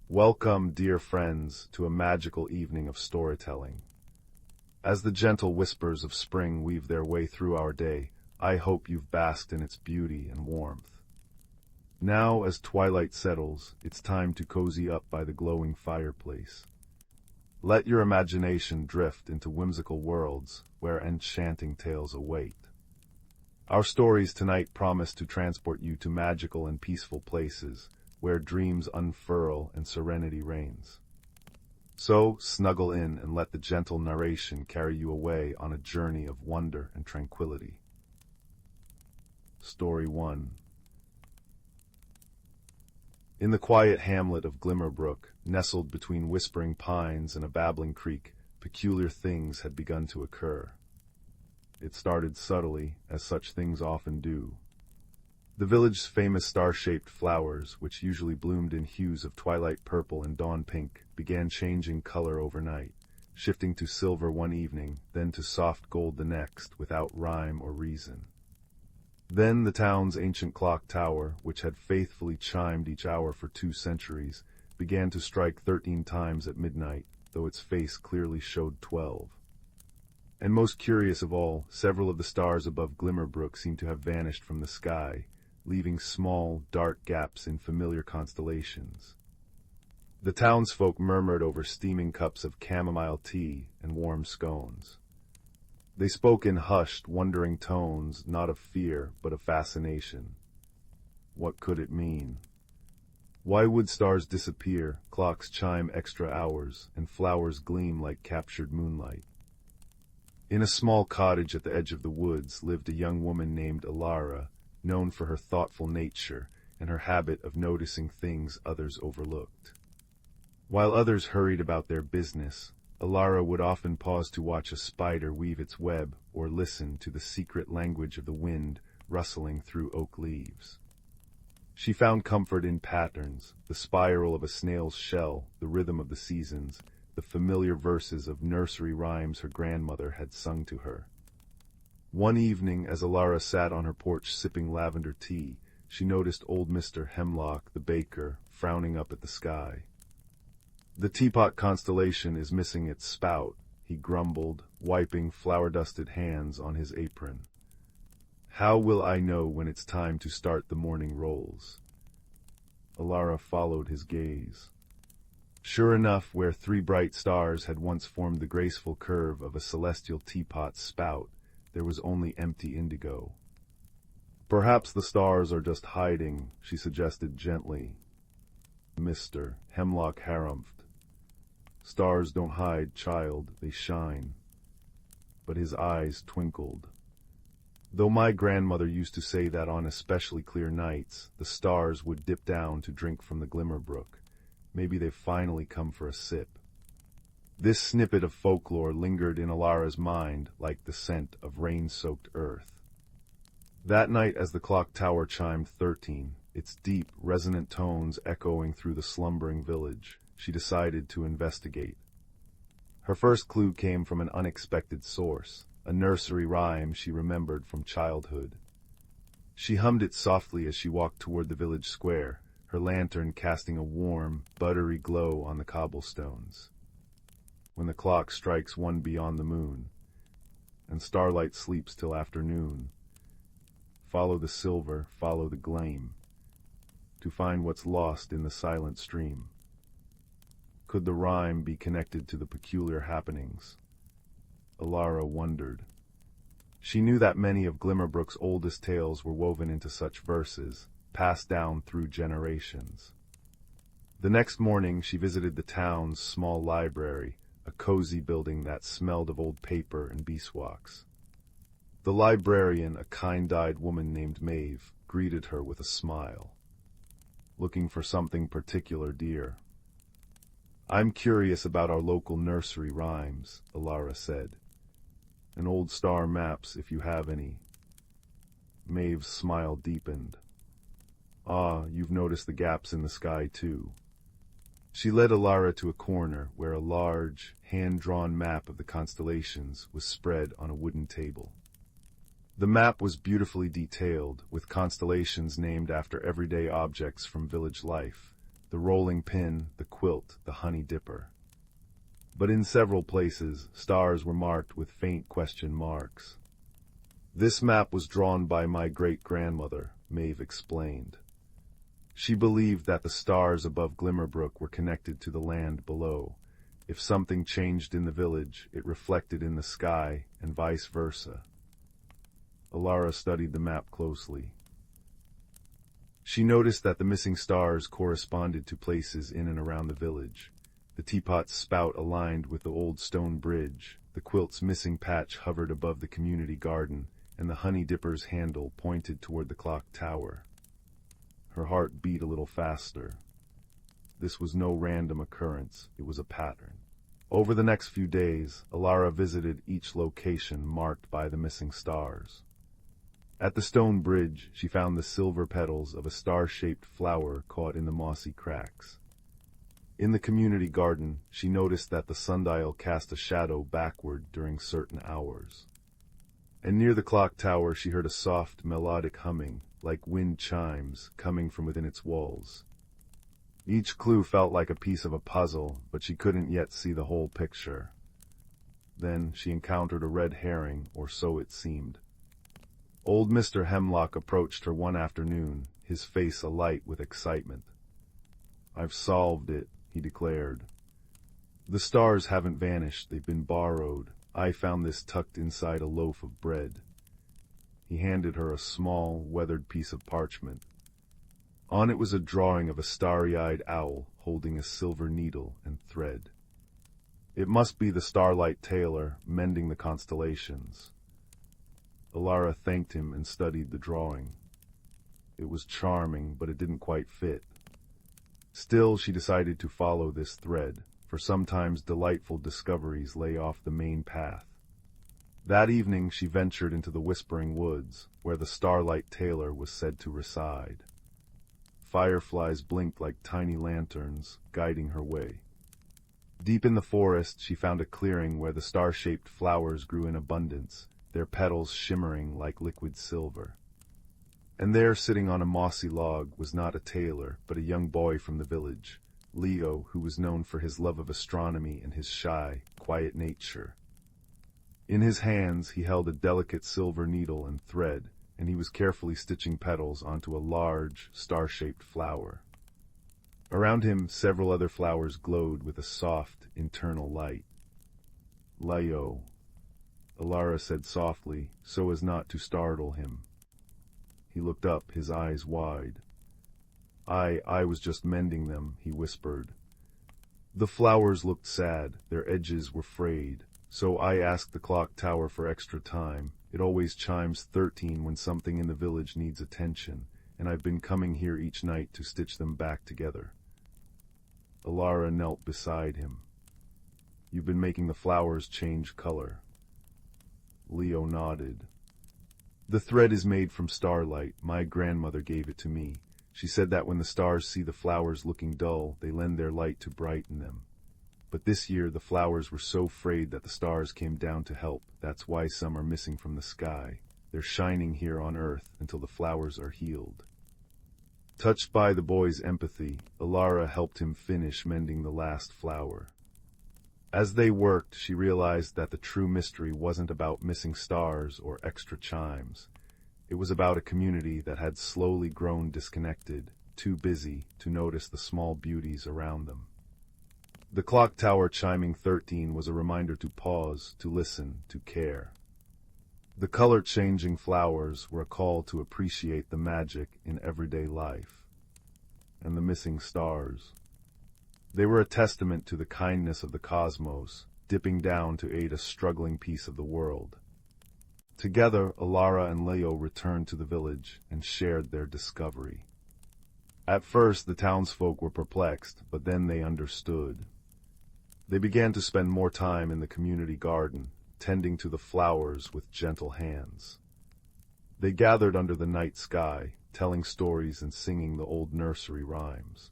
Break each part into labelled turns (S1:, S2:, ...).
S1: Welcome, dear friends, to a magical evening of storytelling. As the gentle whispers of spring weave their way through our day, I hope you've basked in its beauty and warmth. Now, as twilight settles, it's time to cozy up by the glowing fireplace. Let your imagination drift into whimsical worlds where enchanting tales await. Our stories tonight promise to transport you to magical and peaceful places, where dreams unfurl and serenity reigns. So, snuggle in and let the gentle narration carry you away on a journey of wonder and tranquility. Story 1. In the quiet hamlet of Glimmerbrook, nestled between whispering pines and a babbling creek, peculiar things had begun to occur. It started subtly, as such things often do. The village's famous star-shaped flowers, which usually bloomed in hues of twilight purple and dawn pink, began changing color overnight, shifting to silver one evening, then to soft gold the next, without rhyme or reason. Then the town's ancient clock tower, which had faithfully chimed each hour for 2 centuries, began to strike 13 times at midnight, though its face clearly showed 12. And most curious of all, several of the stars above Glimmerbrook seemed to have vanished from the sky, leaving small, dark gaps in familiar constellations. The townsfolk murmured over steaming cups of chamomile tea and warm scones. They spoke in hushed, wondering tones, not of fear, but of fascination. What could it mean? Why would stars disappear, clocks chime extra hours, and flowers gleam like captured moonlight? In a small cottage at the edge of the woods lived a young woman named Elara, known for her thoughtful nature and her habit of noticing things others overlooked. While others hurried about their business, Elara would often pause to watch a spider weave its web or listen to the secret language of the wind rustling through oak leaves. She found comfort in patterns, the spiral of a snail's shell, the rhythm of the seasons, the familiar verses of nursery rhymes her grandmother had sung to her. One evening, as Elara sat on her porch sipping lavender tea, she noticed old Mr. Hemlock, the baker, frowning up at the sky. "The Teapot constellation is missing its spout," he grumbled, wiping flour-dusted hands on his apron. "How will I know when it's time to start the morning rolls?" Elara followed his gaze. Sure enough, where 3 bright stars had once formed the graceful curve of a celestial teapot spout, there was only empty indigo. "Perhaps the stars are just hiding," she suggested gently. Mr. Hemlock harumphed. "Stars don't hide, child, they shine." But his eyes twinkled. "Though my grandmother used to say that on especially clear nights, the stars would dip down to drink from the Glimmerbrook. Maybe they've finally come for a sip." This snippet of folklore lingered in Elara's mind like the scent of rain-soaked earth. That night, as the clock tower chimed 13, its deep, resonant tones echoing through the slumbering village, she decided to investigate. Her first clue came from an unexpected source, a nursery rhyme she remembered from childhood. She hummed it softly as she walked toward the village square, her lantern casting a warm, buttery glow on the cobblestones. "When the clock strikes 1 beyond the moon, and starlight sleeps till afternoon, follow the silver, follow the gleam, to find what's lost in the silent stream." Could the rhyme be connected to the peculiar happenings? Elara wondered. She knew that many of Glimmerbrook's oldest tales were woven into such verses, passed down through generations. The next morning she visited the town's small library, a cozy building that smelled of old paper and beeswax. The librarian, a kind-eyed woman named Maeve, greeted her with a smile. "Looking for something particular, dear?" "I'm curious about our local nursery rhymes," Elara said. "And old star maps, if you have any." Maeve's smile deepened. "Ah, you've noticed the gaps in the sky, too." She led Elara to a corner where a large, hand-drawn map of the constellations was spread on a wooden table. The map was beautifully detailed, with constellations named after everyday objects from village life: the rolling pin, the quilt, the honey dipper. But in several places, stars were marked with faint question marks. This map was drawn by my great-grandmother, Maeve explained. She believed that the stars above Glimmerbrook were connected to the land below. If something changed in the village, it reflected in the sky, and vice versa. Elara studied the map closely. She noticed that the missing stars corresponded to places in and around the village. The Teapot's spout aligned with the old stone bridge, the quilt's missing patch hovered above the community garden, and the honey dipper's handle pointed toward the clock tower. Her heart beat a little faster. This was no random occurrence, it was a pattern. Over the next few days, Elara visited each location marked by the missing stars. At the stone bridge, she found the silver petals of a star-shaped flower caught in the mossy cracks. In the community garden, she noticed that the sundial cast a shadow backward during certain hours. And near the clock tower, she heard a soft, melodic humming, like wind chimes, coming from within its walls. Each clue felt like a piece of a puzzle, but she couldn't yet see the whole picture. Then she encountered a red herring, or so it seemed. Old Mr. Hemlock approached her one afternoon, his face alight with excitement. "I've solved it," he declared. "The stars haven't vanished, they've been borrowed. I found this tucked inside a loaf of bread." He handed her a small, weathered piece of parchment. On it was a drawing of a starry-eyed owl holding a silver needle and thread. It must be the starlight tailor mending the constellations. Elara thanked him and studied the drawing. It was charming, but it didn't quite fit. Still, she decided to follow this thread, for sometimes delightful discoveries lay off the main path. That evening she ventured into the Whispering Woods, where the starlight tailor was said to reside. Fireflies blinked like tiny lanterns, guiding her way. Deep in the forest, she found a clearing where the star-shaped flowers grew in abundance, their petals shimmering like liquid silver. And there, sitting on a mossy log, was not a tailor, but a young boy from the village, Leo, who was known for his love of astronomy and his shy, quiet nature. In his hands, he held a delicate silver needle and thread, and he was carefully stitching petals onto a large, star-shaped flower. Around him, several other flowers glowed with a soft, internal light. "Leo," Elara said softly, so as not to startle him. He looked up, his eyes wide. I was just mending them," he whispered. "The flowers looked sad, their edges were frayed, so I asked the clock tower for extra time. It always chimes 13 when something in the village needs attention, and I've been coming here each night to stitch them back together." Elara knelt beside him. "You've been making the flowers change color." Leo nodded. "The thread is made from starlight. My grandmother gave it to me. She said that when the stars see the flowers looking dull, they lend their light to brighten them. But this year the flowers were so frayed that the stars came down to help. That's why some are missing from the sky. They're shining here on Earth until the flowers are healed." Touched by the boy's empathy, Elara helped him finish mending the last flower. As they worked, she realized that the true mystery wasn't about missing stars or extra chimes. It was about a community that had slowly grown disconnected, too busy to notice the small beauties around them. The clock tower chiming 13 was a reminder to pause, to listen, to care. The color-changing flowers were a call to appreciate the magic in everyday life. And the missing stars. They were a testament to the kindness of the cosmos, dipping down to aid a struggling piece of the world. Together, Elara and Leo returned to the village and shared their discovery. At first, the townsfolk were perplexed, but then they understood. They began to spend more time in the community garden, tending to the flowers with gentle hands. They gathered under the night sky, telling stories and singing the old nursery rhymes.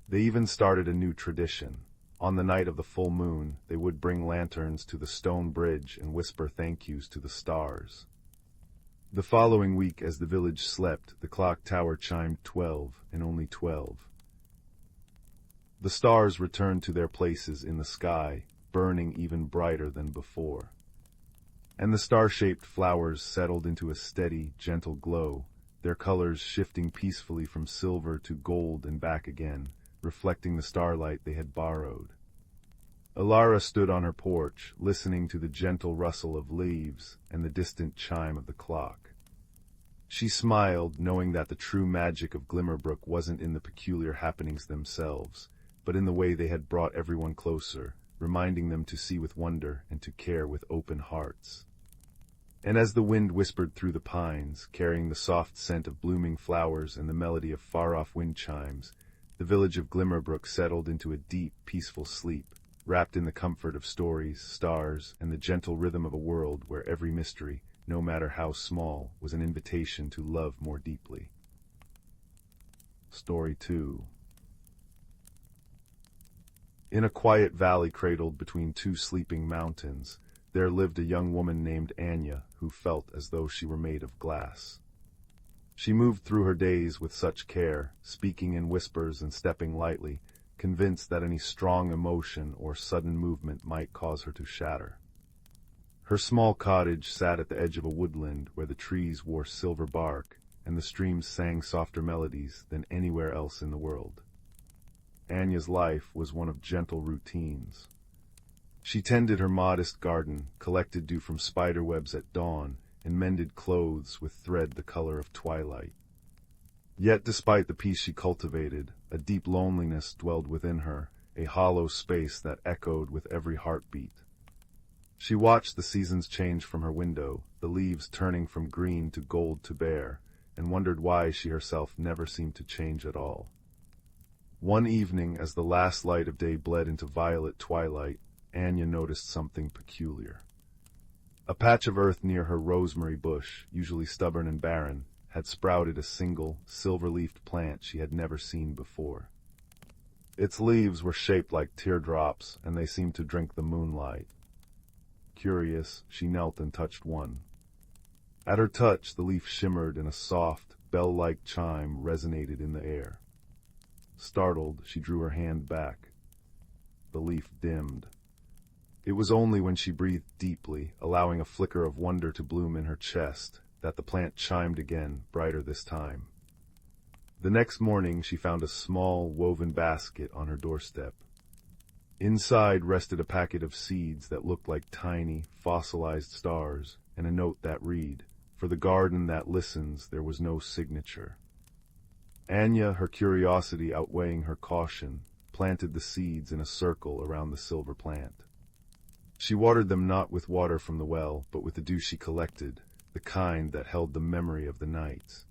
S1: They even started a new tradition. On the night of the full moon, they would bring lanterns to the stone bridge and whisper thank yous to the stars. The following week, as the village slept, the clock tower chimed 12, and only 12. The stars returned to their places in the sky, burning even brighter than before. And the star-shaped flowers settled into a steady, gentle glow, their colors shifting peacefully from silver to gold and back again, reflecting the starlight they had borrowed. Elara stood on her porch, listening to the gentle rustle of leaves and the distant chime of the clock. She smiled, knowing that the true magic of Glimmerbrook wasn't in the peculiar happenings themselves, but in the way they had brought everyone closer, reminding them to see with wonder and to care with open hearts. And as the wind whispered through the pines, carrying the soft scent of blooming flowers and the melody of far-off wind chimes, the village of Glimmerbrook settled into a deep, peaceful sleep, wrapped in the comfort of stories, stars, and the gentle rhythm of a world where every mystery, no matter how small, was an invitation to love more deeply. Story 2. In a quiet valley cradled between two sleeping mountains, there lived a young woman named Anya who felt as though she were made of glass. She moved through her days with such care, speaking in whispers and stepping lightly, convinced that any strong emotion or sudden movement might cause her to shatter. Her small cottage sat at the edge of a woodland where the trees wore silver bark and the streams sang softer melodies than anywhere else in the world. Anya's life was one of gentle routines. She tended her modest garden, collected dew from spider webs at dawn, and mended clothes with thread the color of twilight. Yet despite the peace she cultivated, a deep loneliness dwelled within her, a hollow space that echoed with every heartbeat. She watched the seasons change from her window, the leaves turning from green to gold to bare, and wondered why she herself never seemed to change at all. One evening, as the last light of day bled into violet twilight, Anya noticed something peculiar. A patch of earth near her rosemary bush, usually stubborn and barren, had sprouted a single, silver-leafed plant she had never seen before. Its leaves were shaped like teardrops, and they seemed to drink the moonlight. Curious, she knelt and touched one. At her touch, the leaf shimmered and a soft, bell-like chime resonated in the air. Startled, she drew her hand back. The leaf dimmed. It was only when she breathed deeply, allowing a flicker of wonder to bloom in her chest, that the plant chimed again, brighter this time. The next morning she found a small, woven basket on her doorstep. Inside rested a packet of seeds that looked like tiny, fossilized stars, and a note that read, "For the garden that listens, there was no signature." Anya, her curiosity outweighing her caution, planted the seeds in a circle around the silver plant. She watered them not with water from the well, but with the dew she collected, the kind that held the memory of the nights.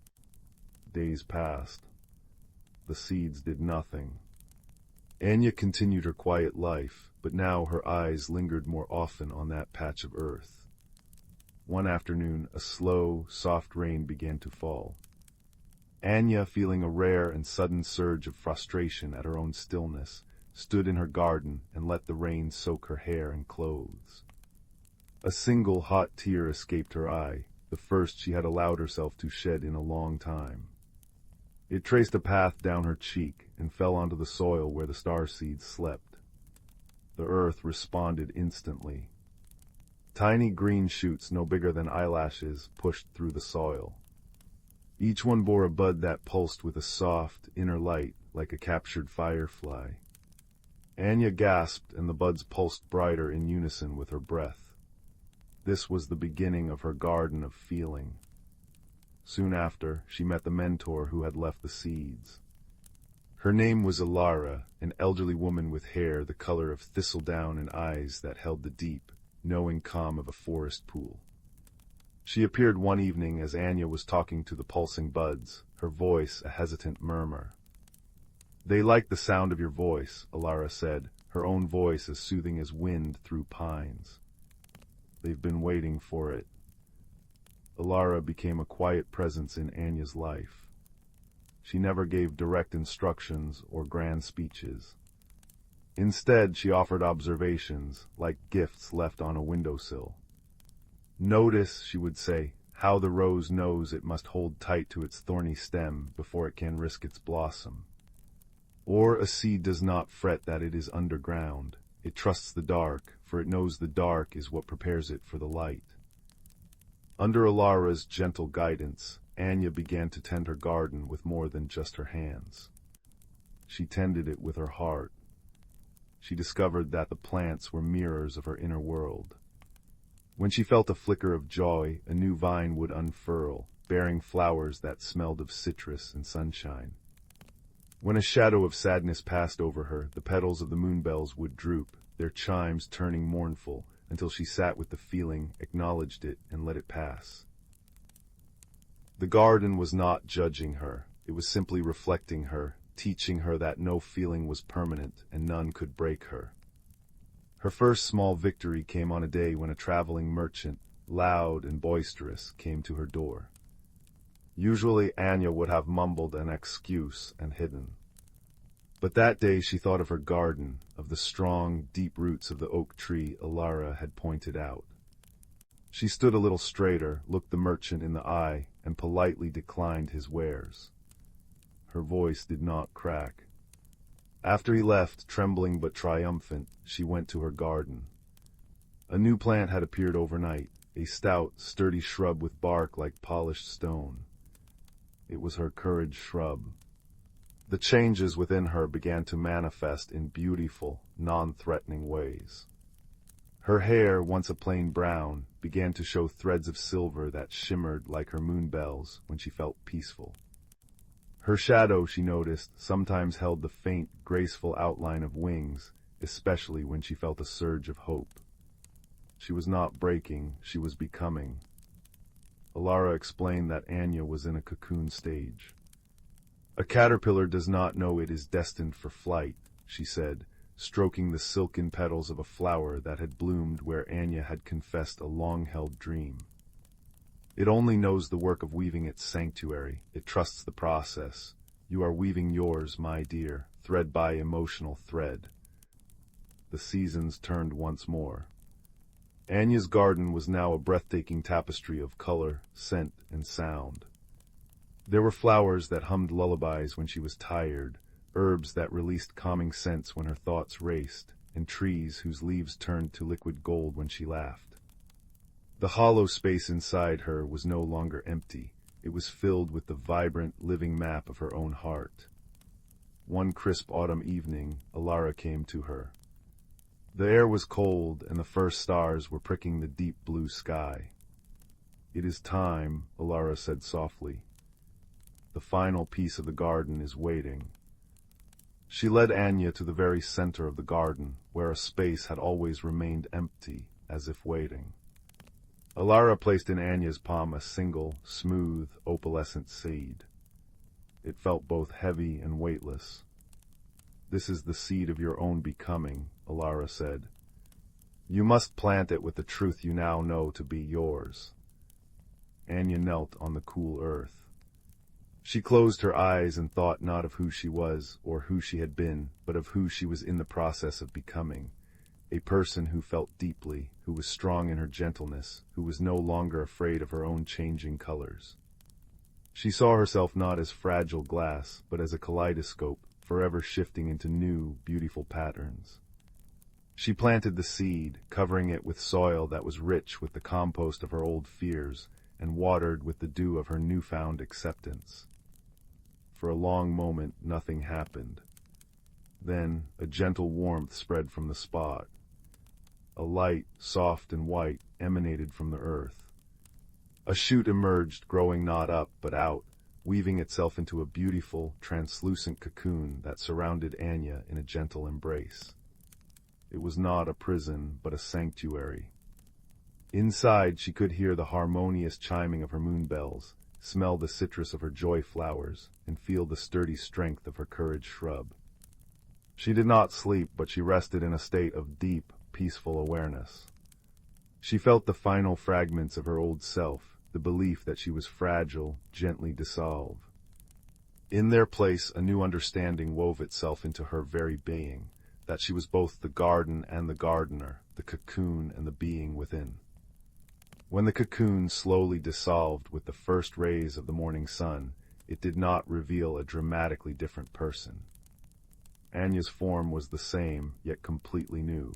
S1: Days passed. The seeds did nothing. Anya continued her quiet life, but now her eyes lingered more often on that patch of earth. One afternoon, a slow, soft rain began to fall. Anya, feeling a rare and sudden surge of frustration at her own stillness, stood in her garden and let the rain soak her hair and clothes. A single hot tear escaped her eye, the first she had allowed herself to shed in a long time. It traced a path down her cheek and fell onto the soil where the starseeds slept. The earth responded instantly. Tiny green shoots no bigger than eyelashes pushed through the soil. Each one bore a bud that pulsed with a soft, inner light like a captured firefly. Anya gasped, and the buds pulsed brighter in unison with her breath. This was the beginning of her garden of feeling. Soon after, she met the mentor who had left the seeds. Her name was Elara, an elderly woman with hair the color of thistledown and eyes that held the deep, knowing calm of a forest pool. She appeared one evening as Anya was talking to the pulsing buds, her voice a hesitant murmur. "They like the sound of your voice," Elara said, her own voice as soothing as wind through pines. "They've been waiting for it." Elara became a quiet presence in Anya's life. She never gave direct instructions or grand speeches. Instead, she offered observations, like gifts left on a windowsill. "Notice," she would say, "how the rose knows it must hold tight to its thorny stem before it can risk its blossom." Or a seed does not fret that it is underground. It trusts the dark, for it knows the dark is what prepares it for the light. Under Elara's gentle guidance, Anya began to tend her garden with more than just her hands. She tended it with her heart. She discovered that the plants were mirrors of her inner world. When she felt a flicker of joy, a new vine would unfurl, bearing flowers that smelled of citrus and sunshine. When a shadow of sadness passed over her, the petals of the moonbells would droop, their chimes turning mournful, until she sat with the feeling, acknowledged it, and let it pass. The garden was not judging her. It was simply reflecting her, teaching her that no feeling was permanent and none could break her. Her first small victory came on a day when a traveling merchant, loud and boisterous, came to her door. Usually Anya would have mumbled an excuse and hidden. But that day she thought of her garden, of the strong, deep roots of the oak tree Elara had pointed out. She stood a little straighter, looked the merchant in the eye, and politely declined his wares. Her voice did not crack. After he left, trembling but triumphant, she went to her garden. A new plant had appeared overnight, a stout, sturdy shrub with bark like polished stone. It was her courage shrub. The changes within her began to manifest in beautiful, non-threatening ways. Her hair, once a plain brown, began to show threads of silver that shimmered like her moonbells when she felt peaceful. Her shadow, she noticed, sometimes held the faint, graceful outline of wings, especially when she felt a surge of hope. She was not breaking, she was becoming. Elara explained that Anya was in a cocoon stage. A caterpillar does not know it is destined for flight, she said, stroking the silken petals of a flower that had bloomed where Anya had confessed a long-held dream. It only knows the work of weaving its sanctuary. It trusts the process. You are weaving yours, my dear, thread by emotional thread. The seasons turned once more. Anya's garden was now a breathtaking tapestry of color, scent, and sound. There were flowers that hummed lullabies when she was tired, herbs that released calming scents when her thoughts raced, and trees whose leaves turned to liquid gold when she laughed. The hollow space inside her was no longer empty. It was filled with the vibrant, living map of her own heart. One crisp autumn evening, Elara came to her. The air was cold, and the first stars were pricking the deep blue sky. "It is time," Elara said softly. "The final piece of the garden is waiting." She led Anya to the very center of the garden, where a space had always remained empty, as if waiting. Elara placed in Anya's palm a single, smooth, opalescent seed. It felt both heavy and weightless. "This is the seed of your own becoming," Elara said. "You must plant it with the truth you now know to be yours." Anya knelt on the cool earth. She closed her eyes and thought not of who she was or who she had been, but of who she was in the process of becoming. A person who felt deeply, who was strong in her gentleness, who was no longer afraid of her own changing colors. She saw herself not as fragile glass, but as a kaleidoscope, forever shifting into new, beautiful patterns. She planted the seed, covering it with soil that was rich with the compost of her old fears, and watered with the dew of her newfound acceptance. For a long moment, nothing happened. Then, a gentle warmth spread from the spot. A light, soft and white, emanated from the earth. A shoot emerged, growing not up, but out, weaving itself into a beautiful, translucent cocoon that surrounded Anya in a gentle embrace. It was not a prison, but a sanctuary. Inside, she could hear the harmonious chiming of her moonbells, smell the citrus of her joy flowers, and feel the sturdy strength of her courage shrub. She did not sleep, but she rested in a state of deep, peaceful awareness. She felt the final fragments of her old self, the belief that she was fragile, gently dissolve. In their place, a new understanding wove itself into her very being, that she was both the garden and the gardener, the cocoon and the being within. When the cocoon slowly dissolved with the first rays of the morning sun, it did not reveal a dramatically different person. Anya's form was the same, yet completely new.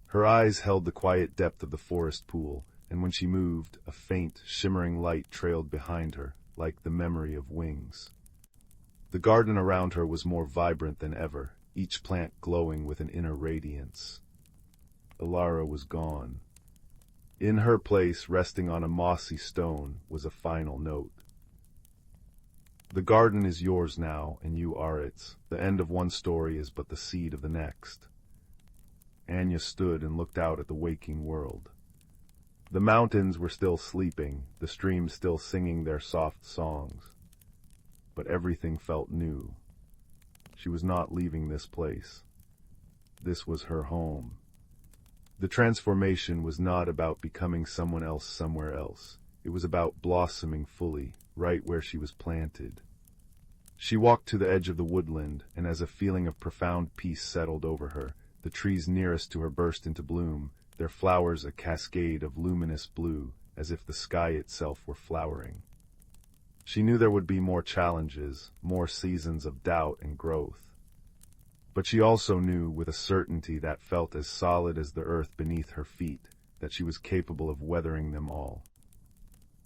S1: Her eyes held the quiet depth of the forest pool, and when she moved, a faint, shimmering light trailed behind her, like the memory of wings. The garden around her was more vibrant than ever, each plant glowing with an inner radiance. Elara was gone. In her place, resting on a mossy stone, was a final note. The garden is yours now, and you are its. The end of one story is but the seed of the next. Anya stood and looked out at the waking world. The mountains were still sleeping, the streams still singing their soft songs. But everything felt new. She was not leaving this place. This was her home. The transformation was not about becoming someone else somewhere else. It was about blossoming fully, right where she was planted. She walked to the edge of the woodland, and as a feeling of profound peace settled over her, the trees nearest to her burst into bloom, their flowers a cascade of luminous blue, as if the sky itself were flowering. She knew there would be more challenges, more seasons of doubt and growth. But she also knew, with a certainty that felt as solid as the earth beneath her feet, that she was capable of weathering them all.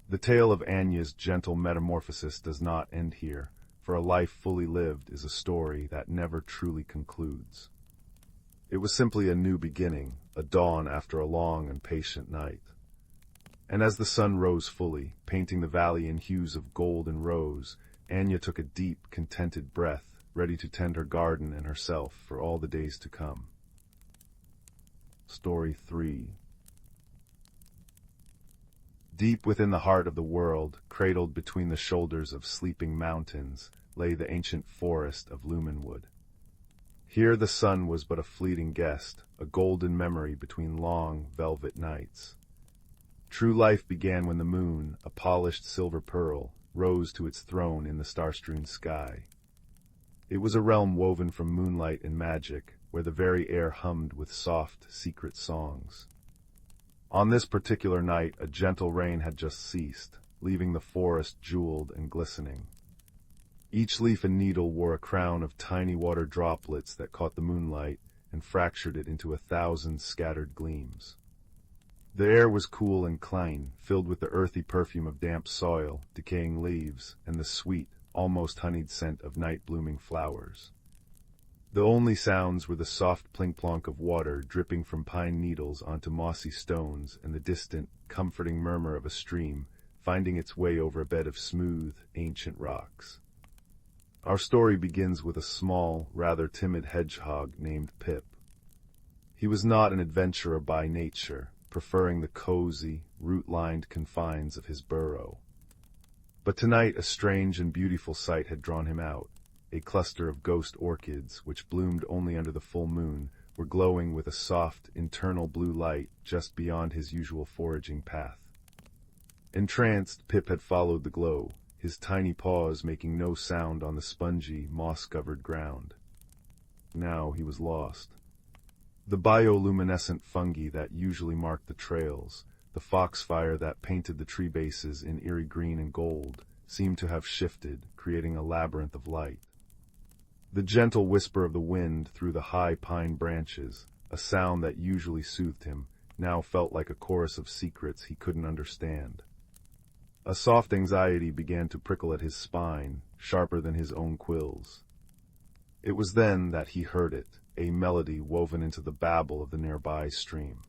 S1: The tale of Anya's gentle metamorphosis does not end here, for a life fully lived is a story that never truly concludes. It was simply a new beginning, a dawn after a long and patient night. And as the sun rose fully, painting the valley in hues of gold and rose, Anya took a deep, contented breath, ready to tend her garden and herself for all the days to come. Story 3. Deep within the heart of the world, cradled between the shoulders of sleeping mountains, lay the ancient forest of Lumenwood. Here the sun was but a fleeting guest, a golden memory between long, velvet nights. True life began when the moon, a polished silver pearl, rose to its throne in the star-strewn sky. It was a realm woven from moonlight and magic, where the very air hummed with soft, secret songs. On this particular night, a gentle rain had just ceased, leaving the forest jeweled and glistening. Each leaf and needle wore a crown of tiny water droplets that caught the moonlight and fractured it into 1,000 scattered gleams. The air was cool and clean, filled with the earthy perfume of damp soil, decaying leaves, and the sweet, almost honeyed scent of night-blooming flowers. The only sounds were the soft plink-plonk of water dripping from pine needles onto mossy stones and the distant, comforting murmur of a stream finding its way over a bed of smooth, ancient rocks. Our story begins with a small, rather timid hedgehog named Pip. He was not an adventurer by nature, preferring the cozy, root-lined confines of his burrow. But tonight a strange and beautiful sight had drawn him out. A cluster of ghost orchids, which bloomed only under the full moon, were glowing with a soft, internal blue light just beyond his usual foraging path. Entranced, Pip had followed the glow, his tiny paws making no sound on the spongy, moss-covered ground. Now he was lost. The bioluminescent fungi that usually marked the trails, the foxfire that painted the tree bases in eerie green and gold, seemed to have shifted, creating a labyrinth of light. The gentle whisper of the wind through the high pine branches, a sound that usually soothed him, now felt like a chorus of secrets he couldn't understand. A soft anxiety began to prickle at his spine, sharper than his own quills. It was then that he heard it, a melody woven into the babble of the nearby stream.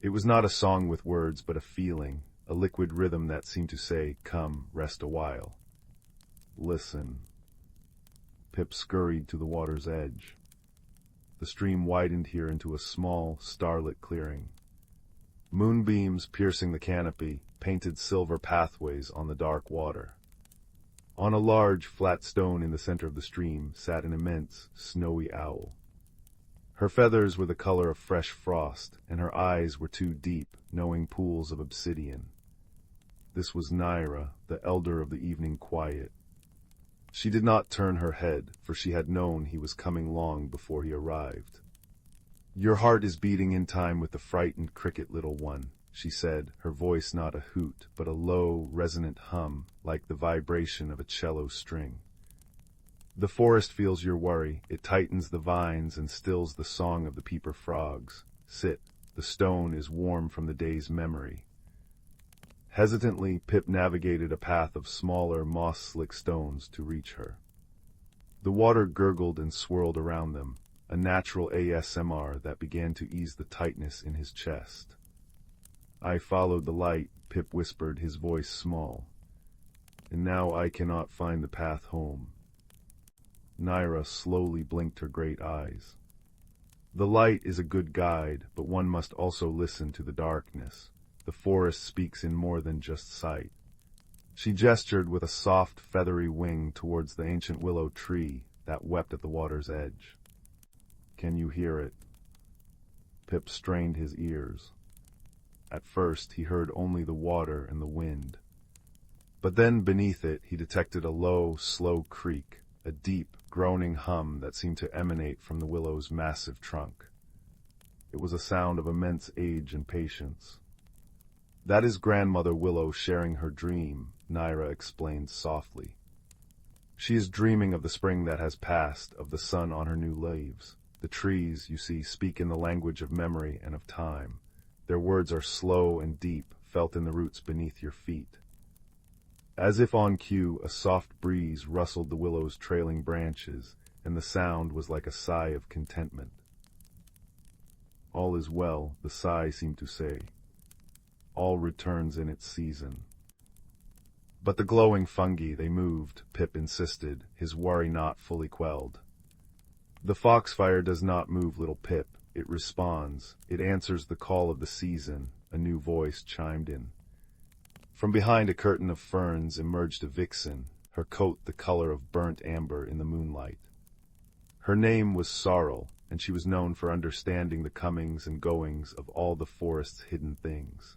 S1: It was not a song with words, but a feeling, a liquid rhythm that seemed to say, "Come, rest a while." Listen. Pip scurried to the water's edge. The stream widened here into a small, starlit clearing. Moonbeams piercing the canopy painted silver pathways on the dark water. On a large, flat stone in the center of the stream sat an immense, snowy owl. Her feathers were the color of fresh frost, and her eyes were two deep, knowing pools of obsidian. This was Naira, the elder of the evening quiet. She did not turn her head, for she had known he was coming long before he arrived. "Your heart is beating in time with the frightened cricket, little one," she said, her voice not a hoot, but a low, resonant hum, like the vibration of a cello string. The forest feels your worry. It tightens the vines and stills the song of the peeper frogs. Sit. The stone is warm from the day's memory. Hesitantly, Pip navigated a path of smaller, moss-slick stones to reach her. The water gurgled and swirled around them, a natural ASMR that began to ease the tightness in his chest. I followed the light, Pip whispered, his voice small. And now I cannot find the path home. Naira slowly blinked her great eyes. The light is a good guide, but one must also listen to the darkness. The forest speaks in more than just sight. She gestured with a soft, feathery wing towards the ancient willow tree that wept at the water's edge. Can you hear it? Pip strained his ears. At first, he heard only the water and the wind. But then, beneath it, he detected a low, slow creak, a deep, groaning hum that seemed to emanate from the willow's massive trunk. It was a sound of immense age and patience. That is Grandmother Willow sharing her dream, Naira explained softly. She is dreaming of the spring that has passed, of the sun on her new leaves. The trees, you see, speak in the language of memory and of time. Their words are slow and deep, felt in the roots beneath your feet. As if on cue, a soft breeze rustled the willow's trailing branches, and the sound was like a sigh of contentment. All is well, the sigh seemed to say. All returns in its season. But the glowing fungi, they moved, Pip insisted, his worry not fully quelled. The foxfire does not move, little Pip. It responds. It answers the call of the season, a new voice chimed in. From behind a curtain of ferns emerged a vixen, her coat the color of burnt amber in the moonlight. Her name was Sorrel, and she was known for understanding the comings and goings of all the forest's hidden things.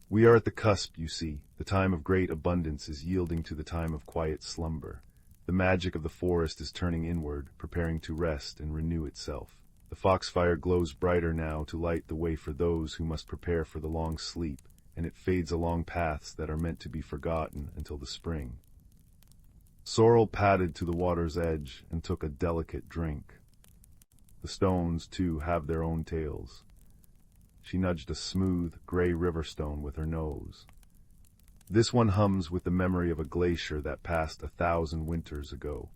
S1: We are at the cusp, you see. The time of great abundance is yielding to the time of quiet slumber. The magic of the forest is turning inward, preparing to rest and renew itself. The foxfire glows brighter now to light the way for those who must prepare for the long sleep, and it fades along paths that are meant to be forgotten until the spring. Sorrel padded to the water's edge and took a delicate drink. The stones, too, have their own tales. She nudged a smooth, gray river stone with her nose. This one hums with the memory of a glacier that passed 1,000 winters ago.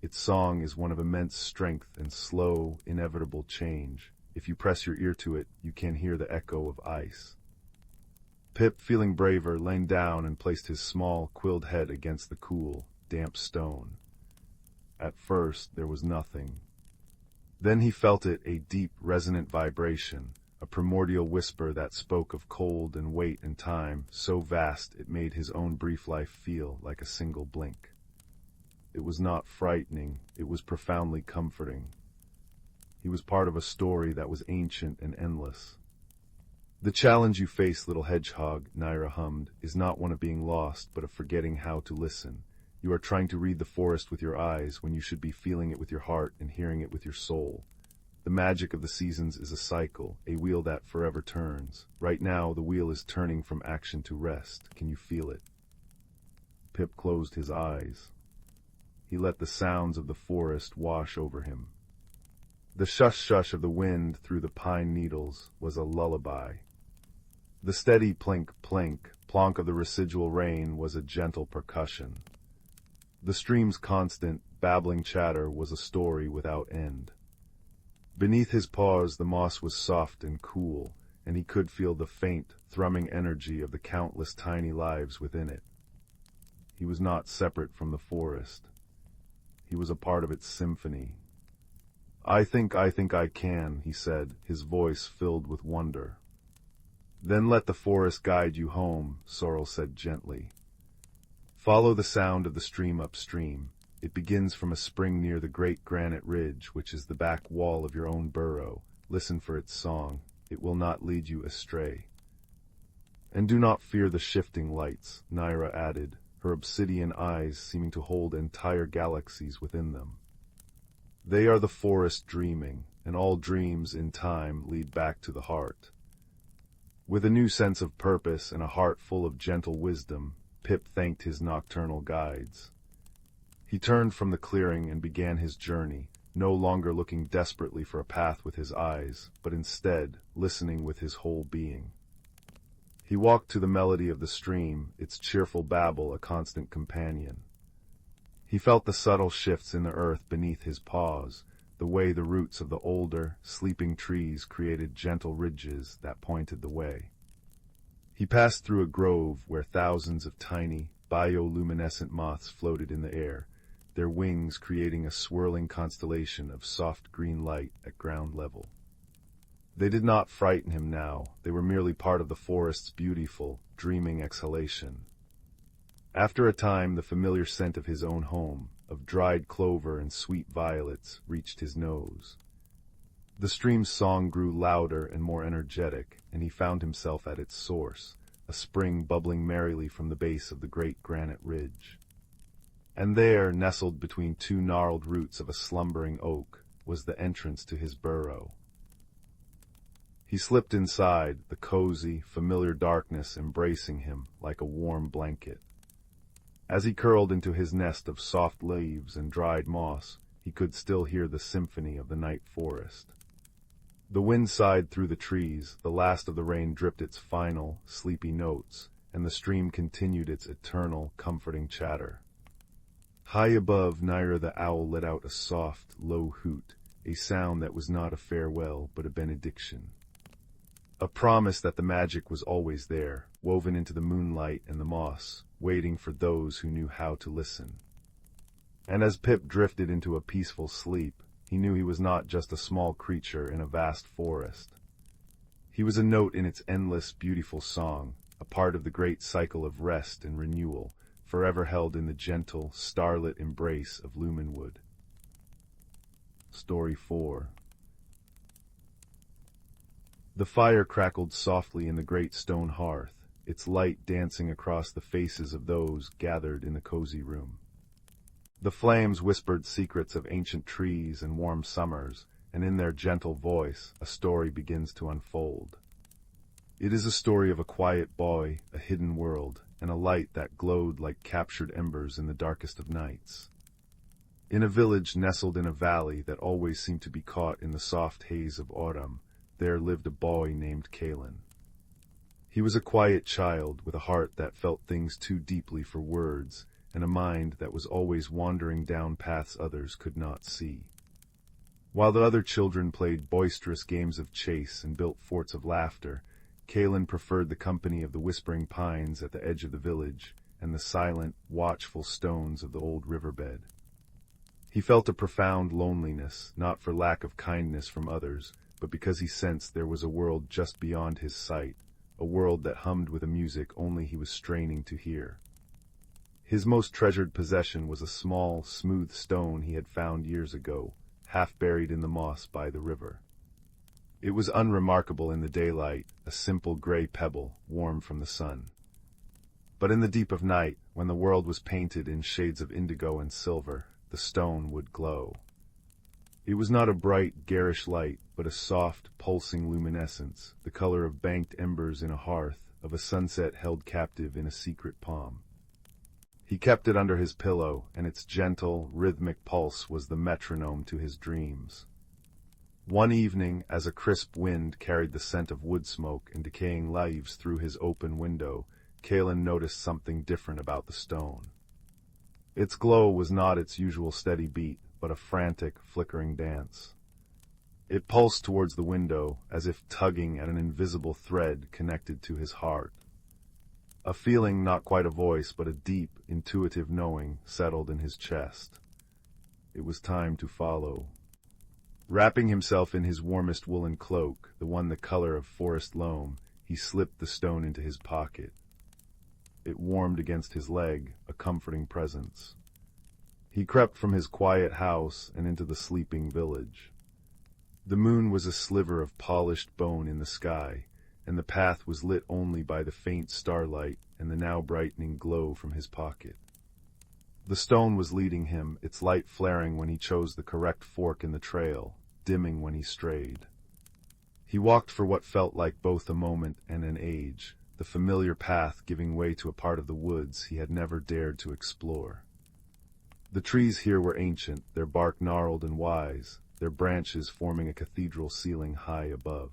S1: Its song is one of immense strength and slow, inevitable change. If you press your ear to it, you can hear the echo of ice. Pip, feeling braver, leaned down and placed his small, quilled head against the cool, damp stone. At first, there was nothing. Then he felt it, a deep, resonant vibration, a primordial whisper that spoke of cold and weight and time, so vast it made his own brief life feel like a single blink. It was not frightening, it was profoundly comforting. He was part of a story that was ancient and endless. The challenge you face, little hedgehog, Naira hummed, is not one of being lost, but of forgetting how to listen. You are trying to read the forest with your eyes when you should be feeling it with your heart and hearing it with your soul. The magic of the seasons is a cycle, a wheel that forever turns. Right now, the wheel is turning from action to rest. Can you feel it? Pip closed his eyes. He let the sounds of the forest wash over him. The shush-shush of the wind through the pine needles was a lullaby. The steady plink-plink, plonk of the residual rain was a gentle percussion. The stream's constant, babbling chatter was a story without end. Beneath his paws the moss was soft and cool, and he could feel the faint, thrumming energy of the countless tiny lives within it. He was not separate from the forest. He was a part of its symphony. I think I can, he said, his voice filled with wonder. Then let the forest guide you home, Sorrel said gently. Follow the sound of the stream upstream. It begins from a spring near the great granite ridge, which is the back wall of your own burrow. Listen for its song. It will not lead you astray. And do not fear the shifting lights, Naira added, her obsidian eyes seeming to hold entire galaxies within them. They are the forest dreaming, and all dreams in time lead back to the heart. With a new sense of purpose and a heart full of gentle wisdom, Pip thanked his nocturnal guides. He turned from the clearing and began his journey, no longer looking desperately for a path with his eyes, but instead listening with his whole being. He walked to the melody of the stream, its cheerful babble a constant companion. He felt the subtle shifts in the earth beneath his paws, the way the roots of the older, sleeping trees created gentle ridges that pointed the way. He passed through a grove where thousands of tiny, bioluminescent moths floated in the air, their wings creating a swirling constellation of soft green light at ground level. They did not frighten him now, they were merely part of the forest's beautiful, dreaming exhalation. After a time, the familiar scent of his own home, of dried clover and sweet violets, reached his nose. The stream's song grew louder and more energetic, and he found himself at its source, a spring bubbling merrily from the base of the great granite ridge. And there, nestled between two gnarled roots of a slumbering oak, was the entrance to his burrow. He slipped inside, the cozy, familiar darkness embracing him like a warm blanket. As he curled into his nest of soft leaves and dried moss, he could still hear the symphony of the night forest. The wind sighed through the trees, the last of the rain dripped its final, sleepy notes, and the stream continued its eternal, comforting chatter. High above, Naira the owl let out a soft, low hoot, a sound that was not a farewell but a benediction. A promise that the magic was always there, woven into the moonlight and the moss, waiting for those who knew how to listen. And as Pip drifted into a peaceful sleep, he knew he was not just a small creature in a vast forest. He was a note in its endless, beautiful song, a part of the great cycle of rest and renewal, forever held in the gentle, starlit embrace of Lumenwood. Story 4. The fire crackled softly in the great stone hearth, its light dancing across the faces of those gathered in the cozy room. The flames whispered secrets of ancient trees and warm summers, and in their gentle voice, a story begins to unfold. It is a story of a quiet boy, a hidden world, and a light that glowed like captured embers in the darkest of nights. In a village nestled in a valley that always seemed to be caught in the soft haze of autumn, there lived a boy named Kalen. He was a quiet child with a heart that felt things too deeply for words, and a mind that was always wandering down paths others could not see. While the other children played boisterous games of chase and built forts of laughter, Kalen preferred the company of the whispering pines at the edge of the village and the silent, watchful stones of the old riverbed. He felt a profound loneliness, not for lack of kindness from others, but because he sensed there was a world just beyond his sight, a world that hummed with a music only he was straining to hear. His most treasured possession was a small, smooth stone he had found years ago, half buried in the moss by the river. It was unremarkable in the daylight, a simple gray pebble, warm from the sun. But in the deep of night, when the world was painted in shades of indigo and silver, the stone would glow. It was not a bright, garish light, but a soft, pulsing luminescence, the color of banked embers in a hearth, of a sunset held captive in a secret palm. He kept it under his pillow, and its gentle, rhythmic pulse was the metronome to his dreams. One evening, as a crisp wind carried the scent of wood smoke and decaying leaves through his open window, Kalen noticed something different about the stone. Its glow was not its usual steady beat, but a frantic, flickering dance. It pulsed towards the window, as if tugging at an invisible thread connected to his heart. A feeling, not quite a voice, but a deep, intuitive knowing, settled in his chest. It was time to follow. Wrapping himself in his warmest woolen cloak, the one the color of forest loam, he slipped the stone into his pocket. It warmed against his leg, a comforting presence. He crept from his quiet house and into the sleeping village. The moon was a sliver of polished bone in the sky, and the path was lit only by the faint starlight and the now brightening glow from his pocket. The stone was leading him, its light flaring when he chose the correct fork in the trail, dimming when he strayed. He walked for what felt like both a moment and an age, the familiar path giving way to a part of the woods he had never dared to explore. The trees here were ancient, their bark gnarled and wise, their branches forming a cathedral ceiling high above.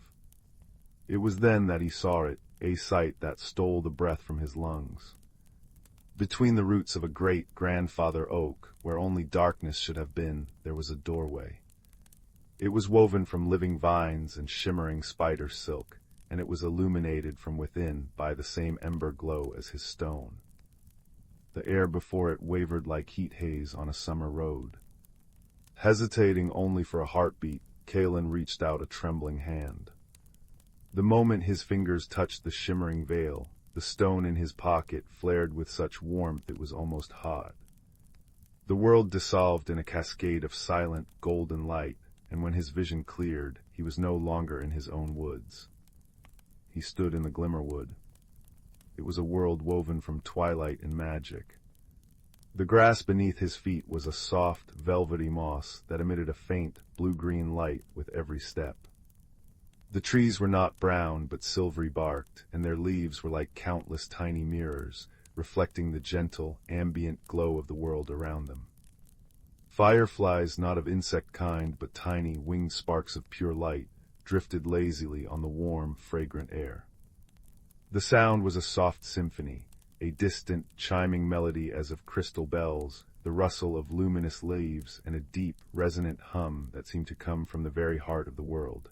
S1: It was then that he saw it, a sight that stole the breath from his lungs. Between the roots of a great-grandfather oak, where only darkness should have been, there was a doorway. It was woven from living vines and shimmering spider silk, and it was illuminated from within by the same ember glow as his stone. The air before it wavered like heat haze on a summer road. Hesitating only for a heartbeat, Kalen reached out a trembling hand. The moment his fingers touched the shimmering veil, the stone in his pocket flared with such warmth it was almost hot. The world dissolved in a cascade of silent, golden light, and when his vision cleared, he was no longer in his own woods. He stood in the Glimmerwood. It was a world woven from twilight and magic. The grass beneath his feet was a soft, velvety moss that emitted a faint, blue-green light with every step. The trees were not brown but silvery-barked, and their leaves were like countless tiny mirrors, reflecting the gentle, ambient glow of the world around them. Fireflies, not of insect kind but tiny, winged sparks of pure light, drifted lazily on the warm, fragrant air. The sound was a soft symphony, a distant, chiming melody as of crystal bells, the rustle of luminous leaves, and a deep, resonant hum that seemed to come from the very heart of the world.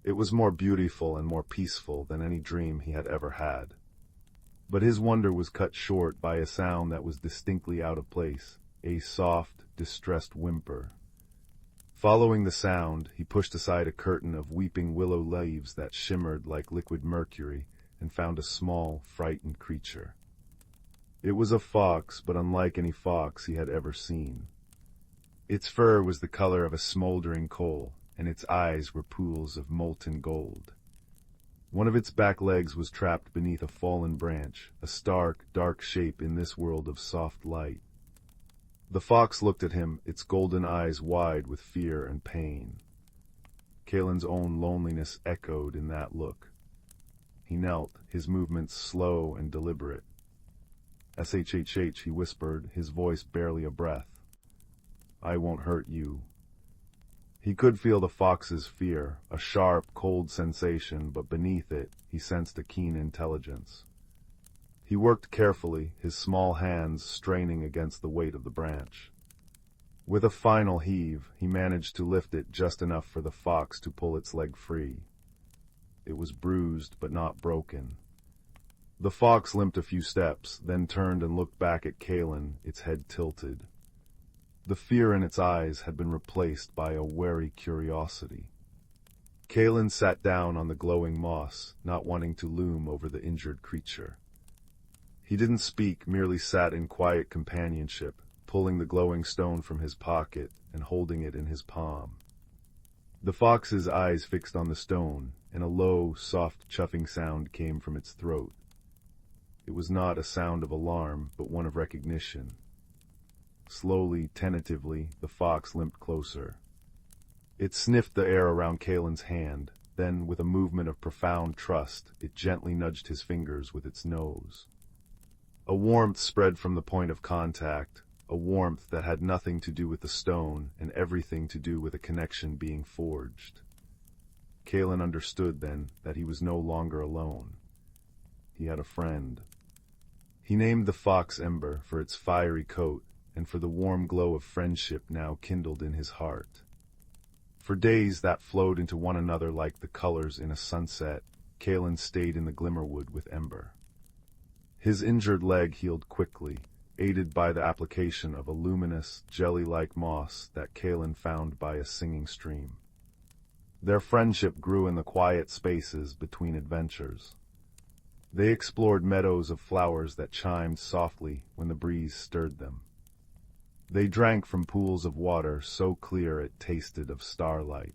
S1: It was more beautiful and more peaceful than any dream he had ever had. But his wonder was cut short by a sound that was distinctly out of place, a soft, distressed whimper. Following the sound, he pushed aside a curtain of weeping willow leaves that shimmered like liquid mercury and found a small, frightened creature. It was a fox, but unlike any fox he had ever seen. Its fur was the color of a smoldering coal, and its eyes were pools of molten gold. One of its back legs was trapped beneath a fallen branch, a stark, dark shape in this world of soft light. The fox looked at him, its golden eyes wide with fear and pain. Kalen's own loneliness echoed in that look. He knelt, his movements slow and deliberate. "SHHH," he whispered, his voice barely a breath. "I won't hurt you." He could feel the fox's fear, a sharp, cold sensation, but beneath it, he sensed a keen intelligence. He worked carefully, his small hands straining against the weight of the branch. With a final heave, he managed to lift it just enough for the fox to pull its leg free. It was bruised, but not broken. The fox limped a few steps, then turned and looked back at Kalen, its head tilted. The fear in its eyes had been replaced by a wary curiosity. Kalen sat down on the glowing moss, not wanting to loom over the injured creature. He didn't speak, merely sat in quiet companionship, pulling the glowing stone from his pocket and holding it in his palm. The fox's eyes fixed on the stone, and a low, soft chuffing sound came from its throat. It was not a sound of alarm, but one of recognition. Slowly, tentatively, the fox limped closer. It sniffed the air around Kalen's hand, then, with a movement of profound trust, it gently nudged his fingers with its nose. A warmth spread from the point of contact, a warmth that had nothing to do with the stone and everything to do with a connection being forged. Kalen understood then that he was no longer alone. He had a friend. He named the fox Ember for its fiery coat and for the warm glow of friendship now kindled in his heart. For days that flowed into one another like the colors in a sunset, Kalen stayed in the Glimmerwood with Ember. His injured leg healed quickly, aided by the application of a luminous, jelly-like moss that Kalen found by a singing stream. Their friendship grew in the quiet spaces between adventures. They explored meadows of flowers that chimed softly when the breeze stirred them. They drank from pools of water so clear it tasted of starlight.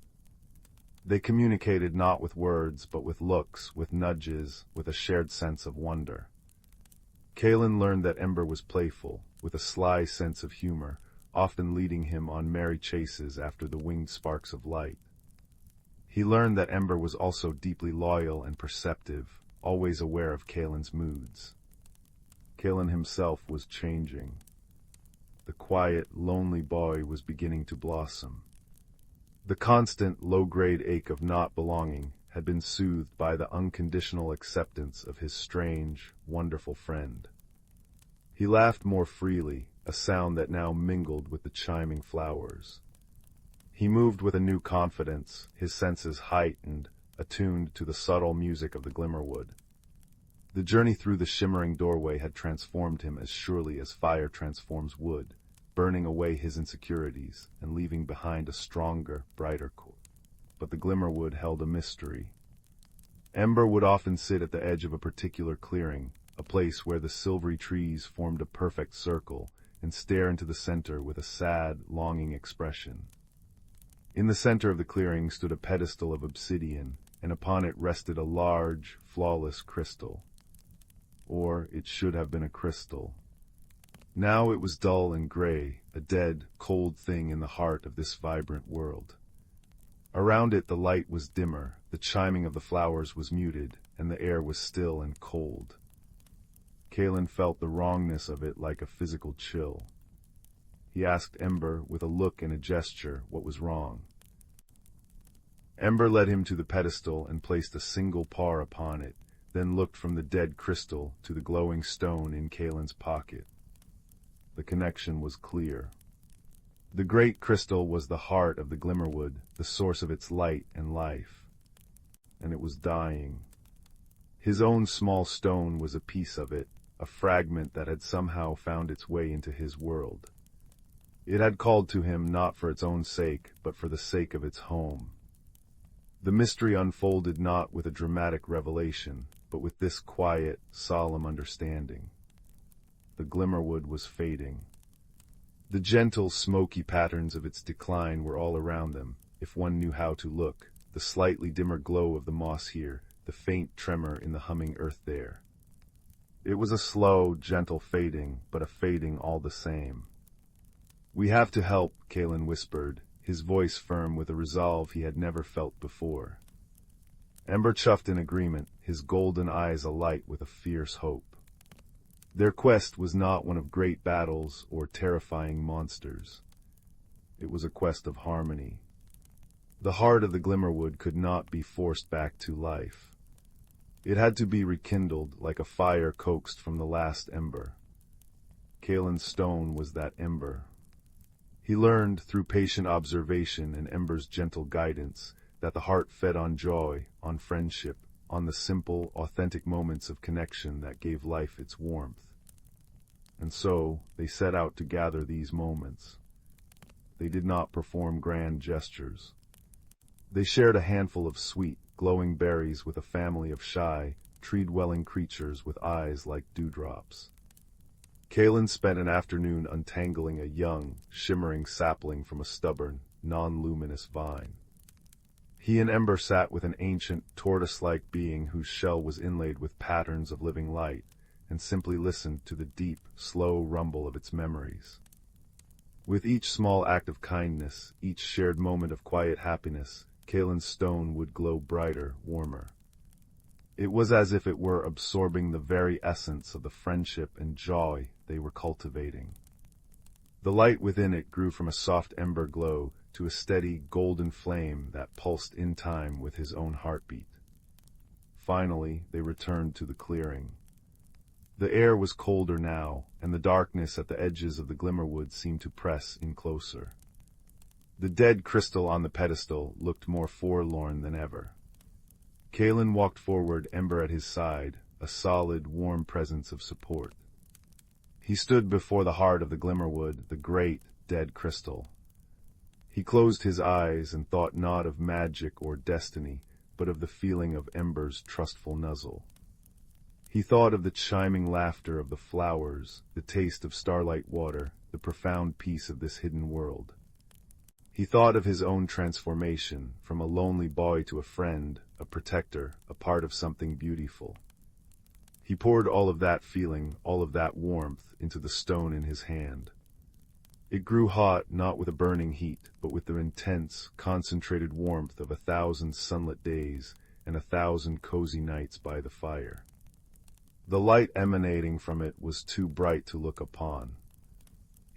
S1: They communicated not with words, but with looks, with nudges, with a shared sense of wonder. Kalen learned that Ember was playful, with a sly sense of humor, often leading him on merry chases after the winged sparks of light. He learned that Ember was also deeply loyal and perceptive, always aware of Kalen's moods. Kalen himself was changing. the quiet, lonely boy was beginning to blossom. The constant, low-grade ache of not belonging had been soothed by the unconditional acceptance of his strange, wonderful friend. He laughed more freely, a sound that now mingled with the chiming flowers. He moved with a new confidence, his senses heightened, attuned to the subtle music of the glimmerwood. The journey through the shimmering doorway had transformed him as surely as fire transforms wood, burning away his insecurities and leaving behind a stronger, brighter core. But the glimmerwood held a mystery. Ember would often sit at the edge of a particular clearing, a place where the silvery trees formed a perfect circle, and stare into the center with a sad, longing expression. In the center of the clearing stood a pedestal of obsidian, and upon it rested a large, flawless crystal. Or it should have been a crystal. Now it was dull and gray, a dead, cold thing in the heart of this vibrant world. Around it the light was dimmer, the chiming of the flowers was muted, and the air was still and cold. Kalen felt the wrongness of it like a physical chill. He asked Ember, with a look and a gesture, what was wrong. Ember led him to the pedestal and placed a single paw upon it, then looked from the dead crystal to the glowing stone in Kalen's pocket. The connection was clear. The great crystal was the heart of the glimmerwood, the source of its light and life. And it was dying. His own small stone was a piece of it, a fragment that had somehow found its way into his world. It had called to him not for its own sake, but for the sake of its home. The mystery unfolded not with a dramatic revelation, but with this quiet, solemn understanding. The glimmerwood was fading. The gentle, smoky patterns of its decline were all around them, if one knew how to look, the slightly dimmer glow of the moss here, the faint tremor in the humming earth there. It was a slow, gentle fading, but a fading all the same. "We have to help," Kalen whispered, his voice firm with a resolve he had never felt before. Ember chuffed in agreement, his golden eyes alight with a fierce hope. Their quest was not one of great battles or terrifying monsters. It was a quest of harmony. The heart of the glimmerwood could not be forced back to life. It had to be rekindled like a fire coaxed from the last ember. Kalen's stone was that ember. He learned through patient observation and Ember's gentle guidance that the heart fed on joy, on friendship, on the simple, authentic moments of connection that gave life its warmth. And so they set out to gather these moments. They did not perform grand gestures. They shared a handful of sweet, glowing berries with a family of shy, tree-dwelling creatures with eyes like dewdrops. Kalen spent an afternoon untangling a young, shimmering sapling from a stubborn, non-luminous vine. He and Ember sat with an ancient, tortoise-like being whose shell was inlaid with patterns of living light, and simply listened to the deep, slow rumble of its memories. With each small act of kindness, each shared moment of quiet happiness, Kalen's stone would glow brighter, warmer. It was as if it were absorbing the very essence of the friendship and joy they were cultivating. The light within it grew from a soft ember glow to a steady, golden flame that pulsed in time with his own heartbeat. Finally, they returned to the clearing. The air was colder now, and the darkness at the edges of the glimmerwood seemed to press in closer. The dead crystal on the pedestal looked more forlorn than ever. Kalen walked forward, Ember at his side, a solid, warm presence of support. He stood before the heart of the glimmerwood, the great, dead crystal. He closed his eyes and thought not of magic or destiny, but of the feeling of Ember's trustful nuzzle. He thought of the chiming laughter of the flowers, the taste of starlight water, the profound peace of this hidden world. He thought of his own transformation, from a lonely boy to a friend, a protector, a part of something beautiful. He poured all of that feeling, all of that warmth, into the stone in his hand. It grew hot not with a burning heat, but with the intense, concentrated warmth of 1,000 sunlit days and 1,000 cozy nights by the fire. The light emanating from it was too bright to look upon.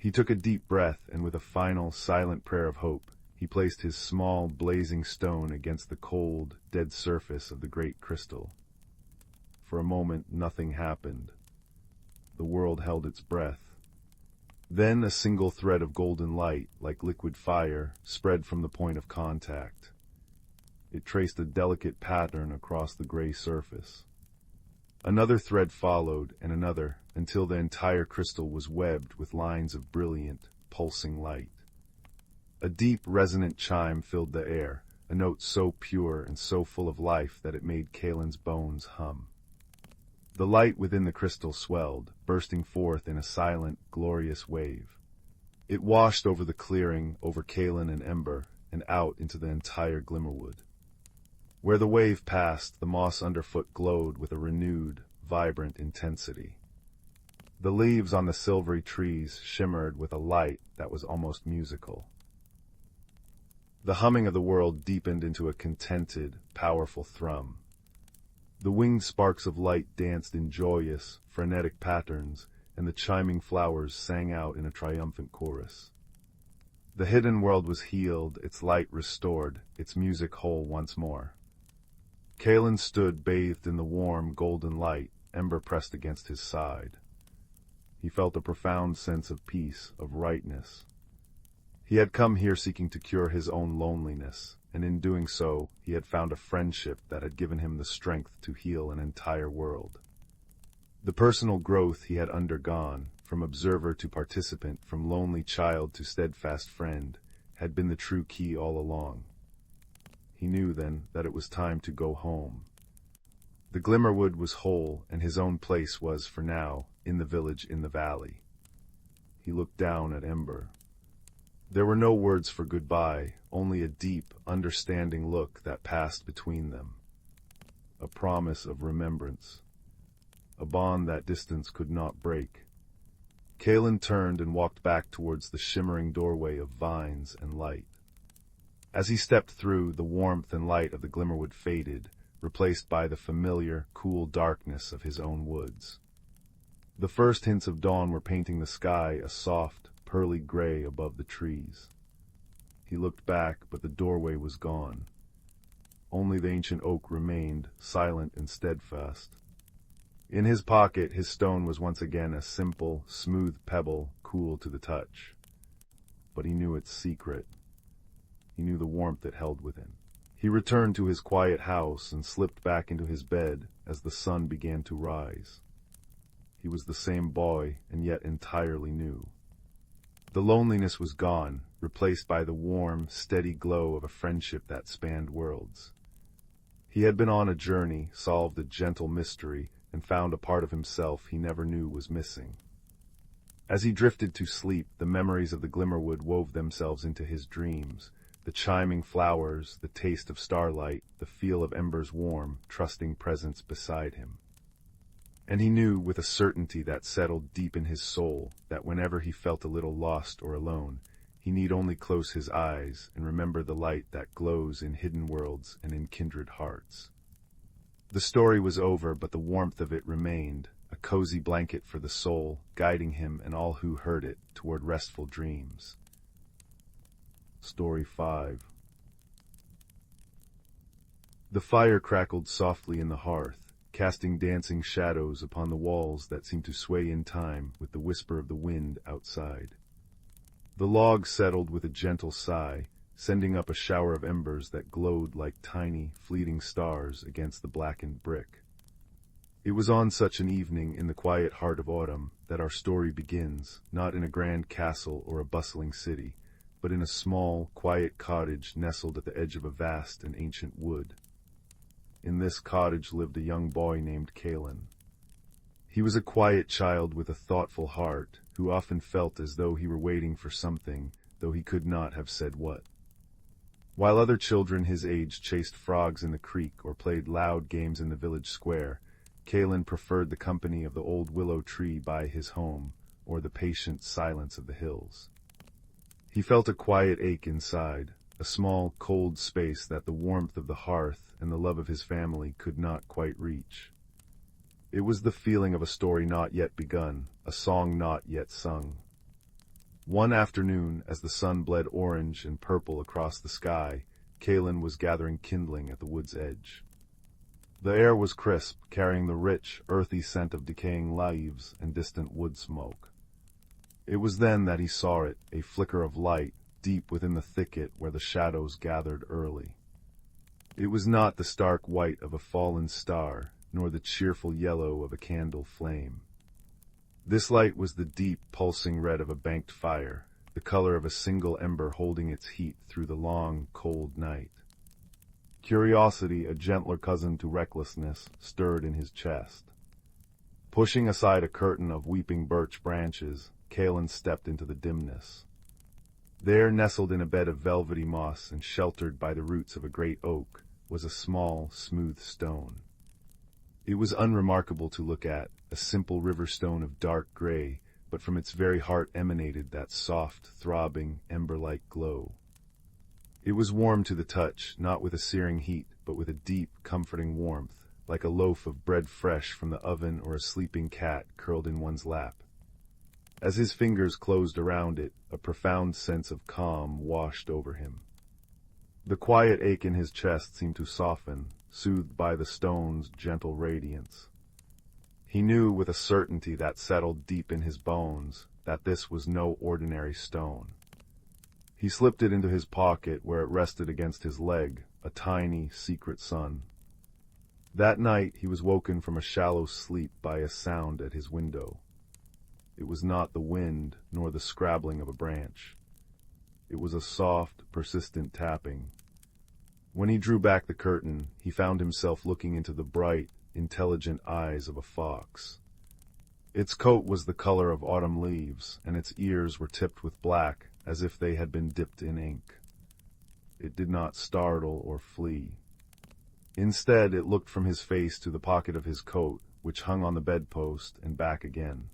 S1: He took a deep breath, and with a final, silent prayer of hope, he placed his small, blazing stone against the cold, dead surface of the great crystal. For a moment, nothing happened. The world held its breath. Then a single thread of golden light, like liquid fire, spread from the point of contact. It traced a delicate pattern across the gray surface. Another thread followed, and another, until the entire crystal was webbed with lines of brilliant, pulsing light. A deep, resonant chime filled the air, a note so pure and so full of life that it made Kalen's bones hum. The light within the crystal swelled, bursting forth in a silent, glorious wave. It washed over the clearing, over Kalen and Ember, and out into the entire Glimmerwood. Where the wave passed, the moss underfoot glowed with a renewed, vibrant intensity. The leaves on the silvery trees shimmered with a light that was almost musical. The humming of the world deepened into a contented, powerful thrum. The winged sparks of light danced in joyous, frenetic patterns, and the chiming flowers sang out in a triumphant chorus. The hidden world was healed, its light restored, its music whole once more. Kalen stood bathed in the warm, golden light, Ember pressed against his side. He felt a profound sense of peace, of rightness. He had come here seeking to cure his own loneliness, and in doing so, he had found a friendship that had given him the strength to heal an entire world. The personal growth he had undergone, from observer to participant, from lonely child to steadfast friend, had been the true key all along. He knew then that it was time to go home. The Glimmerwood was whole, and his own place was, for now, in the village in the valley. He looked down at Ember. There were no words for goodbye, only a deep, understanding look that passed between them. A promise of remembrance. A bond that distance could not break. Kalen turned and walked back towards the shimmering doorway of vines and light. As he stepped through, the warmth and light of the Glimmerwood faded, replaced by the familiar, cool darkness of his own woods. The first hints of dawn were painting the sky a soft, pearly gray above the trees. He looked back, but the doorway was gone. Only the ancient oak remained, silent and steadfast. In his pocket, his stone was once again a simple, smooth pebble, cool to the touch. But he knew its secret. He knew the warmth it held within. He returned to his quiet house and slipped back into his bed as the sun began to rise. He was the same boy, and yet entirely new. The loneliness was gone, replaced by the warm, steady glow of a friendship that spanned worlds. He had been on a journey, solved a gentle mystery, and found a part of himself he never knew was missing. As he drifted to sleep, the memories of the Glimmerwood wove themselves into his dreams. The chiming flowers, the taste of starlight, the feel of Ember's warm, trusting presence beside him. And he knew with a certainty that settled deep in his soul that whenever he felt a little lost or alone, he need only close his eyes and remember the light that glows in hidden worlds and in kindred hearts. The story was over, but the warmth of it remained, a cozy blanket for the soul, guiding him and all who heard it toward restful dreams. Story 5. The fire crackled softly in the hearth, casting dancing shadows upon the walls that seemed to sway in time with the whisper of the wind outside. The logs settled with a gentle sigh, sending up a shower of embers that glowed like tiny, fleeting stars against the blackened brick. It was on such an evening in the quiet heart of autumn that our story begins, not in a grand castle or a bustling city, but in a small, quiet cottage nestled at the edge of a vast and ancient wood. In this cottage lived a young boy named Kalen. He was a quiet child with a thoughtful heart, who often felt as though he were waiting for something, though he could not have said what. While other children his age chased frogs in the creek or played loud games in the village square, Kalen preferred the company of the old willow tree by his home, or the patient silence of the hills. He felt a quiet ache inside, a small, cold space that the warmth of the hearth and the love of his family could not quite reach. It was the feeling of a story not yet begun, a song not yet sung. One afternoon, as the sun bled orange and purple across the sky, Kalen was gathering kindling at the wood's edge. The air was crisp, carrying the rich, earthy scent of decaying leaves and distant wood smoke. It was then that he saw it, a flicker of light, deep within the thicket where the shadows gathered early. It was not the stark white of a fallen star, nor the cheerful yellow of a candle flame. This light was the deep, pulsing red of a banked fire, the color of a single ember holding its heat through the long, cold night. Curiosity, a gentler cousin to recklessness, stirred in his chest. Pushing aside a curtain of weeping birch branches, Kalen stepped into the dimness. There, nestled in a bed of velvety moss and sheltered by the roots of a great oak, was a small, smooth stone. It was unremarkable to look at, a simple river stone of dark gray, but from its very heart emanated that soft, throbbing, ember-like glow. It was warm to the touch, not with a searing heat, but with a deep, comforting warmth, like a loaf of bread fresh from the oven or a sleeping cat curled in one's lap. As his fingers closed around it, a profound sense of calm washed over him. The quiet ache in his chest seemed to soften, soothed by the stone's gentle radiance. He knew with a certainty that settled deep in his bones that this was no ordinary stone. He slipped it into his pocket where it rested against his leg, a tiny, secret sun. That night he was woken from a shallow sleep by a sound at his window. It was not the wind nor the scrabbling of a branch. It was a soft, persistent tapping. When he drew back the curtain, he found himself looking into the bright, intelligent eyes of a fox. Its coat was the color of autumn leaves, and its ears were tipped with black, as if they had been dipped in ink. It did not startle or flee. Instead, it looked from his face to the pocket of his coat, which hung on the bedpost, and back again.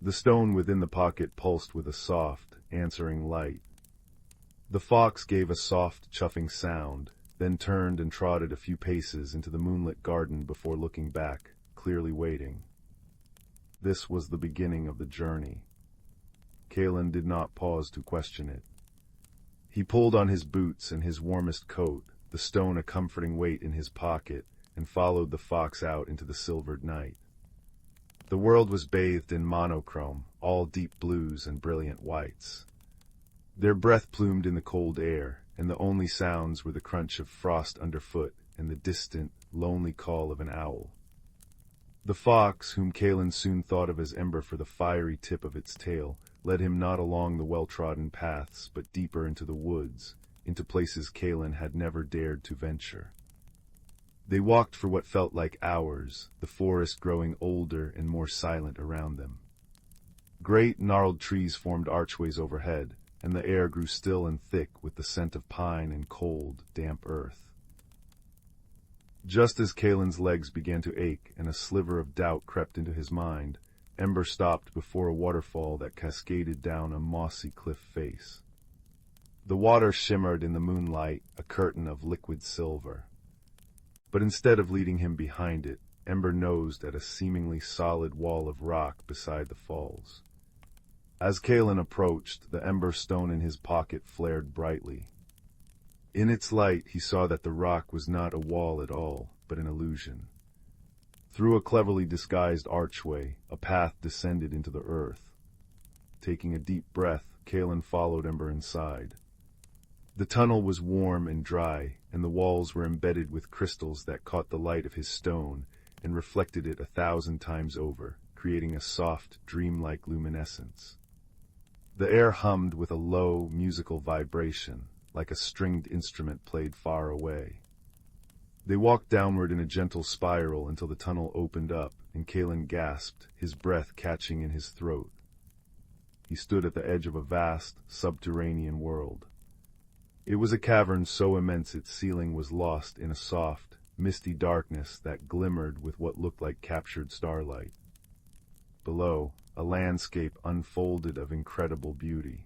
S1: The stone within the pocket pulsed with a soft, answering light. The fox gave a soft, chuffing sound, then turned and trotted a few paces into the moonlit garden before looking back, clearly waiting. This was the beginning of the journey. Kalen did not pause to question it. He pulled on his boots and his warmest coat, the stone a comforting weight in his pocket, and followed the fox out into the silvered night. The world was bathed in monochrome, all deep blues and brilliant whites. Their breath plumed in the cold air, and the only sounds were the crunch of frost underfoot and the distant, lonely call of an owl. The fox, whom Kalen soon thought of as ember for the fiery tip of its tail, led him not along the well-trodden paths, but deeper into the woods, into places Kalen had never dared to venture. They walked for what felt like hours, the forest growing older and more silent around them. Great gnarled trees formed archways overhead, and the air grew still and thick with the scent of pine and cold, damp earth. Just as Kalen's legs began to ache and a sliver of doubt crept into his mind, Ember stopped before a waterfall that cascaded down a mossy cliff face. The water shimmered in the moonlight, a curtain of liquid silver. But instead of leading him behind it, Ember nosed at a seemingly solid wall of rock beside the falls. As Kalen approached, the ember stone in his pocket flared brightly. In its light, he saw that the rock was not a wall at all, but an illusion. Through a cleverly disguised archway, a path descended into the earth. Taking a deep breath, Kalen followed Ember inside. The tunnel was warm and dry, and the walls were embedded with crystals that caught the light of his stone and reflected it 1,000 times over, creating a soft, dreamlike luminescence. The air hummed with a low, musical vibration, like a stringed instrument played far away. They walked downward in a gentle spiral until the tunnel opened up, and Kalen gasped, his breath catching in his throat. He stood at the edge of a vast, subterranean world. It was a cavern so immense its ceiling was lost in a soft, misty darkness that glimmered with what looked like captured starlight. Below, a landscape unfolded of incredible beauty.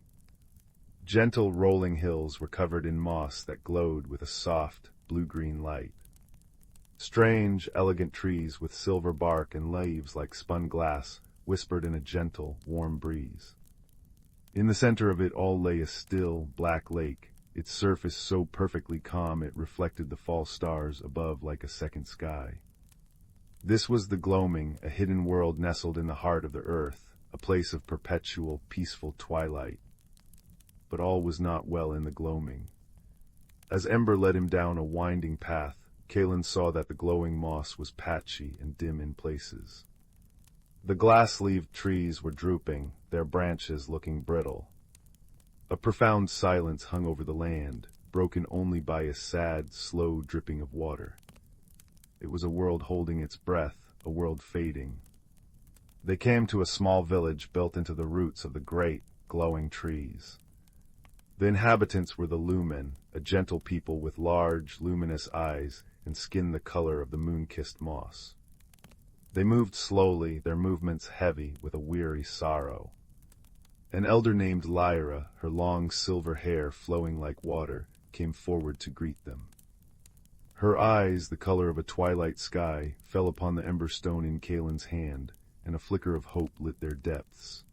S1: Gentle rolling hills were covered in moss that glowed with a soft, blue-green light. Strange, elegant trees with silver bark and leaves like spun glass whispered in a gentle, warm breeze. In the center of it all lay a still, black lake, its surface so perfectly calm it reflected the false stars above like a second sky. This was the gloaming, a hidden world nestled in the heart of the earth, a place of perpetual, peaceful twilight. But all was not well in the gloaming. As Ember led him down a winding path, Kalen saw that the glowing moss was patchy and dim in places. The glass-leaved trees were drooping, their branches looking brittle. A profound silence hung over the land, broken only by a sad, slow dripping of water. It was a world holding its breath, a world fading. They came to a small village built into the roots of the great, glowing trees. The inhabitants were the Lumen, a gentle people with large, luminous eyes and skin the color of the moon-kissed moss. They moved slowly, their movements heavy with a weary sorrow. An elder named Lyra, her long silver hair flowing like water, came forward to greet them. Her eyes, the color of a twilight sky, fell upon the ember stone in Kalen's hand, and a flicker of hope lit their depths.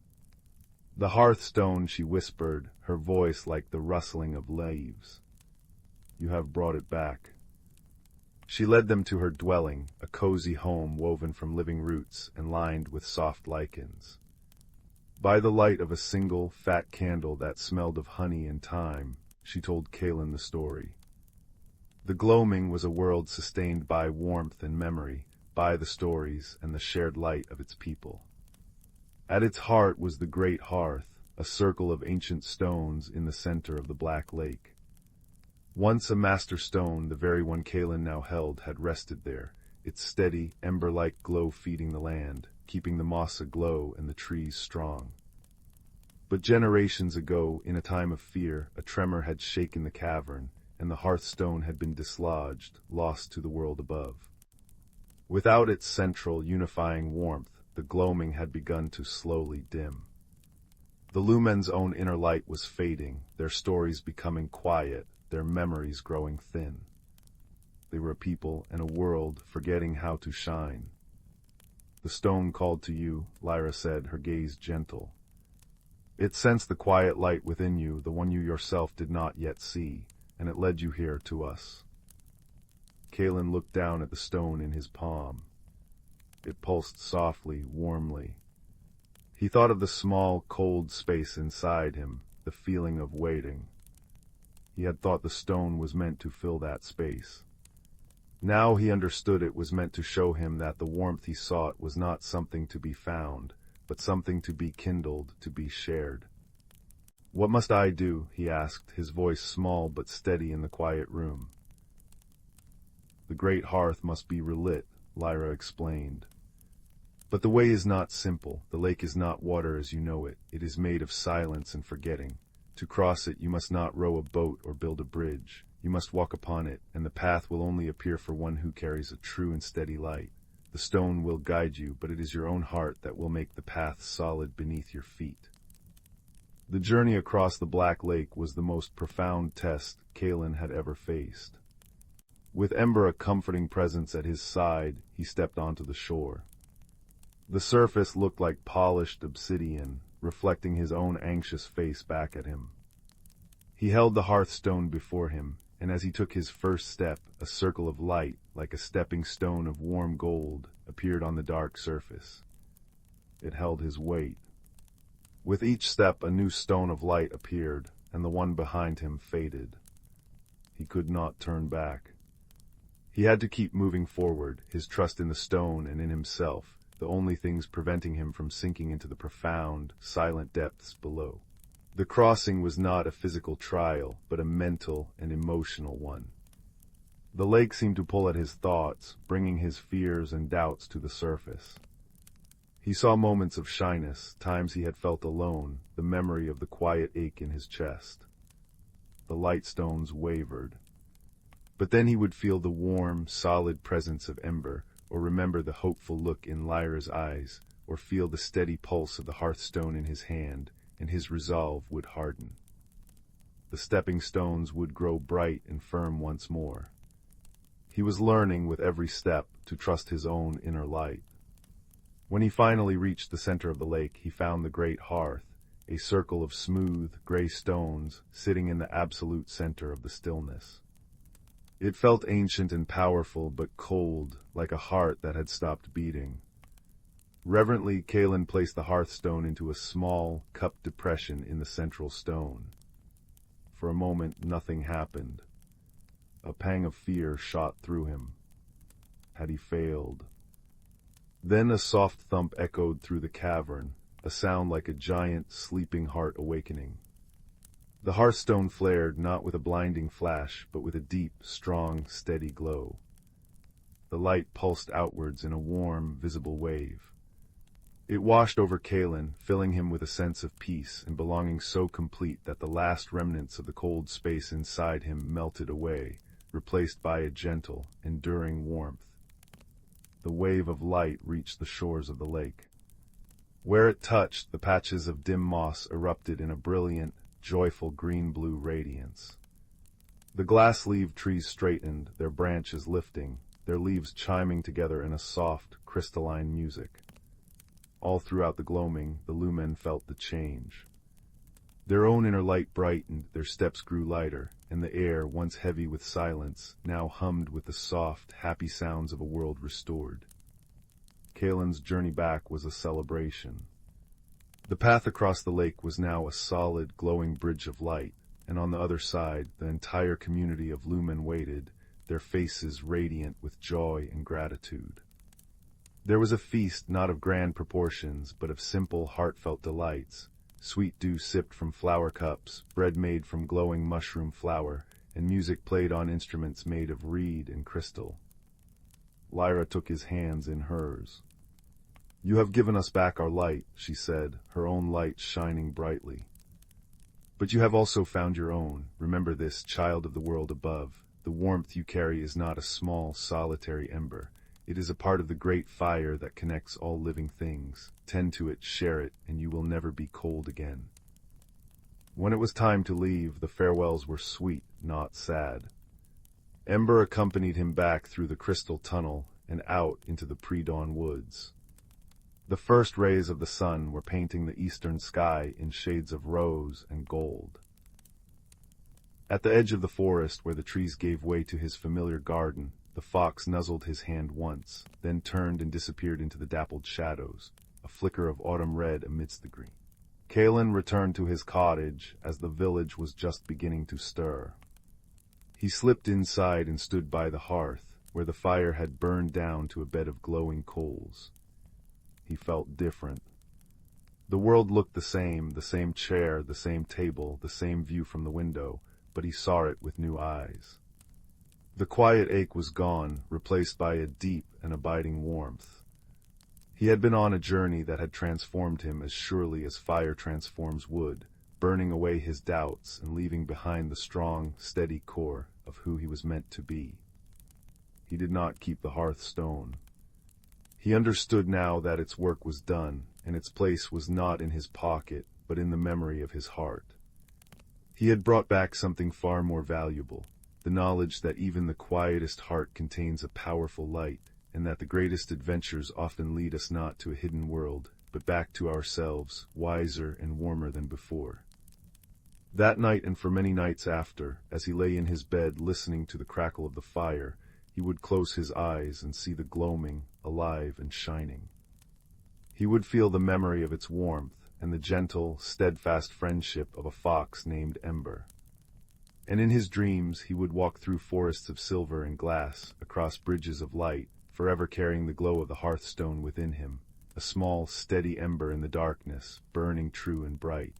S1: "The hearthstone," she whispered, her voice like the rustling of leaves. "You have brought it back." She led them to her dwelling, a cozy home woven from living roots and lined with soft lichens. By the light of a single, fat candle that smelled of honey and thyme, she told Kalen the story. The gloaming was a world sustained by warmth and memory, by the stories and the shared light of its people. At its heart was the great hearth, a circle of ancient stones in the center of the black lake. Once a master stone, the very one Kalen now held had rested there, its steady, ember-like glow feeding the land, keeping the moss aglow and the trees strong. But generations ago, in a time of fear, a tremor had shaken the cavern, and the hearthstone had been dislodged, lost to the world above. Without its central, unifying warmth, the gloaming had begun to slowly dim. The Lumen's own inner light was fading, their stories becoming quiet, their memories growing thin. They were a people and a world forgetting how to shine. "The stone called to you," Lyra said, her gaze gentle. "It sensed the quiet light within you, the one you yourself did not yet see, and it led you here to us." Kalen looked down at the stone in his palm. It pulsed softly, warmly. He thought of the small, cold space inside him, the feeling of waiting. He had thought the stone was meant to fill that space. Now he understood it was meant to show him that the warmth he sought was not something to be found, but something to be kindled, to be shared. "What must I do?" he asked, his voice small but steady in the quiet room. "The great hearth must be relit," Lyra explained. "But the way is not simple. The lake is not water as you know it. It is made of silence and forgetting. To cross it, you must not row a boat or build a bridge. You must walk upon it, and the path will only appear for one who carries a true and steady light. The stone will guide you, but it is your own heart that will make the path solid beneath your feet." The journey across the Black Lake was the most profound test Kalen had ever faced. With Ember a comforting presence at his side, he stepped onto the shore. The surface looked like polished obsidian, reflecting his own anxious face back at him. He held the hearthstone before him, and as he took his first step, a circle of light, like a stepping stone of warm gold, appeared on the dark surface. It held his weight. With each step a new stone of light appeared, and the one behind him faded. He could not turn back. He had to keep moving forward, his trust in the stone and in himself, the only things preventing him from sinking into the profound, silent depths below. The crossing was not a physical trial, but a mental and emotional one. The lake seemed to pull at his thoughts, bringing his fears and doubts to the surface. He saw moments of shyness, times he had felt alone, the memory of the quiet ache in his chest. The light stones wavered. But then he would feel the warm, solid presence of Ember, or remember the hopeful look in Lyra's eyes, or feel the steady pulse of the hearthstone in his hand, and his resolve would harden. The stepping stones would grow bright and firm once more. He was learning with every step to trust his own inner light. When he finally reached the center of the lake, he found the great hearth, a circle of smooth, gray stones sitting in the absolute center of the stillness. It felt ancient and powerful, but cold, like a heart that had stopped beating. Reverently, Kalen placed the hearthstone into a small, cupped depression in the central stone. For a moment, nothing happened. A pang of fear shot through him. Had he failed? Then a soft thump echoed through the cavern, a sound like a giant, sleeping heart awakening. The hearthstone flared not with a blinding flash, but with a deep, strong, steady glow. The light pulsed outwards in a warm, visible wave. It washed over Kalen, filling him with a sense of peace and belonging so complete that the last remnants of the cold space inside him melted away, replaced by a gentle, enduring warmth. The wave of light reached the shores of the lake. Where it touched, the patches of dim moss erupted in a brilliant, joyful green-blue radiance. The glass-leaved trees straightened, their branches lifting, their leaves chiming together in a soft, crystalline music. All throughout the gloaming, the Lumen felt the change. Their own inner light brightened, their steps grew lighter, and the air, once heavy with silence, now hummed with the soft, happy sounds of a world restored. Kalen's journey back was a celebration. The path across the lake was now a solid, glowing bridge of light, and on the other side, the entire community of Lumen waited, their faces radiant with joy and gratitude. There was a feast not of grand proportions, but of simple, heartfelt delights. Sweet dew sipped from flower cups, bread made from glowing mushroom flour, and music played on instruments made of reed and crystal. Lyra took his hands in hers. "You have given us back our light," she said, her own light shining brightly. "But you have also found your own. Remember this, child of the world above. The warmth you carry is not a small, solitary ember. It is a part of the great fire that connects all living things. Tend to it, share it, and you will never be cold again." When it was time to leave, the farewells were sweet, not sad. Ember accompanied him back through the crystal tunnel and out into the pre-dawn woods. The first rays of the sun were painting the eastern sky in shades of rose and gold. At the edge of the forest, where the trees gave way to his familiar garden, the fox nuzzled his hand once, then turned and disappeared into the dappled shadows, a flicker of autumn red amidst the green. Kalen returned to his cottage as the village was just beginning to stir. He slipped inside and stood by the hearth, where the fire had burned down to a bed of glowing coals. He felt different. The world looked the same chair, the same table, the same view from the window, but he saw it with new eyes. The quiet ache was gone, replaced by a deep and abiding warmth. He had been on a journey that had transformed him as surely as fire transforms wood, burning away his doubts and leaving behind the strong, steady core of who he was meant to be. He did not keep the hearthstone. He understood now that its work was done, and its place was not in his pocket, but in the memory of his heart. He had brought back something far more valuable, the knowledge that even the quietest heart contains a powerful light, and that the greatest adventures often lead us not to a hidden world, but back to ourselves, wiser and warmer than before. That night and for many nights after, as he lay in his bed listening to the crackle of the fire, he would close his eyes and see the gloaming, alive and shining. He would feel the memory of its warmth and the gentle, steadfast friendship of a fox named Ember. And in his dreams he would walk through forests of silver and glass, across bridges of light, forever carrying the glow of the hearthstone within him, a small, steady ember in the darkness, burning true and bright.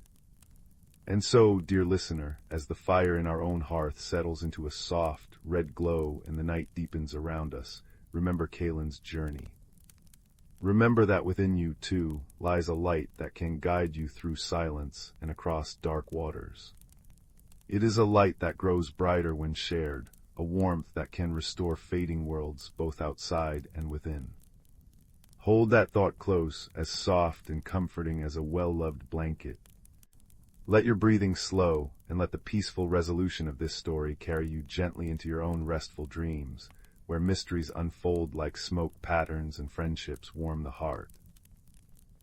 S1: And so, dear listener, as the fire in our own hearth settles into a soft, red glow and the night deepens around us, remember Kalen's journey. Remember that within you, too, lies a light that can guide you through silence and across dark waters. It is a light that grows brighter when shared, a warmth that can restore fading worlds both outside and within. Hold that thought close, as soft and comforting as a well-loved blanket. Let your breathing slow, and let the peaceful resolution of this story carry you gently into your own restful dreams, where mysteries unfold like smoke patterns and friendships warm the heart.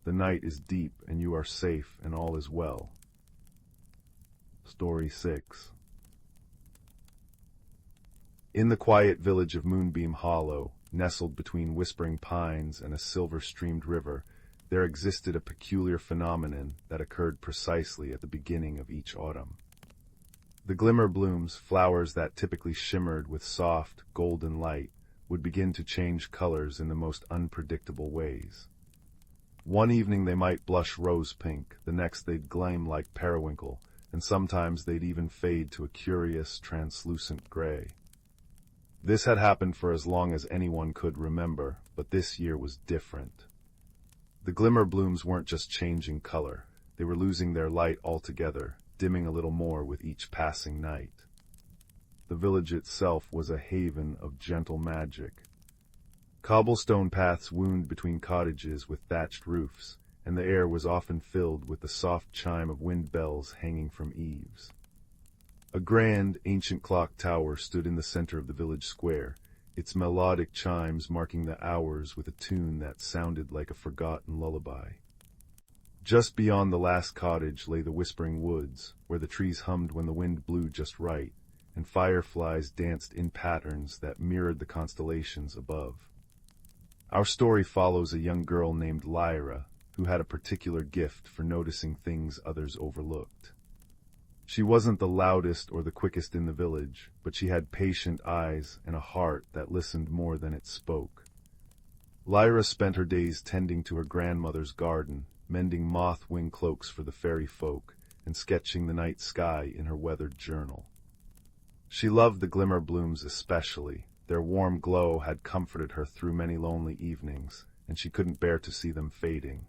S1: The night is deep, and you are safe, and all is well. Story 6. In the quiet village of Moonbeam Hollow, nestled between whispering pines and a silver-streamed river, there existed a peculiar phenomenon that occurred precisely at the beginning of each autumn. The glimmer blooms, flowers that typically shimmered with soft, golden light, would begin to change colors in the most unpredictable ways. One evening they might blush rose-pink, the next they'd gleam like periwinkle, and sometimes they'd even fade to a curious, translucent gray. This had happened for as long as anyone could remember, but this year was different. The glimmer blooms weren't just changing color, they were losing their light altogether, dimming a little more with each passing night. The village itself was a haven of gentle magic. Cobblestone paths wound between cottages with thatched roofs, and the air was often filled with the soft chime of wind bells hanging from eaves. A grand, ancient clock tower stood in the center of the village square, its melodic chimes marking the hours with a tune that sounded like a forgotten lullaby. Just beyond the last cottage lay the whispering woods, where the trees hummed when the wind blew just right, and fireflies danced in patterns that mirrored the constellations above. Our story follows a young girl named Lyra, who had a particular gift for noticing things others overlooked. She wasn't the loudest or the quickest in the village, but she had patient eyes and a heart that listened more than it spoke. Lyra spent her days tending to her grandmother's garden, mending moth-wing cloaks for the fairy folk, and sketching the night sky in her weathered journal. She loved the glimmer blooms especially. Their warm glow had comforted her through many lonely evenings, and she couldn't bear to see them fading.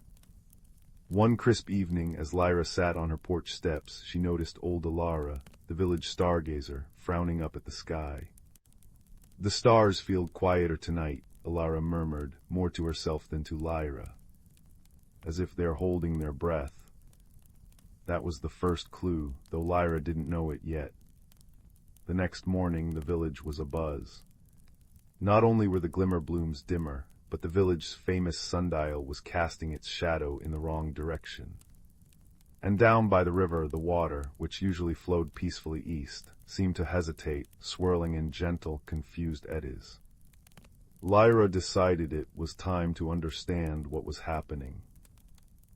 S1: One crisp evening, as Lyra sat on her porch steps, she noticed old Elara, the village stargazer, frowning up at the sky. "The stars feel quieter tonight," Elara murmured, more to herself than to Lyra. "As if they're holding their breath." That was the first clue, though Lyra didn't know it yet. The next morning, the village was abuzz. Not only were the glimmer blooms dimmer, but the village's famous sundial was casting its shadow in the wrong direction. And down by the river, the water, which usually flowed peacefully east, seemed to hesitate, swirling in gentle, confused eddies. Lyra decided it was time to understand what was happening.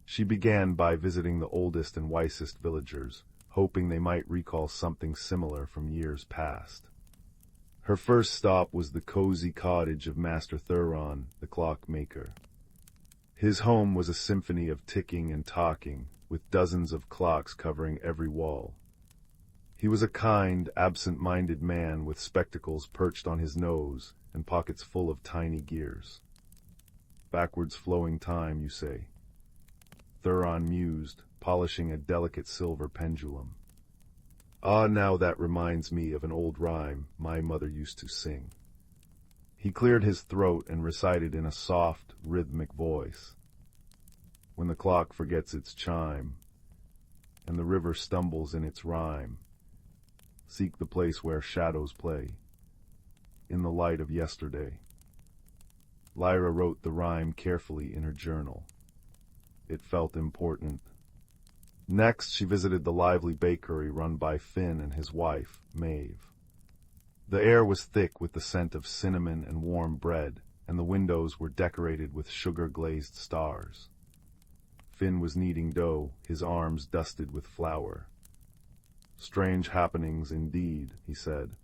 S1: She began by visiting the oldest and wisest villagers, hoping they might recall something similar from years past. Her first stop was the cozy cottage of Master Thuron, the clockmaker. His home was a symphony of ticking and talking, with dozens of clocks covering every wall. He was a kind, absent-minded man with spectacles perched on his nose and pockets full of tiny gears. "Backwards flowing time, you say?" Thuron mused, polishing a delicate silver pendulum. "Ah, now that reminds me of an old rhyme my mother used to sing." He cleared his throat and recited in a soft, rhythmic voice. "When the clock forgets its chime, and the river stumbles in its rhyme, seek the place where shadows play, in the light of yesterday." Lyra wrote the rhyme carefully in her journal. It felt important. Next, she visited the lively bakery run by Finn and his wife, Maeve. The air was thick with the scent of cinnamon and warm bread, and the windows were decorated with sugar-glazed stars. Finn was kneading dough, his arms dusted with flour. "Strange happenings indeed," he said.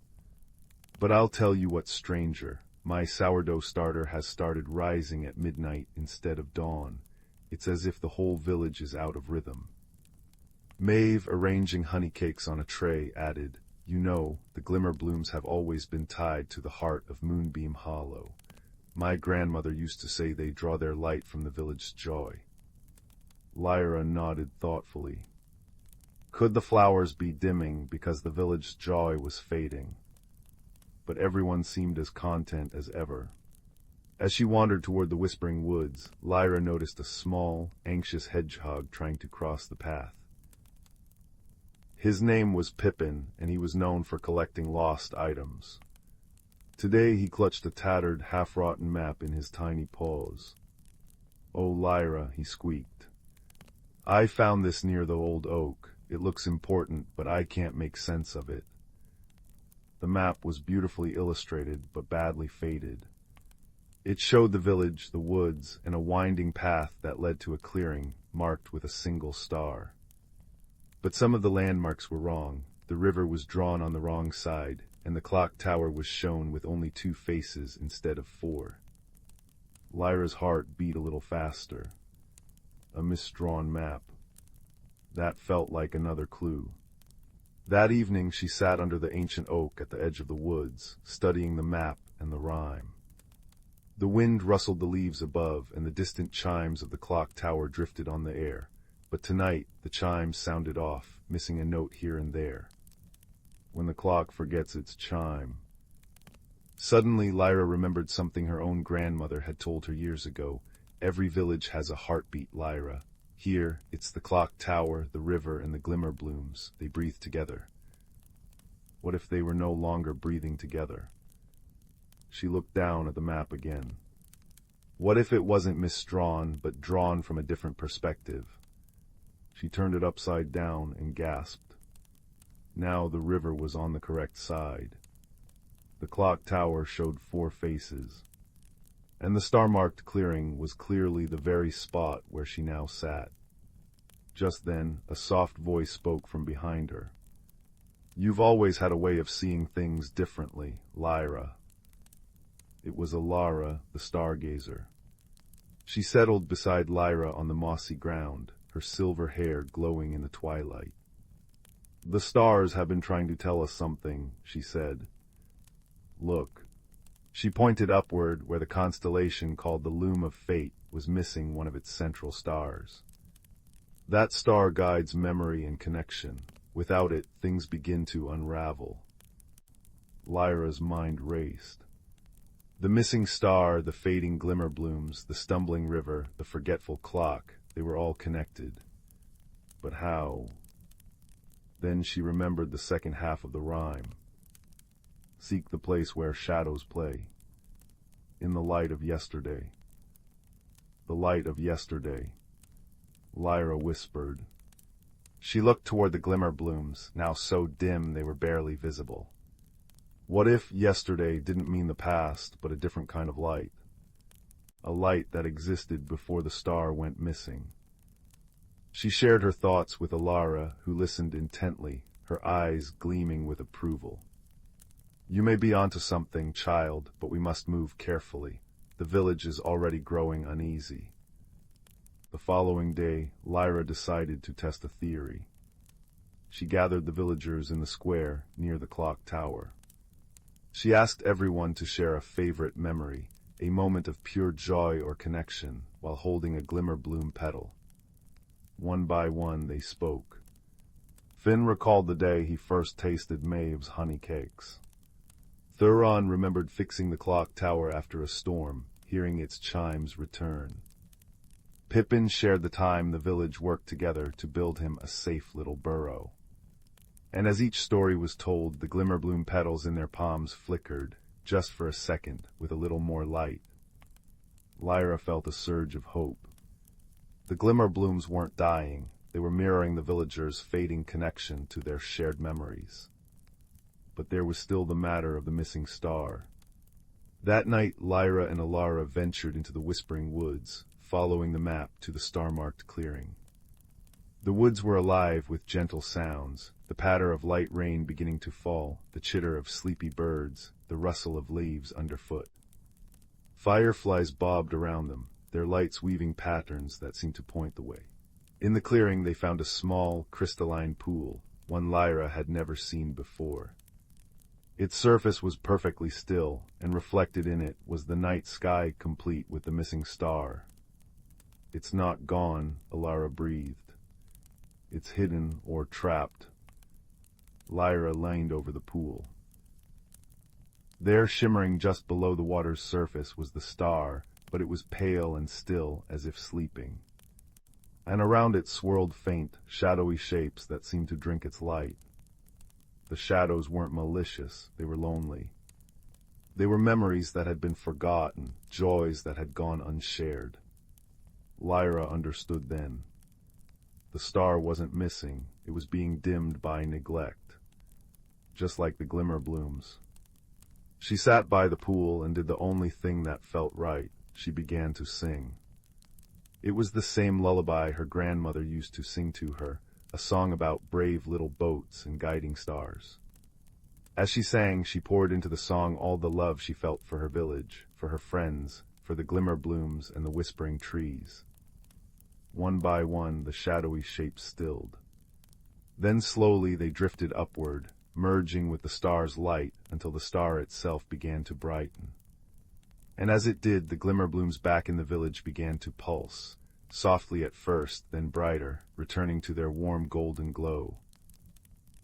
S1: "But I'll tell you what's stranger. My sourdough starter has started rising at midnight instead of dawn. It's as if the whole village is out of rhythm." Maeve, arranging honey cakes on a tray, added, "You know, the glimmer blooms have always been tied to the heart of Moonbeam Hollow. My grandmother used to say they draw their light from the village's joy." Lyra nodded thoughtfully. Could the flowers be dimming because the village's joy was fading? But everyone seemed as content as ever. As she wandered toward the whispering woods, Lyra noticed a small, anxious hedgehog trying to cross the path. His name was Pippin, and he was known for collecting lost items. Today he clutched a tattered, half-rotten map in his tiny paws. "Oh, Lyra," he squeaked. "I found this near the old oak. It looks important, but I can't make sense of it." The map was beautifully illustrated, but badly faded. It showed the village, the woods, and a winding path that led to a clearing, marked with a single star. But some of the landmarks were wrong. The river was drawn on the wrong side, and the clock tower was shown with only 2 faces instead of 4. Lyra's heart beat a little faster. A misdrawn map. That felt like another clue. That evening she sat under the ancient oak at the edge of the woods, studying the map and the rhyme. The wind rustled the leaves above, and the distant chimes of the clock tower drifted on the air. But tonight the chimes sounded off, missing a note here and there. When the clock forgets its chime. Suddenly Lyra remembered something her own grandmother had told her years ago. Every village has a heartbeat, Lyra. Here, it's the clock tower, the river, and the glimmer blooms. They breathe together. What if they were no longer breathing together? She looked down at the map again. What if it wasn't misdrawn, but drawn from a different perspective? She turned it upside down and gasped. Now the river was on the correct side. The clock tower showed 4 faces, and the star-marked clearing was clearly the very spot where she now sat. Just then, a soft voice spoke from behind her. "You've always had a way of seeing things differently, Lyra." It was Elara, the stargazer. She settled beside Lyra on the mossy ground, her silver hair glowing in the twilight. "The stars have been trying to tell us something," she said. "Look." She pointed upward, where the constellation called the Loom of Fate was missing one of its central stars. That star guides memory and connection. Without it, things begin to unravel. Lyra's mind raced. The missing star, the fading glimmer blooms, the stumbling river, the forgetful clock, they were all connected. But how? Then she remembered the second half of the rhyme. "Seek the place where shadows play. In the light of yesterday." The light of yesterday, Lyra whispered. She looked toward the glimmer blooms, now so dim they were barely visible. What if yesterday didn't mean the past, but a different kind of light? A light that existed before the star went missing. She shared her thoughts with Elara, who listened intently, her eyes gleaming with approval. "You may be onto something, child, but we must move carefully. The village is already growing uneasy." The following day, Lyra decided to test a theory. She gathered the villagers in the square near the clock tower. She asked everyone to share a favorite memory, a moment of pure joy or connection, while holding a glimmer bloom petal. One by one they spoke. Finn recalled the day he first tasted Maeve's honey cakes. Thuron remembered fixing the clock tower after a storm, hearing its chimes return. Pippin shared the time the village worked together to build him a safe little burrow. And as each story was told, the glimmerbloom petals in their palms flickered, just for a second, with a little more light. Lyra felt a surge of hope. The glimmerblooms weren't dying, they were mirroring the villagers' fading connection to their shared memories. But there was still the matter of the missing star. That night, Lyra and Elara ventured into the Whispering Woods, following the map to the star-marked clearing. The woods were alive with gentle sounds, the patter of light rain beginning to fall, the chitter of sleepy birds, the rustle of leaves underfoot. Fireflies bobbed around them, their lights weaving patterns that seemed to point the way. In the clearing they found a small, crystalline pool, one Lyra had never seen before. Its surface was perfectly still, and reflected in it was the night sky complete with the missing star. "It's not gone," Elara breathed. "It's hidden or trapped." Lyra leaned over the pool. There, shimmering just below the water's surface, was the star, but it was pale and still, as if sleeping. And around it swirled faint, shadowy shapes that seemed to drink its light. The shadows weren't malicious, they were lonely. They were memories that had been forgotten, joys that had gone unshared. Lyra understood then. The star wasn't missing, it was being dimmed by neglect, just like the glimmer blooms. She sat by the pool and did the only thing that felt right. She began to sing. It was the same lullaby her grandmother used to sing to her, a song about brave little boats and guiding stars. As she sang, she poured into the song all the love she felt for her village, for her friends, for the glimmer blooms and the whispering trees. One by one, the shadowy shapes stilled. Then slowly they drifted upward, merging with the star's light until the star itself began to brighten. And as it did, the glimmer blooms back in the village began to pulse, softly at first, then brighter, returning to their warm golden glow.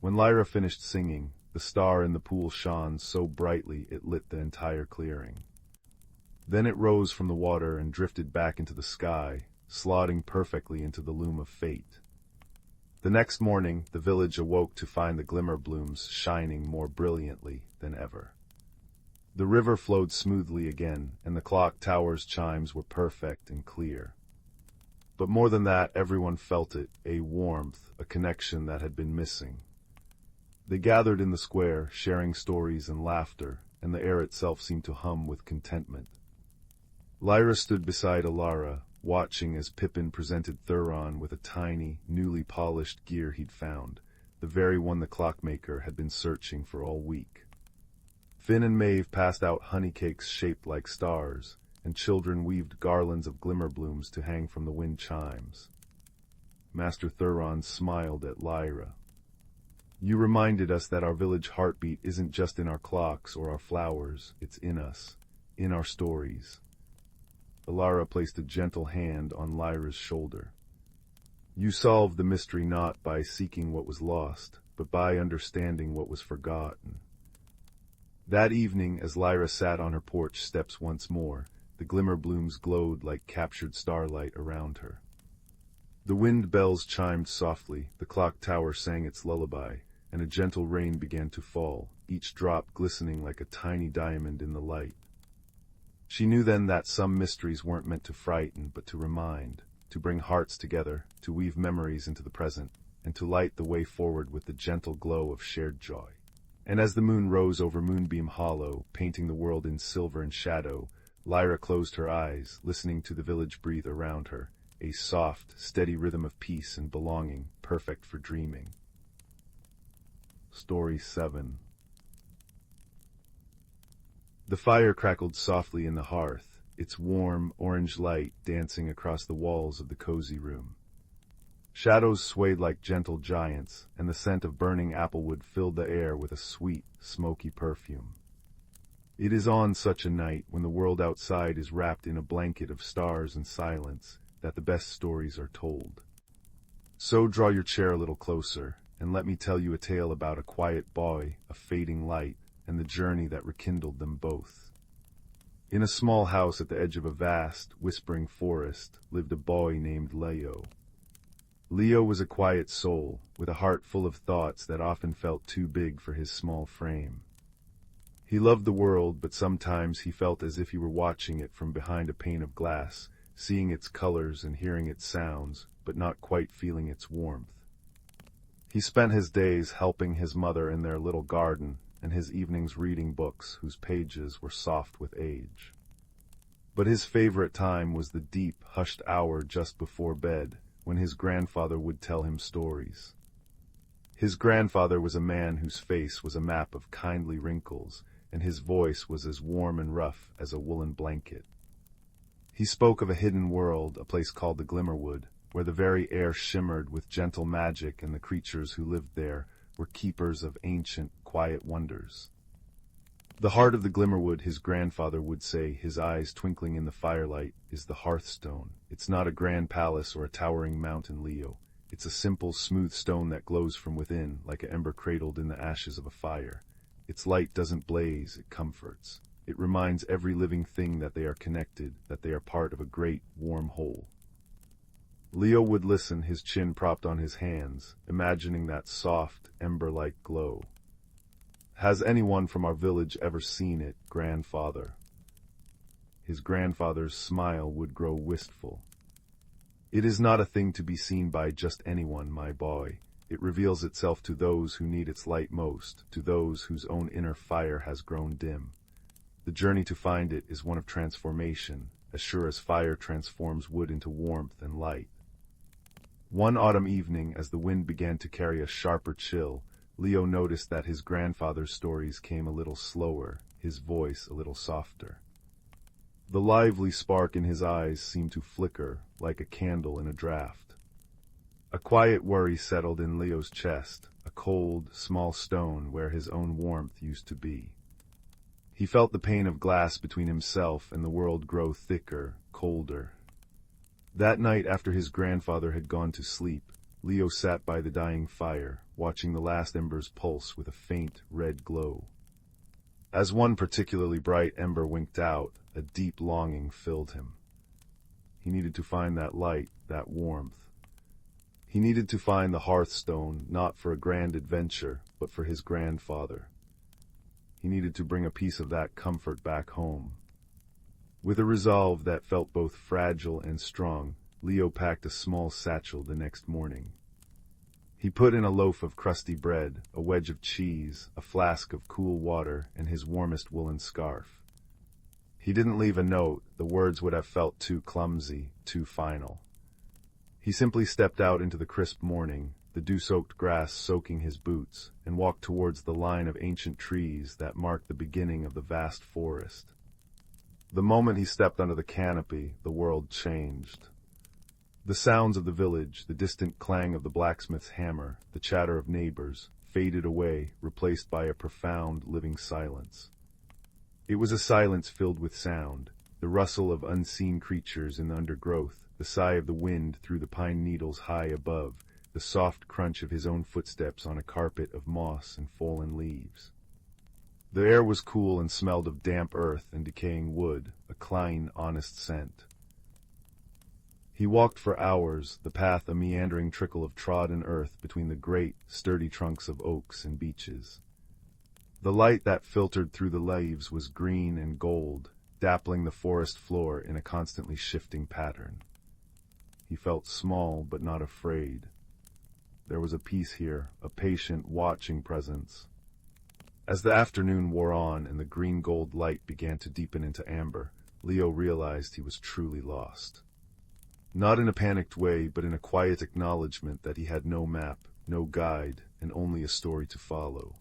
S1: When Lyra finished singing, the star in the pool shone so brightly it lit the entire clearing. Then it rose from the water and drifted back into the sky, slotting perfectly into the loom of fate. The next morning, the village awoke to find the glimmer blooms shining more brilliantly than ever. The river flowed smoothly again, and the clock tower's chimes were perfect and clear. But more than that, everyone felt it, a warmth, a connection that had been missing. They gathered in the square, sharing stories and laughter, and the air itself seemed to hum with contentment. Lyra stood beside Elara, watching as Pippin presented Thuron with a tiny, newly polished gear he'd found, the very one the clockmaker had been searching for all week. Finn and Maeve passed out honey cakes shaped like stars, and children weaved garlands of glimmer blooms to hang from the wind chimes. Master Thuron smiled at Lyra. "You reminded us that our village heartbeat isn't just in our clocks or our flowers, it's in us, in our stories." Elara placed a gentle hand on Lyra's shoulder. "You solved the mystery not by seeking what was lost, but by understanding what was forgotten." That evening, as Lyra sat on her porch steps once more, the glimmer blooms glowed like captured starlight around her. The wind bells chimed softly, the clock tower sang its lullaby, and a gentle rain began to fall, each drop glistening like a tiny diamond in the light. She knew then that some mysteries weren't meant to frighten, but to remind, to bring hearts together, to weave memories into the present, and to light the way forward with the gentle glow of shared joy. And as the moon rose over Moonbeam Hollow, painting the world in silver and shadow, Lyra closed her eyes, listening to the village breathe around her, a soft, steady rhythm of peace and belonging, perfect for dreaming. Story 7. The fire crackled softly in the hearth, its warm, orange light dancing across the walls of the cozy room. Shadows swayed like gentle giants, and the scent of burning applewood filled the air with a sweet, smoky perfume. It is on such a night, when the world outside is wrapped in a blanket of stars and silence, that the best stories are told. So draw your chair a little closer, and let me tell you a tale about a quiet boy, a fading light, and the journey that rekindled them both. In a small house at the edge of a vast, whispering forest, lived a boy named Leo. Leo was a quiet soul, with a heart full of thoughts that often felt too big for his small frame. He loved the world, but sometimes he felt as if he were watching it from behind a pane of glass, seeing its colors and hearing its sounds, but not quite feeling its warmth. He spent his days helping his mother in their little garden, and his evenings reading books whose pages were soft with age. But his favorite time was the deep, hushed hour just before bed, when his grandfather would tell him stories. His grandfather was a man whose face was a map of kindly wrinkles, and his voice was as warm and rough as a woolen blanket. He spoke of a hidden world, a place called the Glimmerwood, where the very air shimmered with gentle magic, and the creatures who lived there were keepers of ancient, quiet wonders. The heart of the Glimmerwood, his grandfather would say, his eyes twinkling in the firelight, is the hearthstone. It's not a grand palace or a towering mountain, Leo. It's a simple, smooth stone that glows from within, like an ember cradled in the ashes of a fire. Its light doesn't blaze, it comforts. It reminds every living thing that they are connected, that they are part of a great, warm whole. Leo would listen, his chin propped on his hands, imagining that soft, ember-like glow. Has anyone from our village ever seen it, grandfather? His grandfather's smile would grow wistful. It is not a thing to be seen by just anyone, my boy. It reveals itself to those who need its light most, to those whose own inner fire has grown dim. The journey to find it is one of transformation, as sure as fire transforms wood into warmth and light. One autumn evening, as the wind began to carry a sharper chill, Leo noticed that his grandfather's stories came a little slower, his voice a little softer. The lively spark in his eyes seemed to flicker, like a candle in a draught. A quiet worry settled in Leo's chest, a cold, small stone where his own warmth used to be. He felt the pane of glass between himself and the world grow thicker, colder. That night, after his grandfather had gone to sleep, Leo sat by the dying fire, watching the last embers pulse with a faint, red glow. As one particularly bright ember winked out, a deep longing filled him. He needed to find that light, that warmth. He needed to find the hearthstone, not for a grand adventure, but for his grandfather. He needed to bring a piece of that comfort back home. With a resolve that felt both fragile and strong, Leo packed a small satchel the next morning. He put in a loaf of crusty bread, a wedge of cheese, a flask of cool water, and his warmest woolen scarf. He didn't leave a note. The words would have felt too clumsy, too final. He simply stepped out into the crisp morning, the dew-soaked grass soaking his boots, and walked towards the line of ancient trees that marked the beginning of the vast forest. The moment he stepped under the canopy, the world changed. The sounds of the village, the distant clang of the blacksmith's hammer, the chatter of neighbors, faded away, replaced by a profound, living silence. It was a silence filled with sound, the rustle of unseen creatures in the undergrowth, the sigh of the wind through the pine needles high above, the soft crunch of his own footsteps on a carpet of moss and fallen leaves. The air was cool and smelled of damp earth and decaying wood, a clean, honest scent. He walked for hours, the path a meandering trickle of trodden earth between the great, sturdy trunks of oaks and beeches. The light that filtered through the leaves was green and gold, dappling the forest floor in a constantly shifting pattern. He felt small but not afraid. There was a peace here, a patient, watching presence. As the afternoon wore on and the green-gold light began to deepen into amber, Leo realized he was truly lost. Not in a panicked way, but in a quiet acknowledgement that he had no map, no guide, and only a story to follow.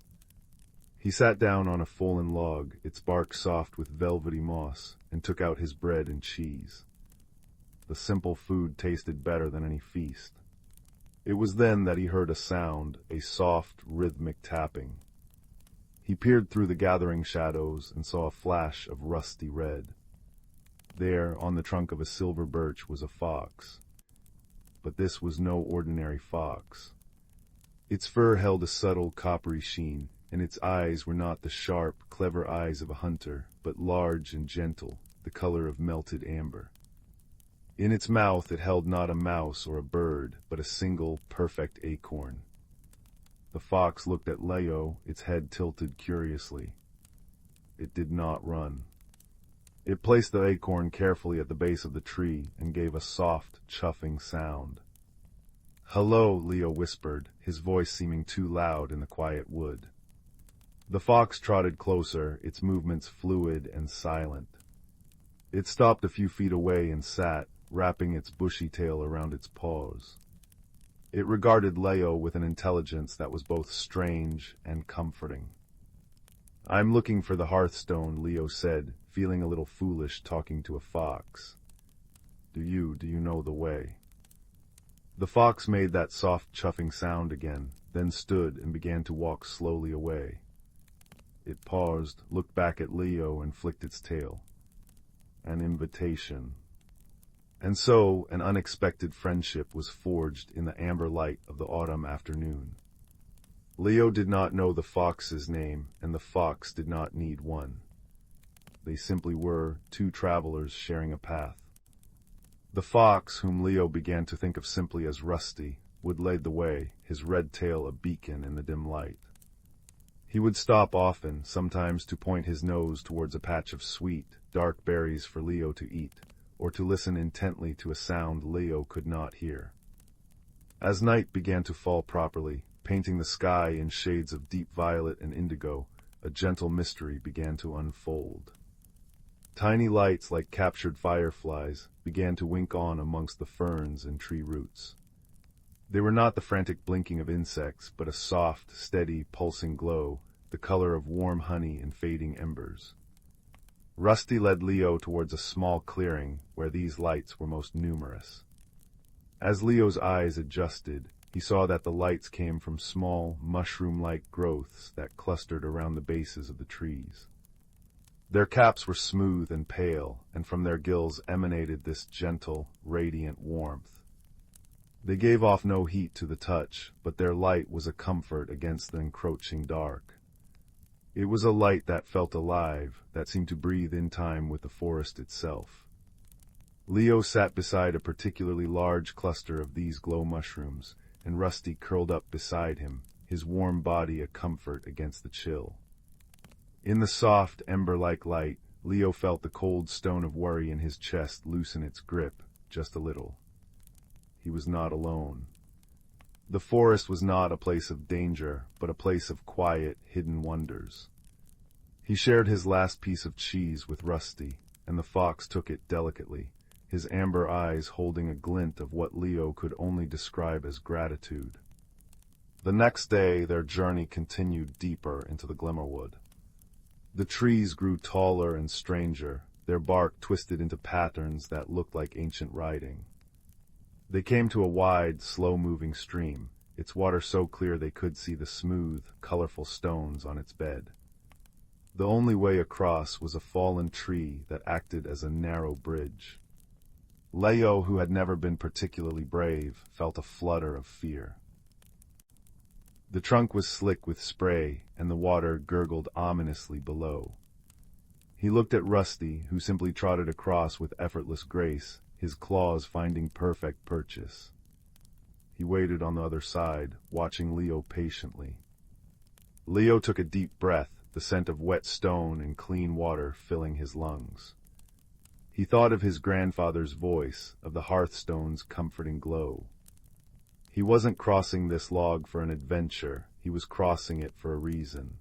S1: He sat down on a fallen log, its bark soft with velvety moss, and took out his bread and cheese. The simple food tasted better than any feast. It was then that he heard a sound, a soft, rhythmic tapping. He peered through the gathering shadows and saw a flash of rusty red. There, on the trunk of a silver birch, was a fox. But this was no ordinary fox. Its fur held a subtle, coppery sheen, and its eyes were not the sharp, clever eyes of a hunter, but large and gentle, the color of melted amber. In its mouth it held not a mouse or a bird, but a single, perfect acorn. The fox looked at Leo, its head tilted curiously. It did not run. It placed the acorn carefully at the base of the tree and gave a soft, chuffing sound. "Hello," Leo whispered, his voice seeming too loud in the quiet wood. The fox trotted closer, its movements fluid and silent. It stopped a few feet away and sat, wrapping its bushy tail around its paws. It regarded Leo with an intelligence that was both strange and comforting. "I'm looking for the hearthstone," Leo said, feeling a little foolish talking to a fox. Do you know the way?" The fox made that soft chuffing sound again, then stood and began to walk slowly away. It paused, looked back at Leo, and flicked its tail. An invitation. And so, an unexpected friendship was forged in the amber light of the autumn afternoon. Leo did not know the fox's name, and the fox did not need one. They simply were two travelers sharing a path. The fox, whom Leo began to think of simply as Rusty, would lead the way, his red tail a beacon in the dim light. He would stop often, sometimes to point his nose towards a patch of sweet, dark berries for Leo to eat, or to listen intently to a sound Leo could not hear. As night began to fall properly, painting the sky in shades of deep violet and indigo, a gentle mystery began to unfold. Tiny lights like captured fireflies began to wink on amongst the ferns and tree roots. They were not the frantic blinking of insects, but a soft, steady, pulsing glow, the color of warm honey and fading embers. Rusty led Leo towards a small clearing where these lights were most numerous. As Leo's eyes adjusted, he saw that the lights came from small, mushroom-like growths that clustered around the bases of the trees. Their caps were smooth and pale, and from their gills emanated this gentle, radiant warmth. They gave off no heat to the touch, but their light was a comfort against the encroaching dark. It was a light that felt alive, that seemed to breathe in time with the forest itself. Leo sat beside a particularly large cluster of these glow mushrooms, and Rusty curled up beside him, his warm body a comfort against the chill. In the soft, ember-like light, Leo felt the cold stone of worry in his chest loosen its grip, just a little. He was not alone. The forest was not a place of danger, but a place of quiet, hidden wonders. He shared his last piece of cheese with Rusty, and the fox took it delicately, his amber eyes holding a glint of what Leo could only describe as gratitude. The next day, their journey continued deeper into the Glimmerwood. The trees grew taller and stranger, their bark twisted into patterns that looked like ancient writing. They came to a wide, slow-moving stream, its water so clear they could see the smooth, colorful stones on its bed. The only way across was a fallen tree that acted as a narrow bridge. Leo, who had never been particularly brave, felt a flutter of fear. The trunk was slick with spray, and the water gurgled ominously below. He looked at Rusty, who simply trotted across with effortless grace, his claws finding perfect purchase. He waited on the other side, watching Leo patiently. Leo took a deep breath, the scent of wet stone and clean water filling his lungs. He thought of his grandfather's voice, of the hearthstone's comforting glow. He wasn't crossing this log for an adventure, he was crossing it for a reason.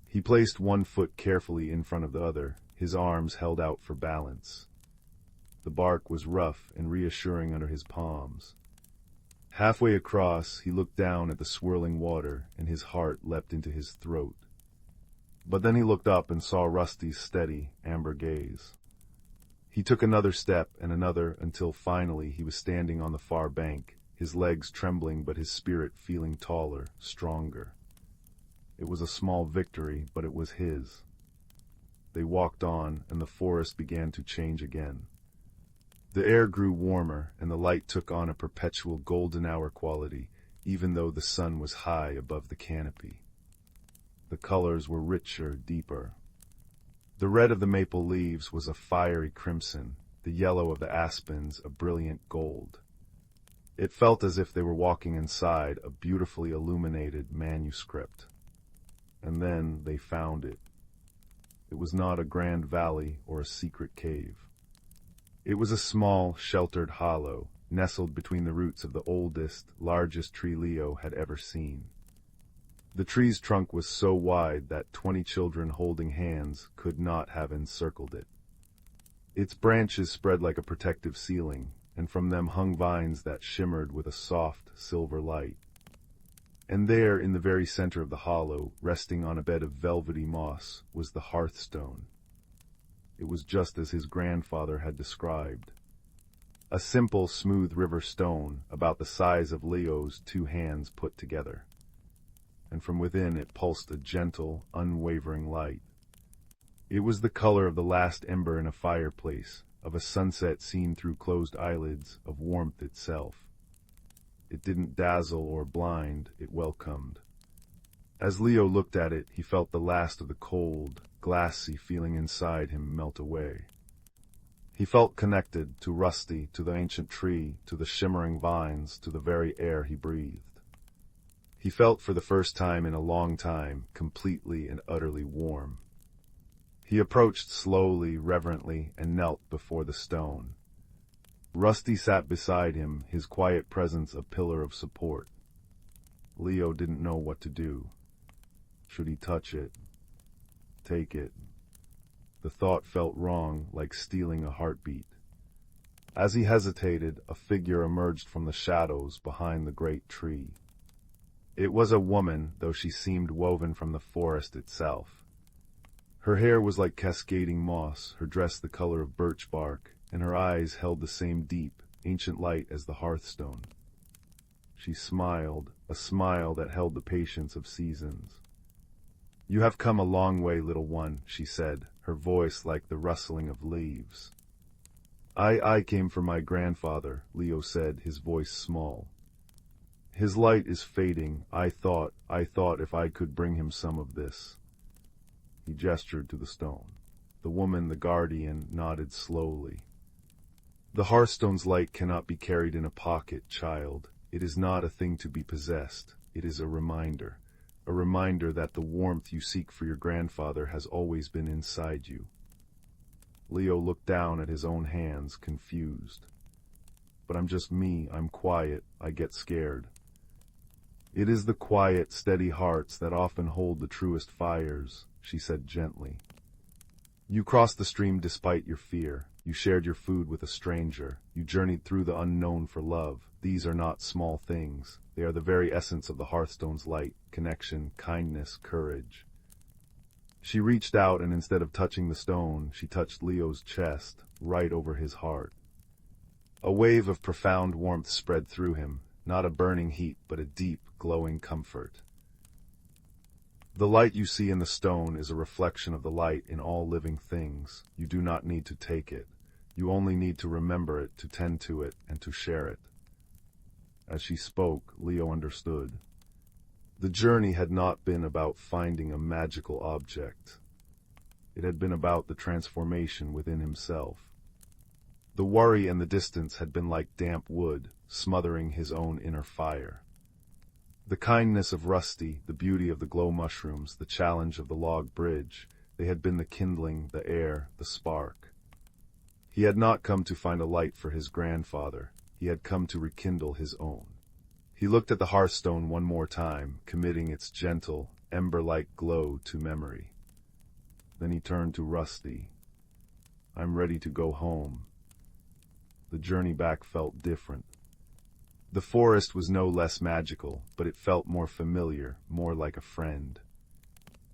S1: He placed one foot carefully in front of the other, his arms held out for balance. The bark was rough and reassuring under his palms. Halfway across, he looked down at the swirling water, and his heart leapt into his throat. But then he looked up and saw Rusty's steady, amber gaze. He took another step and another until finally he was standing on the far bank, his legs trembling but his spirit feeling taller, stronger. It was a small victory, but it was his. They walked on, and the forest began to change again. The air grew warmer, and the light took on a perpetual golden hour quality, even though the sun was high above the canopy. The colors were richer, deeper. The red of the maple leaves was a fiery crimson, the yellow of the aspens a brilliant gold. It felt as if they were walking inside a beautifully illuminated manuscript. And then they found it. It was not a grand valley or a secret cave. It was a small, sheltered hollow, nestled between the roots of the oldest, largest tree Leo had ever seen. The tree's trunk was so wide that 20 children holding hands could not have encircled it. Its branches spread like a protective ceiling, and from them hung vines that shimmered with a soft, silver light. And there, in the very center of the hollow, resting on a bed of velvety moss, was the hearthstone. It was just as his grandfather had described. A simple, smooth river stone, about the size of Leo's 2 hands put together. And from within it pulsed a gentle, unwavering light. It was the color of the last ember in a fireplace, of a sunset seen through closed eyelids, of warmth itself. It didn't dazzle or blind, it welcomed. As Leo looked at it, he felt the last of the cold, glassy feeling inside him melt away. He felt connected to Rusty, to the ancient tree, to the shimmering vines, to the very air he breathed. He felt for the first time in a long time, completely and utterly warm. He approached slowly, reverently, and knelt before the stone. Rusty sat beside him, his quiet presence a pillar of support. Leo didn't know what to do. Should he touch it? Take it? The thought felt wrong, like stealing a heartbeat. As he hesitated, a figure emerged from the shadows behind the great tree. It was a woman, though she seemed woven from the forest itself. Her hair was like cascading moss, her dress the color of birch bark, and her eyes held the same deep, ancient light as the hearthstone. She smiled, a smile that held the patience of seasons. "You have come a long way, little one," she said, her voice like the rustling of leaves. I came for my grandfather," Leo said, his voice small. "His light is fading. I thought if I could bring him some of this." He gestured to the stone. The woman, the guardian, nodded slowly. "The hearthstone's light cannot be carried in a pocket, child. It is not a thing to be possessed. It is a reminder that the warmth you seek for your grandfather has always been inside you." Leo looked down at his own hands, confused. "But I'm just me. I'm quiet. I get scared." "It is the quiet, steady hearts that often hold the truest fires," she said gently. "You crossed the stream despite your fear. You shared your food with a stranger. You journeyed through the unknown for love. These are not small things. They are the very essence of the hearthstone's light: connection, kindness, courage." She reached out, and instead of touching the stone, she touched Leo's chest, right over his heart. A wave of profound warmth spread through him, not a burning heat, but a deep, glowing comfort. "The light you see in the stone is a reflection of the light in all living things. You do not need to take it. You only need to remember it, to tend to it, and to share it." As she spoke, Leo understood. The journey had not been about finding a magical object. It had been about the transformation within himself. The worry and the distance had been like damp wood, smothering his own inner fire. The kindness of Rusty, the beauty of the glow mushrooms, the challenge of the log bridge, they had been the kindling, the air, the spark. He had not come to find a light for his grandfather. He had come to rekindle his own. He looked at the hearthstone one more time, committing its gentle, ember-like glow to memory. Then he turned to Rusty. "I'm ready to go home." The journey back felt different. The forest was no less magical, but it felt more familiar, more like a friend.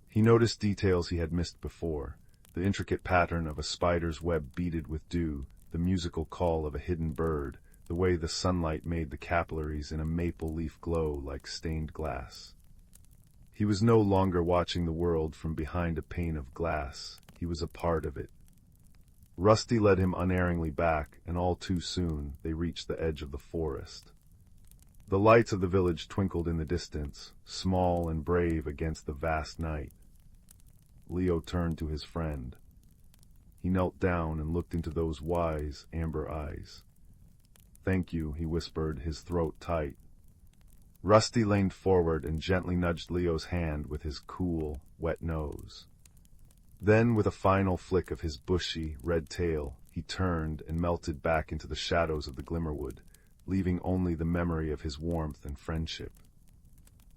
S1: He noticed details he had missed before: the intricate pattern of a spider's web beaded with dew, the musical call of a hidden bird, the way the sunlight made the capillaries in a maple leaf glow like stained glass. He was no longer watching the world from behind a pane of glass. He was a part of it. Rusty led him unerringly back, and all too soon they reached the edge of the forest. The lights of the village twinkled in the distance, small and brave against the vast night. Leo turned to his friend. He knelt down and looked into those wise, amber eyes. "Thank you," he whispered, his throat tight. Rusty leaned forward and gently nudged Leo's hand with his cool, wet nose. Then, with a final flick of his bushy, red tail, he turned and melted back into the shadows of the Glimmerwood, leaving only the memory of his warmth and friendship.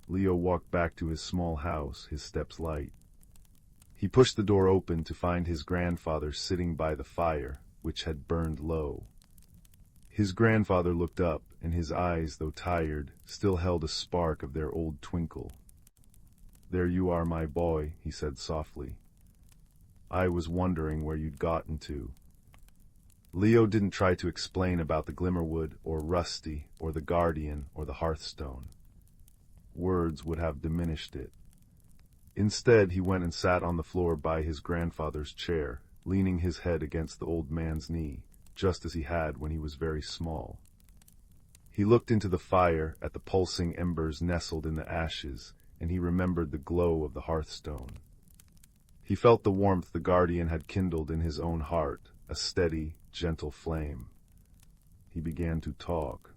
S1: Leo walked back to his small house, his steps light. He pushed the door open to find his grandfather sitting by the fire, which had burned low. His grandfather looked up, and his eyes, though tired, still held a spark of their old twinkle. "There you are, my boy," he said softly. "I was wondering where you'd gotten to." Leo didn't try to explain about the Glimmerwood, or Rusty, or the Guardian, or the Hearthstone. Words would have diminished it. Instead, he went and sat on the floor by his grandfather's chair, leaning his head against the old man's knee, just as he had when he was very small. He looked into the fire, at the pulsing embers nestled in the ashes, and he remembered the glow of the hearthstone. He felt the warmth the Guardian had kindled in his own heart, a steady, gentle flame. He began to talk.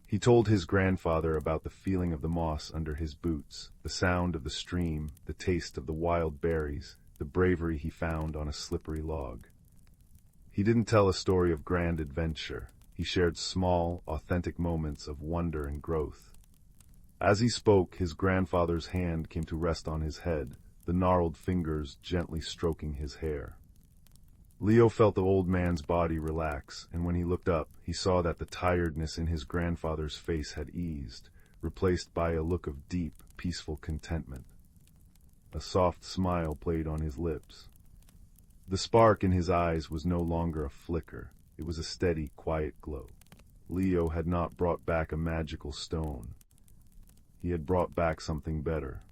S1: He told his grandfather about the feeling of the moss under his boots, the sound of the stream, the taste of the wild berries, the bravery he found on a slippery log. He didn't tell a story of grand adventure. He shared small, authentic moments of wonder and growth. As he spoke, his grandfather's hand came to rest on his head, the gnarled fingers gently stroking his hair. Leo felt the old man's body relax, and when he looked up, he saw that the tiredness in his grandfather's face had eased, replaced by a look of deep, peaceful contentment. A soft smile played on his lips. The spark in his eyes was no longer a flicker. It was a steady, quiet glow. Leo had not brought back a magical stone. He had brought back something better.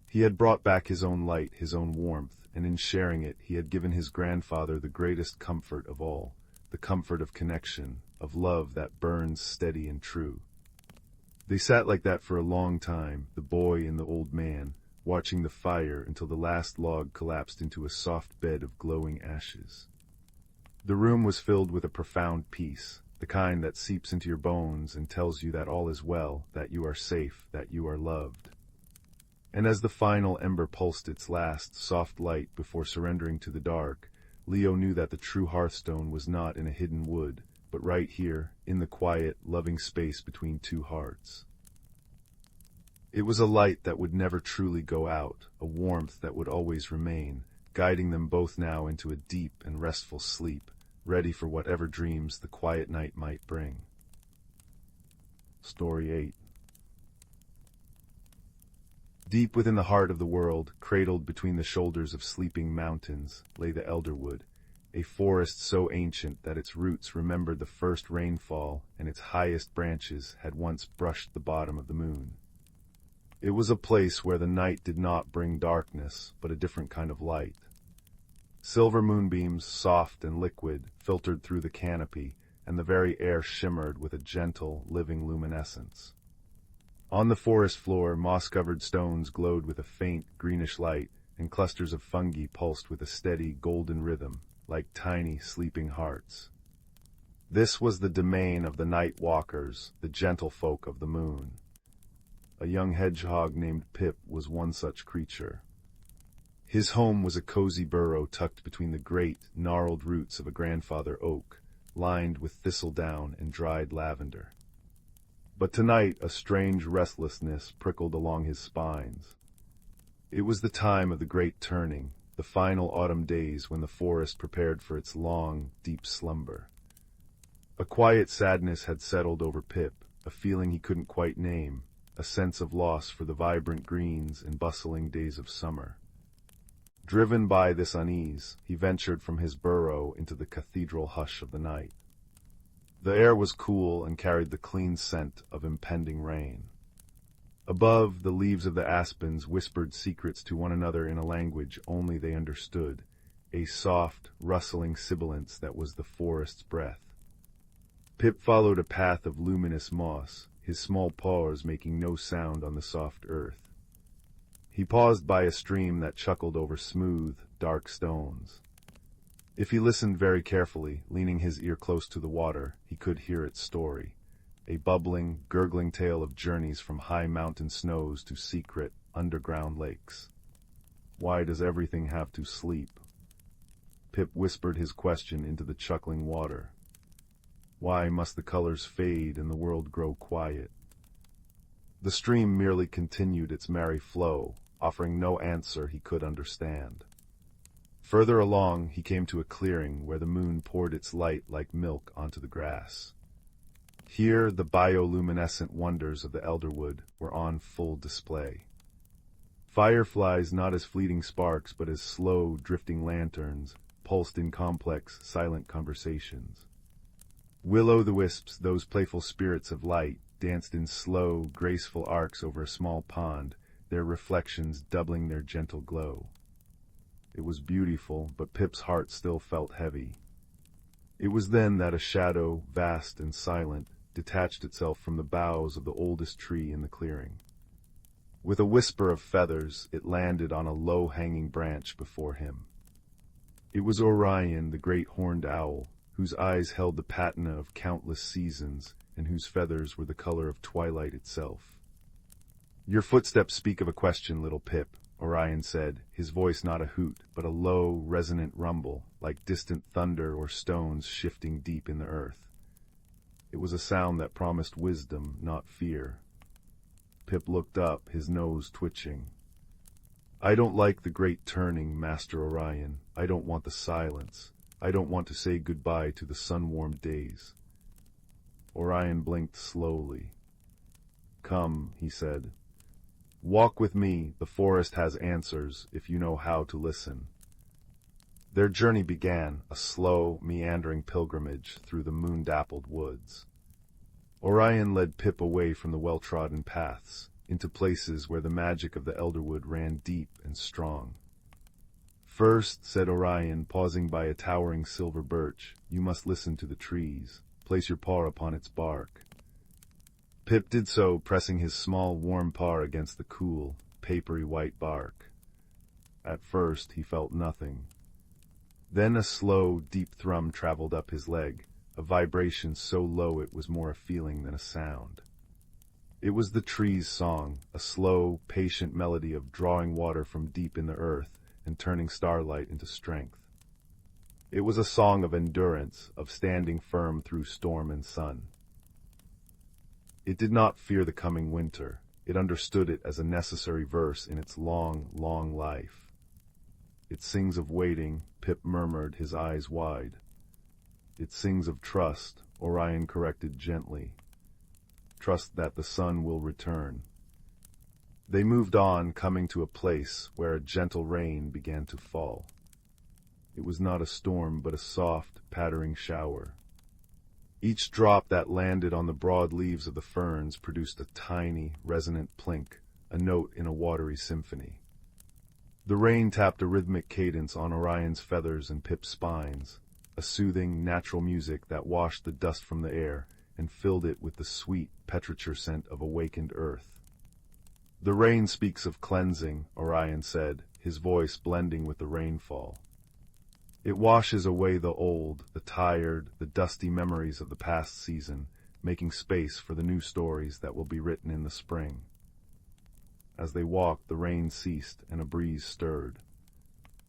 S1: He had brought back his own light, his own warmth, and in sharing it, he had given his grandfather the greatest comfort of all, the comfort of connection, of love that burns steady and true. They sat like that for a long time, the boy and the old man, watching the fire until the last log collapsed into a soft bed of glowing ashes. The room was filled with a profound peace, the kind that seeps into your bones and tells you that all is well, that you are safe, that you are loved. And as the final ember pulsed its last, soft light before surrendering to the dark, Leo knew that the true hearthstone was not in a hidden wood, but right here, in the quiet, loving space between two hearts. It was a light that would never truly go out, a warmth that would always remain, guiding them both now into a deep and restful sleep, ready for whatever dreams the quiet night might bring. Story 8. Deep within the heart of the world, cradled between the shoulders of sleeping mountains, lay the elderwood, a forest so ancient that its roots remembered the first rainfall and its highest branches had once brushed the bottom of the moon. It was a place where the night did not bring darkness, but a different kind of light. Silver moonbeams, soft and liquid, filtered through the canopy, and the very air shimmered with a gentle, living luminescence. On the forest floor, moss-covered stones glowed with a faint, greenish light, and clusters of fungi pulsed with a steady, golden rhythm, like tiny, sleeping hearts. This was the domain of the night walkers, the gentlefolk of the moon. A young hedgehog named Pip was one such creature. His home was a cozy burrow tucked between the great, gnarled roots of a grandfather oak, lined with thistledown and dried lavender. But tonight a strange restlessness prickled along his spines. It was the time of the great turning, the final autumn days when the forest prepared for its long, deep slumber. A quiet sadness had settled over Pip, a feeling he couldn't quite name, a sense of loss for the vibrant greens and bustling days of summer. Driven by this unease, he ventured from his burrow into the cathedral hush of the night. The air was cool and carried the clean scent of impending rain. Above, the leaves of the aspens whispered secrets to one another in a language only they understood, a soft, rustling sibilance that was the forest's breath. Pip followed a path of luminous moss, his small paws making no sound on the soft earth. He paused by a stream that chuckled over smooth, dark stones. If he listened very carefully, leaning his ear close to the water, he could hear its story, a bubbling, gurgling tale of journeys from high mountain snows to secret, underground lakes. Why does everything have to sleep? Pip whispered his question into the chuckling water. Why must the colors fade and the world grow quiet? The stream merely continued its merry flow, offering no answer he could understand. Further along, he came to a clearing where the moon poured its light like milk onto the grass. Here, the bioluminescent wonders of the elderwood were on full display. Fireflies not as fleeting sparks but as slow, drifting lanterns, pulsed in complex, silent conversations. Will-o'-the-wisps, those playful spirits of light, danced in slow, graceful arcs over a small pond, their reflections doubling their gentle glow. It was beautiful, but Pip's heart still felt heavy. It was then that a shadow, vast and silent, detached itself from the boughs of the oldest tree in the clearing. With a whisper of feathers, it landed on a low-hanging branch before him. It was Orion, the great horned owl, whose eyes held the patina of countless seasons, and whose feathers were the color of twilight itself. "Your footsteps speak of a question, little Pip," Orion said, his voice not a hoot, but a low, resonant rumble, like distant thunder or stones shifting deep in the earth. It was a sound that promised wisdom, not fear. Pip looked up, his nose twitching. I don't like the great turning, Master Orion. I don't want the silence. I don't want to say goodbye to the sun-warmed days. Orion blinked slowly. Come, he said. Walk with me, the forest has answers, if you know how to listen. Their journey began, a slow, meandering pilgrimage through the moon-dappled woods. Orion led Pip away from the well-trodden paths, into places where the magic of the elderwood ran deep and strong. First, said Orion, pausing by a towering silver birch, you must listen to the trees. Place your paw upon its bark. Pip did so, pressing his small, warm paw against the cool, papery white bark. At first, he felt nothing. Then a slow, deep thrum traveled up his leg, a vibration so low it was more a feeling than a sound. It was the tree's song, a slow, patient melody of drawing water from deep in the earth and turning starlight into strength. It was a song of endurance, of standing firm through storm and sun. It did not fear the coming winter. It understood it as a necessary verse in its long, long life. It sings of waiting, Pip murmured, his eyes wide. It sings of trust, Orion corrected gently. Trust that the sun will return. They moved on, coming to a place where a gentle rain began to fall. It was not a storm, but a soft, pattering shower. Each drop that landed on the broad leaves of the ferns produced a tiny, resonant plink, a note in a watery symphony. The rain tapped a rhythmic cadence on Orion's feathers and Pip's spines, a soothing, natural music that washed the dust from the air and filled it with the sweet petrichor scent of awakened earth. The rain speaks of cleansing, Orion said, his voice blending with the rainfall. It washes away the old, the tired, the dusty memories of the past season, making space for the new stories that will be written in the spring. As they walked, the rain ceased and a breeze stirred.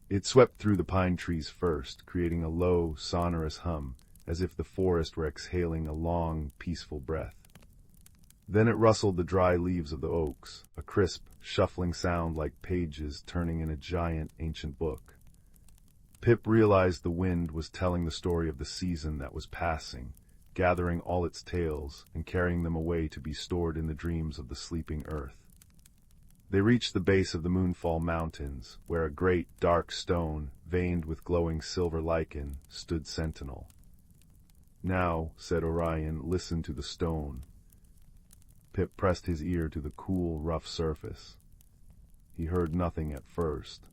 S1: It swept through the pine trees first, creating a low, sonorous hum, as if the forest were exhaling a long, peaceful breath. Then it rustled the dry leaves of the oaks, a crisp, shuffling sound like pages turning in a giant, ancient book. Pip realized the wind was telling the story of the season that was passing, gathering all its tales and carrying them away to be stored in the dreams of the sleeping earth. They reached the base of the Moonfall Mountains, where a great, dark stone, veined with glowing silver lichen, stood sentinel. Now, said Orion, listen to the stone. Pip pressed his ear to the cool, rough surface. He heard nothing at first.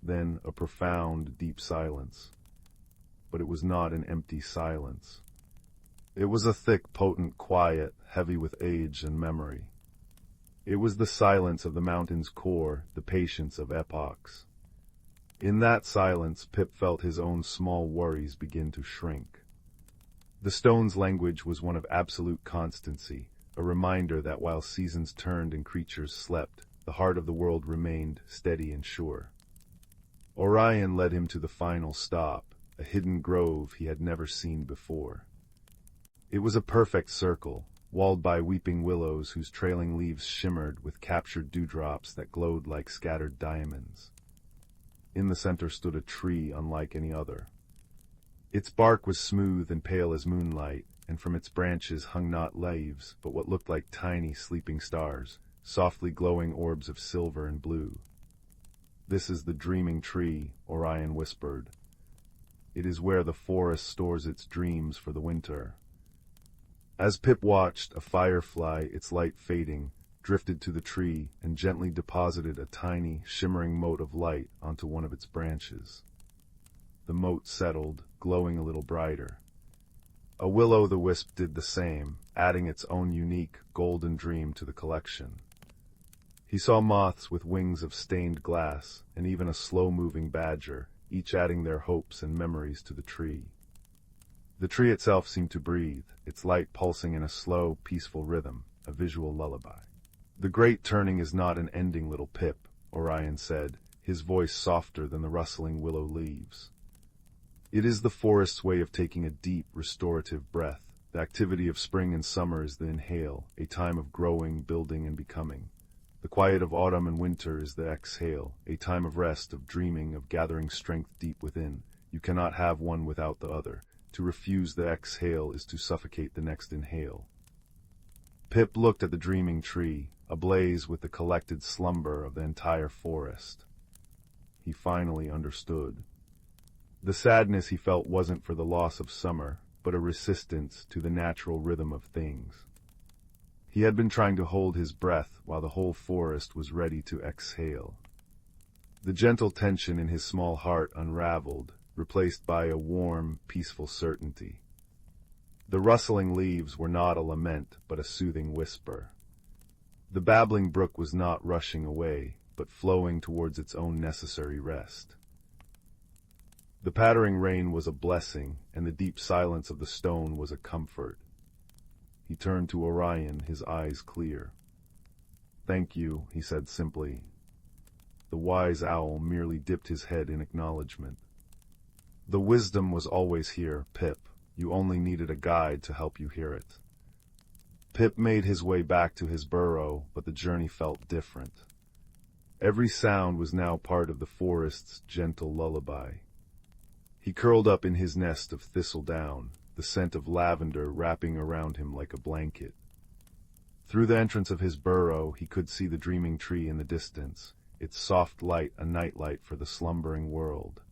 S1: Then a profound, deep silence. But it was not an empty silence. It was a thick, potent quiet, heavy with age and memory. It was the silence of the mountain's core, the patience of epochs. In that silence, Pip felt his own small worries begin to shrink. The stone's language was one of absolute constancy, a reminder that while seasons turned and creatures slept, the heart of the world remained steady and sure. Orion led him to the final stop, a hidden grove he had never seen before. It was a perfect circle, walled by weeping willows whose trailing leaves shimmered with captured dewdrops that glowed like scattered diamonds. In the center stood a tree unlike any other. Its bark was smooth and pale as moonlight, and from its branches hung not leaves, but what looked like tiny sleeping stars, softly glowing orbs of silver and blue. This is the dreaming tree, Orion whispered. It is where the forest stores its dreams for the winter. As Pip watched, a firefly, its light fading, drifted to the tree and gently deposited a tiny, shimmering mote of light onto one of its branches. The mote settled, glowing a little brighter. A will-o'-the-wisp did the same, adding its own unique, golden dream to the collection. He saw moths with wings of stained glass, and even a slow-moving badger, each adding their hopes and memories to the tree. The tree itself seemed to breathe, its light pulsing in a slow, peaceful rhythm, a visual lullaby. The great turning is not an ending, little Pip, Orion said, his voice softer than the rustling willow leaves. It is the forest's way of taking a deep, restorative breath. The activity of spring and summer is the inhale, a time of growing, building, and becoming. The quiet of autumn and winter is the exhale, a time of rest, of dreaming, of gathering strength deep within. You cannot have one without the other. To refuse the exhale is to suffocate the next inhale. Pip looked at the dreaming tree, ablaze with the collected slumber of the entire forest. He finally understood. The sadness he felt wasn't for the loss of summer, but a resistance to the natural rhythm of things. He had been trying to hold his breath while the whole forest was ready to exhale. The gentle tension in his small heart unraveled, replaced by a warm, peaceful certainty. The rustling leaves were not a lament, but a soothing whisper. The babbling brook was not rushing away, but flowing towards its own necessary rest. The pattering rain was a blessing, and the deep silence of the stone was a comfort. He turned to Orion, his eyes clear. "Thank you," he said simply. The wise owl merely dipped his head in acknowledgement. "The wisdom was always here, Pip. You only needed a guide to help you hear it." Pip made his way back to his burrow, but the journey felt different. Every sound was now part of the forest's gentle lullaby. He curled up in his nest of thistledown, the scent of lavender wrapping around him like a blanket. Through the entrance of his burrow, he could see the dreaming tree in the distance, its soft light a nightlight for the slumbering world.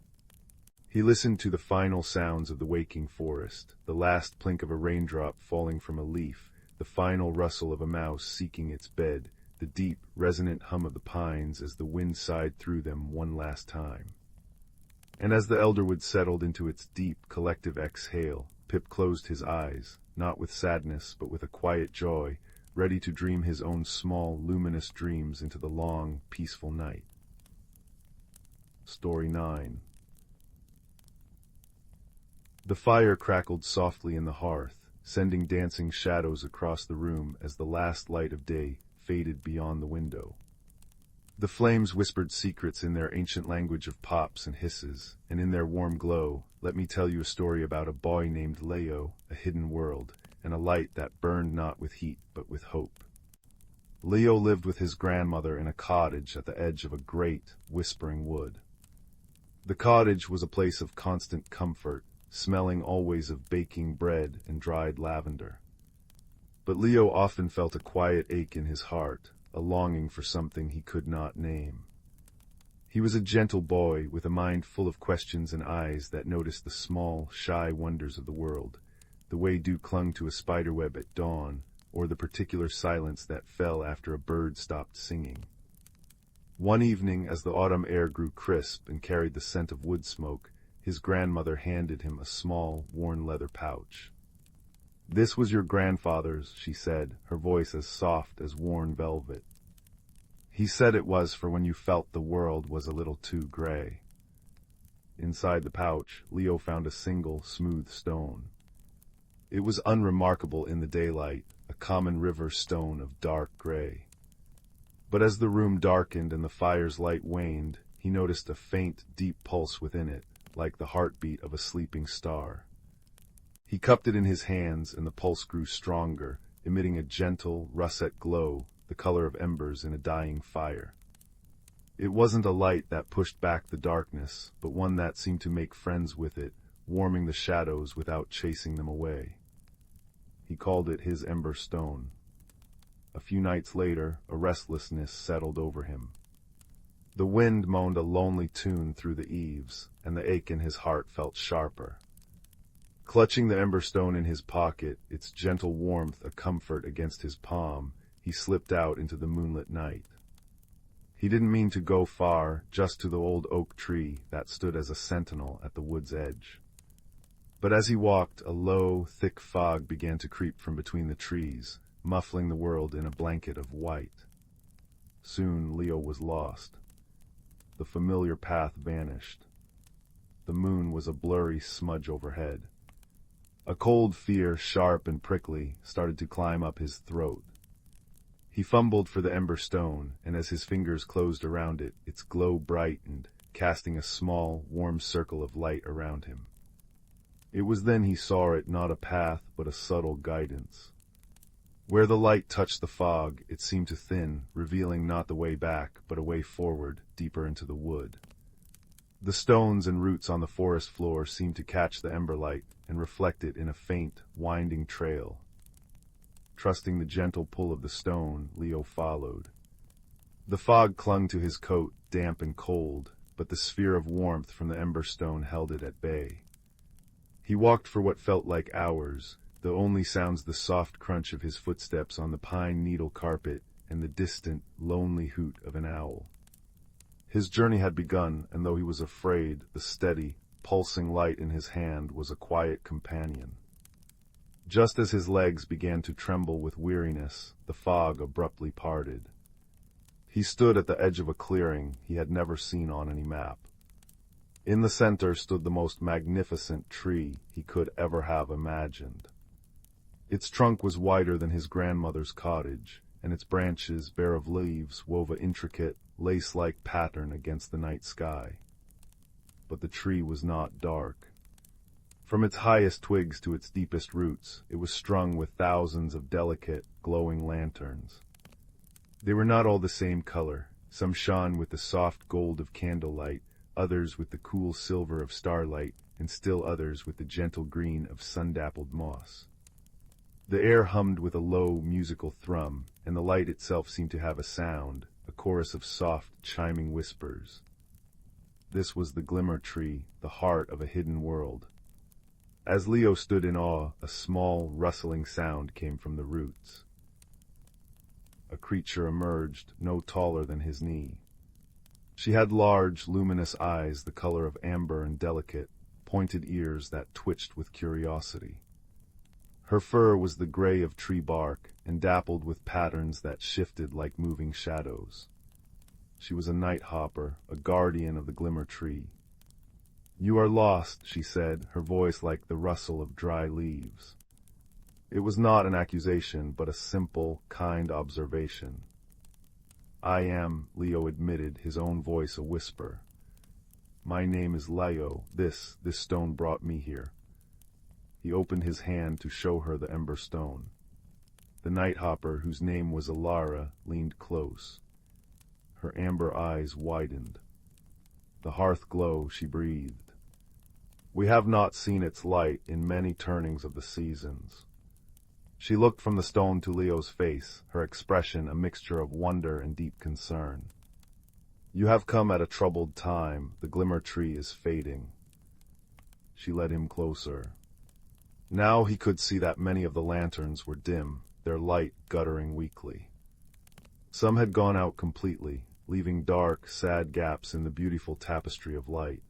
S1: He listened to the final sounds of the waking forest, the last plink of a raindrop falling from a leaf, the final rustle of a mouse seeking its bed, the deep, resonant hum of the pines as the wind sighed through them one last time. And as the elderwood settled into its deep, collective exhale, Pip closed his eyes, not with sadness, but with a quiet joy, ready to dream his own small, luminous dreams into the long, peaceful night. Story 9. The fire crackled softly in the hearth, sending dancing shadows across the room as the last light of day faded beyond the window. The flames whispered secrets in their ancient language of pops and hisses, and in their warm glow, let me tell you a story about a boy named Leo, a hidden world, and a light that burned not with heat but with hope. Leo lived with his grandmother in a cottage at the edge of a great, whispering wood. The cottage was a place of constant comfort, smelling always of baking bread and dried lavender. But Leo often felt a quiet ache in his heart, a longing for something he could not name. He was a gentle boy with a mind full of questions and eyes that noticed the small, shy wonders of the world, the way dew clung to a spiderweb at dawn, or the particular silence that fell after a bird stopped singing. One evening, as the autumn air grew crisp and carried the scent of wood smoke, his grandmother handed him a small, worn leather pouch. "This was your grandfather's," she said, her voice as soft as worn velvet. "He said it was for when you felt the world was a little too gray." Inside the pouch, Leo found a single, smooth stone. It was unremarkable in the daylight, a common river stone of dark gray. But as the room darkened and the fire's light waned, he noticed a faint, deep pulse within it, like the heartbeat of a sleeping star. He cupped it in his hands, and the pulse grew stronger, emitting a gentle, russet glow, the color of embers in a dying fire. It wasn't a light that pushed back the darkness, but one that seemed to make friends with it, warming the shadows without chasing them away. He called it his ember stone. A few nights later, a restlessness settled over him. The wind moaned a lonely tune through the eaves, and the ache in his heart felt sharper. Clutching the emberstone in his pocket, its gentle warmth a comfort against his palm, he slipped out into the moonlit night. He didn't mean to go far, just to the old oak tree that stood as a sentinel at the wood's edge. But as he walked, a low, thick fog began to creep from between the trees, muffling the world in a blanket of white. Soon Leo was lost. The familiar path vanished. The moon was a blurry smudge overhead. A cold fear, sharp and prickly, started to climb up his throat. He fumbled for the ember stone, and as his fingers closed around it, its glow brightened, casting a small, warm circle of light around him. It was then he saw it not a path, but a subtle guidance. Where the light touched the fog, it seemed to thin, revealing not the way back, but a way forward, deeper into the wood. The stones and roots on the forest floor seemed to catch the ember light and reflect it in a faint, winding trail. Trusting the gentle pull of the stone, Leo followed. The fog clung to his coat, damp and cold, but the sphere of warmth from the ember stone held it at bay. He walked for what felt like hours, the only sounds the soft crunch of his footsteps on the pine needle carpet and the distant, lonely hoot of an owl. His journey had begun, and though he was afraid, the steady, pulsing light in his hand was a quiet companion. Just as his legs began to tremble with weariness, the fog abruptly parted. He stood at the edge of a clearing he had never seen on any map. In the center stood the most magnificent tree he could ever have imagined. Its trunk was wider than his grandmother's cottage, and its branches, bare of leaves, wove an intricate, lace-like pattern against the night sky. But the tree was not dark. From its highest twigs to its deepest roots, it was strung with thousands of delicate, glowing lanterns. They were not all the same color. Some shone with the soft gold of candlelight, others with the cool silver of starlight, and still others with the gentle green of sun-dappled moss. The air hummed with a low, musical thrum, and the light itself seemed to have a sound, a chorus of soft, chiming whispers. This was the Glimmer Tree, the heart of a hidden world. As Leo stood in awe, a small, rustling sound came from the roots. A creature emerged, no taller than his knee. She had large, luminous eyes the color of amber and delicate, pointed ears that twitched with curiosity. Her fur was the gray of tree bark, and dappled with patterns that shifted like moving shadows. She was a night hopper, a guardian of the Glimmer Tree. "You are lost," she said, her voice like the rustle of dry leaves. It was not an accusation, but a simple, kind observation. "I am," Leo admitted, his own voice a whisper. "My name is Leo. This stone brought me here." He opened his hand to show her the ember stone. The nighthopper, whose name was Elara, leaned close. Her amber eyes widened. "The hearth glow," she breathed. "We have not seen its light in many turnings of the seasons." She looked from the stone to Leo's face, her expression a mixture of wonder and deep concern. "You have come at a troubled time. The Glimmer Tree is fading." She led him closer. Now he could see that many of the lanterns were dim, their light guttering weakly. Some had gone out completely, leaving dark, sad gaps in the beautiful tapestry of light.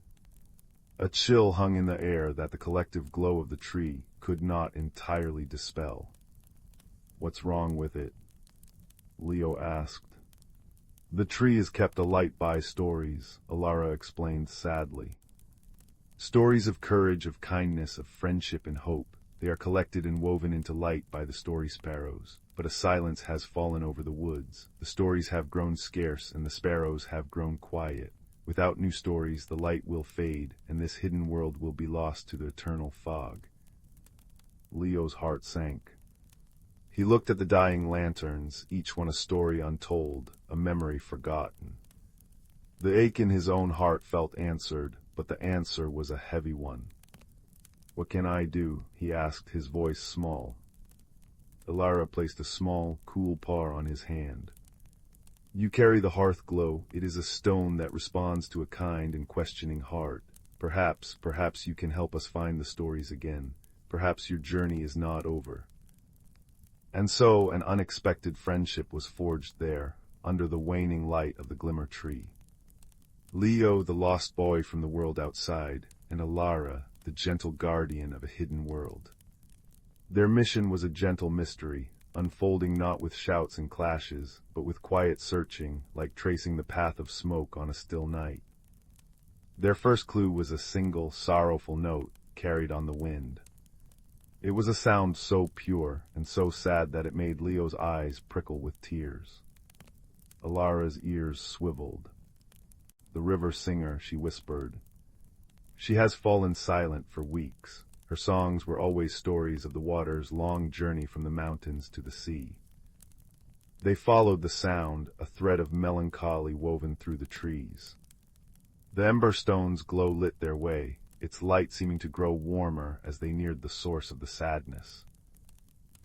S1: A chill hung in the air that the collective glow of the tree could not entirely dispel. "What's wrong with it?" Leo asked. "The tree is kept alight by stories," Elara explained sadly. "Stories of courage, of kindness, of friendship and hope. They are collected and woven into light by the story sparrows. But a silence has fallen over the woods. The stories have grown scarce, and the sparrows have grown quiet. Without new stories, the light will fade, and this hidden world will be lost to the eternal fog." Leo's heart sank. He looked at the dying lanterns, each one a story untold, a memory forgotten. The ache in his own heart felt answered, but the answer was a heavy one. "What can I do?" he asked, his voice small. Elara placed a small, cool paw on his hand. "You carry the hearth glow. It is a stone that responds to a kind and questioning heart. Perhaps you can help us find the stories again. Perhaps your journey is not over." And so an unexpected friendship was forged there, under the waning light of the Glimmer Tree. Leo, the lost boy from the world outside, and Elara, the gentle guardian of a hidden world. Their mission was a gentle mystery, unfolding not with shouts and clashes, but with quiet searching, like tracing the path of smoke on a still night. Their first clue was a single, sorrowful note carried on the wind. It was a sound so pure and so sad that it made Leo's eyes prickle with tears. Elara's ears swiveled. "The river singer," she whispered. "She has fallen silent for weeks. Her songs were always stories of the water's long journey from the mountains to the sea." They followed the sound, a thread of melancholy woven through the trees. The ember stone's glow lit their way, its light seeming to grow warmer as they neared the source of the sadness.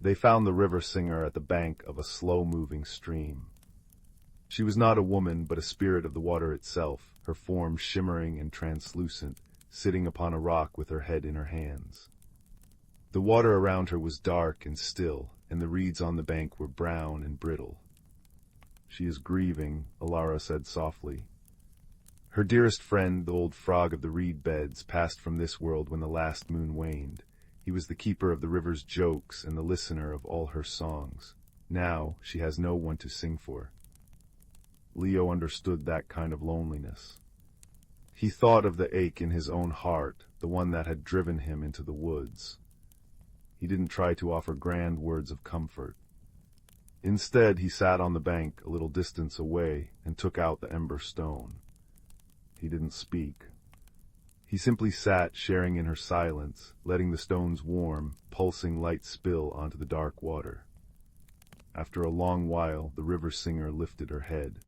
S1: They found the river singer at the bank of a slow-moving stream. She was not a woman, but a spirit of the water itself, her form shimmering and translucent, sitting upon a rock with her head in her hands. The water around her was dark and still, and the reeds on the bank were brown and brittle. "She is grieving," Elara said softly. Her dearest friend, the old frog of the reed beds, passed from this world when the last moon waned. He was the keeper of the river's jokes and the listener of all her songs. Now she has no one to sing for. Leo understood that kind of loneliness. He thought of the ache in his own heart, the one that had driven him into the woods. He didn't try to offer grand words of comfort. Instead, he sat on the bank a little distance away and took out the ember stone. He didn't speak. He simply sat, sharing in her silence, letting the stone's warm, pulsing light spill onto the dark water. After a long while, the river singer lifted her head.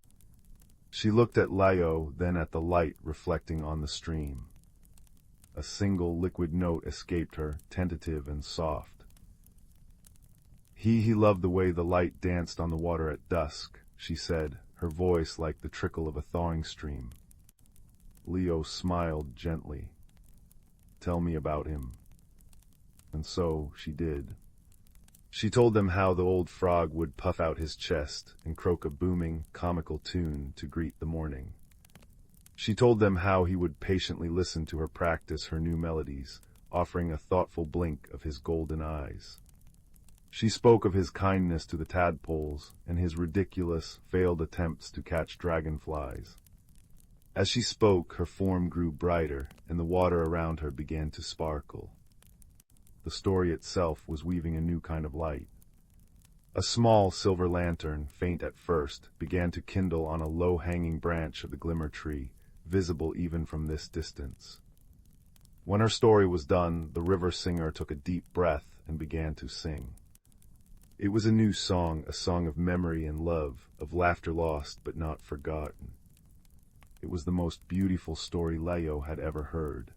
S1: She looked at Leo, then at the light reflecting on the stream. A single liquid note escaped her, tentative and soft. He loved the way the light danced on the water at dusk," she said, her voice like the trickle of a thawing stream. Leo smiled gently. "Tell me about him." And so she did. She told them how the old frog would puff out his chest and croak a booming, comical tune to greet the morning. She told them how he would patiently listen to her practice her new melodies, offering a thoughtful blink of his golden eyes. She spoke of his kindness to the tadpoles and his ridiculous, failed attempts to catch dragonflies. As she spoke, her form grew brighter, and the water around her began to sparkle. The story itself was weaving a new kind of light. A small silver lantern, faint at first, began to kindle on a low-hanging branch of the glimmer tree, visible even from this distance. When her story was done, the river singer took a deep breath and began to sing. It was a new song, a song of memory and love, of laughter lost but not forgotten. It was the most beautiful story Leo had ever heard.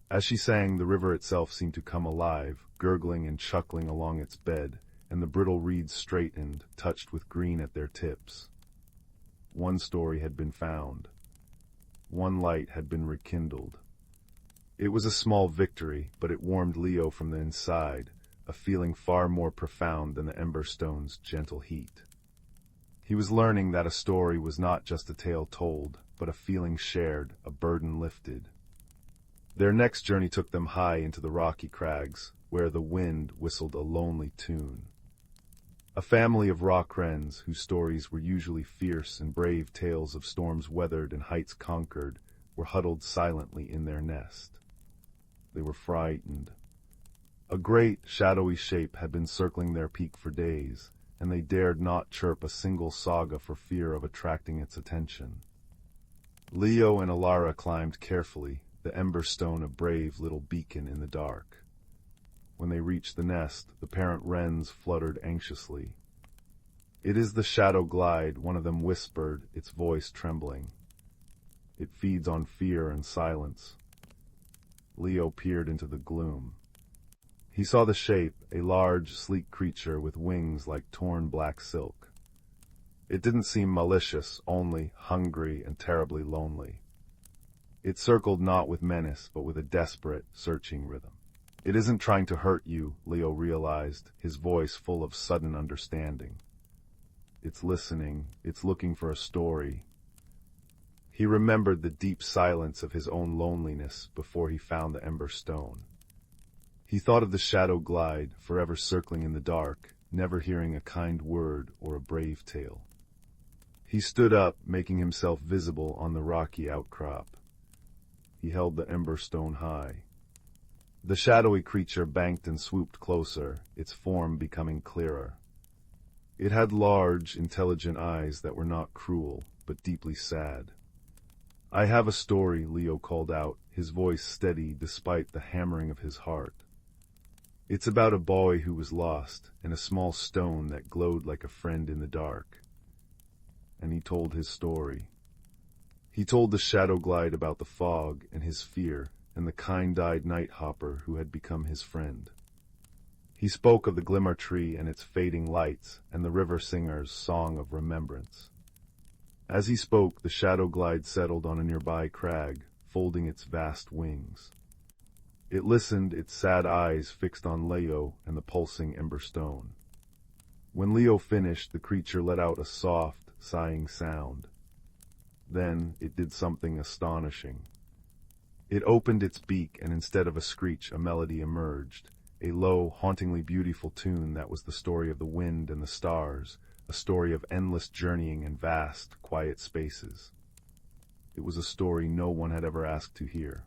S1: As she sang, the river itself seemed to come alive, gurgling and chuckling along its bed, and the brittle reeds straightened, touched with green at their tips. One story had been found. One light had been rekindled. It was a small victory, but it warmed Leo from the inside, a feeling far more profound than the ember stone's gentle heat. He was learning that a story was not just a tale told, but a feeling shared, a burden lifted. Their next journey took them high into the rocky crags, where the wind whistled a lonely tune. A family of rock wrens, whose stories were usually fierce and brave tales of storms weathered and heights conquered, were huddled silently in their nest. They were frightened. A great, shadowy shape had been circling their peak for days, and they dared not chirp a single saga for fear of attracting its attention. Leo and Elara climbed carefully, the ember stone a brave little beacon in the dark. When they reached the nest, the parent wrens fluttered anxiously. "It is the shadow glide," one of them whispered, its voice trembling. "It feeds on fear and silence." Leo peered into the gloom. He saw the shape, a large, sleek creature with wings like torn black silk. It didn't seem malicious, only hungry and terribly lonely. It circled not with menace, but with a desperate, searching rhythm. "It isn't trying to hurt you," Leo realized, his voice full of sudden understanding. "It's listening, it's looking for a story." He remembered the deep silence of his own loneliness before he found the ember stone. He thought of the shadow glide, forever circling in the dark, never hearing a kind word or a brave tale. He stood up, making himself visible on the rocky outcrop. He held the ember stone high. The shadowy creature banked and swooped closer, its form becoming clearer. It had large, intelligent eyes that were not cruel, but deeply sad. "I have a story," Leo called out, his voice steady despite the hammering of his heart. "It's about a boy who was lost, and a small stone that glowed like a friend in the dark." And he told his story. He told the shadow glide about the fog and his fear, and the kind-eyed night hopper who had become his friend. He spoke of the glimmer tree and its fading lights, and the river singer's song of remembrance. As he spoke, the shadow glide settled on a nearby crag, folding its vast wings. It listened, its sad eyes fixed on Leo and the pulsing ember stone. When Leo finished, the creature let out a soft, sighing sound. Then it did something astonishing. It opened its beak, and instead of a screech, a melody emerged, a low, hauntingly beautiful tune that was the story of the wind and the stars, a story of endless journeying and vast, quiet spaces. It was a story no one had ever asked to hear.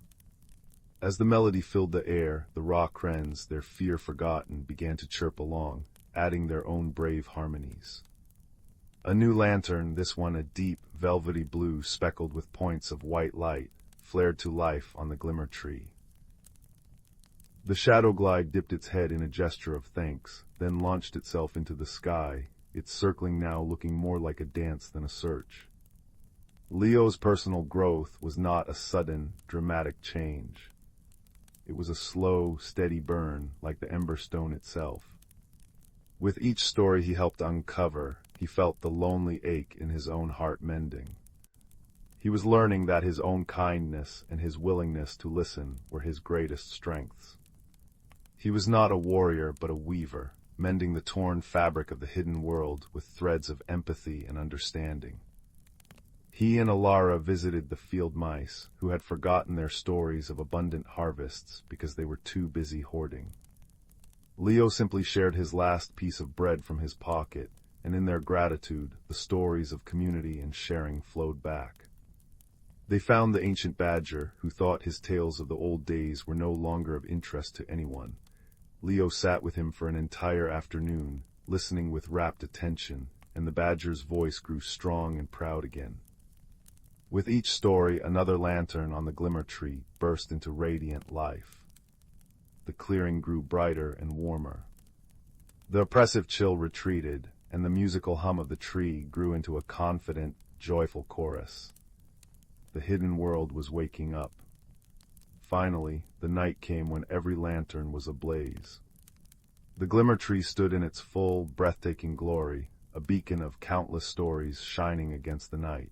S1: As the melody filled the air, the rock wrens, their fear forgotten, began to chirp along, adding their own brave harmonies. A new lantern, this one a deep, velvety blue speckled with points of white light, flared to life on the glimmer tree. The shadow glide dipped its head in a gesture of thanks, then launched itself into the sky, its circling now looking more like a dance than a search. Leo's personal growth was not a sudden, dramatic change. It was a slow, steady burn, like the ember stone itself. With each story he helped uncover, he felt the lonely ache in his own heart mending. He was learning that his own kindness and his willingness to listen were his greatest strengths. He was not a warrior, but a weaver, mending the torn fabric of the hidden world with threads of empathy and understanding. He and Elara visited the field mice, who had forgotten their stories of abundant harvests because they were too busy hoarding. Leo simply shared his last piece of bread from his pocket, and in their gratitude, the stories of community and sharing flowed back. They found the ancient badger, who thought his tales of the old days were no longer of interest to anyone. Leo sat with him for an entire afternoon, listening with rapt attention, and the badger's voice grew strong and proud again. With each story, another lantern on the glimmer tree burst into radiant life. The clearing grew brighter and warmer. The oppressive chill retreated, and the musical hum of the tree grew into a confident, joyful chorus. The hidden world was waking up. Finally, the night came when every lantern was ablaze. The glimmer tree stood in its full, breathtaking glory, a beacon of countless stories shining against the night.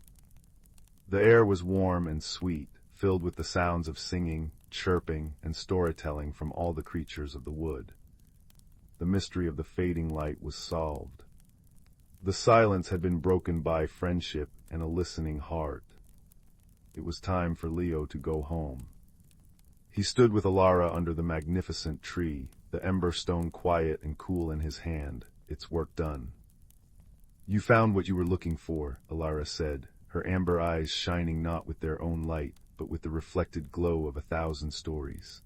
S1: The air was warm and sweet, filled with the sounds of singing, chirping, and storytelling from all the creatures of the wood. The mystery of the fading light was solved. The silence had been broken by friendship and a listening heart. It was time for Leo to go home. He stood with Elara under the magnificent tree, the ember stone quiet and cool in his hand, its work done. "You found what you were looking for," Elara said, her amber eyes shining not with their own light, but with the reflected glow of 1,000 stories.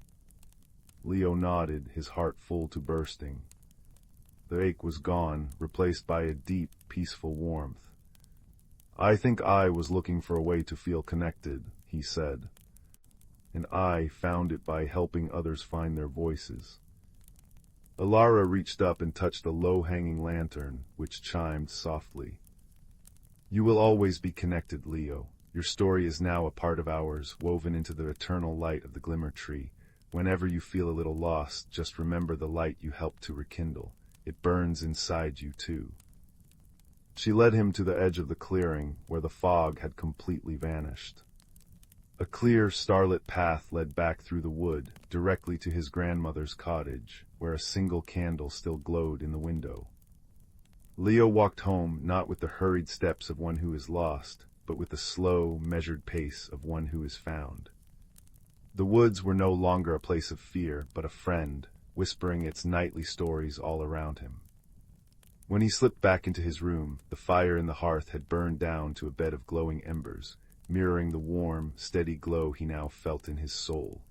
S1: Leo nodded, his heart full to bursting. The ache was gone, replaced by a deep, peaceful warmth. "I think I was looking for a way to feel connected," he said. "And I found it by helping others find their voices." Elara reached up and touched a low-hanging lantern, which chimed softly. "You will always be connected, Leo. Your story is now a part of ours, woven into the eternal light of the glimmer tree. Whenever you feel a little lost, just remember the light you helped to rekindle. It burns inside you, too." She led him to the edge of the clearing, where the fog had completely vanished. A clear, starlit path led back through the wood, directly to his grandmother's cottage, where a single candle still glowed in the window. Leo walked home not with the hurried steps of one who is lost, but with the slow, measured pace of one who is found. The woods were no longer a place of fear, but a friend, whispering its nightly stories all around him. When he slipped back into his room, the fire in the hearth had burned down to a bed of glowing embers, mirroring the warm, steady glow he now felt in his soul.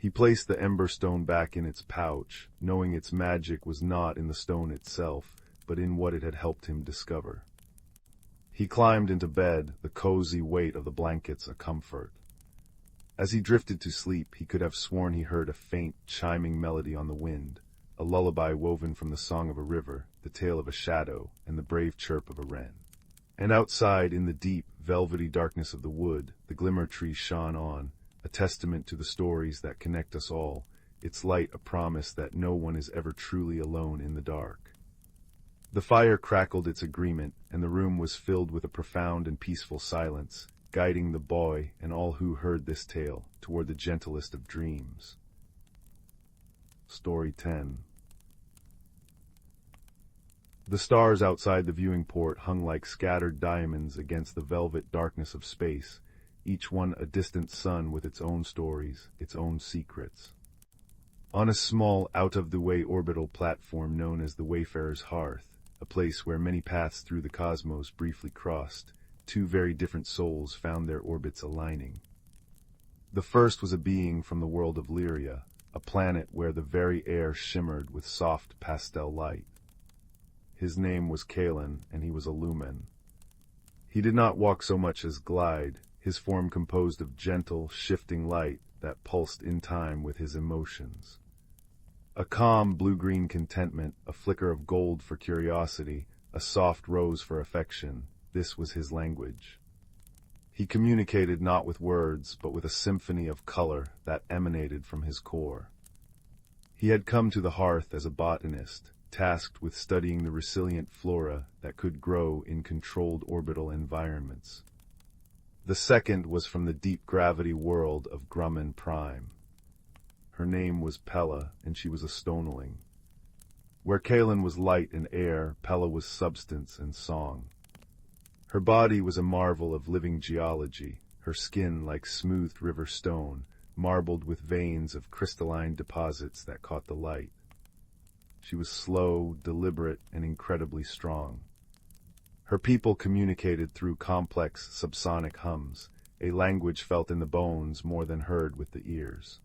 S1: He placed the ember stone back in its pouch, knowing its magic was not in the stone itself, but in what it had helped him discover. He climbed into bed, the cozy weight of the blankets a comfort. As he drifted to sleep, he could have sworn he heard a faint, chiming melody on the wind, a lullaby woven from the song of a river, the tale of a shadow, and the brave chirp of a wren. And outside, in the deep, velvety darkness of the wood, the glimmer tree shone on, a testament to the stories that connect us all, its light a promise that no one is ever truly alone in the dark. The fire crackled its agreement, and the room was filled with a profound and peaceful silence, guiding the boy and all who heard this tale toward the gentlest of dreams. Story 10. The stars outside the viewing port hung like scattered diamonds against the velvet darkness of space, each one a distant sun with its own stories, its own secrets. On a small, out-of-the-way orbital platform known as the Wayfarer's Hearth, a place where many paths through the cosmos briefly crossed, two very different souls found their orbits aligning. The first was a being from the world of Lyria, a planet where the very air shimmered with soft pastel light. His name was Kalen, and he was a lumen. He did not walk so much as glide, his form composed of gentle, shifting light that pulsed in time with his emotions. A calm blue-green contentment, a flicker of gold for curiosity, a soft rose for affection, this was his language. He communicated not with words, but with a symphony of color that emanated from his core. He had come to the hearth as a botanist, tasked with studying the resilient flora that could grow in controlled orbital environments. The second was from the deep gravity world of Grumman Prime. Her name was Pella, and she was a stoneling. Where Kalen was light and air, Pella was substance and song. Her body was a marvel of living geology, her skin like smoothed river stone, marbled with veins of crystalline deposits that caught the light. She was slow, deliberate, and incredibly strong. Her people communicated through complex subsonic hums, a language felt in the bones more than heard with the ears.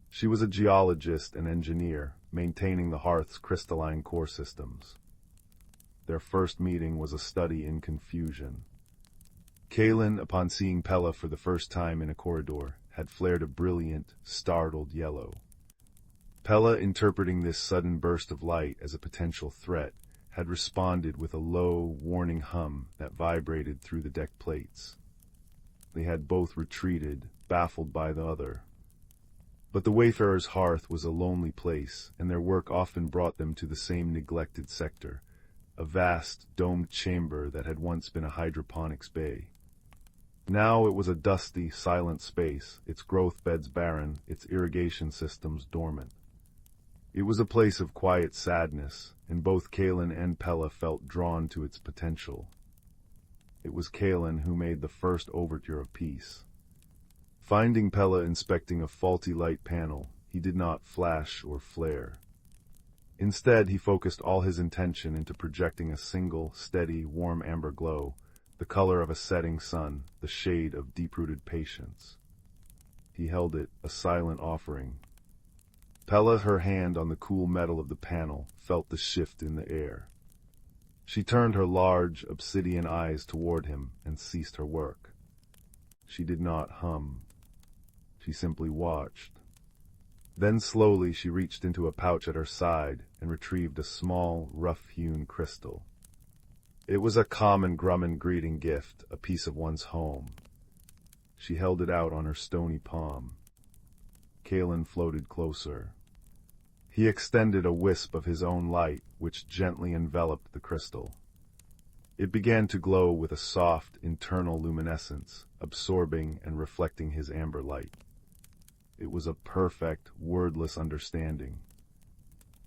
S1: She was a geologist and engineer, maintaining the hearth's crystalline core systems. Their first meeting was a study in confusion. Kalen, upon seeing Pella for the first time in a corridor, had flared a brilliant, startled yellow. Pella, interpreting this sudden burst of light as a potential threat, had responded with a low, warning hum that vibrated through the deck plates. They had both retreated, baffled by the other. But the Wayfarer's Hearth was a lonely place, and their work often brought them to the same neglected sector, a vast, domed chamber that had once been a hydroponics bay. Now it was a dusty, silent space, its growth beds barren, its irrigation systems dormant. It was a place of quiet sadness, and both Kalen and Pella felt drawn to its potential. It was Kalen who made the first overture of peace. Finding Pella inspecting a faulty light panel, he did not flash or flare. Instead, he focused all his intention into projecting a single, steady, warm amber glow, the color of a setting sun, the shade of deep-rooted patience. He held it, a silent offering. Pella, her hand on the cool metal of the panel, felt the shift in the air. She turned her large, obsidian eyes toward him and ceased her work. She did not hum. She simply watched. Then slowly she reached into a pouch at her side and retrieved a small, rough-hewn crystal. It was a common Grumman greeting gift, a piece of one's home. She held it out on her stony palm. Kalen floated closer. He extended a wisp of his own light, which gently enveloped the crystal. It began to glow with a soft, internal luminescence, absorbing and reflecting his amber light. It was a perfect, wordless understanding.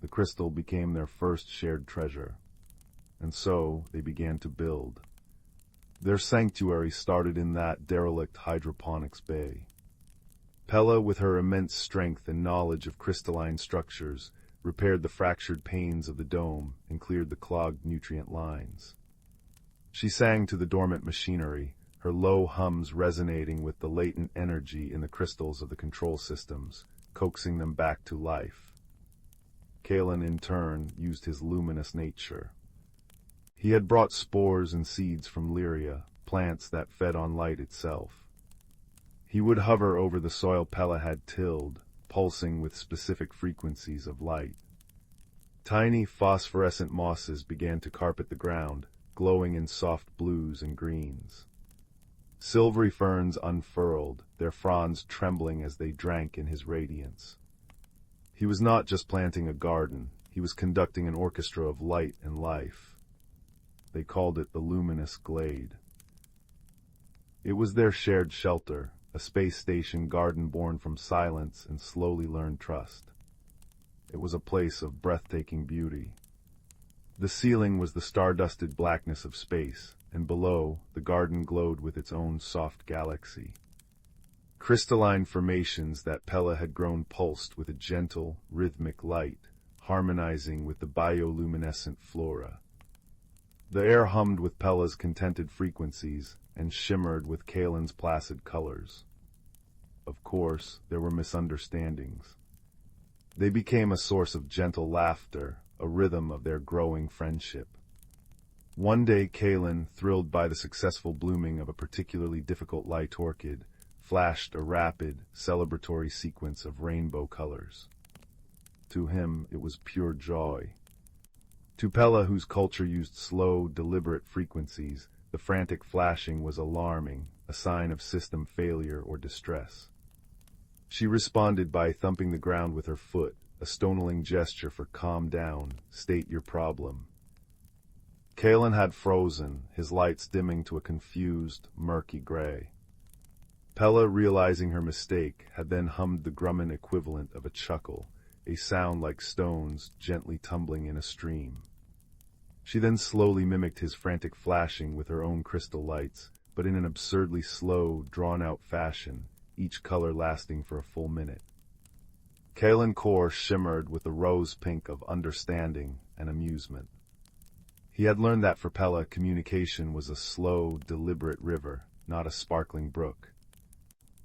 S1: The crystal became their first shared treasure, and so they began to build. Their sanctuary started in that derelict hydroponics bay. Pella, with her immense strength and knowledge of crystalline structures, repaired the fractured panes of the dome and cleared the clogged nutrient lines. She sang to the dormant machinery, her low hums resonating with the latent energy in the crystals of the control systems, coaxing them back to life. Kalen, in turn, used his luminous nature. He had brought spores and seeds from Lyria, plants that fed on light itself. He would hover over the soil Pella had tilled, pulsing with specific frequencies of light. Tiny phosphorescent mosses began to carpet the ground, glowing in soft blues and greens. Silvery ferns unfurled, their fronds trembling as they drank in his radiance. He was not just planting a garden, he was conducting an orchestra of light and life. They called it the luminous glade. It was their shared shelter, a space station garden born from silence and slowly learned trust. It was a place of breathtaking beauty. The ceiling was the star-dusted blackness of space, and below, the garden glowed with its own soft galaxy. Crystalline formations that Pella had grown pulsed with a gentle, rhythmic light, harmonizing with the bioluminescent flora. The air hummed with Pella's contented frequencies and shimmered with Kalen's placid colors. Of course, there were misunderstandings. They became a source of gentle laughter, a rhythm of their growing friendship. One day Kalen, thrilled by the successful blooming of a particularly difficult light orchid, flashed a rapid, celebratory sequence of rainbow colors. To him, it was pure joy. To Pella, whose culture used slow, deliberate frequencies, the frantic flashing was alarming, a sign of system failure or distress. She responded by thumping the ground with her foot, a stoneling gesture for calm down, state your problem. Kalen had frozen, his lights dimming to a confused, murky gray. Pella, realizing her mistake, had then hummed the Grumman equivalent of a chuckle, a sound like stones gently tumbling in a stream. She then slowly mimicked his frantic flashing with her own crystal lights, but in an absurdly slow, drawn-out fashion, each color lasting for a full minute. Kalen's core shimmered with the rose pink of understanding and amusement. He had learned that for Pella, communication was a slow, deliberate river, not a sparkling brook.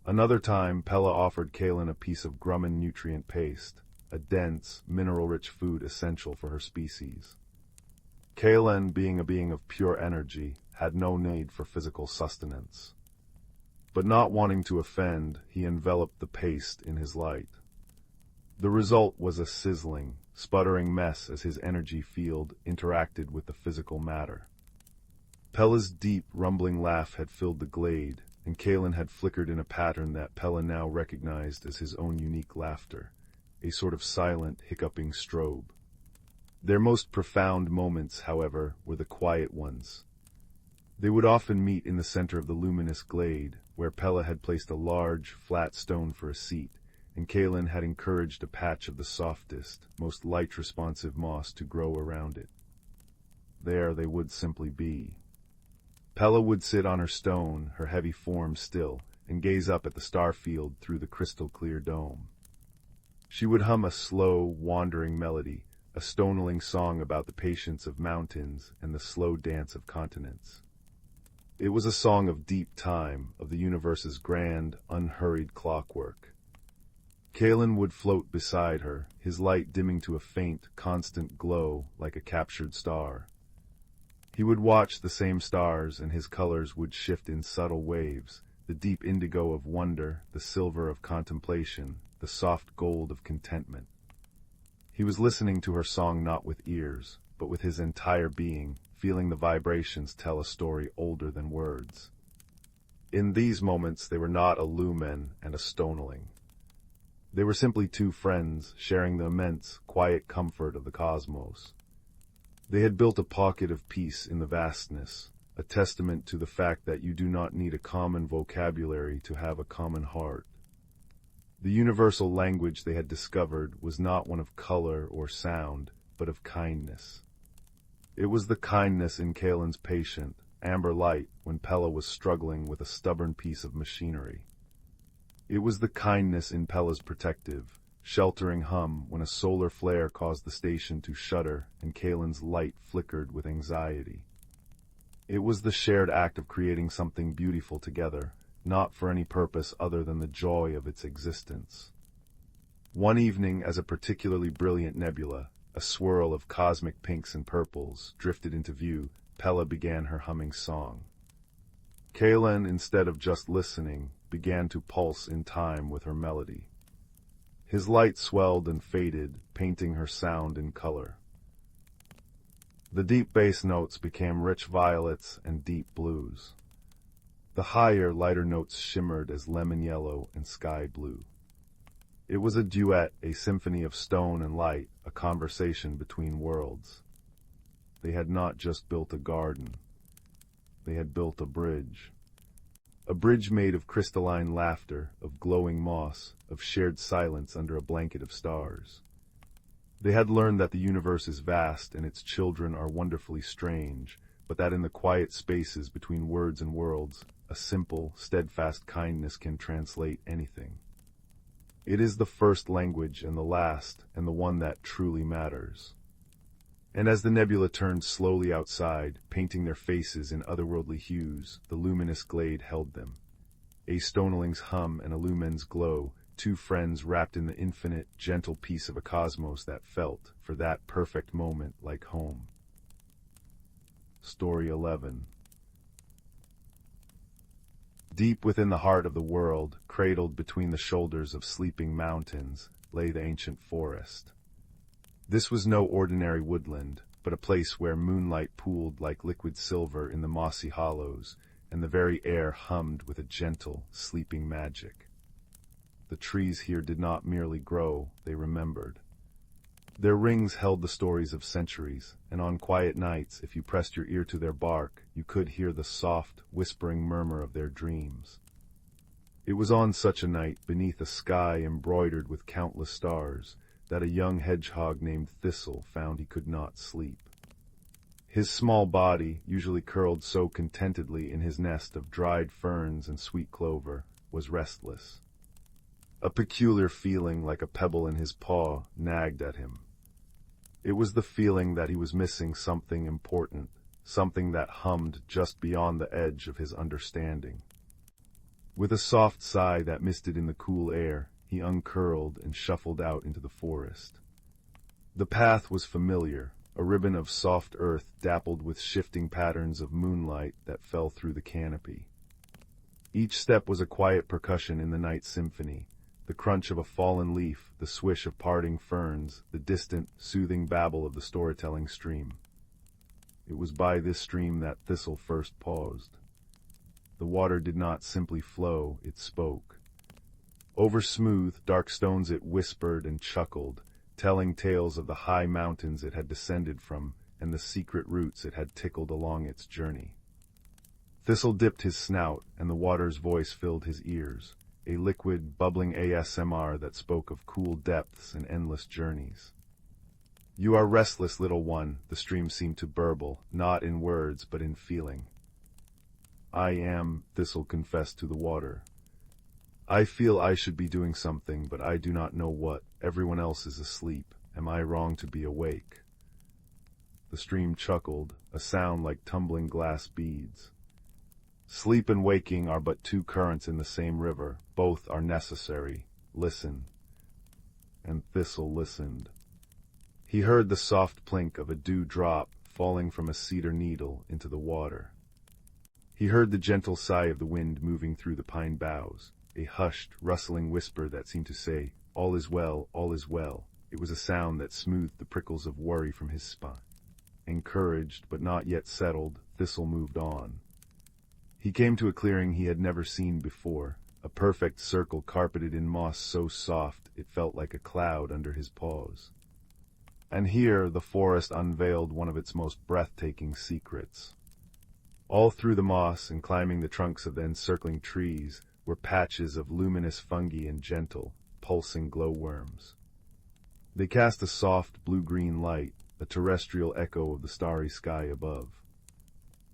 S1: Another time, Pella offered Kalen a piece of Grumman nutrient paste, a dense, mineral-rich food essential for her species. Kalen, being a being of pure energy, had no need for physical sustenance. But not wanting to offend, he enveloped the paste in his light. The result was a sizzling, sputtering mess as his energy field interacted with the physical matter. Pella's deep, rumbling laugh had filled the glade, and Kalen had flickered in a pattern that Pella now recognized as his own unique laughter, a sort of silent, hiccuping strobe. Their most profound moments, however, were the quiet ones. They would often meet in the center of the luminous glade, where Pella had placed a large, flat stone for a seat, and Kalen had encouraged a patch of the softest, most light-responsive moss to grow around it. There they would simply be. Pella would sit on her stone, her heavy form still, and gaze up at the star field through the crystal-clear dome. She would hum a slow, wandering melody, a stoneling song about the patience of mountains and the slow dance of continents. It was a song of deep time, of the universe's grand, unhurried clockwork. Kalen would float beside her, his light dimming to a faint, constant glow like a captured star. He would watch the same stars, and his colors would shift in subtle waves, the deep indigo of wonder, the silver of contemplation, the soft gold of contentment. He was listening to her song not with ears, but with his entire being, feeling the vibrations tell a story older than words. In these moments they were not a lumen and a stoneling. They were simply two friends, sharing the immense, quiet comfort of the cosmos. They had built a pocket of peace in the vastness, a testament to the fact that you do not need a common vocabulary to have a common heart. The universal language they had discovered was not one of color or sound, but of kindness. It was the kindness in Kalen's patient, amber light when Pella was struggling with a stubborn piece of machinery. It was the kindness in Pella's protective, sheltering hum when a solar flare caused the station to shudder and Kalen's light flickered with anxiety. It was the shared act of creating something beautiful together, not for any purpose other than the joy of its existence. One evening, as a particularly brilliant nebula, a swirl of cosmic pinks and purples, drifted into view, Pella began her humming song. Kalen, instead of just listening, began to pulse in time with her melody. His light swelled and faded, painting her sound in color. The deep bass notes became rich violets and deep blues. The higher, lighter notes shimmered as lemon yellow and sky blue. It was a duet, a symphony of stone and light, a conversation between worlds. They had not just built a garden. They had built a bridge. A bridge made of crystalline laughter, of glowing moss, of shared silence under a blanket of stars. They had learned that the universe is vast and its children are wonderfully strange, but that in the quiet spaces between words and worlds, a simple, steadfast kindness can translate anything. It is the first language and the last, and the one that truly matters. And as the nebula turned slowly outside, painting their faces in otherworldly hues, the luminous glade held them. A stoneling's hum and a lumen's glow, two friends wrapped in the infinite, gentle peace of a cosmos that felt, for that perfect moment, like home. Story 11. Deep within the heart of the world, cradled between the shoulders of sleeping mountains, lay the ancient forest. This was no ordinary woodland, but a place where moonlight pooled like liquid silver in the mossy hollows, and the very air hummed with a gentle, sleeping magic. The trees here did not merely grow, they remembered. Their rings held the stories of centuries, and on quiet nights, if you pressed your ear to their bark, you could hear the soft, whispering murmur of their dreams. It was on such a night, beneath a sky embroidered with countless stars, that a young hedgehog named Thistle found he could not sleep. His small body, usually curled so contentedly in his nest of dried ferns and sweet clover, was restless. A peculiar feeling, like a pebble in his paw, nagged at him. It was the feeling that he was missing something important, something that hummed just beyond the edge of his understanding. With a soft sigh that misted in the cool air, he uncurled and shuffled out into the forest. The path was familiar, a ribbon of soft earth dappled with shifting patterns of moonlight that fell through the canopy. Each step was a quiet percussion in the night symphony, the crunch of a fallen leaf, the swish of parting ferns, the distant, soothing babble of the storytelling stream. It was by this stream that Thistle first paused. The water did not simply flow, it spoke. Over smooth, dark stones it whispered and chuckled, telling tales of the high mountains it had descended from and the secret routes it had tickled along its journey. Thistle dipped his snout, and the water's voice filled his ears, a liquid, bubbling ASMR that spoke of cool depths and endless journeys. "You are restless, little one," the stream seemed to burble, not in words but in feeling. "I am," Thistle confessed to the water. "I feel I should be doing something, but I do not know what. Everyone else is asleep. Am I wrong to be awake?" The stream chuckled, a sound like tumbling glass beads. "Sleep and waking are but two currents in the same river. Both are necessary. Listen." And Thistle listened. He heard the soft plink of a dew-drop falling from a cedar needle into the water. He heard the gentle sigh of the wind moving through the pine boughs, a hushed, rustling whisper that seemed to say, "All is well, all is well." It was a sound that smoothed the prickles of worry from his spine. Encouraged, but not yet settled, Thistle moved on. He came to a clearing he had never seen before, a perfect circle carpeted in moss so soft it felt like a cloud under his paws. And here the forest unveiled one of its most breathtaking secrets. All through the moss and climbing the trunks of the encircling trees were patches of luminous fungi and gentle, pulsing glowworms. They cast a soft blue-green light, a terrestrial echo of the starry sky above.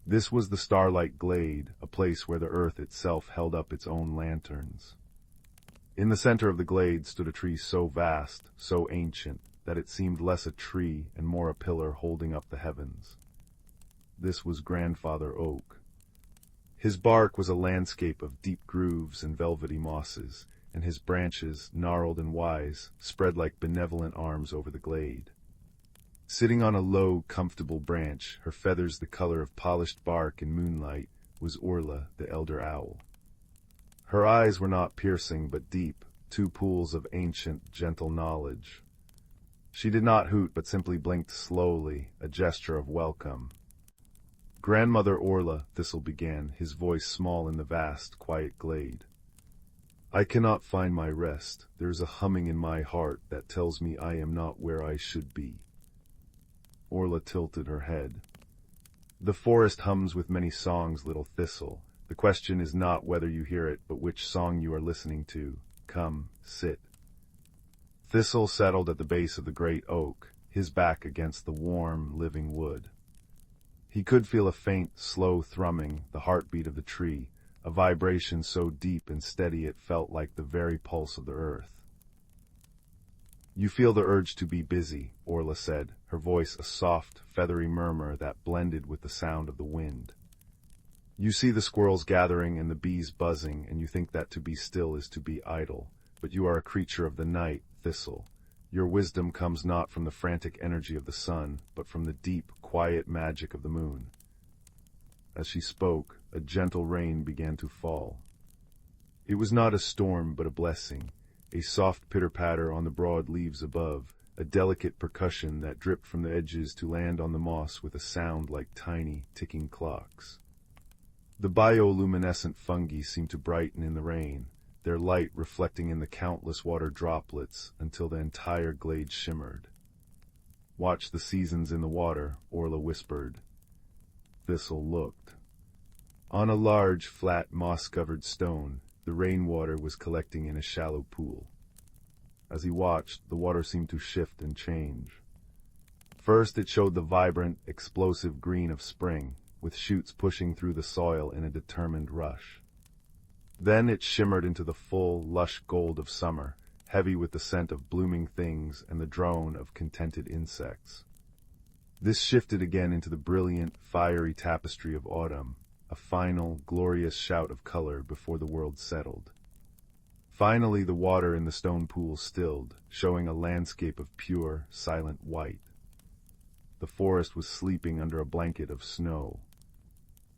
S1: This was the Starlight Glade, a place where the earth itself held up its own lanterns. In the center of the glade stood a tree so vast, so ancient, that it seemed less a tree and more a pillar holding up the heavens. This was Grandfather Oak. His bark was a landscape of deep grooves and velvety mosses, and his branches, gnarled and wise, spread like benevolent arms over the glade. Sitting on a low, comfortable branch, her feathers the color of polished bark in moonlight, was Orla, the elder owl. Her eyes were not piercing but deep, two pools of ancient, gentle knowledge. She did not hoot but simply blinked slowly, a gesture of welcome. "Grandmother Orla," Thistle began, his voice small in the vast, quiet glade. "I cannot find my rest. There is a humming in my heart that tells me I am not where I should be." Orla tilted her head. "The forest hums with many songs, little Thistle. The question is not whether you hear it, but which song you are listening to. Come, sit." Thistle settled at the base of the great oak, his back against the warm, living wood. He could feel a faint, slow thrumming, the heartbeat of the tree, a vibration so deep and steady it felt like the very pulse of the earth. "You feel the urge to be busy," Orla said, her voice a soft, feathery murmur that blended with the sound of the wind. "You see the squirrels gathering and the bees buzzing, and you think that to be still is to be idle. But you are a creature of the night, Thistle. Your wisdom comes not from the frantic energy of the sun, but from the deep, quiet magic of the moon." As she spoke, a gentle rain began to fall. It was not a storm, but a blessing, a soft pitter-patter on the broad leaves above, a delicate percussion that dripped from the edges to land on the moss with a sound like tiny, ticking clocks. The bioluminescent fungi seemed to brighten in the rain, their light reflecting in the countless water droplets until the entire glade shimmered. "Watch the seasons in the water," Orla whispered. Thistle looked. On a large, flat, moss-covered stone, the rainwater was collecting in a shallow pool. As he watched, the water seemed to shift and change. First it showed the vibrant, explosive green of spring, with shoots pushing through the soil in a determined rush. Then it shimmered into the full, lush gold of summer, heavy with the scent of blooming things and the drone of contented insects. This shifted again into the brilliant, fiery tapestry of autumn, a final, glorious shout of color before the world settled. Finally the water in the stone pool stilled, showing a landscape of pure, silent white. The forest was sleeping under a blanket of snow.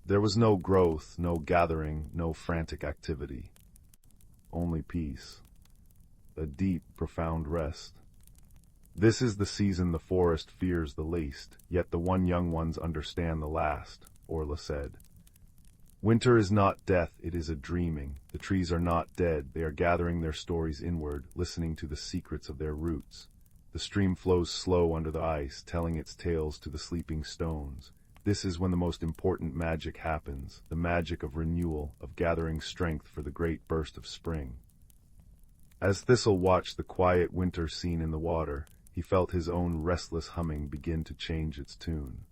S1: There was no growth, no gathering, no frantic activity. Only peace. A deep, profound rest. This is the season the forest fears the least, yet the one young ones understand the last, Orla said. Winter is not death, it is a dreaming. The trees are not dead, they are gathering their stories inward, listening to the secrets of their roots. The stream flows slow under the ice, telling its tales to the sleeping stones. This is when the most important magic happens, the magic of renewal, of gathering strength for the great burst of spring. As Thistle watched the quiet winter scene in the water, he felt his own restless humming begin to change its tune.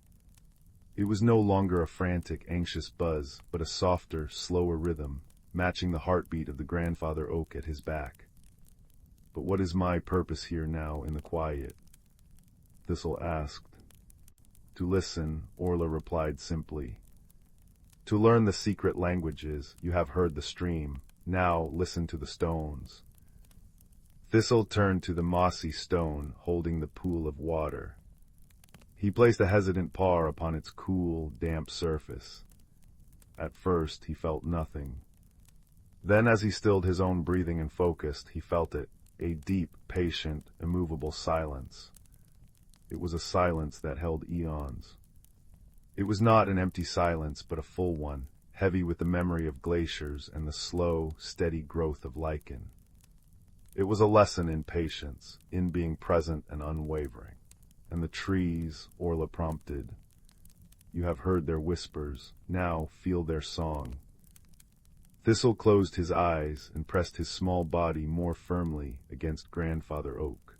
S1: It was no longer a frantic, anxious buzz, but a softer, slower rhythm, matching the heartbeat of the grandfather oak at his back. But what is my purpose here now in the quiet? Thistle asked. To listen, Orla replied simply. To learn the secret languages, you have heard the stream. Now listen to the stones. Thistle turned to the mossy stone, holding the pool of water. He placed a hesitant paw upon its cool, damp surface. At first, he felt nothing. Then, as he stilled his own breathing and focused, he felt it, a deep, patient, immovable silence. It was a silence that held eons. It was not an empty silence, but a full one, heavy with the memory of glaciers and the slow, steady growth of lichen. It was a lesson in patience, in being present and unwavering. And the trees, Orla prompted. You have heard their whispers, now feel their song. Thistle closed his eyes and pressed his small body more firmly against Grandfather Oak.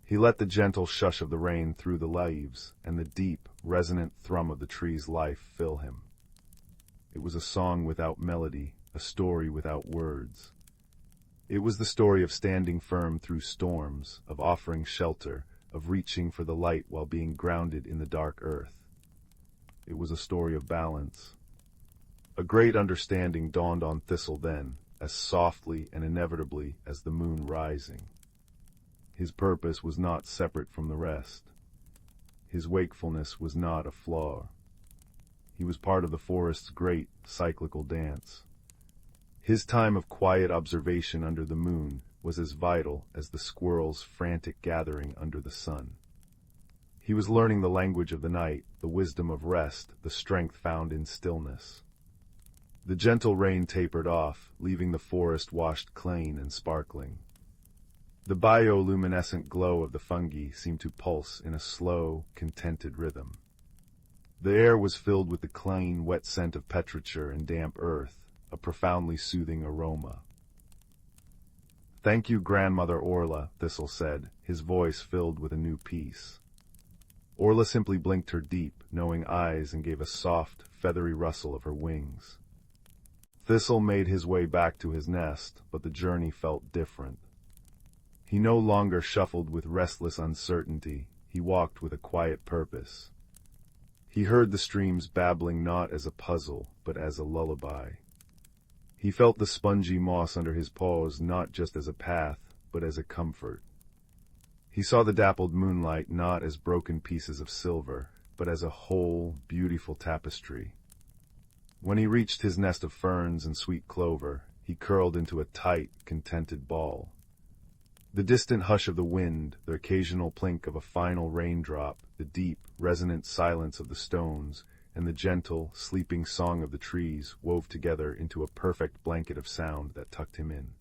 S1: He let the gentle shush of the rain through the leaves and the deep, resonant thrum of the tree's life fill him. It was a song without melody, a story without words. It was the story of standing firm through storms, of offering shelter, of reaching for the light while being grounded in the dark earth. It was a story of balance. A great understanding dawned on Thistle then, as softly and inevitably as the moon rising. His purpose was not separate from the rest. His wakefulness was not a flaw. He was part of the forest's great cyclical dance. His time of quiet observation under the moon was as vital as the squirrels' frantic gathering under the sun. He was learning the language of the night, the wisdom of rest, the strength found in stillness. The gentle rain tapered off, leaving the forest washed clean and sparkling. The bioluminescent glow of the fungi seemed to pulse in a slow, contented rhythm. The air was filled with the clean, wet scent of petrichor and damp earth, a profoundly soothing aroma. "Thank you, Grandmother Orla," Thistle said, his voice filled with a new peace. Orla simply blinked her deep, knowing eyes and gave a soft, feathery rustle of her wings. Thistle made his way back to his nest, but the journey felt different. He no longer shuffled with restless uncertainty, he walked with a quiet purpose. He heard the streams babbling not as a puzzle, but as a lullaby. He felt the spongy moss under his paws not just as a path, but as a comfort. He saw the dappled moonlight not as broken pieces of silver, but as a whole, beautiful tapestry. When he reached his nest of ferns and sweet clover, he curled into a tight, contented ball. The distant hush of the wind, the occasional plink of a final raindrop, the deep, resonant silence of the stones, and the gentle, sleeping song of the trees wove together into a perfect blanket of sound that tucked him in.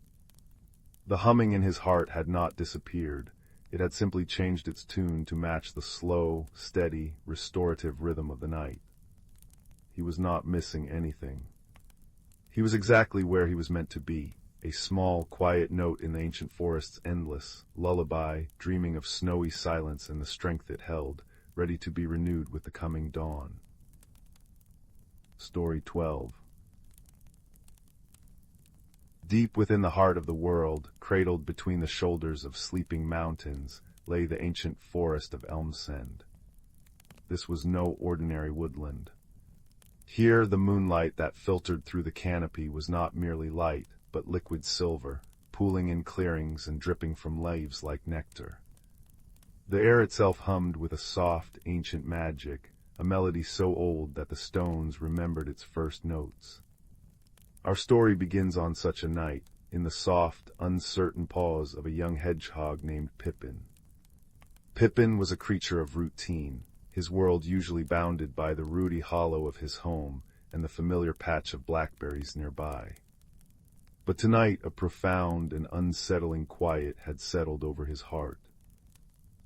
S1: The humming in his heart had not disappeared. It had simply changed its tune to match the slow, steady, restorative rhythm of the night. He was not missing anything. He was exactly where he was meant to be, a small, quiet note in the ancient forest's endless lullaby, dreaming of snowy silence and the strength it held, ready to be renewed with the coming dawn. Story 12. Deep within the heart of the world, cradled between the shoulders of sleeping mountains, lay the ancient forest of Elmsend. This was no ordinary woodland. Here the moonlight that filtered through the canopy was not merely light, but liquid silver, pooling in clearings and dripping from leaves like nectar. The air itself hummed with a soft, ancient magic, a melody so old that the stones remembered its first notes. Our story begins on such a night, in the soft, uncertain paws of a young hedgehog named Pippin. Pippin was a creature of routine, his world usually bounded by the rooty hollow of his home and the familiar patch of blackberries nearby. But tonight a profound and unsettling quiet had settled over his heart.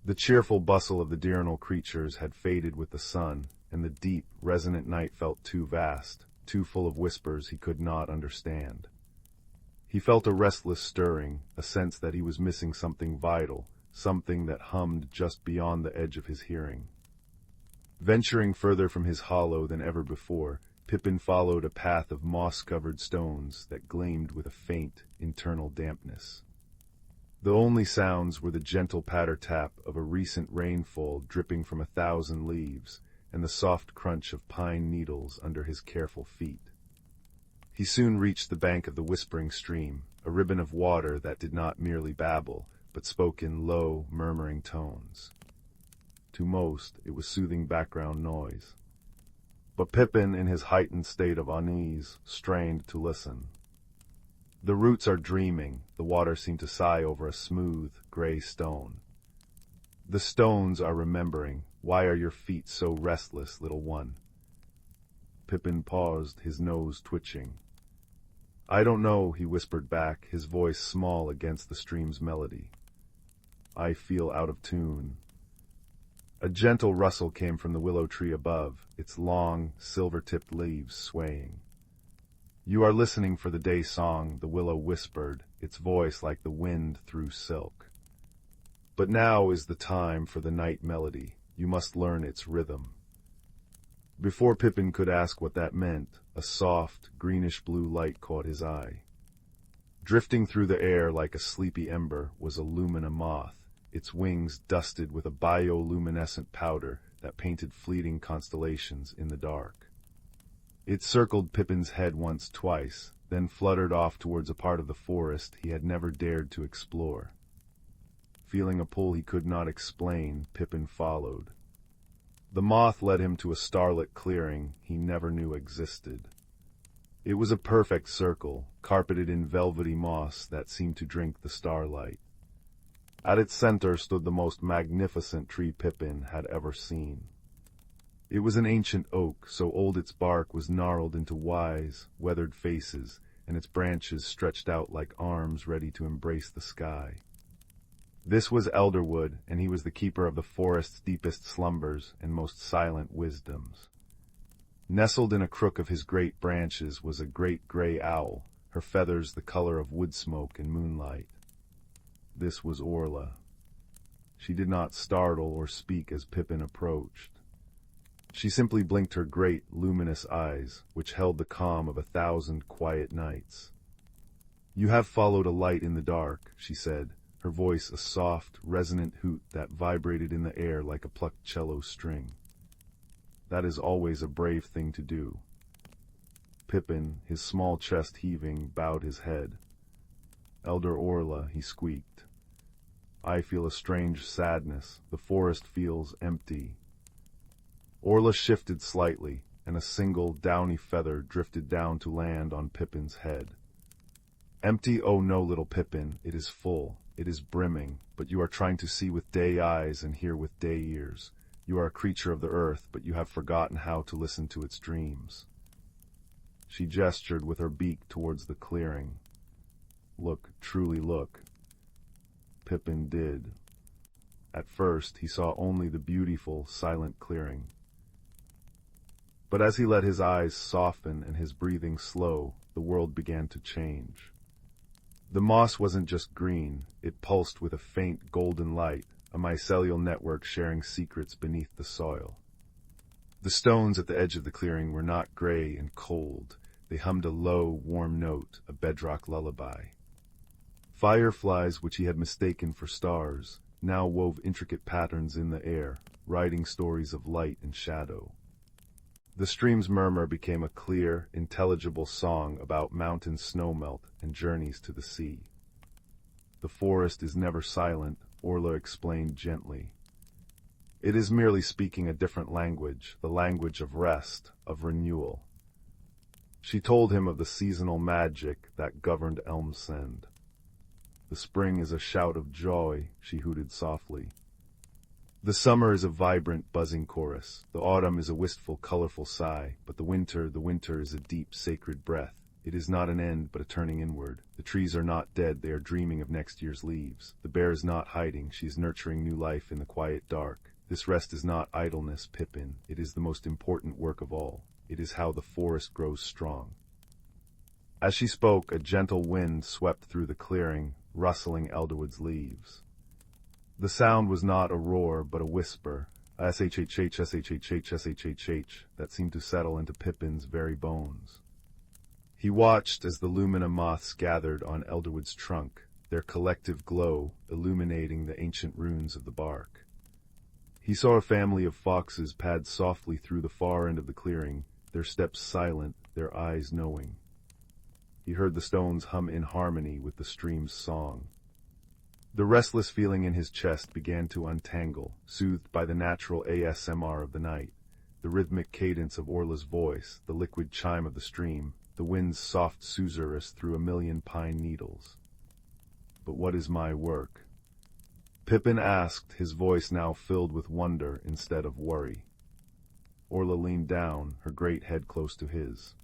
S1: The cheerful bustle of the diurnal creatures had faded with the sun, and the deep, resonant night felt too vast, too full of whispers he could not understand. He felt a restless stirring, a sense that he was missing something vital, something that hummed just beyond the edge of his hearing. Venturing further from his hollow than ever before, Pippin followed a path of moss-covered stones that gleamed with a faint, internal dampness. The only sounds were the gentle patter-tap of a recent rainfall dripping from 1,000 leaves, and the soft crunch of pine needles under his careful feet. He soon reached the bank of the whispering stream, a ribbon of water that did not merely babble, but spoke in low, murmuring tones. To most, it was soothing background noise. But Pippin, in his heightened state of unease, strained to listen. The roots are dreaming, the water seemed to sigh over a smooth, gray stone. The stones are remembering, why are your feet so restless, little one? Pippin paused, his nose twitching. I don't know, he whispered back, his voice small against the stream's melody. I feel out of tune. A gentle rustle came from the willow tree above, its long, silver-tipped leaves swaying. You are listening for the day song, the willow whispered, its voice like the wind through silk. But now is the time for the night melody. You must learn its rhythm. Before Pippin could ask what that meant, a soft, greenish-blue light caught his eye. Drifting through the air like a sleepy ember was a lumina moth, its wings dusted with a bioluminescent powder that painted fleeting constellations in the dark. It circled Pippin's head once, twice, then fluttered off towards a part of the forest he had never dared to explore. Feeling a pull he could not explain, Pippin followed. The moth led him to a starlit clearing he never knew existed. It was a perfect circle, carpeted in velvety moss that seemed to drink the starlight. At its center stood the most magnificent tree Pippin had ever seen. It was an ancient oak, so old its bark was gnarled into wise, weathered faces, and its branches stretched out like arms ready to embrace the sky. This was Elderwood, and he was the keeper of the forest's deepest slumbers and most silent wisdoms. Nestled in a crook of his great branches was a great gray owl, her feathers the color of wood smoke in moonlight. This was Orla. She did not startle or speak as Pippin approached. She simply blinked her great, luminous eyes, which held the calm of 1,000 quiet nights. "You have followed a light in the dark," she said, her voice a soft, resonant hoot that vibrated in the air like a plucked cello string. "That is always a brave thing to do." Pippin, his small chest heaving, bowed his head. "Elder Orla," he squeaked, "I feel a strange sadness. The forest feels empty." Orla shifted slightly, and a single downy feather drifted down to land on Pippin's head. "Empty? Oh no, little Pippin, it is full. It is brimming, but you are trying to see with day eyes and hear with day ears. You are a creature of the earth, but you have forgotten how to listen to its dreams." She gestured with her beak towards the clearing. "Look, truly look." Pippin did. At first, he saw only the beautiful, silent clearing. But as he let his eyes soften and his breathing slow, the world began to change. The moss wasn't just green, it pulsed with a faint golden light, a mycelial network sharing secrets beneath the soil. The stones at the edge of the clearing were not gray and cold. They hummed a low, warm note, a bedrock lullaby. Fireflies, which he had mistaken for stars, now wove intricate patterns in the air, writing stories of light and shadow. The stream's murmur became a clear, intelligible song about mountain snowmelt and journeys to the sea. "The forest is never silent," Orla explained gently. "It is merely speaking a different language, the language of rest, of renewal." She told him of the seasonal magic that governed Elmsend. "The spring is a shout of joy," she hooted softly. "The summer is a vibrant, buzzing chorus. The autumn is a wistful, colorful sigh. But the winter is a deep, sacred breath. It is not an end, but a turning inward. The trees are not dead, they are dreaming of next year's leaves. The bear is not hiding, she is nurturing new life in the quiet dark. This rest is not idleness, Pippin. It is the most important work of all. It is how the forest grows strong." As she spoke, a gentle wind swept through the clearing, rustling Elderwood's leaves. The sound was not a roar, but a whisper, a shhh that seemed to settle into Pippin's very bones. He watched as the lumina moths gathered on Elderwood's trunk, their collective glow illuminating the ancient runes of the bark. He saw a family of foxes pad softly through the far end of the clearing, their steps silent, their eyes knowing. He heard the stones hum in harmony with the stream's song. The restless feeling in his chest began to untangle, soothed by the natural ASMR of the night, the rhythmic cadence of Orla's voice, the liquid chime of the stream, the wind's soft susurrus through a million pine needles. "But what is my work?" Pippin asked, his voice now filled with wonder instead of worry. Orla leaned down, her great head close to his.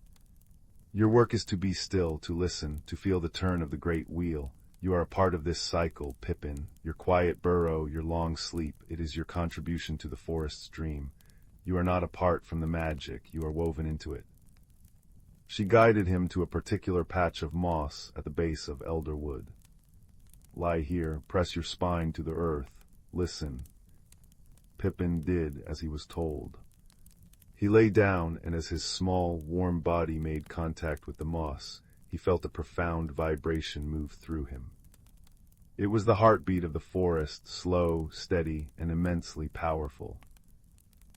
S1: "Your work is to be still, to listen, to feel the turn of the great wheel. You are a part of this cycle, Pippin. Your quiet burrow, your long sleep, it is your contribution to the forest's dream. You are not apart from the magic, you are woven into it." She guided him to a particular patch of moss at the base of Elderwood. "Lie here, press your spine to the earth, listen." Pippin did as he was told. He lay down, and as his small, warm body made contact with the moss, he felt a profound vibration move through him. It was the heartbeat of the forest, slow, steady, and immensely powerful.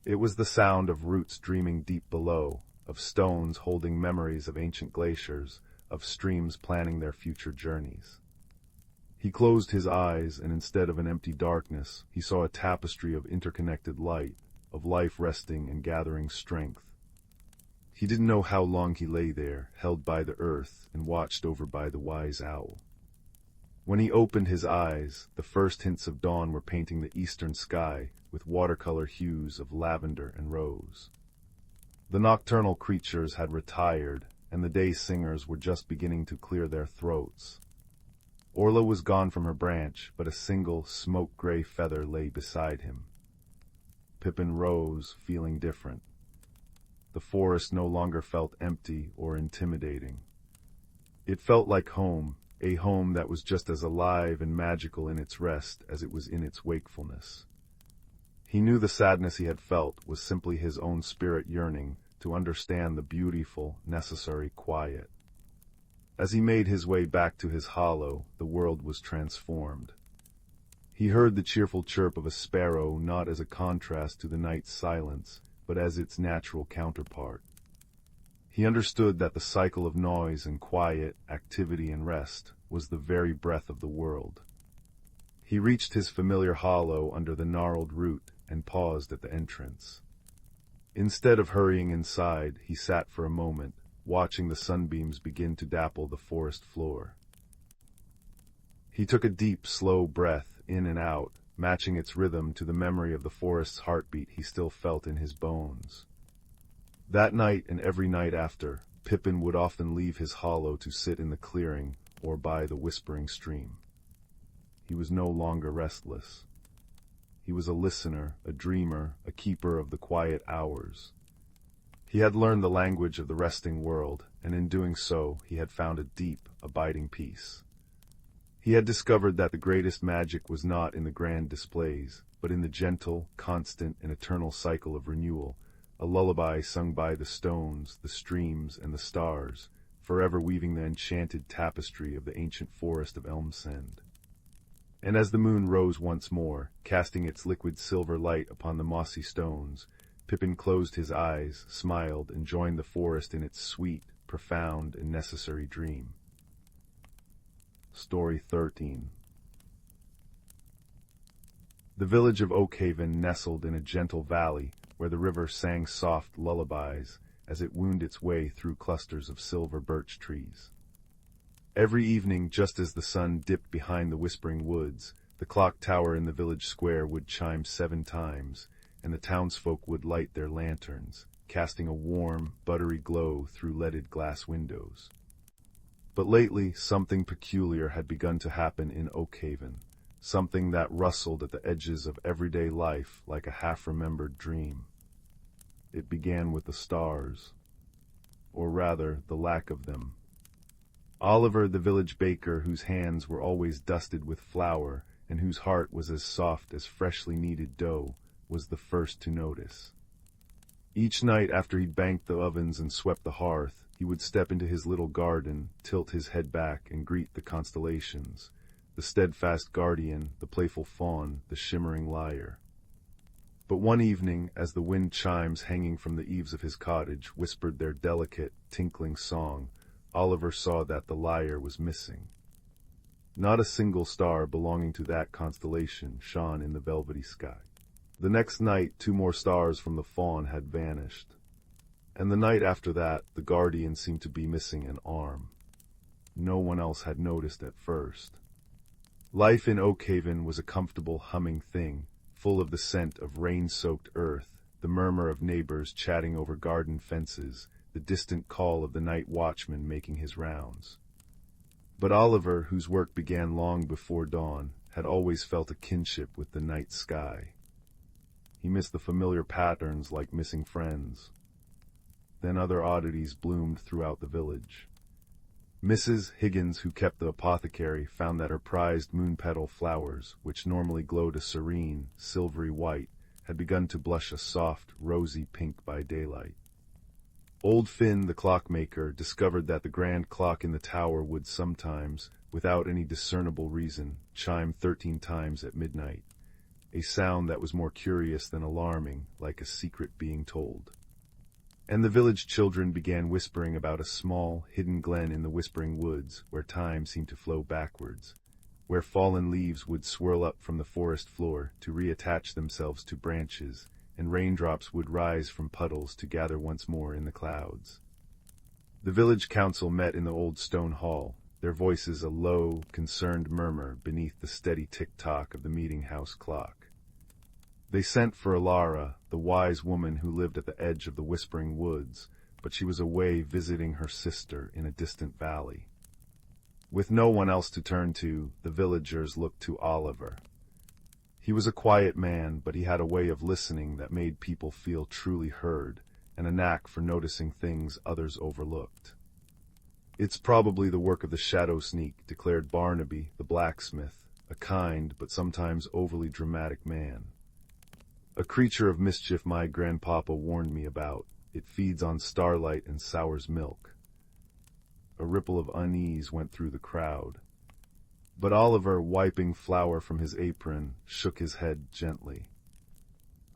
S1: It was the sound of roots dreaming deep below, of stones holding memories of ancient glaciers, of streams planning their future journeys. He closed his eyes, and instead of an empty darkness, he saw a tapestry of interconnected light, of life resting and gathering strength. He didn't know how long he lay there, held by the earth and watched over by the wise owl. When he opened his eyes, the first hints of dawn were painting the eastern sky with watercolor hues of lavender and rose. The nocturnal creatures had retired, and the day singers were just beginning to clear their throats. Orla was gone from her branch, but a single smoke-gray feather lay beside him. Pippin rose, feeling different. The forest no longer felt empty or intimidating. It felt like home, a home that was just as alive and magical in its rest as it was in its wakefulness. He knew the sadness he had felt was simply his own spirit yearning to understand the beautiful, necessary quiet. As he made his way back to his hollow, the world was transformed. He heard the cheerful chirp of a sparrow not as a contrast to the night's silence, but as its natural counterpart. He understood that the cycle of noise and quiet, activity and rest, was the very breath of the world. He reached his familiar hollow under the gnarled root and paused at the entrance. Instead of hurrying inside, he sat for a moment, watching the sunbeams begin to dapple the forest floor. He took a deep, slow breath in and out, matching its rhythm to the memory of the forest's heartbeat he still felt in his bones. That night and every night after, Pippin would often leave his hollow to sit in the clearing or by the whispering stream. He was no longer restless. He was a listener, a dreamer, a keeper of the quiet hours. He had learned the language of the resting world, and in doing so, he had found a deep, abiding peace. He had discovered that the greatest magic was not in the grand displays, but in the gentle, constant, and eternal cycle of renewal, a lullaby sung by the stones, the streams, and the stars, forever weaving the enchanted tapestry of the ancient forest of Elmsend. And as the moon rose once more, casting its liquid silver light upon the mossy stones, Pippin closed his eyes, smiled, and joined the forest in its sweet, profound, and necessary dream. Story 13. The village of Oakhaven nestled in a gentle valley where the river sang soft lullabies as it wound its way through clusters of silver birch trees. Every evening, just as the sun dipped behind the whispering woods, the clock tower in the village square would chime 7 times, and the townsfolk would light their lanterns, casting a warm, buttery glow through leaded glass windows. But lately, something peculiar had begun to happen in Oakhaven, something that rustled at the edges of everyday life like a half-remembered dream. It began with the stars, or rather, the lack of them. Oliver, the village baker, whose hands were always dusted with flour and whose heart was as soft as freshly kneaded dough, was the first to notice. Each night after he'd banked the ovens and swept the hearth, he would step into his little garden, tilt his head back, and greet the constellations, the steadfast guardian, the playful fawn, the shimmering lyre. But one evening, as the wind chimes hanging from the eaves of his cottage whispered their delicate, tinkling song, Oliver saw that the lyre was missing. Not a single star belonging to that constellation shone in the velvety sky. The next night, 2 more stars from the fawn had vanished. And the night after that, the guardian seemed to be missing an arm. No one else had noticed at first. Life in Oakhaven was a comfortable, humming thing, full of the scent of rain-soaked earth, the murmur of neighbors chatting over garden fences, the distant call of the night watchman making his rounds. But Oliver, whose work began long before dawn, had always felt a kinship with the night sky. He missed the familiar patterns like missing friends. Then other oddities bloomed throughout the village. Mrs. Higgins, who kept the apothecary, found that her prized moon-petal flowers, which normally glowed a serene, silvery white, had begun to blush a soft, rosy pink by daylight. Old Finn, the clockmaker, discovered that the grand clock in the tower would sometimes, without any discernible reason, chime 13 times at midnight, a sound that was more curious than alarming, like a secret being told. And the village children began whispering about a small, hidden glen in the whispering woods where time seemed to flow backwards, where fallen leaves would swirl up from the forest floor to reattach themselves to branches, and raindrops would rise from puddles to gather once more in the clouds. The village council met in the old stone hall, their voices a low, concerned murmur beneath the steady tick-tock of the meeting-house clock. They sent for Elara, the wise woman who lived at the edge of the whispering woods, but she was away visiting her sister in a distant valley. With no one else to turn to, the villagers looked to Oliver. He was a quiet man, but he had a way of listening that made people feel truly heard, and a knack for noticing things others overlooked. "It's probably the work of the shadow sneak," declared Barnaby, the blacksmith, a kind but sometimes overly dramatic man. "A creature of mischief my grandpapa warned me about. It feeds on starlight and sours milk." A ripple of unease went through the crowd. But Oliver, wiping flour from his apron, shook his head gently.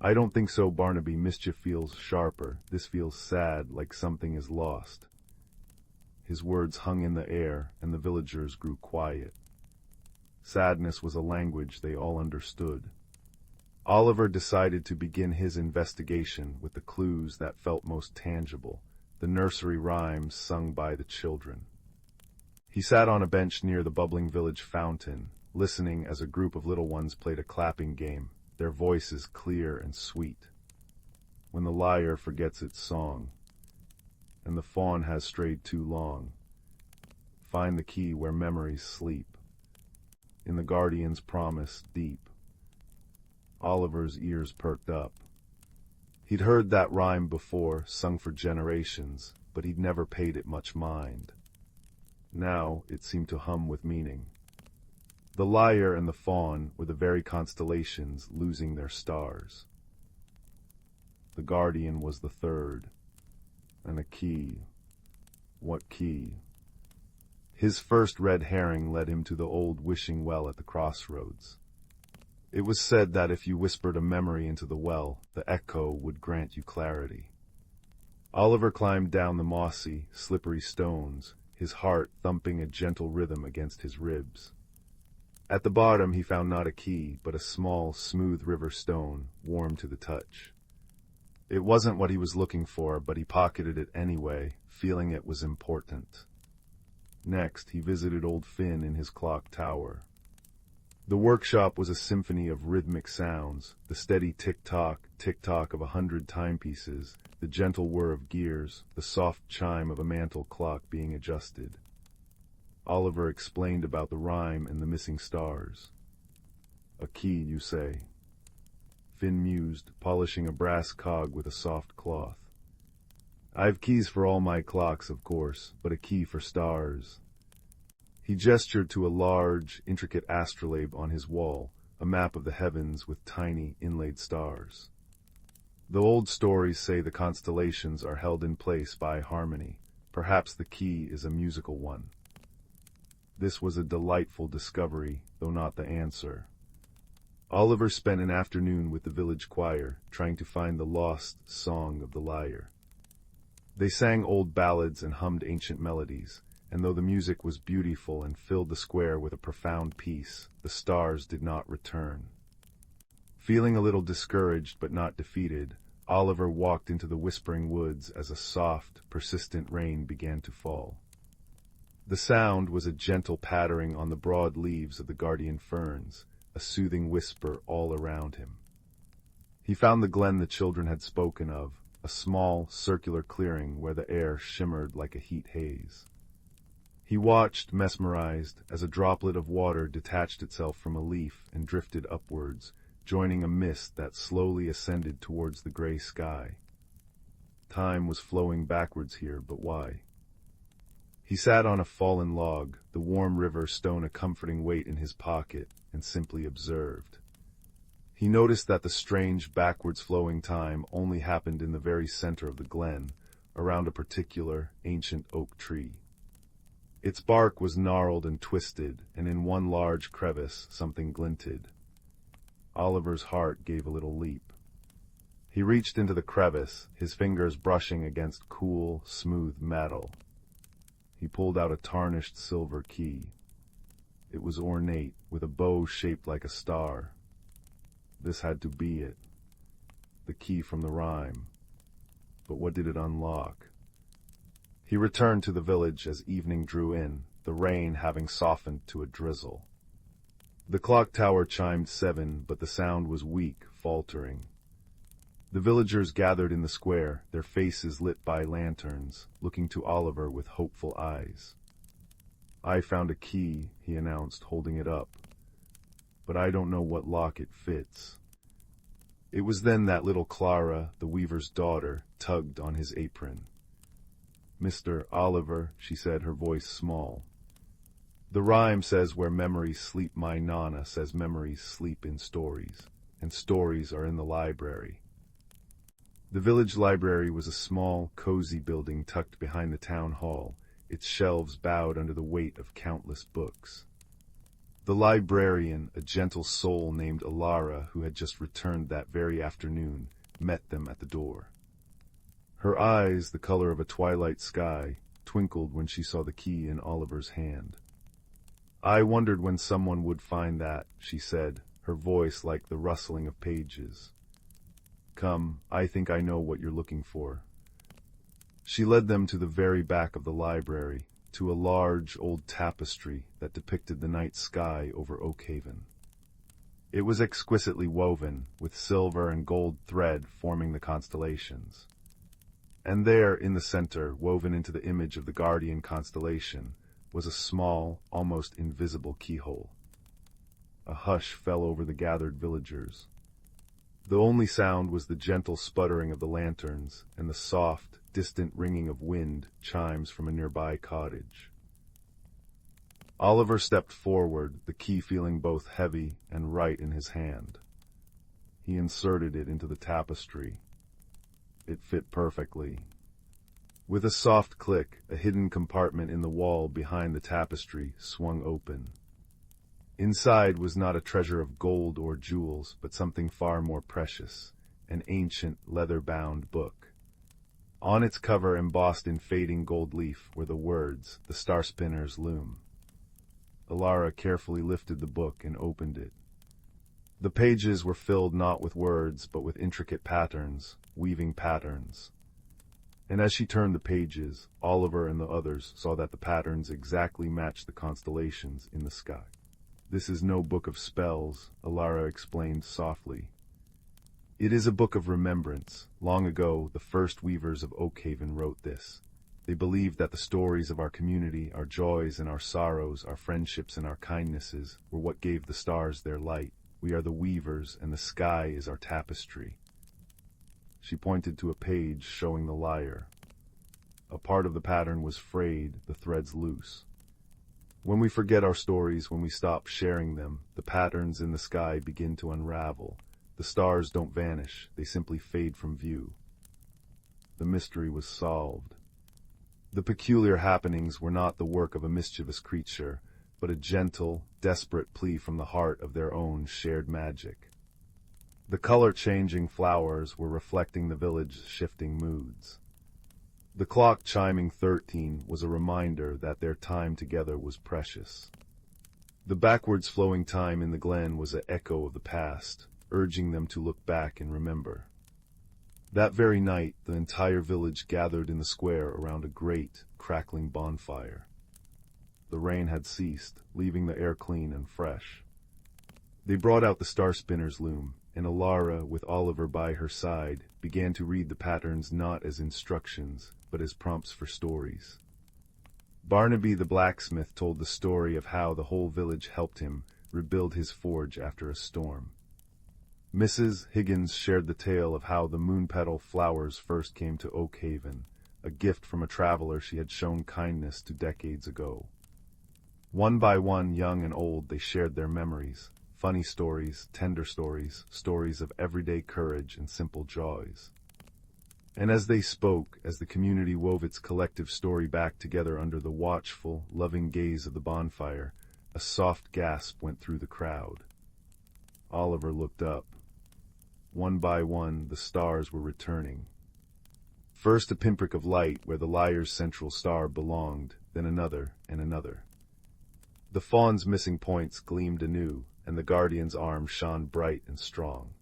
S1: "I don't think so, Barnaby. Mischief feels sharper. This feels sad, like something is lost." His words hung in the air, and the villagers grew quiet. Sadness was a language they all understood. Oliver decided to begin his investigation with the clues that felt most tangible, the nursery rhymes sung by the children. He sat on a bench near the bubbling village fountain, listening as a group of little ones played a clapping game, their voices clear and sweet. "When the lyre forgets its song, and the fawn has strayed too long, find the key where memories sleep, in the guardian's promise deep." Oliver's ears perked up. He'd heard that rhyme before, sung for generations, but he'd never paid it much mind. Now it seemed to hum with meaning. The lyre and the fawn were the very constellations losing their stars. The guardian was the third, and a key. What key? His first red herring led him to the old wishing well at the crossroads. It was said that if you whispered a memory into the well, the echo would grant you clarity. Oliver climbed down the mossy, slippery stones, his heart thumping a gentle rhythm against his ribs. At the bottom he found not a key, but a small, smooth river stone, warm to the touch. It wasn't what he was looking for, but he pocketed it anyway, feeling it was important. Next, he visited old Finn in his clock tower. The workshop was a symphony of rhythmic sounds, the steady tick-tock of 100 timepieces, the gentle whir of gears, the soft chime of a mantel clock being adjusted. Oliver explained about the rhyme and the missing stars. "A key, you say?" Finn mused, polishing a brass cog with a soft cloth. "I've keys for all my clocks, of course, but a key for stars." He gestured to a large, intricate astrolabe on his wall, a map of the heavens with tiny, inlaid stars. "The old stories say the constellations are held in place by harmony. Perhaps the key is a musical one." This was a delightful discovery, though not the answer. Oliver spent an afternoon with the village choir, trying to find the lost song of the lyre. They sang old ballads and hummed ancient melodies, and though the music was beautiful and filled the square with a profound peace, the stars did not return. Feeling a little discouraged but not defeated, Oliver walked into the whispering woods as a soft, persistent rain began to fall. The sound was a gentle pattering on the broad leaves of the guardian ferns, a soothing whisper all around him. He found the glen the children had spoken of, a small, circular clearing where the air shimmered like a heat haze. He watched, mesmerized, as a droplet of water detached itself from a leaf and drifted upwards, joining a mist that slowly ascended towards the gray sky. Time was flowing backwards here, but why? He sat on a fallen log, the warm river stone a comforting weight in his pocket, and simply observed. He noticed that the strange, backwards flowing time only happened in the very center of the glen, around a particular, ancient oak tree. Its bark was gnarled and twisted, and in one large crevice something glinted. Oliver's heart gave a little leap. He reached into the crevice, his fingers brushing against cool, smooth metal. He pulled out a tarnished silver key. It was ornate, with a bow shaped like a star. This had to be it. The key from the rhyme. But what did it unlock? He returned to the village as evening drew in, the rain having softened to a drizzle. The clock tower chimed 7, but the sound was weak, faltering. The villagers gathered in the square, their faces lit by lanterns, looking to Oliver with hopeful eyes. "I found a key," he announced, holding it up. "But I don't know what lock it fits." It was then that little Clara, the weaver's daughter, tugged on his apron. "Mr. Oliver," she said, her voice small. "The rhyme says where memories sleep, my Nana says memories sleep in stories, and stories are in the library." The village library was a small, cozy building tucked behind the town hall, its shelves bowed under the weight of countless books. The librarian, a gentle soul named Elara, who had just returned that very afternoon, met them at the door. Her eyes, the color of a twilight sky, twinkled when she saw the key in Oliver's hand. "I wondered when someone would find that," she said, her voice like the rustling of pages. "Come, I think I know what you're looking for." She led them to the very back of the library, to a large old tapestry that depicted the night sky over Oakhaven. It was exquisitely woven, with silver and gold thread forming the constellations. And there, in the center, woven into the image of the guardian constellation, was a small, almost invisible keyhole. A hush fell over the gathered villagers. The only sound was the gentle sputtering of the lanterns and the soft, distant ringing of wind chimes from a nearby cottage. Oliver stepped forward, the key feeling both heavy and right in his hand. He inserted it into the tapestry. It fit perfectly. With a soft click, a hidden compartment in the wall behind the tapestry swung open. Inside was not a treasure of gold or jewels, but something far more precious, an ancient, leather-bound book. On its cover, embossed in fading gold leaf, were the words, "The Star Spinner's Loom." Elara carefully lifted the book and opened it. The pages were filled not with words, but with intricate patterns, weaving patterns. And as she turned the pages, Oliver and the others saw that the patterns exactly matched the constellations in the sky. "This is no book of spells," Elara explained softly. "It is a book of remembrance. Long ago, the first weavers of Oakhaven wrote this. They believed that the stories of our community, our joys and our sorrows, our friendships and our kindnesses, were what gave the stars their light. We are the weavers, and the sky is our tapestry." She pointed to a page showing the lyre. A part of the pattern was frayed, the threads loose. When we forget our stories, when we stop sharing them, the patterns in the sky begin to unravel. The stars don't vanish, they simply fade from view. The mystery was solved. The peculiar happenings were not the work of a mischievous creature, but a gentle, desperate plea from the heart of their own shared magic. The color-changing flowers were reflecting the village's shifting moods. The clock chiming 13 was a reminder that their time together was precious. The backwards flowing time in the glen was an echo of the past, urging them to look back and remember. That very night, the entire village gathered in the square around a great, crackling bonfire. The rain had ceased, leaving the air clean and fresh. They brought out the Star Spinner's Loom, and Elara, with Oliver by her side, began to read the patterns not as instructions, but as prompts for stories. Barnaby the blacksmith told the story of how the whole village helped him rebuild his forge after a storm. Mrs. Higgins shared the tale of how the moon-petal flowers first came to Oakhaven, a gift from a traveler she had shown kindness to decades ago. One by one, young and old, they shared their memories, funny stories, tender stories, stories of everyday courage and simple joys. And as they spoke, as the community wove its collective story back together under the watchful, loving gaze of the bonfire, a soft gasp went through the crowd. Oliver looked up. one by one, the stars were returning. First a pinprick of light where the Lyre's central star belonged, then another and another. The fawn's missing points gleamed anew, and the guardian's arm shone bright and strong.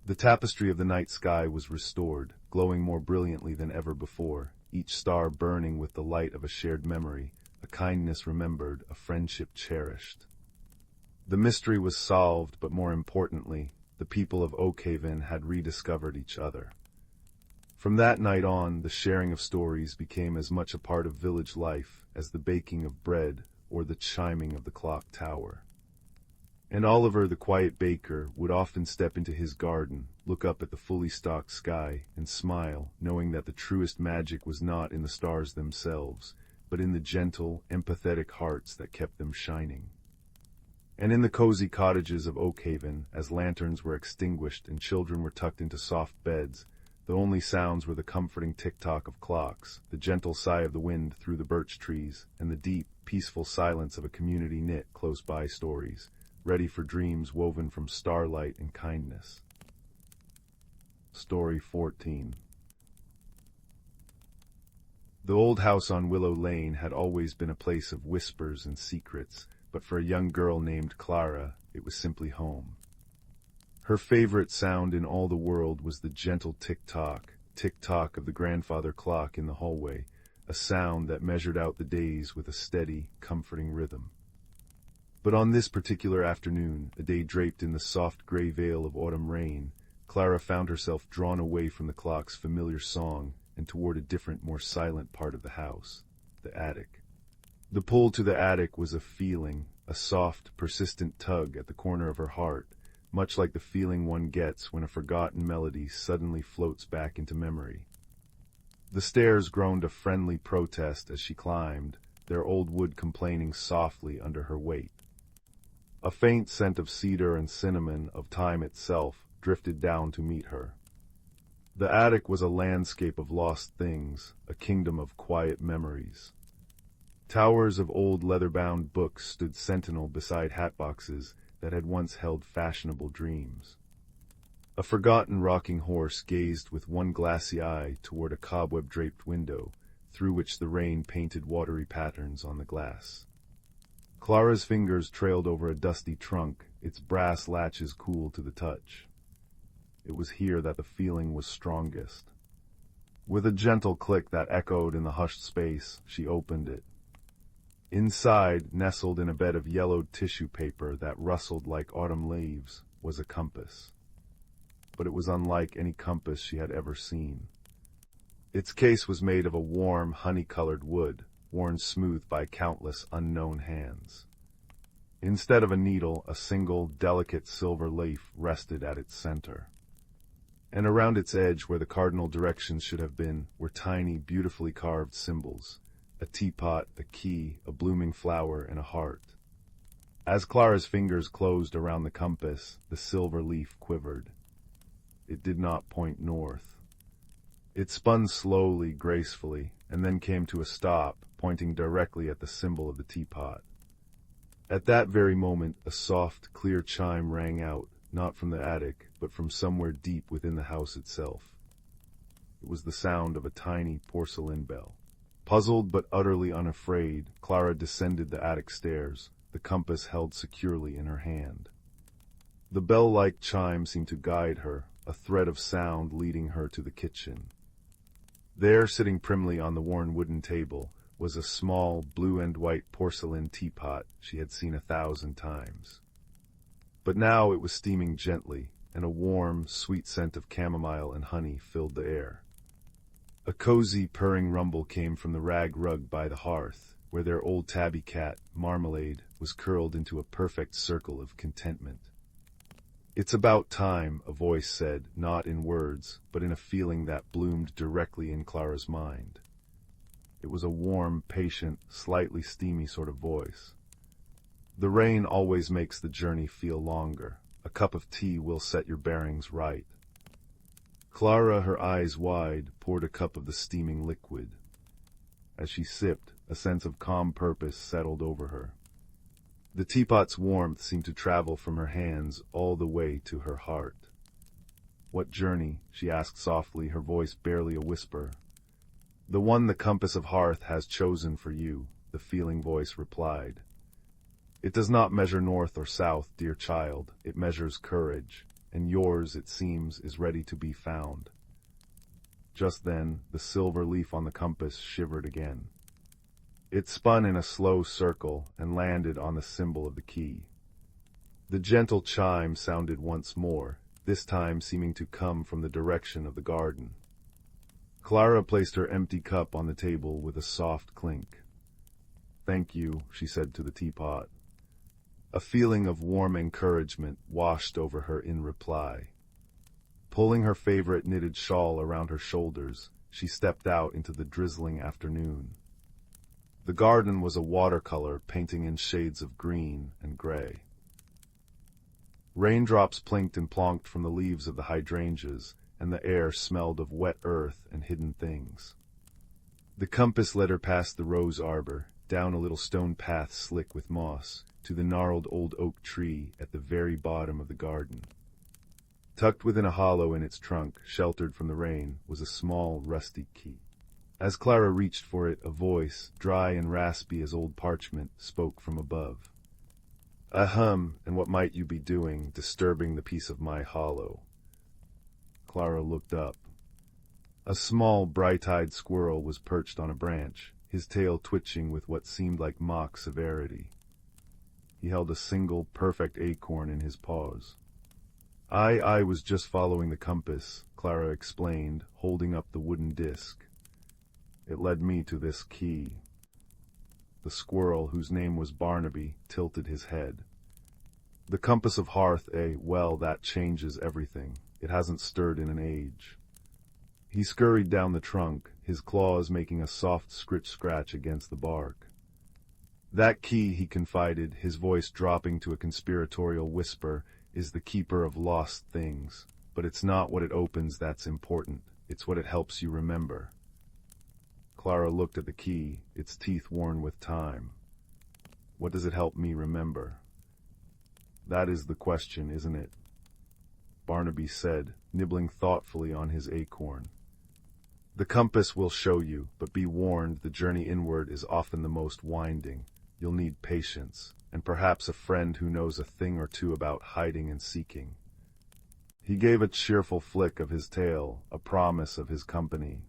S1: The tapestry of the night sky was restored, glowing more brilliantly than ever before, each star burning with the light of a shared memory, a kindness remembered, a friendship cherished. The mystery was solved, but more importantly, the people of Oakhaven had rediscovered each other. From that night on, the sharing of stories became as much a part of village life as the baking of bread or the chiming of the clock tower. And Oliver, the quiet baker, would often step into his garden, look up at the fully stocked sky, and smile, knowing that the truest magic was not in the stars themselves, but in the gentle, empathetic hearts that kept them shining. And in the cozy cottages of Oakhaven, as lanterns were extinguished and children were tucked into soft beds, the only sounds were the comforting tick-tock of clocks, the gentle sigh of the wind through the birch trees, and the deep, peaceful silence of a community knit close-by stories, ready for dreams woven from starlight and kindness. Story 14. The old house on Willow Lane had always been a place of whispers and secrets, but for a young girl named Clara, it was simply home. Her favorite sound in all the world was the gentle tick-tock of the grandfather clock in the hallway, a sound that measured out the days with a steady, comforting rhythm. But on this particular afternoon, a day draped in the soft gray veil of autumn rain, Clara found herself drawn away from the clock's familiar song and toward a different, more silent part of the house, the attic. The pull to the attic was a feeling, a soft, persistent tug at the corner of her heart, much like the feeling one gets when a forgotten melody suddenly floats back into memory. The stairs groaned a friendly protest as she climbed, their old wood complaining softly under her weight. A faint scent of cedar and cinnamon, of time itself, drifted down to meet her. The attic was a landscape of lost things, a kingdom of quiet memories. Towers of old leather-bound books stood sentinel beside hatboxes that had once held fashionable dreams. A forgotten rocking horse gazed with one glassy eye toward a cobweb-draped window, through which the rain painted watery patterns on the glass. Clara's fingers trailed over a dusty trunk, its brass latches cool to the touch. It was here that the feeling was strongest. With a gentle click that echoed in the hushed space, she opened it. Inside, nestled in a bed of yellowed tissue paper that rustled like autumn leaves, was a compass. But it was unlike any compass she had ever seen. Its case was made of a warm, honey-colored wood, worn smooth by countless unknown hands. Instead of a needle, a single, delicate silver leaf rested at its center. And around its edge, where the cardinal directions should have been, were tiny, beautifully carved symbols. A teapot, a key, a blooming flower, and a heart. As Clara's fingers closed around the compass, the silver leaf quivered. It did not point north. It spun slowly, gracefully, and then came to a stop, pointing directly at the symbol of the teapot. At that very moment, a soft, clear chime rang out, not from the attic, but from somewhere deep within the house itself. It was the sound of a tiny porcelain bell. Puzzled but utterly unafraid, Clara descended the attic stairs, the compass held securely in her hand. The bell-like chime seemed to guide her, a thread of sound leading her to the kitchen. There, sitting primly on the worn wooden table, was a small blue and white porcelain teapot she had seen 1,000 times. But now it was steaming gently, and a warm, sweet scent of chamomile and honey filled the air. A cozy, purring rumble came from the rag rug by the hearth, where their old tabby cat, Marmalade, was curled into a perfect circle of contentment. "It's about time," a voice said, not in words, but in a feeling that bloomed directly in Clara's mind. It was a warm, patient, slightly steamy sort of voice. "The rain always makes the journey feel longer. A cup of tea will set your bearings right." Clara, her eyes wide, poured a cup of the steaming liquid. As she sipped, a sense of calm purpose settled over her. The teapot's warmth seemed to travel from her hands all the way to her heart. "What journey?" she asked softly, her voice barely a whisper. "The one the compass of hearth has chosen for you," the feeling voice replied. "It does not measure north or south, dear child, it measures courage, and yours, it seems, is ready to be found." Just then, the silver leaf on the compass shivered again. It spun in a slow circle and landed on the symbol of the key. The gentle chime sounded once more, this time seeming to come from the direction of the garden. Clara placed her empty cup on the table with a soft clink. "Thank you," she said to the teapot. A feeling of warm encouragement washed over her in reply. Pulling her favorite knitted shawl around her shoulders, she stepped out into the drizzling afternoon. The garden was a watercolor painting in shades of green and gray. Raindrops plinked and plonked from the leaves of the hydrangeas, and the air smelled of wet earth and hidden things. The compass led her past the rose arbor, down a little stone path slick with moss, to the gnarled old oak tree at the very bottom of the garden. Tucked within a hollow in its trunk, sheltered from the rain, was a small, rusty key. As Clara reached for it, a voice, dry and raspy as old parchment, spoke from above. "Ahem, and what might you be doing, disturbing the peace of my hollow?" Clara looked up. A small, bright-eyed squirrel was perched on a branch, his tail twitching with what seemed like mock severity. He held a single, perfect acorn in his paws. I was just following the compass," Clara explained, holding up the wooden disc. "It led me to this key." The squirrel, whose name was Barnaby, tilted his head. "The compass of hearth, eh? Well, that changes everything. It hasn't stirred in an age." He scurried down the trunk, his claws making a soft scritch-scratch against the bark. "That key," he confided, his voice dropping to a conspiratorial whisper, "is the keeper of lost things. But it's not what it opens that's important. It's what it helps you remember." Clara looked at the key, its teeth worn with time. "What does it help me remember?" "That is the question, isn't it?" Barnaby said, nibbling thoughtfully on his acorn. "The compass will show you, but be warned, the journey inward is often the most winding. You'll need patience, and perhaps a friend who knows a thing or two about hiding and seeking." He gave a cheerful flick of his tail, a promise of his company.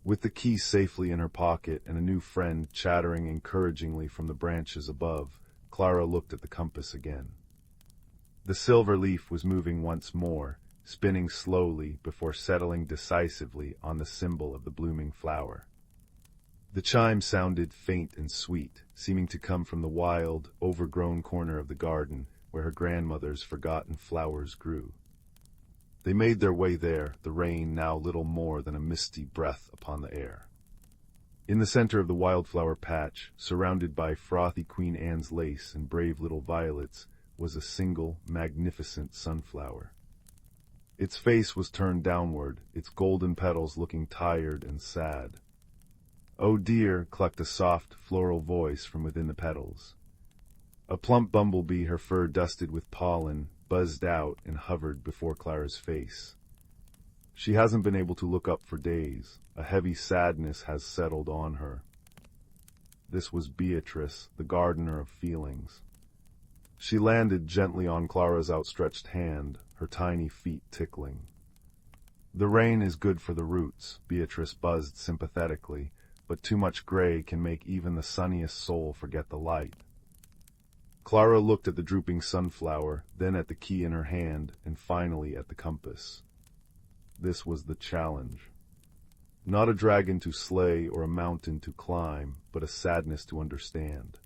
S1: With the key safely in her pocket and a new friend chattering encouragingly from the branches above, Clara looked at the compass again. The silver leaf was moving once more, spinning slowly before settling decisively on the symbol of the blooming flower. The chime sounded faint and sweet, seeming to come from the wild, overgrown corner of the garden where her grandmother's forgotten flowers grew. They made their way there, the rain now little more than a misty breath upon the air. In the center of the wildflower patch, surrounded by frothy Queen Anne's lace and brave little violets, was a single, magnificent sunflower. Its face was turned downward, its golden petals looking tired and sad. "Oh dear," clucked a soft, floral voice from within the petals. A plump bumblebee, her fur dusted with pollen, buzzed out and hovered before Clara's face. She hasn't been able to look up for days. A heavy sadness has settled on her. This was Beatrice, the gardener of feelings. She landed gently on Clara's outstretched hand, her tiny feet tickling. "The rain is good for the roots," Beatrice buzzed sympathetically, "but too much gray can make even the sunniest soul forget the light." Clara looked at the drooping sunflower, then at the key in her hand, and finally at the compass. This was the challenge. Not a dragon to slay or a mountain to climb, but a sadness to understand.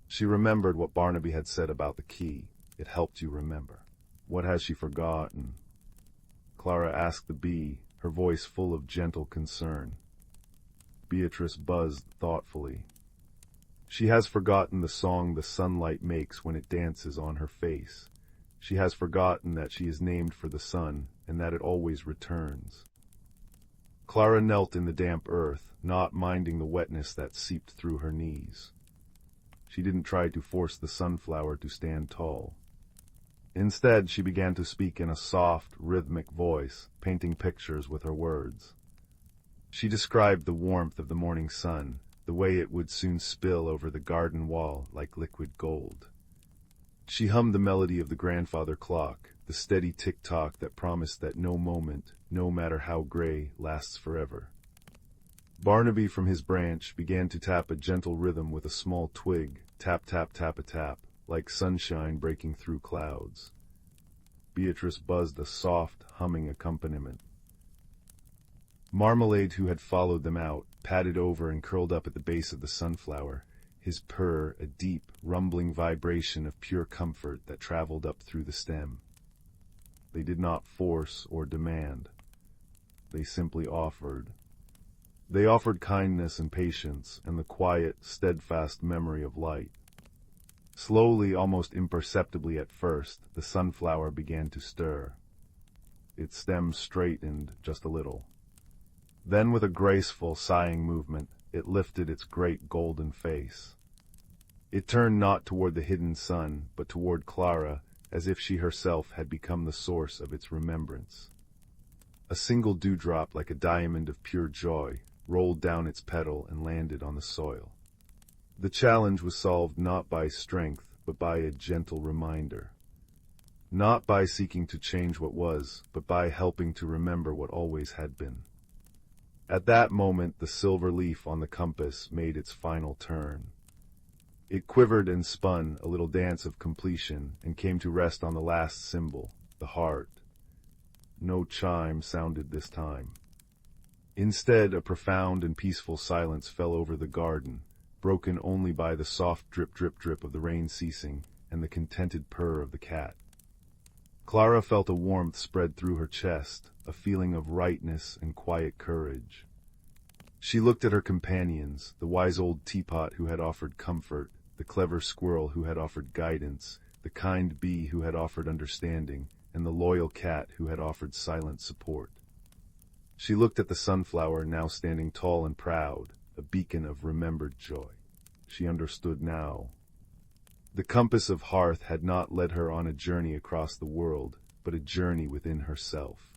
S1: She remembered what Barnaby had said about the key. It helped you remember. What has she forgotten? Clara asked the bee, her voice full of gentle concern. Beatrice buzzed thoughtfully. She has forgotten the song the sunlight makes when it dances on her face. She has forgotten that she is named for the sun, and that it always returns. Clara knelt in the damp earth, not minding the wetness that seeped through her knees. She didn't try to force the sunflower to stand tall. Instead, she began to speak in a soft, rhythmic voice, painting pictures with her words. She described the warmth of the morning sun, the way it would soon spill over the garden wall like liquid gold. She hummed the melody of the grandfather clock, the steady tick-tock that promised that no moment, no matter how gray, lasts forever. Barnaby from his branch began to tap a gentle rhythm with a small twig, tap tap tap a tap, like sunshine breaking through clouds. Beatrice buzzed a soft, humming accompaniment. Marmalade, who had followed them out, padded over and curled up at the base of the sunflower, his purr a deep, rumbling vibration of pure comfort that traveled up through the stem. They did not force or demand. They simply offered. They offered kindness and patience and the quiet, steadfast memory of light. Slowly, almost imperceptibly at first, the sunflower began to stir. Its stem straightened just a little. Then, with a graceful, sighing movement, it lifted its great golden face. It turned not toward the hidden sun, but toward Clara, as if she herself had become the source of its remembrance. A single dewdrop, like a diamond of pure joy, rolled down its petal and landed on the soil. The challenge was solved not by strength, but by a gentle reminder. Not by seeking to change what was, but by helping to remember what always had been. At that moment, the silver leaf on the compass made its final turn. It quivered and spun, a little dance of completion, and came to rest on the last symbol, the heart. No chime sounded this time. Instead, a profound and peaceful silence fell over the garden, broken only by the soft drip drip drip of the rain ceasing and the contented purr of the cat. Clara felt a warmth spread through her chest, a feeling of rightness and quiet courage. She looked at her companions, the wise old Teapot who had offered comfort, the clever squirrel who had offered guidance, the kind bee who had offered understanding, and the loyal cat who had offered silent support. She looked at the sunflower now standing tall and proud, a beacon of remembered joy. She understood now. The compass of hearth had not led her on a journey across the world, but a journey within herself.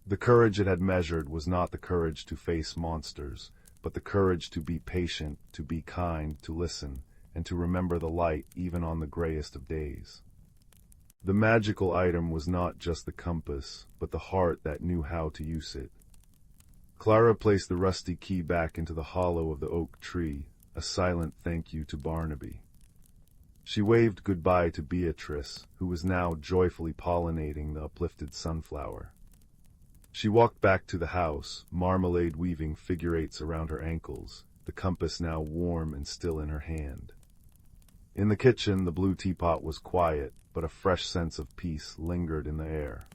S1: The courage it had measured was not the courage to face monsters, but the courage to be patient, to be kind, to listen, and to remember the light even on the grayest of days. The magical item was not just the compass, but the heart that knew how to use it. Clara placed the rusty key back into the hollow of the oak tree, a silent thank you to Barnaby. She waved goodbye to Beatrice, who was now joyfully pollinating the uplifted sunflower. She walked back to the house, Marmalade weaving figure eights around her ankles, the compass now warm and still in her hand. In the kitchen, the blue teapot was quiet, but a fresh sense of peace lingered in the air.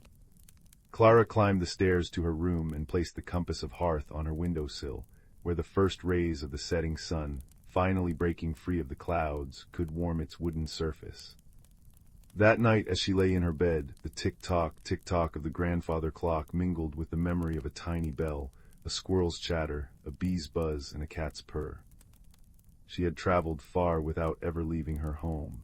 S1: Clara climbed the stairs to her room and placed the compass of hearth on her windowsill, where the first rays of the setting sun, finally breaking free of the clouds, could warm its wooden surface. That night, as she lay in her bed, the tick-tock of the grandfather clock mingled with the memory of a tiny bell, a squirrel's chatter, a bee's buzz, and a cat's purr. She had traveled far without ever leaving her home.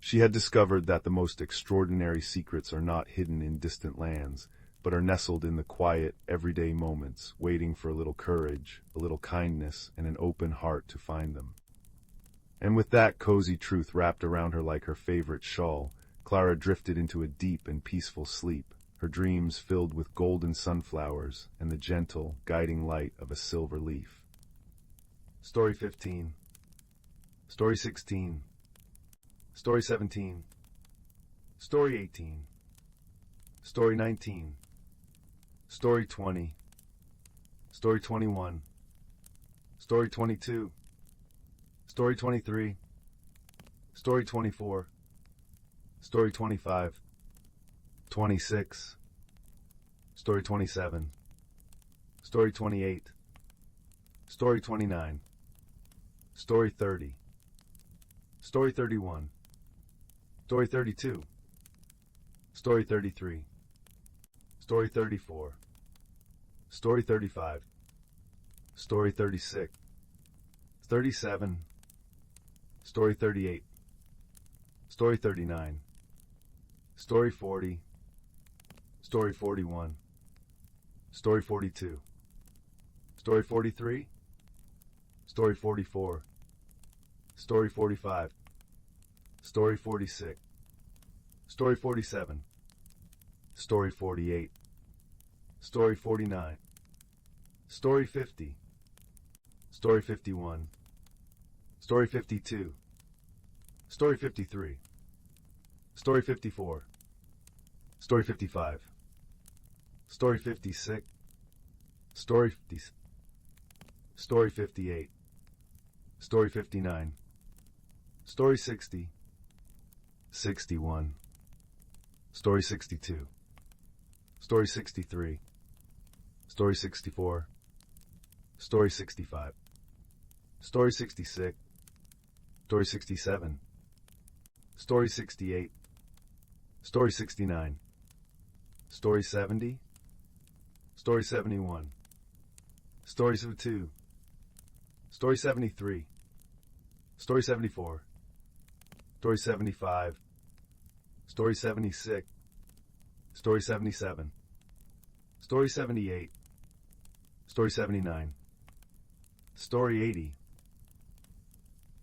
S1: She had discovered that the most extraordinary secrets are not hidden in distant lands, but are nestled in the quiet, everyday moments, waiting for a little courage, a little kindness, and an open heart to find them. And with that cozy truth wrapped around her like her favorite shawl, Clara drifted into a deep and peaceful sleep, her dreams filled with golden sunflowers and the gentle, guiding light of a silver leaf. Story 15. Story 16. Story 17. Story 18. Story 19. Story 20. Story 21. Story 22. Story 23. Story 24. Story 25. 26. Story 27. Story 28. Story 29. Story 30. Story 31. Story 32. Story 33. Story 34. Story 35. Story 36. 37. Story 38. Story 39. Story 40. Story 41. Story 42. Story 43. Story 44. Story 45. Story 46. Story 47. Story 48. Story 49. Story 50. Story 51. Story 52. Story 53. Story 54. Story 55. Story 56. Story 50. Story 58. Story 59. Story 60. 61. Story 62. Story 63. Story 64. Story 65. Story 66. Story 67. Story 68. Story 69. Story 70. Story 71. Story 72. Story 73. Story 74. Story 75. Story 76. Story 77. Story 78. Story 79. Story 80.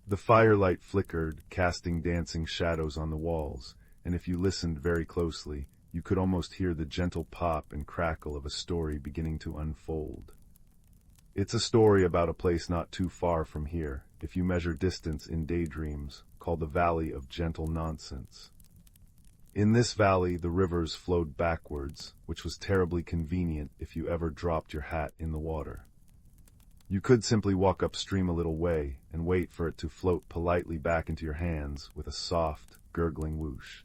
S1: The firelight flickered, casting dancing shadows on the walls, and if you listened very closely, you could almost hear the gentle pop and crackle of a story beginning to unfold. It's a story about a place not too far from here, if you measure distance in daydreams, called the Valley of Gentle Nonsense. In this valley, the rivers flowed backwards, which was terribly convenient if you ever dropped your hat in the water. You could simply walk upstream a little way and wait for it to float politely back into your hands with a soft, gurgling whoosh.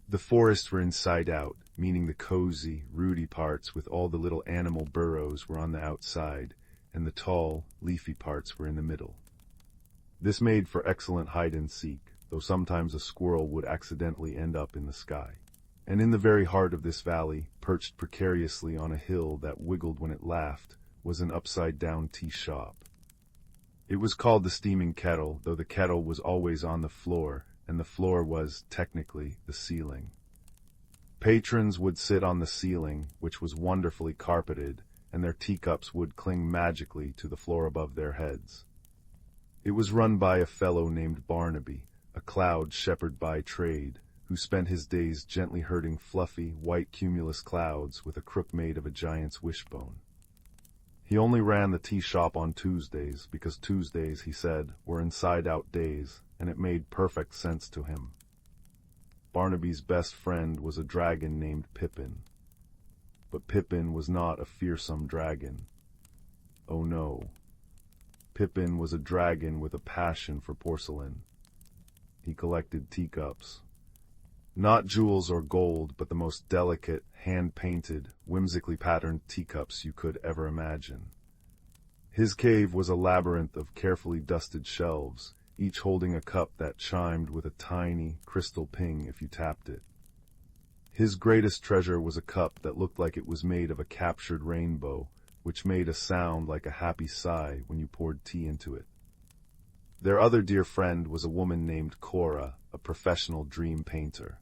S1: The forests were inside out, meaning the cozy, rooty parts with all the little animal burrows were on the outside, and the tall, leafy parts were in the middle. This made for excellent hide-and-seek, though sometimes a squirrel would accidentally end up in the sky. And in the very heart of this valley, perched precariously on a hill that wiggled when it laughed, was an upside-down tea shop. It was called the Steaming Kettle, though the kettle was always on the floor, and the floor was, technically, the ceiling. Patrons would sit on the ceiling, which was wonderfully carpeted, and their teacups would cling magically to the floor above their heads. It was run by a fellow named Barnaby, a cloud shepherd by trade, who spent his days gently herding fluffy, white cumulus clouds with a crook made of a giant's wishbone. He only ran the tea shop on Tuesdays, because Tuesdays, he said, were inside-out days, and it made perfect sense to him. Barnaby's best friend was a dragon named Pippin. But Pippin was not a fearsome dragon. Oh no. Pippin was a dragon with a passion for porcelain. He collected teacups. Not jewels or gold, but the most delicate, hand-painted, whimsically patterned teacups you could ever imagine. His cave was a labyrinth of carefully dusted shelves, each holding a cup that chimed with a tiny, crystal ping if you tapped it. His greatest treasure was a cup that looked like it was made of a captured rainbow, which made a sound like a happy sigh when you poured tea into it. Their other dear friend was a woman named Cora, a professional dream painter.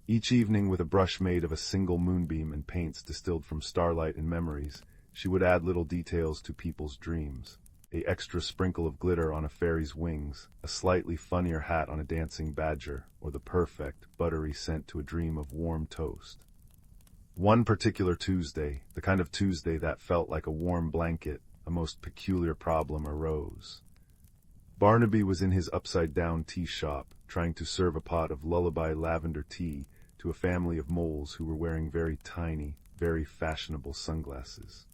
S1: Each evening, with a brush made of a single moonbeam and paints distilled from starlight and memories, she would add little details to people's dreams. An extra sprinkle of glitter on a fairy's wings, a slightly funnier hat on a dancing badger, or the perfect, buttery scent to a dream of warm toast. One particular Tuesday, the kind of Tuesday that felt like a warm blanket, a most peculiar problem arose. Barnaby was in his upside-down tea shop, trying to serve a pot of lullaby lavender tea to a family of moles who were wearing very tiny, very fashionable sunglasses.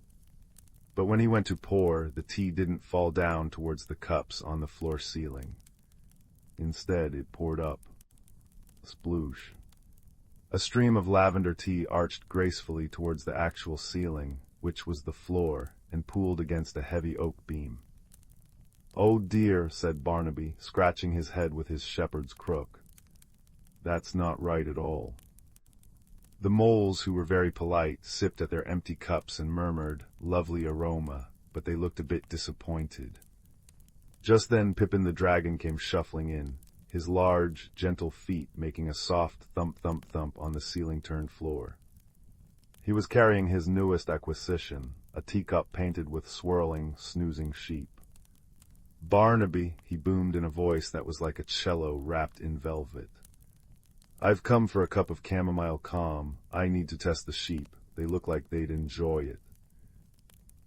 S1: But when he went to pour, the tea didn't fall down towards the cups on the floor ceiling. Instead, it poured up. Sploosh. A stream of lavender tea arched gracefully towards the actual ceiling, which was the floor, and pooled against a heavy oak beam. "Oh dear," said Barnaby, scratching his head with his shepherd's crook. "That's not right at all." The moles, who were very polite, sipped at their empty cups and murmured, "Lovely aroma," but they looked a bit disappointed. Just then Pippin the dragon came shuffling in, his large, gentle feet making a soft thump-thump-thump on the ceiling-turned floor. He was carrying his newest acquisition, a teacup painted with swirling, snoozing sheep. "Barnaby," he boomed in a voice that was like a cello wrapped in velvet. "I've come for a cup of chamomile calm. I need to test the sheep. They look like they'd enjoy it."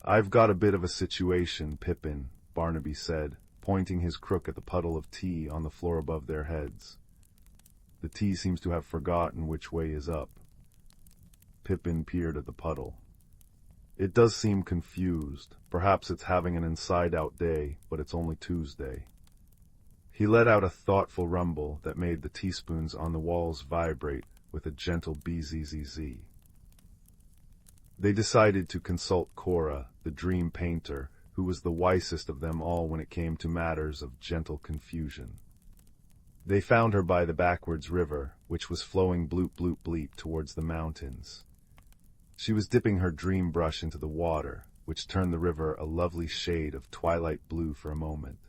S1: "I've got a bit of a situation, Pippin," Barnaby said, pointing his crook at the puddle of tea on the floor above their heads. "The tea seems to have forgotten which way is up." Pippin peered at the puddle. "It does seem confused. Perhaps it's having an inside-out day, but it's only Tuesday." He let out a thoughtful rumble that made the teaspoons on the walls vibrate with a gentle bzzz. They decided to consult Cora, the dream painter, who was the wisest of them all when it came to matters of gentle confusion. They found her by the backwards river, which was flowing bloop-bloop-bleep towards the mountains. She was dipping her dream brush into the water, which turned the river a lovely shade of twilight blue for a moment.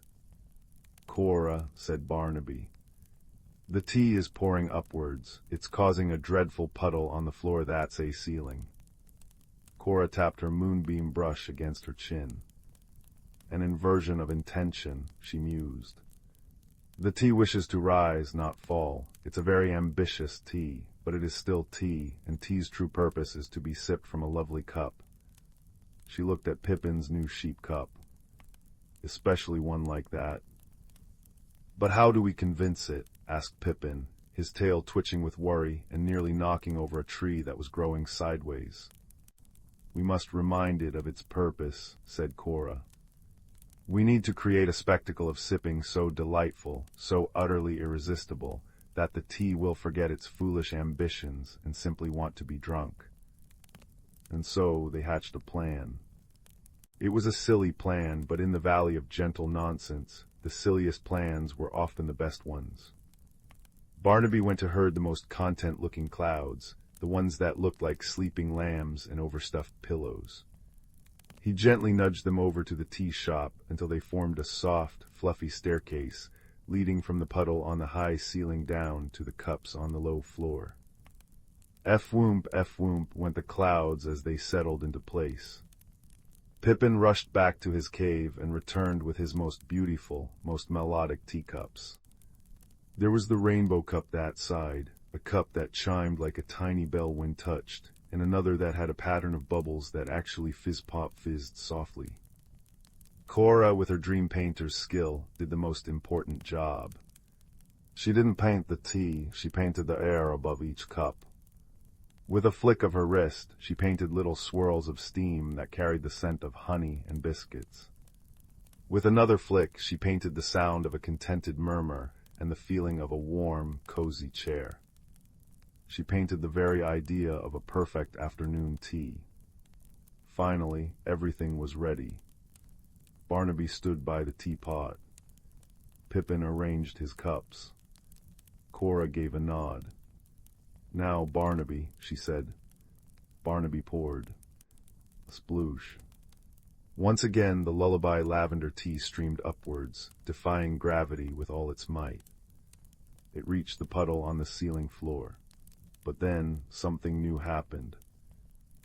S1: "Cora," said Barnaby, "the tea is pouring upwards. It's causing a dreadful puddle on the floor that's a ceiling." Cora tapped her moonbeam brush against her chin. "An inversion of intention," she mused. "The tea wishes to rise, not fall. It's a very ambitious tea, but it is still tea, and tea's true purpose is to be sipped from a lovely cup." She looked at Pippin's new sheep cup. "Especially one like that." "But how do we convince it?" asked Pippin, his tail twitching with worry and nearly knocking over a tree that was growing sideways. "We must remind it of its purpose," said Cora. "We need to create a spectacle of sipping so delightful, so utterly irresistible, that the tea will forget its foolish ambitions and simply want to be drunk." And so they hatched a plan. It was a silly plan, but in the valley of gentle nonsense, the silliest plans were often the best ones. Barnaby went to herd the most content-looking clouds, the ones that looked like sleeping lambs and overstuffed pillows. He gently nudged them over to the tea shop until they formed a soft, fluffy staircase leading from the puddle on the high ceiling down to the cups on the low floor. F-whoomp went the clouds as they settled into place. Pippin rushed back to his cave and returned with his most beautiful, most melodic teacups. There was the rainbow cup that side, a cup that chimed like a tiny bell when touched, and another that had a pattern of bubbles that actually fizz-pop-fizzed softly. Cora, with her dream painter's skill, did the most important job. She didn't paint the tea, she painted the air above each cup. With a flick of her wrist, she painted little swirls of steam that carried the scent of honey and biscuits. With another flick, she painted the sound of a contented murmur and the feeling of a warm, cozy chair. She painted the very idea of a perfect afternoon tea. Finally, everything was ready. Barnaby stood by the teapot. Pippin arranged his cups. Cora gave a nod. "Now, Barnaby," she said. Barnaby poured. A sploosh. Once again the lullaby lavender tea streamed upwards, defying gravity with all its might. It reached the puddle on the ceiling floor. But then something new happened.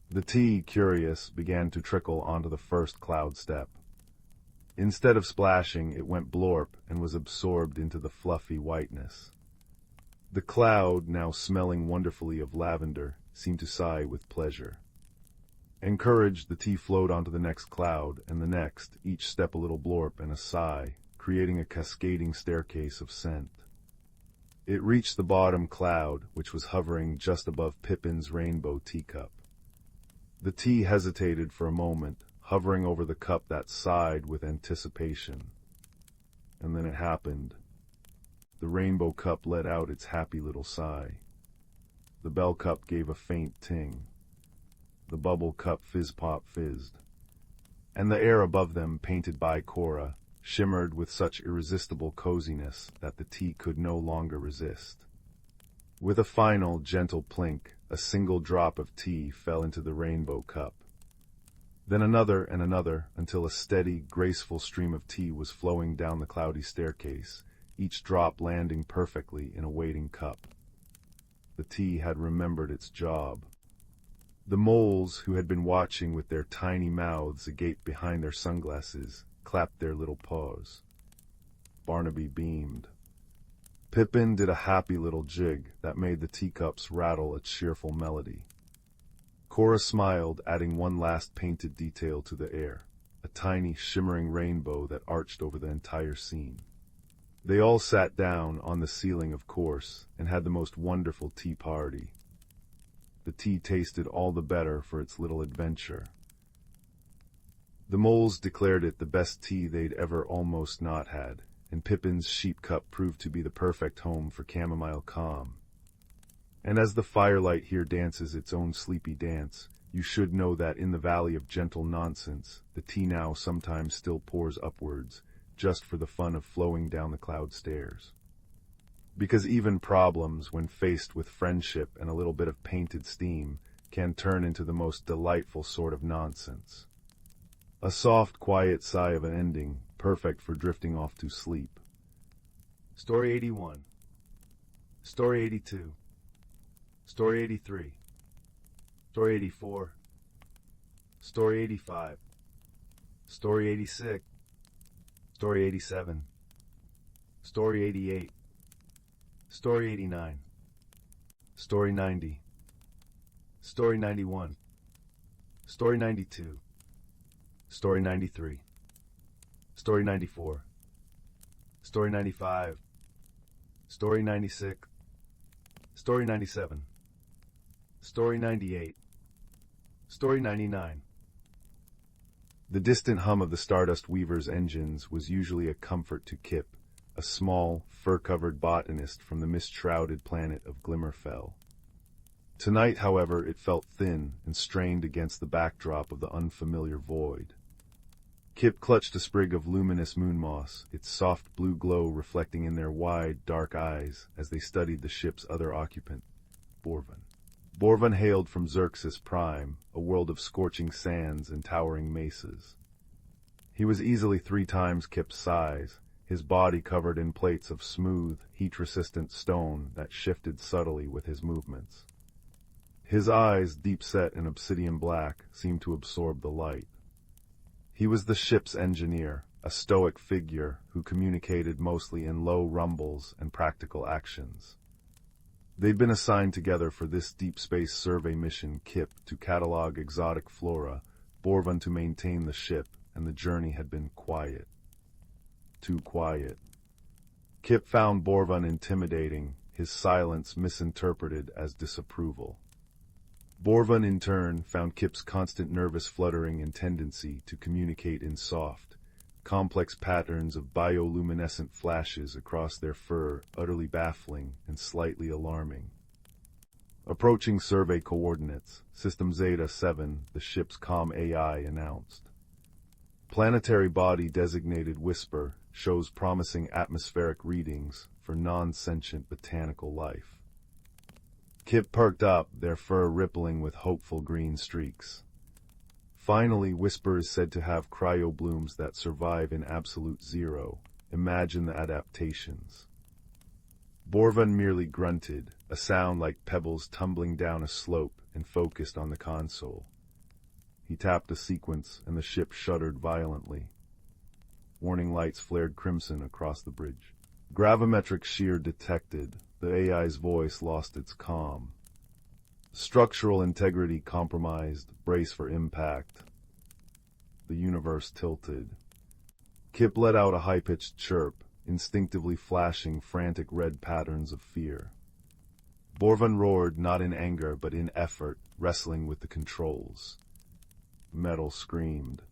S1: The tea, curious, began to trickle onto the first cloud step. Instead of splashing, it went blorp and was absorbed into the fluffy whiteness. The cloud, now smelling wonderfully of lavender, seemed to sigh with pleasure. Encouraged, the tea flowed onto the next cloud, and the next, each step a little blorp and a sigh, creating a cascading staircase of scent. It reached the bottom cloud, which was hovering just above Pippin's rainbow teacup. The tea hesitated for a moment, hovering over the cup that sighed with anticipation. And then it happened. The rainbow cup let out its happy little sigh. The bell cup gave a faint ting. The bubble cup fizz-pop-fizzed. And the air above them, painted by Cora, shimmered with such irresistible coziness that the tea could no longer resist. With a final, gentle plink, a single drop of tea fell into the rainbow cup. Then another and another, until a steady, graceful stream of tea was flowing down the cloudy staircase, each drop landing perfectly in a waiting cup. The tea had remembered its job. The moles, who had been watching with their tiny mouths agape behind their sunglasses, clapped their little paws. Barnaby beamed. Pippin did a happy little jig that made the teacups rattle a cheerful melody. Cora smiled, adding one last painted detail to the air, a tiny, shimmering rainbow that arched over the entire scene. They all sat down, on the ceiling of course, and had the most wonderful tea party. The tea tasted all the better for its little adventure. The moles declared it the best tea they'd ever almost not had, and Pippin's sheep cup proved to be the perfect home for chamomile calm. And as the firelight here dances its own sleepy dance, you should know that in the valley of gentle nonsense, the tea now sometimes still pours upwards, just for the fun of flowing down the cloud stairs. Because even problems, when faced with friendship and a little bit of painted steam, can turn into the most delightful sort of nonsense. A soft, quiet sigh of an ending, perfect for drifting off to sleep. Story 81. Story 82. Story 83. Story 84. Story 85. Story 86. Story 87. Story 88. Story 89. Story 90. Story 91. Story 92. Story 93. Story 94. Story 95. Story 96. Story 97. Story 98. Story 99. The distant hum of the Stardust Weaver's engines was usually a comfort to Kip, a small, fur-covered botanist from the mist-shrouded planet of Glimmerfell. Tonight, however, it felt thin and strained against the backdrop of the unfamiliar void. Kip clutched a sprig of luminous moon moss, its soft blue glow reflecting in their wide, dark eyes as they studied the ship's other occupant, Borvan. Borvan hailed from Xerxes Prime, a world of scorching sands and towering mesas. He was easily 3 times Kip's size, his body covered in plates of smooth, heat-resistant stone that shifted subtly with his movements. His eyes, deep-set in obsidian black, seemed to absorb the light. He was the ship's engineer, a stoic figure who communicated mostly in low rumbles and practical actions. They'd been assigned together for this deep space survey mission, Kip to catalog exotic flora, Borvan to maintain the ship, and the journey had been quiet. Too quiet. Kip found Borvan intimidating, his silence misinterpreted as disapproval. Borvan, in turn, found Kip's constant nervous fluttering and tendency to communicate in soft, complex patterns of bioluminescent flashes across their fur utterly baffling and slightly alarming. Approaching survey coordinates, System Zeta-7, the ship's comm AI announced. Planetary body designated Whisper shows promising atmospheric readings for non-sentient botanical life. Kip perked up, their fur rippling with hopeful green streaks. Finally, Whisper is said to have cryoblooms that survive in absolute zero. Imagine the adaptations. Borvan merely grunted, a sound like pebbles tumbling down a slope, and focused on the console. He tapped a sequence, and the ship shuddered violently. Warning lights flared crimson across the bridge. Gravimetric shear detected. The AI's voice lost its calm. Structural integrity compromised. Brace for impact. The universe tilted. Kip let out a high-pitched chirp, instinctively flashing frantic red patterns of fear. Borvan roared, not in anger but in effort, wrestling with the controls. Metal screamed.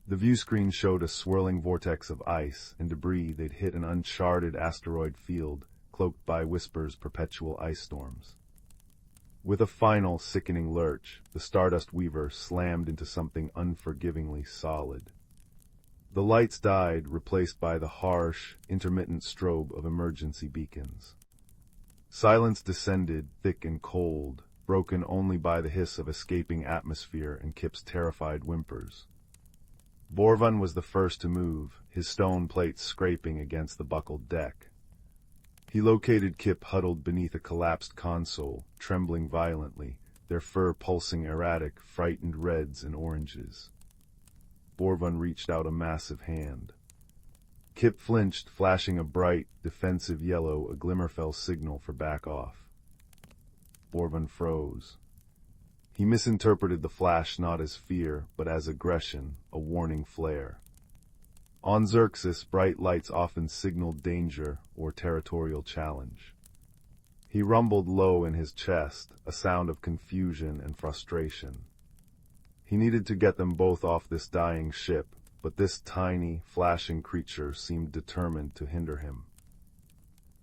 S1: The viewscreen showed a swirling vortex of ice and debris. They'd hit an uncharted asteroid field, cloaked by Whisper's perpetual ice storms. With a final, sickening lurch, the Stardust Weaver slammed into something unforgivingly solid. The lights died, replaced by the harsh, intermittent strobe of emergency beacons. Silence descended, thick and cold, broken only by the hiss of escaping atmosphere and Kip's terrified whimpers. Borvan was the first to move, his stone plates scraping against the buckled deck. He located Kip huddled beneath a collapsed console, trembling violently, their fur pulsing erratic, frightened reds and oranges. Borvan reached out a massive hand. Kip flinched, flashing a bright, defensive yellow, a Glimmerfell signal for back off. Borvan froze. He misinterpreted the flash not as fear, but as aggression, a warning flare. On Xerxes, bright lights often signaled danger or territorial challenge. He rumbled low in his chest, a sound of confusion and frustration. He needed to get them both off this dying ship, but this tiny, flashing creature seemed determined to hinder him.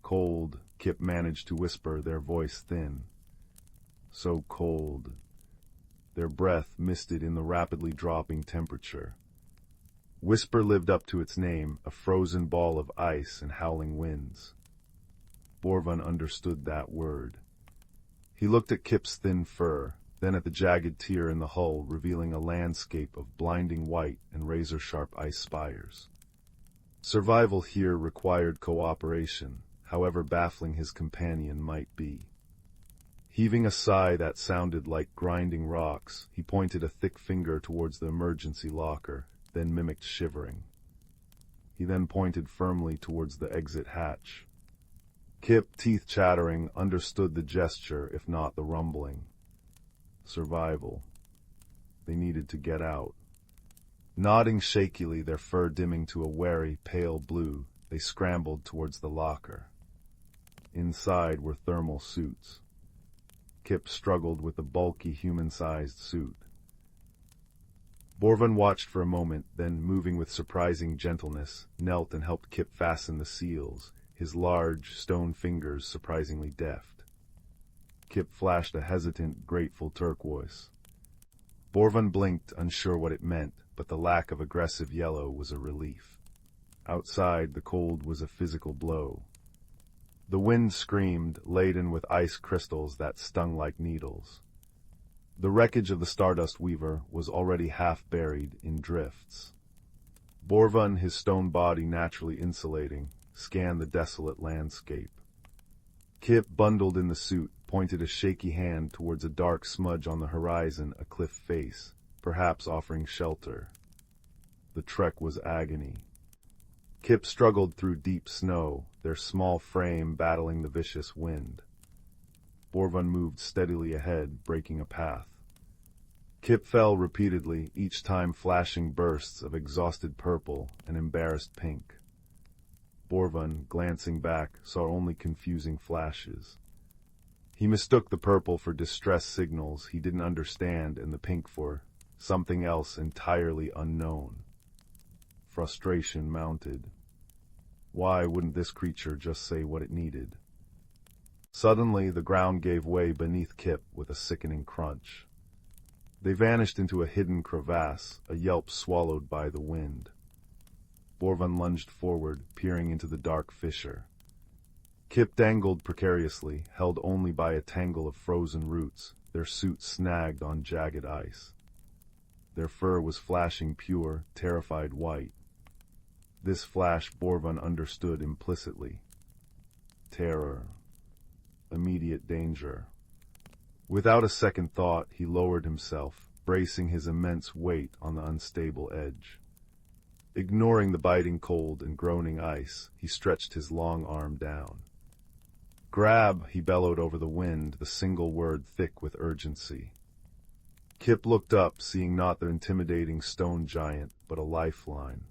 S1: Cold, Kip managed to whisper, their voice thin. So cold. Their breath misted in the rapidly dropping temperature. Whisper lived up to its name, a frozen ball of ice and howling winds. Borvan understood that word. He looked at Kip's thin fur, then at the jagged tear in the hull, revealing a landscape of blinding white and razor-sharp ice spires. Survival here required cooperation, however baffling his companion might be. Heaving a sigh that sounded like grinding rocks, he pointed a thick finger towards the emergency locker, then mimicked shivering. He then pointed firmly towards the exit hatch. Kip, teeth chattering, understood the gesture, if not the rumbling. Survival. They needed to get out. Nodding shakily, their fur dimming to a wary, pale blue, they scrambled towards the locker. Inside were thermal suits. Kip struggled with the bulky, human-sized suit. Borvan watched for a moment, then, moving with surprising gentleness, knelt and helped Kip fasten the seals, his large, stone fingers surprisingly deft. Kip flashed a hesitant, grateful turquoise. Borvan blinked, unsure what it meant, but the lack of aggressive yellow was a relief. Outside, the cold was a physical blow. The wind screamed, laden with ice crystals that stung like needles. The wreckage of the Stardust Weaver was already half buried in drifts. Borvan, his stone body naturally insulating, scanned the desolate landscape. Kip, bundled in the suit, pointed a shaky hand towards a dark smudge on the horizon, a cliff face, perhaps offering shelter. The trek was agony. Kip struggled through deep snow, their small frame battling the vicious wind. Borvan moved steadily ahead, breaking a path. Kip fell repeatedly, each time flashing bursts of exhausted purple and embarrassed pink. Borvan, glancing back, saw only confusing flashes. He mistook the purple for distress signals he didn't understand and the pink for something else entirely unknown. Frustration mounted. Why wouldn't this creature just say what it needed? Suddenly, the ground gave way beneath Kip with a sickening crunch. They vanished into a hidden crevasse, a yelp swallowed by the wind. Borvan lunged forward, peering into the dark fissure. Kip dangled precariously, held only by a tangle of frozen roots, their suits snagged on jagged ice. Their fur was flashing pure, terrified white. This flash Borvan understood implicitly. Terror. Immediate danger. Without a second thought, he lowered himself, bracing his immense weight on the unstable edge. Ignoring the biting cold and groaning ice, he stretched his long arm down. Grab, he bellowed over the wind, the single word thick with urgency. Kip looked up, seeing not the intimidating stone giant, but a lifeline.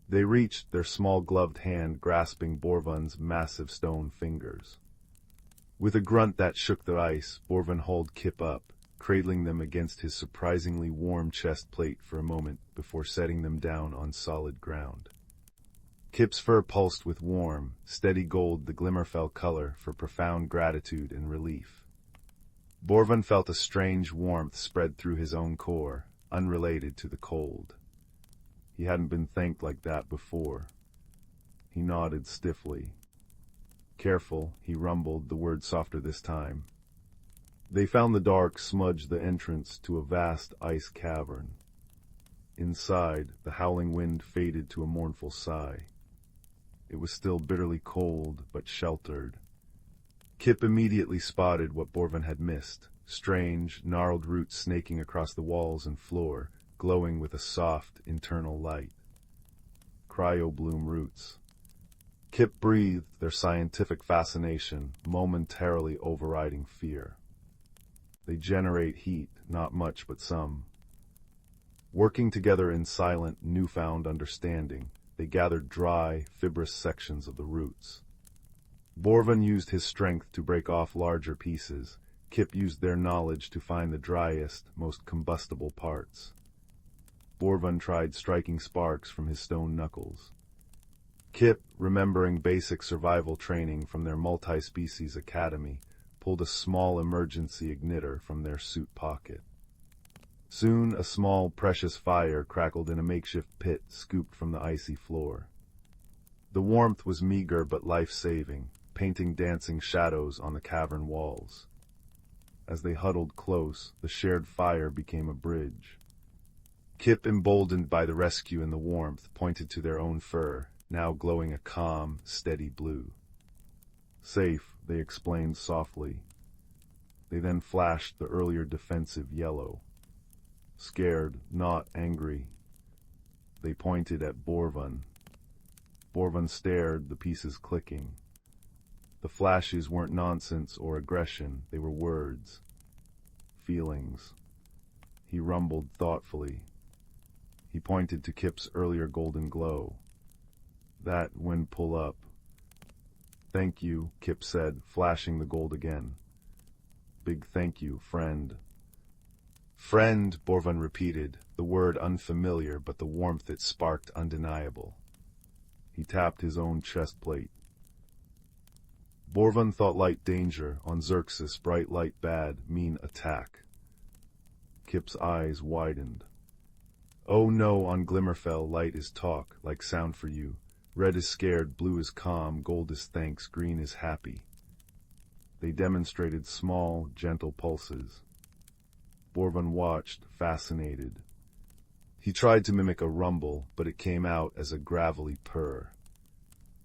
S1: They reached, their small gloved hand grasping Borvan's massive stone fingers. With a grunt that shook the ice, Borvan hauled Kip up, cradling them against his surprisingly warm chest plate for a moment before setting them down on solid ground. Kip's fur pulsed with warm, steady gold, the Glimmerfell color for profound gratitude and relief. Borvan felt a strange warmth spread through his own core, unrelated to the cold. He hadn't been thanked like that before. He nodded stiffly. Careful, he rumbled, the word softer this time. They found the dark smudge the entrance to a vast ice cavern. Inside, the howling wind faded to a mournful sigh. It was still bitterly cold, but sheltered. Kip immediately spotted what Borvan had missed, strange, gnarled roots snaking across the walls and floor, glowing with a soft, internal light. Cryobloom roots. Kip breathed their scientific fascination, momentarily overriding fear. They generate heat, not much but some. Working together in silent, newfound understanding, they gathered dry, fibrous sections of the roots. Borvan used his strength to break off larger pieces. Kip used their knowledge to find the driest, most combustible parts. Borvan tried striking sparks from his stone knuckles. Kip, remembering basic survival training from their multi-species academy, pulled a small emergency igniter from their suit pocket. Soon a small, precious fire crackled in a makeshift pit scooped from the icy floor. The warmth was meager but life-saving, painting dancing shadows on the cavern walls. As they huddled close, the shared fire became a bridge. Kip, emboldened by the rescue and the warmth, pointed to their own fur, now glowing a calm, steady blue. Safe, they explained softly. They then flashed the earlier defensive yellow. Scared, not angry. They pointed at Borvan. Borvan stared, the pieces clicking. The flashes weren't nonsense or aggression, they were words. Feelings. He rumbled thoughtfully. He pointed to Kip's earlier golden glow. That when pull up. Thank you, Kip said, flashing the gold again. Big thank you, friend. Friend, Borvan repeated, the word unfamiliar, but the warmth it sparked undeniable. He tapped his own chest plate. Borvan thought light danger, on Xerxes bright light bad, mean attack. Kip's eyes widened. Oh no, on Glimmerfell light is talk, like sound for you. Red is scared, blue is calm, gold is thanks, green is happy. They demonstrated small, gentle pulses. Borvan watched, fascinated. He tried to mimic a rumble, but it came out as a gravelly purr.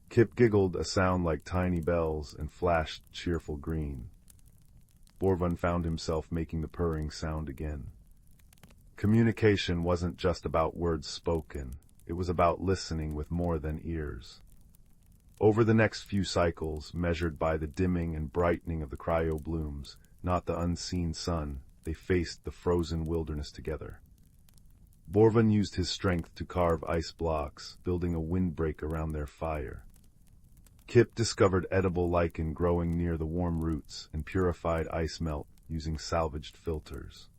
S1: Kip giggled, a sound like tiny bells, and flashed cheerful green. Borvan found himself making the purring sound again. Communication wasn't just about words spoken. It was about listening with more than ears. Over the next few cycles, measured by the dimming and brightening of the cryoblooms, not the unseen sun, they faced the frozen wilderness together. Borvan used his strength to carve ice blocks, building a windbreak around their fire. Kip discovered edible lichen growing near the warm roots and purified ice melt using salvaged filters.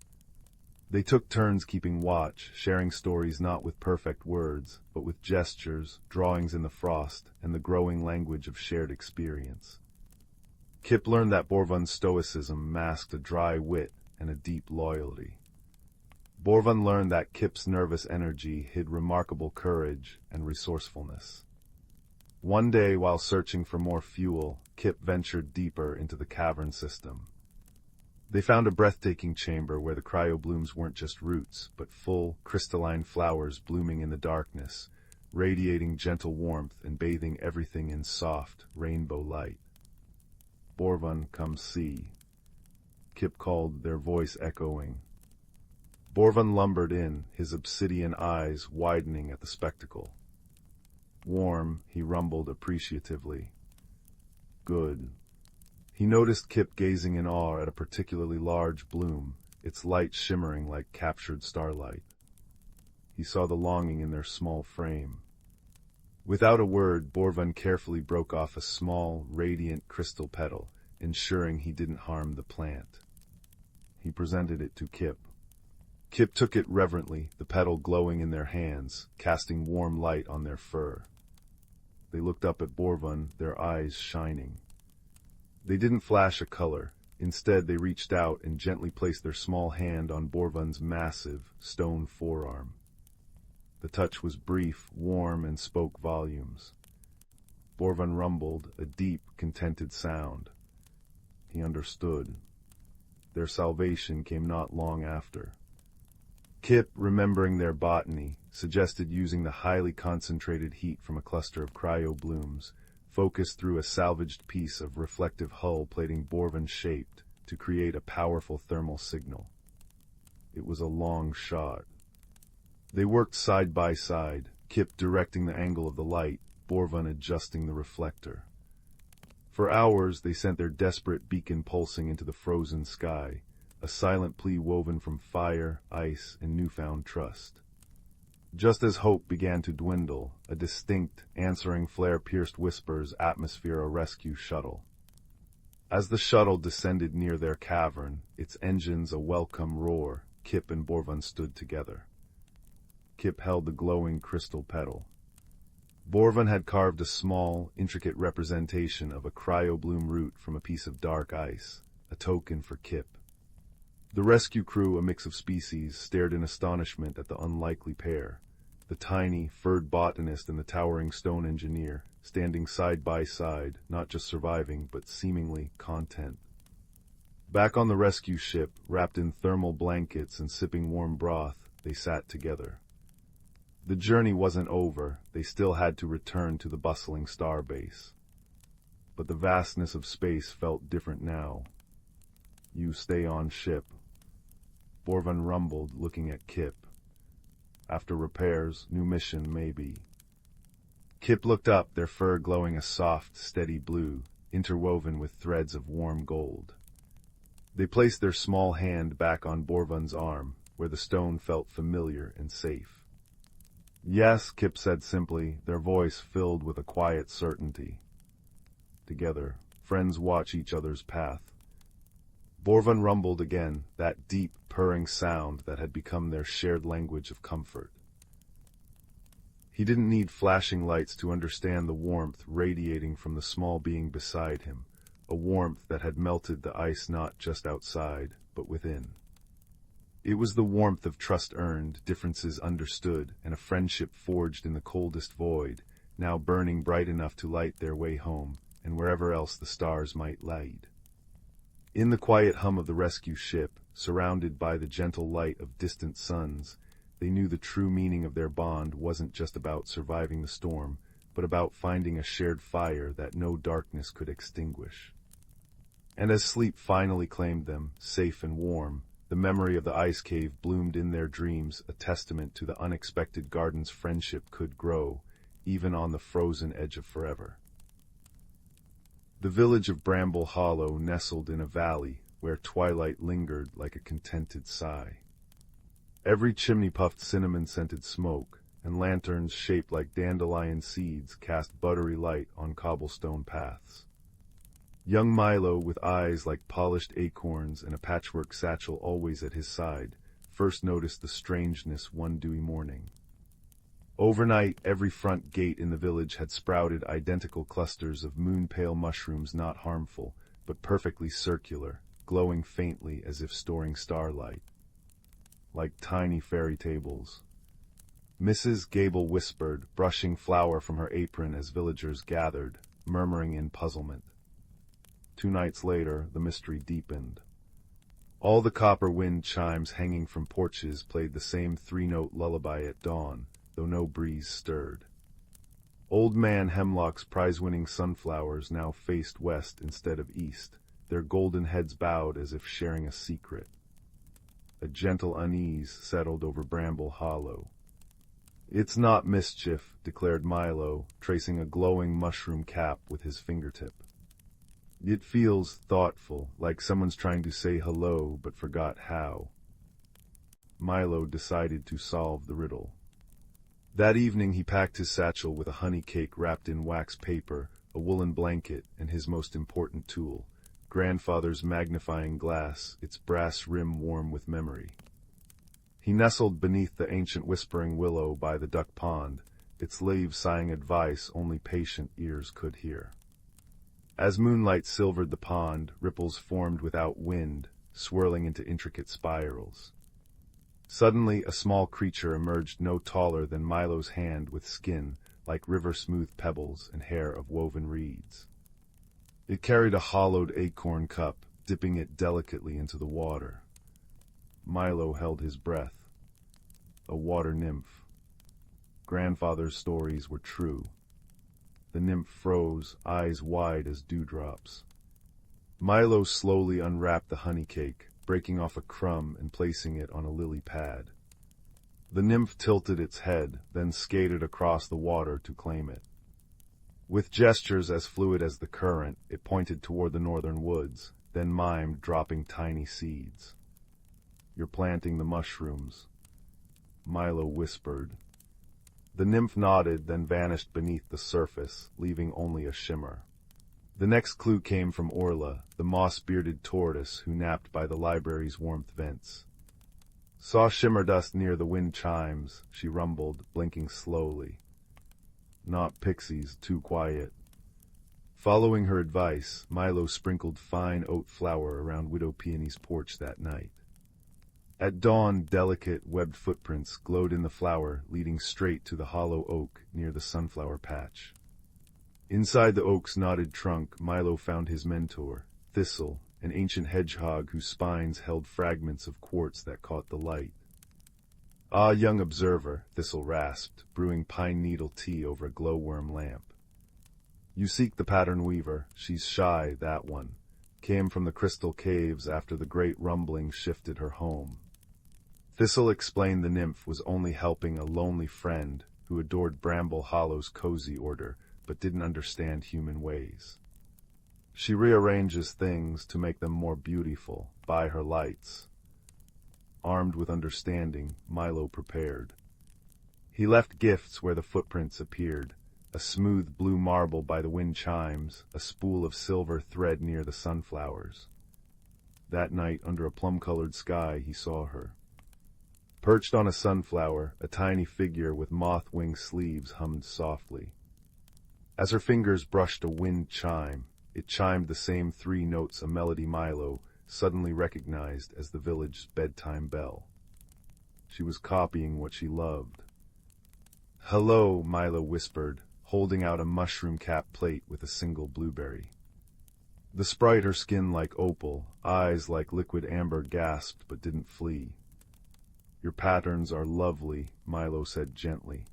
S1: They took turns keeping watch, sharing stories not with perfect words, but with gestures, drawings in the frost, and the growing language of shared experience. Kip learned that Borvan's stoicism masked a dry wit and a deep loyalty. Borvan learned that Kip's nervous energy hid remarkable courage and resourcefulness. One day, while searching for more fuel, Kip ventured deeper into the cavern system. They found a breathtaking chamber where the cryoblooms weren't just roots, but full, crystalline flowers blooming in the darkness, radiating gentle warmth and bathing everything in soft, rainbow light. Borvan, come see. Kip called, their voice echoing. Borvan lumbered in, his obsidian eyes widening at the spectacle. Warm, he rumbled appreciatively. Good. He noticed Kip gazing in awe at a particularly large bloom, its light shimmering like captured starlight. He saw the longing in their small frame. Without a word, Borvan carefully broke off a small, radiant crystal petal, ensuring he didn't harm the plant. He presented it to Kip. Kip took it reverently, the petal glowing in their hands, casting warm light on their fur. They looked up at Borvan, their eyes shining. They didn't flash a color. Instead, they reached out and gently placed their small hand on Borvan's massive, stone forearm. The touch was brief, warm, and spoke volumes. Borvan rumbled, a deep, contented sound. He understood. Their salvation came not long after. Kip, remembering their botany, suggested using the highly concentrated heat from a cluster of cryo-blooms, focused through a salvaged piece of reflective hull plating Borvan shaped to create a powerful thermal signal. It was a long shot. They worked side by side, Kip directing the angle of the light, Borvan adjusting the reflector. For hours they sent their desperate beacon pulsing into the frozen sky, a silent plea woven from fire, ice, and newfound trust. Just as hope began to dwindle, a distinct, answering flare pierced Whispers atmosphere a rescue shuttle. As the shuttle descended near their cavern, its engines a welcome roar, Kip and Borvan stood together. Kip held the glowing crystal petal. Borvan had carved a small, intricate representation of a cryo-bloom root from a piece of dark ice, a token for Kip. The rescue crew, a mix of species, stared in astonishment at the unlikely pair, the tiny, furred botanist and the towering stone engineer, standing side by side, not just surviving, but seemingly content. Back on the rescue ship, wrapped in thermal blankets and sipping warm broth, they sat together. The journey wasn't over, they still had to return to the bustling starbase. But the vastness of space felt different now. "You stay on ship," Borvan rumbled, looking at Kip. "After repairs, new mission, maybe." Kip looked up, their fur glowing a soft, steady blue, interwoven with threads of warm gold. They placed their small hand back on Borvan's arm, where the stone felt familiar and safe. "Yes," Kip said simply, their voice filled with a quiet certainty. Together, friends watch each other's path. Borvan rumbled again, that deep, purring sound that had become their shared language of comfort. He didn't need flashing lights to understand the warmth radiating from the small being beside him, a warmth that had melted the ice not just outside, but within. It was the warmth of trust earned, differences understood, and a friendship forged in the coldest void, now burning bright enough to light their way home, and wherever else the stars might light. In the quiet hum of the rescue ship, surrounded by the gentle light of distant suns, they knew the true meaning of their bond wasn't just about surviving the storm, but about finding a shared fire that no darkness could extinguish. And as sleep finally claimed them, safe and warm, the memory of the ice cave bloomed in their dreams, a testament to the unexpected gardens friendship could grow, even on the frozen edge of forever. The village of Bramble Hollow nestled in a valley where twilight lingered like a contented sigh. Every chimney puffed cinnamon-scented smoke, and lanterns shaped like dandelion seeds cast buttery light on cobblestone paths. Young Milo, with eyes like polished acorns and a patchwork satchel always at his side, first noticed the strangeness one dewy morning. Overnight, every front gate in the village had sprouted identical clusters of moon-pale mushrooms not harmful, but perfectly circular, glowing faintly as if storing starlight. Like tiny fairy tables. Mrs. Gable whispered, brushing flour from her apron as villagers gathered, murmuring in puzzlement. 2 nights later, the mystery deepened. All the copper wind chimes hanging from porches played the same 3-note lullaby at dawn, though no breeze stirred. Old Man Hemlock's prize-winning sunflowers now faced west instead of east, their golden heads bowed as if sharing a secret. A gentle unease settled over Bramble Hollow. "It's not mischief," declared Milo, tracing a glowing mushroom cap with his fingertip. "It feels thoughtful, like someone's trying to say hello but forgot how." Milo decided to solve the riddle. That evening he packed his satchel with a honey cake wrapped in wax paper, a woolen blanket, and his most important tool, grandfather's magnifying glass, its brass rim warm with memory. He nestled beneath the ancient whispering willow by the duck pond, its leaves sighing advice only patient ears could hear. As moonlight silvered the pond, ripples formed without wind, swirling into intricate spirals. Suddenly, a small creature emerged no taller than Milo's hand with skin, like river-smooth pebbles and hair of woven reeds. It carried a hollowed acorn cup, dipping it delicately into the water. Milo held his breath. a water nymph. Grandfather's stories were true. The nymph froze, eyes wide as dewdrops. Milo slowly unwrapped the honey cake, breaking off a crumb and placing it on a lily pad. The nymph tilted its head, then skated across the water to claim it. With gestures as fluid as the current, it pointed toward the northern woods, then mimed dropping tiny seeds. "You're planting the mushrooms," Milo whispered. The nymph nodded, then vanished beneath the surface, leaving only a shimmer. The next clue came from Orla, the moss-bearded tortoise who napped by the library's warmth vents. "Saw shimmer dust near the wind chimes," she rumbled, blinking slowly. "Not pixies, too quiet." Following her advice, Milo sprinkled fine oat flour around Widow Peony's porch that night. At dawn, delicate, webbed footprints glowed in the flour, leading straight to the hollow oak near the sunflower patch. Inside the oak's knotted trunk, Milo found his mentor, Thistle, an ancient hedgehog whose spines held fragments of quartz that caught the light. "Ah, young observer," Thistle rasped, brewing pine needle tea over a glowworm lamp. "You seek the pattern weaver. She's shy, that one. Came from the crystal caves after the great rumbling shifted her home." Thistle explained the nymph was only helping a lonely friend who adored Bramble Hollow's cozy order, but didn't understand human ways. "She rearranges things to make them more beautiful, by her lights." Armed with understanding, Milo prepared. He left gifts where the footprints appeared, a smooth blue marble by the wind chimes, a spool of silver thread near the sunflowers. That night, under a plum-colored sky, he saw her. Perched on a sunflower, a tiny figure with moth-wing sleeves hummed softly. As her fingers brushed a wind chime, it chimed the same 3 notes a melody Milo suddenly recognized as the village's bedtime bell. She was copying what she loved. "Hello," Milo whispered, holding out a mushroom-capped plate with a single blueberry. The sprite, her skin like opal, eyes like liquid amber, gasped but didn't flee. "Your patterns are lovely," Milo said gently.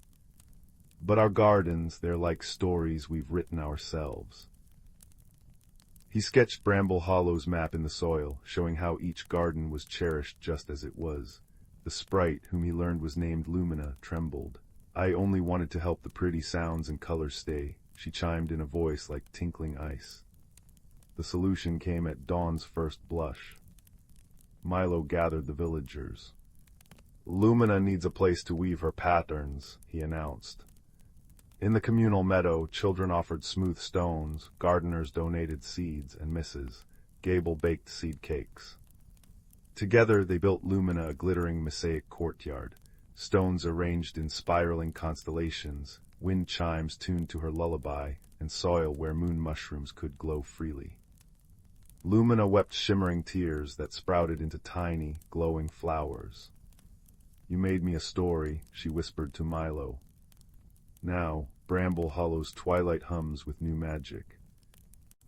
S1: "But our gardens, they're like stories we've written ourselves." He sketched Bramble Hollow's map in the soil, showing how each garden was cherished just as it was. The sprite, whom he learned was named Lumina, trembled. "I only wanted to help the pretty sounds and colors stay," she chimed in a voice like tinkling ice. The solution came at dawn's first blush. Milo gathered the villagers. "Lumina needs a place to weave her patterns," he announced. In the communal meadow, children offered smooth stones, gardeners donated seeds and misses, Gable baked seed cakes. Together they built Lumina a glittering mosaic courtyard, stones arranged in spiraling constellations, wind chimes tuned to her lullaby, and soil where moon mushrooms could glow freely. Lumina wept shimmering tears that sprouted into tiny, glowing flowers. "You made me a story," she whispered to Milo. Now, Bramble Hollow's twilight hums with new magic.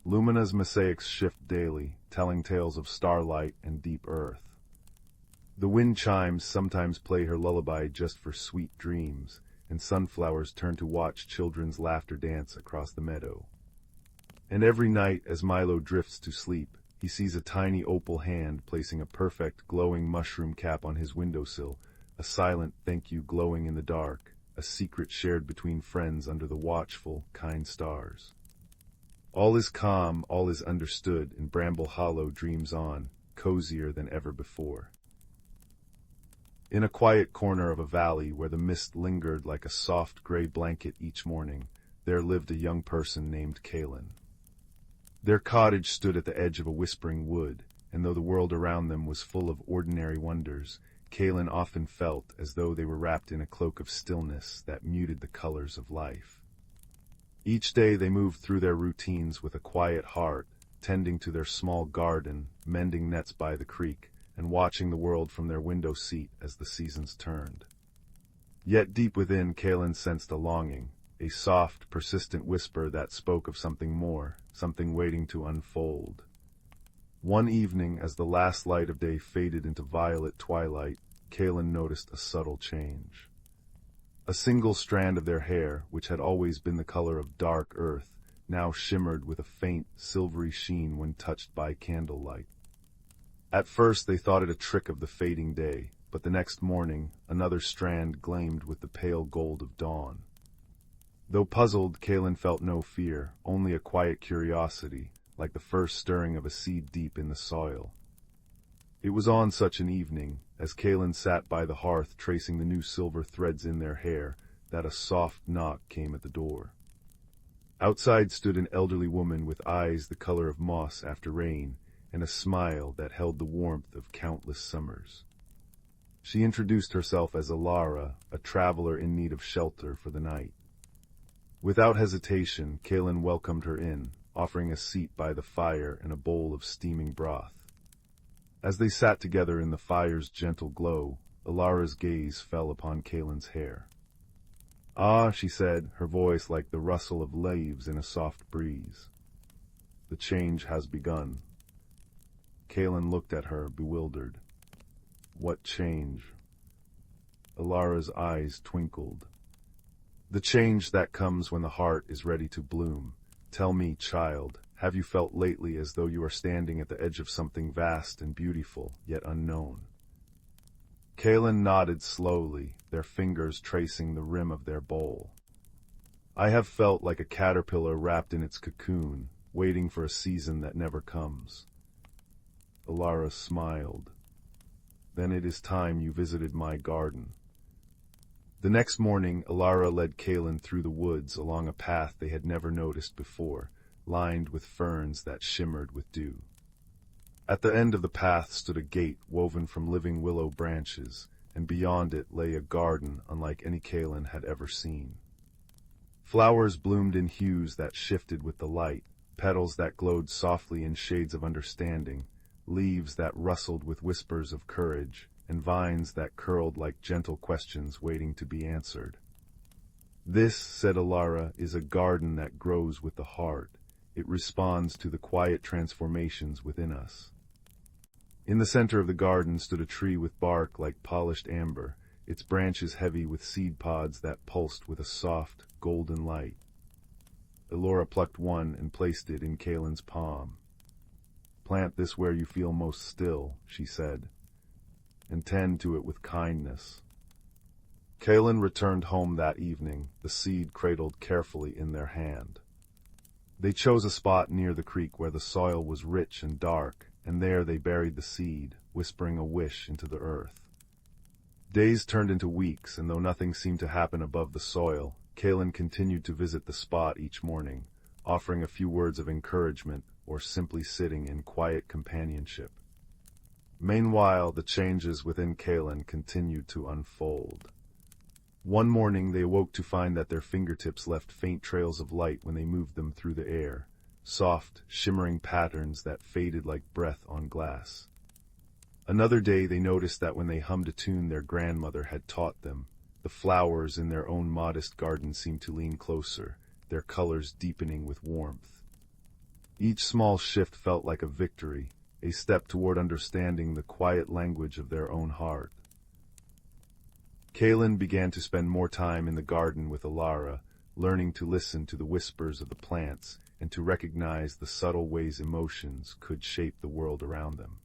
S1: Lumina's mosaics shift daily, telling tales of starlight and deep earth. The wind chimes sometimes play her lullaby just for sweet dreams, and sunflowers turn to watch children's laughter dance across the meadow. And every night, as Milo drifts to sleep, he sees a tiny opal hand placing a perfect, glowing mushroom cap on his windowsill, a silent thank you glowing in the dark, a secret shared between friends under the watchful, kind stars. All is calm, all is understood, and Bramble Hollow dreams on, cozier than ever before. In a quiet corner of a valley where the mist lingered like a soft gray blanket each morning, there lived a young person named Kalen. Their cottage stood at the edge of a whispering wood, and though the world around them was full of ordinary wonders, Kalen often felt as though they were wrapped in a cloak of stillness that muted the colors of life. Each day they moved through their routines with a quiet heart, tending to their small garden, mending nets by the creek, and watching the world from their window seat as the seasons turned. Yet deep within, Kalen sensed a longing, a soft, persistent whisper that spoke of something more, something waiting to unfold. One evening, as the last light of day faded into violet twilight, Kalen noticed a subtle change. A single strand of their hair, which had always been the color of dark earth, now shimmered with a faint, silvery sheen when touched by candlelight. At first they thought it a trick of the fading day, but the next morning another strand gleamed with the pale gold of dawn. Though puzzled, Kalen felt no fear, only a quiet curiosity, like the first stirring of a seed deep in the soil. It was on such an evening, as Kalen sat by the hearth tracing the new silver threads in their hair, that a soft knock came at the door. Outside stood an elderly woman with eyes the color of moss after rain, and a smile that held the warmth of countless summers. She introduced herself as Elara, a traveler in need of shelter for the night. Without hesitation, Kalen welcomed her in, offering a seat by the fire and a bowl of steaming broth. As they sat together in the fire's gentle glow, Elara's gaze fell upon Kalen's hair. "Ah," she said, her voice like the rustle of leaves in a soft breeze. "The change has begun." Kalen looked at her, bewildered. "What change?" Elara's eyes twinkled. "The change that comes when the heart is ready to bloom. Tell me, child, have you felt lately as though you are standing at the edge of something vast and beautiful, yet unknown?" Kalen nodded slowly, their fingers tracing the rim of their bowl. "I have felt like a caterpillar wrapped in its cocoon, waiting for a season that never comes." Elara smiled. "Then it is time you visited my garden." The next morning, Elara led Kalen through the woods along a path they had never noticed before, lined with ferns that shimmered with dew. At the end of the path stood a gate woven from living willow branches, and beyond it lay a garden unlike any Kalen had ever seen. Flowers bloomed in hues that shifted with the light, petals that glowed softly in shades of understanding, leaves that rustled with whispers of courage, and vines that curled like gentle questions waiting to be answered. "This," said Elara, "is a garden that grows with the heart. It responds to the quiet transformations within us." In the center of the garden stood a tree with bark like polished amber, its branches heavy with seed pods that pulsed with a soft, golden light. Elara plucked one and placed it in Kalen's palm. "Plant this where you feel most still," she said, "and tend to it with kindness." Kalen returned home that evening, the seed cradled carefully in their hand. They chose a spot near the creek where the soil was rich and dark, and there they buried the seed, whispering a wish into the earth. Days turned into weeks, and though nothing seemed to happen above the soil, Kalen continued to visit the spot each morning, offering a few words of encouragement or simply sitting in quiet companionship. Meanwhile, the changes within Kalen continued to unfold. One morning they awoke to find that their fingertips left faint trails of light when they moved them through the air, soft, shimmering patterns that faded like breath on glass. Another day they noticed that when they hummed a tune their grandmother had taught them, the flowers in their own modest garden seemed to lean closer, their colors deepening with warmth. Each small shift felt like a victory, a step toward understanding the quiet language of their own heart. Kalen began to spend more time in the garden with Elara, learning to listen to the whispers of the plants and to recognize the subtle ways emotions could shape the world around them.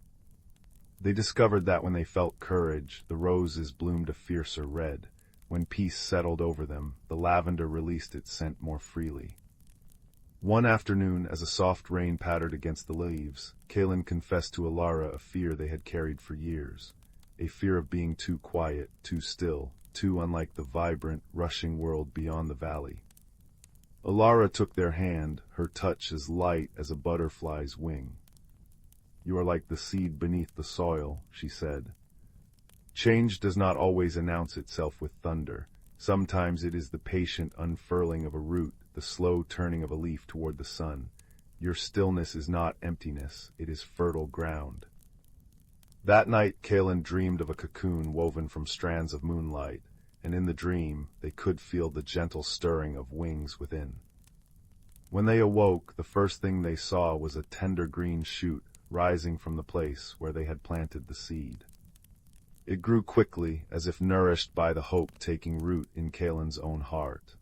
S1: They discovered that when they felt courage, the roses bloomed a fiercer red. When peace settled over them, the lavender released its scent more freely. One afternoon, as a soft rain pattered against the leaves, Kalen confessed to Elara a fear they had carried for years, a fear of being too quiet, too still, too unlike the vibrant, rushing world beyond the valley. Elara took their hand, her touch as light as a butterfly's wing. "You are like the seed beneath the soil," she said. "Change does not always announce itself with thunder. Sometimes it is the patient unfurling of a root, the slow turning of a leaf toward the sun. Your stillness is not emptiness, it is fertile ground." That night, Kalen dreamed of a cocoon woven from strands of moonlight, and in the dream, they could feel the gentle stirring of wings within. When they awoke, the first thing they saw was a tender green shoot rising from the place where they had planted the seed. It grew quickly, as if nourished by the hope taking root in Kalen's own heart.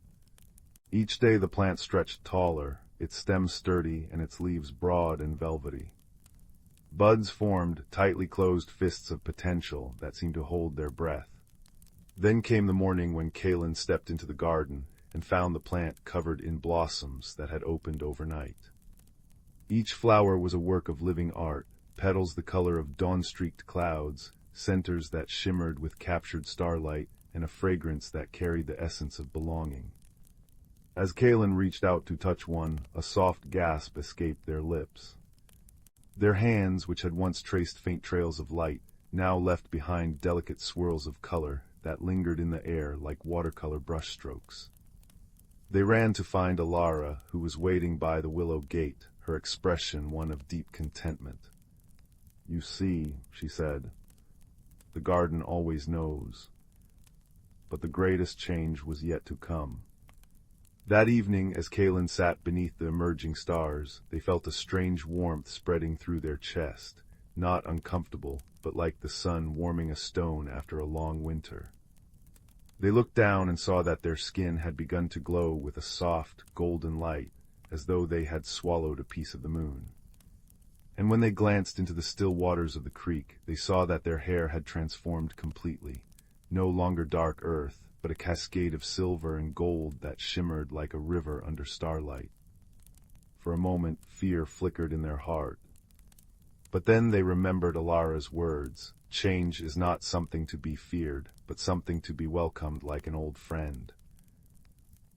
S1: Each day the plant stretched taller, its stems sturdy and its leaves broad and velvety. Buds formed, tightly closed fists of potential that seemed to hold their breath. Then came the morning when Kalen stepped into the garden and found the plant covered in blossoms that had opened overnight. Each flower was a work of living art, petals the color of dawn-streaked clouds, centers that shimmered with captured starlight, and a fragrance that carried the essence of belonging. As Kalen reached out to touch one, a soft gasp escaped their lips. Their hands, which had once traced faint trails of light, now left behind delicate swirls of color that lingered in the air like watercolor brushstrokes. They ran to find Elara, who was waiting by the willow gate, her expression one of deep contentment. "You see," she said, "the garden always knows." But the greatest change was yet to come. That evening, as Kalen sat beneath the emerging stars, they felt a strange warmth spreading through their chest, not uncomfortable, but like the sun warming a stone after a long winter. They looked down and saw that their skin had begun to glow with a soft, golden light, as though they had swallowed a piece of the moon. And when they glanced into the still waters of the creek, they saw that their hair had transformed completely, no longer dark earth, but a cascade of silver and gold that shimmered like a river under starlight. For a moment, fear flickered in their heart. But then they remembered Elara's words, "Change is not something to be feared, but something to be welcomed like an old friend."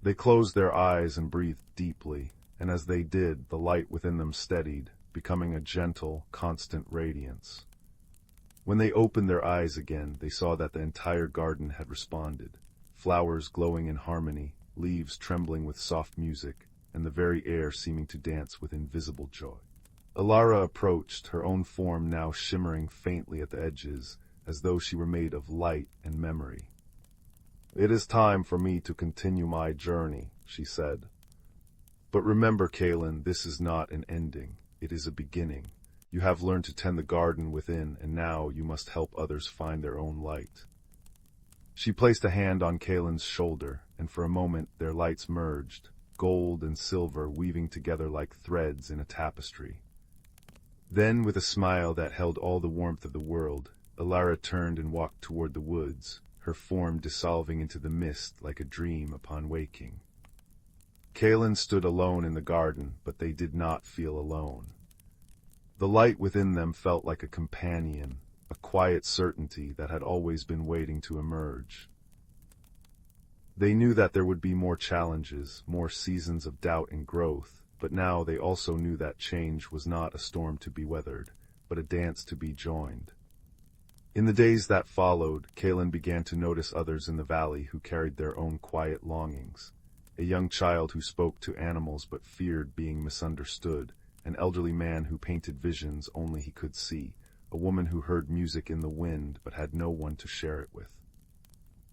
S1: They closed their eyes and breathed deeply, and as they did, the light within them steadied, becoming a gentle, constant radiance. When they opened their eyes again, they saw that the entire garden had responded. Flowers glowing in harmony, leaves trembling with soft music, and the very air seeming to dance with invisible joy. Elara approached, her own form now shimmering faintly at the edges, as though she were made of light and memory. "It is time for me to continue my journey," she said. "But remember, Kalen, this is not an ending. It is a beginning. You have learned to tend the garden within, and now you must help others find their own light." She placed a hand on Kalen's shoulder, and for a moment their lights merged, gold and silver weaving together like threads in a tapestry. Then, with a smile that held all the warmth of the world, Elara turned and walked toward the woods, her form dissolving into the mist like a dream upon waking. Kalen stood alone in the garden, but they did not feel alone. The light within them felt like a companion, a quiet certainty that had always been waiting to emerge. They knew that there would be more challenges, more seasons of doubt and growth, but now they also knew that change was not a storm to be weathered, but a dance to be joined. In the days that followed, Kalen began to notice others in the valley who carried their own quiet longings. A young child who spoke to animals but feared being misunderstood, an elderly man who painted visions only he could see, a woman who heard music in the wind but had no one to share it with.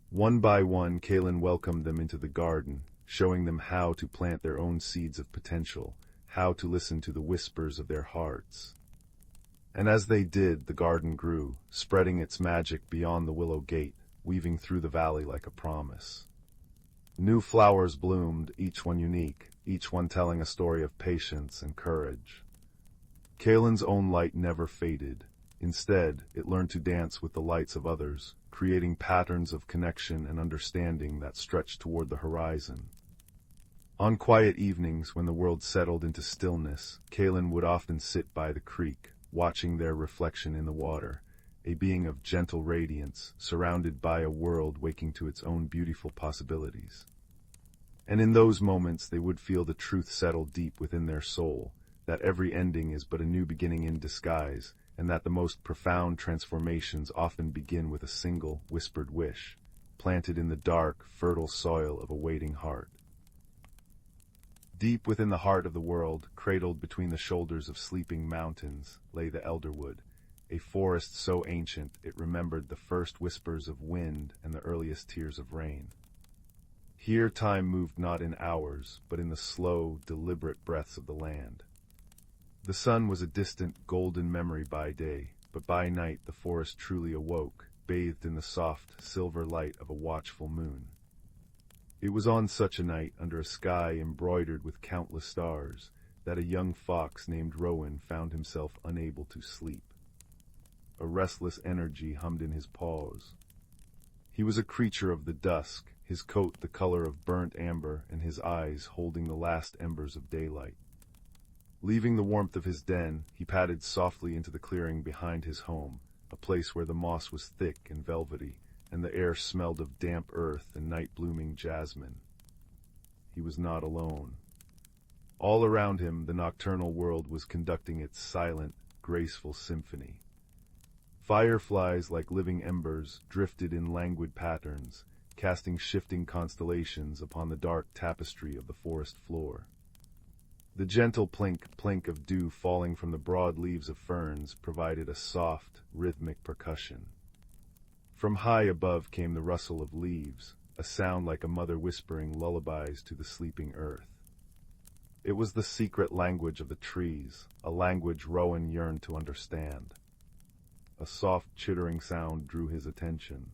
S1: One by one, Kalen welcomed them into the garden, showing them how to plant their own seeds of potential, how to listen to the whispers of their hearts. And as they did, the garden grew, spreading its magic beyond the willow gate, weaving through the valley like a promise. New flowers bloomed, each one unique, each one telling a story of patience and courage. Kalen's own light never faded. Instead, it learned to dance with the lights of others, creating patterns of connection and understanding that stretched toward the horizon. On quiet evenings, when the world settled into stillness, Kalen would often sit by the creek, watching their reflection in the water, a being of gentle radiance, surrounded by a world waking to its own beautiful possibilities. And in those moments they would feel the truth settle deep within their soul, that every ending is but a new beginning in disguise, and that the most profound transformations often begin with a single, whispered wish, planted in the dark, fertile soil of a waiting heart. Deep within the heart of the world, cradled between the shoulders of sleeping mountains, lay the elderwood, a forest so ancient it remembered the first whispers of wind and the earliest tears of rain. Here time moved not in hours, but in the slow, deliberate breaths of the land. The sun was a distant, golden memory by day, but by night the forest truly awoke, bathed in the soft, silver light of a watchful moon. It was on such a night, under a sky embroidered with countless stars, that a young fox named Rowan found himself unable to sleep. A restless energy hummed in his paws. He was a creature of the dusk, his coat the color of burnt amber and his eyes holding the last embers of daylight. Leaving the warmth of his den, he padded softly into the clearing behind his home, a place where the moss was thick and velvety, and the air smelled of damp earth and night-blooming jasmine. He was not alone. All around him, the nocturnal world was conducting its silent, graceful symphony. Fireflies, like living embers, drifted in languid patterns, casting shifting constellations upon the dark tapestry of the forest floor. The gentle plink of dew falling from the broad leaves of ferns provided a soft, rhythmic percussion. From high above came the rustle of leaves, a sound like a mother whispering lullabies to the sleeping earth. It was the secret language of the trees, a language Rowan yearned to understand. A soft, chittering sound drew his attention.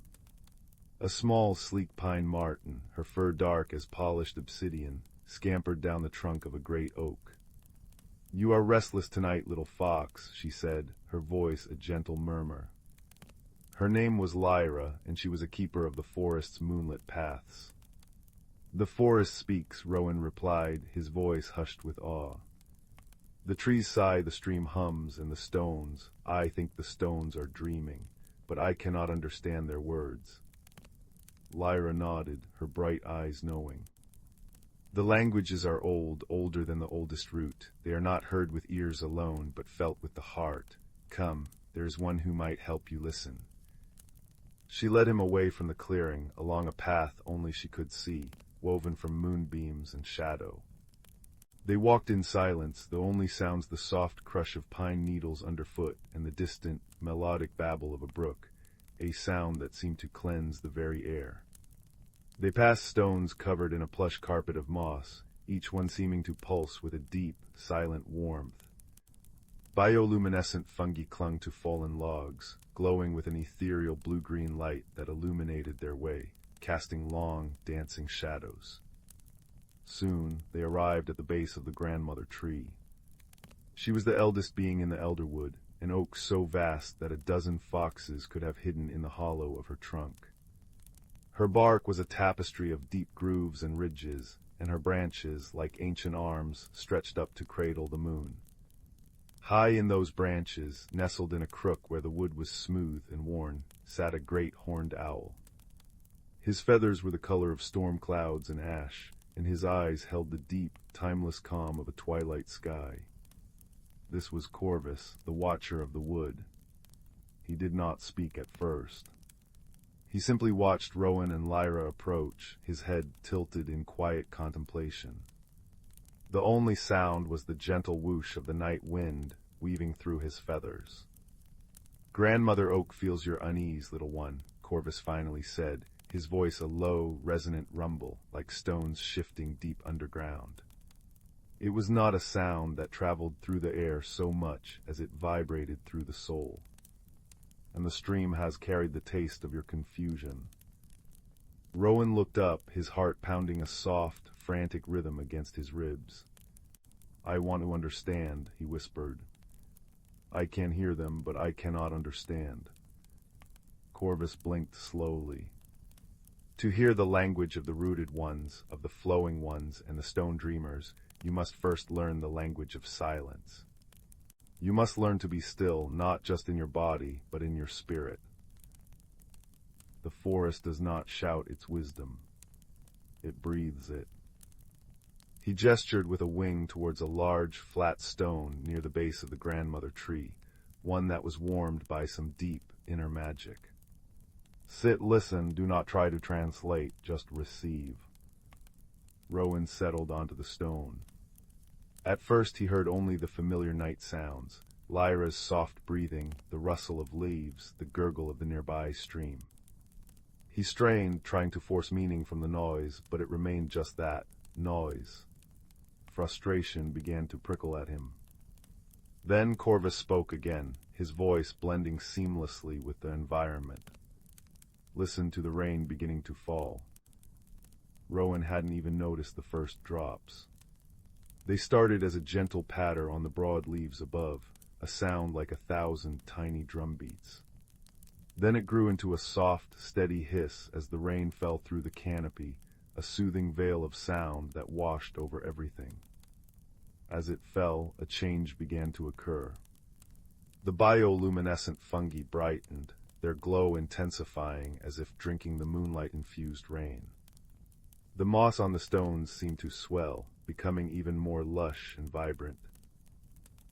S1: A small, sleek pine marten, her fur dark as polished obsidian, scampered down the trunk of a great oak. "You are restless tonight, little fox," she said, her voice a gentle murmur. Her name was Lyra, and she was a keeper of the forest's moonlit paths. "The forest speaks," Rowan replied, his voice hushed with awe. "The trees sigh, the stream hums, and the stones, I think the stones are dreaming, but I cannot understand their words." Lyra nodded, her bright eyes knowing. "The languages are old, older than the oldest root. They are not heard with ears alone, but felt with the heart. Come, there is one who might help you listen." She led him away from the clearing, along a path only she could see, woven from moonbeams and shadow. They walked in silence, the only sounds the soft crush of pine needles underfoot and the distant, melodic babble of a brook, a sound that seemed to cleanse the very air. They passed stones covered in a plush carpet of moss, each one seeming to pulse with a deep, silent warmth. Bioluminescent fungi clung to fallen logs, glowing with an ethereal blue-green light that illuminated their way, casting long, dancing shadows. Soon, they arrived at the base of the grandmother tree. She was the eldest being in the elderwood, an oak so vast that a dozen foxes could have hidden in the hollow of her trunk. Her bark was a tapestry of deep grooves and ridges, and her branches, like ancient arms, stretched up to cradle the moon. High in those branches, nestled in a crook where the wood was smooth and worn, sat a great horned owl. His feathers were the color of storm clouds and ash, and his eyes held the deep, timeless calm of a twilight sky. This was Corvus, the watcher of the wood. He did not speak at first. He simply watched Rowan and Lyra approach, his head tilted in quiet contemplation. The only sound was the gentle whoosh of the night wind weaving through his feathers. "Grandmother Oak feels your unease, little one," Corvus finally said, his voice a low, resonant rumble, like stones shifting deep underground. It was not a sound that traveled through the air so much as it vibrated through the soul. "And the stream has carried the taste of your confusion." Rowan looked up, his heart pounding a soft, frantic rhythm against his ribs. "I want to understand," he whispered. "I can hear them, but I cannot understand." Corvus blinked slowly. "To hear the language of the rooted ones, of the flowing ones, and the stone dreamers, you must first learn the language of silence. You must learn to be still, not just in your body, but in your spirit. The forest does not shout its wisdom. It breathes it." He gestured with a wing towards a large, flat stone near the base of the grandmother tree, one that was warmed by some deep, inner magic. "Sit, listen, do not try to translate, just receive." Rowan settled onto the stone. At first he heard only the familiar night sounds, Lyra's soft breathing, the rustle of leaves, the gurgle of the nearby stream. He strained, trying to force meaning from the noise, but it remained just that, noise. Frustration began to prickle at him. Then Corvus spoke again, his voice blending seamlessly with the environment. listened to the rain beginning to fall. Rowan hadn't even noticed the first drops. They started as a gentle patter on the broad leaves above, a sound like 1,000 tiny drum beats. Then it grew into a soft, steady hiss as the rain fell through the canopy, a soothing veil of sound that washed over everything. As it fell, a change began to occur. The bioluminescent fungi brightened, their glow intensifying as if drinking the moonlight-infused rain. The moss on the stones seemed to swell, becoming even more lush and vibrant.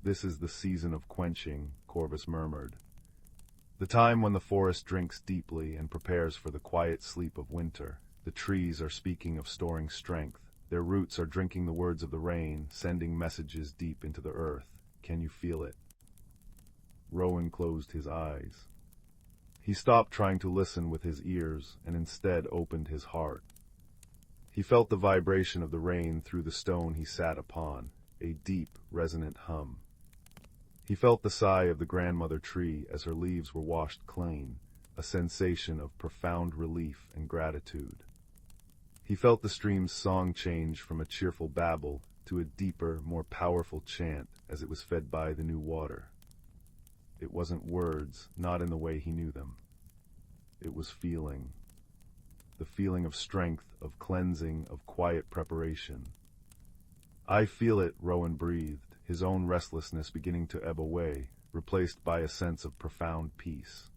S1: "This is the season of quenching," Corvus murmured. "The time when the forest drinks deeply and prepares for the quiet sleep of winter. The trees are speaking of storing strength. Their roots are drinking the words of the rain, sending messages deep into the earth. Can you feel it?" Rowan closed his eyes. He stopped trying to listen with his ears and instead opened his heart. He felt the vibration of the rain through the stone he sat upon, a deep, resonant hum. He felt the sigh of the grandmother tree as her leaves were washed clean, a sensation of profound relief and gratitude. He felt the stream's song change from a cheerful babble to a deeper, more powerful chant as it was fed by the new water. It wasn't words, not in the way he knew them. It was feeling. The feeling of strength, of cleansing, of quiet preparation. "I feel it," Rowan breathed, his own restlessness beginning to ebb away, replaced by a sense of profound peace.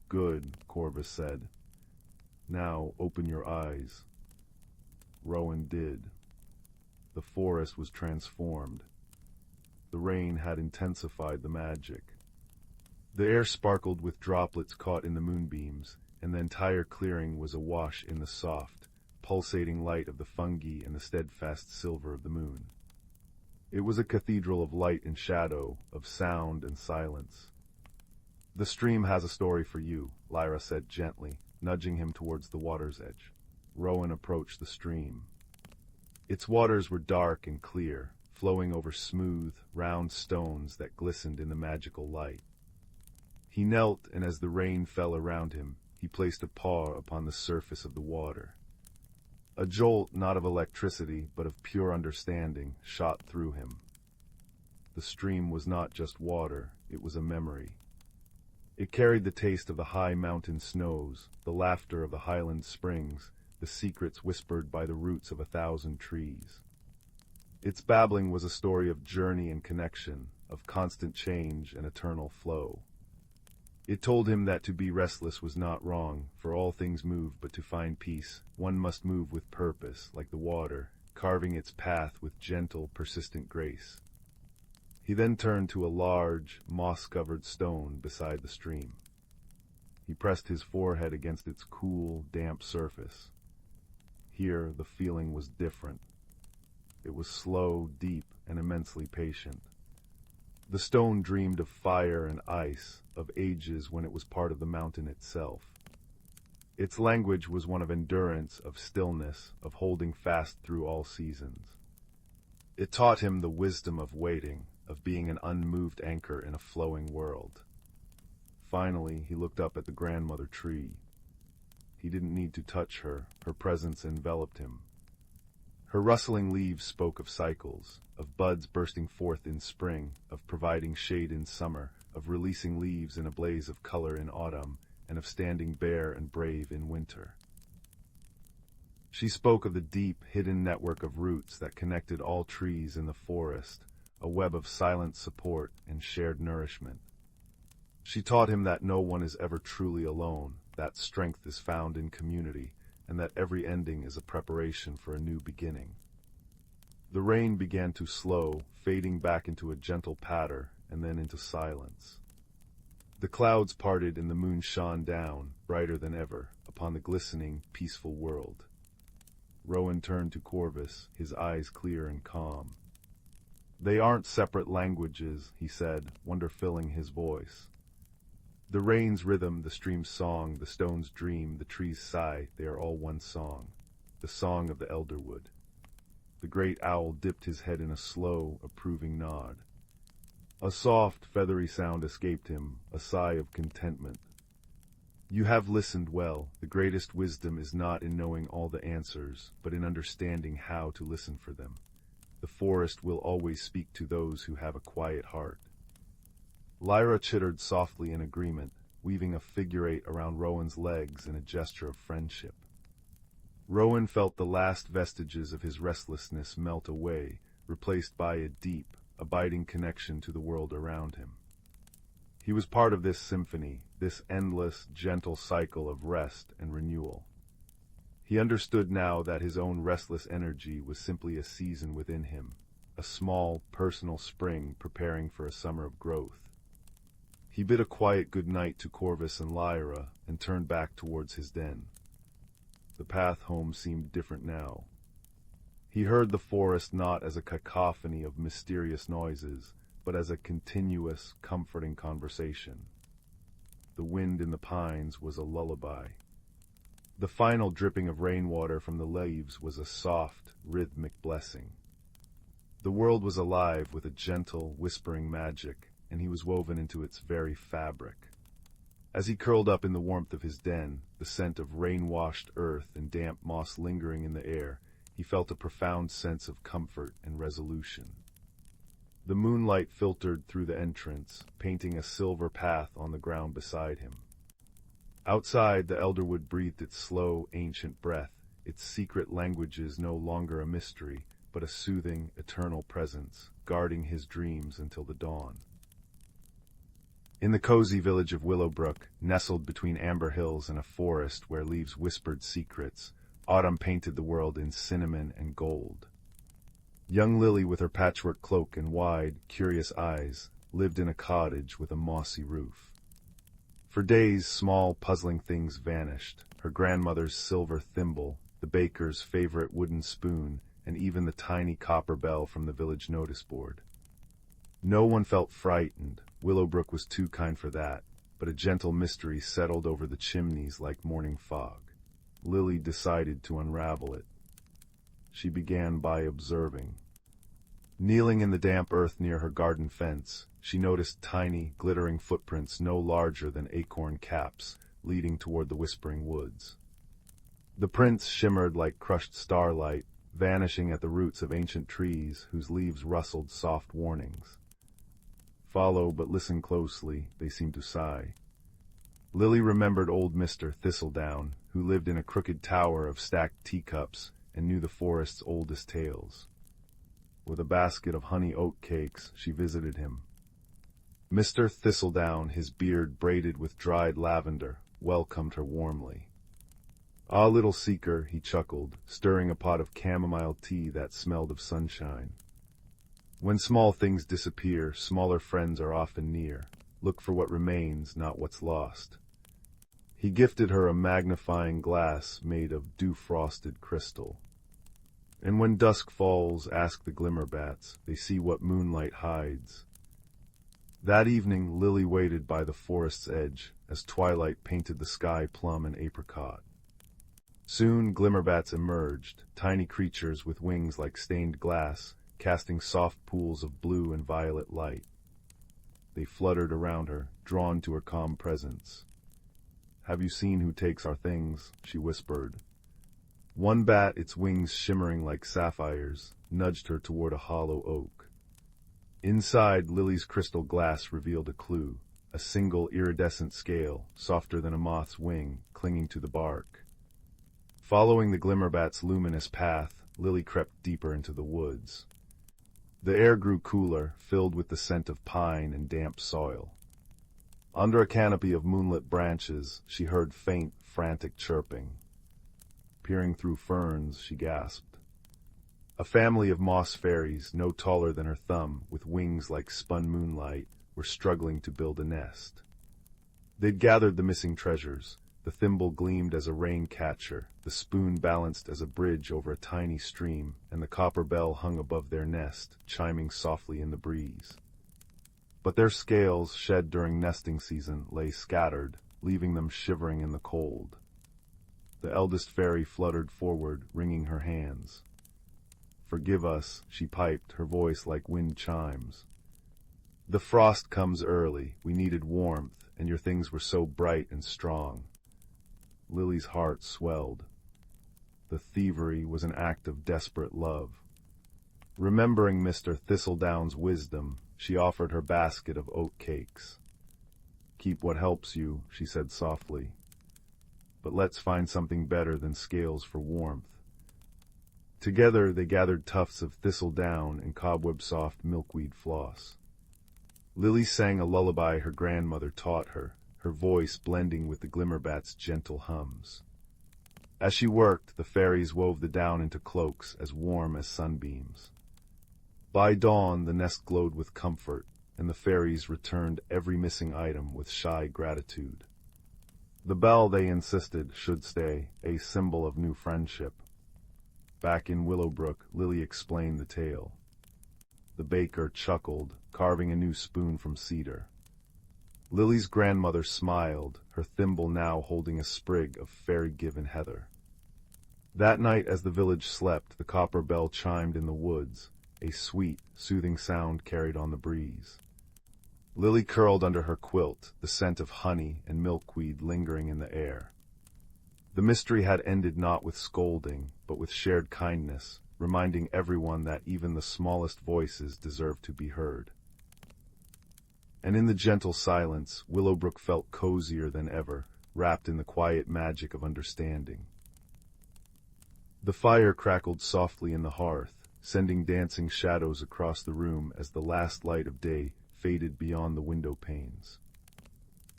S1: "Good," Corvus said. "Now open your eyes." Rowan did. The forest was transformed. The rain had intensified the magic. The air sparkled with droplets caught in the moonbeams, and the entire clearing was awash in the soft, pulsating light of the fungi and the steadfast silver of the moon. It was a cathedral of light and shadow, of sound and silence. "The stream has a story for you," Lyra said gently, nudging him towards the water's edge. Rowan approached the stream. Its waters were dark and clear, flowing over smooth, round stones that glistened in the magical light. He knelt, and as the rain fell around him, he placed a paw upon the surface of the water. A jolt, not of electricity, but of pure understanding, shot through him. The stream was not just water, it was a memory. It carried the taste of the high mountain snows, the laughter of the highland springs, the secrets whispered by the roots of 1,000 trees. Its babbling was a story of journey and connection, of constant change and eternal flow. It told him that to be restless was not wrong, for all things move, but to find peace, one must move with purpose, like the water, carving its path with gentle, persistent grace. He then turned to a large, moss-covered stone beside the stream. He pressed his forehead against its cool, damp surface. Here, the feeling was different. It was slow, deep, and immensely patient. The stone dreamed of fire and ice, of ages when it was part of the mountain itself. Its language was one of endurance, of stillness, of holding fast through all seasons. It taught him the wisdom of waiting, of being an unmoved anchor in a flowing world. Finally, he looked up at the grandmother tree. He didn't need to touch her, her presence enveloped him. Her rustling leaves spoke of cycles, of buds bursting forth in spring, of providing shade in summer, of releasing leaves in a blaze of color in autumn, and of standing bare and brave in winter. She spoke of the deep, hidden network of roots that connected all trees in the forest, a web of silent support and shared nourishment. She taught him that no one is ever truly alone, that strength is found in community, and that every ending is a preparation for a new beginning. The rain began to slow, fading back into a gentle patter, and then into silence. The clouds parted and the moon shone down, brighter than ever, upon the glistening, peaceful world. Rowan turned to Corvus, his eyes clear and calm. "They aren't separate languages," he said, wonder filling his voice. "The rain's rhythm, the stream's song, the stone's dream, the tree's sigh, they are all one song, the song of the elderwood." The great owl dipped his head in a slow, approving nod. A soft, feathery sound escaped him, a sigh of contentment. You have listened well. The greatest wisdom is not in knowing all the answers, but in understanding how to listen for them. The forest will always speak to those who have a quiet heart. Lyra chittered softly in agreement, weaving a figure eight around Rowan's legs in a gesture of friendship. Rowan felt the last vestiges of his restlessness melt away, replaced by a deep, abiding connection to the world around him. He was part of this symphony, this endless, gentle cycle of rest and renewal. He understood now that his own restless energy was simply a season within him, a small, personal spring preparing for a summer of growth. He bid a quiet good night to Corvus and Lyra and turned back towards his den. The path home seemed different now. He heard the forest not as a cacophony of mysterious noises, but as a continuous, comforting conversation. The wind in the pines was a lullaby. The final dripping of rainwater from the leaves was a soft, rhythmic blessing. The world was alive with a gentle, whispering magic, and he was woven into its very fabric. As he curled up in the warmth of his den, the scent of rain-washed earth and damp moss lingering in the air, he felt a profound sense of comfort and resolution. The moonlight filtered through the entrance, painting a silver path on the ground beside him. Outside, the elderwood breathed its slow, ancient breath, its secret languages no longer a mystery, but a soothing, eternal presence, guarding his dreams until the dawn. In the cozy village of Willowbrook, nestled between amber hills and a forest where leaves whispered secrets, autumn painted the world in cinnamon and gold. Young Lily, with her patchwork cloak and wide, curious eyes, lived in a cottage with a mossy roof. For days, small, puzzling things vanished, her grandmother's silver thimble, the baker's favorite wooden spoon, and even the tiny copper bell from the village notice board. No one felt frightened. Willowbrook was too kind for that, but a gentle mystery settled over the chimneys like morning fog. Lily decided to unravel it. She began by observing. Kneeling in the damp earth near her garden fence, she noticed tiny, glittering footprints no larger than acorn caps, leading toward the whispering woods. The prints shimmered like crushed starlight, vanishing at the roots of ancient trees whose leaves rustled soft warnings. Follow, but listen closely, they seemed to sigh. Lily remembered old Mr. Thistledown, who lived in a crooked tower of stacked teacups and knew the forest's oldest tales. With a basket of honey oat cakes, she visited him. Mr. Thistledown, his beard braided with dried lavender, welcomed her warmly. "Ah, little seeker," he chuckled, stirring a pot of chamomile tea that smelled of sunshine. "When small things disappear, smaller friends are often near. Look for what remains, not what's lost." He gifted her a magnifying glass made of dew-frosted crystal. "And when dusk falls, ask the glimmerbats, they see what moonlight hides." That evening, Lily waited by the forest's edge, as twilight painted the sky plum and apricot. Soon glimmerbats emerged, tiny creatures with wings like stained glass, casting soft pools of blue and violet light. They fluttered around her, drawn to her calm presence. "Have you seen who takes our things?" she whispered. One bat, its wings shimmering like sapphires, nudged her toward a hollow oak. Inside, Lily's crystal glass revealed a clue, a single iridescent scale, softer than a moth's wing, clinging to the bark. Following the glimmerbat's luminous path, Lily crept deeper into the woods. The air grew cooler, filled with the scent of pine and damp soil. Under a canopy of moonlit branches, she heard faint, frantic chirping. Peering through ferns, she gasped. A family of moss fairies, no taller than her thumb, with wings like spun moonlight, were struggling to build a nest. They'd gathered the missing treasures. The thimble gleamed as a rain catcher, the spoon balanced as a bridge over a tiny stream, and the copper bell hung above their nest, chiming softly in the breeze. But their scales, shed during nesting season, lay scattered, leaving them shivering in the cold. The eldest fairy fluttered forward, wringing her hands. "Forgive us," she piped, her voice like wind chimes. "The frost comes early, we needed warmth, and your things were so bright and strong. Lily's heart swelled. The thievery was an act of desperate love. Remembering Mr. Thistledown's wisdom, she offered her basket of oat cakes. "Keep what helps you," she said softly. "But let's find something better than scales for warmth." Together they gathered tufts of thistledown and cobweb-soft milkweed floss. Lily sang a lullaby her grandmother taught her, her voice blending with the glimmerbat's gentle hums. As she worked, the fairies wove the down into cloaks as warm as sunbeams. By dawn, the nest glowed with comfort, and the fairies returned every missing item with shy gratitude. The bell, they insisted, should stay, a symbol of new friendship. Back in Willowbrook, Lily explained the tale. The baker chuckled, carving a new spoon from cedar. Lily's grandmother smiled, her thimble now holding a sprig of fairy-given heather. That night, as the village slept, the copper bell chimed in the woods, a sweet, soothing sound carried on the breeze. Lily curled under her quilt, the scent of honey and milkweed lingering in the air. The mystery had ended not with scolding, but with shared kindness, reminding everyone that even the smallest voices deserve to be heard. And in the gentle silence, Willowbrook felt cozier than ever, wrapped in the quiet magic of understanding. The fire crackled softly in the hearth, sending dancing shadows across the room as the last light of day faded beyond the window panes.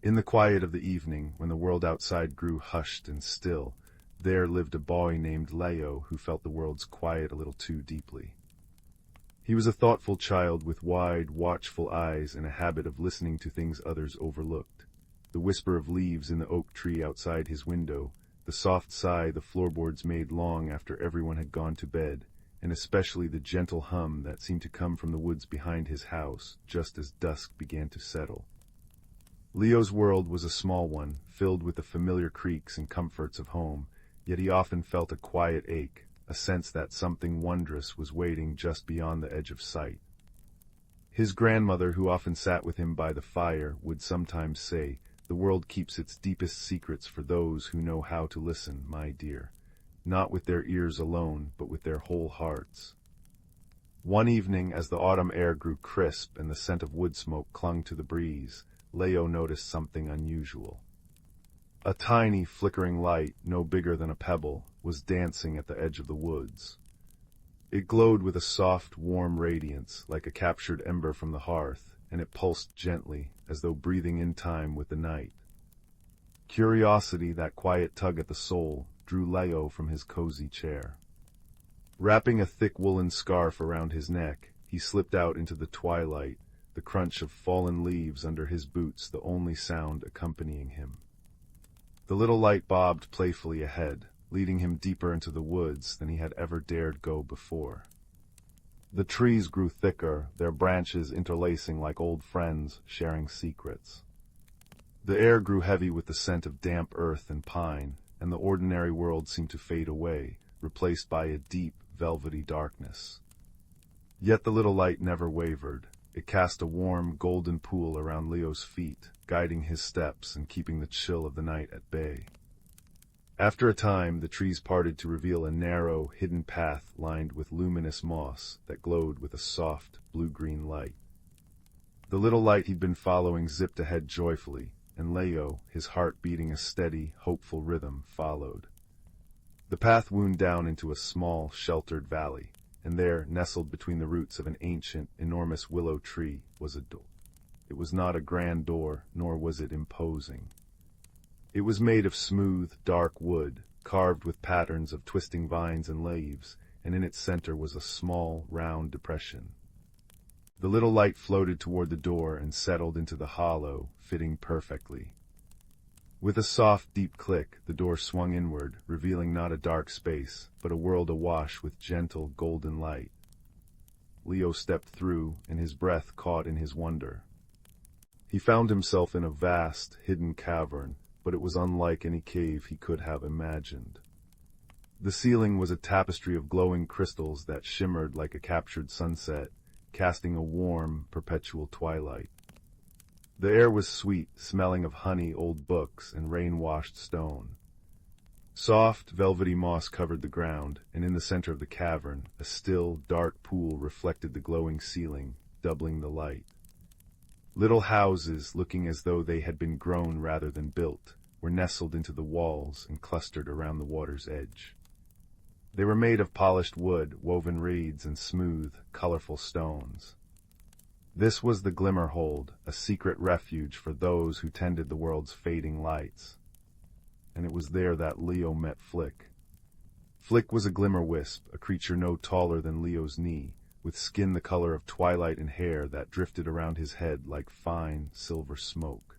S1: In the quiet of the evening, when the world outside grew hushed and still, there lived a boy named Leo who felt the world's quiet a little too deeply. He was a thoughtful child with wide, watchful eyes and a habit of listening to things others overlooked. The whisper of leaves in the oak tree outside his window, the soft sigh the floorboards made long after everyone had gone to bed, and especially the gentle hum that seemed to come from the woods behind his house just as dusk began to settle. Leo's world was a small one, filled with the familiar creaks and comforts of home, yet he often felt a quiet ache, a sense that something wondrous was waiting just beyond the edge of sight. His grandmother, who often sat with him by the fire, would sometimes say, "The world keeps its deepest secrets for those who know how to listen, my dear, not with their ears alone, but with their whole hearts." One evening, as the autumn air grew crisp and the scent of wood smoke clung to the breeze, Leo noticed something unusual. A tiny, flickering light, no bigger than a pebble, was dancing at the edge of the woods. It glowed with a soft, warm radiance, like a captured ember from the hearth, and it pulsed gently, as though breathing in time with the night. Curiosity, that quiet tug at the soul, drew Leo from his cozy chair. Wrapping a thick woolen scarf around his neck, he slipped out into the twilight, the crunch of fallen leaves under his boots the only sound accompanying him. The little light bobbed playfully ahead, leading him deeper into the woods than he had ever dared go before. The trees grew thicker, their branches interlacing like old friends, sharing secrets. The air grew heavy with the scent of damp earth and pine, and the ordinary world seemed to fade away, replaced by a deep, velvety darkness. Yet the little light never wavered. It cast a warm, golden pool around Leo's feet, guiding his steps and keeping the chill of the night at bay. After a time, the trees parted to reveal a narrow, hidden path lined with luminous moss that glowed with a soft, blue-green light. The little light he'd been following zipped ahead joyfully, and Leo, his heart beating a steady, hopeful rhythm, followed. The path wound down into a small, sheltered valley, and there, nestled between the roots of an ancient, enormous willow tree, was a door. It was not a grand door, nor was it imposing. It was made of smooth, dark wood, carved with patterns of twisting vines and leaves, and in its center was a small, round depression. The little light floated toward the door and settled into the hollow, fitting perfectly. With a soft, deep click, the door swung inward, revealing not a dark space, but a world awash with gentle, golden light. Leo stepped through, and his breath caught in his wonder. He found himself in a vast, hidden cavern, but it was unlike any cave he could have imagined. The ceiling was a tapestry of glowing crystals that shimmered like a captured sunset, casting a warm, perpetual twilight. The air was sweet, smelling of honey, old books, and rain-washed stone. Soft, velvety moss covered the ground, and in the center of the cavern, a still, dark pool reflected the glowing ceiling, doubling the light. Little houses, looking as though they had been grown rather than built, were nestled into the walls and clustered around the water's edge. They were made of polished wood, woven reeds, and smooth, colorful stones. This was the Glimmerhold, a secret refuge for those who tended the world's fading lights. And it was there that Leo met Flick. Flick was a glimmer-wisp, a creature no taller than Leo's knee, with skin the color of twilight and hair that drifted around his head like fine, silver smoke.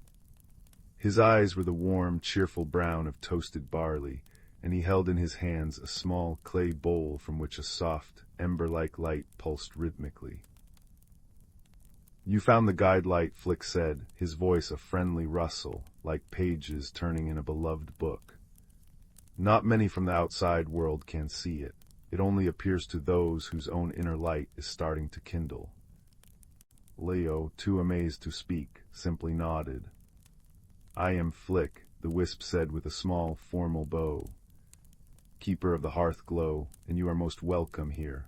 S1: His eyes were the warm, cheerful brown of toasted barley, and he held in his hands a small clay bowl from which a soft, ember-like light pulsed rhythmically. "You found the guide light," Flick said, his voice a friendly rustle, like pages turning in a beloved book. "Not many from the outside world can see it. It only appears to those whose own inner light is starting to kindle." Leo, too amazed to speak, simply nodded. "I am Flick," the wisp said with a small, formal bow. "Keeper of the hearth glow, and you are most welcome here."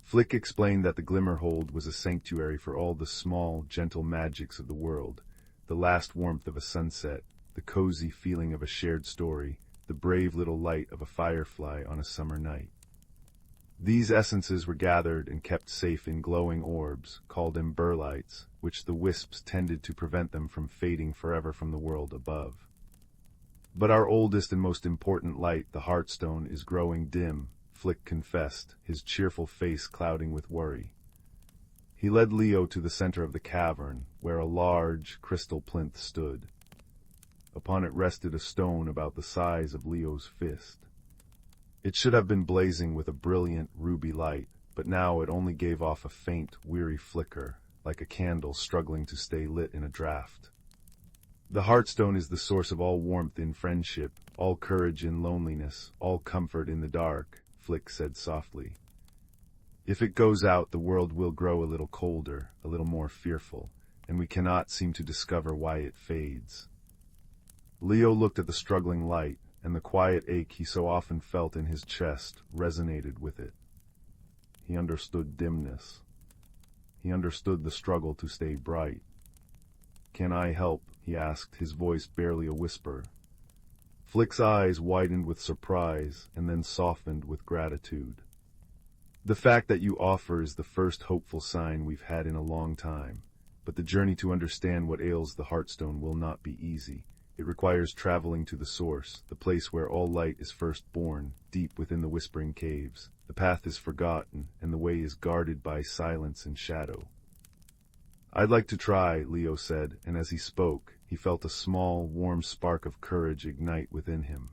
S1: Flick explained that the Glimmerhold was a sanctuary for all the small, gentle magics of the world, the last warmth of a sunset, the cozy feeling of a shared story, the brave little light of a firefly on a summer night. These essences were gathered and kept safe in glowing orbs, called emberlights, which the wisps tended to prevent them from fading forever from the world above. "But our oldest and most important light, the Heartstone, is growing dim," Flick confessed, his cheerful face clouding with worry. He led Leo to the center of the cavern, where a large, crystal plinth stood. Upon it rested a stone about the size of Leo's fist. It should have been blazing with a brilliant, ruby light, but now it only gave off a faint, weary flicker, like a candle struggling to stay lit in a draught. "The Heartstone is the source of all warmth in friendship, all courage in loneliness, all comfort in the dark," Flick said softly. "If it goes out, the world will grow a little colder, a little more fearful, and we cannot seem to discover why it fades." Leo looked at the struggling light, and the quiet ache he so often felt in his chest resonated with it. He understood dimness. He understood the struggle to stay bright. "Can I help?" he asked, his voice barely a whisper. Flick's eyes widened with surprise and then softened with gratitude. "The fact that you offer is the first hopeful sign we've had in a long time, but the journey to understand what ails the Heartstone will not be easy. It requires traveling to the source, the place where all light is first born, deep within the whispering caves. The path is forgotten, and the way is guarded by silence and shadow." "I'd like to try," Leo said, and as he spoke, he felt a small, warm spark of courage ignite within him.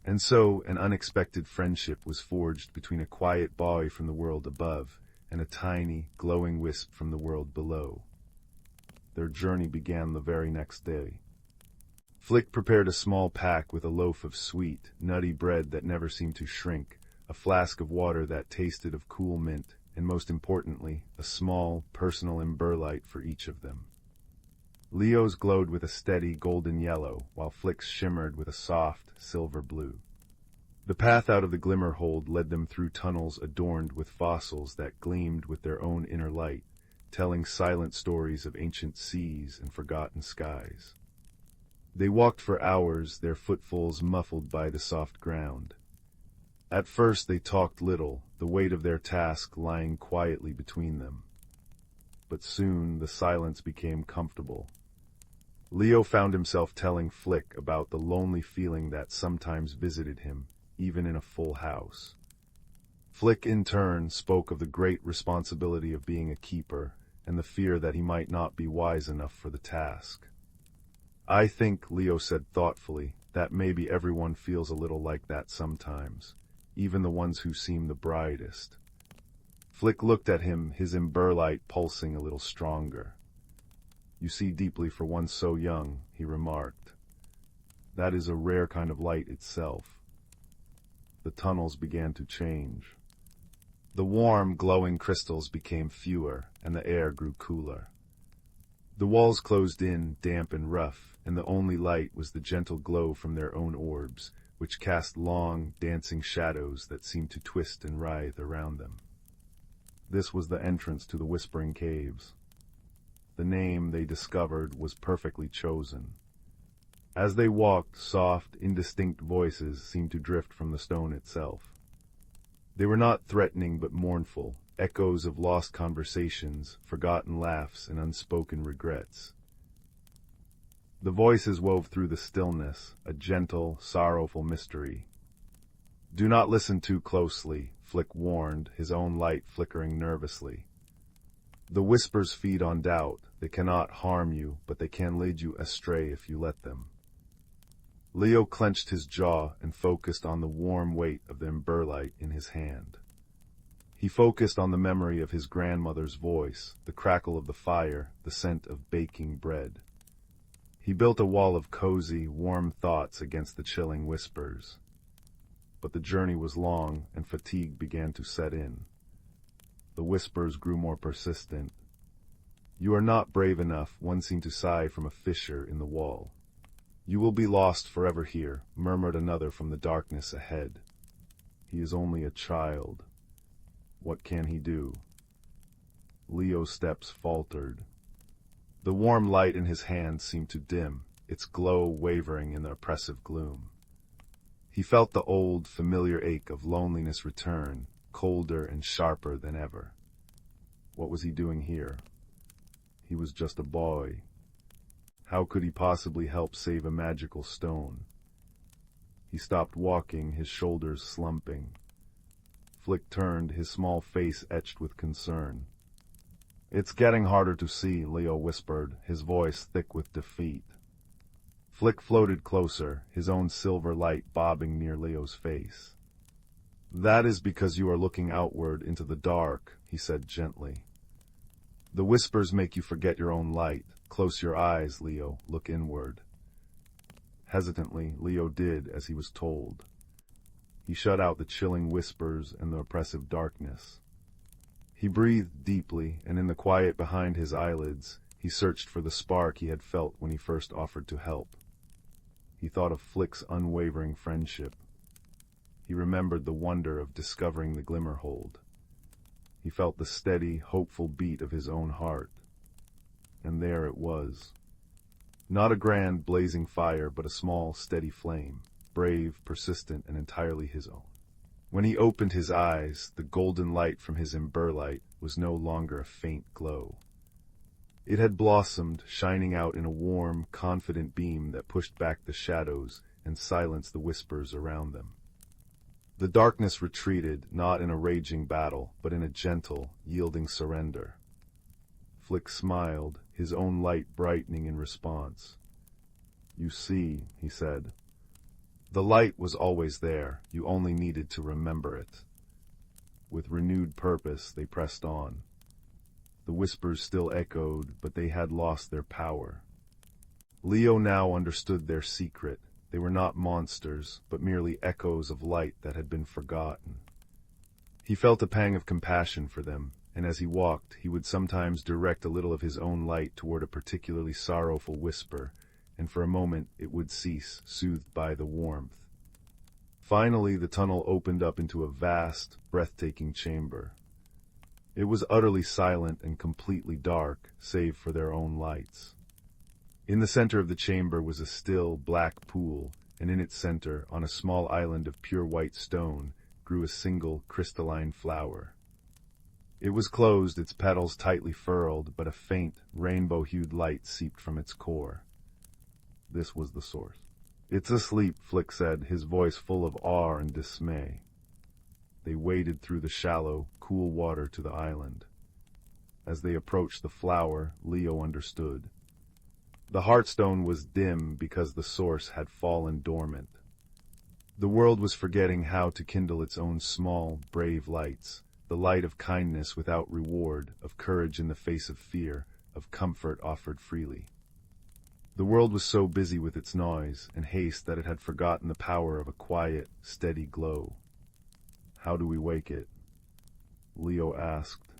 S1: And so, an unexpected friendship was forged between a quiet boy from the world above and a tiny, glowing wisp from the world below. Their journey began the very next day. Flick prepared a small pack with a loaf of sweet, nutty bread that never seemed to shrink, a flask of water that tasted of cool mint, and most importantly, a small, personal emberlight for each of them. Leo's glowed with a steady golden yellow, while Flick's shimmered with a soft, silver blue. The path out of the Glimmerhold led them through tunnels adorned with fossils that gleamed with their own inner light, telling silent stories of ancient seas and forgotten skies. They walked for hours, their footfalls muffled by the soft ground. At first they talked little, the weight of their task lying quietly between them. But soon the silence became comfortable. Leo found himself telling Flick about the lonely feeling that sometimes visited him, even in a full house. Flick, in turn, spoke of the great responsibility of being a keeper, and the fear that he might not be wise enough for the task. "I think," Leo said thoughtfully, "that maybe everyone feels a little like that sometimes, even the ones who seem the brightest." Flick looked at him, his emberlight pulsing a little stronger. "You see deeply for one so young," he remarked. "That is a rare kind of light itself." The tunnels began to change. The warm, glowing crystals became fewer, and the air grew cooler. The walls closed in, damp and rough, and the only light was the gentle glow from their own orbs, which cast long, dancing shadows that seemed to twist and writhe around them. This was the entrance to the Whispering Caves. The name, they discovered, was perfectly chosen. As they walked, soft, indistinct voices seemed to drift from the stone itself. They were not threatening but mournful, echoes of lost conversations, forgotten laughs, and unspoken regrets. The voices wove through the stillness, a gentle, sorrowful mystery. "Do not listen too closely," Flick warned, his own light flickering nervously. "The whispers feed on doubt. They cannot harm you, but they can lead you astray if you let them." Leo clenched his jaw and focused on the warm weight of the ember light in his hand. He focused on the memory of his grandmother's voice, the crackle of the fire, the scent of baking bread. He built a wall of cozy, warm thoughts against the chilling whispers. But the journey was long, and fatigue began to set in. The whispers grew more persistent. "You are not brave enough," one seemed to sigh from a fissure in the wall. "You will be lost forever here," murmured another from the darkness ahead. "He is only a child. What can he do?" Leo's steps faltered. The warm light in his hand seemed to dim, its glow wavering in the oppressive gloom. He felt the old, familiar ache of loneliness return, colder and sharper than ever. What was he doing here? He was just a boy. How could he possibly help save a magical stone? He stopped walking, his shoulders slumping. Flick turned, his small face etched with concern. "It's getting harder to see," Leo whispered, his voice thick with defeat. Flick floated closer, his own silver light bobbing near Leo's face. "That is because you are looking outward into the dark," he said gently. "The whispers make you forget your own light. Close your eyes, Leo, look inward." Hesitantly, Leo did as he was told. He shut out the chilling whispers and the oppressive darkness. He breathed deeply, and in the quiet behind his eyelids, he searched for the spark he had felt when he first offered to help. He thought of Flick's unwavering friendship. He remembered the wonder of discovering the Glimmerhold. He felt the steady, hopeful beat of his own heart. And there it was. Not a grand, blazing fire, but a small, steady flame, brave, persistent, and entirely his own. When he opened his eyes, the golden light from his ember light was no longer a faint glow. It had blossomed, shining out in a warm, confident beam that pushed back the shadows and silenced the whispers around them. The darkness retreated, not in a raging battle, but in a gentle, yielding surrender. Flick smiled, his own light brightening in response. "You see," he said, "the light was always there, you only needed to remember it." With renewed purpose, they pressed on. The whispers still echoed, but they had lost their power. Leo now understood their secret. They were not monsters, but merely echoes of light that had been forgotten. He felt a pang of compassion for them, and as he walked, he would sometimes direct a little of his own light toward a particularly sorrowful whisper, and for a moment it would cease, soothed by the warmth. Finally, the tunnel opened up into a vast, breathtaking chamber. It was utterly silent and completely dark, save for their own lights. In the center of the chamber was a still, black pool, and in its center, on a small island of pure white stone, grew a single, crystalline flower. It was closed, its petals tightly furled, but a faint, rainbow-hued light seeped from its core. This was the source. "It's asleep," Flick said, his voice full of awe and dismay. They waded through the shallow, cool water to the island. As they approached the flower, Leo understood. The heartstone was dim because the source had fallen dormant. The world was forgetting how to kindle its own small, brave lights, the light of kindness without reward, of courage in the face of fear, of comfort offered freely. The world was so busy with its noise and haste that it had forgotten the power of a quiet, steady glow. "How do we wake it?" Leo asked.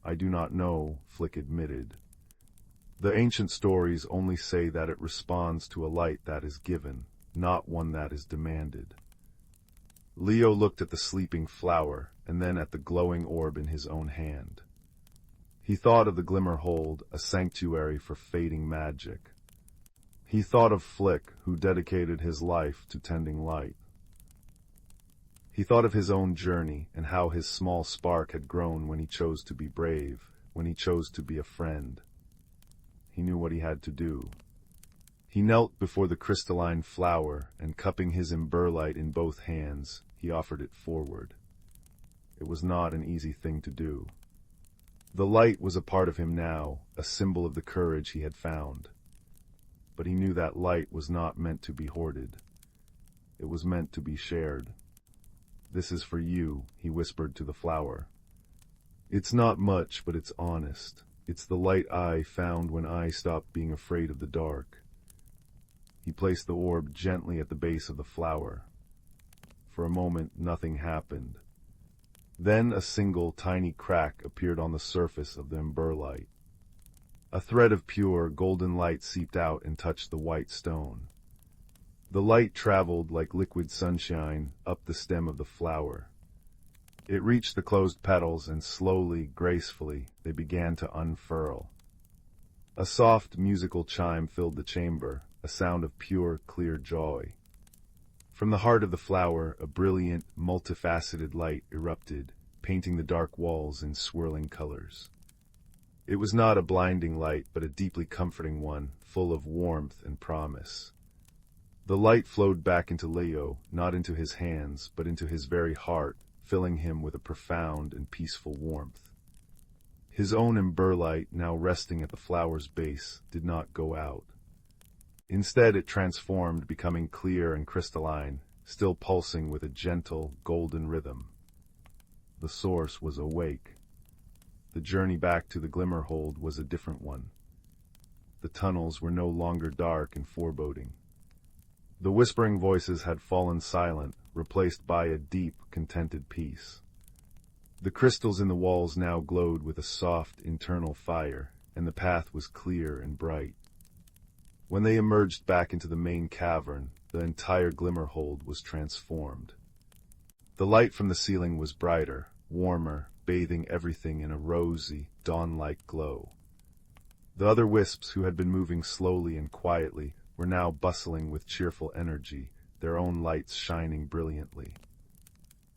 S1: "I do not know," Flick admitted. The ancient stories only say that it responds to a light that is given, not one that is demanded. Leo looked at the sleeping flower, and then at the glowing orb in his own hand. He thought of the Glimmerhold, a sanctuary for fading magic. He thought of Flick, who dedicated his life to tending light. He thought of his own journey and how his small spark had grown when he chose to be brave, when he chose to be a friend. He knew what he had to do. He knelt before the crystalline flower, and cupping his imberlite in both hands, he offered it forward. It was not an easy thing to do. The light was a part of him now, a symbol of the courage he had found. But he knew that light was not meant to be hoarded. It was meant to be shared. "This is for you," he whispered to the flower. "It's not much, but it's honest. It's the light I found when I stopped being afraid of the dark." He placed the orb gently at the base of the flower. For a moment, nothing happened. Then a single tiny crack appeared on the surface of the imberlite. A thread of pure, golden light seeped out and touched the white stone. The light traveled like liquid sunshine up the stem of the flower. It reached the closed petals, and slowly, gracefully, they began to unfurl. A soft, musical chime filled the chamber, a sound of pure, clear joy. From the heart of the flower, a brilliant, multifaceted light erupted, painting the dark walls in swirling colors. It was not a blinding light, but a deeply comforting one, full of warmth and promise. The light flowed back into Leo, not into his hands, but into his very heart, filling him with a profound and peaceful warmth. His own imberlite, now resting at the flower's base, did not go out. Instead, it transformed, becoming clear and crystalline, still pulsing with a gentle, golden rhythm. The source was awake. The journey back to the Glimmerhold was a different one. The tunnels were no longer dark and foreboding. The whispering voices had fallen silent, replaced by a deep, contented peace. The crystals in the walls now glowed with a soft, internal fire, and the path was clear and bright. When they emerged back into the main cavern, the entire Glimmerhold was transformed. The light from the ceiling was brighter, warmer, bathing everything in a rosy, dawn-like glow. The other wisps, who had been moving slowly and quietly, were now bustling with cheerful energy, their own lights shining brilliantly.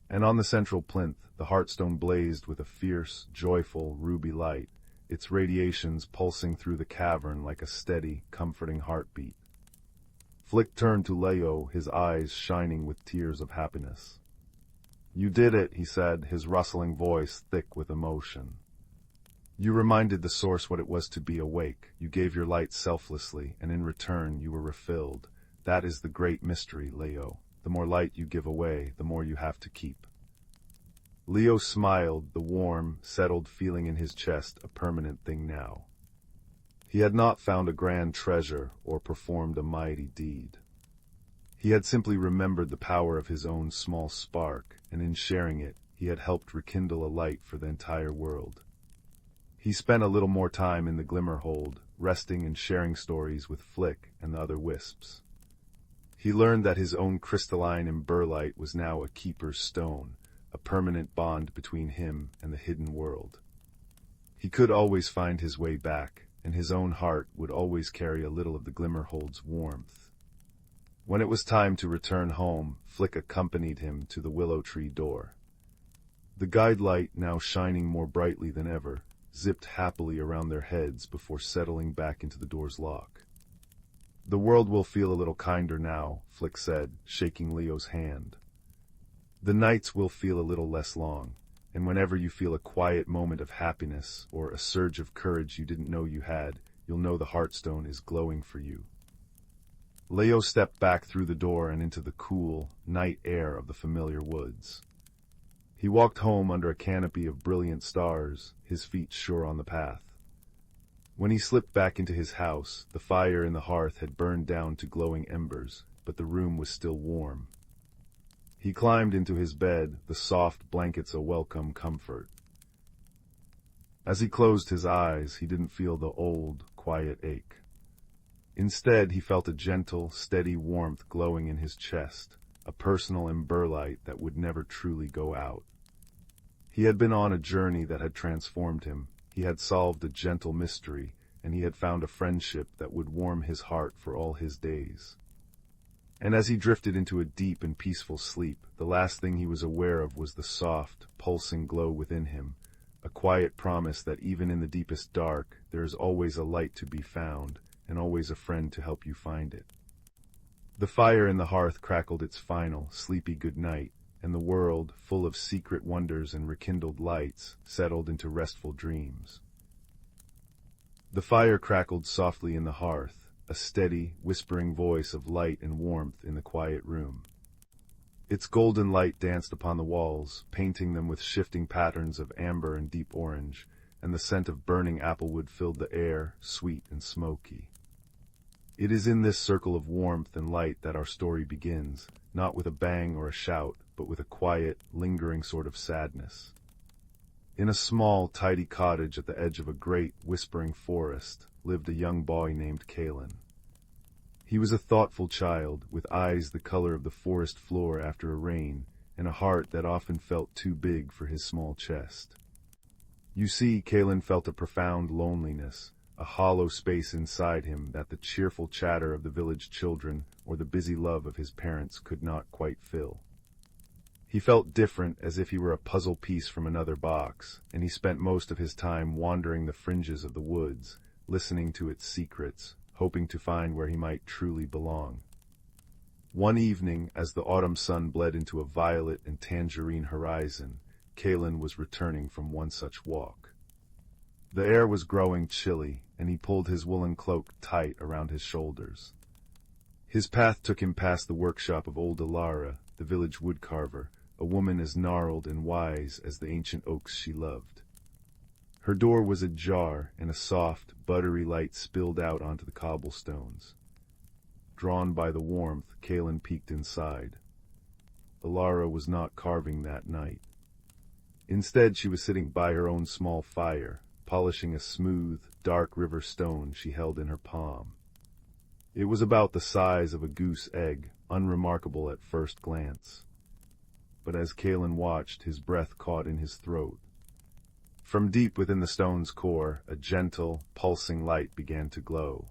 S1: And on the central plinth, the heartstone blazed with a fierce, joyful, ruby light, its radiations pulsing through the cavern like a steady, comforting heartbeat. Flick turned to Leo, his eyes shining with tears of happiness. "You did it," he said, his rustling voice thick with emotion. "You reminded the source what it was to be awake. You gave your light selflessly, and in return you were refilled. That is the great mystery, Leo. The more light you give away, the more you have to keep." Leo smiled, the warm, settled feeling in his chest a permanent thing now. He had not found a grand treasure or performed a mighty deed. He had simply remembered the power of his own small spark, and in sharing it, he had helped rekindle a light for the entire world. He spent a little more time in the Glimmerhold, resting and sharing stories with Flick and the other wisps. He learned that his own crystalline imberlite was now a keeper's stone, a permanent bond between him and the hidden world. He could always find his way back, and his own heart would always carry a little of the Glimmerhold's warmth. When it was time to return home, Flick accompanied him to the willow tree door. The guide light, now shining more brightly than ever, zipped happily around their heads before settling back into the door's lock. "The world will feel a little kinder now," Flick said, shaking Leo's hand. "The nights will feel a little less long, and whenever you feel a quiet moment of happiness or a surge of courage you didn't know you had, you'll know the Heartstone is glowing for you." Leo stepped back through the door and into the cool, night air of the familiar woods. He walked home under a canopy of brilliant stars, his feet sure on the path. When he slipped back into his house, the fire in the hearth had burned down to glowing embers, but the room was still warm. He climbed into his bed, the soft blankets a welcome comfort. As he closed his eyes, he didn't feel the old, quiet ache. Instead, he felt a gentle, steady warmth glowing in his chest, a personal ember light that would never truly go out. He had been on a journey that had transformed him. He had solved a gentle mystery, and he had found a friendship that would warm his heart for all his days. And as he drifted into a deep and peaceful sleep, the last thing he was aware of was the soft, pulsing glow within him, a quiet promise that even in the deepest dark, there is always a light to be found, and always a friend to help you find it. The fire in the hearth crackled its final, sleepy goodnight, and the world, full of secret wonders and rekindled lights, settled into restful dreams. The fire crackled softly in the hearth, a steady, whispering voice of light and warmth in the quiet room. Its golden light danced upon the walls, painting them with shifting patterns of amber and deep orange, and the scent of burning applewood filled the air, sweet and smoky. It is in this circle of warmth and light that our story begins, not with a bang or a shout, but with a quiet, lingering sort of sadness. In a small, tidy cottage at the edge of a great, whispering forest, lived a young boy named Kalen. He was a thoughtful child, with eyes the color of the forest floor after a rain, and a heart that often felt too big for his small chest. You see, Kalen felt a profound loneliness, a hollow space inside him that the cheerful chatter of the village children or the busy love of his parents could not quite fill. He felt different, as if he were a puzzle piece from another box, and he spent most of his time wandering the fringes of the woods, listening to its secrets, hoping to find where he might truly belong. One evening, as the autumn sun bled into a violet and tangerine horizon, Kalen was returning from one such walk. The air was growing chilly, and he pulled his woolen cloak tight around his shoulders. His path took him past the workshop of old Elara, the village woodcarver, a woman as gnarled and wise as the ancient oaks she loved. Her door was ajar, and a soft, buttery light spilled out onto the cobblestones. Drawn by the warmth, Kalen peeked inside. Elara was not carving that night. Instead, she was sitting by her own small fire, polishing a smooth, dark river stone she held in her palm. It was about the size of a goose egg, unremarkable at first glance. But as Kalen watched, his breath caught in his throat. From deep within the stone's core, a gentle, pulsing light began to glow.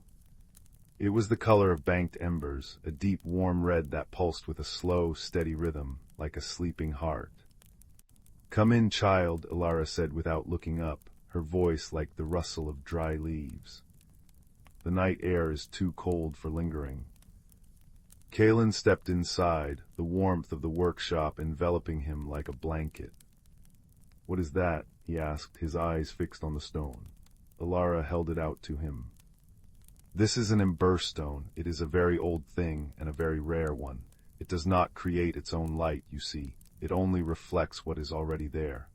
S1: It was the color of banked embers, a deep, warm red that pulsed with a slow, steady rhythm, like a sleeping heart. "Come in, child," Elara said without looking up, her voice like the rustle of dry leaves. "The night air is too cold for lingering." Kalen stepped inside, the warmth of the workshop enveloping him like a blanket. "What is that?" he asked, his eyes fixed on the stone. Elara held it out to him. "This is an ember stone. It is a very old thing, and a very rare one. It does not create its own light, you see. It only reflects what is already there."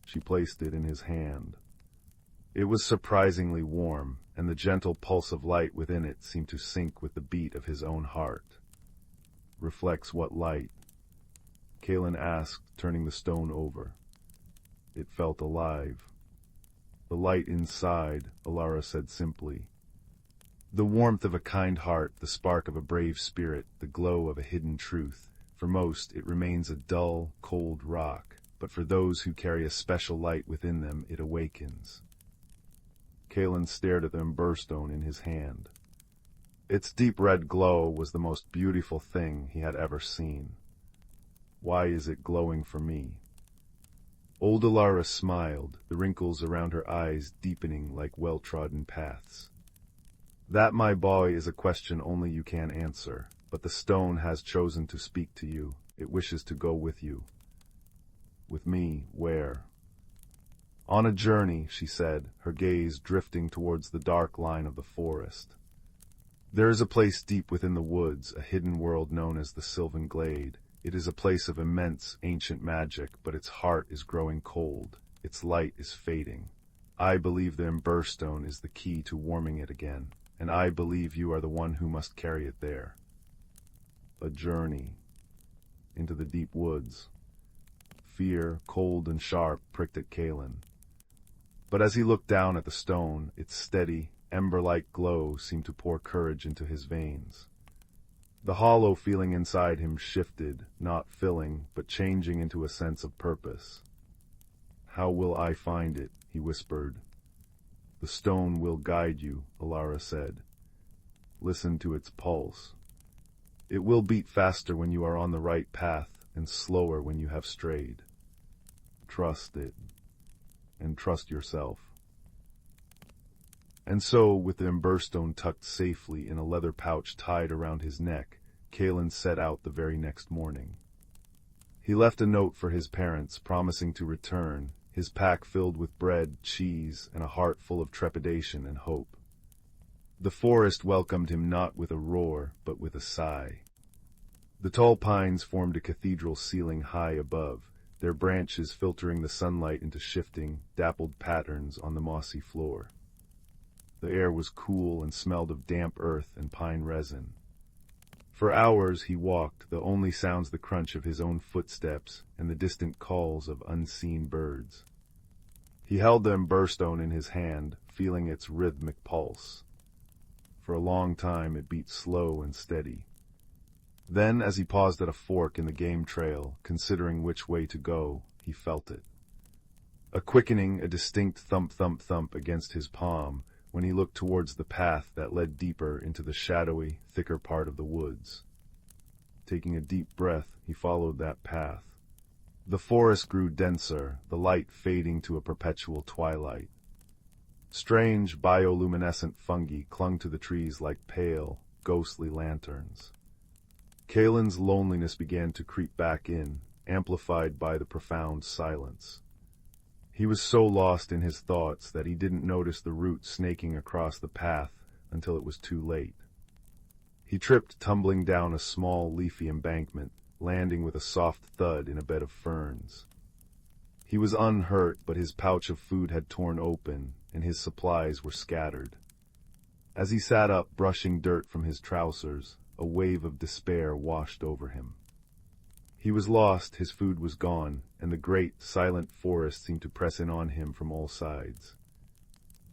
S1: She placed it in his hand. It was surprisingly warm, and the gentle pulse of light within it seemed to sync with the beat of his own heart. "Reflects what light?" Kalen asked, turning the stone over. It felt alive. "The light inside," Elara said simply. "The warmth of a kind heart, the spark of a brave spirit, the glow of a hidden truth. For most, it remains a dull, cold rock, but for those who carry a special light within them, it awakens." Kalen stared at the ember stone in his hand. Its deep red glow was the most beautiful thing he had ever seen. "Why is it glowing for me?" Old Elara smiled, the wrinkles around her eyes deepening like well-trodden paths. "That, my boy, is a question only you can answer, but the stone has chosen to speak to you. It wishes to go with you." "With me, where?" "On a journey," she said, her gaze drifting towards the dark line of the forest. "There is a place deep within the woods, a hidden world known as the Sylvan Glade. It is a place of immense, ancient magic, but its heart is growing cold. Its light is fading. I believe the ember stone is the key to warming it again, and I believe you are the one who must carry it there." A journey into the deep woods. Fear, cold and sharp, pricked at Kalen. But as he looked down at the stone, its steady, ember-like glow seemed to pour courage into his veins. The hollow feeling inside him shifted, not filling, but changing into a sense of purpose. "How will I find it?" he whispered. "The stone will guide you," Elara said. "Listen to its pulse. It will beat faster when you are on the right path and slower when you have strayed. Trust it, and trust yourself." And so, with the emberstone tucked safely in a leather pouch tied around his neck, Kalen set out the very next morning. He left a note for his parents, promising to return, his pack filled with bread, cheese, and a heart full of trepidation and hope. The forest welcomed him not with a roar, but with a sigh. The tall pines formed a cathedral ceiling high above, their branches filtering the sunlight into shifting, dappled patterns on the mossy floor. The air was cool and smelled of damp earth and pine resin. For hours he walked, the only sounds the crunch of his own footsteps and the distant calls of unseen birds. He held the emberstone in his hand, feeling its rhythmic pulse. For a long time it beat slow and steady. Then, as he paused at a fork in the game trail, considering which way to go, he felt it. A quickening, a distinct thump-thump-thump against his palm, when he looked towards the path that led deeper into the shadowy, thicker part of the woods. Taking a deep breath, he followed that path. The forest grew denser, the light fading to a perpetual twilight. Strange, bioluminescent fungi clung to the trees like pale, ghostly lanterns. Kalen's loneliness began to creep back in, amplified by the profound silence. He was so lost in his thoughts that he didn't notice the roots snaking across the path until it was too late. He tripped tumbling down a small, leafy embankment, landing with a soft thud in a bed of ferns. He was unhurt, but his pouch of food had torn open, and his supplies were scattered. As he sat up, brushing dirt from his trousers, a wave of despair washed over him. He was lost, his food was gone, and the great, silent forest seemed to press in on him from all sides.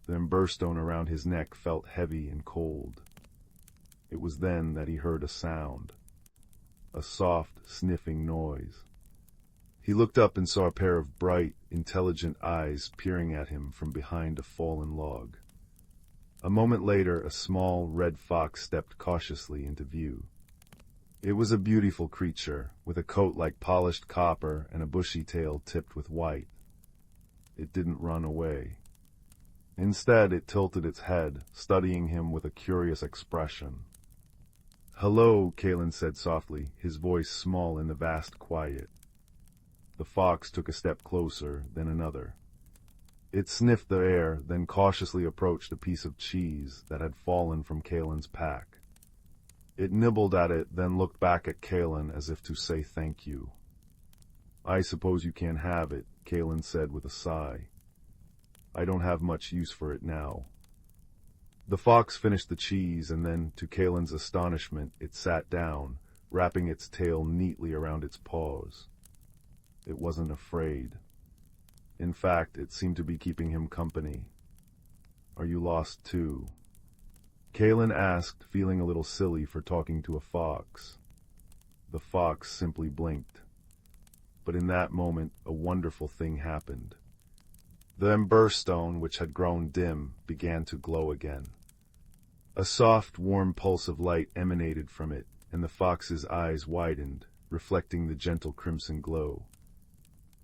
S1: The emberstone around his neck felt heavy and cold. It was then that he heard a sound, a soft, sniffing noise. He looked up and saw a pair of bright, intelligent eyes peering at him from behind a fallen log. A moment later, a small, red fox stepped cautiously into view. It was a beautiful creature, with a coat like polished copper and a bushy tail tipped with white. It didn't run away. Instead, it tilted its head, studying him with a curious expression. "Hello," Kalen said softly, his voice small in the vast quiet. The fox took a step closer, then another. It sniffed the air, then cautiously approached a piece of cheese that had fallen from Kalen's pack. It nibbled at it, then looked back at Kalen as if to say thank you. "I suppose you can't have it," Kalen said with a sigh. "I don't have much use for it now." The fox finished the cheese, and then, to Kalen's astonishment, it sat down, wrapping its tail neatly around its paws. It wasn't afraid. In fact, it seemed to be keeping him company. "Are you lost too?" Kalen asked, feeling a little silly for talking to a fox. The fox simply blinked. But in that moment, a wonderful thing happened. The emberstone, which had grown dim, began to glow again. A soft, warm pulse of light emanated from it, and the fox's eyes widened, reflecting the gentle crimson glow.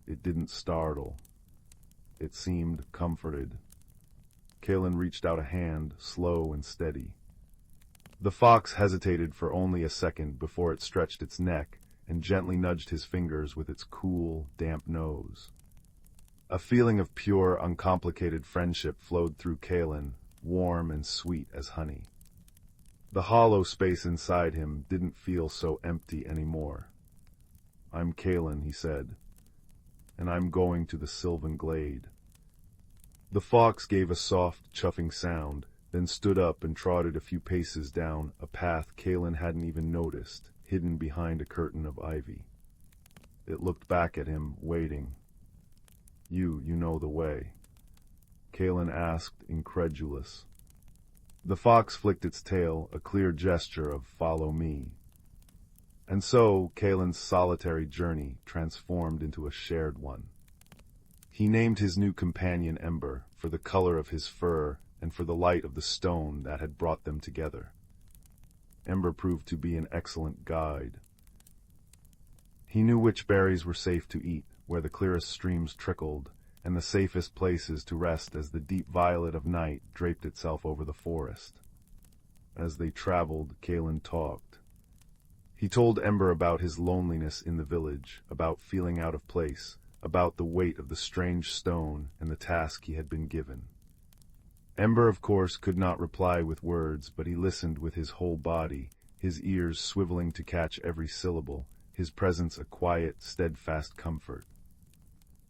S1: It didn't startle. It seemed comforted. Kalen reached out a hand, slow and steady. The fox hesitated for only a second before it stretched its neck and gently nudged his fingers with its cool, damp nose. A feeling of pure, uncomplicated friendship flowed through Kalen, warm and sweet as honey. The hollow space inside him didn't feel so empty anymore. "I'm Kalen," he said, "and I'm going to the Sylvan Glade." The fox gave a soft, chuffing sound, then stood up and trotted a few paces down a path Kalen hadn't even noticed, hidden behind a curtain of ivy. It looked back at him, waiting. You know the way?" Kalen asked, incredulous. The fox flicked its tail, a clear gesture of "follow me." And so, Kalen's solitary journey transformed into a shared one. He named his new companion Ember, for the color of his fur and for the light of the stone that had brought them together. Ember proved to be an excellent guide. He knew which berries were safe to eat, where the clearest streams trickled, and the safest places to rest as the deep violet of night draped itself over the forest. As they traveled, Kalen talked. He told Ember about his loneliness in the village, about feeling out of place, about the weight of the strange stone and the task he had been given. Ember, of course, could not reply with words, but he listened with his whole body, his ears swiveling to catch every syllable, his presence a quiet, steadfast comfort.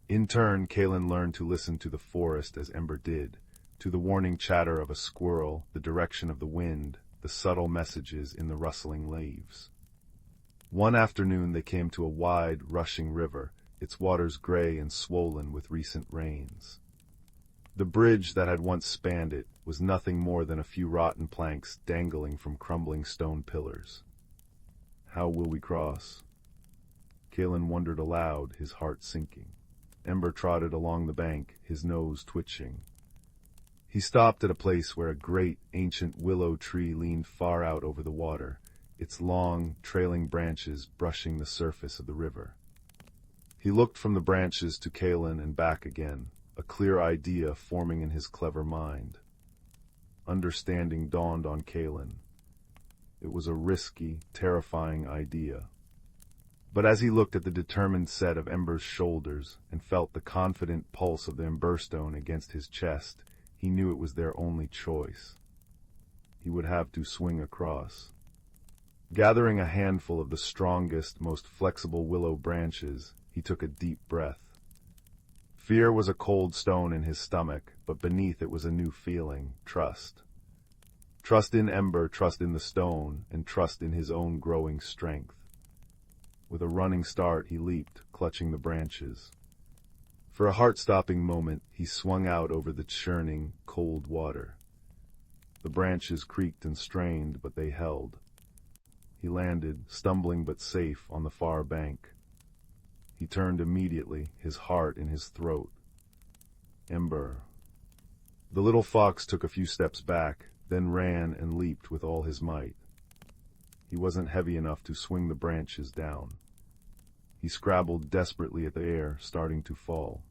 S1: In turn, Kalen learned to listen to the forest as Ember did, to the warning chatter of a squirrel, the direction of the wind, the subtle messages in the rustling leaves. One afternoon they came to a wide, rushing river, its waters gray and swollen with recent rains. The bridge that had once spanned it was nothing more than a few rotten planks dangling from crumbling stone pillars. How will we cross? Kalen wondered aloud, his heart sinking. Ember trotted along the bank, his nose twitching. He stopped at a place where a great, ancient willow tree leaned far out over the water, its long, trailing branches brushing the surface of the river. He looked from the branches to Kalen and back again, a clear idea forming in his clever mind. Understanding dawned on Kalen. It was a risky, terrifying idea. But as he looked at the determined set of Ember's shoulders and felt the confident pulse of the Emberstone against his chest, he knew it was their only choice. He would have to swing across. Gathering a handful of the strongest, most flexible willow branches, he took a deep breath. Fear was a cold stone in his stomach, but beneath it was a new feeling, trust. Trust in Ember, trust in the stone, and trust in his own growing strength. With a running start, he leaped, clutching the branches. For a heart-stopping moment, he swung out over the churning, cold water. The branches creaked and strained, but they held. He landed, stumbling but safe, on the far bank. He turned immediately, his heart in his throat. Ember. The little fox took a few steps back, then ran and leaped with all his might. He wasn't heavy enough to swing the branches down. He scrabbled desperately at the air, starting to fall.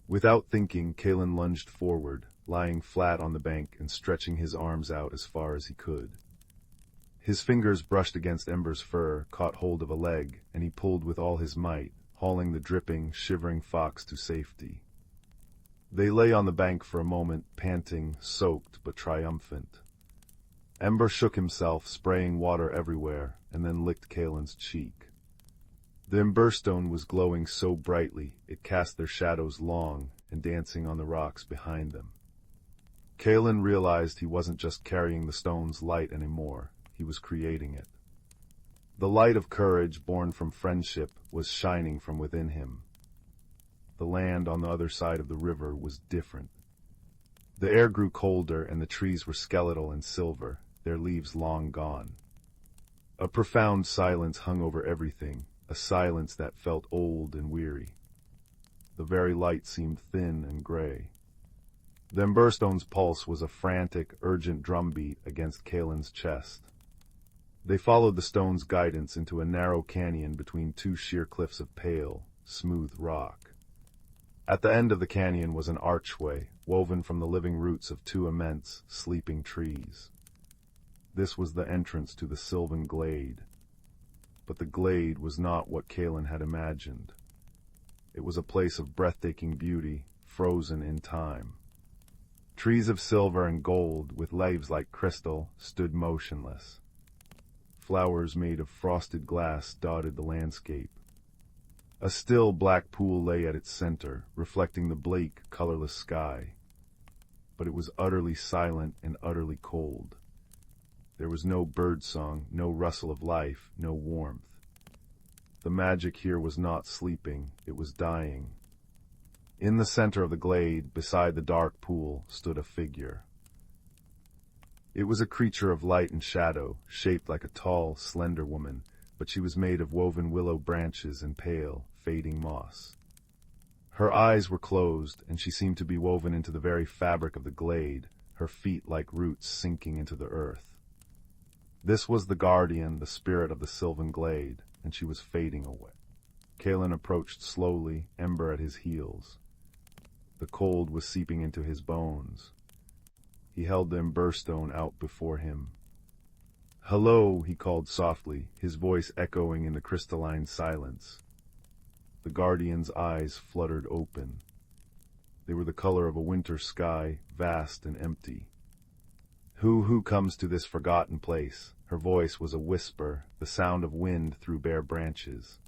S1: Without thinking, Kalen lunged forward, lying flat on the bank and stretching his arms out as far as he could. His fingers brushed against Ember's fur, caught hold of a leg, and he pulled with all his might, hauling the dripping, shivering fox to safety. They lay on the bank for a moment, panting, soaked but triumphant. Ember shook himself, spraying water everywhere, and then licked Kalen's cheek. The Emberstone was glowing so brightly it cast their shadows long and dancing on the rocks behind them. Kalen realized he wasn't just carrying the stone's light anymore, he was creating it. The light of courage born from friendship was shining from within him. The land on the other side of the river was different. The air grew colder and the trees were skeletal and silver, their leaves long gone. A profound silence hung over everything, a silence that felt old and weary. The very light seemed thin and gray. The Emberstone's pulse was a frantic, urgent drumbeat against Kalen's chest. They followed the stone's guidance into a narrow canyon between two sheer cliffs of pale, smooth rock. At the end of the canyon was an archway, woven from the living roots of two immense, sleeping trees. This was the entrance to the sylvan glade. But the glade was not what Kalen had imagined. It was a place of breathtaking beauty, frozen in time. Trees of silver and gold, with leaves like crystal, stood motionless. Flowers made of frosted glass dotted the landscape. A still black pool lay at its center, reflecting the bleak, colorless sky. But it was utterly silent and utterly cold. There was no birdsong, no rustle of life, no warmth. The magic here was not sleeping, it was dying. In the center of the glade, beside the dark pool, stood a figure. It was a creature of light and shadow, shaped like a tall, slender woman, but she was made of woven willow branches and pale, fading moss. Her eyes were closed, and she seemed to be woven into the very fabric of the glade, her feet like roots sinking into the earth. This was the guardian, the spirit of the sylvan glade, and she was fading away. Kalen approached slowly, Ember at his heels. The cold was seeping into his bones. He held the emberstone out before him. "Hello," he called softly, his voice echoing in the crystalline silence. The guardian's eyes fluttered open. They were the color of a winter sky, vast and empty. Who comes to this forgotten place?" Her voice was a whisper, the sound of wind through bare branches.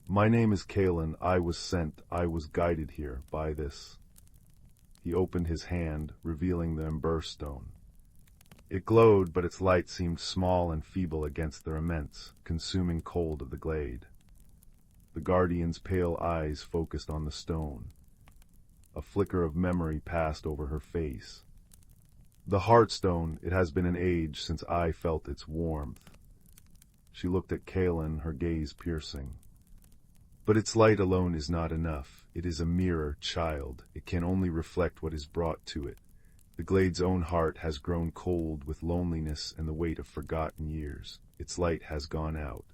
S1: "My name is Kalen. I was sent, I was guided here by this." He opened his hand, revealing the emberstone. It glowed, but its light seemed small and feeble against the immense, consuming cold of the glade. The guardian's pale eyes focused on the stone. A flicker of memory passed over her face. "The Heartstone, it has been an age since I felt its warmth." She looked at Kalen, her gaze piercing. "But its light alone is not enough. It is a mirror, child. It can only reflect what is brought to it. The glade's own heart has grown cold with loneliness and the weight of forgotten years. Its light has gone out."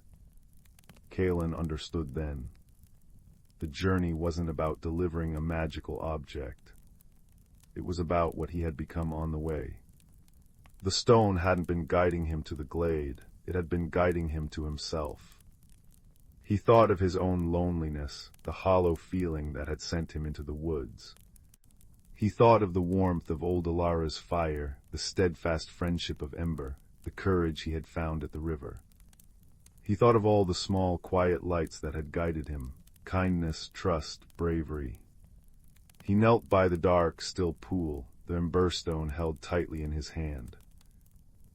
S1: Kalen understood then. The journey wasn't about delivering a magical object. It was about what he had become on the way. The stone hadn't been guiding him to the glade. It had been guiding him to himself. He thought of his own loneliness, the hollow feeling that had sent him into the woods. He thought of the warmth of old Elara's fire, the steadfast friendship of Ember, the courage he had found at the river. He thought of all the small, quiet lights that had guided him, kindness, trust, bravery. He knelt by the dark, still pool, the emberstone held tightly in his hand.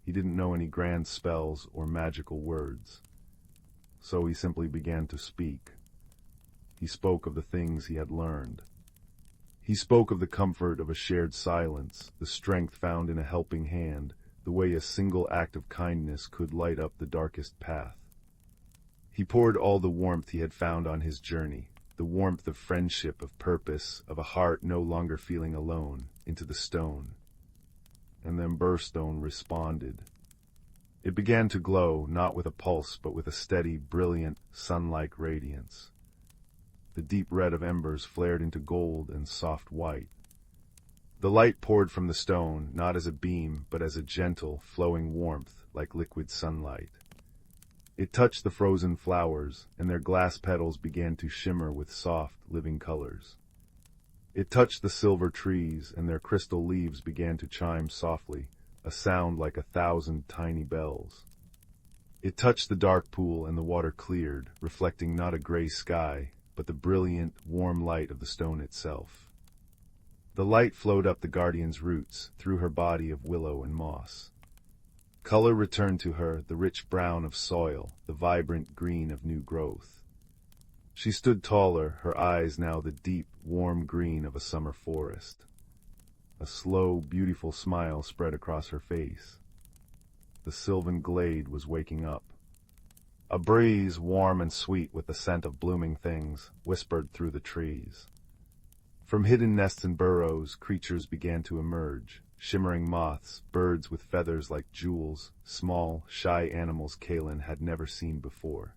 S1: He didn't know any grand spells or magical words. So he simply began to speak. He spoke of the things he had learned. He spoke of the comfort of a shared silence, the strength found in a helping hand, the way a single act of kindness could light up the darkest path. He poured all the warmth he had found on his journey, the warmth of friendship, of purpose, of a heart no longer feeling alone, into the stone. And the emberstone responded. It began to glow, not with a pulse, but with a steady, brilliant, sun-like radiance. The deep red of embers flared into gold and soft white. The light poured from the stone, not as a beam, but as a gentle, flowing warmth, like liquid sunlight. It touched the frozen flowers, and their glass petals began to shimmer with soft, living colors. It touched the silver trees, and their crystal leaves began to chime softly, a sound like 1,000 tiny bells. It touched the dark pool, and the water cleared, reflecting not a gray sky, but the brilliant, warm light of the stone itself. The light flowed up the guardian's roots, through her body of willow and moss. Color returned to her, the rich brown of soil, the vibrant green of new growth. She stood taller, her eyes now the deep, warm green of a summer forest. A slow, beautiful smile spread across her face. The sylvan glade was waking up. A breeze, warm and sweet with the scent of blooming things, whispered through the trees. From hidden nests and burrows, creatures began to emerge. Shimmering moths, birds with feathers like jewels, small, shy animals Kalen had never seen before.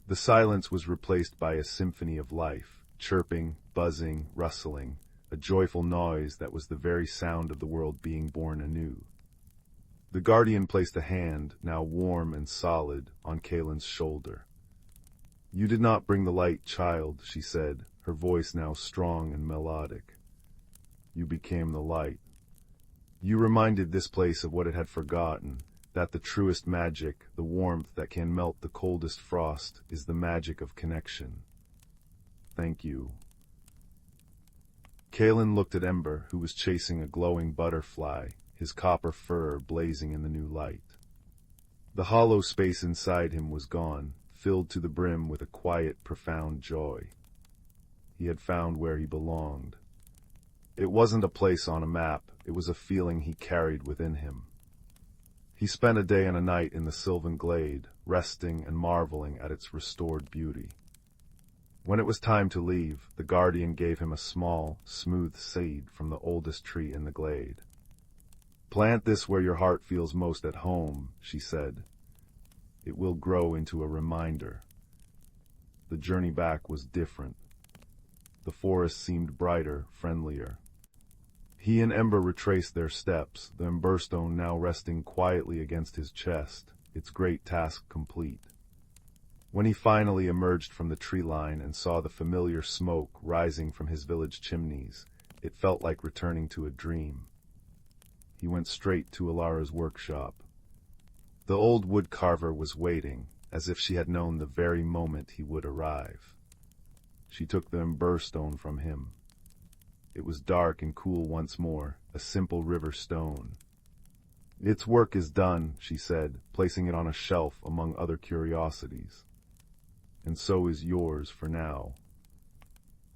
S1: The silence was replaced by a symphony of life, chirping, buzzing, rustling, a joyful noise that was the very sound of the world being born anew. The guardian placed a hand, now warm and solid, on Kalen's shoulder. "You did not bring the light, child," she said, her voice now strong and melodic. "You became the light. You reminded this place of what it had forgotten, that the truest magic, the warmth that can melt the coldest frost, is the magic of connection. Thank you." Kalen looked at Ember, who was chasing a glowing butterfly, his copper fur blazing in the new light. The hollow space inside him was gone, filled to the brim with a quiet, profound joy. He had found where he belonged. It wasn't a place on a map, it was a feeling he carried within him. He spent a day and a night in the sylvan glade, resting and marveling at its restored beauty. When it was time to leave, the guardian gave him a small, smooth seed from the oldest tree in the glade. "Plant this where your heart feels most at home," she said. "It will grow into a reminder." The journey back was different. The forest seemed brighter, friendlier. He and Ember retraced their steps, the emberstone now resting quietly against his chest, its great task complete. When he finally emerged from the tree line and saw the familiar smoke rising from his village chimneys, it felt like returning to a dream. He went straight to Elara's workshop. The old woodcarver was waiting, as if she had known the very moment he would arrive. She took the emberstone from him. It was dark and cool once more, a simple river stone. "Its work is done," she said, placing it on a shelf among other curiosities. "And so is yours for now."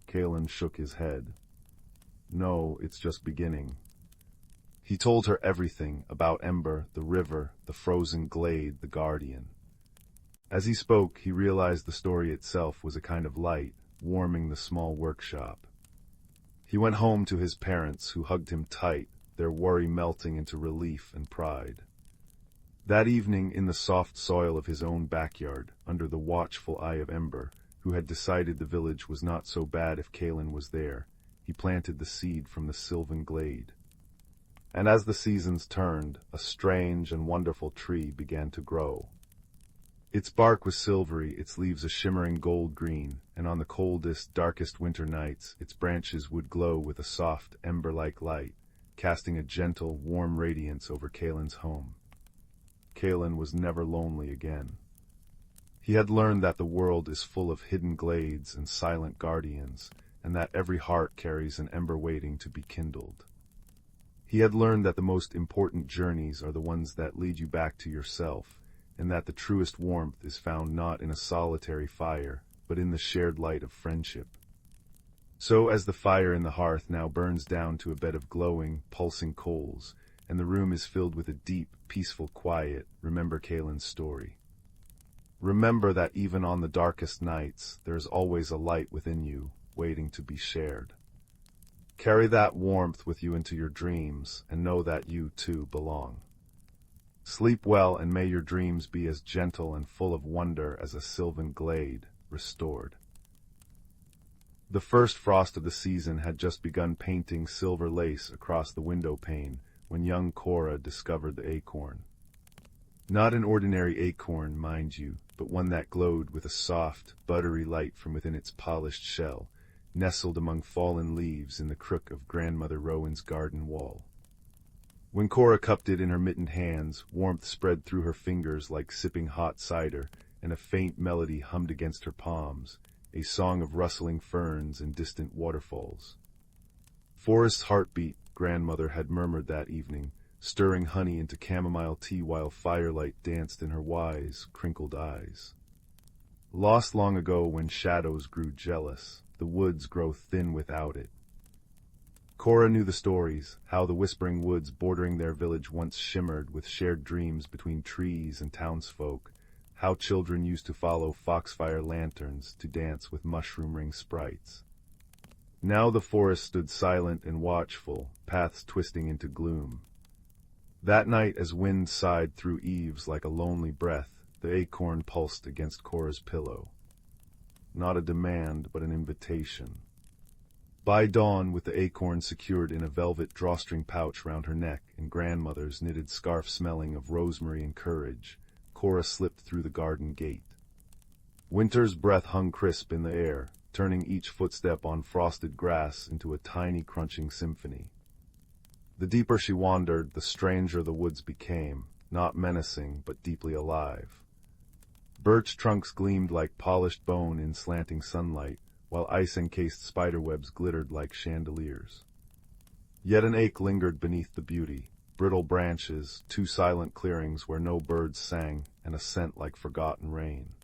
S1: Kalen shook his head. "No, it's just beginning." He told her everything about Ember, the river, the frozen glade, the guardian. As he spoke, he realized the story itself was a kind of light, warming the small workshop. He went home to his parents, who hugged him tight, their worry melting into relief and pride. That evening, in the soft soil of his own backyard, under the watchful eye of Ember, who had decided the village was not so bad if Kalen was there, he planted the seed from the sylvan glade. And as the seasons turned, a strange and wonderful tree began to grow. Its bark was silvery, its leaves a shimmering gold green, and on the coldest, darkest winter nights, its branches would glow with a soft, ember-like light, casting a gentle, warm radiance over Kalen's home. Kalen was never lonely again. He had learned that the world is full of hidden glades and silent guardians, and that every heart carries an ember waiting to be kindled. He had learned that the most important journeys are the ones that lead you back to yourself, and that the truest warmth is found not in a solitary fire, but in the shared light of friendship. So as the fire in the hearth now burns down to a bed of glowing, pulsing coals, and the room is filled with a deep, peaceful quiet, remember Kalen's story. Remember that even on the darkest nights, there is always a light within you, waiting to be shared. Carry that warmth with you into your dreams, and know that you, too, belong. Sleep well, and may your dreams be as gentle and full of wonder as a sylvan glade, restored. The first frost of the season had just begun painting silver lace across the window pane when young Cora discovered the acorn. Not an ordinary acorn, mind you, but one that glowed with a soft, buttery light from within its polished shell, nestled among fallen leaves in the crook of Grandmother Rowan's garden wall. When Cora cupped it in her mittened hands, warmth spread through her fingers like sipping hot cider, and a faint melody hummed against her palms, a song of rustling ferns and distant waterfalls. "Forest's heartbeat," Grandmother had murmured that evening, stirring honey into chamomile tea while firelight danced in her wise, crinkled eyes. Lost long ago when shadows grew jealous, the woods grow thin without it. Cora knew the stories, how the whispering woods bordering their village once shimmered with shared dreams between trees and townsfolk, how children used to follow foxfire lanterns to dance with mushroom-ring sprites. Now the forest stood silent and watchful, paths twisting into gloom. That night, as wind sighed through eaves like a lonely breath, the acorn pulsed against Cora's pillow. Not a demand, but an invitation. By dawn, with the acorn secured in a velvet drawstring pouch round her neck and Grandmother's knitted scarf smelling of rosemary and courage, Cora slipped through the garden gate. Winter's breath hung crisp in the air, turning each footstep on frosted grass into a tiny crunching symphony. The deeper she wandered, the stranger the woods became, not menacing but deeply alive. Birch trunks gleamed like polished bone in slanting sunlight, while ice-encased spiderwebs glittered like chandeliers. Yet an ache lingered beneath the beauty, brittle branches, two silent clearings where no birds sang, and a scent like forgotten rain.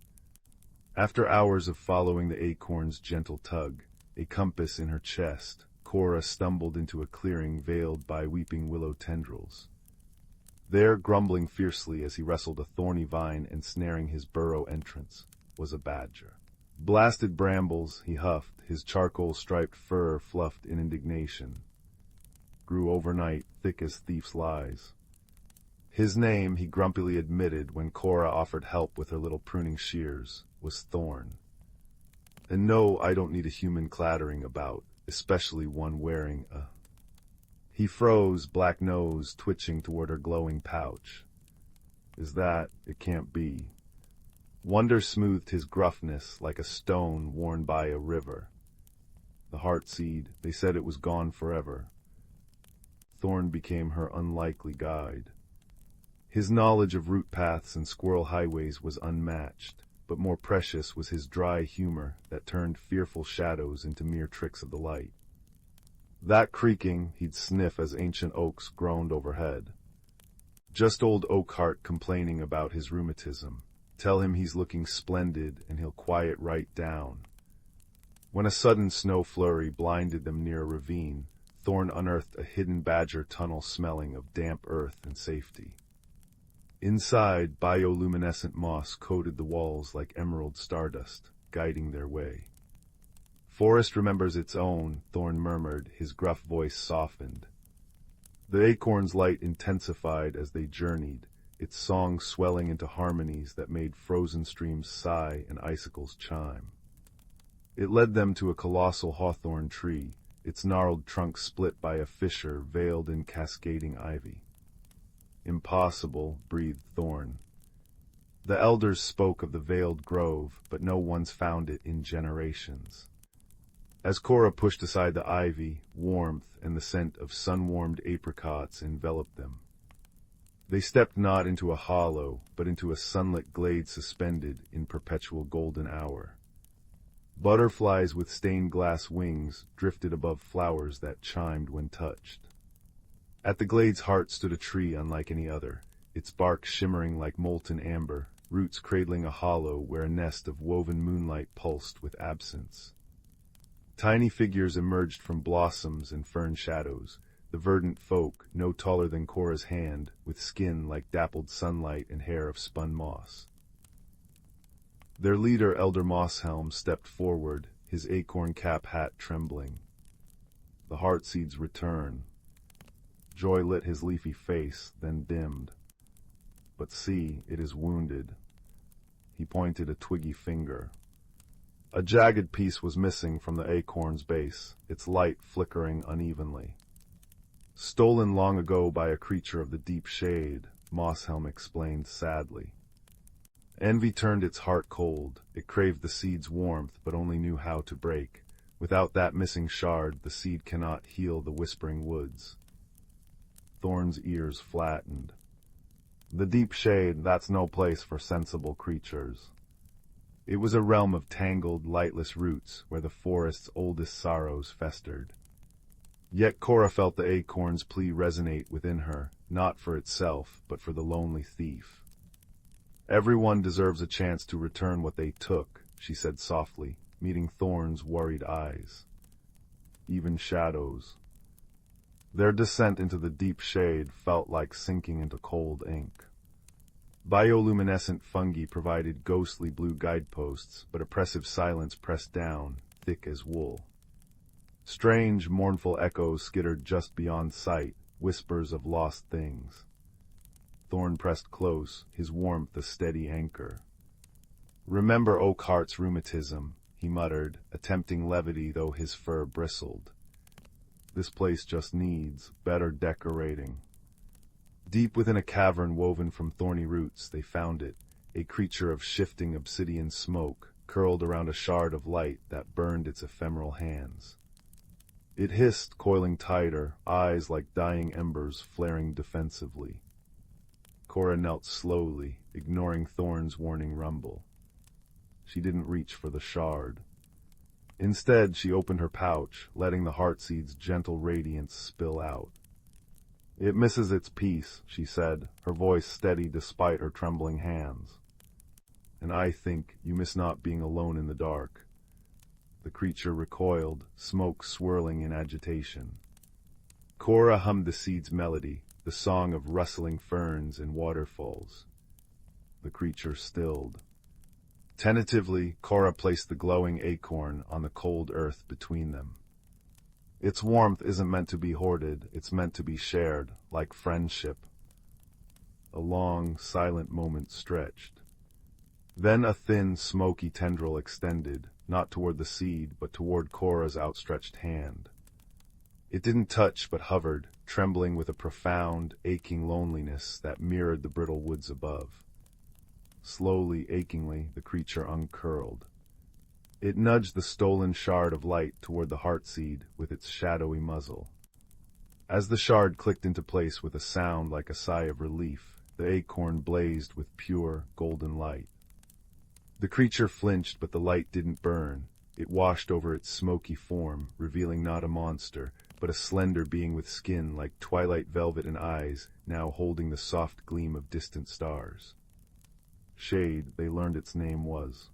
S1: After hours of following the acorn's gentle tug, a compass in her chest, Cora stumbled into a clearing veiled by weeping willow tendrils. There, grumbling fiercely as he wrestled a thorny vine ensnaring his burrow entrance, was a badger. Blasted brambles, he huffed, his charcoal-striped fur fluffed in indignation. Grew overnight, thick as thief's lies. His name, he grumpily admitted when Cora offered help with her little pruning shears, was Thorn. And no, I don't need a human clattering about, especially one wearing a... He froze, black nose twitching toward her glowing pouch. Is that? It can't be. Wonder smoothed his gruffness like a stone worn by a river. The heartseed, they said it was gone forever. Thorn became her unlikely guide. His knowledge of route paths and squirrel highways was unmatched, but more precious was his dry humor that turned fearful shadows into mere tricks of the light. That creaking, he'd sniff as ancient oaks groaned overhead. Just old Oakheart complaining about his rheumatism. Tell him he's looking splendid and he'll quiet right down. When a sudden snow flurry blinded them near a ravine, Thorn unearthed a hidden badger tunnel smelling of damp earth and safety. Inside, bioluminescent moss coated the walls like emerald stardust, guiding their way. Forest remembers its own, Thorn murmured, his gruff voice softened. The acorn's light intensified as they journeyed, its song swelling into harmonies that made frozen streams sigh and icicles chime. It led them to a colossal hawthorn tree, its gnarled trunk split by a fissure veiled in cascading ivy. Impossible, breathed Thorn. The elders spoke of the veiled grove, but no one's found it in generations. As Cora pushed aside the ivy, warmth and the scent of sun-warmed apricots enveloped them. They stepped not into a hollow, but into a sunlit glade suspended in perpetual golden hour. Butterflies with stained glass wings drifted above flowers that chimed when touched. At the glade's heart stood a tree unlike any other, its bark shimmering like molten amber, roots cradling a hollow where a nest of woven moonlight pulsed with absence. Tiny figures emerged from blossoms and fern shadows, the verdant folk, no taller than Cora's hand, with skin like dappled sunlight and hair of spun moss. Their leader, Elder Mosshelm, stepped forward, his acorn cap hat trembling. The heartseed's return. Joy lit his leafy face, then dimmed. But see, it is wounded. He pointed a twiggy finger. A jagged piece was missing from the acorn's base, its light flickering unevenly. Stolen long ago by a creature of the deep shade, Mosshelm explained sadly. Envy turned its heart cold. It craved the seed's warmth, but only knew how to break. Without that missing shard, the seed cannot heal the whispering woods. Thorn's ears flattened. The deep shade, that's no place for sensible creatures. It was a realm of tangled, lightless roots where the forest's oldest sorrows festered. Yet Cora felt the acorn's plea resonate within her, not for itself, but for the lonely thief. Everyone deserves a chance to return what they took, she said softly, meeting Thorn's worried eyes. Even shadows. Their descent into the deep shade felt like sinking into cold ink. Bioluminescent fungi provided ghostly blue guideposts, but oppressive silence pressed down, thick as wool. Strange, mournful echoes skittered just beyond sight, whispers of lost things. Thorn pressed close, his warmth a steady anchor. Remember Oakheart's rheumatism, he muttered, attempting levity though his fur bristled. This place just needs better decorating. Deep within a cavern woven from thorny roots, they found it, a creature of shifting obsidian smoke, curled around a shard of light that burned its ephemeral hands. It hissed, coiling tighter, eyes like dying embers flaring defensively. Cora knelt slowly, ignoring Thorn's warning rumble. She didn't reach for the shard. Instead, she opened her pouch, letting the heartseed's gentle radiance spill out. It misses its piece, she said, her voice steady despite her trembling hands. And I think you miss not being alone in the dark. The creature recoiled, smoke swirling in agitation. Cora hummed the seed's melody, the song of rustling ferns and waterfalls. The creature stilled. Tentatively, Cora placed the glowing acorn on the cold earth between them. Its warmth isn't meant to be hoarded, it's meant to be shared, like friendship. A long, silent moment stretched. Then a thin, smoky tendril extended, not toward the seed, but toward Cora's outstretched hand. It didn't touch, but hovered, trembling with a profound, aching loneliness that mirrored the brittle woods above. Slowly, achingly, the creature uncurled. It nudged the stolen shard of light toward the heartseed with its shadowy muzzle. As the shard clicked into place with a sound like a sigh of relief, the acorn blazed with pure, golden light. The creature flinched, but the light didn't burn. It washed over its smoky form, revealing not a monster, but a slender being with skin like twilight velvet and eyes, now holding the soft gleam of distant stars. Shade, they learned its name was.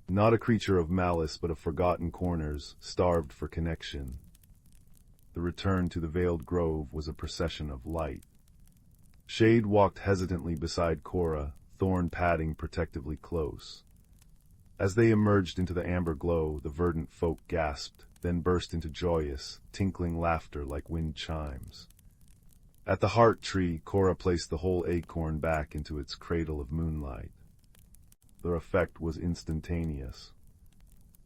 S1: Not a creature of malice, but of forgotten corners, starved for connection. The return to the veiled grove was a procession of light. Shade walked hesitantly beside Cora, thorn padding protectively close. As they emerged into the amber glow, the verdant folk gasped, then burst into joyous, tinkling laughter like wind chimes. At the heart tree, Cora placed the whole acorn back into its cradle of moonlight. The effect was instantaneous.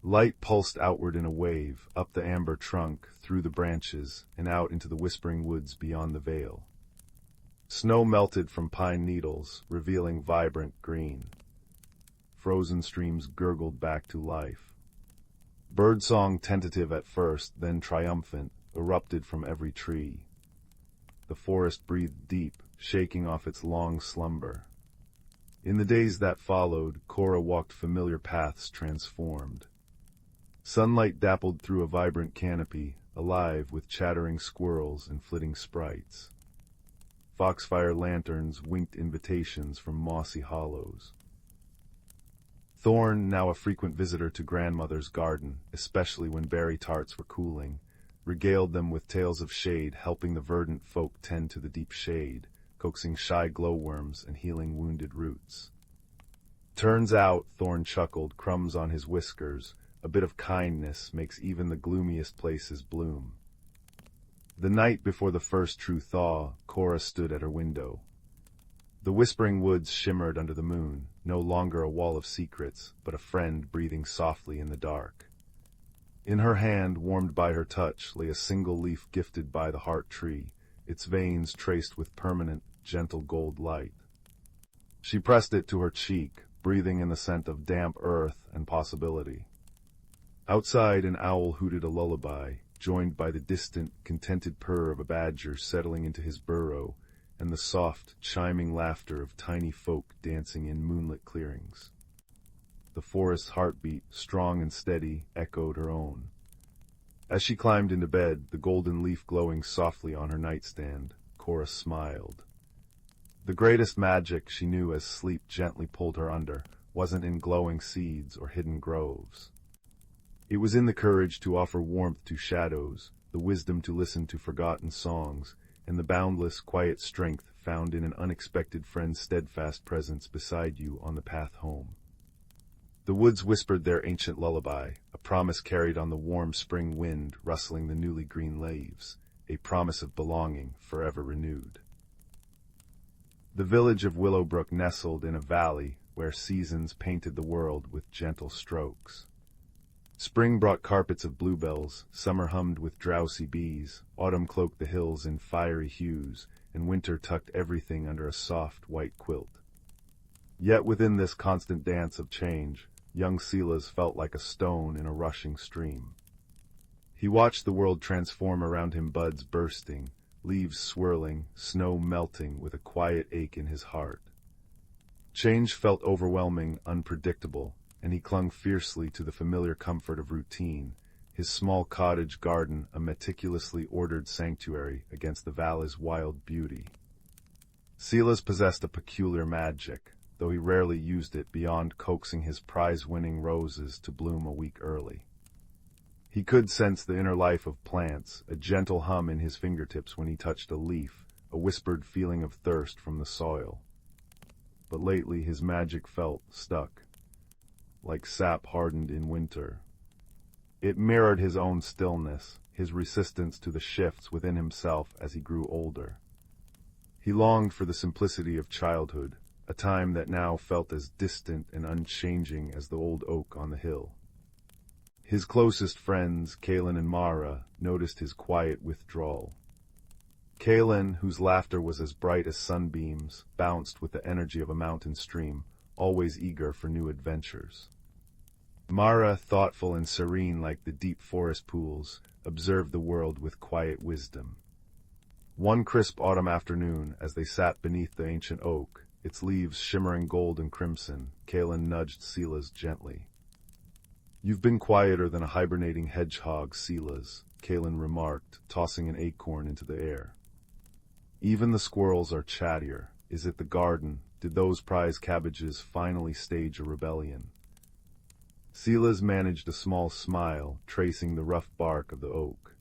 S1: Light pulsed outward in a wave, up the amber trunk, through the branches, and out into the whispering woods beyond the veil. Snow melted from pine needles, revealing vibrant green. Frozen streams gurgled back to life. Birdsong, tentative at first, then triumphant, erupted from every tree. The forest breathed deep, shaking off its long slumber. In the days that followed, Cora walked familiar paths transformed. Sunlight dappled through a vibrant canopy, alive with chattering squirrels and flitting sprites. Foxfire lanterns winked invitations from mossy hollows. Thorn, now a frequent visitor to grandmother's garden, especially when berry tarts were cooling, regaled them with tales of shade, helping the verdant folk tend to the deep shade, coaxing shy glowworms and healing wounded roots. Turns out, Thorn chuckled, crumbs on his whiskers, a bit of kindness makes even the gloomiest places bloom. The night before the first true thaw, Cora stood at her window. The whispering woods shimmered under the moon, no longer a wall of secrets, but a friend breathing softly in the dark. In her hand, warmed by her touch, lay a single leaf gifted by the heart tree, its veins traced with permanent, gentle gold light. She pressed it to her cheek, breathing in the scent of damp earth and possibility. Outside, an owl hooted a lullaby, joined by the distant, contented purr of a badger settling into his burrow, and the soft, chiming laughter of tiny folk dancing in moonlit clearings. The forest's heartbeat, strong and steady, echoed her own. As she climbed into bed, the golden leaf glowing softly on her nightstand, Cora smiled. The greatest magic, she knew as sleep gently pulled her under, wasn't in glowing seeds or hidden groves. It was in the courage to offer warmth to shadows, the wisdom to listen to forgotten songs, and the boundless, quiet strength found in an unexpected friend's steadfast presence beside you on the path home. The woods whispered their ancient lullaby, a promise carried on the warm spring wind rustling the newly green leaves, a promise of belonging forever renewed. The village of Willowbrook nestled in a valley where seasons painted the world with gentle strokes. Spring brought carpets of bluebells, summer hummed with drowsy bees, autumn cloaked the hills in fiery hues, and winter tucked everything under a soft white quilt. Yet within this constant dance of change, young Silas felt like a stone in a rushing stream. He watched the world transform around him, buds bursting, leaves swirling, snow melting with a quiet ache in his heart. Change felt overwhelming, unpredictable, and he clung fiercely to the familiar comfort of routine, his small cottage garden a meticulously ordered sanctuary against the valley's wild beauty. Silas possessed a peculiar magic, though he rarely used it beyond coaxing his prize-winning roses to bloom a week early. He could sense the inner life of plants, a gentle hum in his fingertips when he touched a leaf, a whispered feeling of thirst from the soil. But lately his magic felt stuck, like sap hardened in winter. It mirrored his own stillness, his resistance to the shifts within himself as he grew older. He longed for the simplicity of childhood, a time that now felt as distant and unchanging as the old oak on the hill. His closest friends, Kaelin and Mara, noticed his quiet withdrawal. Kaelin, whose laughter was as bright as sunbeams, bounced with the energy of a mountain stream, always eager for new adventures. Mara, thoughtful and serene like the deep forest pools, observed the world with quiet wisdom. One crisp autumn afternoon, as they sat beneath the ancient oak, its leaves shimmering gold and crimson, Kaelin nudged Silas gently. "You've been quieter than a hibernating hedgehog, Silas," Kaelin remarked, tossing an acorn into the air. "Even the squirrels are chattier. Is it the garden? Did those prize cabbages finally stage a rebellion?" Silas managed a small smile, tracing the rough bark of the oak.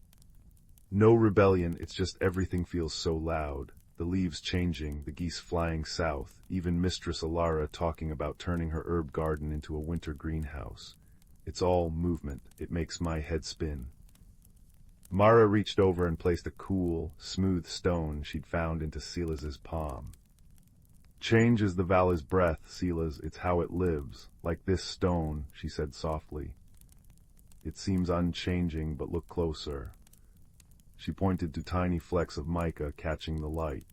S1: "No rebellion, it's just everything feels so loud. The leaves changing, the geese flying south, even Mistress Elara talking about turning her herb garden into a winter greenhouse. It's all movement. It makes my head spin." Mara reached over and placed a cool, smooth stone she'd found into Silas's palm. "Change is the Vala's breath, Silas. It's how it lives. Like this stone," she said softly. "It seems unchanging, but look closer." She pointed to tiny flecks of mica catching the light.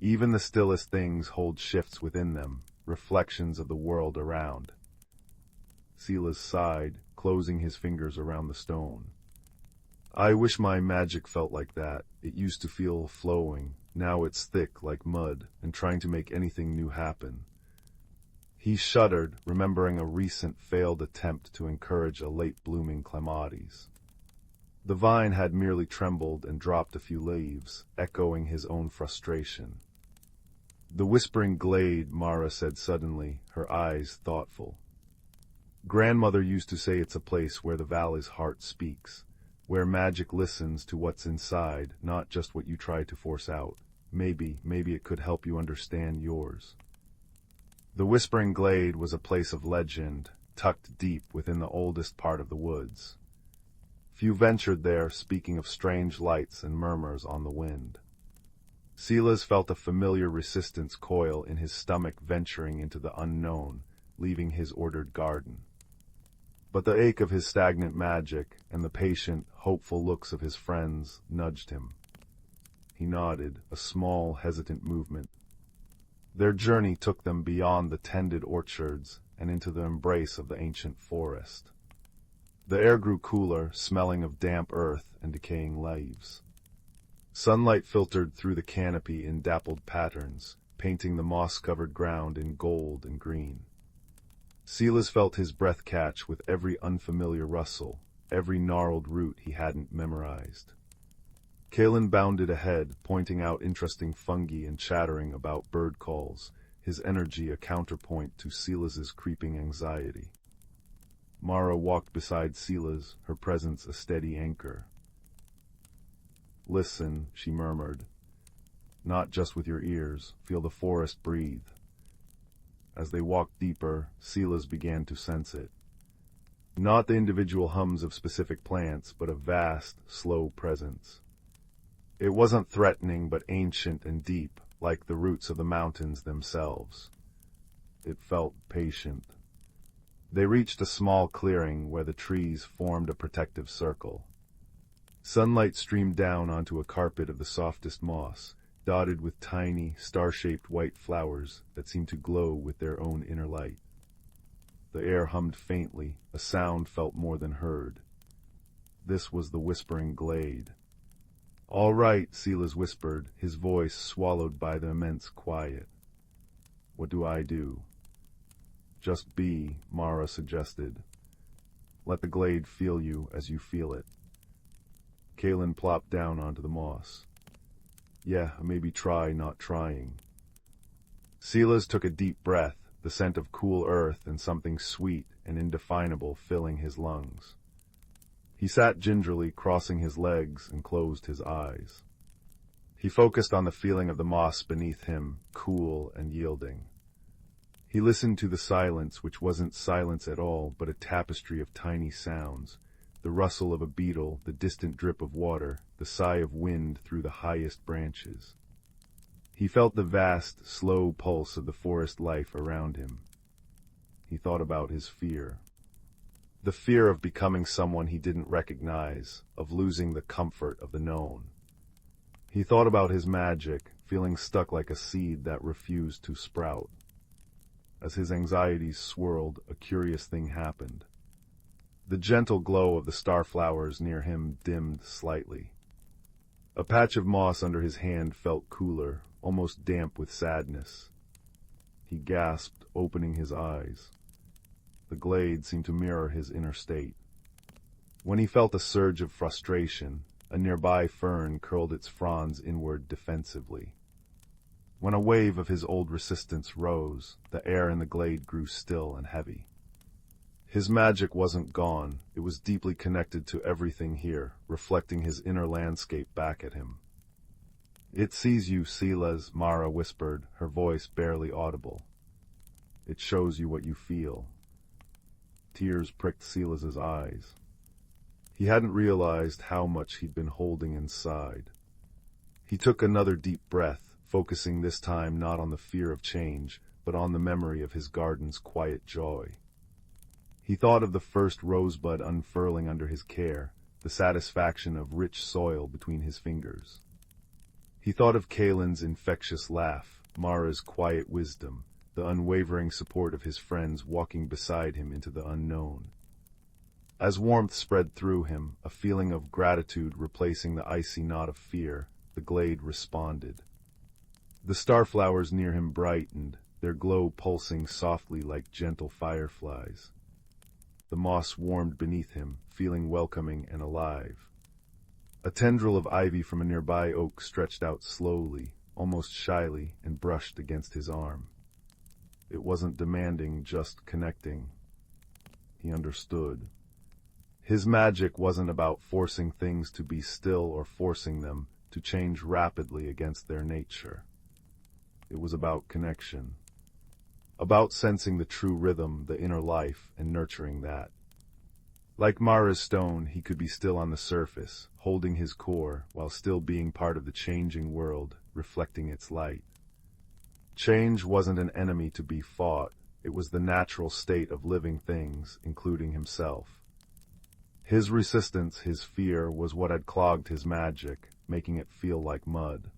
S1: "Even the stillest things hold shifts within them, reflections of the world around." Silas sighed, closing his fingers around the stone. "I wish my magic felt like that. It used to feel flowing. Now it's thick like mud, and trying to make anything new happen." He shuddered, remembering a recent failed attempt to encourage a late-blooming clematis. The vine had merely trembled and dropped a few leaves, echoing his own frustration. "The whispering glade," Mara said suddenly, her eyes thoughtful. "Grandmother used to say it's a place where the Vala's heart speaks, where magic listens to what's inside, not just what you try to force out. Maybe it could help you understand yours." The Whispering Glade was a place of legend, tucked deep within the oldest part of the woods. Few ventured there, speaking of strange lights and murmurs on the wind. Silas felt a familiar resistance coil in his stomach venturing into the unknown, leaving his ordered garden. But the ache of his stagnant magic and the patient, hopeful looks of his friends nudged him. He nodded, a small, hesitant movement. Their journey took them beyond the tended orchards and into the embrace of the ancient forest. The air grew cooler, smelling of damp earth and decaying leaves. Sunlight filtered through the canopy in dappled patterns, painting the moss-covered ground in gold and green. Silas felt his breath catch with every unfamiliar rustle, every gnarled root he hadn't memorized. Kaelin bounded ahead, pointing out interesting fungi and chattering about bird calls, his energy a counterpoint to Silas's creeping anxiety. Mara walked beside Silas, her presence a steady anchor. "Listen," she murmured. "Not just with your ears. Feel the forest breathe." As they walked deeper, Silas began to sense it. Not the individual hums of specific plants, but a vast, slow presence. It wasn't threatening, but ancient and deep, like the roots of the mountains themselves. It felt patient. They reached a small clearing where the trees formed a protective circle. Sunlight streamed down onto a carpet of the softest moss, dotted with tiny, star-shaped white flowers that seemed to glow with their own inner light. The air hummed faintly, a sound felt more than heard. This was the Whispering Glade. "All right," Silas whispered, his voice swallowed by the immense quiet. "What do I do?" "Just be," Mara suggested. "Let the glade feel you as you feel it." Kaelin plopped down onto the moss. "Yeah, maybe try not trying." Silas took a deep breath, the scent of cool earth and something sweet and indefinable filling his lungs. He sat gingerly, crossing his legs, and closed his eyes. He focused on the feeling of the moss beneath him, cool and yielding. He listened to the silence, which wasn't silence at all, but a tapestry of tiny sounds. The rustle of a beetle, the distant drip of water, the sigh of wind through the highest branches. He felt the vast, slow pulse of the forest life around him. He thought about his fear. The fear of becoming someone he didn't recognize, of losing the comfort of the known. He thought about his magic, feeling stuck like a seed that refused to sprout. As his anxieties swirled, a curious thing happened. The gentle glow of the starflowers near him dimmed slightly. A patch of moss under his hand felt cooler, almost damp with sadness. He gasped, opening his eyes. The glade seemed to mirror his inner state. When he felt a surge of frustration, a nearby fern curled its fronds inward defensively. When a wave of his old resistance rose, the air in the glade grew still and heavy. His magic wasn't gone, it was deeply connected to everything here, reflecting his inner landscape back at him. "It sees you, Silas," Mara whispered, her voice barely audible. "It shows you what you feel." Tears pricked Silas's eyes. He hadn't realized how much he'd been holding inside. He took another deep breath, focusing this time not on the fear of change, but on the memory of his garden's quiet joy. He thought of the first rosebud unfurling under his care, the satisfaction of rich soil between his fingers. He thought of Kalen's infectious laugh, Mara's quiet wisdom, the unwavering support of his friends walking beside him into the unknown. As warmth spread through him, a feeling of gratitude replacing the icy knot of fear, the glade responded. The starflowers near him brightened, their glow pulsing softly like gentle fireflies. The moss warmed beneath him, feeling welcoming and alive. A tendril of ivy from a nearby oak stretched out slowly, almost shyly, and brushed against his arm. It wasn't demanding, just connecting. He understood. His magic wasn't about forcing things to be still or forcing them to change rapidly against their nature. It was about connection. About sensing the true rhythm, the inner life, and nurturing that. Like Mara's stone, he could be still on the surface, holding his core, while still being part of the changing world, reflecting its light. Change wasn't an enemy to be fought, it was the natural state of living things, including himself. His resistance, his fear, was what had clogged his magic, making it feel like mud.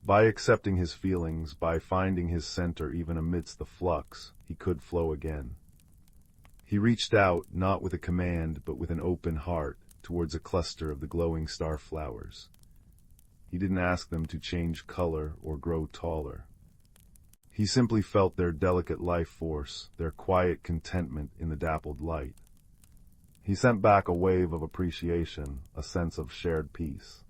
S1: By accepting his feelings, by finding his center even amidst the flux, he could flow again. He reached out, not with a command, but with an open heart, towards a cluster of the glowing starflowers. He didn't ask them to change color or grow taller. He simply felt their delicate life force, their quiet contentment in the dappled light. He sent back a wave of appreciation, a sense of shared peace.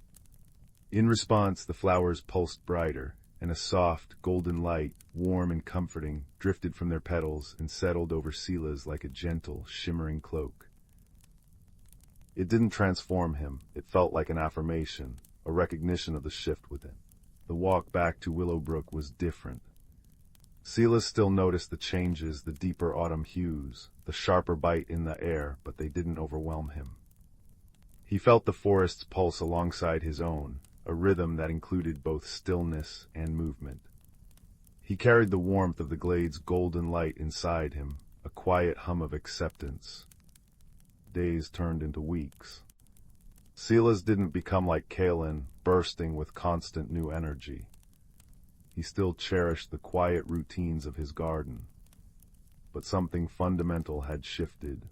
S1: In response, the flowers pulsed brighter, and a soft, golden light, warm and comforting, drifted from their petals and settled over Silas like a gentle, shimmering cloak. It didn't transform him, it felt like an affirmation, a recognition of the shift within. The walk back to Willowbrook was different. Silas still noticed the changes, the deeper autumn hues, the sharper bite in the air, but they didn't overwhelm him. He felt the forest's pulse alongside his own, a rhythm that included both stillness and movement. He carried the warmth of the glade's golden light inside him, a quiet hum of acceptance. Days turned into weeks. Silas didn't become like Kalen, bursting with constant new energy. He still cherished the quiet routines of his garden. But something fundamental had shifted.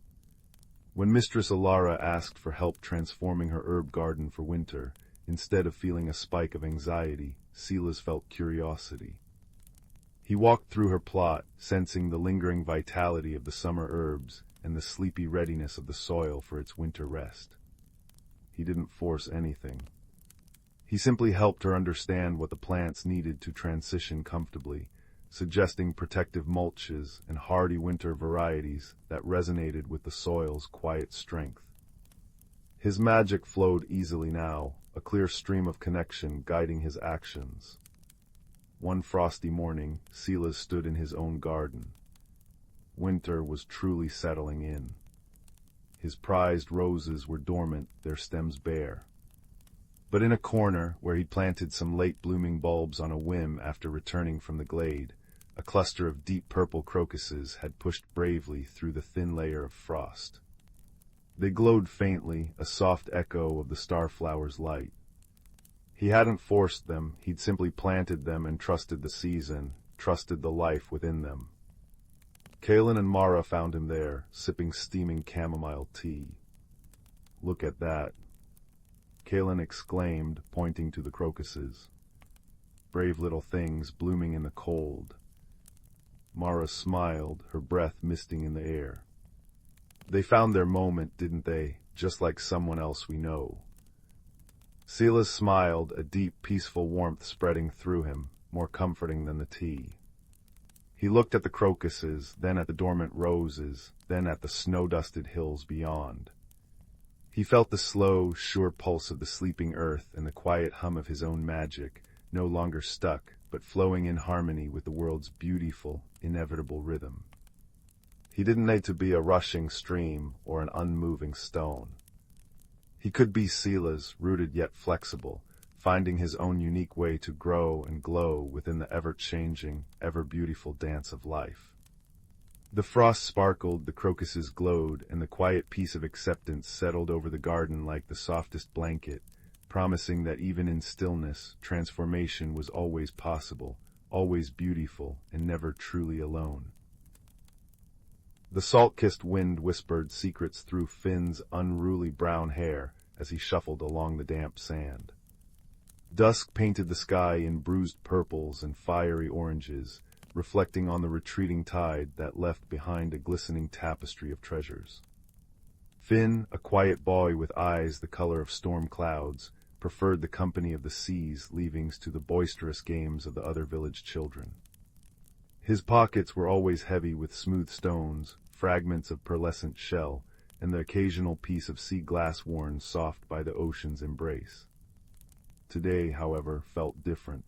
S1: When Mistress Elara asked for help transforming her herb garden for winter, instead of feeling a spike of anxiety, Silas felt curiosity. He walked through her plot, sensing the lingering vitality of the summer herbs and the sleepy readiness of the soil for its winter rest. He didn't force anything. He simply helped her understand what the plants needed to transition comfortably, suggesting protective mulches and hardy winter varieties that resonated with the soil's quiet strength. His magic flowed easily now, a clear stream of connection guiding his actions. One frosty morning, Silas stood in his own garden. Winter was truly settling in. His prized roses were dormant, their stems bare. But in a corner, where he'd planted some late-blooming bulbs on a whim after returning from the glade, a cluster of deep purple crocuses had pushed bravely through the thin layer of frost. They glowed faintly, a soft echo of the starflower's light. He hadn't forced them, he'd simply planted them and trusted the season, trusted the life within them. Kalen and Mara found him there, sipping steaming chamomile tea. "Look at that," Kalen exclaimed, pointing to the crocuses. "Brave little things blooming in the cold." Mara smiled, her breath misting in the air. "They found their moment, didn't they? Just like someone else we know." Silas smiled, a deep, peaceful warmth spreading through him, more comforting than the tea. He looked at the crocuses, then at the dormant roses, then at the snow-dusted hills beyond. He felt the slow, sure pulse of the sleeping earth and the quiet hum of his own magic, no longer stuck, but flowing in harmony with the world's beautiful, inevitable rhythm. He didn't need to be a rushing stream or an unmoving stone. He could be Silas, rooted yet flexible, finding his own unique way to grow and glow within the ever-changing, ever-beautiful dance of life. The frost sparkled, the crocuses glowed, and the quiet peace of acceptance settled over the garden like the softest blanket, promising that even in stillness, transformation was always possible, always beautiful, and never truly alone. The salt-kissed wind whispered secrets through Finn's unruly brown hair as he shuffled along the damp sand. Dusk painted the sky in bruised purples and fiery oranges, reflecting on the retreating tide that left behind a glistening tapestry of treasures. Finn, a quiet boy with eyes the color of storm clouds, preferred the company of the sea's leavings to the boisterous games of the other village children. His pockets were always heavy with smooth stones, fragments of pearlescent shell, and the occasional piece of sea glass worn soft by the ocean's embrace. Today, however, felt different.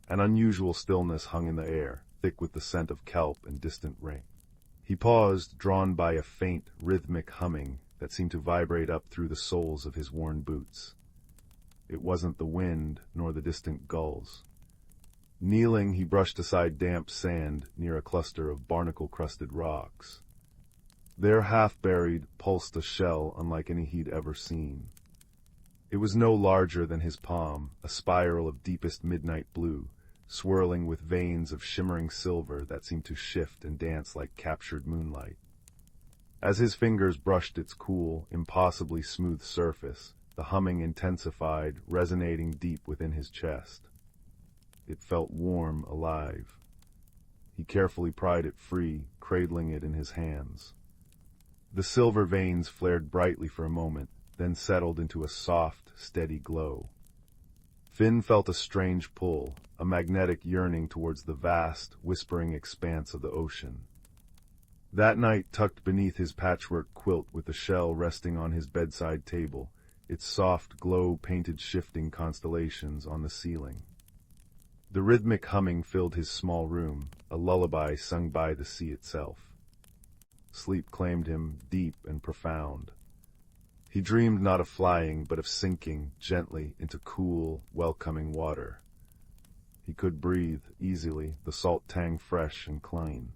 S1: An unusual stillness hung in the air, thick with the scent of kelp and distant rain. He paused, drawn by a faint, rhythmic humming that seemed to vibrate up through the soles of his worn boots. It wasn't the wind, nor the distant gulls. Kneeling, he brushed aside damp sand near a cluster of barnacle-crusted rocks. There, half-buried, pulsed a shell unlike any he'd ever seen. It was no larger than his palm, a spiral of deepest midnight blue, swirling with veins of shimmering silver that seemed to shift and dance like captured moonlight. As his fingers brushed its cool, impossibly smooth surface, the humming intensified, resonating deep within his chest. It felt warm, alive. He carefully pried it free, cradling it in his hands. The silver veins flared brightly for a moment, then settled into a soft, steady glow. Finn felt a strange pull, a magnetic yearning towards the vast, whispering expanse of the ocean. That night, tucked beneath his patchwork quilt with the shell resting on his bedside table, its soft glow painted shifting constellations on the ceiling. The rhythmic humming filled his small room, a lullaby sung by the sea itself. Sleep claimed him, deep and profound. He dreamed not of flying, but of sinking, gently, into cool, welcoming water. He could breathe, easily, the salt tang fresh and clean.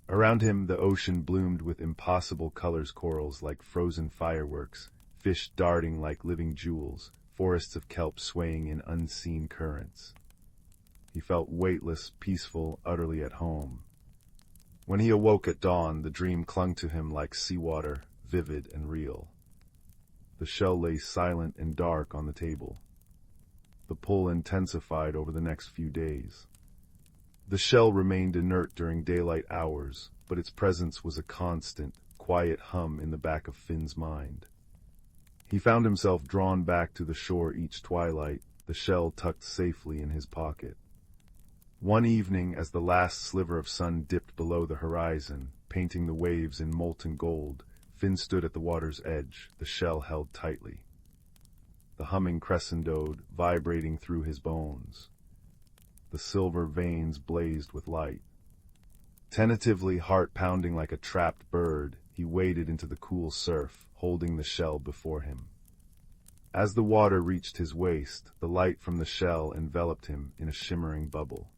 S1: Around him the ocean bloomed with impossible colors, corals like frozen fireworks, fish darting like living jewels, forests of kelp swaying in unseen currents. He felt weightless, peaceful, utterly at home. When he awoke at dawn, the dream clung to him like seawater, vivid and real. The shell lay silent and dark on the table. The pull intensified over the next few days. The shell remained inert during daylight hours, but its presence was a constant, quiet hum in the back of Finn's mind. He found himself drawn back to the shore each twilight, the shell tucked safely in his pocket. One evening, as the last sliver of sun dipped below the horizon, painting the waves in molten gold, Finn stood at the water's edge, the shell held tightly. The humming crescendoed, vibrating through his bones. The silver veins blazed with light. Tentatively, heart pounding like a trapped bird, he waded into the cool surf, holding the shell before him. As the water reached his waist, the light from the shell enveloped him in a shimmering bubble.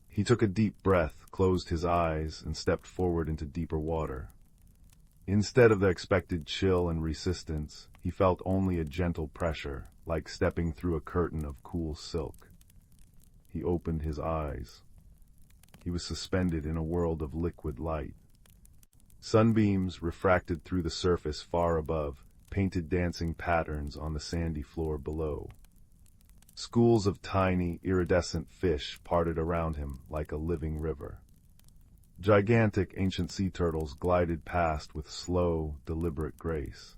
S1: He took a deep breath, closed his eyes, and stepped forward into deeper water. Instead of the expected chill and resistance, he felt only a gentle pressure, like stepping through a curtain of cool silk. He opened his eyes. He was suspended in a world of liquid light. Sunbeams, refracted through the surface far above, painted dancing patterns on the sandy floor below. Schools of tiny, iridescent fish parted around him like a living river. Gigantic ancient sea turtles glided past with slow, deliberate grace.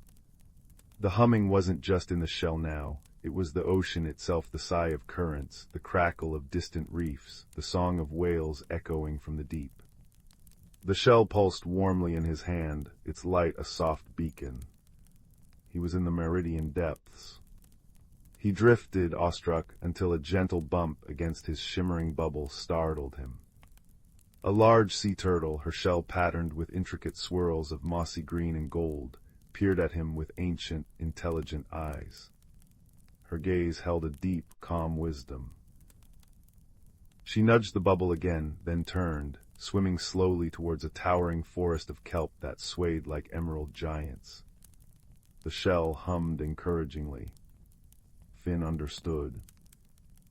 S1: The humming wasn't just in the shell now. It was the ocean itself, the sigh of currents, the crackle of distant reefs, the song of whales echoing from the deep. The shell pulsed warmly in his hand, its light a soft beacon. He was in the meridian depths. He drifted, awestruck, until a gentle bump against his shimmering bubble startled him. A large sea turtle, her shell patterned with intricate swirls of mossy green and gold, peered at him with ancient, intelligent eyes. Her gaze held a deep, calm wisdom. She nudged the bubble again, then turned, swimming slowly towards a towering forest of kelp that swayed like emerald giants. The shell hummed encouragingly. Finn understood.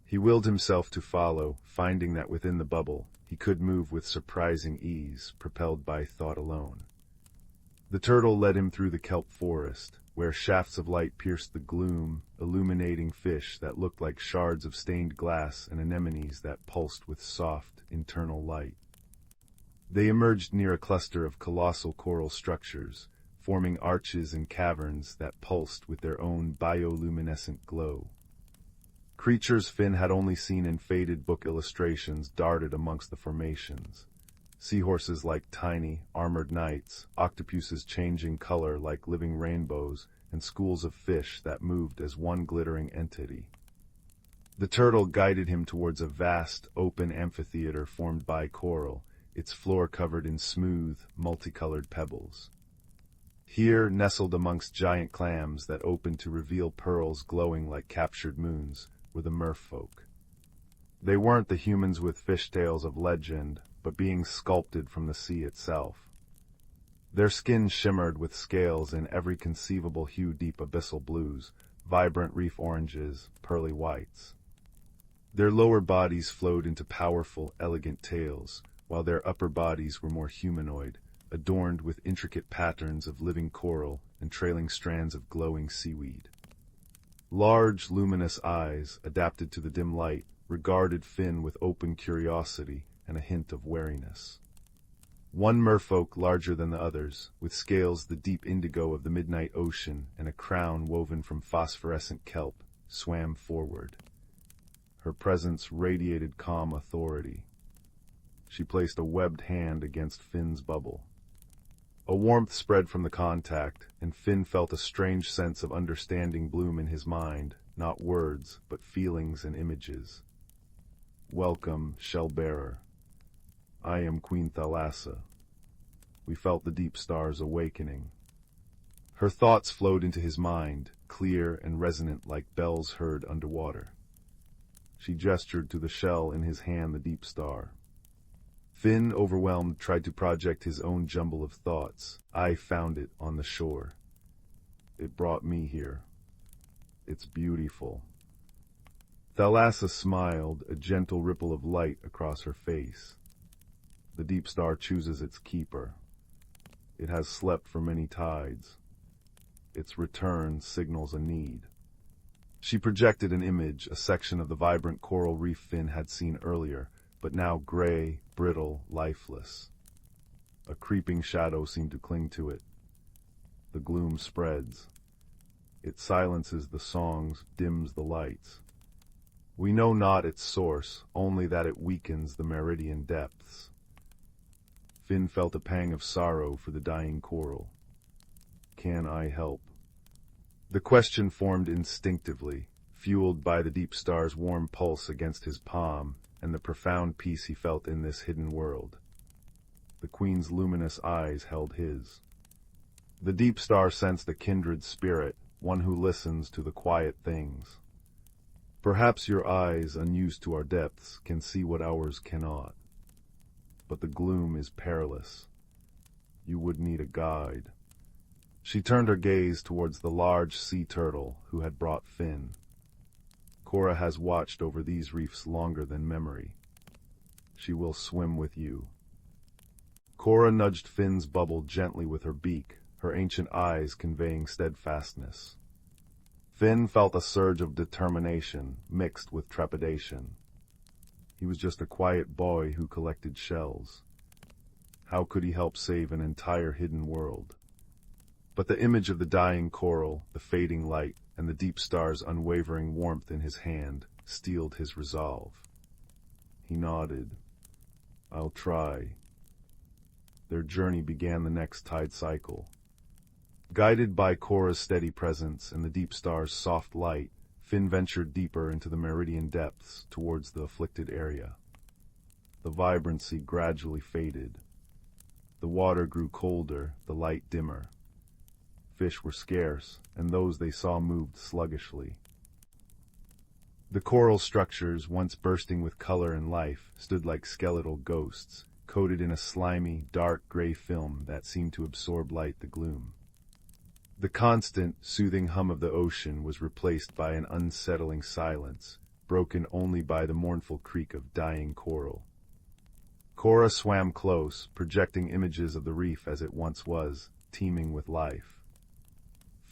S1: He willed himself to follow, finding that within the bubble, he could move with surprising ease, propelled by thought alone. The turtle led him through the kelp forest, where shafts of light pierced the gloom, illuminating fish that looked like shards of stained glass and anemones that pulsed with soft, internal light. They emerged near a cluster of colossal coral structures, forming arches and caverns that pulsed with their own bioluminescent glow. Creatures Finn had only seen in faded book illustrations darted amongst the formations. Seahorses like tiny, armored knights, octopuses changing color like living rainbows, and schools of fish that moved as one glittering entity. The turtle guided him towards a vast, open amphitheater formed by coral, its floor covered in smooth, multicolored pebbles. Here, nestled amongst giant clams that opened to reveal pearls glowing like captured moons, were the merfolk. They weren't the humans with fishtails of legend, but beings sculpted from the sea itself. Their skin shimmered with scales in every conceivable hue, deep abyssal blues, vibrant reef oranges, pearly whites. Their lower bodies flowed into powerful, elegant tails, while their upper bodies were more humanoid, adorned with intricate patterns of living coral and trailing strands of glowing seaweed. Large, luminous eyes, adapted to the dim light, regarded Finn with open curiosity and a hint of wariness. One merfolk larger than the others, with scales the deep indigo of the midnight ocean and a crown woven from phosphorescent kelp, swam forward. Her presence radiated calm authority. She placed a webbed hand against Finn's bubble. A warmth spread from the contact, and Finn felt a strange sense of understanding bloom in his mind, not words, but feelings and images. Welcome, shell-bearer. I am Queen Thalassa. We felt the deep stars awakening. Her thoughts flowed into his mind, clear and resonant like bells heard underwater. She gestured to the shell in his hand, the deep star. Finn, overwhelmed, tried to project his own jumble of thoughts. I found it on the shore. It brought me here. It's beautiful. Thalassa smiled, a gentle ripple of light across her face. The deep star chooses its keeper. It has slept for many tides. Its return signals a need. She projected an image, a section of the vibrant coral reef Finn had seen earlier, but now gray, brittle, lifeless. A creeping shadow seemed to cling to it. The gloom spreads. It silences the songs, dims the lights. We know not its source, only that it weakens the meridian depths. Finn felt a pang of sorrow for the dying coral. can I help? The question formed instinctively, fueled by the deep star's warm pulse against his palm and the profound peace he felt in this hidden world. The queen's luminous eyes held his. The deep star sensed a kindred spirit, one who listens to the quiet things. Perhaps your eyes, unused to our depths, can see what ours cannot. But the gloom is perilous. You would need a guide. She turned her gaze towards the large sea turtle who had brought Finn. Cora has watched over these reefs longer than memory. She will swim with you. Cora nudged Finn's bubble gently with her beak, her ancient eyes conveying steadfastness. Finn felt a surge of determination mixed with trepidation. He was just a quiet boy who collected shells. How could he help save an entire hidden world? But the image of the dying coral, the fading light, and the deep star's unwavering warmth in his hand steeled his resolve. He nodded. I'll try. Their journey began the next tide cycle. Guided by Cora's steady presence and the deep star's soft light, Finn ventured deeper into the meridian depths towards the afflicted area. The vibrancy gradually faded. The water grew colder, the light dimmer. Fish were scarce, and those they saw moved sluggishly. The coral structures, once bursting with color and life, stood like skeletal ghosts, coated in a slimy, dark gray film that seemed to absorb the gloom. The constant, soothing hum of the ocean was replaced by an unsettling silence, broken only by the mournful creak of dying coral. Cora swam close, projecting images of the reef as it once was, teeming with life.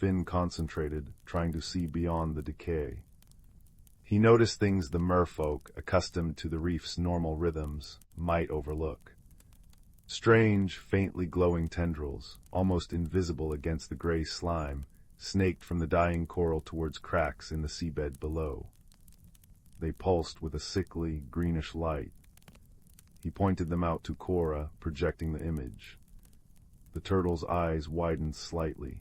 S1: Finn concentrated, trying to see beyond the decay. He noticed things the merfolk, accustomed to the reef's normal rhythms, might overlook. Strange, faintly glowing tendrils, almost invisible against the gray slime, snaked from the dying coral towards cracks in the seabed below. They pulsed with a sickly, greenish light. He pointed them out to Cora, projecting the image. The turtle's eyes widened slightly.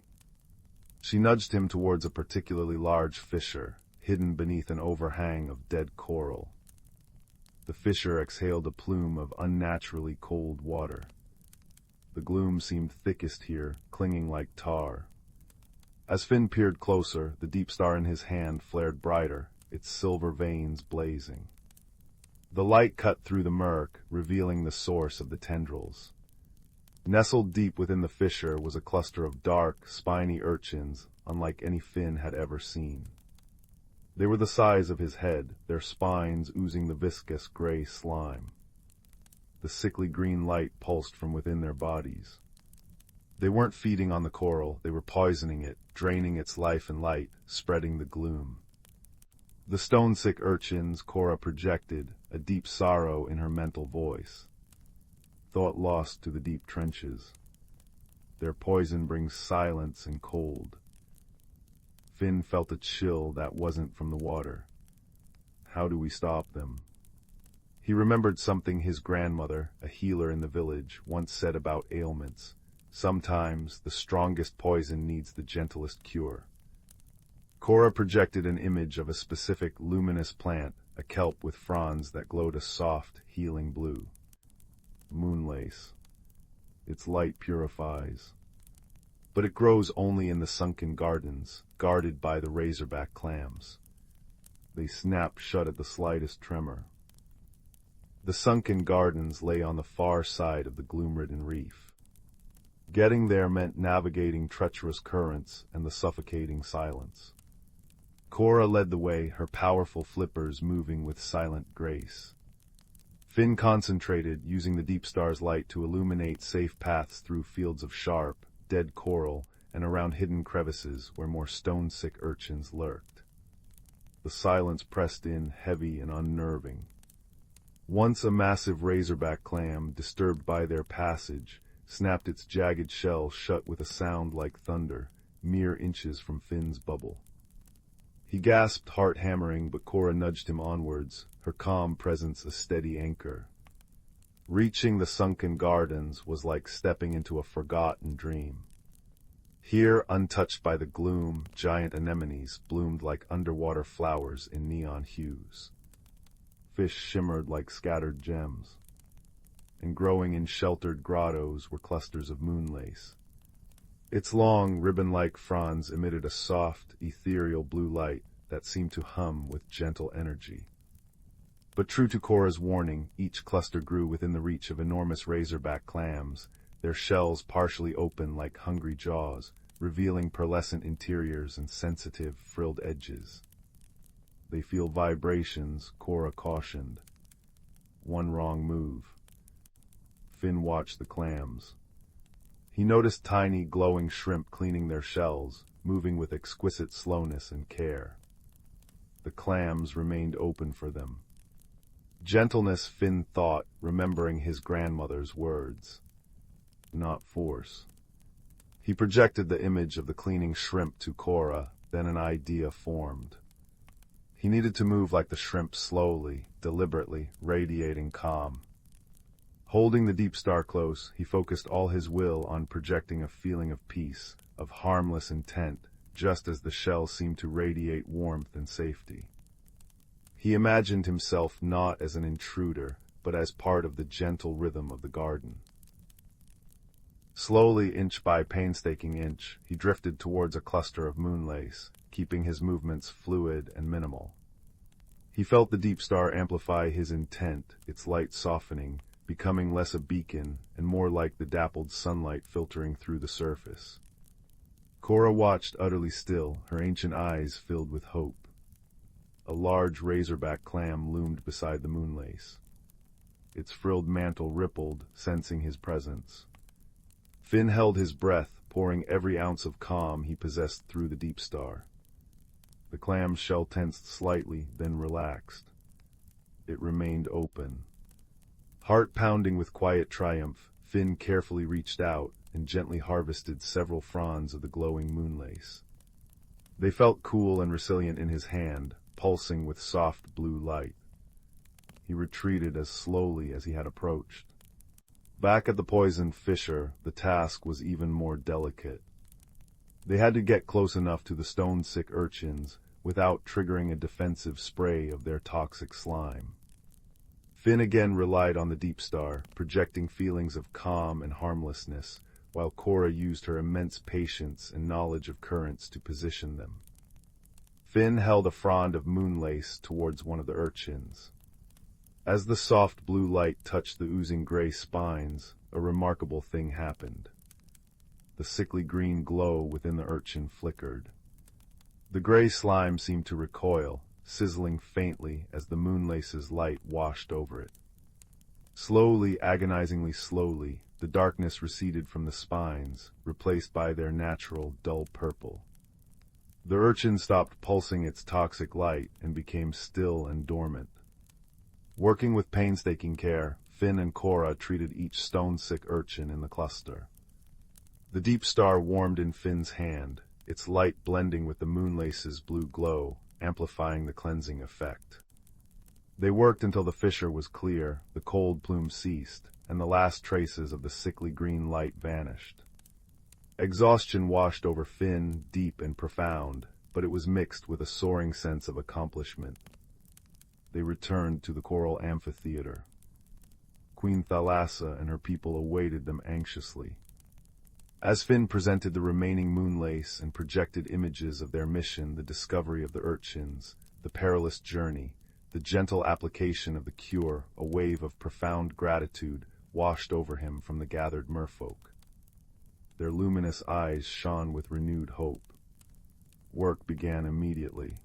S1: She nudged him towards a particularly large fissure, hidden beneath an overhang of dead coral. The fissure exhaled a plume of unnaturally cold water. The gloom seemed thickest here, clinging like tar. As Finn peered closer, the deep star in his hand flared brighter, its silver veins blazing. The light cut through the murk, revealing the source of the tendrils. Nestled deep within the fissure was a cluster of dark, spiny urchins, unlike any Finn had ever seen. They were the size of his head, their spines oozing the viscous gray slime. The sickly green light pulsed from within their bodies. They weren't feeding on the coral, they were poisoning it, draining its life and light, spreading the gloom. The stone-sick urchins, Cora projected, a deep sorrow in her mental voice. Thought lost to the deep trenches. Their poison brings silence and cold. Finn felt a chill that wasn't from the water. How do we stop them? He remembered something his grandmother, a healer in the village, once said about ailments. Sometimes the strongest poison needs the gentlest cure. Cora projected an image of a specific luminous plant, a kelp with fronds that glowed a soft, healing blue. Moonlace. Its light purifies. But it grows only in the sunken gardens, guarded by the razorback clams. They snap shut at the slightest tremor. The sunken gardens lay on the far side of the gloom-ridden reef. Getting there meant navigating treacherous currents and the suffocating silence. Cora led the way, her powerful flippers moving with silent grace. Finn concentrated, using the deep star's light to illuminate safe paths through fields of sharp, dead coral and around hidden crevices where more stone-sick urchins lurked. The silence pressed in, heavy and unnerving. Once a massive razorback clam, disturbed by their passage, snapped its jagged shell shut with a sound like thunder, mere inches from Finn's bubble. He gasped, heart hammering, but Cora nudged him onwards, her calm presence a steady anchor. Reaching the sunken gardens was like stepping into a forgotten dream. Here, untouched by the gloom, giant anemones bloomed like underwater flowers in neon hues. Fish shimmered like scattered gems, and growing in sheltered grottos were clusters of moonlace. Its long, ribbon-like fronds emitted a soft, ethereal blue light that seemed to hum with gentle energy. But true to Cora's warning, each cluster grew within the reach of enormous razorback clams, their shells partially open like hungry jaws, revealing pearlescent interiors and sensitive, frilled edges. They feel vibrations, Cora cautioned. One wrong move. Finn watched the clams. He noticed tiny, glowing shrimp cleaning their shells, moving with exquisite slowness and care. The clams remained open for them. Gentleness, Finn thought, remembering his grandmother's words. Not force. He projected the image of the cleaning shrimp to Cora, then an idea formed. He needed to move like the shrimp slowly, deliberately, radiating calm. Holding the deep star close, he focused all his will on projecting a feeling of peace, of harmless intent, just as the shell seemed to radiate warmth and safety. He imagined himself not as an intruder, but as part of the gentle rhythm of the garden. Slowly, inch by painstaking inch, he drifted towards a cluster of moonlace, keeping his movements fluid and minimal. He felt the deep star amplify his intent, its light softening, becoming less a beacon and more like the dappled sunlight filtering through the surface. Cora watched utterly still, her ancient eyes filled with hope. A large razorback clam loomed beside the moonlace. Its frilled mantle rippled, sensing his presence. Finn held his breath, pouring every ounce of calm he possessed through the deep star. The clam's shell tensed slightly, then relaxed. It remained open. Heart pounding with quiet triumph, Finn carefully reached out and gently harvested several fronds of the glowing moonlace. They felt cool and resilient in his hand, pulsing with soft blue light. He retreated as slowly as he had approached. Back at the poisoned fissure, the task was even more delicate. They had to get close enough to the stone-sick urchins without triggering a defensive spray of their toxic slime. Finn again relied on the deep star, projecting feelings of calm and harmlessness, while Cora used her immense patience and knowledge of currents to position them. Finn held a frond of moonlace towards one of the urchins. As the soft blue light touched the oozing gray spines, a remarkable thing happened. The sickly green glow within the urchin flickered. The gray slime seemed to recoil, sizzling faintly as the moonlace's light washed over it. Slowly, agonizingly slowly, the darkness receded from the spines, replaced by their natural, dull purple. The urchin stopped pulsing its toxic light and became still and dormant. Working with painstaking care, Finn and Cora treated each stone-sick urchin in the cluster. The deep star warmed in Finn's hand, its light blending with the moonlace's blue glow, amplifying the cleansing effect. They worked until the fissure was clear, the cold plume ceased, and the last traces of the sickly green light vanished. Exhaustion washed over Finn, deep and profound, but it was mixed with a soaring sense of accomplishment. They returned to the coral amphitheater. Queen Thalassa and her people awaited them anxiously. As Finn presented the remaining moonlace and projected images of their mission, the discovery of the urchins, the perilous journey, the gentle application of the cure, a wave of profound gratitude washed over him from the gathered merfolk. Their luminous eyes shone with renewed hope. Work began immediately.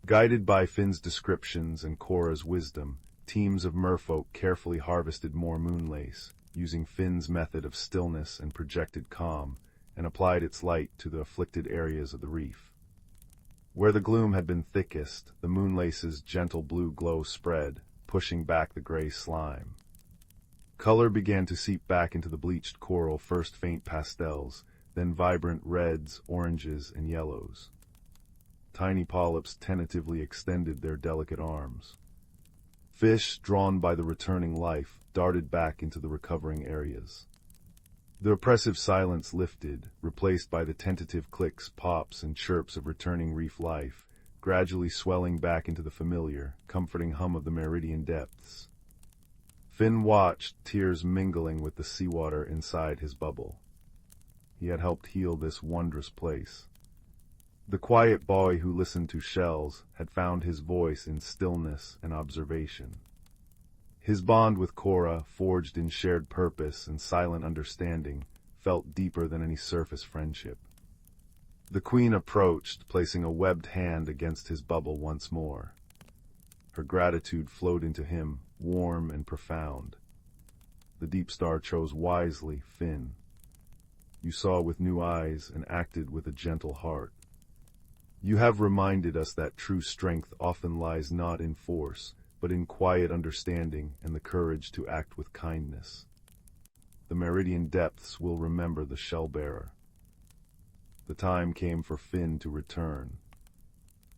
S1: Guided by Finn's descriptions and Cora's wisdom, teams of merfolk carefully harvested more moonlace, using Finn's method of stillness and projected calm, and applied its light to the afflicted areas of the reef. Where the gloom had been thickest, the moonlace's gentle blue glow spread, pushing back the gray slime. Color began to seep back into the bleached coral, first faint pastels, then vibrant reds, oranges, and yellows. Tiny polyps tentatively extended their delicate arms. Fish, drawn by the returning life, darted back into the recovering areas. The oppressive silence lifted, replaced by the tentative clicks, pops, and chirps of returning reef life, gradually swelling back into the familiar, comforting hum of the meridian depths. Finn watched, tears mingling with the seawater inside his bubble. He had helped heal this wondrous place. The quiet boy who listened to shells had found his voice in stillness and observation. His bond with Cora, forged in shared purpose and silent understanding, felt deeper than any surface friendship. The queen approached, placing a webbed hand against his bubble once more. Her gratitude flowed into him, warm and profound. The deep star chose wisely, Finn. You saw with new eyes and acted with a gentle heart. You have reminded us that true strength often lies not in force, but in quiet understanding and the courage to act with kindness. The meridian depths will remember the shell-bearer. The time came for Finn to return.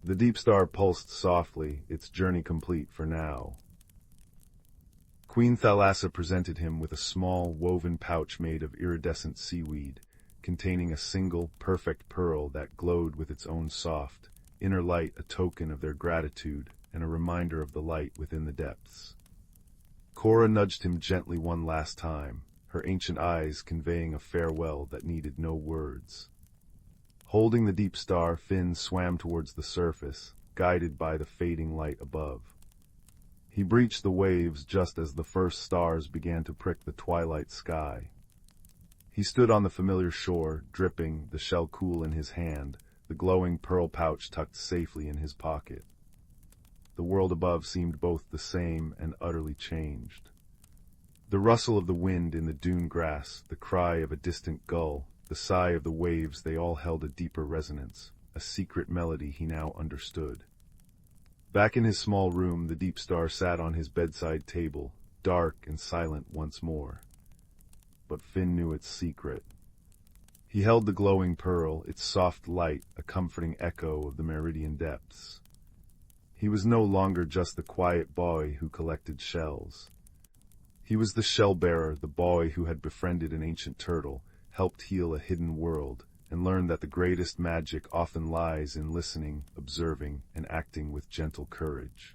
S1: The deep star pulsed softly, its journey complete for now. Queen Thalassa presented him with a small, woven pouch made of iridescent seaweed, containing a single, perfect pearl that glowed with its own soft, inner light, a token of their gratitude and a reminder of the light within the depths. Cora nudged him gently one last time, her ancient eyes conveying a farewell that needed no words. Holding the deep star, Finn swam towards the surface, guided by the fading light above. He breached the waves just as the first stars began to prick the twilight sky. He stood on the familiar shore, dripping, the shell cool in his hand, the glowing pearl pouch tucked safely in his pocket. The world above seemed both the same and utterly changed. The rustle of the wind in the dune grass, the cry of a distant gull, the sigh of the waves, they all held a deeper resonance, a secret melody he now understood. Back in his small room, the deep star sat on his bedside table, dark and silent once more. But Finn knew its secret. He held the glowing pearl, its soft light, a comforting echo of the meridian depths. He was no longer just the quiet boy who collected shells. He was the shell-bearer, the boy who had befriended an ancient turtle, helped heal a hidden world, and learned that the greatest magic often lies in listening, observing, and acting with gentle courage.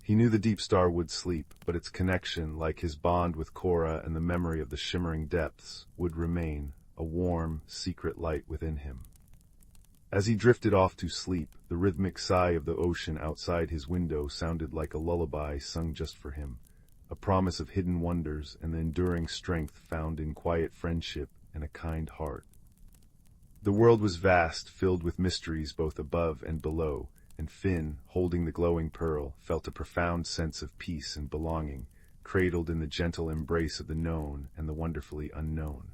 S1: He knew the deep star would sleep, but its connection, like his bond with Cora and the memory of the shimmering depths, would remain, a warm, secret light within him. As he drifted off to sleep, the rhythmic sigh of the ocean outside his window sounded like a lullaby sung just for him, a promise of hidden wonders and the enduring strength found in quiet friendship and a kind heart. The world was vast, filled with mysteries both above and below, and Finn, holding the glowing pearl, felt a profound sense of peace and belonging, cradled in the gentle embrace of the known and the wonderfully unknown.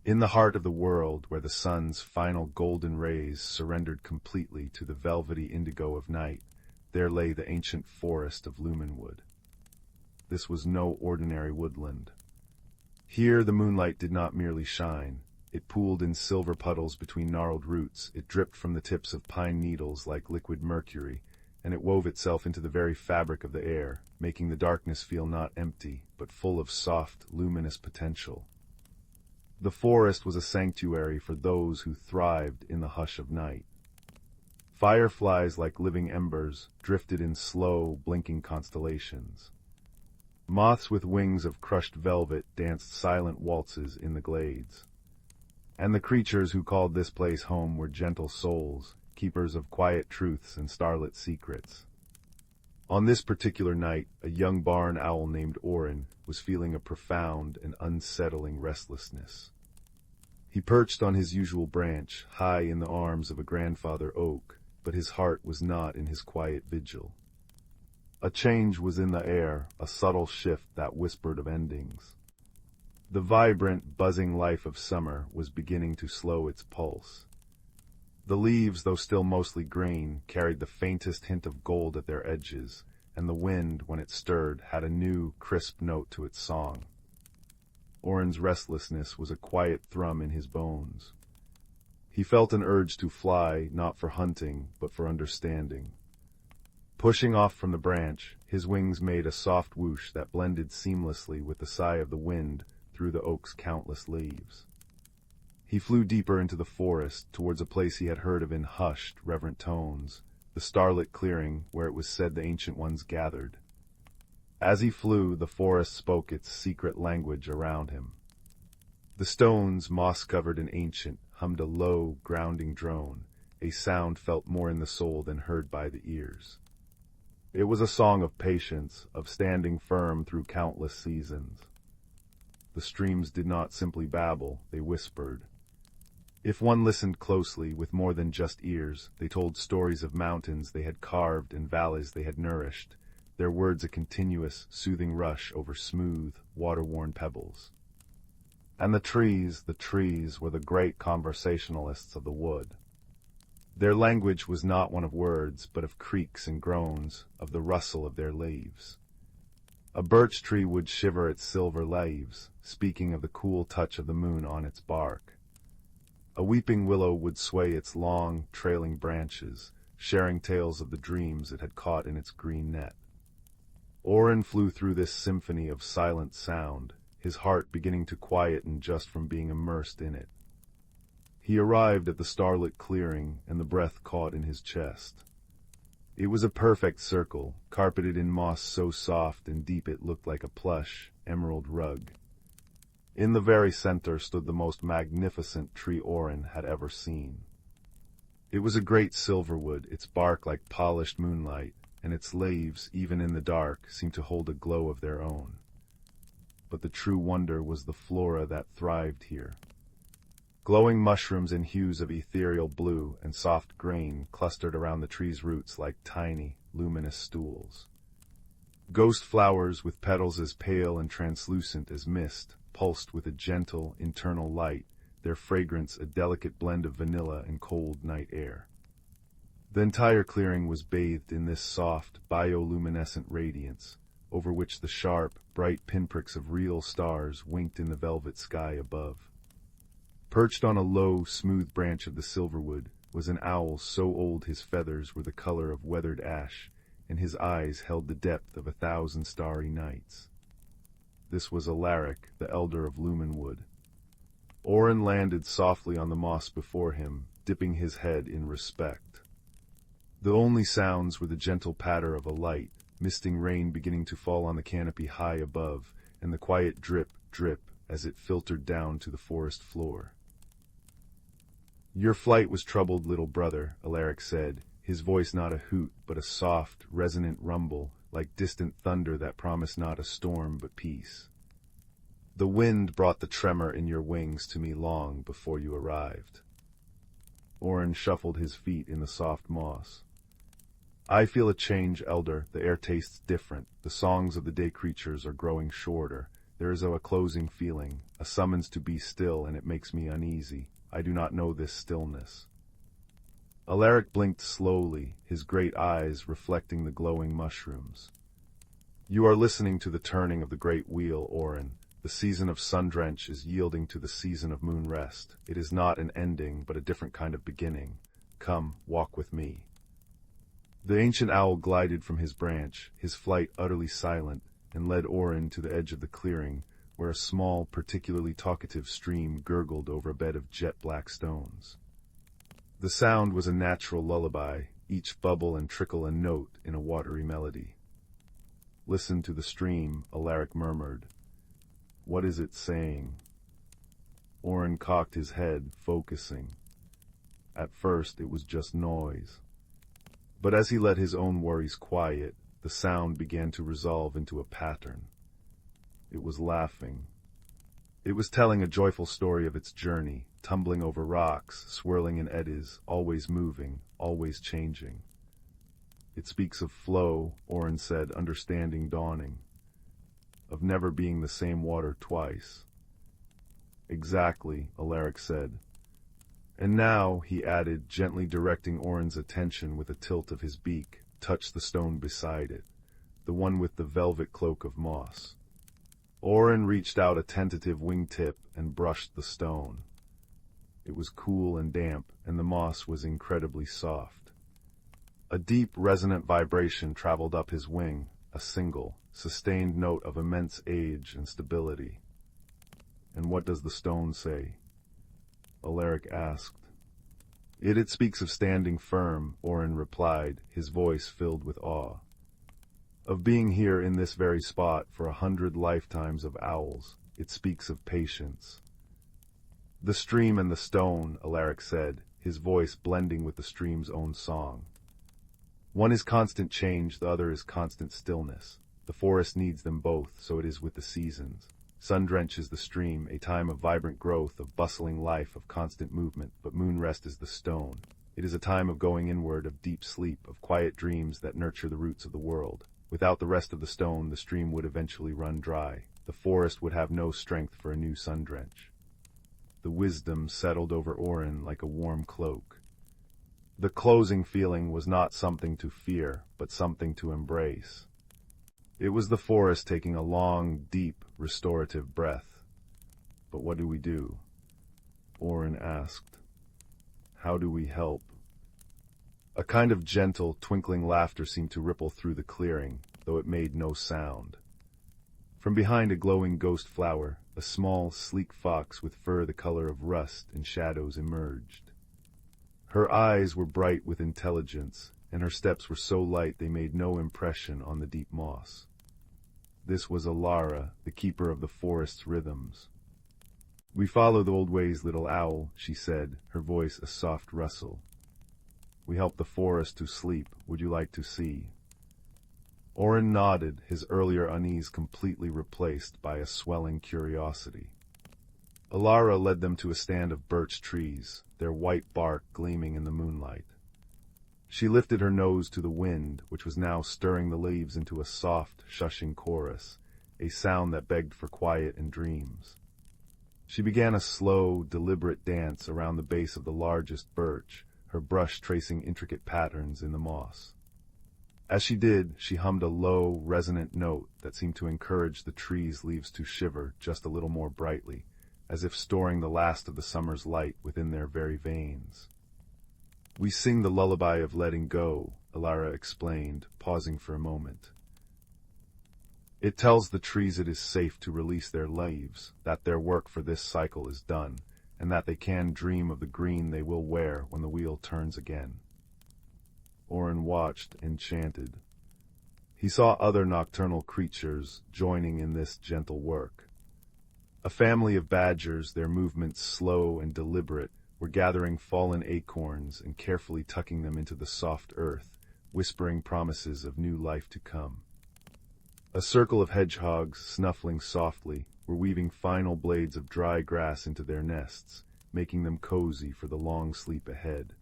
S1: In the heart of the world, where the sun's final golden rays surrendered completely to the velvety indigo of night, there lay the ancient forest of Lumenwood. This was no ordinary woodland. Here the moonlight did not merely shine. It pooled in silver puddles between gnarled roots, it dripped from the tips of pine needles like liquid mercury, and it wove itself into the very fabric of the air, making the darkness feel not empty, but full of soft, luminous potential. The forest was a sanctuary for those who thrived in the hush of night. Fireflies like living embers drifted in slow, blinking constellations. Moths with wings of crushed velvet danced silent waltzes in the glades. And the creatures who called this place home were gentle souls, keepers of quiet truths and starlit secrets. On this particular night, a young barn owl named Orin was feeling a profound and unsettling restlessness. He perched on his usual branch, high in the arms of a grandfather oak, but his heart was not in his quiet vigil. A change was in the air, a subtle shift that whispered of endings. The vibrant, buzzing life of summer was beginning to slow its pulse. The leaves, though still mostly green, carried the faintest hint of gold at their edges, and the wind, when it stirred, had a new, crisp note to its song. Orin's restlessness was a quiet thrum in his bones. He felt an urge to fly, not for hunting, but for understanding. Pushing off from the branch, his wings made a soft whoosh that blended seamlessly with the sigh of the wind through through the oak's countless leaves. He flew deeper into the forest, towards a place he had heard of in hushed, reverent tones, the starlit clearing where it was said the Ancient Ones gathered. As he flew, the forest spoke its secret language around him. The stones, moss-covered and ancient, hummed a low, grounding drone, a sound felt more in the soul than heard by the ears. It was a song of patience, of standing firm through countless seasons. The streams did not simply babble, they whispered. If one listened closely, with more than just ears, they told stories of mountains they had carved and valleys they had nourished, their words a continuous, soothing rush over smooth, water-worn pebbles. And the trees were the great conversationalists of the wood. Their language was not one of words, but of creaks and groans, of the rustle of their leaves. A birch tree would shiver its silver leaves, speaking of the cool touch of the moon on its bark. A weeping willow would sway its long, trailing branches, sharing tales of the dreams it had caught in its green net. Orin flew through this symphony of silent sound, his heart beginning to quieten just from being immersed in it. He arrived at the starlit clearing, and the breath caught in his chest. It was a perfect circle, carpeted in moss so soft and deep it looked like a plush, emerald rug. In the very center stood the most magnificent tree Orin had ever seen. It was a great silverwood, its bark like polished moonlight, and its leaves, even in the dark, seemed to hold a glow of their own. But the true wonder was the flora that thrived here. Glowing mushrooms in hues of ethereal blue and soft green clustered around the tree's roots like tiny, luminous stools. Ghost flowers with petals as pale and translucent as mist pulsed with a gentle, internal light, their fragrance a delicate blend of vanilla and cold night air. The entire clearing was bathed in this soft, bioluminescent radiance, over which the sharp, bright pinpricks of real stars winked in the velvet sky above. Perched on a low, smooth branch of the silverwood was an owl so old his feathers were the color of weathered ash, and his eyes held the depth of 1,000 starry nights. This was Alaric, the elder of Lumenwood. Orin landed softly on the moss before him, dipping his head in respect. The only sounds were the gentle patter of a light, misting rain beginning to fall on the canopy high above, and the quiet drip, drip, as it filtered down to the forest floor. "Your flight was troubled, little brother," Alaric said, his voice not a hoot, but a soft, resonant rumble, like distant thunder that promised not a storm but peace. "The wind brought the tremor in your wings to me long before you arrived." Orin shuffled his feet in the soft moss. "I feel a change, elder. The air tastes different. The songs of the day creatures are growing shorter. There is a closing feeling, a summons to be still, and it makes me uneasy. I do not know this stillness." Alaric blinked slowly, his great eyes reflecting the glowing mushrooms. "You are listening to the turning of the great wheel, Orin. The season of sundrench is yielding to the season of moon rest. It is not an ending, but a different kind of beginning. Come, walk with me." The ancient owl glided from his branch, his flight utterly silent, and led Orin to the edge of the clearing, where a small, particularly talkative stream gurgled over a bed of jet-black stones. The sound was a natural lullaby, each bubble and trickle a note in a watery melody. "Listen to the stream," Alaric murmured. "What is it saying?" Orin cocked his head, focusing. At first it was just noise. But as he let his own worries quiet, the sound began to resolve into a pattern. It was laughing. It was telling a joyful story of its journey, tumbling over rocks, swirling in eddies, always moving, always changing. "It speaks of flow," Orin said, understanding dawning. "Of never being the same water twice." "Exactly," Alaric said. "And now," he added, gently directing Orin's attention with a tilt of his beak, "touch the stone beside it, the one with the velvet cloak of moss." Orin reached out a tentative wingtip and brushed the stone. It was cool and damp, and the moss was incredibly soft. A deep, resonant vibration traveled up his wing, a single, sustained note of immense age and stability. And what does the stone say? Alaric asked. It speaks of standing firm, Orin replied, his voice filled with awe. Of being here in this very spot for 100 lifetimes of owls. It speaks of patience. The stream and the stone, Alaric said, his voice blending with the stream's own song. One is constant change, the other is constant stillness. The forest needs them both, so it is with the seasons. Sun drenches the stream, a time of vibrant growth, of bustling life, of constant movement, but moonrest is the stone. It is a time of going inward, of deep sleep, of quiet dreams that nurture the roots of the world. Without the rest of the stone, the stream would eventually run dry. The forest would have no strength for a new sun drench. The wisdom settled over Orin like a warm cloak. The closing feeling was not something to fear, but something to embrace. It was the forest taking a long, deep, restorative breath. But what do we do? Orin asked. How do we help? A kind of gentle, twinkling laughter seemed to ripple through the clearing, though it made no sound. From behind a glowing ghost flower, a small, sleek fox with fur the color of rust and shadows emerged. Her eyes were bright with intelligence, and her steps were so light they made no impression on the deep moss. This was Elara, the keeper of the forest's rhythms. We follow the old ways, little owl, she said, her voice a soft rustle. We help the forest to sleep. Would you like to see? Orin nodded, his earlier unease completely replaced by a swelling curiosity. Elara led them to a stand of birch trees, their white bark gleaming in the moonlight. She lifted her nose to the wind, which was now stirring the leaves into a soft, shushing chorus, a sound that begged for quiet and dreams. She began a slow, deliberate dance around the base of the largest birch, her brush tracing intricate patterns in the moss. As she did, she hummed a low, resonant note that seemed to encourage the tree's leaves to shiver just a little more brightly, as if storing the last of the summer's light within their very veins. We sing the lullaby of letting go, Elara explained, pausing for a moment. It tells the trees it is safe to release their leaves, that their work for this cycle is done, and that they can dream of the green they will wear when the wheel turns again. Orin watched, enchanted. He saw other nocturnal creatures joining in this gentle work. A family of badgers, their movements slow and deliberate, were gathering fallen acorns and carefully tucking them into the soft earth, whispering promises of new life to come. A circle of hedgehogs, snuffling softly, were weaving final blades of dry grass into their nests, making them cozy for the long sleep ahead.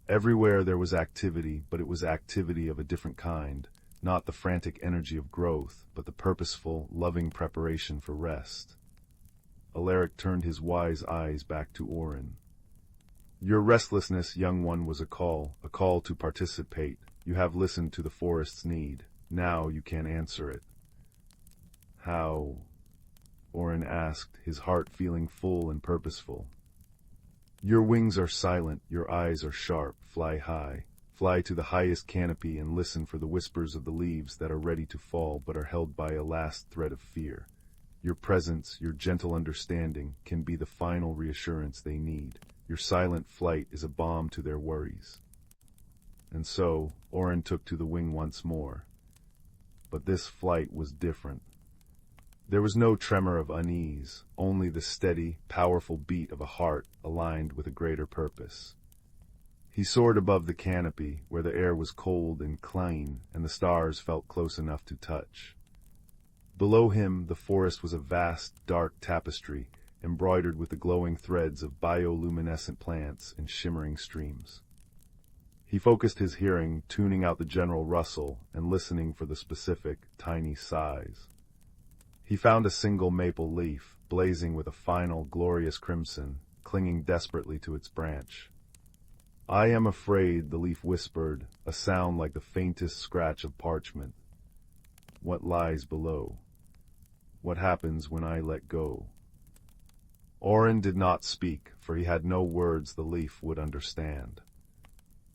S1: Everywhere there was activity, but it was activity of a different kind, not the frantic energy of growth, but the purposeful, loving preparation for rest. Alaric turned his wise eyes back to Orin. Your restlessness, young one, was a call to participate. You have listened to the forest's need. Now you can answer it. How? Orin asked, his heart feeling full and purposeful. Your wings are silent, your eyes are sharp. Fly high. Fly to the highest canopy and listen for the whispers of the leaves that are ready to fall but are held by a last thread of fear. Your presence, your gentle understanding, can be the final reassurance they need. Your silent flight is a balm to their worries. And so, Orin took to the wing once more. But this flight was different. There was no tremor of unease, only the steady, powerful beat of a heart aligned with a greater purpose. He soared above the canopy, where the air was cold and clean, and the stars felt close enough to touch. Below him, the forest was a vast, dark tapestry, embroidered with the glowing threads of bioluminescent plants and shimmering streams. He focused his hearing, tuning out the general rustle and listening for the specific, tiny sighs. He found a single maple leaf, blazing with a final, glorious crimson, clinging desperately to its branch. I am afraid, the leaf whispered, a sound like the faintest scratch of parchment. What lies below? What happens when I let go? Orin did not speak, for he had no words the leaf would understand.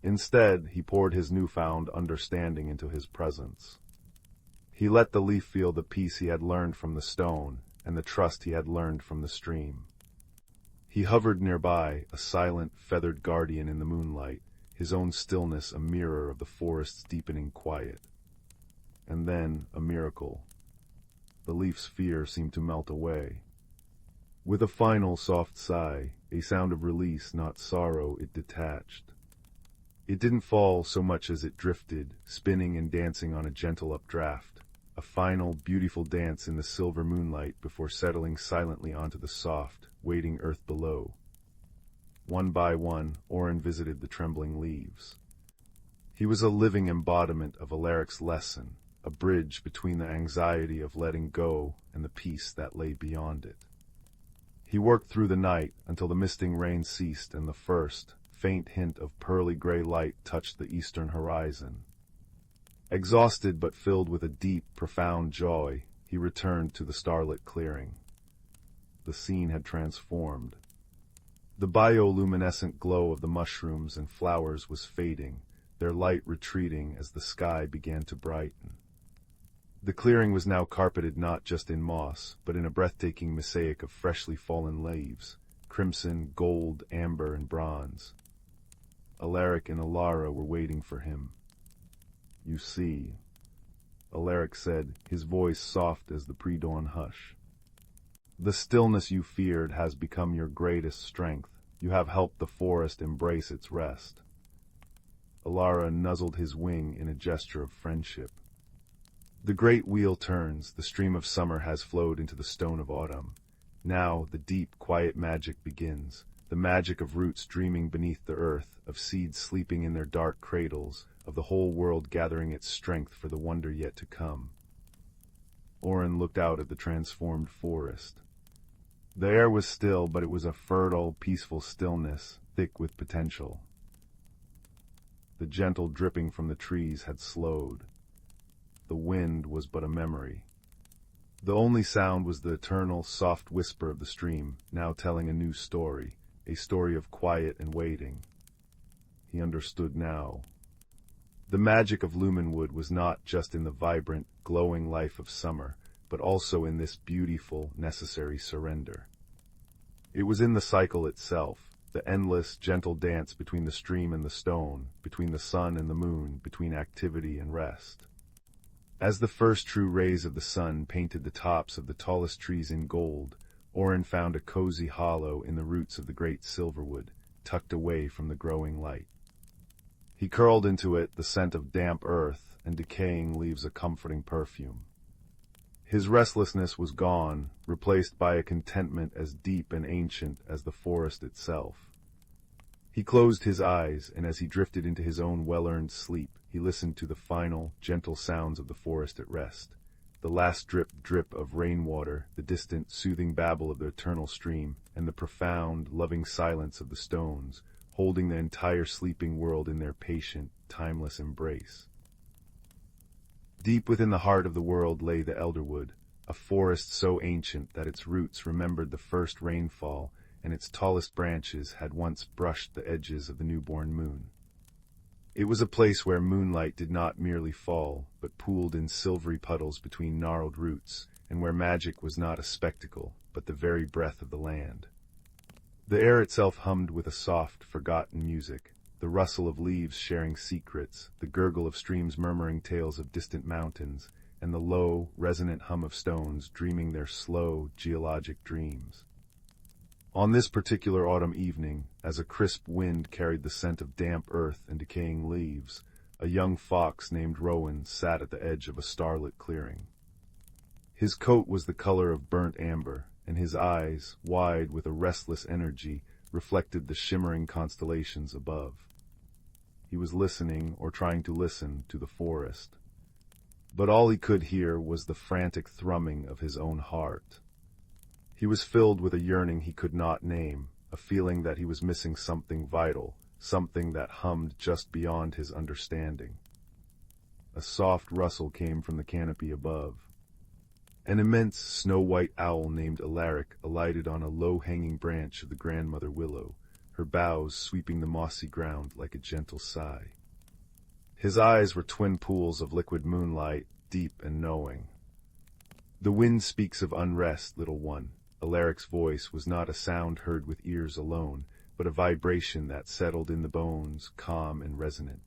S1: Instead, he poured his newfound understanding into his presence. He let the leaf feel the peace he had learned from the stone, and the trust he had learned from the stream. He hovered nearby, a silent, feathered guardian in the moonlight, his own stillness a mirror of the forest's deepening quiet. And then, a miracle. The leaf's fear seemed to melt away. With a final soft sigh, a sound of release, not sorrow, it detached. It didn't fall so much as it drifted, spinning and dancing on a gentle updraft, a final, beautiful dance in the silver moonlight before settling silently onto the soft, waiting earth below. One by one, Orin visited the trembling leaves. He was a living embodiment of Alaric's lesson, a bridge between the anxiety of letting go and the peace that lay beyond it. He worked through the night until the misting rain ceased and the first, faint hint of pearly gray light touched the eastern horizon. Exhausted but filled with a deep, profound joy, he returned to the starlit clearing. The scene had transformed. The bioluminescent glow of the mushrooms and flowers was fading, their light retreating as the sky began to brighten. The clearing was now carpeted not just in moss, but in a breathtaking mosaic of freshly fallen leaves, crimson, gold, amber, and bronze. Alaric and Elara were waiting for him. "You see," Alaric said, his voice soft as the pre-dawn hush. "The stillness you feared has become your greatest strength. You have helped the forest embrace its rest." Elara nuzzled his wing in a gesture of friendship. The great wheel turns, the stream of summer has flowed into the stone of autumn. Now the deep, quiet magic begins, the magic of roots dreaming beneath the earth, of seeds sleeping in their dark cradles, of the whole world gathering its strength for the wonder yet to come. Orin looked out at the transformed forest. The air was still, but it was a fertile, peaceful stillness, thick with potential. The gentle dripping from the trees had slowed. The wind was but a memory. The only sound was the eternal, soft whisper of the stream, now telling a new story, a story of quiet and waiting. He understood now. The magic of Lumenwood was not just in the vibrant, glowing life of summer, but also in this beautiful, necessary surrender. It was in the cycle itself, the endless, gentle dance between the stream and the stone, between the sun and the moon, between activity and rest. As the first true rays of the sun painted the tops of the tallest trees in gold, Orin found a cozy hollow in the roots of the great silverwood, tucked away from the growing light. He curled into it, the scent of damp earth and decaying leaves a comforting perfume. His restlessness was gone, replaced by a contentment as deep and ancient as the forest itself. He closed his eyes, and as he drifted into his own well-earned sleep, he listened to the final, gentle sounds of the forest at rest. The last drip of rainwater, the distant, soothing babble of the eternal stream, and the profound, loving silence of the stones, holding the entire sleeping world in their patient, timeless embrace. Deep within the heart of the world lay the elderwood, a forest so ancient that its roots remembered the first rainfall, and its tallest branches had once brushed the edges of the newborn moon. It was a place where moonlight did not merely fall, but pooled in silvery puddles between gnarled roots, and where magic was not a spectacle, but the very breath of the land. The air itself hummed with a soft, forgotten music, the rustle of leaves sharing secrets, the gurgle of streams murmuring tales of distant mountains, and the low, resonant hum of stones dreaming their slow, geologic dreams. On this particular autumn evening, as a crisp wind carried the scent of damp earth and decaying leaves, a young fox named Rowan sat at the edge of a starlit clearing. His coat was the color of burnt amber, and his eyes, wide with a restless energy, reflected the shimmering constellations above. He was listening, or trying to listen, to the forest. But all he could hear was the frantic thrumming of his own heart. He was filled with a yearning he could not name, a feeling that he was missing something vital, something that hummed just beyond his understanding. A soft rustle came from the canopy above. An immense snow-white owl named Alaric alighted on a low-hanging branch of the grandmother willow, her boughs sweeping the mossy ground like a gentle sigh. His eyes were twin pools of liquid moonlight, deep and knowing. The wind speaks of unrest, little one. Alaric's voice was not a sound heard with ears alone, but a vibration that settled in the bones, calm and resonant.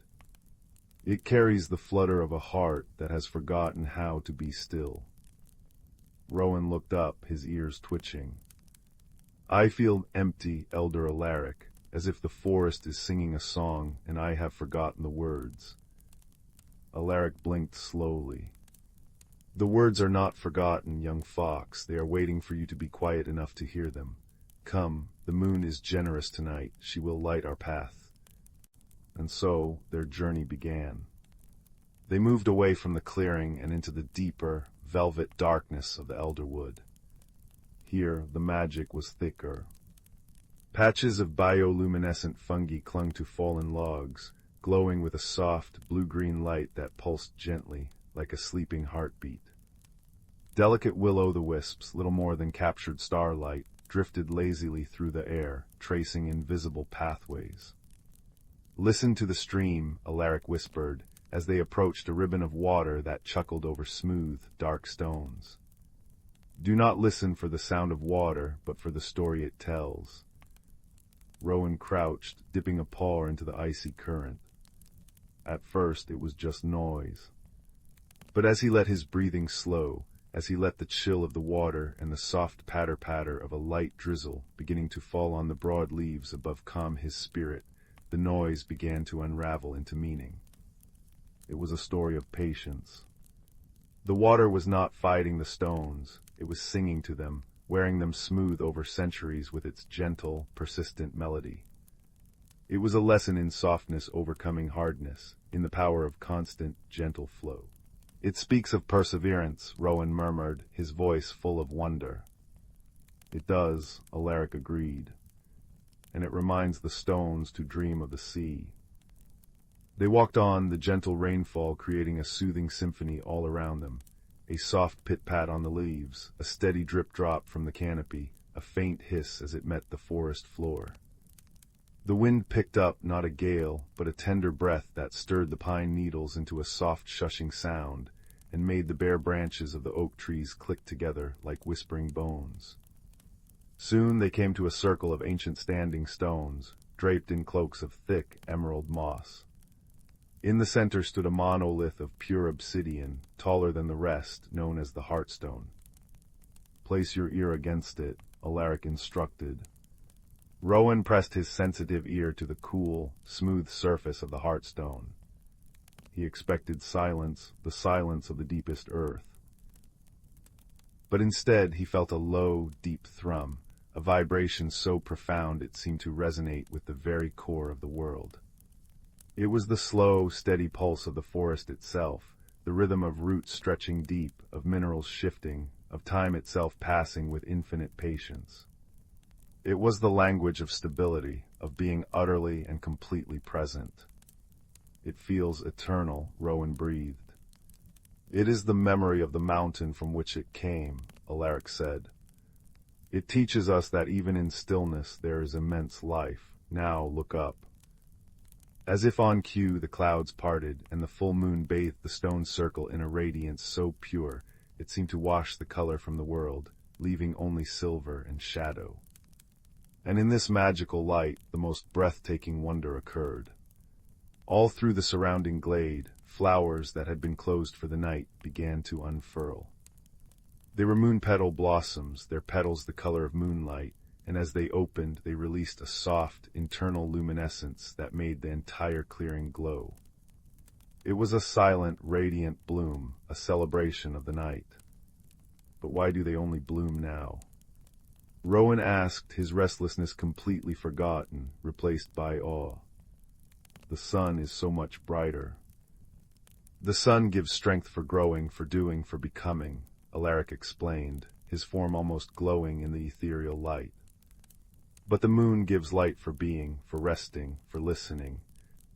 S1: It carries the flutter of a heart that has forgotten how to be still. Rowan looked up, his ears twitching. I feel empty, Elder Alaric, as if the forest is singing a song and I have forgotten the words. Alaric blinked slowly. The words are not forgotten, young fox. They are waiting for you to be quiet enough to hear them. Come, the moon is generous tonight. She will light our path. And so their journey began. They moved away from the clearing and into the deeper, velvet darkness of the elder wood. Here the magic was thicker. Patches of bioluminescent fungi clung to fallen logs, glowing with a soft, blue-green light that pulsed gently, like a sleeping heartbeat. Delicate will-o'-the-wisps, little more than captured starlight, drifted lazily through the air, tracing invisible pathways. Listen to the stream, Alaric whispered, as they approached a ribbon of water that chuckled over smooth, dark stones. Do not listen for the sound of water, but for the story it tells. Rowan crouched, dipping a paw into the icy current. At first it was just noise. But as he let his breathing slow, as he let the chill of the water and the soft patter-patter of a light drizzle beginning to fall on the broad leaves above calm his spirit, the noise began to unravel into meaning. It was a story of patience. The water was not fighting the stones, it was singing to them, wearing them smooth over centuries with its gentle, persistent melody. It was a lesson in softness overcoming hardness, in the power of constant, gentle flow. It speaks of perseverance, Rowan murmured, his voice full of wonder. It does, Alaric agreed. And it reminds the stones to dream of the sea. They walked on, the gentle rainfall creating a soothing symphony all around them. A soft pit-pat on the leaves, a steady drip-drop from the canopy, a faint hiss as it met the forest floor. The wind picked up not a gale, but a tender breath that stirred the pine needles into a soft shushing sound, and made the bare branches of the oak trees click together like whispering bones. Soon they came to a circle of ancient standing stones, draped in cloaks of thick emerald moss. In the center stood a monolith of pure obsidian, taller than the rest, known as the Heartstone. Place your ear against it, Alaric instructed. Rowan pressed his sensitive ear to the cool, smooth surface of the Heartstone. He expected silence, the silence of the deepest earth. But instead he felt a low, deep thrum, a vibration so profound it seemed to resonate with the very core of the world. It was the slow, steady pulse of the forest itself, the rhythm of roots stretching deep, of minerals shifting, of time itself passing with infinite patience. It was the language of stability, of being utterly and completely present. It feels eternal, Rowan breathed. It is the memory of the mountain from which it came, Alaric said. It teaches us that even in stillness there is immense life. Now look up. As if on cue, the clouds parted, and the full moon bathed the stone circle in a radiance so pure it seemed to wash the color from the world, leaving only silver and shadow. And in this magical light, the most breathtaking wonder occurred. All through the surrounding glade, flowers that had been closed for the night began to unfurl. They were moon-petal blossoms, their petals the color of moonlight, and as they opened, they released a soft, internal luminescence that made the entire clearing glow. It was a silent, radiant bloom, a celebration of the night. But why do they only bloom now? Rowan asked, his restlessness completely forgotten, replaced by awe. The sun is so much brighter. The sun gives strength for growing, for doing, for becoming, Alaric explained, his form almost glowing in the ethereal light. But the moon gives light for being, for resting, for listening.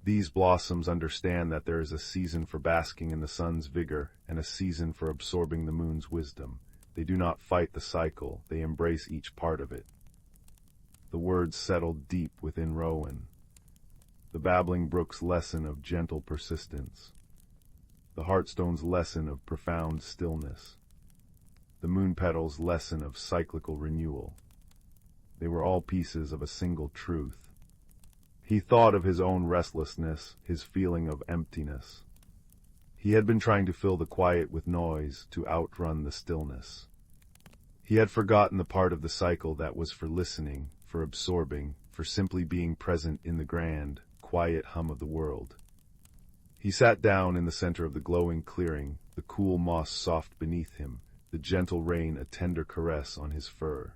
S1: These blossoms understand that there is a season for basking in the sun's vigor and a season for absorbing the moon's wisdom. They do not fight the cycle, they embrace each part of it. The words settled deep within Rowan. The babbling brook's lesson of gentle persistence. The Heartstone's lesson of profound stillness. the moon petals' lesson of cyclical renewal. They were all pieces of a single truth. He thought of his own restlessness, his feeling of emptiness. He had been trying to fill the quiet with noise to outrun the stillness. He had forgotten the part of the cycle that was for listening, for absorbing, for simply being present in the grand, quiet hum of the world. He sat down in the center of the glowing clearing, the cool moss soft beneath him, the gentle rain a tender caress on his fur.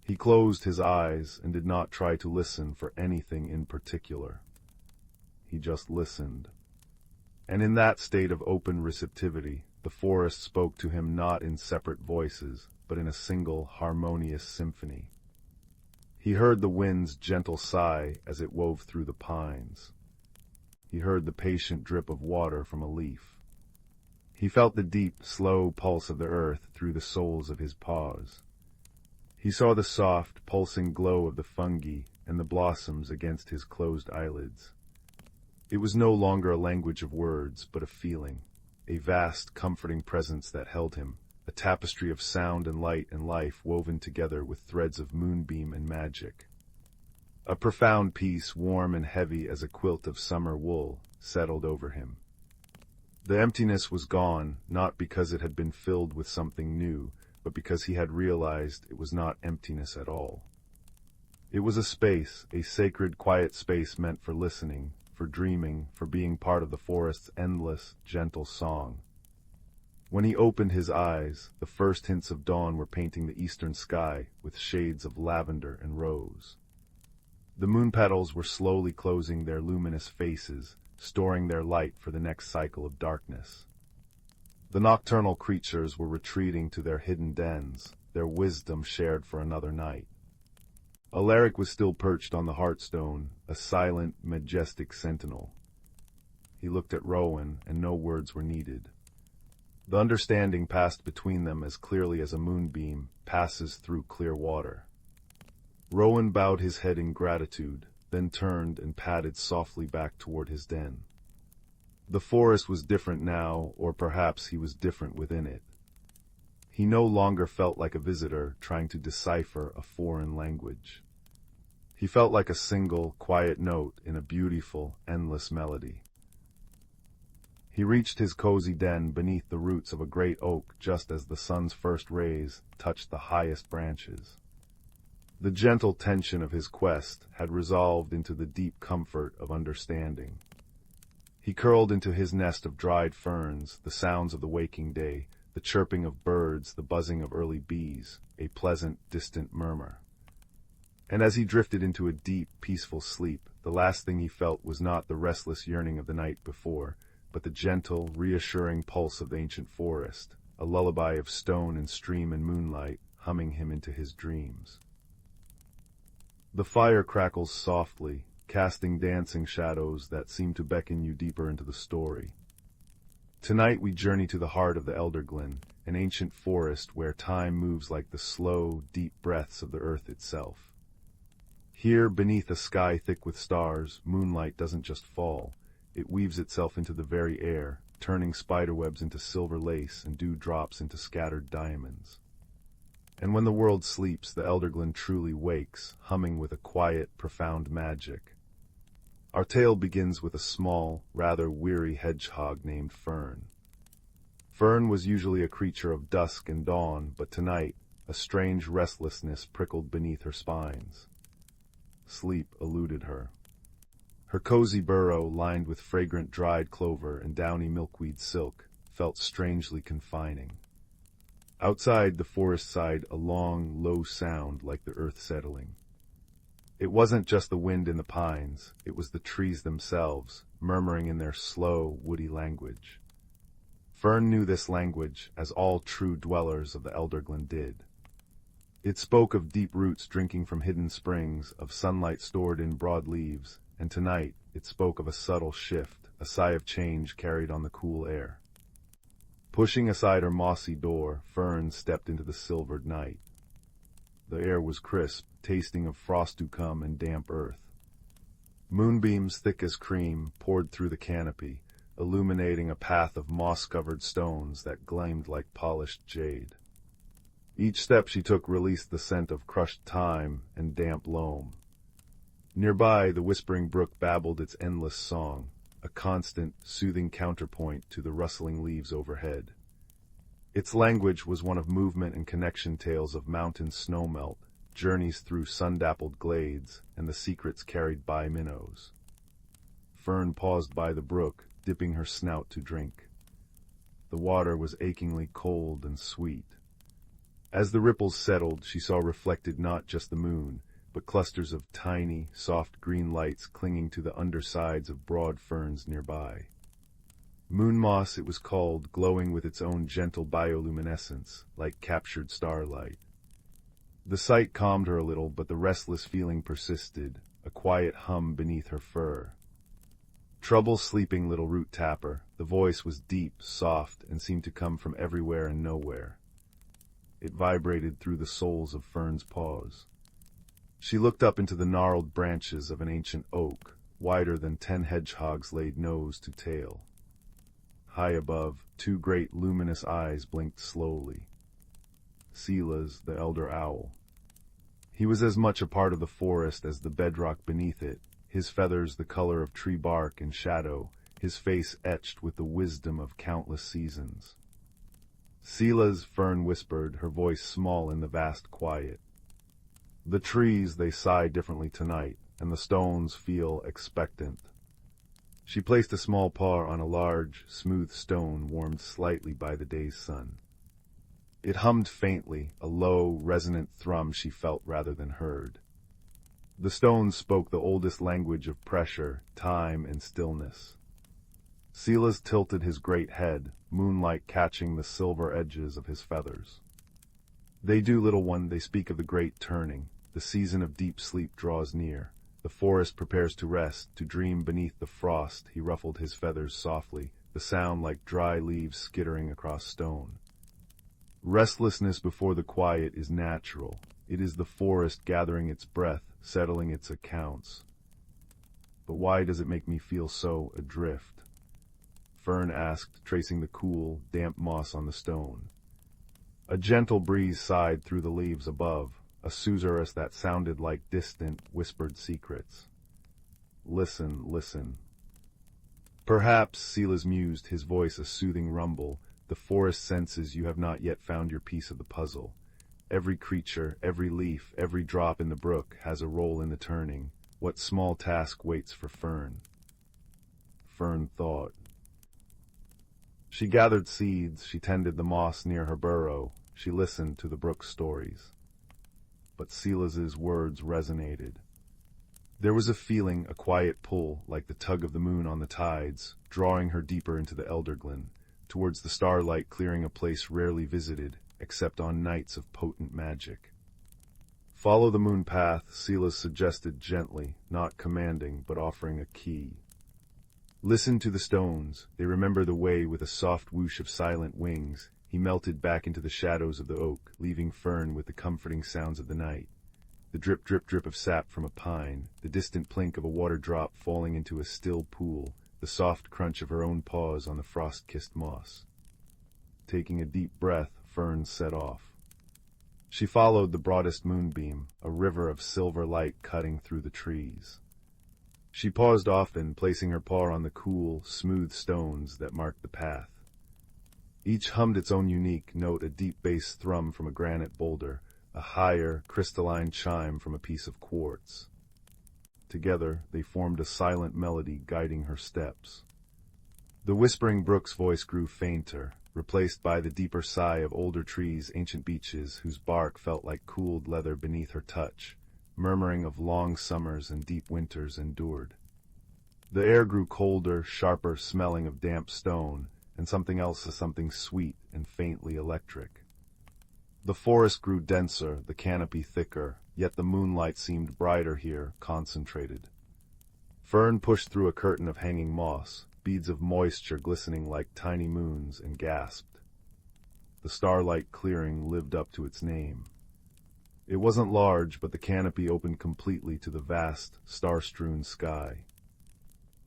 S1: He closed his eyes and did not try to listen for anything in particular. He just listened. And in that state of open receptivity, the forest spoke to him not in separate voices, but in a single, harmonious symphony. He heard the wind's gentle sigh as it wove through the pines. He heard the patient drip of water from a leaf. He felt the deep, slow pulse of the earth through the soles of his paws. He saw the soft, pulsing glow of the fungi and the blossoms against his closed eyelids. It was no longer a language of words, but a feeling, a vast, comforting presence that held him, a tapestry of sound and light and life woven together with threads of moonbeam and magic. A profound peace, warm and heavy as a quilt of summer wool, settled over him. The emptiness was gone, not because it had been filled with something new, but because he had realized it was not emptiness at all. It was a space, a sacred, quiet space meant for listening, for dreaming, for being part of the forest's endless, gentle song. When he opened his eyes, the first hints of dawn were painting the eastern sky with shades of lavender and rose. The moon petals were slowly closing their luminous faces, storing their light for the next cycle of darkness. The nocturnal creatures were retreating to their hidden dens, their wisdom shared for another night. Elara was still perched on the hearthstone, a silent, majestic sentinel. He looked at Rowan, and no words were needed. The understanding passed between them as clearly as a moonbeam passes through clear water. Rowan bowed his head in gratitude, then turned and padded softly back toward his den. The forest was different now, or perhaps he was different within it. He no longer felt like a visitor trying to decipher a foreign language. He felt like a single, quiet note in a beautiful, endless melody. He reached his cozy den beneath the roots of a great oak just as the sun's first rays touched the highest branches. The gentle tension of his quest had resolved into the deep comfort of understanding. He curled into his nest of dried ferns, the sounds of the waking day, the chirping of birds, the buzzing of early bees, a pleasant, distant murmur. And as he drifted into a deep, peaceful sleep, the last thing he felt was not the restless yearning of the night before, but the gentle, reassuring pulse of the ancient forest, a lullaby of stone and stream and moonlight humming him into his dreams. The fire crackles softly, casting dancing shadows that seem to beckon you deeper into the story. Tonight we journey to the heart of the Elderglen, an ancient forest where time moves like the slow, deep breaths of the earth itself. Here, beneath a sky thick with stars, moonlight doesn't just fall. It weaves itself into the very air, turning spiderwebs into silver lace and dewdrops into scattered diamonds. And when the world sleeps, the Elderglen truly wakes, humming with a quiet, profound magic. Our tale begins with a small, rather weary hedgehog named Fern. Fern was usually a creature of dusk and dawn, but tonight, a strange restlessness prickled beneath her spines. Sleep eluded her. Her cozy burrow, lined with fragrant dried clover and downy milkweed silk, felt strangely confining. Outside, the forest sighed a long, low sound like the earth settling. It wasn't just the wind in the pines, it was the trees themselves, murmuring in their slow, woody language. Fern knew this language, as all true dwellers of the Elderglen did. It spoke of deep roots drinking from hidden springs, of sunlight stored in broad leaves, and tonight it spoke of a subtle shift, a sigh of change carried on the cool air. Pushing aside her mossy door, Fern stepped into the silvered night. The air was crisp, tasting of frost to come and damp earth. Moonbeams thick as cream poured through the canopy, illuminating a path of moss-covered stones that gleamed like polished jade. Each step she took released the scent of crushed thyme and damp loam. Nearby, the whispering brook babbled its endless song, a constant, soothing counterpoint to the rustling leaves overhead. Its language was one of movement and connection, tales of mountain snowmelt, journeys through sun-dappled glades, and the secrets carried by minnows. Fern paused by the brook, dipping her snout to drink. The water was achingly cold and sweet. As the ripples settled, she saw reflected not just the moon, but clusters of tiny, soft green lights clinging to the undersides of broad ferns nearby. Moon moss, it was called, glowing with its own gentle bioluminescence, like captured starlight. The sight calmed her a little, but the restless feeling persisted, a quiet hum beneath her fur. "Trouble sleeping, little root tapper." The voice was deep, soft, and seemed to come from everywhere and nowhere. It vibrated through the soles of Fern's paws. She looked up into the gnarled branches of an ancient oak, wider than 10 hedgehogs laid nose to tail. High above, 2 great luminous eyes blinked slowly. Silas, the elder owl. He was as much a part of the forest as the bedrock beneath it, his feathers the color of tree bark and shadow, his face etched with the wisdom of countless seasons. "Silas," Fern whispered, her voice small in the vast quiet. "The trees, they sigh differently tonight, and the stones feel expectant." She placed a small paw on a large, smooth stone warmed slightly by the day's sun. It hummed faintly, a low, resonant thrum she felt rather than heard. The stone spoke the oldest language of pressure, time, and stillness. Silas tilted his great head, moonlight catching the silver edges of his feathers. "They do, little one, they speak of the great turning. The season of deep sleep draws near. The forest prepares to rest, to dream beneath the frost." He ruffled his feathers softly, the sound like dry leaves skittering across stone. "Restlessness before the quiet is natural. It is the forest gathering its breath, settling its accounts." "But why does it make me feel so adrift?" Fern asked, tracing the cool, damp moss on the stone. A gentle breeze sighed through the leaves above, a susurrus that sounded like distant, whispered secrets. "Listen, listen." "Perhaps," Silas mused, his voice a soothing rumble, "the forest senses you have not yet found your piece of the puzzle. Every creature, every leaf, every drop in the brook has a role in the turning. What small task waits for Fern?" Fern thought. She gathered seeds, she tended the moss near her burrow, she listened to the brook's stories. But Silas's words resonated. There was a feeling, a quiet pull, like the tug of the moon on the tides, drawing her deeper into the Elderglen, towards the starlight clearing a place rarely visited, except on nights of potent magic. "Follow the moon path," Silas suggested gently, not commanding, but offering a key. "Listen to the stones, they remember the way." With a soft whoosh of silent wings, he melted back into the shadows of the oak, leaving Fern with the comforting sounds of the night. The drip, drip, drip of sap from a pine, the distant plink of a water drop falling into a still pool, the soft crunch of her own paws on the frost-kissed moss. Taking a deep breath, Fern set off. She followed the broadest moonbeam, a river of silver light cutting through the trees. She paused often, placing her paw on the cool, smooth stones that marked the path. Each hummed its own unique note, a deep bass thrum from a granite boulder, a higher, crystalline chime from a piece of quartz. Together, they formed a silent melody guiding her steps. The whispering brook's voice grew fainter, replaced by the deeper sigh of older trees, ancient beeches, whose bark felt like cooled leather beneath her touch, murmuring of long summers and deep winters endured. The air grew colder, sharper, smelling of damp stone, and something else, something sweet and faintly electric. The forest grew denser, the canopy thicker, yet the moonlight seemed brighter here, concentrated. Fern pushed through a curtain of hanging moss, beads of moisture glistening like tiny moons, and gasped. The starlight clearing lived up to its name. It wasn't large, but the canopy opened completely to the vast, star-strewn sky.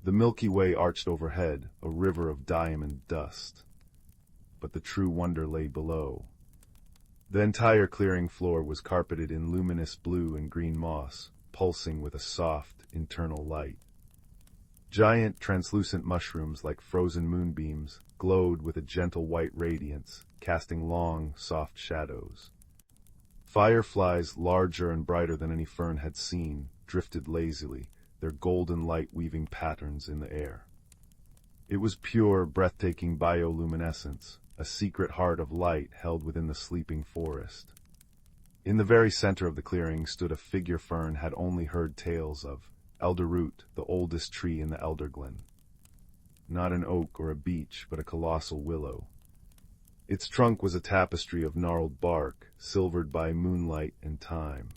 S1: The Milky Way arched overhead, a river of diamond dust. But the true wonder lay below. The entire clearing floor was carpeted in luminous blue and green moss, pulsing with a soft, internal light. Giant, translucent mushrooms like frozen moonbeams glowed with a gentle white radiance, casting long, soft shadows. Fireflies, larger and brighter than any Fern had seen, drifted lazily, their golden light weaving patterns in the air. It was pure, breathtaking bioluminescence, a secret heart of light held within the sleeping forest. In the very center of the clearing stood a figure Fern had only heard tales of, Elderroot, the oldest tree in the Elderglen. Not an oak or a beech, but a colossal willow. Its trunk was a tapestry of gnarled bark, silvered by moonlight and time.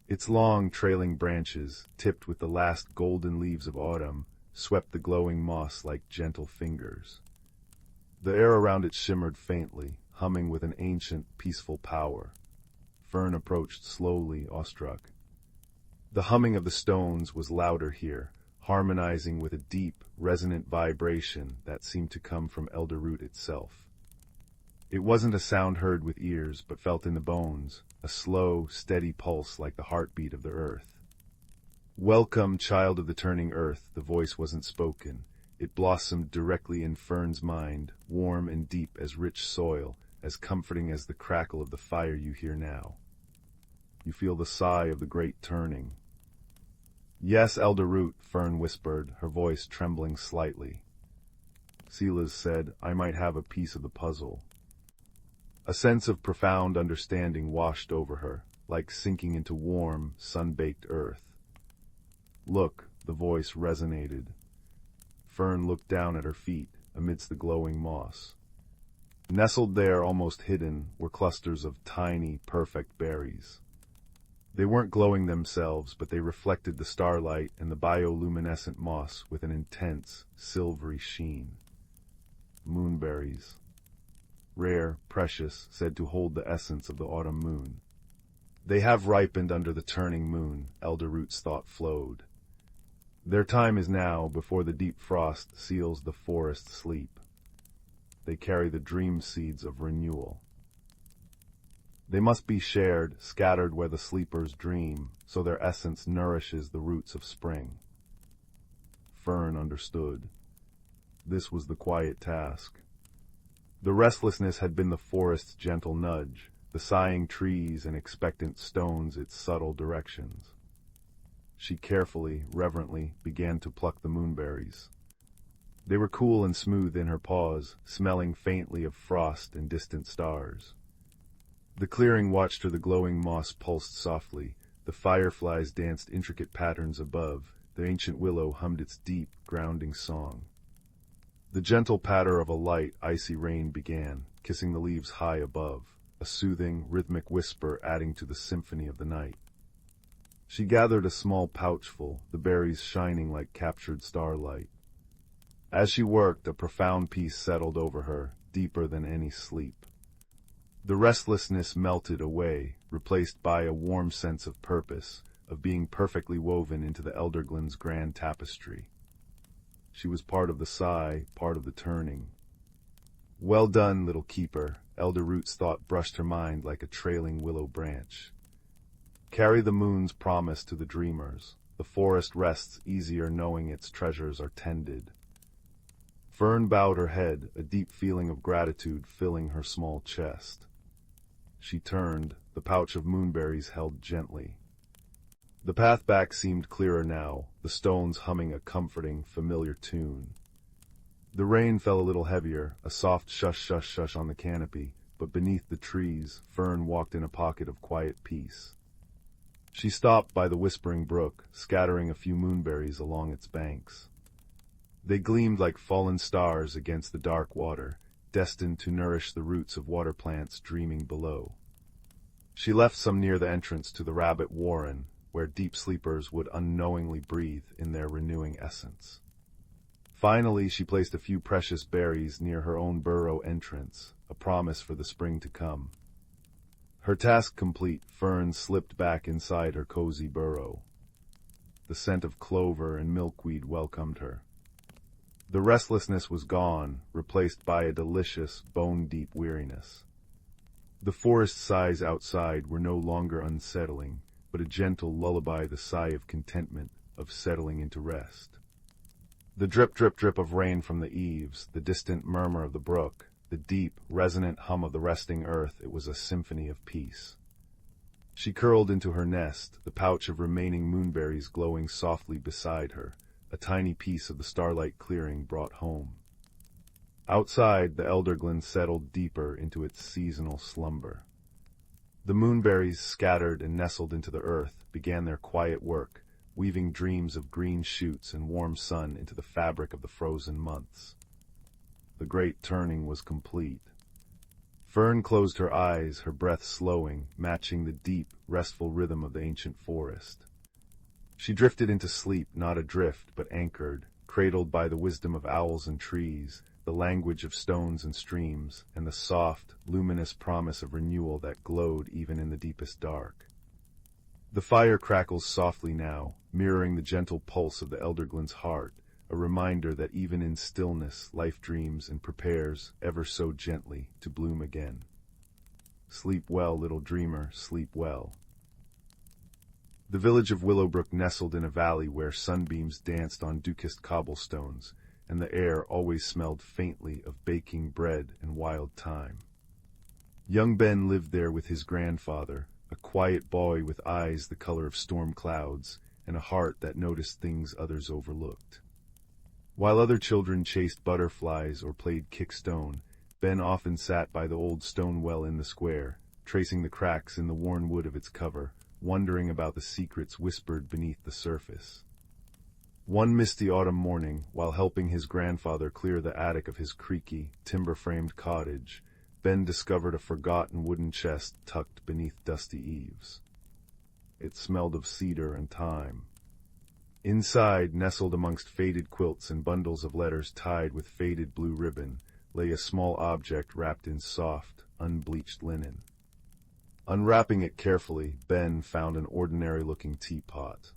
S1: Its long, trailing branches, tipped with the last golden leaves of autumn, swept the glowing moss like gentle fingers. The air around it shimmered faintly, humming with an ancient, peaceful power. Fern approached slowly, awestruck. The humming of the stones was louder here, harmonizing with a deep, resonant vibration that seemed to come from Elderroot itself. It wasn't a sound heard with ears, but felt in the bones, a slow, steady pulse like the heartbeat of the earth. "Welcome, child of the turning earth," the voice wasn't spoken. It blossomed directly in Fern's mind, warm and deep as rich soil, as comforting as the crackle of the fire you hear now. You feel the sigh of the great turning. "Yes, Elderroot," Fern whispered, her voice trembling slightly. Silas said, "I might have a piece of the puzzle." A sense of profound understanding washed over her, like sinking into warm, sun-baked earth. "Look," the voice resonated. Fern looked down at her feet, amidst the glowing moss. Nestled there, almost hidden, were clusters of tiny, perfect berries. They weren't glowing themselves, but they reflected the starlight and the bioluminescent moss with an intense, silvery sheen. Moonberries. Rare, precious, said to hold the essence of the autumn moon. They have ripened under the turning moon, Elderroot's thought flowed. Their time is now, before the deep frost seals the forest sleep. They carry the dream seeds of renewal. They must be shared, scattered where the sleepers dream, so their essence nourishes the roots of spring. Fern understood. This was the quiet task. The restlessness had been the forest's gentle nudge, the sighing trees and expectant stones its subtle directions. She carefully, reverently, began to pluck the moonberries. They were cool and smooth in her paws, smelling faintly of frost and distant stars. The clearing watched her. The glowing moss pulsed softly, the fireflies danced intricate patterns above, the ancient willow hummed its deep, grounding song. The gentle patter of a light, icy rain began, kissing the leaves high above, a soothing, rhythmic whisper adding to the symphony of the night. She gathered a small pouchful, the berries shining like captured starlight. As she worked, a profound peace settled over her, deeper than any sleep. The restlessness melted away, replaced by a warm sense of purpose, of being perfectly woven into the Elderglen's grand tapestry. She was part of the sigh, part of the turning. "Well done, little keeper," Elderroot's thought brushed her mind like a trailing willow branch. "Carry the moon's promise to the dreamers. The forest rests easier knowing its treasures are tended." Fern bowed her head, a deep feeling of gratitude filling her small chest. She turned, the pouch of moonberries held gently. The path back seemed clearer now, the stones humming a comforting, familiar tune. The rain fell a little heavier, a soft shush-shush-shush on the canopy, but beneath the trees, Fern walked in a pocket of quiet peace. She stopped by the whispering brook, scattering a few moonberries along its banks. They gleamed like fallen stars against the dark water, destined to nourish the roots of water plants dreaming below. She left some near the entrance to the rabbit warren, where deep sleepers would unknowingly breathe in their renewing essence. Finally, she placed a few precious berries near her own burrow entrance, a promise for the spring to come. Her task complete, Fern slipped back inside her cozy burrow. The scent of clover and milkweed welcomed her. The restlessness was gone, replaced by a delicious, bone-deep weariness. The forest sighs outside were no longer unsettling, but a gentle lullaby, the sigh of contentment, of settling into rest. The drip, drip, drip of rain from the eaves, the distant murmur of the brook, the deep, resonant hum of the resting earth, it was a symphony of peace. She curled into her nest, the pouch of remaining moonberries glowing softly beside her, a tiny piece of the starlight clearing brought home. Outside, the elderglen settled deeper into its seasonal slumber. The moonberries, scattered and nestled into the earth, began their quiet work, weaving dreams of green shoots and warm sun into the fabric of the frozen months. The great turning was complete. Fern closed her eyes, her breath slowing, matching the deep, restful rhythm of the ancient forest. She drifted into sleep, not adrift, but anchored, cradled by the wisdom of owls and trees, the language of stones and streams, and the soft, luminous promise of renewal that glowed even in the deepest dark. The fire crackles softly now, mirroring the gentle pulse of the elderglen's heart, a reminder that even in stillness life dreams and prepares, ever so gently, to bloom again. Sleep well, little dreamer, sleep well. The village of Willowbrook nestled in a valley where sunbeams danced on dew-kissed cobblestones, and the air always smelled faintly of baking bread and wild thyme. Young Ben lived there with his grandfather, a quiet boy with eyes the color of storm clouds, and a heart that noticed things others overlooked. While other children chased butterflies or played kick-stone, Ben often sat by the old stone well in the square, tracing the cracks in the worn wood of its cover, wondering about the secrets whispered beneath the surface. One misty autumn morning, while helping his grandfather clear the attic of his creaky, timber-framed cottage, Ben discovered a forgotten wooden chest tucked beneath dusty eaves. It smelled of cedar and thyme. Inside, nestled amongst faded quilts and bundles of letters tied with faded blue ribbon, lay a small object wrapped in soft, unbleached linen. Unwrapping it carefully, Ben found an ordinary-looking teapot.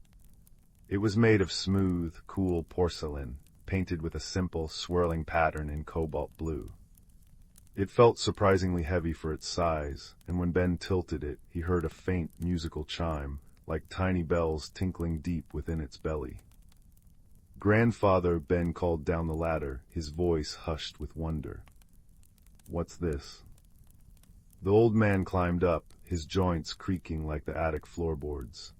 S1: It was made of smooth, cool porcelain, painted with a simple, swirling pattern in cobalt blue. It felt surprisingly heavy for its size, and when Ben tilted it, he heard a faint musical chime, like tiny bells tinkling deep within its belly. "Grandfather," Ben called down the ladder, his voice hushed with wonder. "What's this?" The old man climbed up, his joints creaking like the attic floorboards.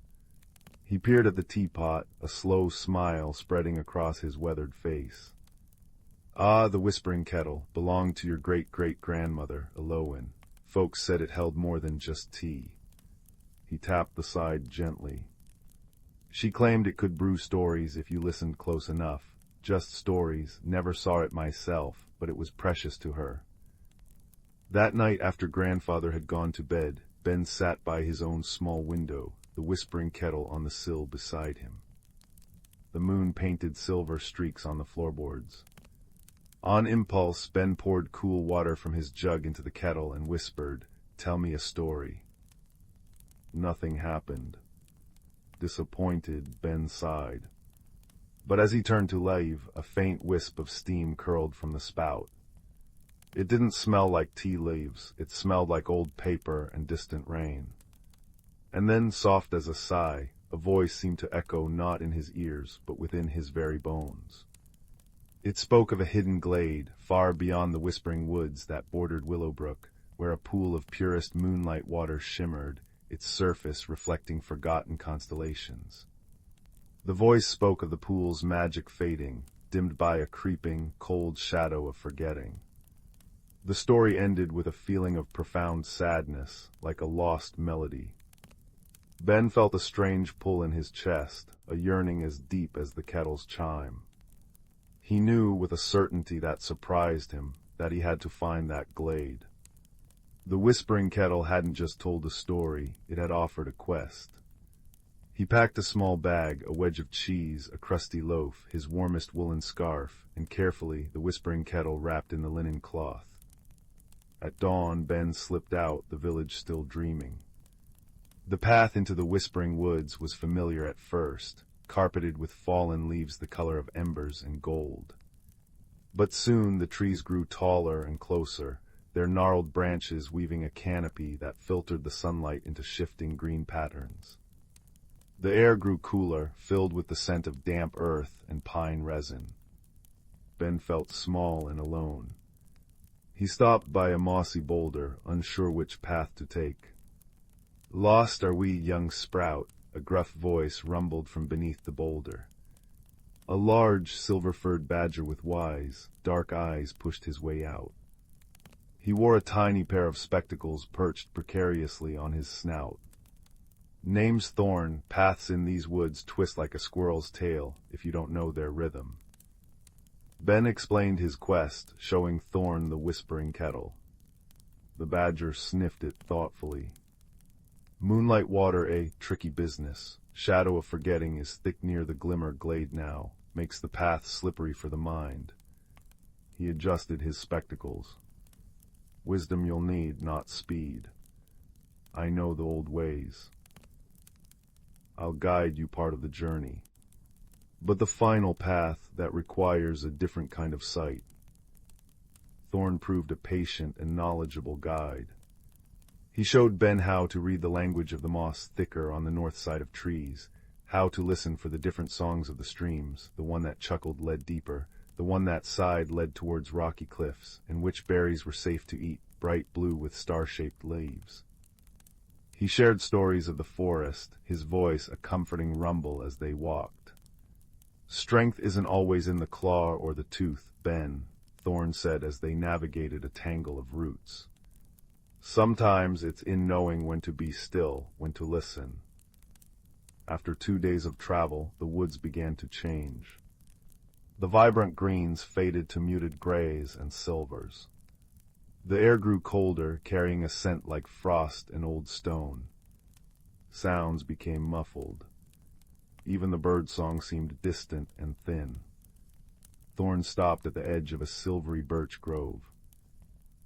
S1: He peered at the teapot, a slow smile spreading across his weathered face. "Ah, the whispering kettle belonged to your great-great-grandmother, Elowen. Folks said it held more than just tea." He tapped the side gently. "She claimed it could brew stories if you listened close enough. Just stories, never saw it myself, but it was precious to her." That night after Grandfather had gone to bed, Ben sat by his own small window, the whispering kettle on the sill beside him. The moon painted silver streaks on the floorboards. On impulse, Ben poured cool water from his jug into the kettle and whispered, "Tell me a story." Nothing happened. Disappointed, Ben sighed. But as he turned to leave, a faint wisp of steam curled from the spout. It didn't smell like tea leaves, it smelled like old paper and distant rain. And then, soft as a sigh, a voice seemed to echo not in his ears, but within his very bones. It spoke of a hidden glade, far beyond the whispering woods that bordered Willowbrook, where a pool of purest moonlight water shimmered, its surface reflecting forgotten constellations. The voice spoke of the pool's magic fading, dimmed by a creeping, cold shadow of forgetting. The story ended with a feeling of profound sadness, like a lost melody. Ben felt a strange pull in his chest, a yearning as deep as the kettle's chime. He knew with a certainty that surprised him that he had to find that glade. The whispering kettle hadn't just told a story, it had offered a quest. He packed a small bag, a wedge of cheese, a crusty loaf, his warmest woolen scarf, and carefully the whispering kettle wrapped in the linen cloth. At dawn, Ben slipped out, the village still dreaming. The path into the whispering woods was familiar at first, carpeted with fallen leaves the color of embers and gold. But soon the trees grew taller and closer, their gnarled branches weaving a canopy that filtered the sunlight into shifting green patterns. The air grew cooler, filled with the scent of damp earth and pine resin. Ben felt small and alone. He stopped by a mossy boulder, unsure which path to take. "Lost are we, young sprout," a gruff voice rumbled from beneath the boulder. A large, silver-furred badger with wise, dark eyes pushed his way out. He wore a tiny pair of spectacles perched precariously on his snout. "Name's Thorn. Paths in these woods twist like a squirrel's tail if you don't know their rhythm." Ben explained his quest, showing Thorn the whispering kettle. The badger sniffed it thoughtfully. "Moonlight water, a tricky business. Shadow of forgetting is thick near the glimmer glade now, makes the path slippery for the mind." He adjusted his spectacles. "Wisdom you'll need, not speed. I know the old ways. I'll guide you part of the journey. But the final path, that requires a different kind of sight." Thorn proved a patient and knowledgeable guide. He showed Ben how to read the language of the moss thicker on the north side of trees, how to listen for the different songs of the streams, the one that chuckled led deeper, the one that sighed led towards rocky cliffs, and which berries were safe to eat, bright blue with star-shaped leaves. He shared stories of the forest, his voice a comforting rumble as they walked. "Strength isn't always in the claw or the tooth, Ben," Thorn said as they navigated a tangle of roots. "Sometimes it's in knowing when to be still, when to listen." After 2 days of travel, the woods began to change. The vibrant greens faded to muted grays and silvers. The air grew colder, carrying a scent like frost and old stone. Sounds became muffled. Even the birdsong seemed distant and thin. Thorn stopped at the edge of a silvery birch grove.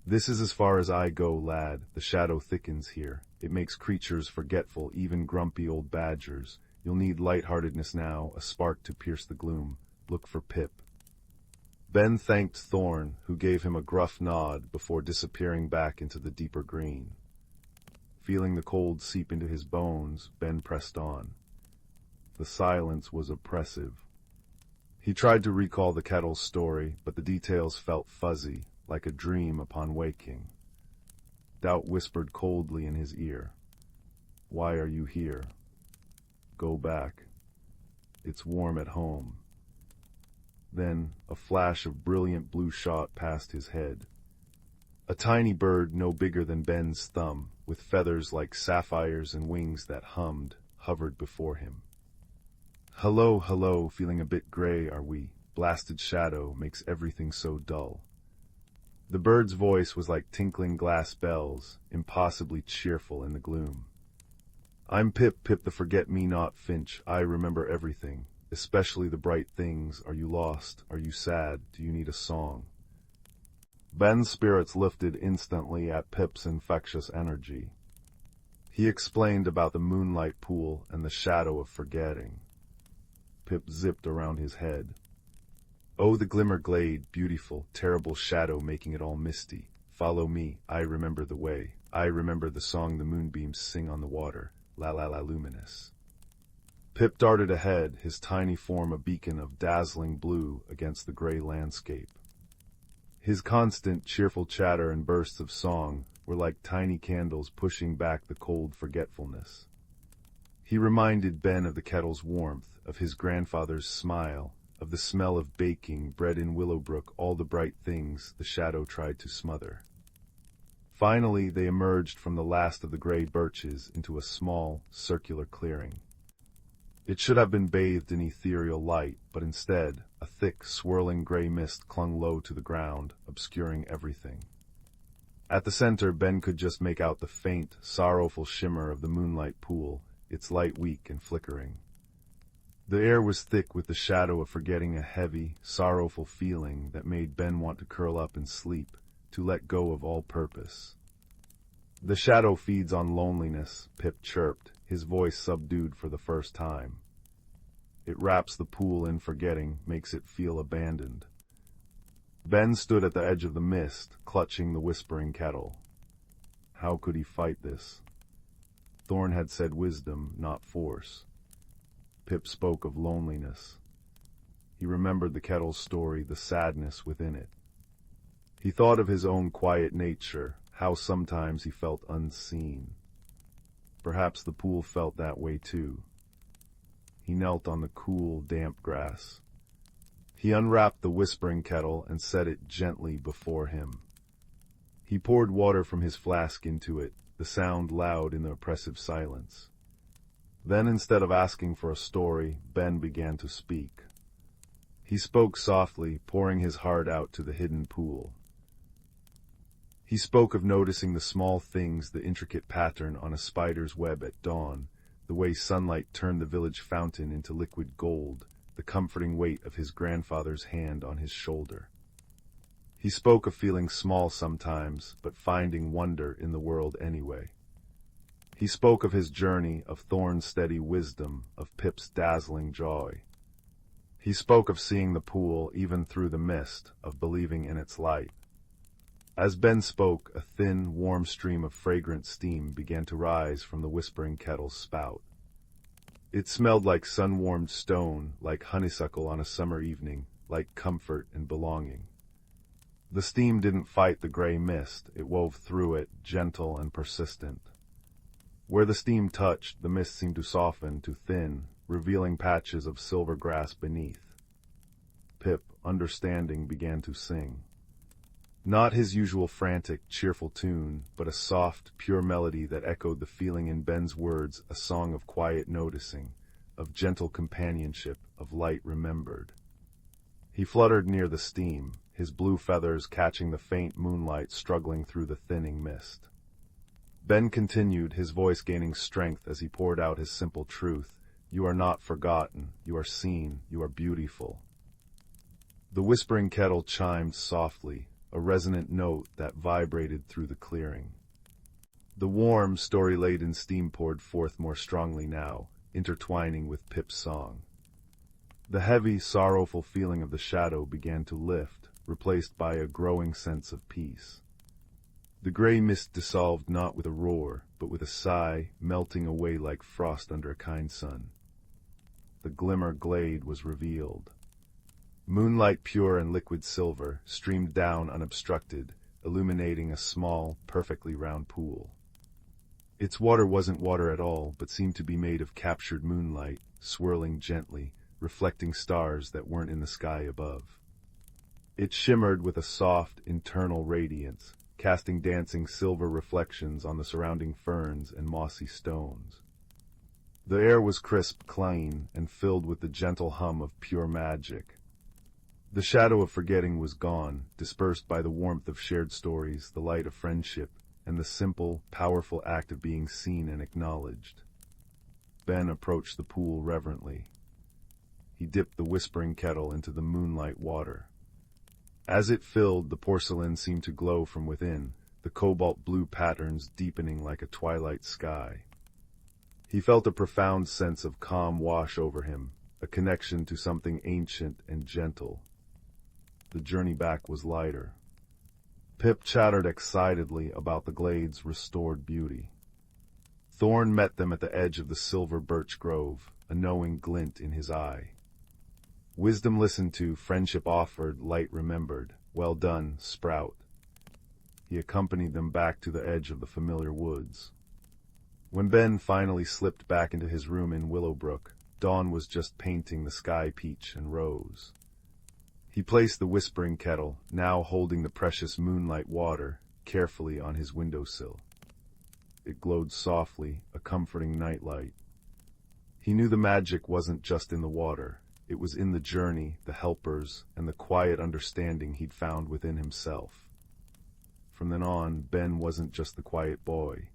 S1: "This is as far as I go, lad. The shadow thickens here. It makes creatures forgetful, even grumpy old badgers. You'll need lightheartedness now, a spark to pierce the gloom. Look for Pip." Ben thanked Thorn, who gave him a gruff nod before disappearing back into the deeper green. Feeling the cold seep into his bones, Ben pressed on. The silence was oppressive. He tried to recall the kettle's story, but the details felt fuzzy, like a dream upon waking. Doubt whispered coldly in his ear. "Why are you here? Go back. It's warm at home." Then a flash of brilliant blue shot past his head. A tiny bird no bigger than Ben's thumb, with feathers like sapphires and wings that hummed, hovered before him. "Hello, hello, feeling a bit gray, are we? Blasted shadow makes everything so dull." The bird's voice was like tinkling glass bells, impossibly cheerful in the gloom. "I'm Pip, Pip the forget-me-not finch. I remember everything, especially the bright things. Are you lost? Are you sad? Do you need a song?" Ben's spirits lifted instantly at Pip's infectious energy. He explained about the moonlight pool and the shadow of forgetting. Pip zipped around his head. "Oh, the glimmer glade, beautiful, terrible shadow making it all misty. Follow me, I remember the way. I remember the song the moonbeams sing on the water, la la la luminous." Pip darted ahead, his tiny form a beacon of dazzling blue against the gray landscape. His constant, cheerful chatter and bursts of song were like tiny candles pushing back the cold forgetfulness. He reminded Ben of the kettle's warmth, of his grandfather's smile, of the smell of baking, bread in Willowbrook, all the bright things the shadow tried to smother. Finally, they emerged from the last of the gray birches into a small, circular clearing. It should have been bathed in ethereal light, but instead, a thick, swirling gray mist clung low to the ground, obscuring everything. At the center, Ben could just make out the faint, sorrowful shimmer of the moonlight pool, its light weak and flickering. The air was thick with the shadow of forgetting, a heavy, sorrowful feeling that made Ben want to curl up and sleep, to let go of all purpose. "The shadow feeds on loneliness," Pip chirped, his voice subdued for the first time. "It wraps the pool in forgetting, makes it feel abandoned." Ben stood at the edge of the mist, clutching the whispering kettle. How could he fight this? Thorn had said wisdom, not force. Pip spoke of loneliness. He remembered the kettle's story, the sadness within it. He thought of his own quiet nature, how sometimes he felt unseen. Perhaps the pool felt that way too. He knelt on the cool, damp grass. He unwrapped the whispering kettle and set it gently before him. He poured water from his flask into it, the sound loud in the oppressive silence. Then, instead of asking for a story, Ben began to speak. He spoke softly, pouring his heart out to the hidden pool. He spoke of noticing the small things, the intricate pattern on a spider's web at dawn, the way sunlight turned the village fountain into liquid gold, the comforting weight of his grandfather's hand on his shoulder. He spoke of feeling small sometimes, but finding wonder in the world anyway. He spoke of his journey, of Thorn's steady wisdom, of Pip's dazzling joy. He spoke of seeing the pool even through the mist, of believing in its light. As Ben spoke, a thin, warm stream of fragrant steam began to rise from the whispering kettle's spout. It smelled like sun-warmed stone, like honeysuckle on a summer evening, like comfort and belonging. The steam didn't fight the gray mist, it wove through it, gentle and persistent. Where the steam touched, the mist seemed to soften, to thin, revealing patches of silver grass beneath. Pip, understanding, began to sing. Not his usual frantic, cheerful tune, but a soft, pure melody that echoed the feeling in Ben's words, a song of quiet noticing, of gentle companionship, of light remembered. He fluttered near the steam, his blue feathers catching the faint moonlight struggling through the thinning mist. Ben continued, his voice gaining strength as he poured out his simple truth. You are not forgotten, you are seen, you are beautiful. The whispering kettle chimed softly, a resonant note that vibrated through the clearing. The warm, story-laden steam poured forth more strongly now, intertwining with Pip's song. The heavy, sorrowful feeling of the shadow began to lift, replaced by a growing sense of peace. The gray mist dissolved not with a roar, but with a sigh, melting away like frost under a kind sun. The glimmer glade was revealed. Moonlight pure and liquid silver streamed down unobstructed, illuminating a small, perfectly round pool. Its water wasn't water at all, but seemed to be made of captured moonlight, swirling gently, reflecting stars that weren't in the sky above. It shimmered with a soft, internal radiance, casting dancing silver reflections on the surrounding ferns and mossy stones. The air was crisp, clean, and filled with the gentle hum of pure magic. The shadow of forgetting was gone, dispersed by the warmth of shared stories, the light of friendship, and the simple, powerful act of being seen and acknowledged. Ben approached the pool reverently. He dipped the whispering kettle into the moonlight water. As it filled, the porcelain seemed to glow from within, the cobalt blue patterns deepening like a twilight sky. He felt a profound sense of calm wash over him, a connection to something ancient and gentle. The journey back was lighter. Pip chattered excitedly about the glade's restored beauty. Thorn met them at the edge of the silver birch grove, a knowing glint in his eye. Wisdom listened to, friendship offered, light remembered. Well done, Sprout. He accompanied them back to the edge of the familiar woods. When Ben finally slipped back into his room in Willowbrook, dawn was just painting the sky peach and rose. He placed the whispering kettle, now holding the precious moonlight water, carefully on his windowsill. It glowed softly, a comforting nightlight. He knew the magic wasn't just in the water. It was in the journey, the helpers, and the quiet understanding he'd found within himself. From then on, Ben wasn't just the quiet boy.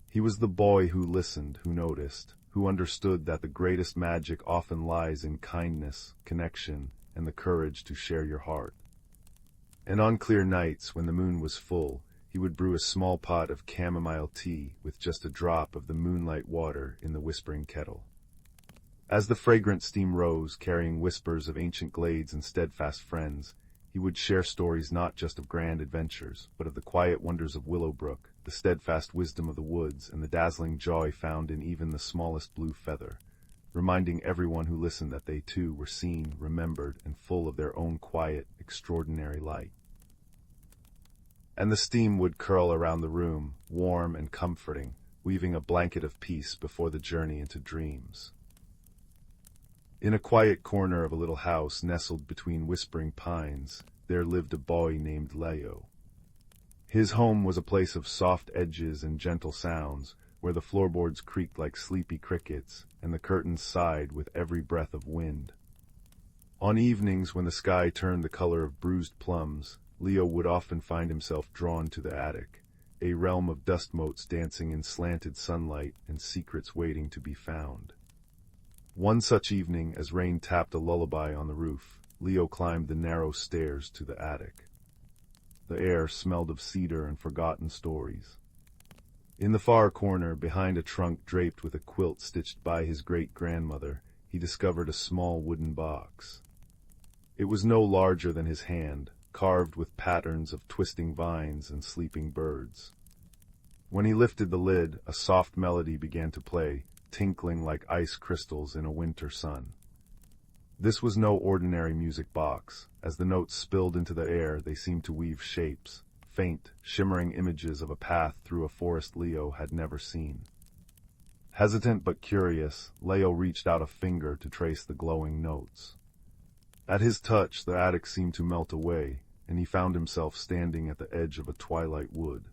S1: He was the boy who listened, who noticed, who understood that the greatest magic often lies in kindness, connection, and the courage to share your heart. And on clear nights, when the moon was full, he would brew a small pot of chamomile tea with just a drop of the moonlight water in the whispering kettle. As the fragrant steam rose, carrying whispers of ancient glades and steadfast friends, He would share stories not just of grand adventures, but of the quiet wonders of Willowbrook, the steadfast wisdom of the woods, and the dazzling joy found in even the smallest blue feather, reminding everyone who listened that they too were seen, remembered, and full of their own quiet, extraordinary light. And the steam would curl around the room, warm and comforting, weaving a blanket of peace before the journey into dreams. In a quiet corner of a little house nestled between whispering pines, there lived a boy named Leo. His home was a place of soft edges and gentle sounds, where the floorboards creaked like sleepy crickets, and the curtains sighed with every breath of wind. On evenings when the sky turned the color of bruised plums, Leo would often find himself drawn to the attic, a realm of dust motes dancing in slanted sunlight and secrets waiting to be found. One such evening, as rain tapped a lullaby on the roof, Leo climbed the narrow stairs to the attic. The air smelled of cedar and forgotten stories. In the far corner, behind a trunk draped with a quilt stitched by his great-grandmother, he discovered a small wooden box. It was no larger than his hand, carved with patterns of twisting vines and sleeping birds. When he lifted the lid, a soft melody began to play, tinkling like ice crystals in a winter sun. This was no ordinary music box. As the notes spilled into the air, they seemed to weave shapes, faint, shimmering images of a path through a forest Leo had never seen. Hesitant but curious, Leo reached out a finger to trace the glowing notes. At his touch, the attic seemed to melt away, and he found himself standing at the edge of a twilight wood.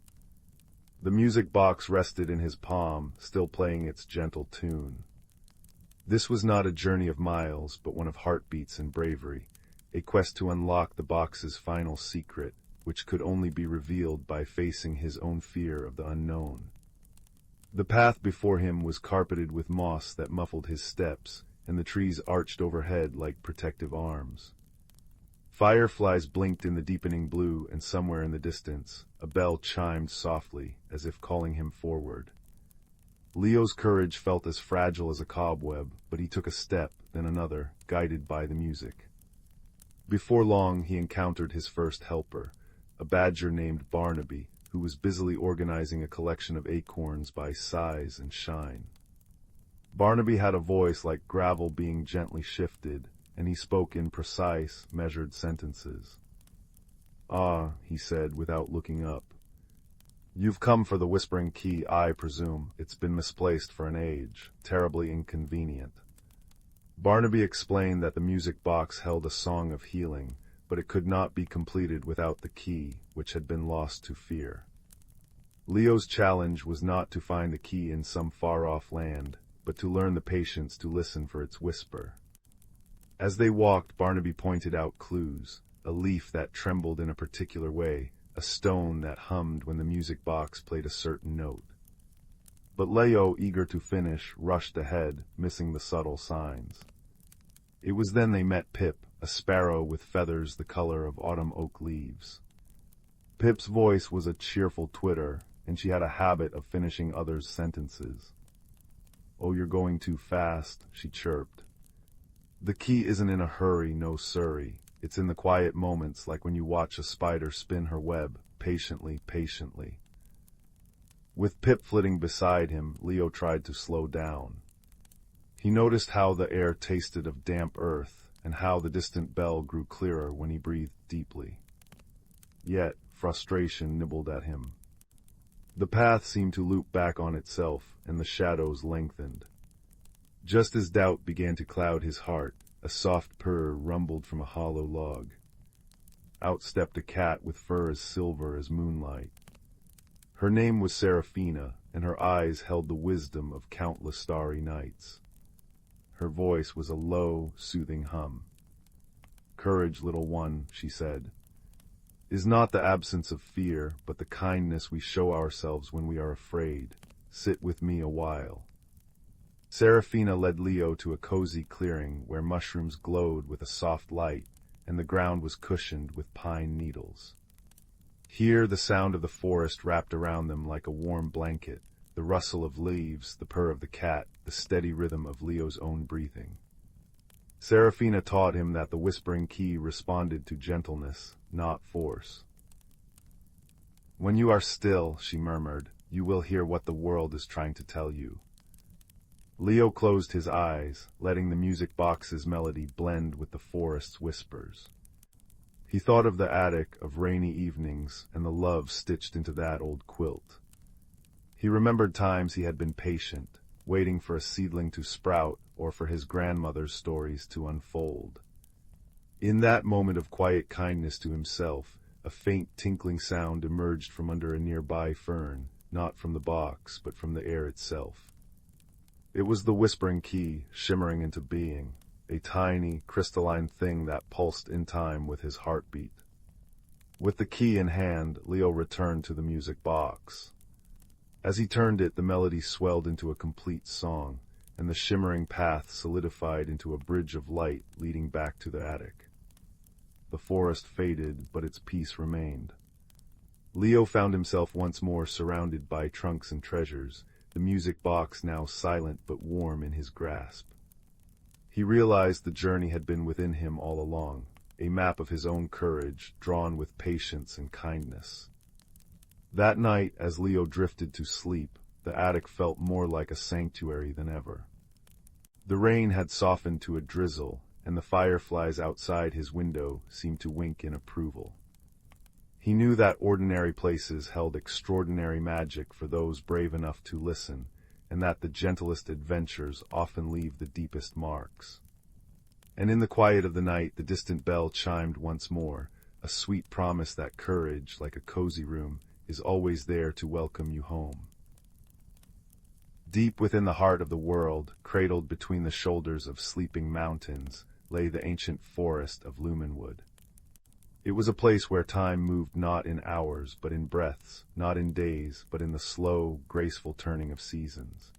S1: The music box rested in his palm, still playing its gentle tune. This was not a journey of miles, but one of heartbeats and bravery, a quest to unlock the box's final secret, which could only be revealed by facing his own fear of the unknown. The path before him was carpeted with moss that muffled his steps, and the trees arched overhead like protective arms. Fireflies blinked in the deepening blue, and somewhere in the distance, a bell chimed softly, as if calling him forward. Leo's courage felt as fragile as a cobweb, but he took a step, then another, guided by the music. Before long, he encountered his first helper, a badger named Barnaby, who was busily organizing a collection of acorns by size and shine. Barnaby had a voice like gravel being gently shifted, and he spoke in precise, measured sentences. "Ah," he said without looking up. "You've come for the Whispering Key, I presume. It's been misplaced for an age. Terribly inconvenient." Barnaby explained that the music box held a song of healing, but it could not be completed without the key, which had been lost to fear. Leo's challenge was not to find the key in some far-off land, but to learn the patience to listen for its whisper. As they walked, Barnaby pointed out clues, a leaf that trembled in a particular way, a stone that hummed when the music box played a certain note. But Leo, eager to finish, rushed ahead, missing the subtle signs. It was then they met Pip, a sparrow with feathers the color of autumn oak leaves. Pip's voice was a cheerful twitter, and she had a habit of finishing others' sentences. "Oh, you're going too fast," she chirped. "The key isn't in a hurry, no siree. It's in the quiet moments, like when you watch a spider spin her web, patiently, patiently." With Pip flitting beside him, Leo tried to slow down. He noticed how the air tasted of damp earth, and how the distant bell grew clearer when he breathed deeply. Yet, frustration nibbled at him. The path seemed to loop back on itself, and the shadows lengthened. Just as doubt began to cloud his heart, a soft purr rumbled from a hollow log. Out stepped a cat with fur as silver as moonlight. Her name was Seraphina, and her eyes held the wisdom of countless starry nights. Her voice was a low, soothing hum. "Courage, little one," she said, "is not the absence of fear, but the kindness we show ourselves when we are afraid. Sit with me a while." Seraphina led Leo to a cozy clearing where mushrooms glowed with a soft light, and the ground was cushioned with pine needles. Here the sound of the forest wrapped around them like a warm blanket, the rustle of leaves, the purr of the cat, the steady rhythm of Leo's own breathing. Serafina taught him that the whispering key responded to gentleness, not force. "When you are still," she murmured, "you will hear what the world is trying to tell you." Leo closed his eyes, letting the music box's melody blend with the forest's whispers. He thought of the attic, of rainy evenings, and the love stitched into that old quilt. He remembered times he had been patient, waiting for a seedling to sprout or for his grandmother's stories to unfold. In that moment of quiet kindness to himself, a faint tinkling sound emerged from under a nearby fern, not from the box, but from the air itself. It was the whispering key, shimmering into being, a tiny, crystalline thing that pulsed in time with his heartbeat. With the key in hand, Leo returned to the music box. As he turned it, the melody swelled into a complete song, and the shimmering path solidified into a bridge of light leading back to the attic. The forest faded, but its peace remained. Leo found himself once more surrounded by trunks and treasures, the music box now silent but warm in his grasp. He realized the journey had been within him all along, a map of his own courage, drawn with patience and kindness. That night, as Leo drifted to sleep, the attic felt more like a sanctuary than ever. The rain had softened to a drizzle, and the fireflies outside his window seemed to wink in approval. He knew that ordinary places held extraordinary magic for those brave enough to listen, and that the gentlest adventures often leave the deepest marks. And in the quiet of the night, the distant bell chimed once more, a sweet promise that courage, like a cozy room, is always there to welcome you home. Deep within the heart of the world, cradled between the shoulders of sleeping mountains, lay the ancient forest of Lumenwood. It was a place where time moved not in hours, but in breaths, not in days, but in the slow, graceful turning of seasons.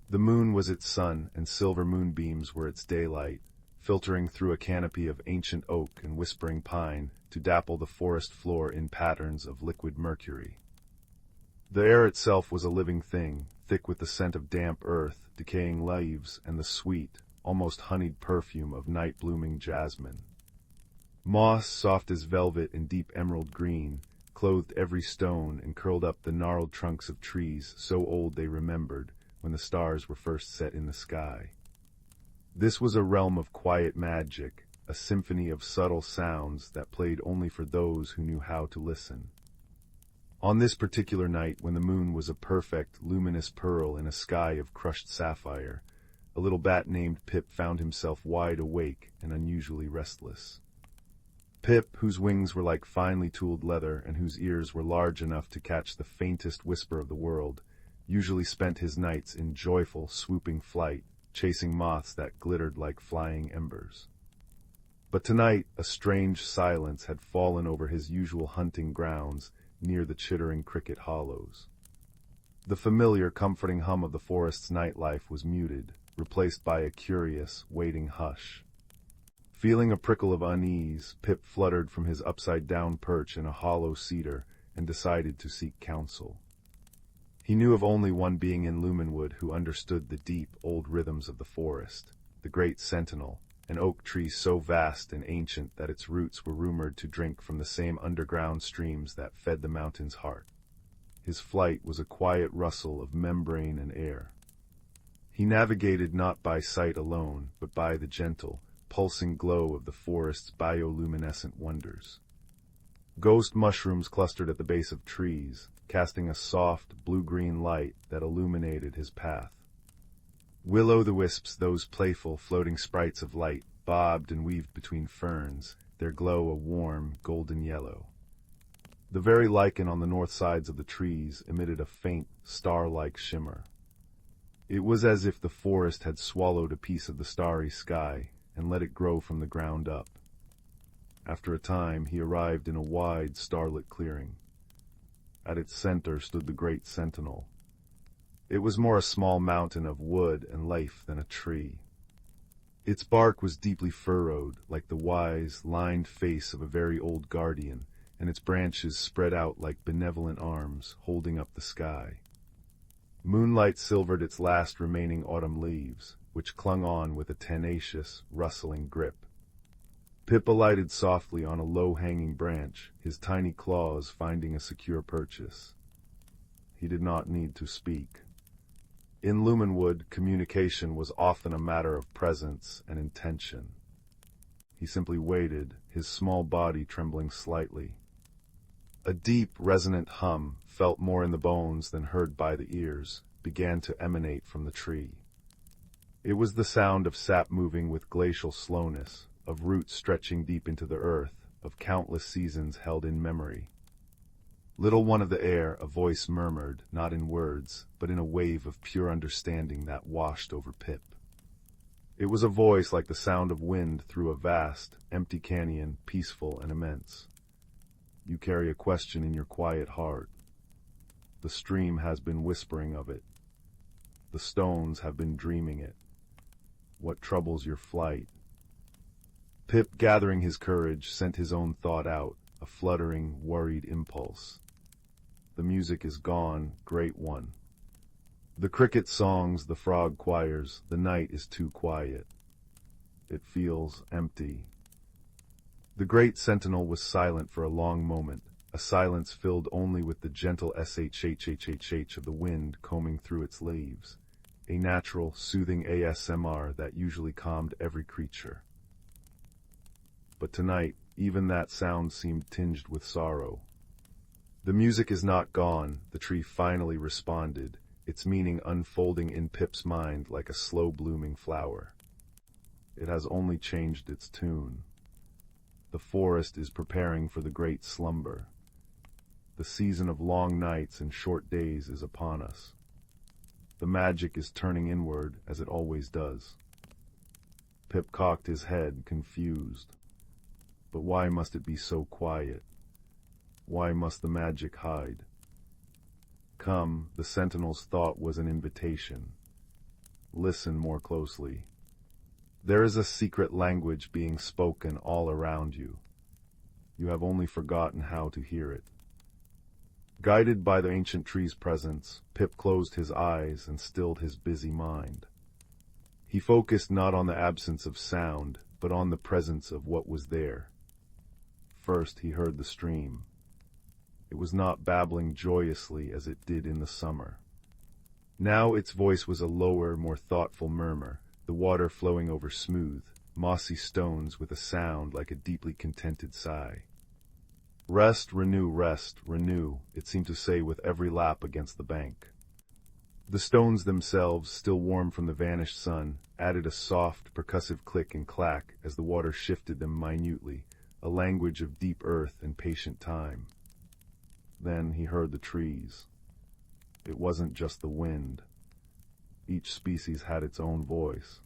S1: The moon was its sun, and silver moonbeams were its daylight, filtering through a canopy of ancient oak and whispering pine to dapple the forest floor in patterns of liquid mercury. The air itself was a living thing, thick with the scent of damp earth, decaying leaves, and the sweet, almost honeyed perfume of night-blooming jasmine. Moss, soft as velvet and deep emerald green, clothed every stone and curled up the gnarled trunks of trees so old they remembered when the stars were first set in the sky. This was a realm of quiet magic, a symphony of subtle sounds that played only for those who knew how to listen. On this particular night, when the moon was a perfect, luminous pearl in a sky of crushed sapphire, a little bat named Pip found himself wide awake and unusually restless. Pip, whose wings were like finely tooled leather and whose ears were large enough to catch the faintest whisper of the world, usually spent his nights in joyful, swooping flight, chasing moths that glittered like flying embers. But tonight, a strange silence had fallen over his usual hunting grounds near the chittering cricket hollows. The familiar, comforting hum of the forest's nightlife was muted, replaced by a curious, waiting hush. Feeling a prickle of unease, Pip fluttered from his upside-down perch in a hollow cedar and decided to seek counsel. He knew of only one being in Lumenwood who understood the deep, old rhythms of the forest, the great sentinel, an oak tree so vast and ancient that its roots were rumored to drink from the same underground streams that fed the mountain's heart. His flight was a quiet rustle of membrane and air. He navigated not by sight alone, but by the gentle, pulsing glow of the forest's bioluminescent wonders. Ghost mushrooms clustered at the base of trees, casting a soft, blue-green light that illuminated his path. Will-o'-the-wisps, those playful, floating sprites of light, bobbed and weaved between ferns, their glow a warm, golden yellow. The very lichen on the north sides of the trees emitted a faint, star-like shimmer. It was as if the forest had swallowed a piece of the starry sky and let it grow from the ground up. After a time, he arrived in a wide, starlit clearing. At its center stood the great sentinel. It was more a small mountain of wood and life than a tree. Its bark was deeply furrowed, like the wise, lined face of a very old guardian, and its branches spread out like benevolent arms, holding up the sky. Moonlight silvered its last remaining autumn leaves, which clung on with a tenacious, rustling grip. Pip alighted softly on a low-hanging branch, his tiny claws finding a secure purchase. He did not need to speak. In Lumenwood, communication was often a matter of presence and intention. He simply waited, his small body trembling slightly. A deep, resonant hum, felt more in the bones than heard by the ears, began to emanate from the tree. It was the sound of sap moving with glacial slowness, of roots stretching deep into the earth, of countless seasons held in memory. Little one of the air, a voice murmured, not in words, but in a wave of pure understanding that washed over Pip. It was a voice like the sound of wind through a vast, empty canyon, peaceful and immense. You carry a question in your quiet heart. The stream has been whispering of it. The stones have been dreaming it. What troubles your flight? Pip, gathering his courage, sent his own thought out, a fluttering, worried impulse. The music is gone, great one. The cricket songs, the frog choirs, the night is too quiet. It feels empty. The great sentinel was silent for a long moment, a silence filled only with the gentle shhhhh of the wind combing through its leaves, a natural, soothing ASMR that usually calmed every creature. But tonight, even that sound seemed tinged with sorrow. The music is not gone, the tree finally responded, its meaning unfolding in Pip's mind like a slow-blooming flower. It has only changed its tune. The forest is preparing for the great slumber. The season of long nights and short days is upon us. The magic is turning inward, as it always does. Pip cocked his head, confused. But why must it be so quiet? Why must the magic hide? Come, the sentinel's thought was an invitation. Listen more closely. There is a secret language being spoken all around you. You have only forgotten how to hear it. Guided by the ancient tree's presence, Pip closed his eyes and stilled his busy mind. He focused not on the absence of sound, but on the presence of what was there. First he heard the stream. It was not babbling joyously as it did in the summer. Now its voice was a lower, more thoughtful murmur, the water flowing over smooth, mossy stones with a sound like a deeply contented sigh. Rest, renew, it seemed to say with every lap against the bank. The stones themselves, still warm from the vanished sun, added a soft, percussive click and clack as the water shifted them minutely, a language of deep earth and patient time. Then he heard the trees. It wasn't just the wind. Each species had its own voice.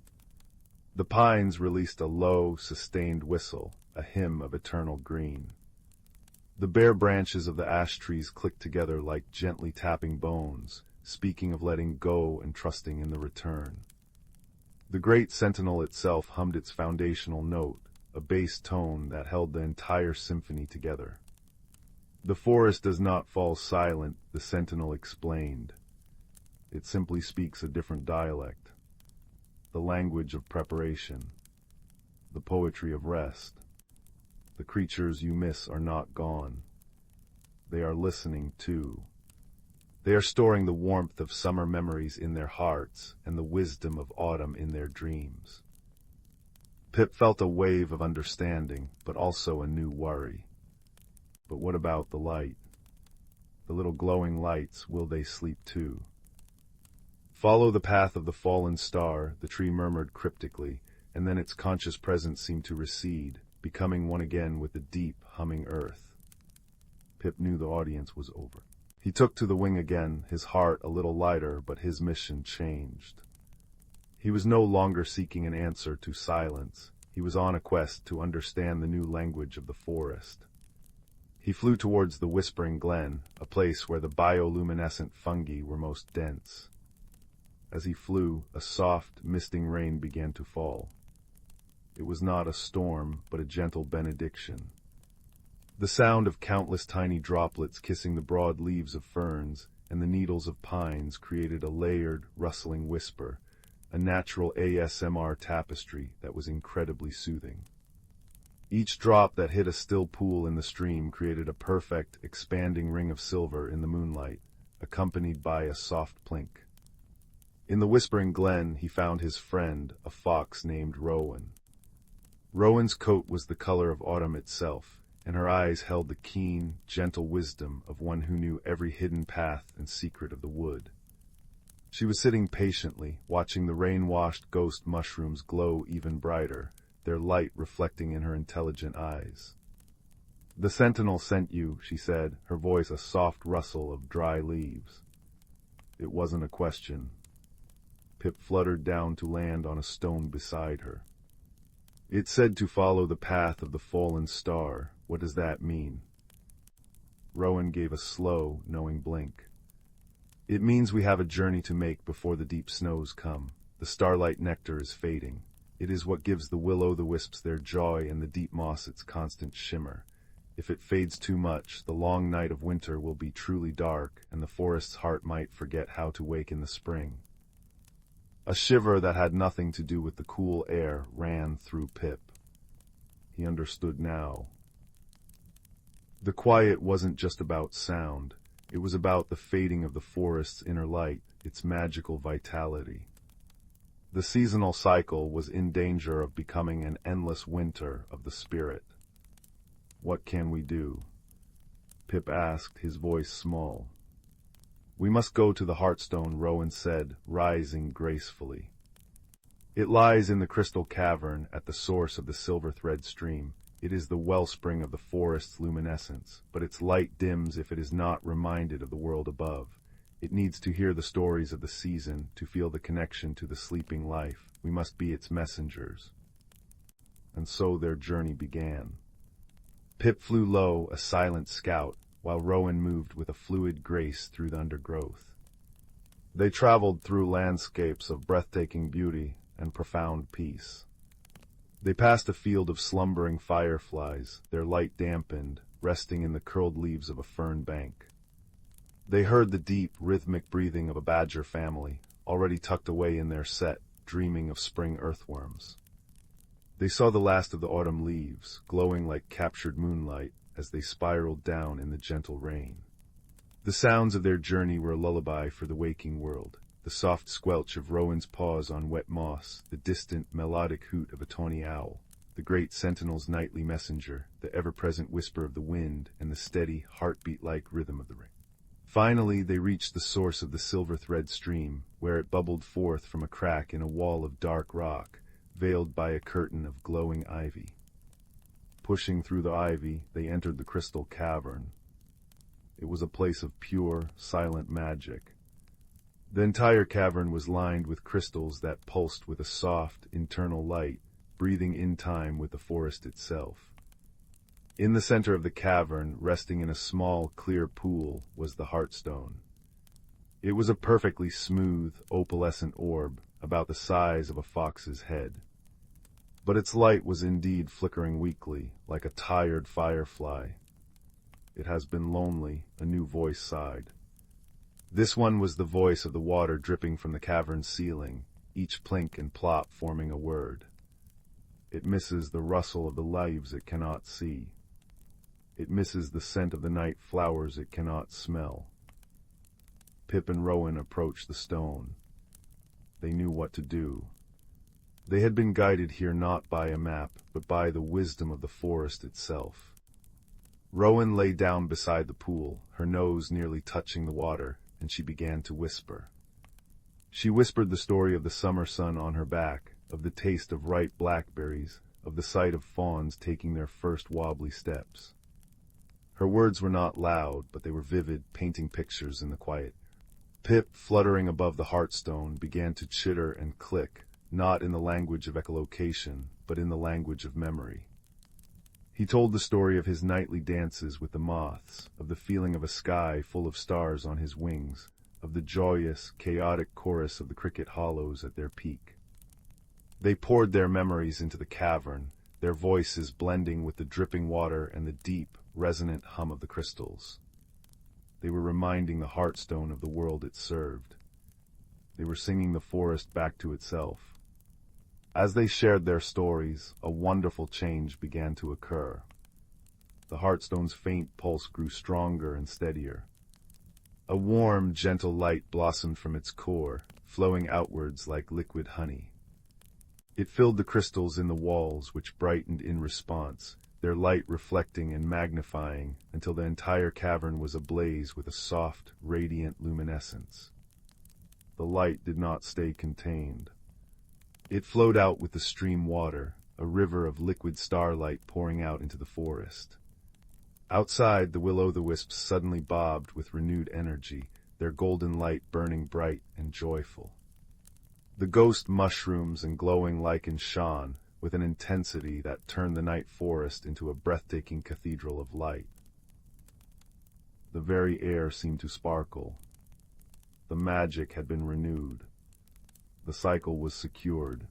S1: The pines released a low, sustained whistle, a hymn of eternal green. The bare branches of the ash trees clicked together like gently tapping bones, speaking of letting go and trusting in the return. The great sentinel itself hummed its foundational note, a bass tone that held the entire symphony together. The forest does not fall silent, the sentinel explained. It simply speaks a different dialect. The language of preparation. The poetry of rest. The creatures you miss are not gone. They are listening too. They are storing the warmth of summer memories in their hearts and the wisdom of autumn in their dreams. Pip felt a wave of understanding, but also a new worry. But what about the light? The little glowing lights, will they sleep too? Follow the path of the fallen star, the tree murmured cryptically, and then its conscious presence seemed to recede, becoming one again with the deep, humming earth. Pip knew the audience was over. He took to the wing again, his heart a little lighter, but his mission changed. He was no longer seeking an answer to silence. He was on a quest to understand the new language of the forest. He flew towards the Whispering Glen, a place where the bioluminescent fungi were most dense. As he flew, a soft, misting rain began to fall. It was not a storm, but a gentle benediction. The sound of countless tiny droplets kissing the broad leaves of ferns, and the needles of pines created a layered, rustling whisper, a natural ASMR tapestry that was incredibly soothing. Each drop that hit a still pool in the stream created a perfect, expanding ring of silver in the moonlight, accompanied by a soft plink. In the whispering glen, he found his friend, a fox named Rowan. Rowan's coat was the color of autumn itself, and her eyes held the keen, gentle wisdom of one who knew every hidden path and secret of the wood. She was sitting patiently, watching the rain-washed ghost mushrooms glow even brighter, their light reflecting in her intelligent eyes. "The sentinel sent you," she said, her voice a soft rustle of dry leaves. It wasn't a question. Pip fluttered down to land on a stone beside her. "It said to follow the path of the fallen star. What does that mean?" Rowan gave a slow, knowing blink. "It means we have a journey to make before the deep snows come. The starlight nectar is fading. It is what gives the will-o'-the-wisps their joy and the deep moss its constant shimmer. If it fades too much, the long night of winter will be truly dark, and the forest's heart might forget how to wake in the spring." A shiver that had nothing to do with the cool air ran through Pip. He understood now. The quiet wasn't just about sound. It was about the fading of the forest's inner light, its magical vitality. The seasonal cycle was in danger of becoming an endless winter of the spirit. "What can we do?" Pip asked, his voice small. "We must go to the Heartstone," Rowan said, rising gracefully. "It lies in the crystal cavern at the source of the silver thread stream. It is the wellspring of the forest's luminescence, but its light dims if it is not reminded of the world above. It needs to hear the stories of the season, to feel the connection to the sleeping life. We must be its messengers." And so their journey began. Pip flew low, a silent scout, while Rowan moved with a fluid grace through the undergrowth. They traveled through landscapes of breathtaking beauty and profound peace. They passed a field of slumbering fireflies, their light dampened, resting in the curled leaves of a fern bank. They heard the deep, rhythmic breathing of a badger family, already tucked away in their set, dreaming of spring earthworms. They saw the last of the autumn leaves, glowing like captured moonlight, as they spiraled down in the gentle rain. The sounds of their journey were a lullaby for the waking world. The soft squelch of Rowan's paws on wet moss, the distant, melodic hoot of a tawny owl, the great sentinel's nightly messenger, the ever-present whisper of the wind, and the steady, heartbeat-like rhythm of the rain. Finally, they reached the source of the silver thread stream, where it bubbled forth from a crack in a wall of dark rock, veiled by a curtain of glowing ivy. Pushing through the ivy, they entered the crystal cavern. It was a place of pure, silent magic. The entire cavern was lined with crystals that pulsed with a soft, internal light, breathing in time with the forest itself. In the center of the cavern, resting in a small, clear pool, was the Heartstone. It was a perfectly smooth, opalescent orb, about the size of a fox's head. But its light was indeed flickering weakly, like a tired firefly. "It has been lonely," a new voice sighed. This one was the voice of the water dripping from the cavern's ceiling, each plink and plop forming a word. "It misses the rustle of the leaves it cannot see. It misses the scent of the night flowers it cannot smell." Pip and Rowan approached the stone. They knew what to do. They had been guided here not by a map, but by the wisdom of the forest itself. Rowan lay down beside the pool, her nose nearly touching the water, and she began to whisper. She whispered the story of the summer sun on her back, of the taste of ripe blackberries, of the sight of fawns taking their first wobbly steps. Her words were not loud, but they were vivid, painting pictures in the quiet. Pip, fluttering above the Heartstone, began to chitter and click, not in the language of echolocation, but in the language of memory. He told the story of his nightly dances with the moths, of the feeling of a sky full of stars on his wings, of the joyous, chaotic chorus of the cricket hollows at their peak. They poured their memories into the cavern, their voices blending with the dripping water and the deep, resonant hum of the crystals. They were reminding the heartstone of the world it served. They were singing the forest back to itself. As they shared their stories, a wonderful change began to occur. The heartstone's faint pulse grew stronger and steadier. A warm, gentle light blossomed from its core, flowing outwards like liquid honey. It filled the crystals in the walls, which brightened in response, their light reflecting and magnifying until the entire cavern was ablaze with a soft, radiant luminescence. The light did not stay contained. It flowed out with the stream water, a river of liquid starlight pouring out into the forest. Outside, the will-o'-the-wisps suddenly bobbed with renewed energy, their golden light burning bright and joyful. The ghost mushrooms and glowing lichens shone with an intensity that turned the night forest into a breathtaking cathedral of light. The very air seemed to sparkle. The magic had been renewed. The cycle was secured.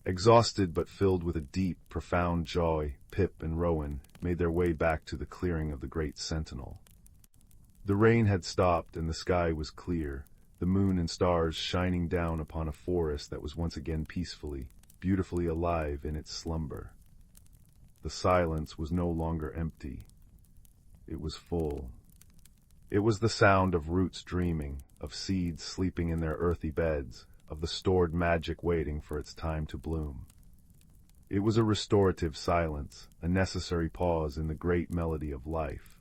S1: Exhausted but filled with a deep, profound joy, Pip and Rowan made their way back to the clearing of the Great Sentinel. The rain had stopped and the sky was clear, the moon and stars shining down upon a forest that was once again peacefully, beautifully alive in its slumber. The silence was no longer empty. It was full. It was the sound of roots dreaming, of seeds sleeping in their earthy beds, of the stored magic waiting for its time to bloom. It was a restorative silence, a necessary pause in the great melody of life.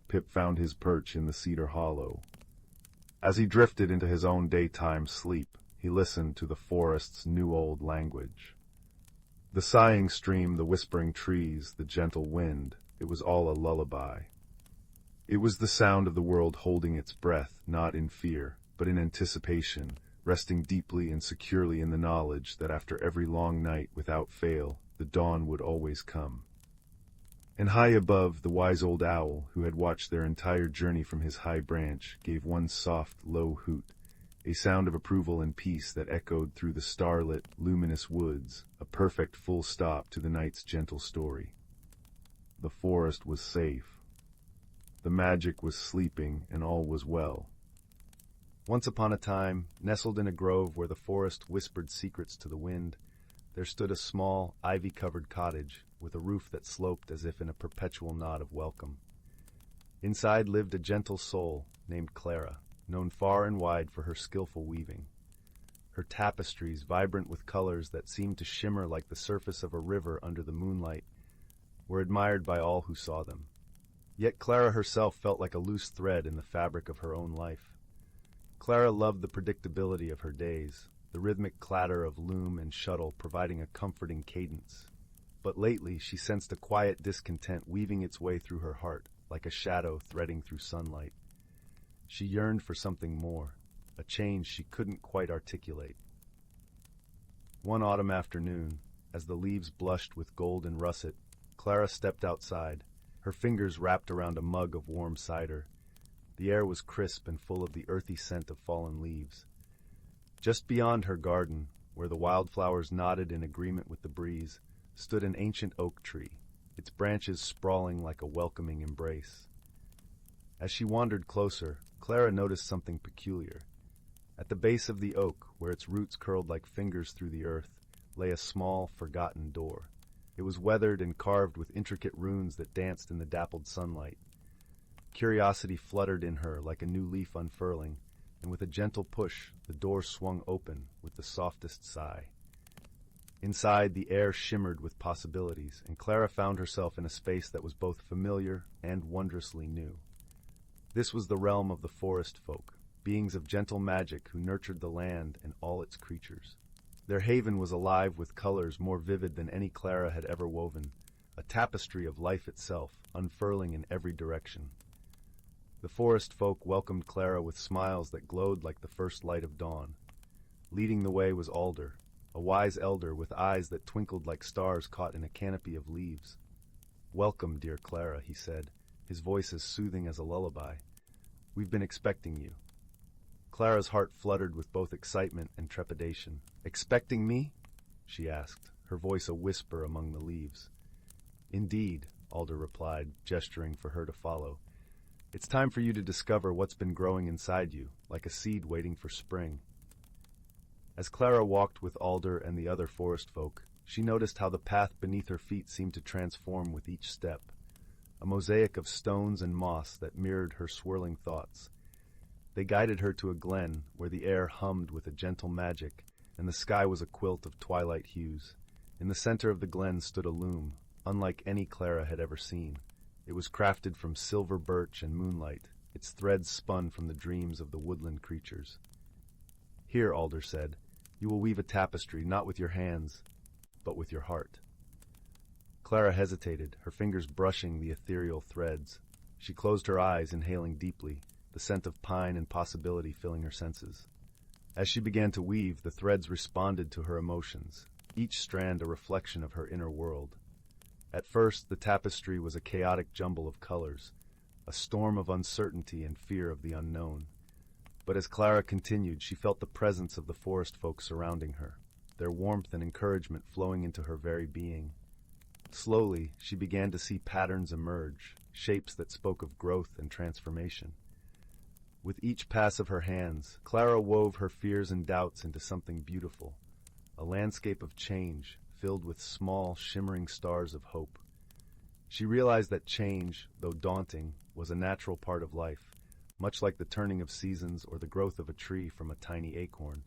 S1: Pip found his perch in the cedar hollow. As he drifted into his own daytime sleep, he listened to the forest's new old language. The sighing stream, the whispering trees, the gentle wind, it was all a lullaby. It was the sound of the world holding its breath, not in fear, but in anticipation, resting deeply and securely in the knowledge that after every long night without fail, the dawn would always come. And high above, the wise old owl, who had watched their entire journey from his high branch, gave one soft, low hoot, a sound of approval and peace that echoed through the starlit, luminous woods, a perfect full stop to the night's gentle story. The forest was safe. The magic was sleeping, and all was well. Once upon a time, nestled in a grove where the forest whispered secrets to the wind, there stood a small, ivy-covered cottage with a roof that sloped as if in a perpetual nod of welcome. Inside lived a gentle soul named Clara, known far and wide for her skillful weaving. Her tapestries, vibrant with colors that seemed to shimmer like the surface of a river under the moonlight, were admired by all who saw them. Yet Clara herself felt like a loose thread in the fabric of her own life. Clara loved the predictability of her days, the rhythmic clatter of loom and shuttle providing a comforting cadence. But lately she sensed a quiet discontent weaving its way through her heart, like a shadow threading through sunlight. She yearned for something more, a change she couldn't quite articulate. One autumn afternoon, as the leaves blushed with gold and russet, Clara stepped outside, her fingers wrapped around a mug of warm cider. The air was crisp and full of the earthy scent of fallen leaves. Just beyond her garden, where the wildflowers nodded in agreement with the breeze, stood an ancient oak tree, its branches sprawling like a welcoming embrace. As she wandered closer, Clara noticed something peculiar. At the base of the oak, where its roots curled like fingers through the earth, lay a small, forgotten door. It was weathered and carved with intricate runes that danced in the dappled sunlight. Curiosity fluttered in her like a new leaf unfurling, and with a gentle push, the door swung open with the softest sigh. Inside, the air shimmered with possibilities, and Clara found herself in a space that was both familiar and wondrously new. This was the realm of the forest folk, beings of gentle magic who nurtured the land and all its creatures. Their haven was alive with colors more vivid than any Clara had ever woven, a tapestry of life itself, unfurling in every direction. The forest folk welcomed Clara with smiles that glowed like the first light of dawn. Leading the way was Alder, a wise elder with eyes that twinkled like stars caught in a canopy of leaves. "Welcome, dear Clara," he said, his voice as soothing as a lullaby. "We've been expecting you." Clara's heart fluttered with both excitement and trepidation. "Expecting me?" she asked, her voice a whisper among the leaves. "Indeed," Alder replied, gesturing for her to follow. It's time for you to discover what's been growing inside you, like a seed waiting for spring. As Clara walked with Alder and the other forest folk, she noticed how the path beneath her feet seemed to transform with each step, a mosaic of stones and moss that mirrored her swirling thoughts. They guided her to a glen where the air hummed with a gentle magic, and the sky was a quilt of twilight hues. In the center of the glen stood a loom, unlike any Clara had ever seen. It was crafted from silver birch and moonlight, its threads spun from the dreams of the woodland creatures. "Here," Alder said, "you will weave a tapestry not with your hands, but with your heart." Clara hesitated, her fingers brushing the ethereal threads. She closed her eyes, inhaling deeply, the scent of pine and possibility filling her senses. As she began to weave, the threads responded to her emotions, each strand a reflection of her inner world. At first, the tapestry was a chaotic jumble of colors, a storm of uncertainty and fear of the unknown. But as Clara continued, she felt the presence of the forest folk surrounding her, their warmth and encouragement flowing into her very being. Slowly, she began to see patterns emerge, shapes that spoke of growth and transformation. With each pass of her hands, Clara wove her fears and doubts into something beautiful, a landscape of change filled with small, shimmering stars of hope. She realized that change, though daunting, was a natural part of life, much like the turning of seasons or the growth of a tree from a tiny acorn.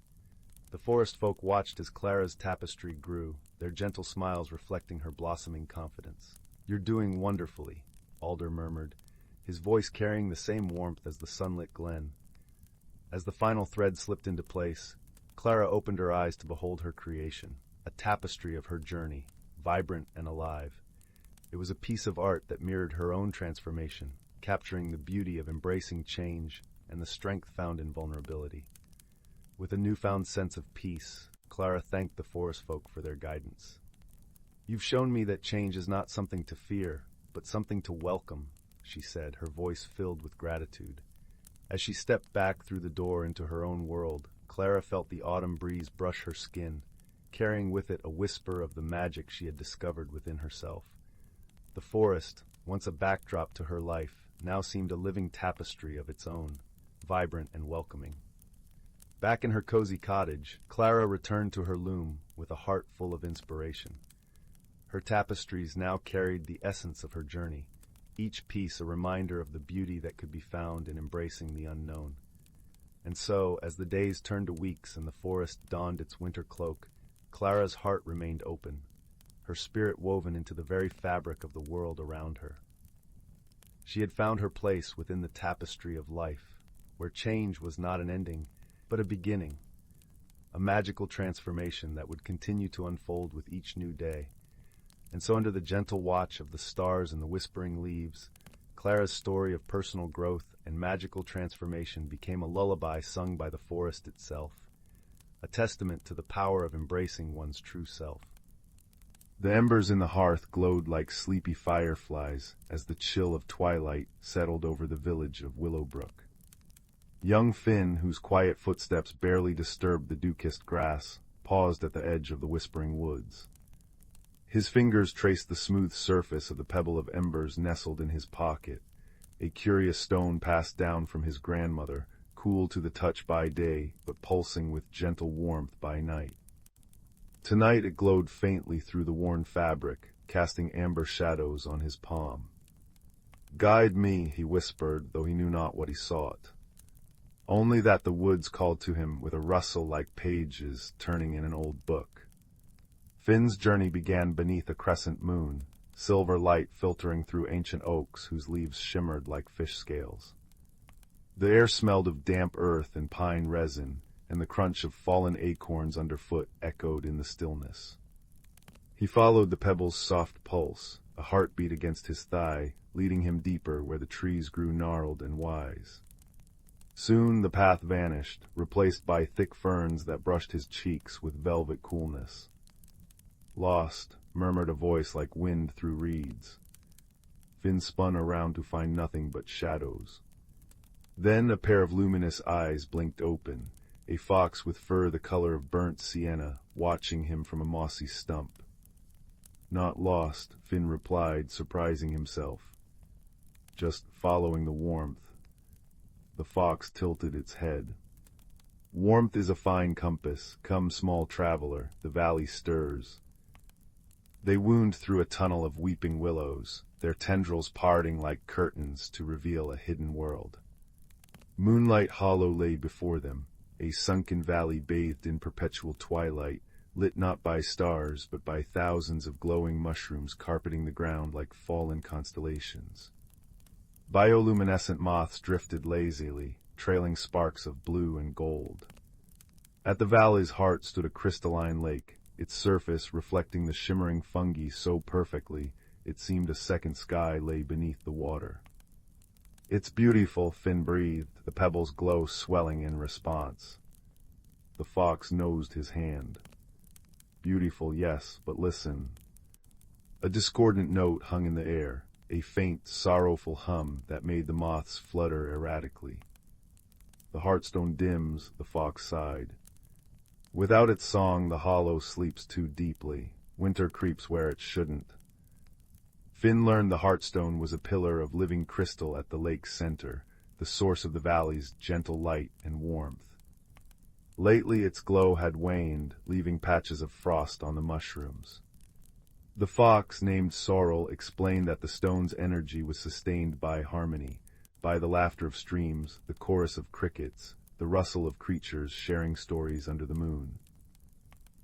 S1: The forest folk watched as Clara's tapestry grew, their gentle smiles reflecting her blossoming confidence. "You're doing wonderfully," Alder murmured, his voice carrying the same warmth as the sunlit glen. As the final thread slipped into place, Clara opened her eyes to behold her creation, a tapestry of her journey, vibrant and alive. It was a piece of art that mirrored her own transformation, capturing the beauty of embracing change and the strength found in vulnerability. With a newfound sense of peace, Clara thanked the forest folk for their guidance. "You've shown me that change is not something to fear, but something to welcome," she said, her voice filled with gratitude. As she stepped back through the door into her own world, Clara felt the autumn breeze brush her skin, carrying with it a whisper of the magic she had discovered within herself. The forest, once a backdrop to her life, now seemed a living tapestry of its own, vibrant and welcoming. Back in her cozy cottage, Clara returned to her loom with a heart full of inspiration. Her tapestries now carried the essence of her journey, each piece a reminder of the beauty that could be found in embracing the unknown. And so, as the days turned to weeks and the forest donned its winter cloak, Clara's heart remained open, her spirit woven into the very fabric of the world around her. She had found her place within the tapestry of life, where change was not an ending, but a beginning, a magical transformation that would continue to unfold with each new day. And so under the gentle watch of the stars and the whispering leaves, Clara's story of personal growth and magical transformation became a lullaby sung by the forest itself, a testament to the power of embracing one's true self. The embers in the hearth glowed like sleepy fireflies as the chill of twilight settled over the village of Willowbrook. Young Finn, whose quiet footsteps barely disturbed the dew-kissed grass, paused at the edge of the whispering woods. His fingers traced the smooth surface of the pebble of embers nestled in his pocket, a curious stone passed down from his grandmother, cool to the touch by day, but pulsing with gentle warmth by night. Tonight it glowed faintly through the worn fabric, casting amber shadows on his palm. "Guide me," he whispered, though he knew not what he sought. Only that the woods called to him with a rustle like pages turning in an old book. Finn's journey began beneath a crescent moon, silver light filtering through ancient oaks whose leaves shimmered like fish scales. The air smelled of damp earth and pine resin, and the crunch of fallen acorns underfoot echoed in the stillness. He followed the pebble's soft pulse, a heartbeat against his thigh, leading him deeper where the trees grew gnarled and wise. Soon the path vanished, replaced by thick ferns that brushed his cheeks with velvet coolness. "Lost," murmured a voice like wind through reeds. Finn spun around to find nothing but shadows. Then a pair of luminous eyes blinked open, a fox with fur the color of burnt sienna, watching him from a mossy stump. "Not lost," Finn replied, surprising himself. just following the warmth. The fox tilted its head. Warmth is a fine compass. Come, small traveler, the valley stirs. They wound through a tunnel of weeping willows, their tendrils parting like curtains to reveal a hidden world. Moonlight Hollow lay before them, a sunken valley bathed in perpetual twilight, lit not by stars but by thousands of glowing mushrooms carpeting the ground like fallen constellations. Bioluminescent moths drifted lazily, trailing sparks of blue and gold. At the valley's heart stood a crystalline lake, its surface reflecting the shimmering fungi so perfectly it seemed a second sky lay beneath the water. "It's beautiful," Finn breathed, the pebbles' glow swelling in response. The fox nosed his hand. "Beautiful, yes, but listen." A discordant note hung in the air, a faint, sorrowful hum that made the moths flutter erratically. "The heartstone dims," the fox sighed. "Without its song, the hollow sleeps too deeply. Winter creeps where it shouldn't." Finn learned the heartstone was a pillar of living crystal at the lake's center, the source of the valley's gentle light and warmth. Lately its glow had waned, leaving patches of frost on the mushrooms. The fox, named Sorrel, explained that the stone's energy was sustained by harmony, by the laughter of streams, the chorus of crickets, the rustle of creatures sharing stories under the moon.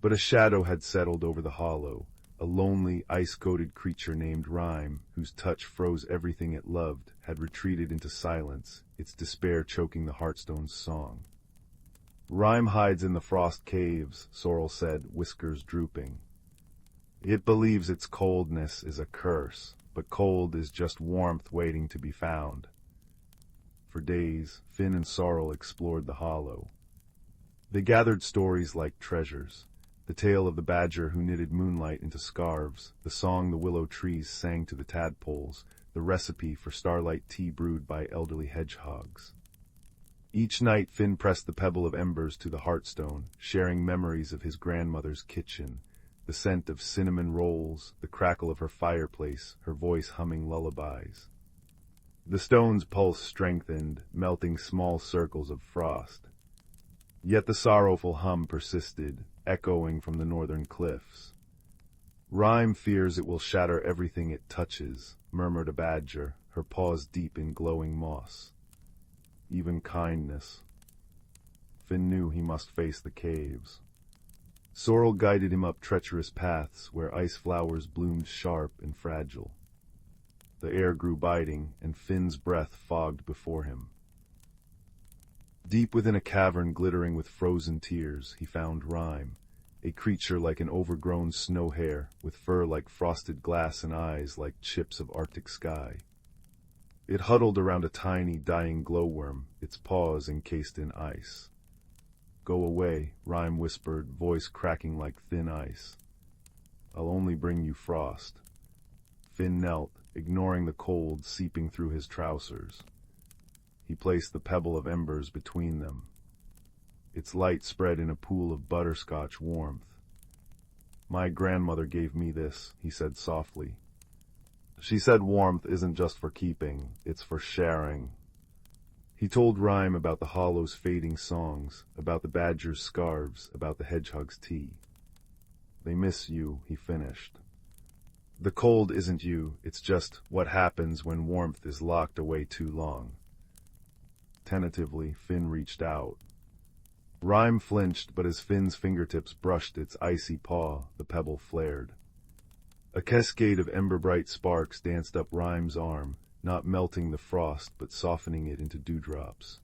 S1: But a shadow had settled over the hollow, a lonely, ice-coated creature named Rhyme, whose touch froze everything it loved, had retreated into silence, its despair choking the heartstone's song. "Rhyme hides in the frost caves," Sorrel said, whiskers drooping. "It believes its coldness is a curse, but cold is just warmth waiting to be found." For days, Finn and Sorrel explored the hollow. They gathered stories like treasures. The tale of the badger who knitted moonlight into scarves, the song the willow trees sang to the tadpoles, the recipe for starlight tea brewed by elderly hedgehogs. Each night Finn pressed the pebble of embers to the heartstone, sharing memories of his grandmother's kitchen, the scent of cinnamon rolls, the crackle of her fireplace, her voice humming lullabies. The stone's pulse strengthened, melting small circles of frost. Yet the sorrowful hum persisted, echoing from the northern cliffs. "Rhyme fears it will shatter everything it touches," murmured a badger, her paws deep in glowing moss. "Even kindness." Finn knew he must face the caves. Sorrel guided him up treacherous paths where ice flowers bloomed sharp and fragile. The air grew biting, and Finn's breath fogged before him. Deep within a cavern glittering with frozen tears, he found Rhyme, a creature like an overgrown snow hare, with fur like frosted glass and eyes like chips of Arctic sky. It huddled around a tiny, dying glowworm, its paws encased in ice. "Go away," Rhyme whispered, voice cracking like thin ice. "I'll only bring you frost." Finn knelt, ignoring the cold seeping through his trousers. He placed the pebble of embers between them. Its light spread in a pool of butterscotch warmth. "My grandmother gave me this," he said softly. "She said warmth isn't just for keeping, it's for sharing." He told Rhyme about the hollow's fading songs, about the badger's scarves, about the hedgehog's tea. "They miss you," he finished. "The cold isn't you, it's just what happens when warmth is locked away too long." Tentatively, Finn reached out. Rhyme flinched, but as Finn's fingertips brushed its icy paw, the pebble flared. A cascade of ember-bright sparks danced up Rhyme's arm, not melting the frost but softening it into dewdrops.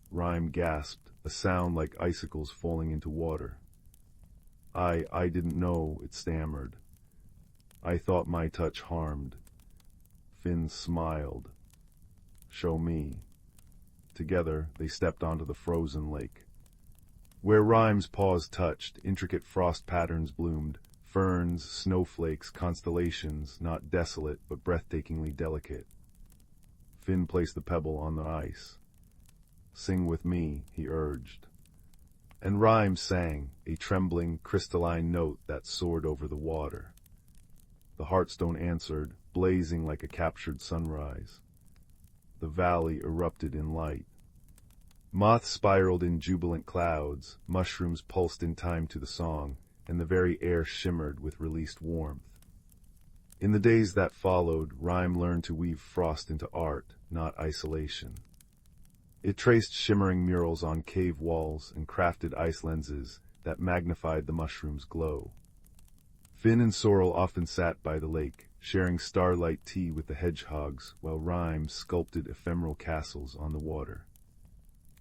S1: Rhyme gasped, a sound like icicles falling into water. I didn't know," it stammered. "I thought my touch harmed." Finn smiled. "Show me." Together, they stepped onto the frozen lake. Where Rhyme's paws touched, intricate frost patterns bloomed, ferns, snowflakes, constellations, not desolate but breathtakingly delicate. Finn placed the pebble on the ice. "Sing with me," he urged. And Rhyme sang, a trembling, crystalline note that soared over the water. The heartstone answered, blazing like a captured sunrise. the valley erupted in light. Moths spiraled in jubilant clouds, mushrooms pulsed in time to the song, and the very air shimmered with released warmth. In the days that followed, rhyme learned to weave frost into art, not isolation. It traced shimmering murals on cave walls and crafted ice lenses that magnified the mushroom's glow. Finn and Sorrel often sat by the lake, sharing starlight tea with the hedgehogs, while Rhyme sculpted ephemeral castles on the water.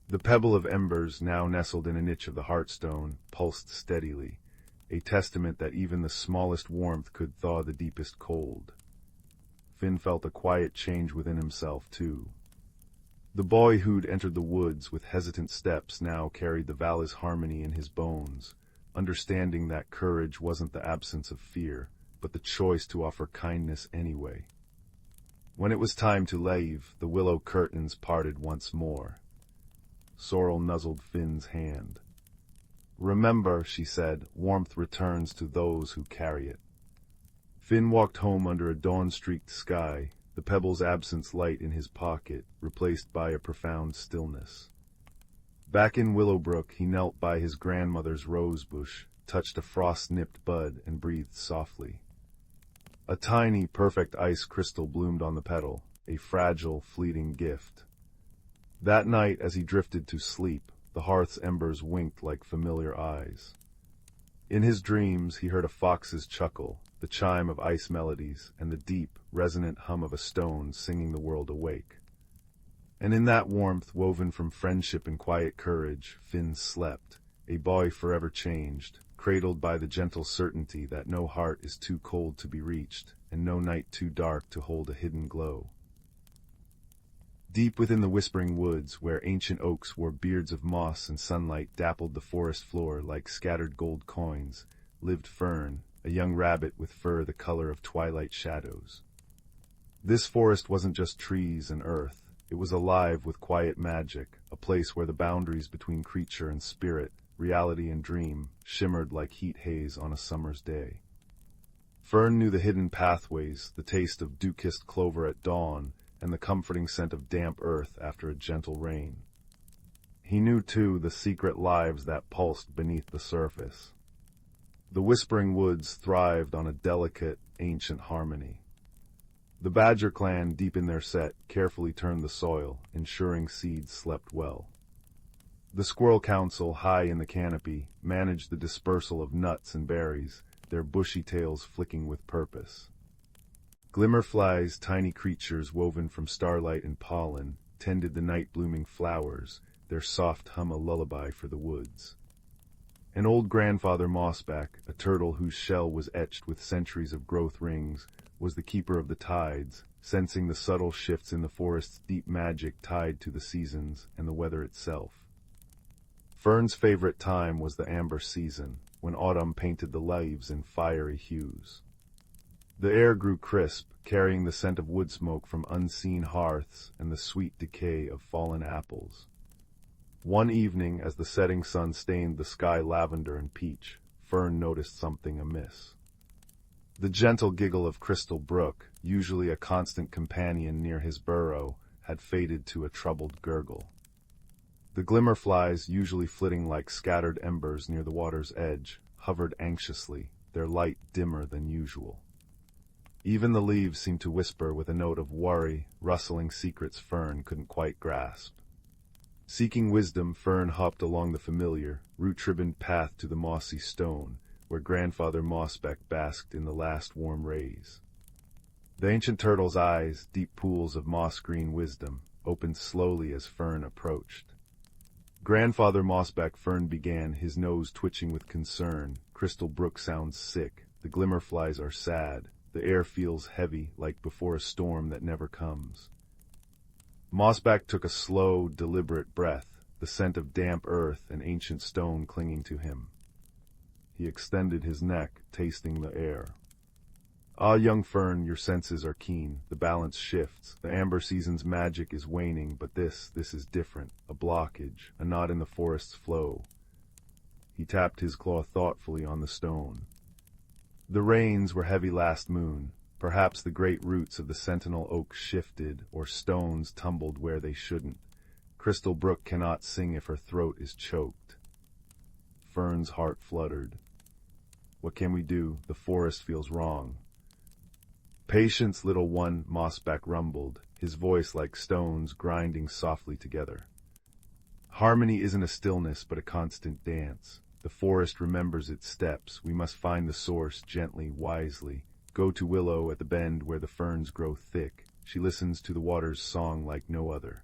S1: The pebble of embers, now nestled in a niche of the heartstone, pulsed steadily, a testament that even the smallest warmth could thaw the deepest cold. Finn felt a quiet change within himself, too. The boy who'd entered the woods with hesitant steps now carried the valley's harmony in his bones, understanding that courage wasn't the absence of fear, but the choice to offer kindness anyway. When it was time to leave, the willow curtains parted once more. Sorrel nuzzled Finn's hand. "Remember," she said, "warmth returns to those who carry it." Finn walked home under a dawn-streaked sky, the pebble's absence light in his pocket, replaced by a profound stillness. Back in Willowbrook, he knelt by his grandmother's rose bush, touched a frost-nipped bud, and breathed softly. A tiny, perfect ice crystal bloomed on the petal, a fragile, fleeting gift. That night, as he drifted to sleep, the hearth's embers winked like familiar eyes. In his dreams, he heard a fox's chuckle, the chime of ice melodies, and the deep, resonant hum of a stone singing the world awake. And in that warmth, woven from friendship and quiet courage, Finn slept, a boy forever changed, cradled by the gentle certainty that no heart is too cold to be reached, and no night too dark to hold a hidden glow. Deep within the whispering woods, where ancient oaks wore beards of moss and sunlight dappled the forest floor like scattered gold coins, lived Fern, a young rabbit with fur the color of twilight shadows. This forest wasn't just trees and earth, it was alive with quiet magic, a place where the boundaries between creature and spirit, reality and dream, shimmered like heat haze on a summer's day. Fern knew the hidden pathways, the taste of dew-kissed clover at dawn, and the comforting scent of damp earth after a gentle rain. He knew, too, the secret lives that pulsed beneath the surface. The whispering woods thrived on a delicate, ancient harmony. The Badger clan, deep in their set, carefully turned the soil, ensuring seeds slept well. The Squirrel Council, high in the canopy, managed the dispersal of nuts and berries, their bushy tails flicking with purpose. Glimmerflies, tiny creatures woven from starlight and pollen, tended the night-blooming flowers, their soft hum a lullaby for the woods. And old grandfather Mossback, a turtle whose shell was etched with centuries of growth rings, was the keeper of the tides, sensing the subtle shifts in the forest's deep magic tied to the seasons and the weather itself. Fern's favorite time was the amber season, when autumn painted the leaves in fiery hues. The air grew crisp, carrying the scent of wood smoke from unseen hearths and the sweet decay of fallen apples. One evening, as the setting sun stained the sky lavender and peach, Fern noticed something amiss. The gentle giggle of Crystal Brook, usually a constant companion near his burrow, had faded to a troubled gurgle. The glimmerflies, usually flitting like scattered embers near the water's edge, hovered anxiously, their light dimmer than usual. Even the leaves seemed to whisper with a note of worry, rustling secrets Fern couldn't quite grasp. Seeking wisdom, Fern hopped along the familiar, root-ribboned path to the mossy stone, where Grandfather Mossback basked in the last warm rays. The ancient turtle's eyes, deep pools of moss-green wisdom, opened slowly as Fern approached. Grandfather Mossback, Fern began, his nose twitching with concern. Crystal Brook sounds sick, the glimmerflies are sad, the air feels heavy, like before a storm that never comes. Mossback took a slow, deliberate breath, the scent of damp earth and ancient stone clinging to him. He extended his neck, tasting the air. "Ah, young Fern, your senses are keen. The balance shifts. The amber season's magic is waning, but this is different. A blockage, a knot in the forest's flow." He tapped his claw thoughtfully on the stone. The rains were heavy last moon, Perhaps the great roots of the sentinel oak shifted, or stones tumbled where they shouldn't. Crystal Brook cannot sing if her throat is choked. Fern's heart fluttered. What can we do? The forest feels wrong. Patience, little one, Mossback rumbled, his voice like stones grinding softly together. Harmony isn't a stillness, but a constant dance. The forest remembers its steps. We must find the source gently, wisely. Go to Willow at the bend where the ferns grow thick. She listens to the water's song like no other.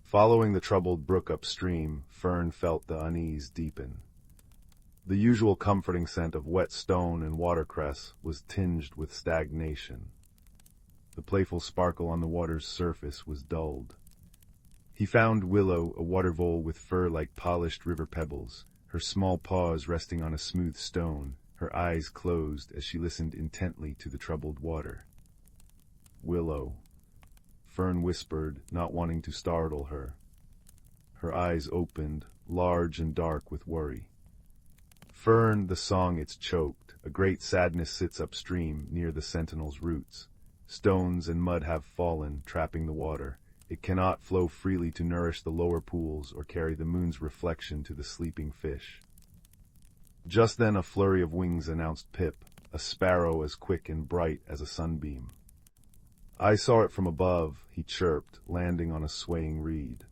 S1: Following the troubled brook upstream, Fern felt the unease deepen. The usual comforting scent of wet stone and watercress was tinged with stagnation. The playful sparkle on the water's surface was dulled. He found Willow, a water vole with fur like polished river pebbles, her small paws resting on a smooth stone, her eyes closed as she listened intently to the troubled water. Willow, Fern whispered, not wanting to startle her. Her eyes opened, large and dark with worry. Fern, the song it's choked. A great sadness sits upstream near the sentinel's roots. Stones and mud have fallen, trapping the water. It cannot flow freely to nourish the lower pools or carry the moon's reflection to the sleeping fish. Just then a flurry of wings announced Pip, a sparrow as quick and bright as a sunbeam. I saw it from above, he chirped, landing on a swaying reed.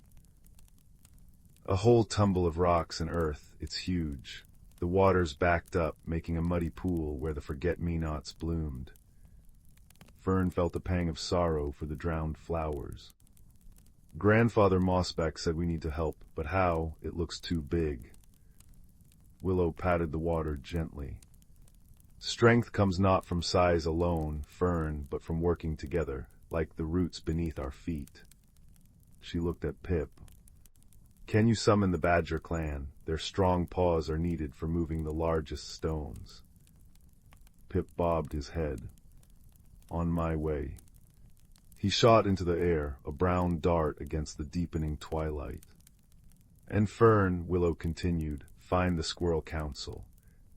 S1: A whole tumble of rocks and earth, it's huge. The waters backed up, making a muddy pool where the forget-me-nots bloomed. Fern felt a pang of sorrow for the drowned flowers. Grandfather Mossback said we need to help, but how? It looks too big. Willow patted the water gently. Strength comes not from size alone, Fern, but from working together, like the roots beneath our feet. She looked at Pip. Can you summon the Badger clan? Their strong paws are needed for moving the largest stones. Pip bobbed his head. On my way. He shot into the air, a brown dart against the deepening twilight. And Fern, Willow continued, find the Squirrel Council.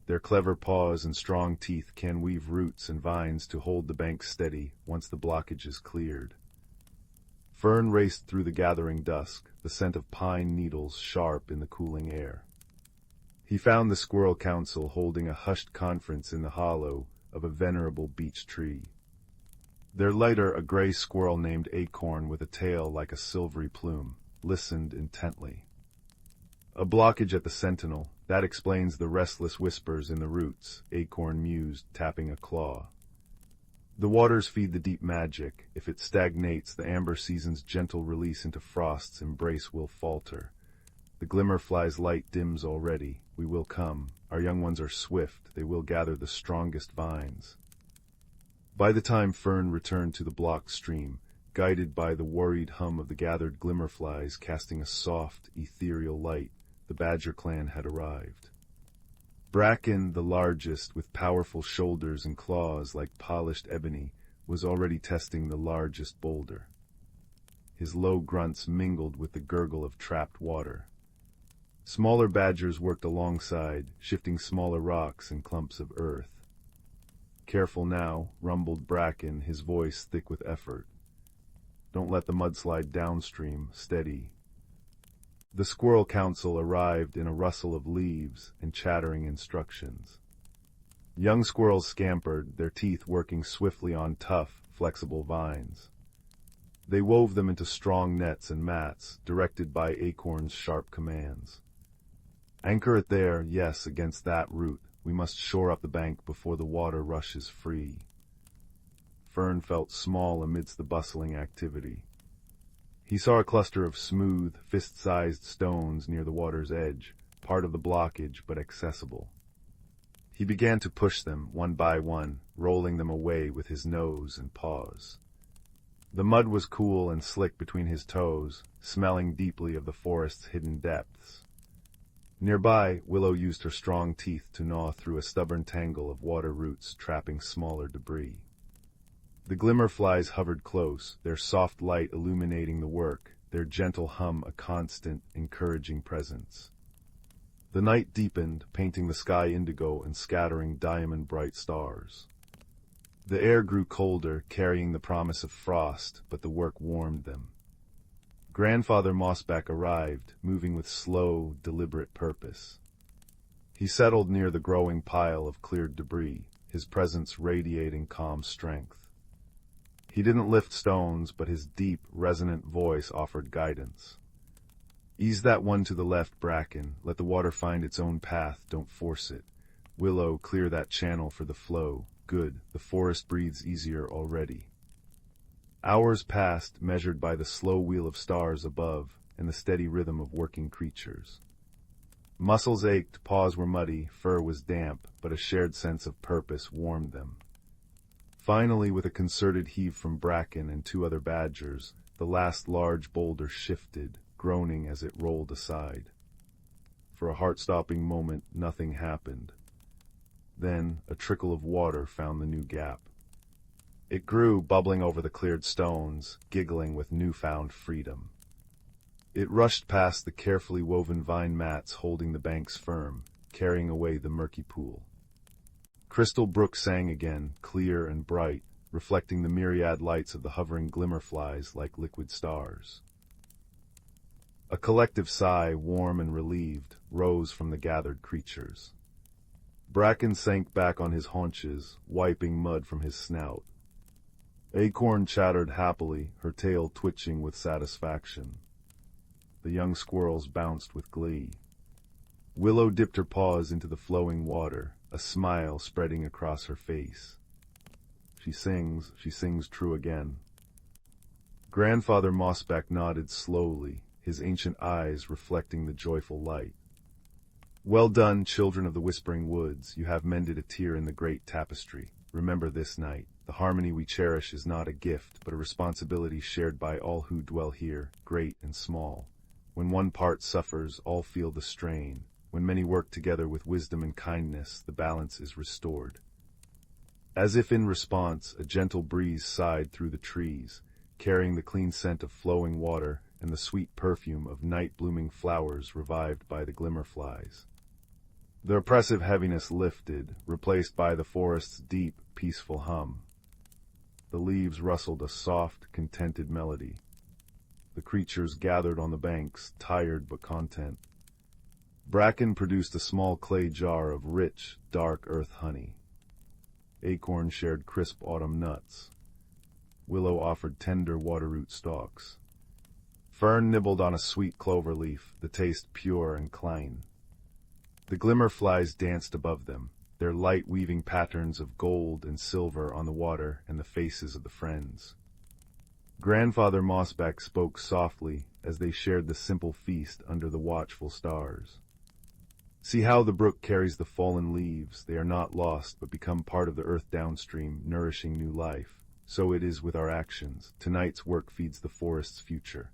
S1: Their clever paws and strong teeth can weave roots and vines to hold the bank steady once the blockage is cleared. Fern raced through the gathering dusk, the scent of pine needles sharp in the cooling air. He found the Squirrel Council holding a hushed conference in the hollow of a venerable beech tree. Their leader, a gray squirrel named Acorn with a tail like a silvery plume, listened intently. A blockage at the sentinel, that explains the restless whispers in the roots, Acorn mused, tapping a claw. The waters feed the deep magic. If it stagnates, the amber season's gentle release into frost's embrace will falter. The glimmerfly's light dims already. We will come. Our young ones are swift. They will gather the strongest vines. By the time Fern returned to the blocked stream, guided by the worried hum of the gathered glimmerflies casting a soft, ethereal light, the Badger clan had arrived. Bracken, the largest, with powerful shoulders and claws like polished ebony, was already testing the largest boulder. His low grunts mingled with the gurgle of trapped water. Smaller badgers worked alongside, shifting smaller rocks and clumps of earth. Careful now, rumbled Bracken, his voice thick with effort. Don't let the mudslide downstream, steady. The Squirrel Council arrived in a rustle of leaves and chattering instructions. Young squirrels scampered, their teeth working swiftly on tough, flexible vines. They wove them into strong nets and mats, directed by Acorn's sharp commands. Anchor it there, yes, against that root. We must shore up the bank before the water rushes free. Fern felt small amidst the bustling activity. He saw a cluster of smooth, fist-sized stones near the water's edge, part of the blockage but accessible. He began to push them, one by one, rolling them away with his nose and paws. The mud was cool and slick between his toes, smelling deeply of the forest's hidden depths. Nearby, Willow used her strong teeth to gnaw through a stubborn tangle of water roots, trapping smaller debris. The glimmerflies hovered close, their soft light illuminating the work, their gentle hum a constant, encouraging presence. The night deepened, painting the sky indigo and scattering diamond-bright stars. The air grew colder, carrying the promise of frost, but the work warmed them. Grandfather Mossback arrived, moving with slow, deliberate purpose. He settled near the growing pile of cleared debris, his presence radiating calm strength. He didn't lift stones, but his deep, resonant voice offered guidance. Ease that one to the left, Bracken. Let the water find its own path, don't force it. Willow, clear that channel for the flow. Good, the forest breathes easier already. Hours passed, measured by the slow wheel of stars above and the steady rhythm of working creatures. Muscles ached, paws were muddy, fur was damp, but a shared sense of purpose warmed them. Finally, with a concerted heave from Bracken and two other badgers, the last large boulder shifted, groaning as it rolled aside. For a heart-stopping moment, nothing happened. Then, a trickle of water found the new gap. It grew, bubbling over the cleared stones, giggling with newfound freedom. It rushed past the carefully woven vine mats holding the banks firm, carrying away the murky pool. Crystal Brook sang again, clear and bright, reflecting the myriad lights of the hovering glimmerflies like liquid stars. A collective sigh, warm and relieved, rose from the gathered creatures. Bracken sank back on his haunches, wiping mud from his snout. Acorn chattered happily, her tail twitching with satisfaction. The young squirrels bounced with glee. Willow dipped her paws into the flowing water, a smile spreading across her face. She sings true again. Grandfather Mossback nodded slowly, his ancient eyes reflecting the joyful light. Well done, children of the Whispering Woods, you have mended a tear in the great tapestry. Remember this night, the harmony we cherish is not a gift, but a responsibility shared by all who dwell here, great and small. When one part suffers, all feel the strain. When many work together with wisdom and kindness, the balance is restored. As if in response, a gentle breeze sighed through the trees, carrying the clean scent of flowing water and the sweet perfume of night-blooming flowers revived by the glimmerflies. The oppressive heaviness lifted, replaced by the forest's deep, peaceful hum. The leaves rustled a soft, contented melody. The creatures gathered on the banks, tired but content. Bracken produced a small clay jar of rich, dark earth honey. Acorn shared crisp autumn nuts. Willow offered tender waterroot stalks. Fern nibbled on a sweet clover leaf, the taste pure and clean. The glimmerflies danced above them, their light weaving patterns of gold and silver on the water and the faces of the friends. Grandfather Mossback spoke softly as they shared the simple feast under the watchful stars. See how the brook carries the fallen leaves. They are not lost, but become part of the earth downstream, nourishing new life. So it is with our actions. Tonight's work feeds the forest's future.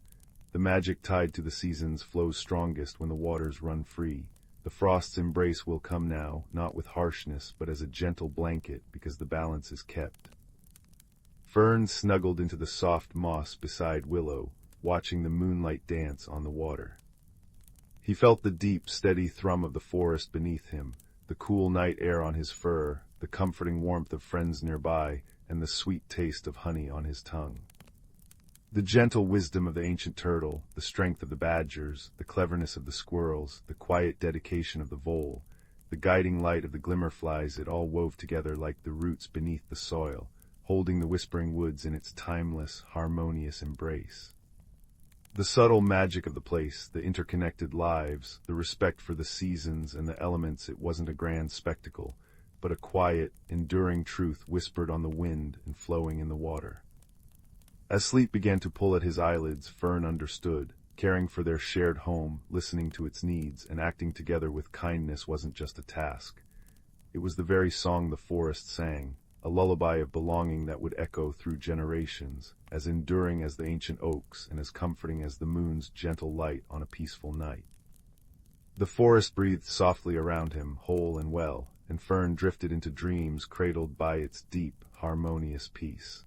S1: The magic tied to the seasons flows strongest when the waters run free. The frost's embrace will come now, not with harshness, but as a gentle blanket, because the balance is kept. Fern snuggled into the soft moss beside Willow, watching the moonlight dance on the water. He felt the deep, steady thrum of the forest beneath him, the cool night air on his fur, the comforting warmth of friends nearby, and the sweet taste of honey on his tongue. The gentle wisdom of the ancient turtle, the strength of the badgers, the cleverness of the squirrels, the quiet dedication of the vole, the guiding light of the glimmerflies, it all wove together like the roots beneath the soil, holding the Whispering Woods in its timeless, harmonious embrace. The subtle magic of the place, the interconnected lives, the respect for the seasons and the elements, it wasn't a grand spectacle, but a quiet, enduring truth whispered on the wind and flowing in the water. As sleep began to pull at his eyelids, Fern understood. Caring for their shared home, listening to its needs, and acting together with kindness wasn't just a task. It was the very song the forest sang, a lullaby of belonging that would echo through generations, as enduring as the ancient oaks and as comforting as the moon's gentle light on a peaceful night. The forest breathed softly around him, whole and well, and Fern drifted into dreams cradled by its deep, harmonious peace.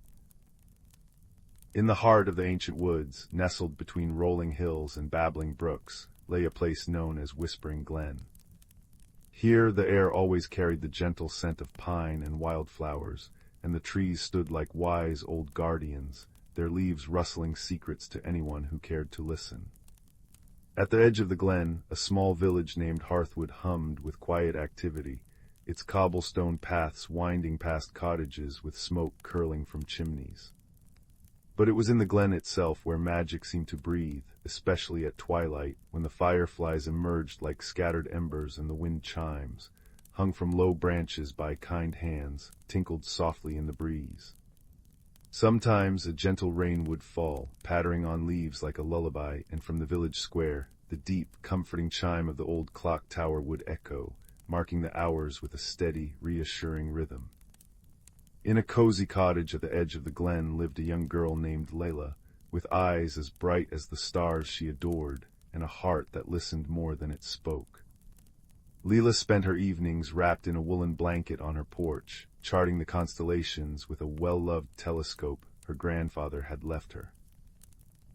S1: In the heart of the ancient woods, nestled between rolling hills and babbling brooks, lay a place known as Whispering Glen. Here the air always carried the gentle scent of pine and wildflowers, and the trees stood like wise old guardians, their leaves rustling secrets to anyone who cared to listen. At the edge of the glen, a small village named Hearthwood hummed with quiet activity, its cobblestone paths winding past cottages with smoke curling from chimneys. But it was in the glen itself where magic seemed to breathe, especially at twilight, when the fireflies emerged like scattered embers and the wind chimes, hung from low branches by kind hands, tinkled softly in the breeze. Sometimes a gentle rain would fall, pattering on leaves like a lullaby, and from the village square, the deep, comforting chime of the old clock tower would echo, marking the hours with a steady, reassuring rhythm. In a cozy cottage at the edge of the glen lived a young girl named Layla, with eyes as bright as the stars she adored, and a heart that listened more than it spoke. Leela spent her evenings wrapped in a woolen blanket on her porch, charting the constellations with a well-loved telescope her grandfather had left her.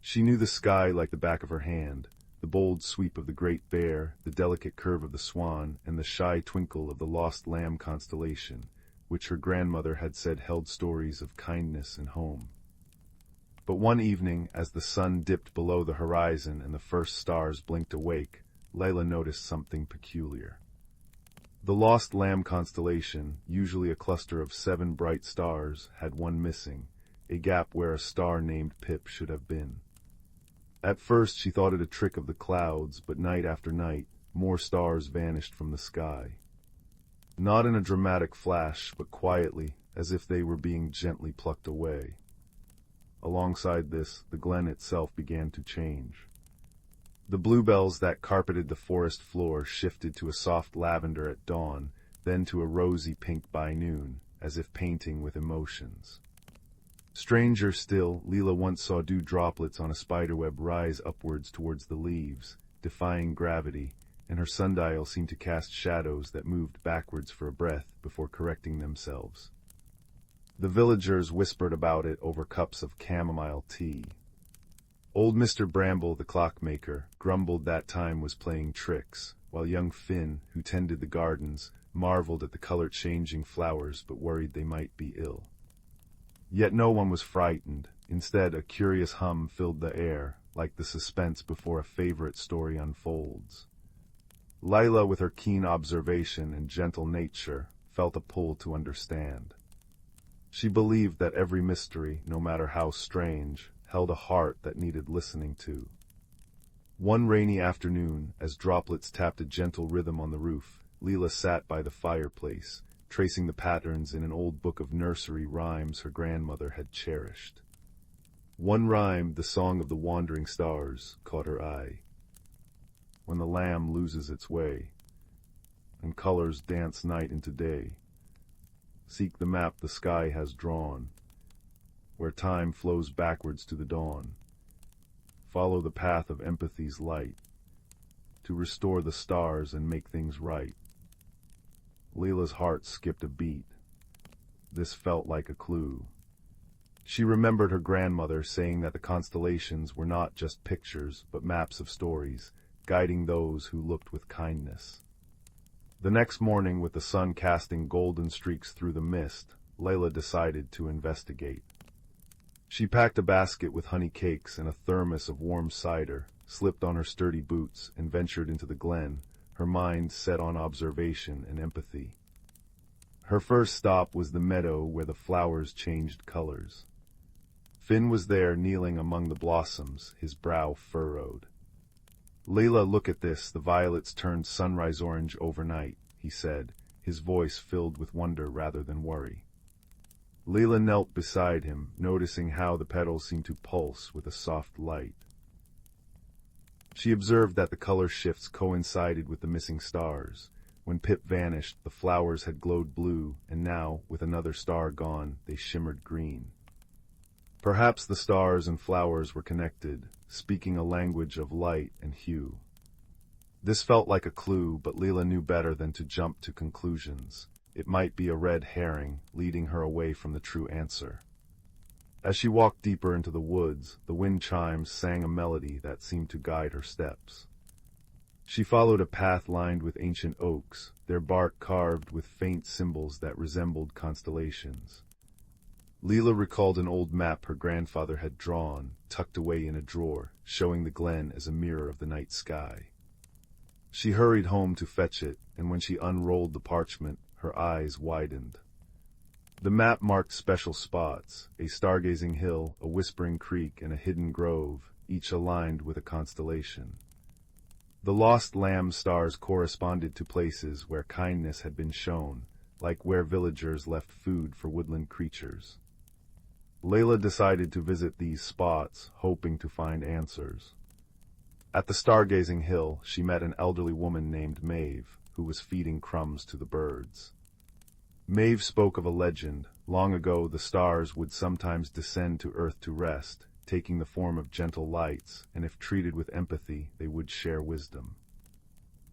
S1: She knew the sky like the back of her hand, the bold sweep of the Great Bear, the delicate curve of the Swan, and the shy twinkle of the Lost Lamb constellation, which her grandmother had said held stories of kindness and home. But one evening, as the sun dipped below the horizon and the first stars blinked awake, Layla noticed something peculiar. The Lost Lamb constellation, usually a cluster of 7 bright stars, had one missing, a gap where a star named Pip should have been. At first she thought it a trick of the clouds, but night after night, more stars vanished from the sky. Not in a dramatic flash, but quietly, as if they were being gently plucked away. Alongside this, the glen itself began to change. The bluebells that carpeted the forest floor shifted to a soft lavender at dawn, then to a rosy pink by noon, as if painting with emotions. Stranger still, Leela once saw dew droplets on a spiderweb rise upwards towards the leaves, defying gravity, and her sundial seemed to cast shadows that moved backwards for a breath before correcting themselves. The villagers whispered about it over cups of chamomile tea. Old Mr. Bramble, the clockmaker, grumbled that time was playing tricks, while young Finn, who tended the gardens, marveled at the color-changing flowers but worried they might be ill. Yet no one was frightened. Instead, a curious hum filled the air, like the suspense before a favorite story unfolds. Lila, with her keen observation and gentle nature, felt a pull to understand. She believed that every mystery, no matter how strange, held a heart that needed listening to. One rainy afternoon, as droplets tapped a gentle rhythm on the roof, Leela sat by the fireplace, tracing the patterns in an old book of nursery rhymes her grandmother had cherished. One rhyme, the Song of the Wandering Stars, caught her eye. When the lamb loses its way, and colors dance night into day, seek the map the sky has drawn, where time flows backwards to the dawn. Follow the path of empathy's light, to restore the stars and make things right. Leela's heart skipped a beat. This felt like a clue. She remembered her grandmother saying that the constellations were not just pictures, but maps of stories, guiding those who looked with kindness. The next morning, with the sun casting golden streaks through the mist, Layla decided to investigate. She packed a basket with honey cakes and a thermos of warm cider, slipped on her sturdy boots, and ventured into the glen, her mind set on observation and empathy. Her first stop was the meadow where the flowers changed colors. Finn was there kneeling among the blossoms, his brow furrowed. "Layla, look at this, the violets turned sunrise orange overnight," he said, his voice filled with wonder rather than worry. Layla knelt beside him, noticing how the petals seemed to pulse with a soft light. She observed that the color shifts coincided with the missing stars. When Pip vanished, the flowers had glowed blue, and now, with another star gone, they shimmered green. Perhaps the stars and flowers were connected, speaking a language of light and hue. This felt like a clue, but Leela knew better than to jump to conclusions. It might be a red herring, leading her away from the true answer. As she walked deeper into the woods, the wind chimes sang a melody that seemed to guide her steps. She followed a path lined with ancient oaks, their bark carved with faint symbols that resembled constellations. Leela recalled an old map her grandfather had drawn, tucked away in a drawer, showing the glen as a mirror of the night sky. She hurried home to fetch it, and when she unrolled the parchment, her eyes widened. The map marked special spots, a stargazing hill, a whispering creek, and a hidden grove, each aligned with a constellation. The lost lamb stars corresponded to places where kindness had been shown, like where villagers left food for woodland creatures. Layla decided to visit these spots, hoping to find answers. At the stargazing hill, she met an elderly woman named Maeve, who was feeding crumbs to the birds. Maeve spoke of a legend. Long ago, the stars would sometimes descend to earth to rest, taking the form of gentle lights, and if treated with empathy, they would share wisdom.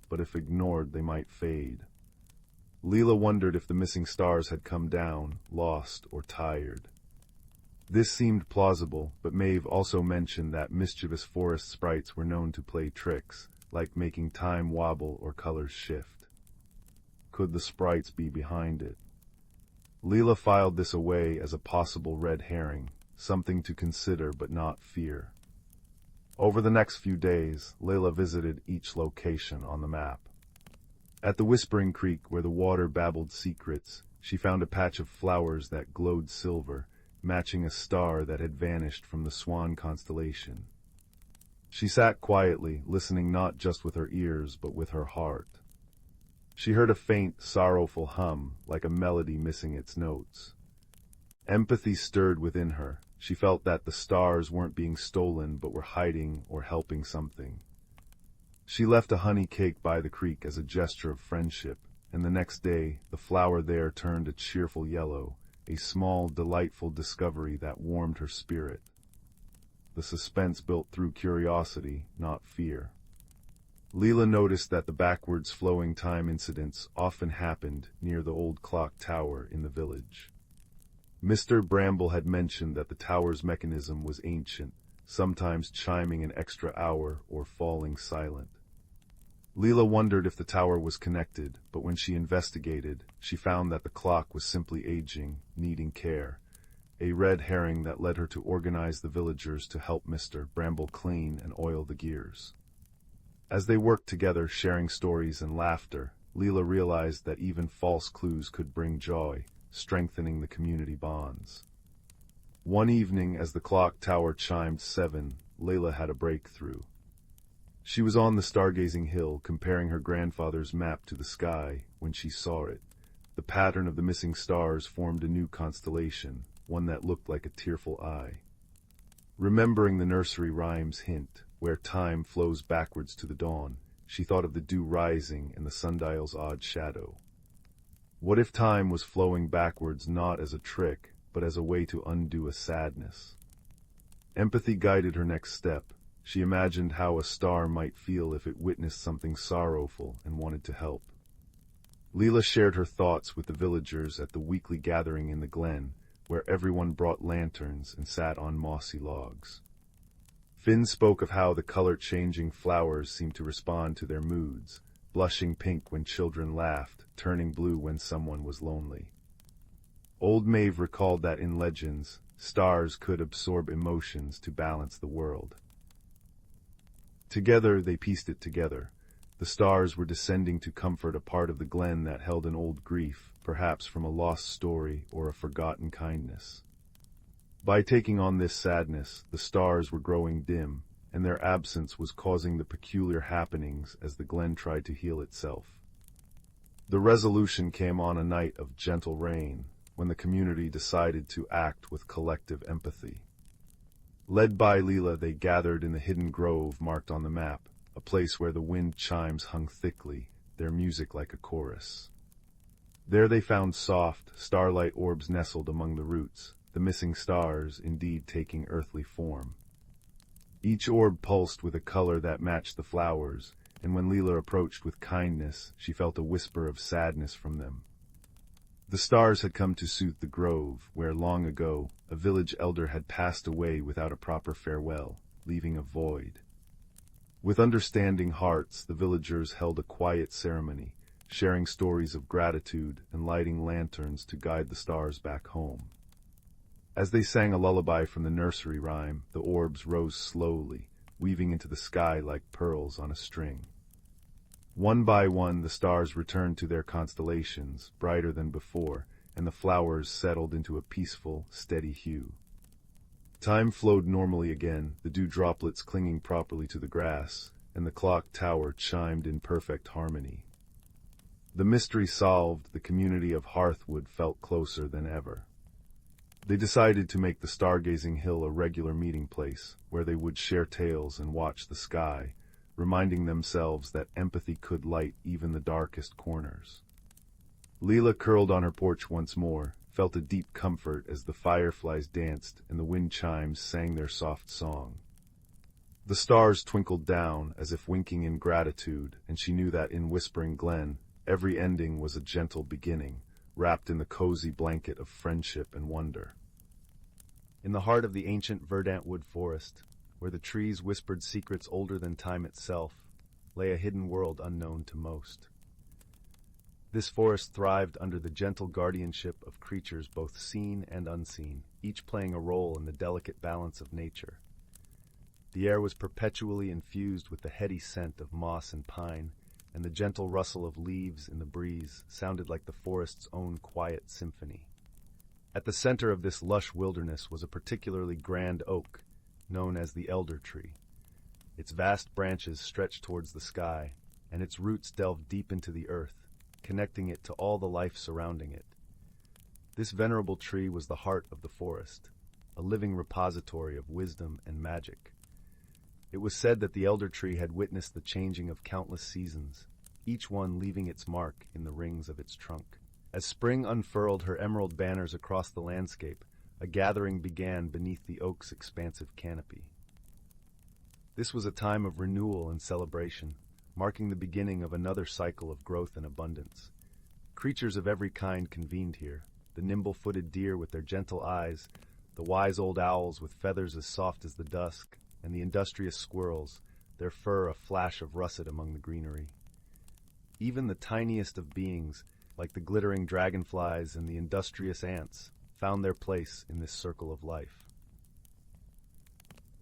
S1: But if ignored, they might fade. Leela wondered if the missing stars had come down, lost or tired. This seemed plausible, but Maeve also mentioned that mischievous forest sprites were known to play tricks, like making time wobble or colors shift. Could the sprites be behind it? Leela filed this away as a possible red herring, something to consider but not fear. Over the next few days, Layla visited each location on the map. At the Whispering Creek, where the water babbled secrets, she found a patch of flowers that glowed silver, matching a star that had vanished from the Swan constellation. She sat quietly, listening not just with her ears but with her heart. She heard a faint, sorrowful hum, like a melody missing its notes. Empathy stirred within her. She felt that the stars weren't being stolen but were hiding or helping something. She left a honey cake by the creek as a gesture of friendship, and the next day the flower there turned a cheerful yellow, a small, delightful discovery that warmed her spirit. The suspense built through curiosity, not fear. Leela noticed that the backwards flowing time incidents often happened near the old clock tower in the village. Mr. Bramble had mentioned that the tower's mechanism was ancient, sometimes chiming an extra hour or falling silent. Leela wondered if the tower was connected, but when she investigated, she found that the clock was simply aging, needing care, a red herring that led her to organize the villagers to help Mr. Bramble clean and oil the gears. As they worked together, sharing stories and laughter, Leela realized that even false clues could bring joy, strengthening the community bonds. One evening, as the clock tower chimed 7, Layla had a breakthrough. She was on the stargazing hill, comparing her grandfather's map to the sky, when she saw it. The pattern of the missing stars formed a new constellation, one that looked like a tearful eye. Remembering the nursery rhyme's hint, where time flows backwards to the dawn, she thought of the dew rising and the sundial's odd shadow. What if time was flowing backwards not as a trick, but as a way to undo a sadness? Empathy guided her next step. She imagined how a star might feel if it witnessed something sorrowful and wanted to help. Leela shared her thoughts with the villagers at the weekly gathering in the glen, where everyone brought lanterns and sat on mossy logs. Finn spoke of how the color-changing flowers seemed to respond to their moods, blushing pink when children laughed, turning blue when someone was lonely. Old Maeve recalled that in legends, stars could absorb emotions to balance the world. Together they pieced it together. The stars were descending to comfort a part of the glen that held an old grief, perhaps from a lost story or a forgotten kindness. By taking on this sadness, the stars were growing dim, and their absence was causing the peculiar happenings as the glen tried to heal itself. The resolution came on a night of gentle rain, when the community decided to act with collective empathy. Led by Leela, they gathered in the hidden grove marked on the map, a place where the wind chimes hung thickly, their music like a chorus. There they found soft, starlight orbs nestled among the roots, the missing stars indeed taking earthly form. Each orb pulsed with a color that matched the flowers, and when Leela approached with kindness, she felt a whisper of sadness from them. The stars had come to soothe the grove, where long ago a village elder had passed away without a proper farewell, leaving a void. With understanding hearts, the villagers held a quiet ceremony, sharing stories of gratitude and lighting lanterns to guide the stars back home. As they sang a lullaby from the nursery rhyme, the orbs rose slowly, weaving into the sky like pearls on a string. One by one the stars returned to their constellations, brighter than before, and the flowers settled into a peaceful, steady hue. Time flowed normally again, the dew droplets clinging properly to the grass, and the clock tower chimed in perfect harmony. The mystery solved, the community of Hearthwood felt closer than ever. They decided to make the stargazing hill a regular meeting place, where they would share tales and watch the sky, reminding themselves that empathy could light even the darkest corners. Leela curled on her porch once more, felt a deep comfort as the fireflies danced and the wind chimes sang their soft song. The stars twinkled down as if winking in gratitude, and she knew that in Whispering Glen, every ending was a gentle beginning, wrapped in the cozy blanket of friendship and wonder. In the heart of the ancient verdant wood forest, where the trees whispered secrets older than time itself, lay a hidden world unknown to most. This forest thrived under the gentle guardianship of creatures both seen and unseen, each playing a role in the delicate balance of nature. The air was perpetually infused with the heady scent of moss and pine, and the gentle rustle of leaves in the breeze sounded like the forest's own quiet symphony. At the center of this lush wilderness was a particularly grand oak, known as the elder tree. Its vast branches stretched towards the sky, and its roots delved deep into the earth, connecting it to all the life surrounding it. This venerable tree was the heart of the forest, a living repository of wisdom and magic. It was said that the elder tree had witnessed the changing of countless seasons, each one leaving its mark in the rings of its trunk. As spring unfurled her emerald banners across the landscape, a gathering began beneath the oak's expansive canopy. This was a time of renewal and celebration, marking the beginning of another cycle of growth and abundance. Creatures of every kind convened here, the nimble-footed deer with their gentle eyes, the wise old owls with feathers as soft as the dusk, and the industrious squirrels, their fur a flash of russet among the greenery. Even the tiniest of beings, like the glittering dragonflies and the industrious ants, found their place in this circle of life.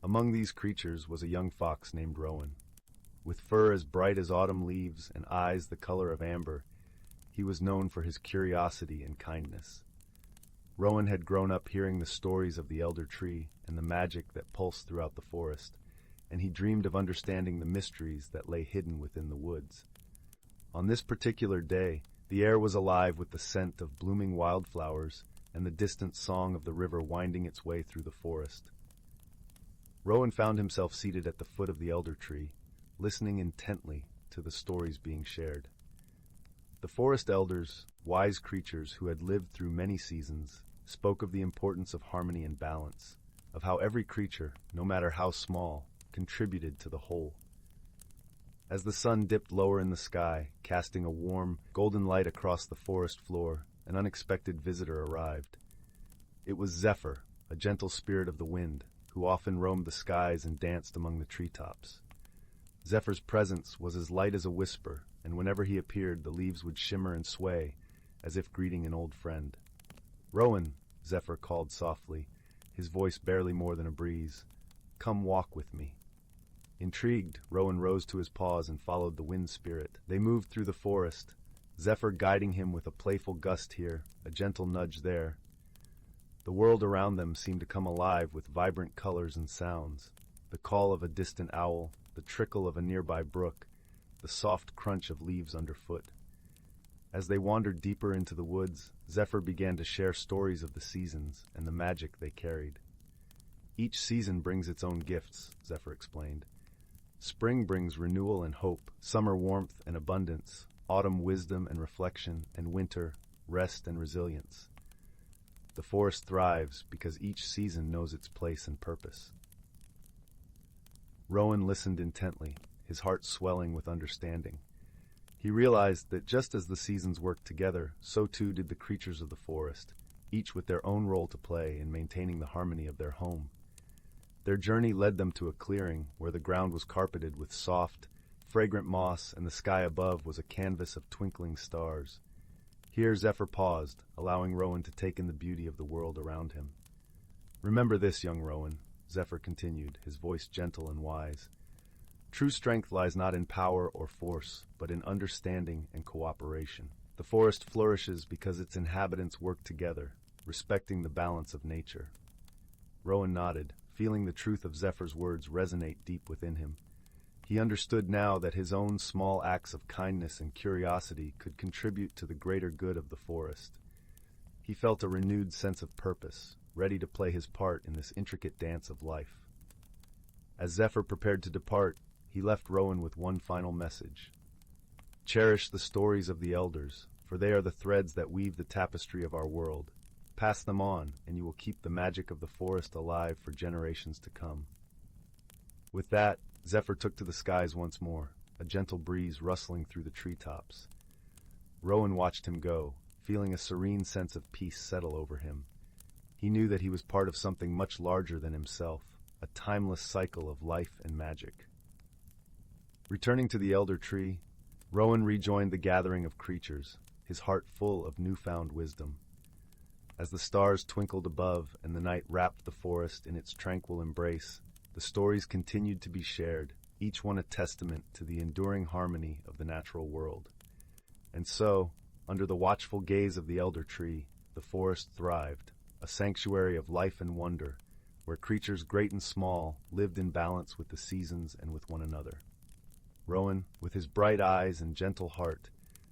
S1: Among these creatures was a young fox named Rowan. With fur as bright as autumn leaves and eyes the color of amber, he was known for his curiosity and kindness. Rowan had grown up hearing the stories of the elder tree and the magic that pulsed throughout the forest, and he dreamed of understanding the mysteries that lay hidden within the woods. On this particular day, the air was alive with the scent of blooming wildflowers and the distant song of the river winding its way through the forest. Rowan found himself seated at the foot of the elder tree, listening intently to the stories being shared. The forest elders, wise creatures who had lived through many seasons, spoke of the importance of harmony and balance, of how every creature, no matter how small, contributed to the whole. As the sun dipped lower in the sky, casting a warm, golden light across the forest floor, an unexpected visitor arrived. It was Zephyr, a gentle spirit of the wind, who often roamed the skies and danced among the treetops. Zephyr's presence was as light as a whisper, and whenever he appeared, the leaves would shimmer and sway, as if greeting an old friend. "Rowan," Zephyr called softly, his voice barely more than a breeze, "come walk with me." Intrigued, Rowan rose to his paws and followed the wind spirit. They moved through the forest, Zephyr guiding him with a playful gust here, a gentle nudge there. The world around them seemed to come alive with vibrant colors and sounds, the call of a distant owl, the trickle of a nearby brook, the soft crunch of leaves underfoot. As they wandered deeper into the woods, Zephyr began to share stories of the seasons and the magic they carried. "Each season brings its own gifts," Zephyr explained. "Spring brings renewal and hope, summer warmth and abundance, autumn wisdom and reflection, and winter rest and resilience. The forest thrives because each season knows its place and purpose." Rowan listened intently, his heart swelling with understanding. He realized that just as the seasons worked together, so too did the creatures of the forest, each with their own role to play in maintaining the harmony of their home. Their journey led them to a clearing where the ground was carpeted with soft, fragrant moss and the sky above was a canvas of twinkling stars. Here Zephyr paused, allowing Rowan to take in the beauty of the world around him. Remember this, young Rowan, Zephyr continued, his voice gentle and wise. True strength lies not in power or force, but in understanding and cooperation. The forest flourishes because its inhabitants work together, respecting the balance of nature. Rowan nodded, feeling the truth of Zephyr's words resonate deep within him. He understood now that his own small acts of kindness and curiosity could contribute to the greater good of the forest. He felt a renewed sense of purpose, ready to play his part in this intricate dance of life. As Zephyr prepared to depart, he left Rowan with one final message. Cherish the stories of the elders, for they are the threads that weave the tapestry of our world. Pass them on, and you will keep the magic of the forest alive for generations to come. With that, Zephyr took to the skies once more, a gentle breeze rustling through the treetops. Rowan watched him go, feeling a serene sense of peace settle over him. He knew that he was part of something much larger than himself, a timeless cycle of life and magic. Returning to the elder tree, Rowan rejoined the gathering of creatures, his heart full of newfound wisdom. As the stars twinkled above and the night wrapped the forest in its tranquil embrace, the stories continued to be shared, each one a testament to the enduring harmony of the natural world. And so, under the watchful gaze of the elder tree, the forest thrived, a sanctuary of life and wonder, where creatures great and small lived in balance with the seasons and with one another. Rowan, with his bright eyes and gentle heart,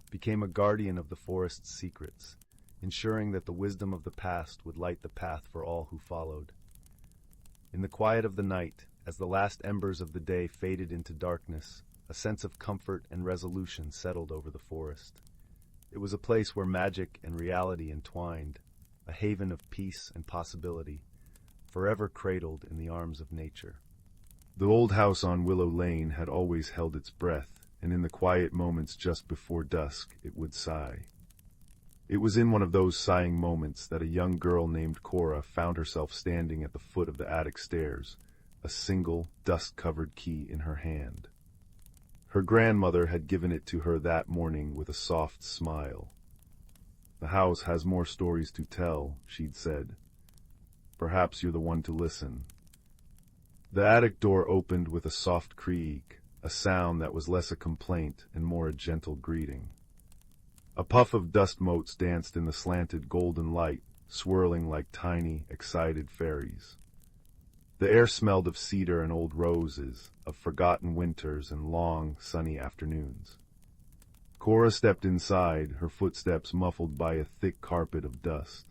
S1: became a guardian of the forest's secrets, ensuring that the wisdom of the past would light the path for all who followed. In the quiet of the night, as the last embers of the day faded into darkness, a sense of comfort and resolution settled over the forest. It was a place where magic and reality entwined, a haven of peace and possibility, forever cradled in the arms of nature. The old house on Willow Lane had always held its breath, and in the quiet moments just before dusk it would sigh. It was in one of those sighing moments that a young girl named Cora found herself standing at the foot of the attic stairs, a single, dust-covered key in her hand. Her grandmother had given it to her that morning with a soft smile. "The house has more stories to tell," she'd said. "Perhaps you're the one to listen." The attic door opened with a soft creak, a sound that was less a complaint and more a gentle greeting. A puff of dust motes danced in the slanted golden light, swirling like tiny, excited fairies. The air smelled of cedar and old roses, of forgotten winters and long, sunny afternoons. Cora stepped inside, her footsteps muffled by a thick carpet of dust.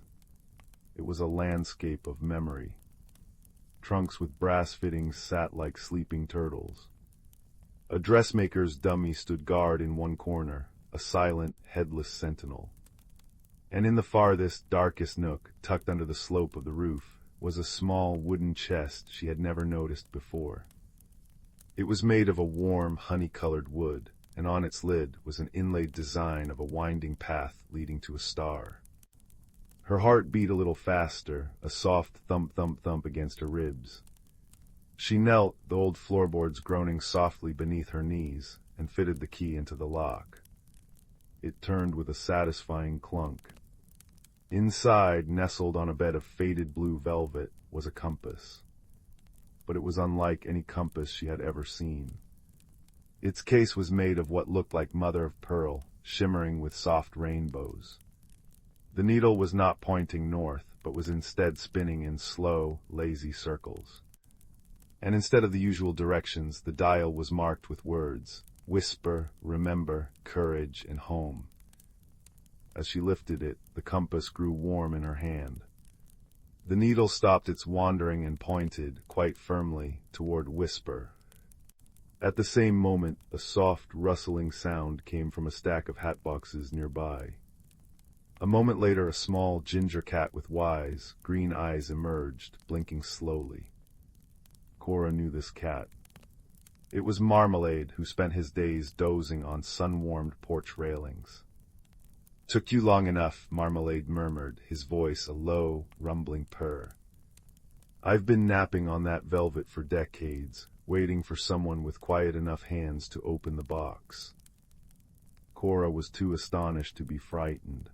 S1: It was a landscape of memory. Trunks with brass fittings sat like sleeping turtles. A dressmaker's dummy stood guard in one corner, a silent, headless sentinel. And in the farthest, darkest nook, tucked under the slope of the roof, was a small wooden chest she had never noticed before. It was made of a warm, honey-colored wood, and on its lid was an inlaid design of a winding path leading to a star. Her heart beat a little faster, a soft thump-thump-thump against her ribs. She knelt, the old floorboards groaning softly beneath her knees, and fitted the key into the lock. It turned with a satisfying clunk. Inside, nestled on a bed of faded blue velvet, was a compass. But it was unlike any compass she had ever seen. Its case was made of what looked like mother-of-pearl, shimmering with soft rainbows. The needle was not pointing north, but was instead spinning in slow, lazy circles. And instead of the usual directions, the dial was marked with words: whisper, remember, courage, and home. As she lifted it, the compass grew warm in her hand. The needle stopped its wandering and pointed, quite firmly, toward whisper. At the same moment, a soft, rustling sound came from a stack of hatboxes nearby. A moment later, a small ginger cat with wise, green eyes emerged, blinking slowly. Cora knew this cat. It was Marmalade, who spent his days dozing on sun-warmed porch railings. "Took you long enough," Marmalade murmured, his voice a low, rumbling purr. "I've been napping on that velvet for decades, waiting for someone with quiet enough hands to open the box." Cora was too astonished to be frightened.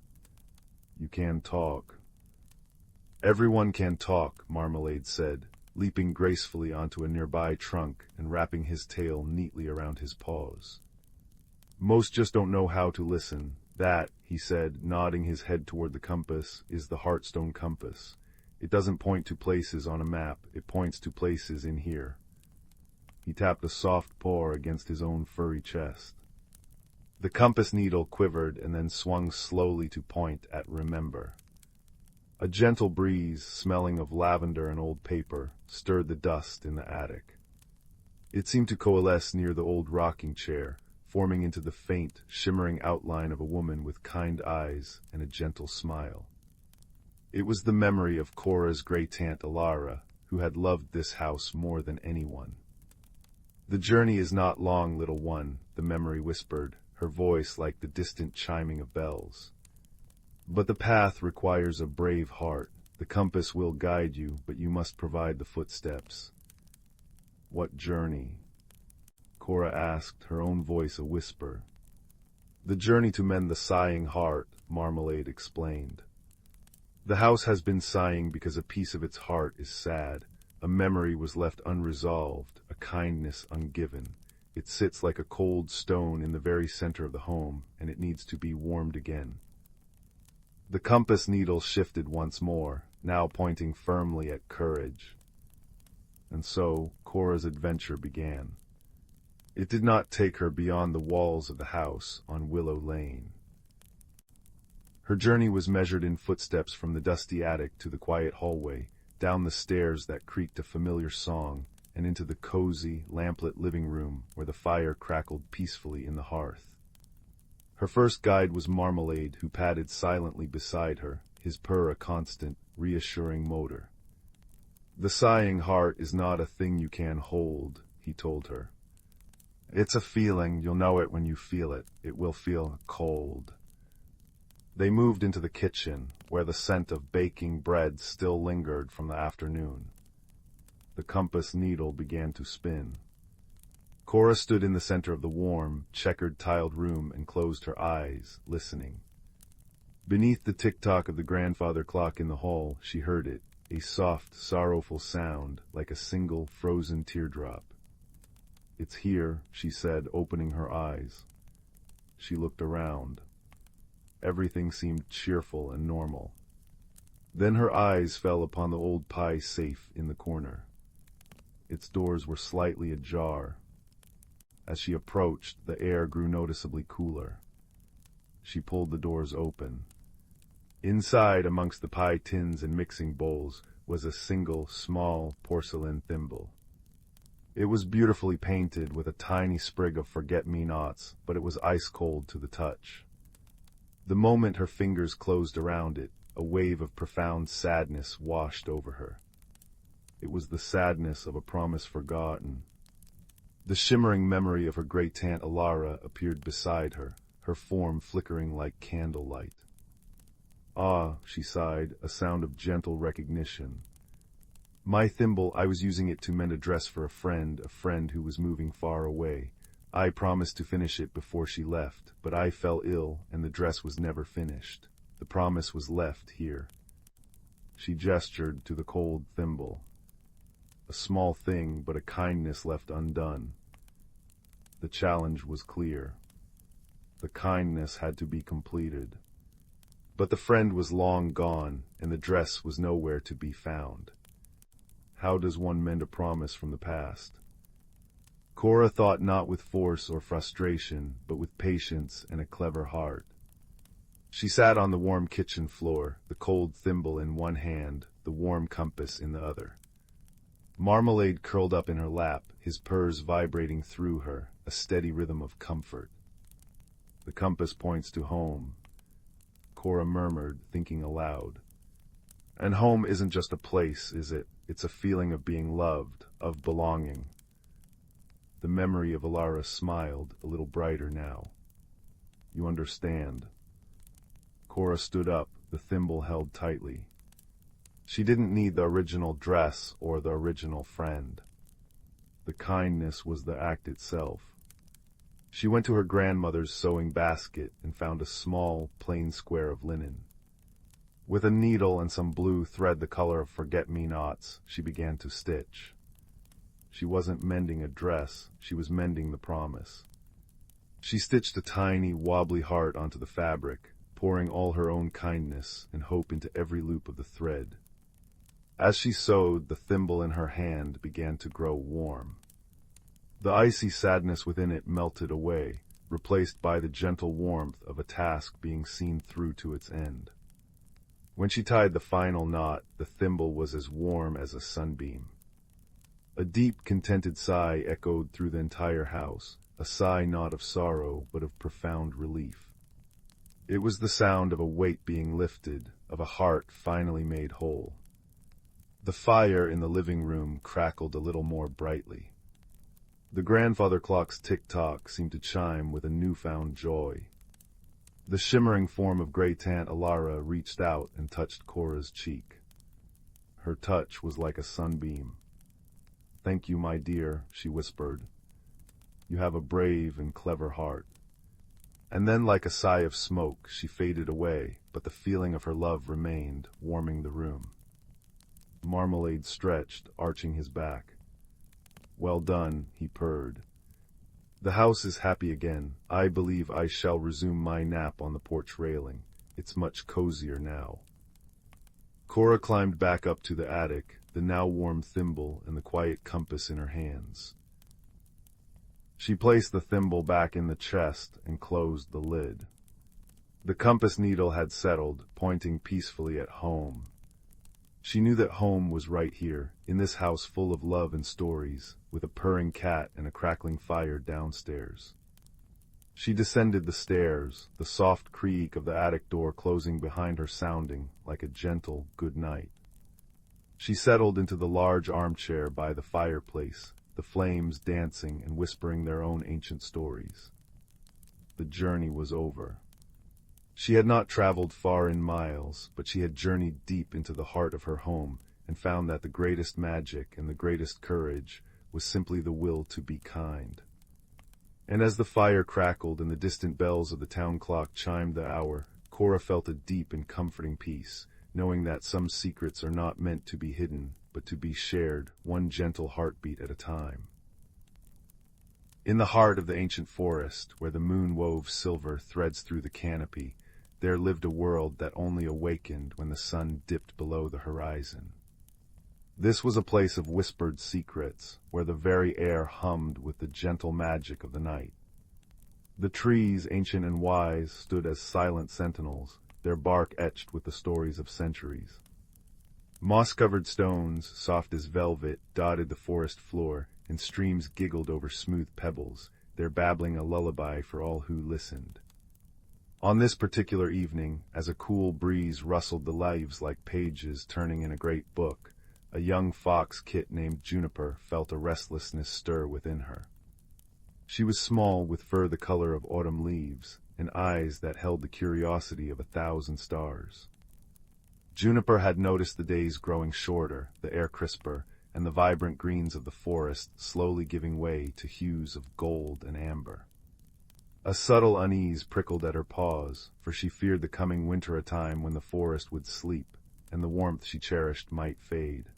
S1: "You can talk." Everyone can talk, Marmalade said, leaping gracefully onto a nearby trunk and wrapping his tail neatly around his paws. Most just don't know how to listen. That, he said, nodding his head toward the compass, is the Heartstone compass. It doesn't point to places on a map, it points to places in here. He tapped a soft paw against his own furry chest. The compass needle quivered and then swung slowly to point at Remember. A gentle breeze, smelling of lavender and old paper, stirred the dust in the attic. It seemed to coalesce near the old rocking chair, forming into the faint, shimmering outline of a woman with kind eyes and a gentle smile. It was the memory of Cora's great-aunt Elara, who had loved this house more than anyone. "The journey is not long, little one," the memory whispered, her voice like the distant chiming of bells. "But the path requires a brave heart. The compass will guide you, but you must provide the footsteps." "What journey?" Cora asked, her own voice a whisper. "The journey to mend the sighing heart," Marmalade explained. "The house has been sighing because a piece of its heart is sad. A memory was left unresolved, a kindness ungiven. It sits like a cold stone in the very center of the home, and it needs to be warmed again." The compass needle shifted once more, now pointing firmly at courage. And so Cora's adventure began. It did not take her beyond the walls of the house on Willow Lane. Her journey was measured in footsteps from the dusty attic to the quiet hallway, down the stairs that creaked a familiar song, and into the cozy, lamplit living room where the fire crackled peacefully in the hearth. Her first guide was Marmalade, who padded silently beside her, his purr a constant, reassuring motor. "The sighing heart is not a thing you can hold," he told her. "It's a feeling, you'll know it when you feel it. It will feel cold." They moved into the kitchen, where the scent of baking bread still lingered from the afternoon. The compass needle began to spin. Cora stood in the center of the warm, checkered tiled room and closed her eyes, listening. Beneath the tick-tock of the grandfather clock in the hall, she heard it, a soft, sorrowful sound, like a single frozen teardrop. "It's here," she said, opening her eyes. She looked around. Everything seemed cheerful and normal. Then her eyes fell upon the old pie safe in the corner. Its doors were slightly ajar. As she approached, the air grew noticeably cooler. She pulled the doors open. Inside, amongst the pie tins and mixing bowls, was a single, small porcelain thimble. It was beautifully painted with a tiny sprig of forget-me-nots, but it was ice-cold to the touch. The moment her fingers closed around it, a wave of profound sadness washed over her. It was the sadness of a promise forgotten. The shimmering memory of her great-aunt Elara appeared beside her, her form flickering like candlelight. "Ah," she sighed, a sound of gentle recognition. "My thimble, I was using it to mend a dress for a friend who was moving far away. I promised to finish it before she left, but I fell ill and the dress was never finished. The promise was left here." She gestured to the cold thimble. A small thing, but a kindness left undone. The challenge was clear. The kindness had to be completed. But the friend was long gone, and the dress was nowhere to be found. How does one mend a promise from the past? Cora thought not with force or frustration, but with patience and a clever heart. She sat on the warm kitchen floor, the cold thimble in one hand, the warm compass in the other. Marmalade curled up in her lap, his purrs vibrating through her, a steady rhythm of comfort. "The compass points to home," Cora murmured, thinking aloud. "And home isn't just a place, is it? It's a feeling of being loved, of belonging." The memory of Elara smiled, a little brighter now. "You understand." Cora stood up, the thimble held tightly. She didn't need the original dress or the original friend. The kindness was the act itself. She went to her grandmother's sewing basket and found a small, plain square of linen. With a needle and some blue thread the color of forget-me-nots, she began to stitch. She wasn't mending a dress, she was mending the promise. She stitched a tiny, wobbly heart onto the fabric, pouring all her own kindness and hope into every loop of the thread. As she sewed, the thimble in her hand began to grow warm. The icy sadness within it melted away, replaced by the gentle warmth of a task being seen through to its end. When she tied the final knot, the thimble was as warm as a sunbeam. A deep, contented sigh echoed through the entire house, a sigh not of sorrow, but of profound relief. It was the sound of a weight being lifted, of a heart finally made whole. The fire in the living room crackled a little more brightly. The grandfather clock's tick-tock seemed to chime with a newfound joy. The shimmering form of Great-Aunt Elara reached out and touched Cora's cheek. Her touch was like a sunbeam. "Thank you, my dear," she whispered. "You have a brave and clever heart." And then, like a sigh of smoke, she faded away, but the feeling of her love remained, warming the room. Marmalade stretched, arching his back. "Well done," he purred. "The house is happy again. I believe I shall resume my nap on the porch railing. It's much cozier now." Cora climbed back up to the attic, the now warm thimble and the quiet compass in her hands. She placed the thimble back in the chest and closed the lid. The compass needle had settled, pointing peacefully at home. She knew that home was right here, in this house full of love and stories, with a purring cat and a crackling fire downstairs. She descended the stairs, the soft creak of the attic door closing behind her sounding like a gentle good night. She settled into the large armchair by the fireplace, the flames dancing and whispering their own ancient stories. The journey was over. She had not traveled far in miles, but she had journeyed deep into the heart of her home and found that the greatest magic and the greatest courage was simply the will to be kind. And as the fire crackled and the distant bells of the town clock chimed the hour, Cora felt a deep and comforting peace, knowing that some secrets are not meant to be hidden, but to be shared, one gentle heartbeat at a time. In the heart of the ancient forest, where the moon wove silver threads through the canopy, there lived a world that only awakened when the sun dipped below the horizon. This was a place of whispered secrets, where the very air hummed with the gentle magic of the night. The trees, ancient and wise, stood as silent sentinels, their bark etched with the stories of centuries. Moss-covered stones, soft as velvet, dotted the forest floor, and streams giggled over smooth pebbles, their babbling a lullaby for all who listened. On this particular evening, as a cool breeze rustled the leaves like pages turning in a great book, a young fox kit named Juniper felt a restlessness stir within her. She was small, with fur the color of autumn leaves, and eyes that held the curiosity of 1,000 stars. Juniper had noticed the days growing shorter, the air crisper, and the vibrant greens of the forest slowly giving way to hues of gold and amber. A subtle unease prickled at her paws, for she feared the coming winter, a time when the forest would sleep, and the warmth she cherished might fade.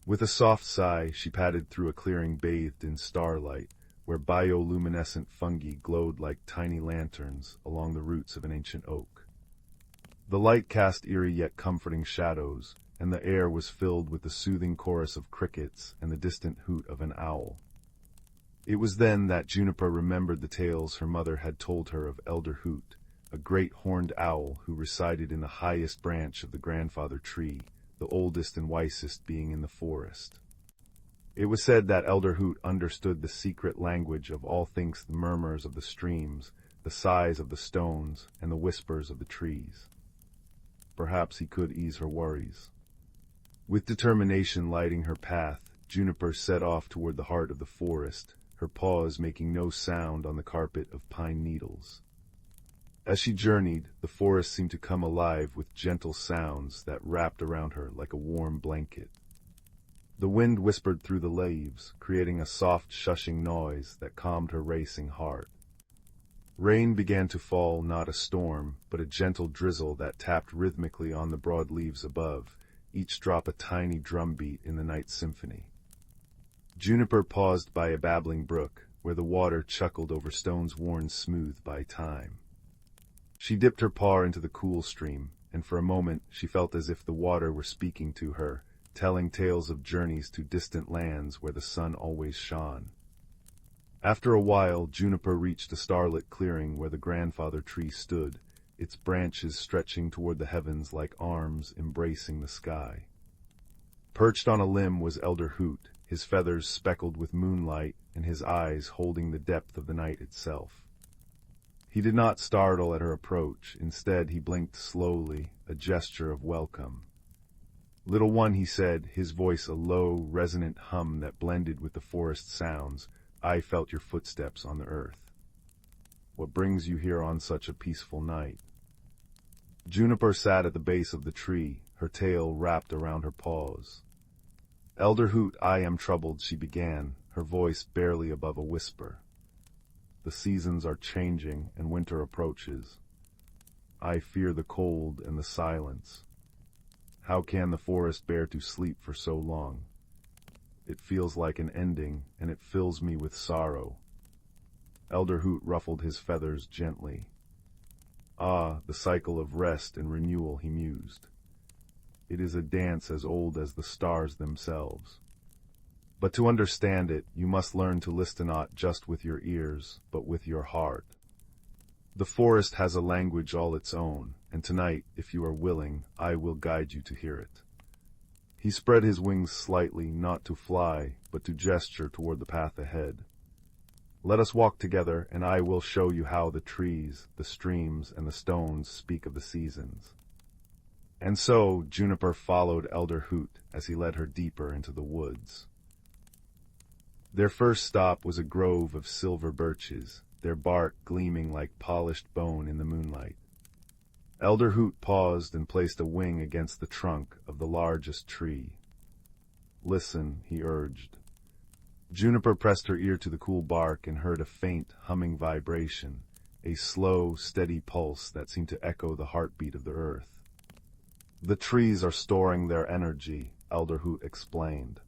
S1: With a soft sigh, she padded through a clearing bathed in starlight, where bioluminescent fungi glowed like tiny lanterns along the roots of an ancient oak. The light cast eerie yet comforting shadows, and the air was filled with the soothing chorus of crickets and the distant hoot of an owl. It was then that Juniper remembered the tales her mother had told her of Elder Hoot, a great horned owl who resided in the highest branch of the grandfather tree, the oldest and wisest being in the forest. It was said that Elder Hoot understood the secret language of all things, the murmurs of the streams, the sighs of the stones, and the whispers of the trees. Perhaps he could ease her worries. With determination lighting her path, Juniper set off toward the heart of the forest, her paws making no sound on the carpet of pine needles. As she journeyed, the forest seemed to come alive with gentle sounds that wrapped around her like a warm blanket. The wind whispered through the leaves, creating a soft, shushing noise that calmed her racing heart. Rain began to fall, not a storm, but a gentle drizzle that tapped rhythmically on the broad leaves above, each drop a tiny drumbeat in the night symphony. Juniper paused by a babbling brook, where the water chuckled over stones worn smooth by time. She dipped her paw into the cool stream, and for a moment she felt as if the water were speaking to her, telling tales of journeys to distant lands where the sun always shone. After a while, Juniper reached a starlit clearing where the grandfather tree stood, its branches stretching toward the heavens like arms embracing the sky. Perched on a limb was Elder Hoot, his feathers speckled with moonlight and his eyes holding the depth of the night itself. He did not startle at her approach. Instead, he blinked slowly, a gesture of welcome. "Little one," he said, his voice a low, resonant hum that blended with the forest sounds, "I felt your footsteps on the earth. What brings you here on such a peaceful night?" Juniper sat at the base of the tree, her tail wrapped around her paws. "Elder Hoot, I am troubled," she began, her voice barely above a whisper. "The seasons are changing and winter approaches. I fear the cold and the silence. How can the forest bear to sleep for so long? It feels like an ending, and it fills me with sorrow." Elder Hoot ruffled his feathers gently. "Ah, the cycle of rest and renewal," he mused. "It is a dance as old as the stars themselves. But to understand it, you must learn to listen not just with your ears, but with your heart. The forest has a language all its own, and tonight, if you are willing, I will guide you to hear it." He spread his wings slightly, not to fly, but to gesture toward the path ahead. "Let us walk together, and I will show you how the trees, the streams, and the stones speak of the seasons." And so Juniper followed Elder Hoot as he led her deeper into the woods. Their first stop was a grove of silver birches, their bark gleaming like polished bone in the moonlight. Elder Hoot paused and placed a wing against the trunk of the largest tree. "Listen," he urged. Juniper pressed her ear to the cool bark and heard a faint, humming vibration, a slow, steady pulse that seemed to echo the heartbeat of the earth. "The trees are storing their energy," Elder Hoot explained.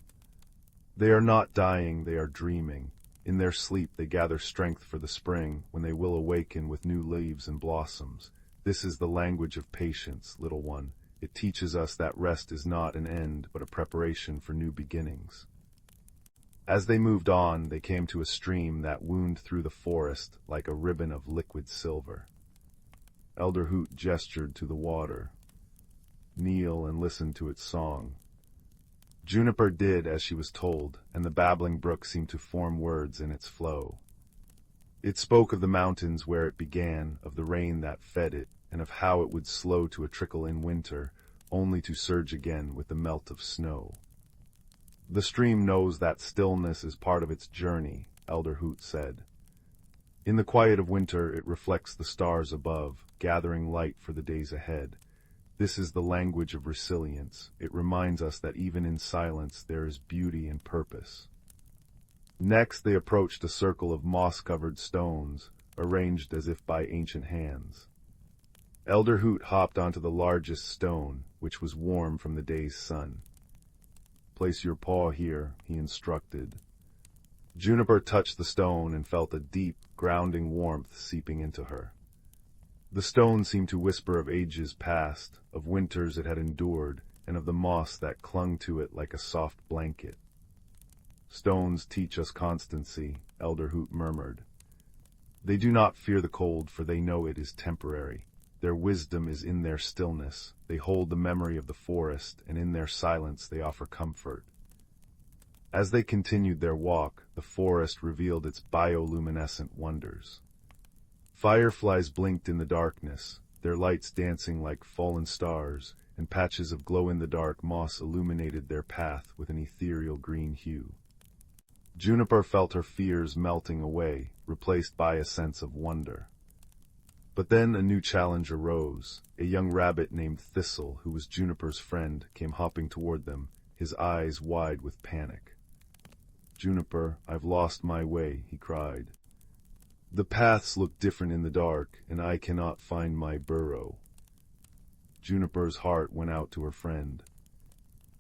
S1: "They are not dying, they are dreaming. In their sleep they gather strength for the spring, when they will awaken with new leaves and blossoms. This is the language of patience, little one. It teaches us that rest is not an end, but a preparation for new beginnings." As they moved on, they came to a stream that wound through the forest like a ribbon of liquid silver. Elder Hoot gestured to the water. "Kneel and listen to its song." Juniper did as she was told, and the babbling brook seemed to form words in its flow. It spoke of the mountains where it began, of the rain that fed it, and of how it would slow to a trickle in winter, only to surge again with the melt of snow. "The stream knows that stillness is part of its journey," Elder Hoot said. "In the quiet of winter it reflects the stars above, gathering light for the days ahead. This is the language of resilience. It reminds us that even in silence there is beauty and purpose." Next they approached a circle of moss-covered stones, arranged as if by ancient hands. Elder Hoot hopped onto the largest stone, which was warm from the day's sun. "Place your paw here," he instructed. Juniper touched the stone and felt a deep, grounding warmth seeping into her. The stone seemed to whisper of ages past, of winters it had endured, and of the moss that clung to it like a soft blanket. "Stones teach us constancy," Elder Hoot murmured. "They do not fear the cold, for they know it is temporary. Their wisdom is in their stillness. They hold the memory of the forest, and in their silence they offer comfort." As they continued their walk, the forest revealed its bioluminescent wonders. Fireflies blinked in the darkness, their lights dancing like fallen stars, and patches of glow-in-the-dark moss illuminated their path with an ethereal green hue. Juniper felt her fears melting away, replaced by a sense of wonder. But then a new challenge arose. A young rabbit named Thistle, who was Juniper's friend, came hopping toward them, his eyes wide with panic. "Juniper, I've lost my way," he cried. The paths look different in the dark, and I cannot find my burrow. Juniper's heart went out to her friend.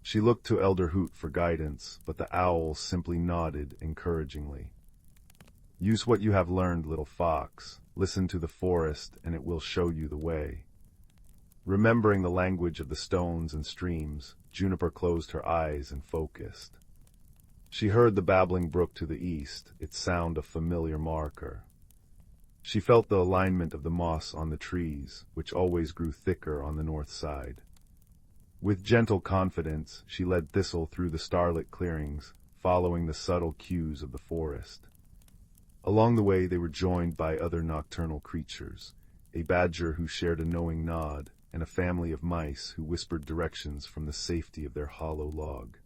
S1: She looked to Elder Hoot for guidance, but the owl simply nodded encouragingly. Use what you have learned, little fox. Listen to the forest, and it will show you the way. Remembering the language of the stones and streams, Juniper closed her eyes and focused. She heard the babbling brook to the east, its sound a familiar marker. She felt the alignment of the moss on the trees, which always grew thicker on the north side. With gentle confidence, she led Thistle through the starlit clearings, following the subtle cues of the forest. Along the way they were joined by other nocturnal creatures, a badger who shared a knowing nod, and a family of mice who whispered directions from the safety of their hollow log.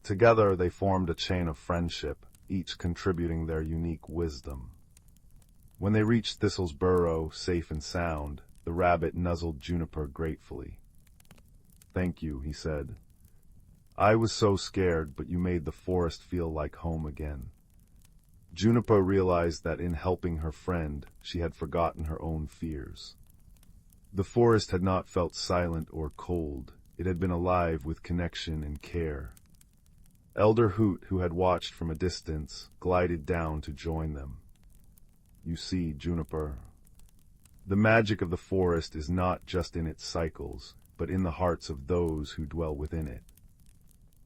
S1: Together they formed a chain of friendship, each contributing their unique wisdom. When they reached Thistle's burrow, safe and sound, the rabbit nuzzled Juniper gratefully. "Thank you," he said. "I was so scared, but you made the forest feel like home again." Juniper realized that in helping her friend, she had forgotten her own fears. The forest had not felt silent or cold. It had been alive with connection and care. Elder Hoot, who had watched from a distance, glided down to join them. "You see, Juniper, the magic of the forest is not just in its cycles, but in the hearts of those who dwell within it.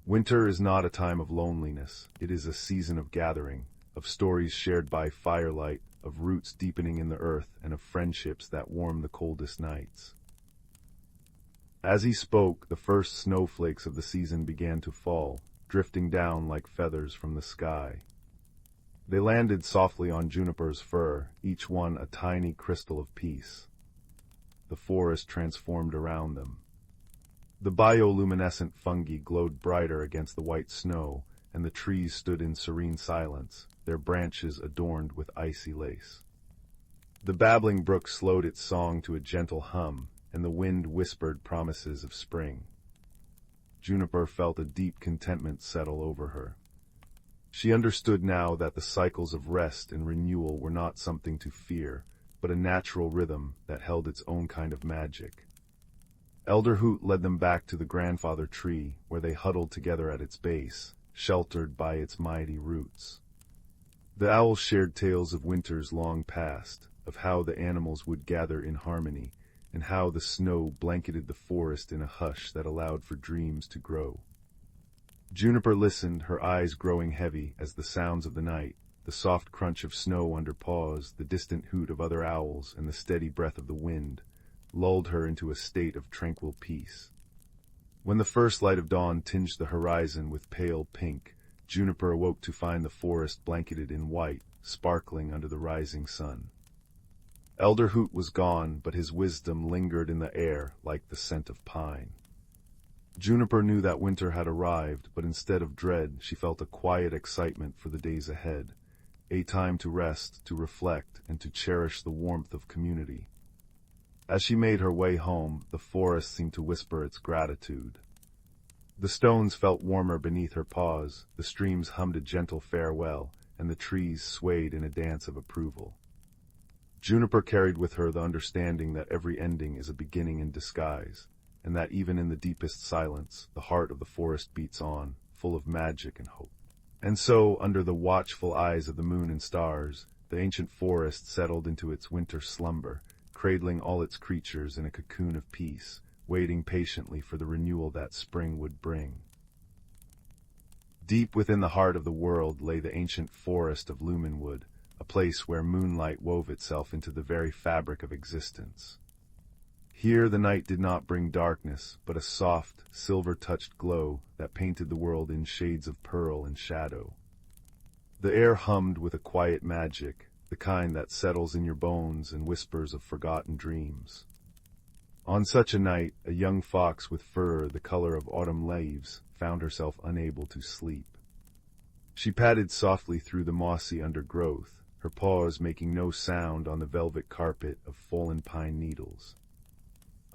S1: Winter is not a time of loneliness. It is a season of gathering, of stories shared by firelight, of roots deepening in the earth, and of friendships that warm the coldest nights." As he spoke, the first snowflakes of the season began to fall, drifting down like feathers from the sky. They landed softly on Juniper's fur, each one a tiny crystal of peace. The forest transformed around them. The bioluminescent fungi glowed brighter against the white snow, and the trees stood in serene silence, their branches adorned with icy lace. The babbling brook slowed its song to a gentle hum, and the wind whispered promises of spring. Juniper felt a deep contentment settle over her. She understood now that the cycles of rest and renewal were not something to fear, but a natural rhythm that held its own kind of magic. Elder Hoot led them back to the grandfather tree, where they huddled together at its base, sheltered by its mighty roots. The owls shared tales of winters long past, of how the animals would gather in harmony, and how the snow blanketed the forest in a hush that allowed for dreams to grow. Juniper listened, her eyes growing heavy as the sounds of the night, the soft crunch of snow under paws, the distant hoot of other owls, and the steady breath of the wind, lulled her into a state of tranquil peace. When the first light of dawn tinged the horizon with pale pink, Juniper awoke to find the forest blanketed in white, sparkling under the rising sun. Elder Hoot was gone, but his wisdom lingered in the air like the scent of pine. Juniper knew that winter had arrived, but instead of dread, she felt a quiet excitement for the days ahead, a time to rest, to reflect, and to cherish the warmth of community. As she made her way home, the forest seemed to whisper its gratitude. The stones felt warmer beneath her paws, the streams hummed a gentle farewell, and the trees swayed in a dance of approval. Juniper carried with her the understanding that every ending is a beginning in disguise, and that even in the deepest silence, the heart of the forest beats on, full of magic and hope. And so, under the watchful eyes of the moon and stars, the ancient forest settled into its winter slumber, cradling all its creatures in a cocoon of peace, waiting patiently for the renewal that spring would bring. Deep within the heart of the world lay the ancient forest of Lumenwood, a place where moonlight wove itself into the very fabric of existence. Here the night did not bring darkness, but a soft, silver-touched glow that painted the world in shades of pearl and shadow. The air hummed with a quiet magic, the kind that settles in your bones and whispers of forgotten dreams. On such a night, a young fox with fur the color of autumn leaves found herself unable to sleep. She padded softly through the mossy undergrowth, her paws making no sound on the velvet carpet of fallen pine needles.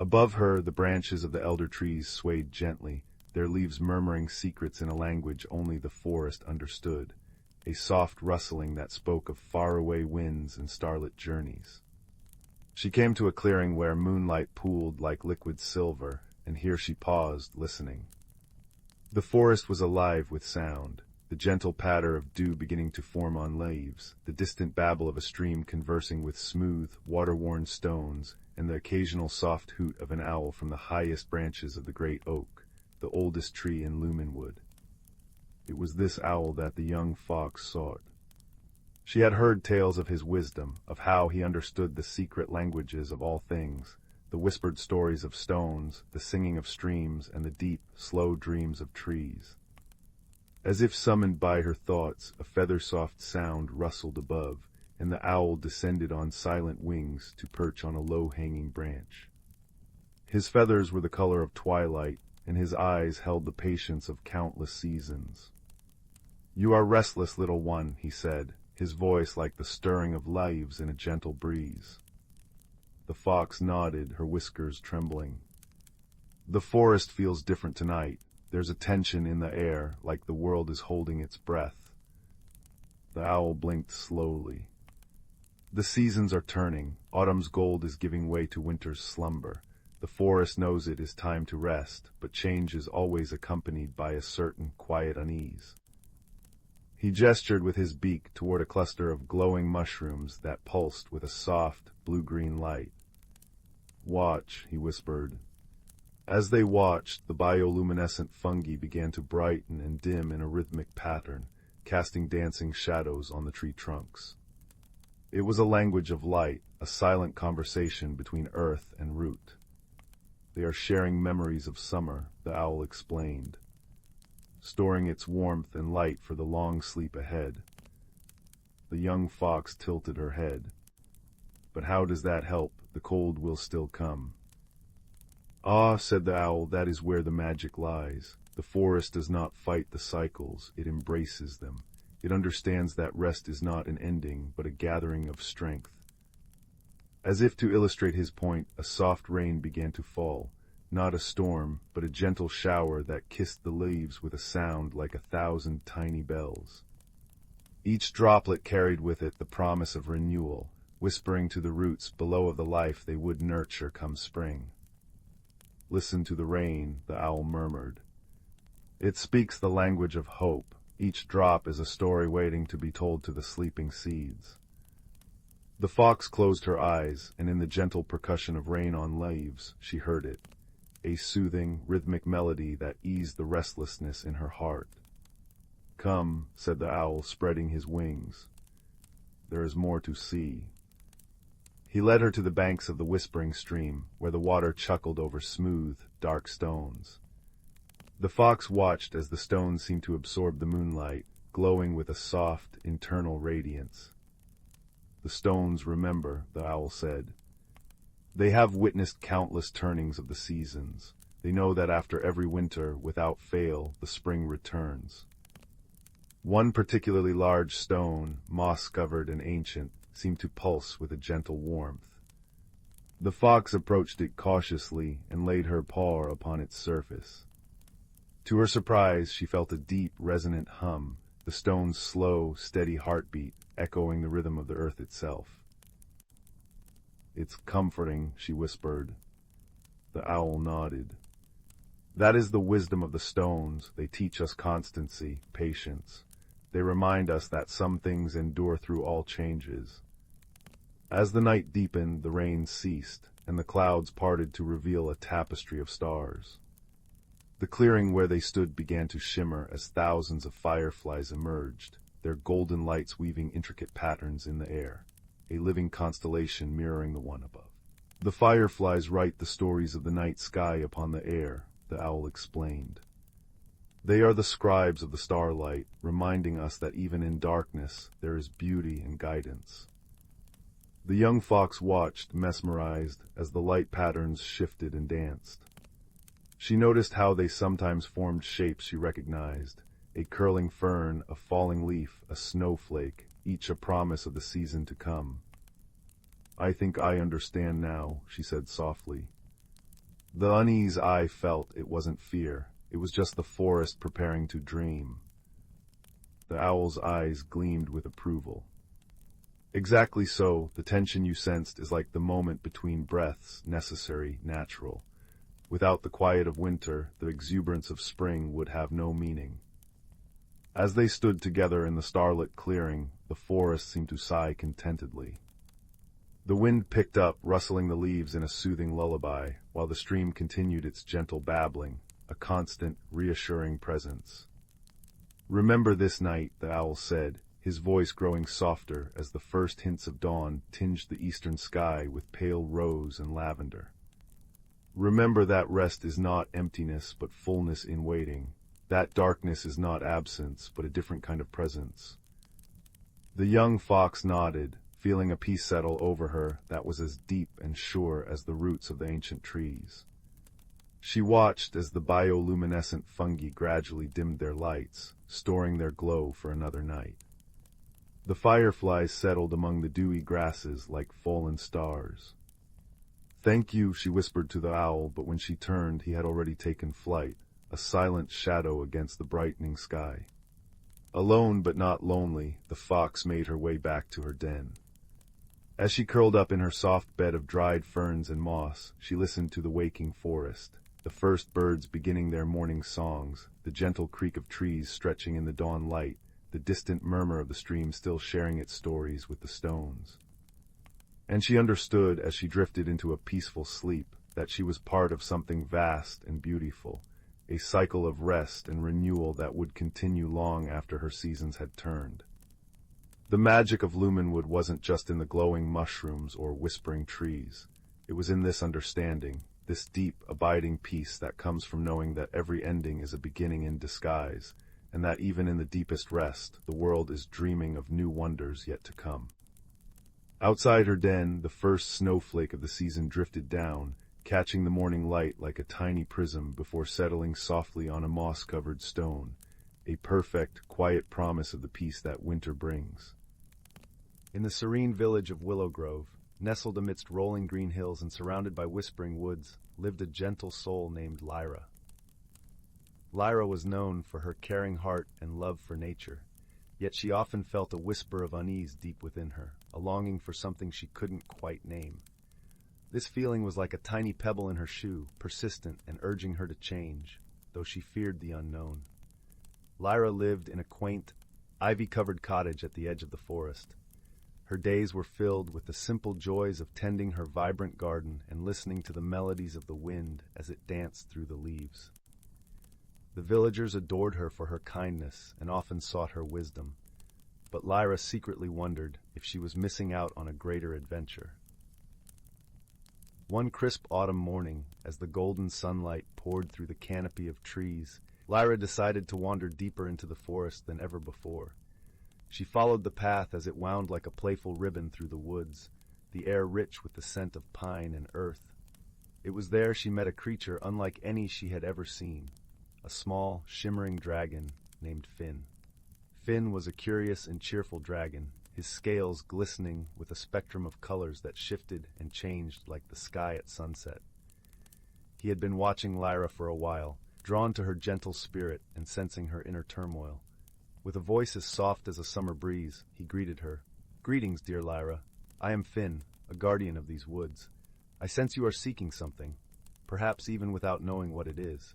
S1: Above her, the branches of the elder trees swayed gently, their leaves murmuring secrets in a language only the forest understood, a soft rustling that spoke of faraway winds and starlit journeys. She came to a clearing where moonlight pooled like liquid silver, and here she paused, listening. The forest was alive with sound, the gentle patter of dew beginning to form on leaves, the distant babble of a stream conversing with smooth, water-worn stones, and the occasional soft hoot of an owl from the highest branches of the great oak, the oldest tree in Lumenwood. It was this owl that the young fox sought. She had heard tales of his wisdom, of how he understood the secret languages of all things, the whispered stories of stones, the singing of streams, and the deep, slow dreams of trees. As if summoned by her thoughts, a feather-soft sound rustled above, and the owl descended on silent wings to perch on a low-hanging branch. His feathers were the color of twilight, and his eyes held the patience of countless seasons. "You are restless, little one," he said, his voice like the stirring of leaves in a gentle breeze. The fox nodded, her whiskers trembling. "The forest feels different tonight. There's a tension in the air, like the world is holding its breath." The owl blinked slowly. "The seasons are turning. Autumn's gold is giving way to winter's slumber. The forest knows it is time to rest, but change is always accompanied by a certain quiet unease." He gestured with his beak toward a cluster of glowing mushrooms that pulsed with a soft, blue-green light. "Watch," he whispered. As they watched, the bioluminescent fungi began to brighten and dim in a rhythmic pattern, casting dancing shadows on the tree trunks. It was a language of light, a silent conversation between earth and root. "They are sharing memories of summer," the owl explained, storing its warmth and light for the long sleep ahead. The young fox tilted her head. "But how does that help? The cold will still come." "Ah," said the owl, "that is where the magic lies. The forest does not fight the cycles, it embraces them. It understands that rest is not an ending, but a gathering of strength." As if to illustrate his point, a soft rain began to fall. Not a storm, but a gentle shower that kissed the leaves with a sound like 1,000 tiny bells. Each droplet carried with it the promise of renewal, whispering to the roots below of the life they would nurture come spring. "Listen to the rain," the owl murmured. "It speaks the language of hope. Each drop is a story waiting to be told to the sleeping seeds." The fox closed her eyes, and in the gentle percussion of rain on leaves, she heard it, a soothing, rhythmic melody that eased the restlessness in her heart. "Come," said the owl, spreading his wings. "There is more to see." He led her to the banks of the whispering stream, where the water chuckled over smooth, dark stones. The fox watched as the stones seemed to absorb the moonlight, glowing with a soft, internal radiance. "The stones remember," the owl said. "They have witnessed countless turnings of the seasons. They know that after every winter, without fail, the spring returns." One particularly large stone, moss-covered and ancient, seemed to pulse with a gentle warmth. The fox approached it cautiously and laid her paw upon its surface. To her surprise, she felt a deep, resonant hum, the stone's slow, steady heartbeat echoing the rhythm of the earth itself. "It's comforting," she whispered. The owl nodded. "That is the wisdom of the stones. They teach us constancy, patience. They remind us that some things endure through all changes." As the night deepened, the rain ceased, and the clouds parted to reveal a tapestry of stars. The clearing where they stood began to shimmer as thousands of fireflies emerged, their golden lights weaving intricate patterns in the air, a living constellation mirroring the one above. "The fireflies write the stories of the night sky upon the air," the owl explained. "They are the scribes of the starlight, reminding us that even in darkness there is beauty and guidance." The young fox watched, mesmerized, as the light patterns shifted and danced. She noticed how they sometimes formed shapes she recognized, a curling fern, a falling leaf, a snowflake, each a promise of the season to come. "I think I understand now," she said softly. "The unease I felt, it wasn't fear. It was just the forest preparing to dream." The owl's eyes gleamed with approval. Exactly so, the tension you sensed is like the moment between breaths, necessary, natural. Without the quiet of winter, the exuberance of spring would have no meaning. As they stood together in the starlit clearing, the forest seemed to sigh contentedly. The wind picked up, rustling the leaves in a soothing lullaby, while the stream continued its gentle babbling, a constant, reassuring presence. "Remember this night," the owl said, his voice growing softer as the first hints of dawn tinged the eastern sky with pale rose and lavender. "Remember that rest is not emptiness but fullness in waiting. That darkness is not absence but a different kind of presence." The young fox nodded, feeling a peace settle over her that was as deep and sure as the roots of the ancient trees. She watched as the bioluminescent fungi gradually dimmed their lights, storing their glow for another night. The fireflies settled among the dewy grasses like fallen stars. "Thank you," she whispered to the owl, but when she turned, he had already taken flight, a silent shadow against the brightening sky. Alone but not lonely, the fox made her way back to her den. As she curled up in her soft bed of dried ferns and moss, she listened to the waking forest, the first birds beginning their morning songs, the gentle creak of trees stretching in the dawn light, the distant murmur of the stream still sharing its stories with the stones. And she understood, as she drifted into a peaceful sleep, that she was part of something vast and beautiful, a cycle of rest and renewal that would continue long after her seasons had turned. The magic of Lumenwood wasn't just in the glowing mushrooms or whispering trees. It was in this understanding, this deep, abiding peace that comes from knowing that every ending is a beginning in disguise, and that even in the deepest rest, the world is dreaming of new wonders yet to come. Outside her den, the first snowflake of the season drifted down, catching the morning light like a tiny prism before settling softly on a moss-covered stone, a perfect, quiet promise of the peace that winter brings. In the serene village of Willow Grove, nestled amidst rolling green hills and surrounded by whispering woods, lived a gentle soul named Lyra. Lyra was known for her caring heart and love for nature, yet she often felt a whisper of unease deep within her, a longing for something she couldn't quite name. This feeling was like a tiny pebble in her shoe, persistent and urging her to change, though she feared the unknown. Lyra lived in a quaint, ivy-covered cottage at the edge of the forest. Her days were filled with the simple joys of tending her vibrant garden and listening to the melodies of the wind as it danced through the leaves. The villagers adored her for her kindness and often sought her wisdom, but Lyra secretly wondered if she was missing out on a greater adventure. One crisp autumn morning, as the golden sunlight poured through the canopy of trees, Lyra decided to wander deeper into the forest than ever before. She followed the path as it wound like a playful ribbon through the woods, the air rich with the scent of pine and earth. It was there she met a creature unlike any she had ever seen, a small, shimmering dragon named Finn. Finn was a curious and cheerful dragon, his scales glistening with a spectrum of colors that shifted and changed like the sky at sunset. He had been watching Lyra for a while, drawn to her gentle spirit and sensing her inner turmoil. With a voice as soft as a summer breeze, he greeted her. "Greetings, dear Lyra. I am Finn, a guardian of these woods. I sense you are seeking something, perhaps even without knowing what it is."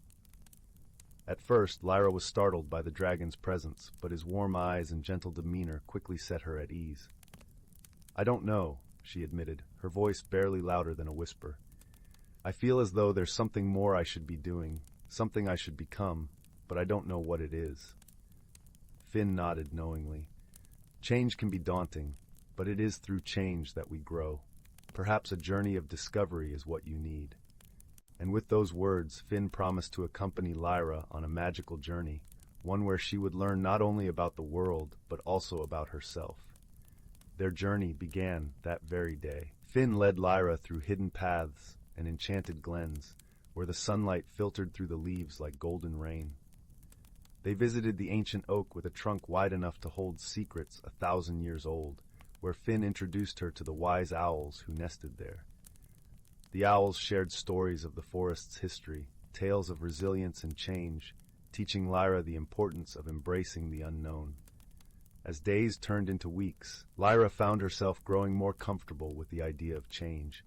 S1: At first, Lyra was startled by the dragon's presence, but his warm eyes and gentle demeanor quickly set her at ease. "I don't know," she admitted, her voice barely louder than a whisper. "I feel as though there's something more I should be doing, something I should become, but I don't know what it is." Finn nodded knowingly. Change can be daunting, but it is through change that we grow. Perhaps a journey of discovery is what you need. And with those words, Finn promised to accompany Lyra on a magical journey, one where she would learn not only about the world, but also about herself. Their journey began that very day. Finn led Lyra through hidden paths and enchanted glens, where the sunlight filtered through the leaves like golden rain. They visited the ancient oak with a trunk wide enough to hold secrets 1,000 years old, where Finn introduced her to the wise owls who nested there. The owls shared stories of the forest's history, tales of resilience and change, teaching Lyra the importance of embracing the unknown. As days turned into weeks, Lyra found herself growing more comfortable with the idea of change.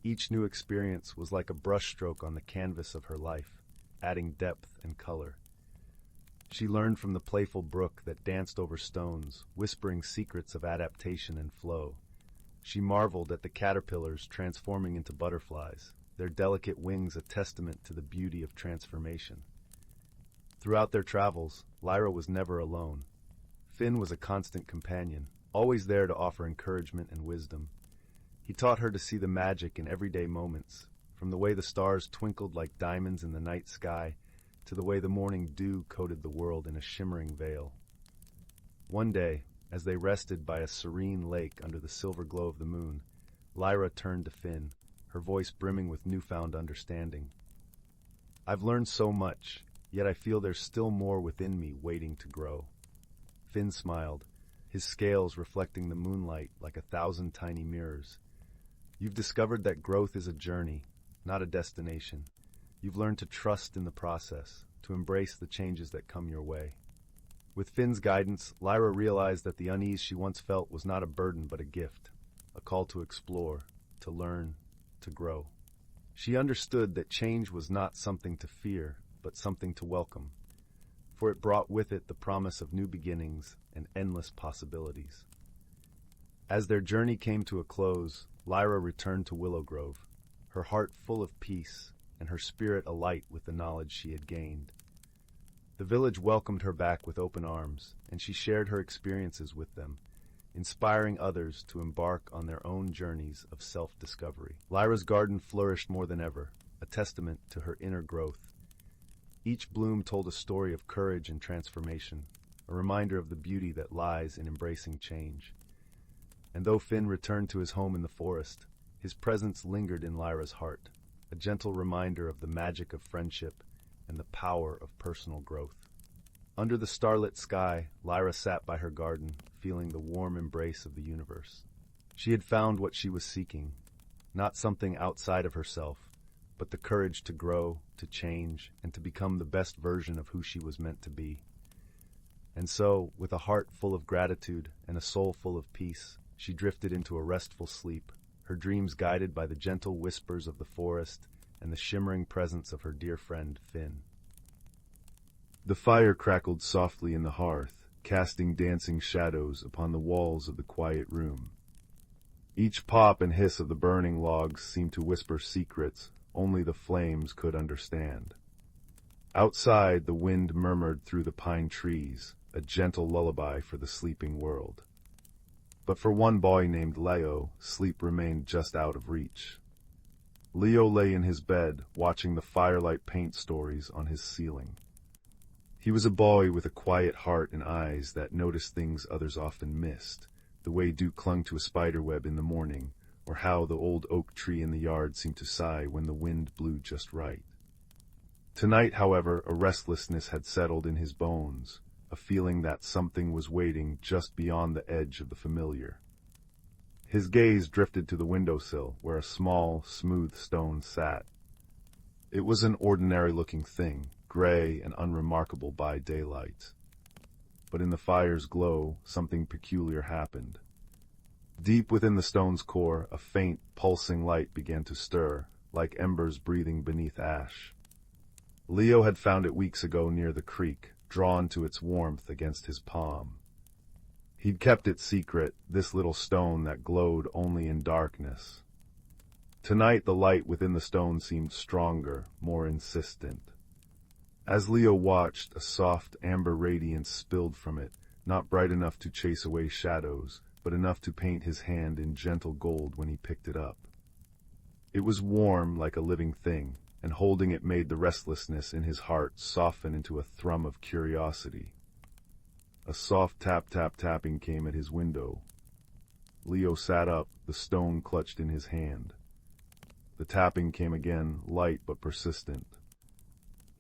S1: Each new experience was like a brushstroke on the canvas of her life, adding depth and color. She learned from the playful brook that danced over stones, whispering secrets of adaptation and flow. She marveled at the caterpillars transforming into butterflies, their delicate wings a testament to the beauty of transformation. Throughout their travels, Lyra was never alone. Finn was a constant companion, always there to offer encouragement and wisdom. He taught her to see the magic in everyday moments, from the way the stars twinkled like diamonds in the night sky to the way the morning dew coated the world in a shimmering veil. One day, as they rested by a serene lake under the silver glow of the moon, Lyra turned to Finn, her voice brimming with newfound understanding. "I've learned so much, yet I feel there's still more within me waiting to grow." Finn smiled, his scales reflecting the moonlight like 1,000 tiny mirrors. "You've discovered that growth is a journey, not a destination. You've learned to trust in the process, to embrace the changes that come your way." With Finn's guidance, Lyra realized that the unease she once felt was not a burden but a gift, a call to explore, to learn, to grow. She understood that change was not something to fear, but something to welcome, for it brought with it the promise of new beginnings and endless possibilities. As their journey came to a close, Lyra returned to Willow Grove, her heart full of peace and her spirit alight with the knowledge she had gained. The village welcomed her back with open arms, and she shared her experiences with them, inspiring others to embark on their own journeys of self-discovery. Lyra's garden flourished more than ever, a testament to her inner growth. Each bloom told a story of courage and transformation, a reminder of the beauty that lies in embracing change. And though Finn returned to his home in the forest, his presence lingered in Lyra's heart, a gentle reminder of the magic of friendship and the power of personal growth. Under the starlit sky, Lyra sat by her garden, feeling the warm embrace of the universe. She had found what she was seeking, not something outside of herself, but the courage to grow, to change, and to become the best version of who she was meant to be. And so, with a heart full of gratitude and a soul full of peace, she drifted into a restful sleep, her dreams guided by the gentle whispers of the forest and the shimmering presence of her dear friend, Finn. The fire crackled softly in the hearth, casting dancing shadows upon the walls of the quiet room. Each pop and hiss of the burning logs seemed to whisper secrets only the flames could understand. Outside, the wind murmured through the pine trees, a gentle lullaby for the sleeping world. But for one boy named Leo, sleep remained just out of reach. Leo lay in his bed, watching the firelight paint stories on his ceiling. He was a boy with a quiet heart and eyes that noticed things others often missed, the way dew clung to a spiderweb in the morning, or how the old oak tree in the yard seemed to sigh when the wind blew just right. Tonight, however, a restlessness had settled in his bones, a feeling that something was waiting just beyond the edge of the familiar. His gaze drifted to the windowsill, where a small, smooth stone sat. It was an ordinary-looking thing, gray and unremarkable by daylight. But in the fire's glow, something peculiar happened. Deep within the stone's core, a faint, pulsing light began to stir, like embers breathing beneath ash. Leo had found it weeks ago near the creek, drawn to its warmth against his palm. He'd kept it secret, this little stone that glowed only in darkness. Tonight the light within the stone seemed stronger, more insistent. As Leo watched, a soft amber radiance spilled from it, not bright enough to chase away shadows, but enough to paint his hand in gentle gold when he picked it up. It was warm like a living thing, and holding it made the restlessness in his heart soften into a thrum of curiosity. A soft tap-tap-tapping came at his window. Leo sat up, the stone clutched in his hand. The tapping came again, light but persistent.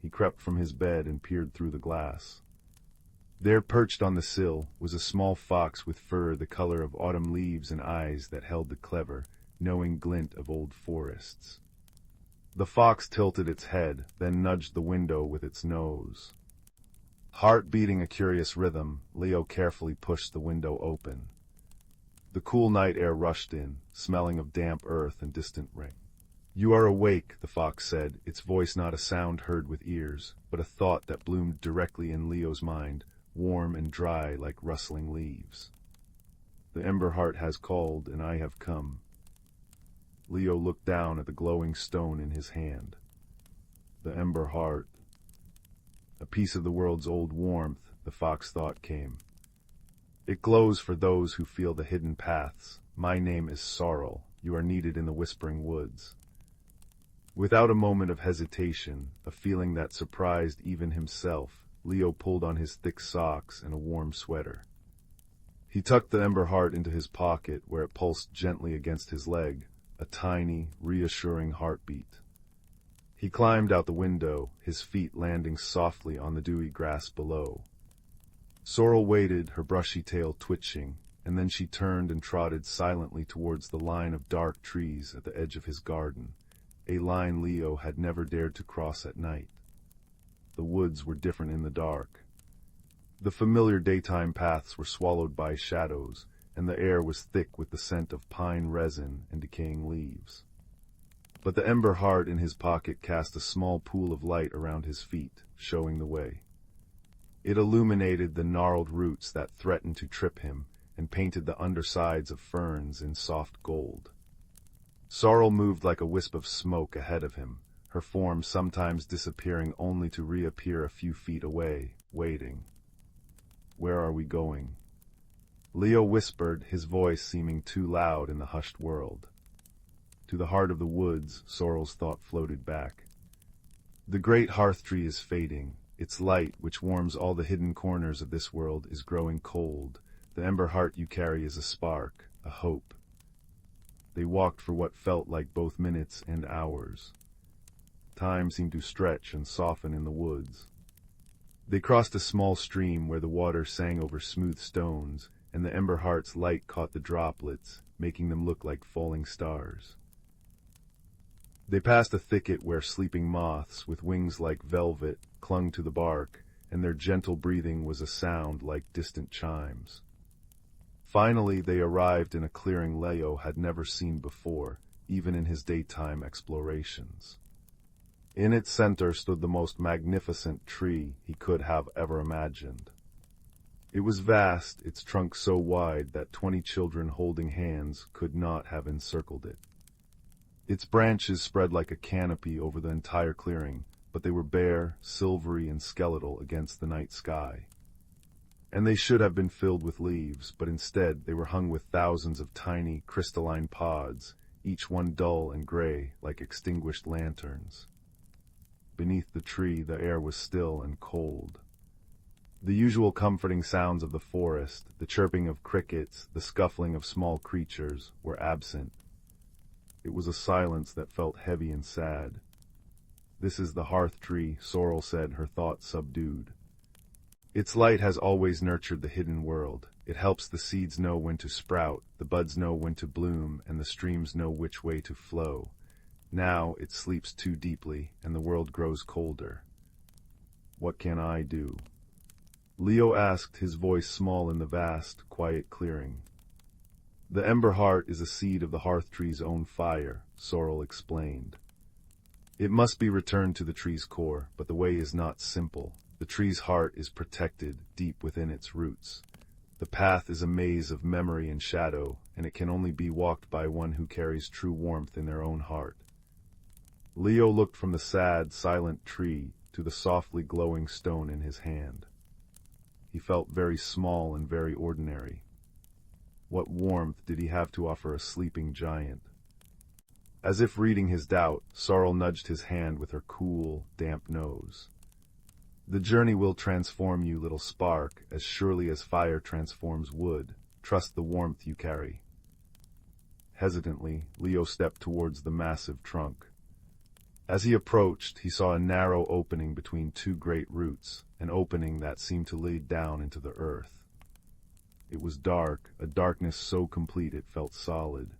S1: He crept from his bed and peered through the glass. There, perched on the sill, was a small fox with fur the color of autumn leaves and eyes that held the clever, knowing glint of old forests. The fox tilted its head, then nudged the window with its nose. Heart beating a curious rhythm, Leo carefully pushed the window open. The cool night air rushed in, smelling of damp earth and distant rain. "You are awake," the fox said, its voice not a sound heard with ears, but a thought that bloomed directly in Leo's mind, warm and dry like rustling leaves. "The ember heart has called, and I have come." Leo looked down at the glowing stone in his hand. The ember heart. A piece of the world's old warmth, the fox thought came. "It glows for those who feel the hidden paths. My name is Sorrel. You are needed in the whispering woods." Without a moment of hesitation, a feeling that surprised even himself, Leo pulled on his thick socks and a warm sweater. He tucked the ember heart into his pocket, where it pulsed gently against his leg, a tiny, reassuring heartbeat. He climbed out the window, his feet landing softly on the dewy grass below. Sorrel waited, her brushy tail twitching, and then she turned and trotted silently towards the line of dark trees at the edge of his garden, a line Leo had never dared to cross at night. The woods were different in the dark. The familiar daytime paths were swallowed by shadows, and the air was thick with the scent of pine resin and decaying leaves. But the ember heart in his pocket cast a small pool of light around his feet, showing the way. It illuminated the gnarled roots that threatened to trip him, and painted the undersides of ferns in soft gold. Sorrel moved like a wisp of smoke ahead of him, her form sometimes disappearing only to reappear a few feet away, waiting. "Where are we going?" Leo whispered, his voice seeming too loud in the hushed world. "To the heart of the woods," Sorrel's thought floated back. "The great hearth tree is fading. Its light, which warms all the hidden corners of this world, is growing cold. The ember heart you carry is a spark, a hope." They walked for what felt like both minutes and hours. Time seemed to stretch and soften in the woods. They crossed a small stream where the water sang over smooth stones, and the ember heart's light caught the droplets, making them look like falling stars. They passed a thicket where sleeping moths, with wings like velvet, clung to the bark, and their gentle breathing was a sound like distant chimes. Finally, they arrived in a clearing Leo had never seen before, even in his daytime explorations. In its center stood the most magnificent tree he could have ever imagined. It was vast, its trunk so wide that 20 children holding hands could not have encircled it. Its branches spread like a canopy over the entire clearing, but they were bare, silvery, and skeletal against the night sky. And they should have been filled with leaves, but instead they were hung with thousands of tiny, crystalline pods, each one dull and gray like extinguished lanterns. Beneath the tree, the air was still and cold. The usual comforting sounds of the forest, the chirping of crickets, the scuffling of small creatures, were absent. It was a silence that felt heavy and sad. "This is the hearth tree," Sorrel said, her thoughts subdued. "Its light has always nurtured the hidden world. It helps the seeds know when to sprout, the buds know when to bloom, and the streams know which way to flow. Now it sleeps too deeply, and the world grows colder. What can I do?" Leo asked, his voice small in the vast, quiet clearing. "The ember heart is a seed of the hearth tree's own fire," Sorrel explained. "It must be returned to the tree's core, but the way is not simple. The tree's heart is protected deep within its roots. The path is a maze of memory and shadow, and it can only be walked by one who carries true warmth in their own heart." Leo looked from the sad, silent tree to the softly glowing stone in his hand. He felt very small and very ordinary. What warmth did he have to offer a sleeping giant? As if reading his doubt, Sorrel nudged his hand with her cool, damp nose. "The journey will transform you, little spark, as surely as fire transforms wood. Trust the warmth you carry." Hesitantly, Leo stepped towards the massive trunk. As he approached, he saw a narrow opening between two great roots, an opening that seemed to lead down into the earth. It was dark, a darkness so complete it felt solid.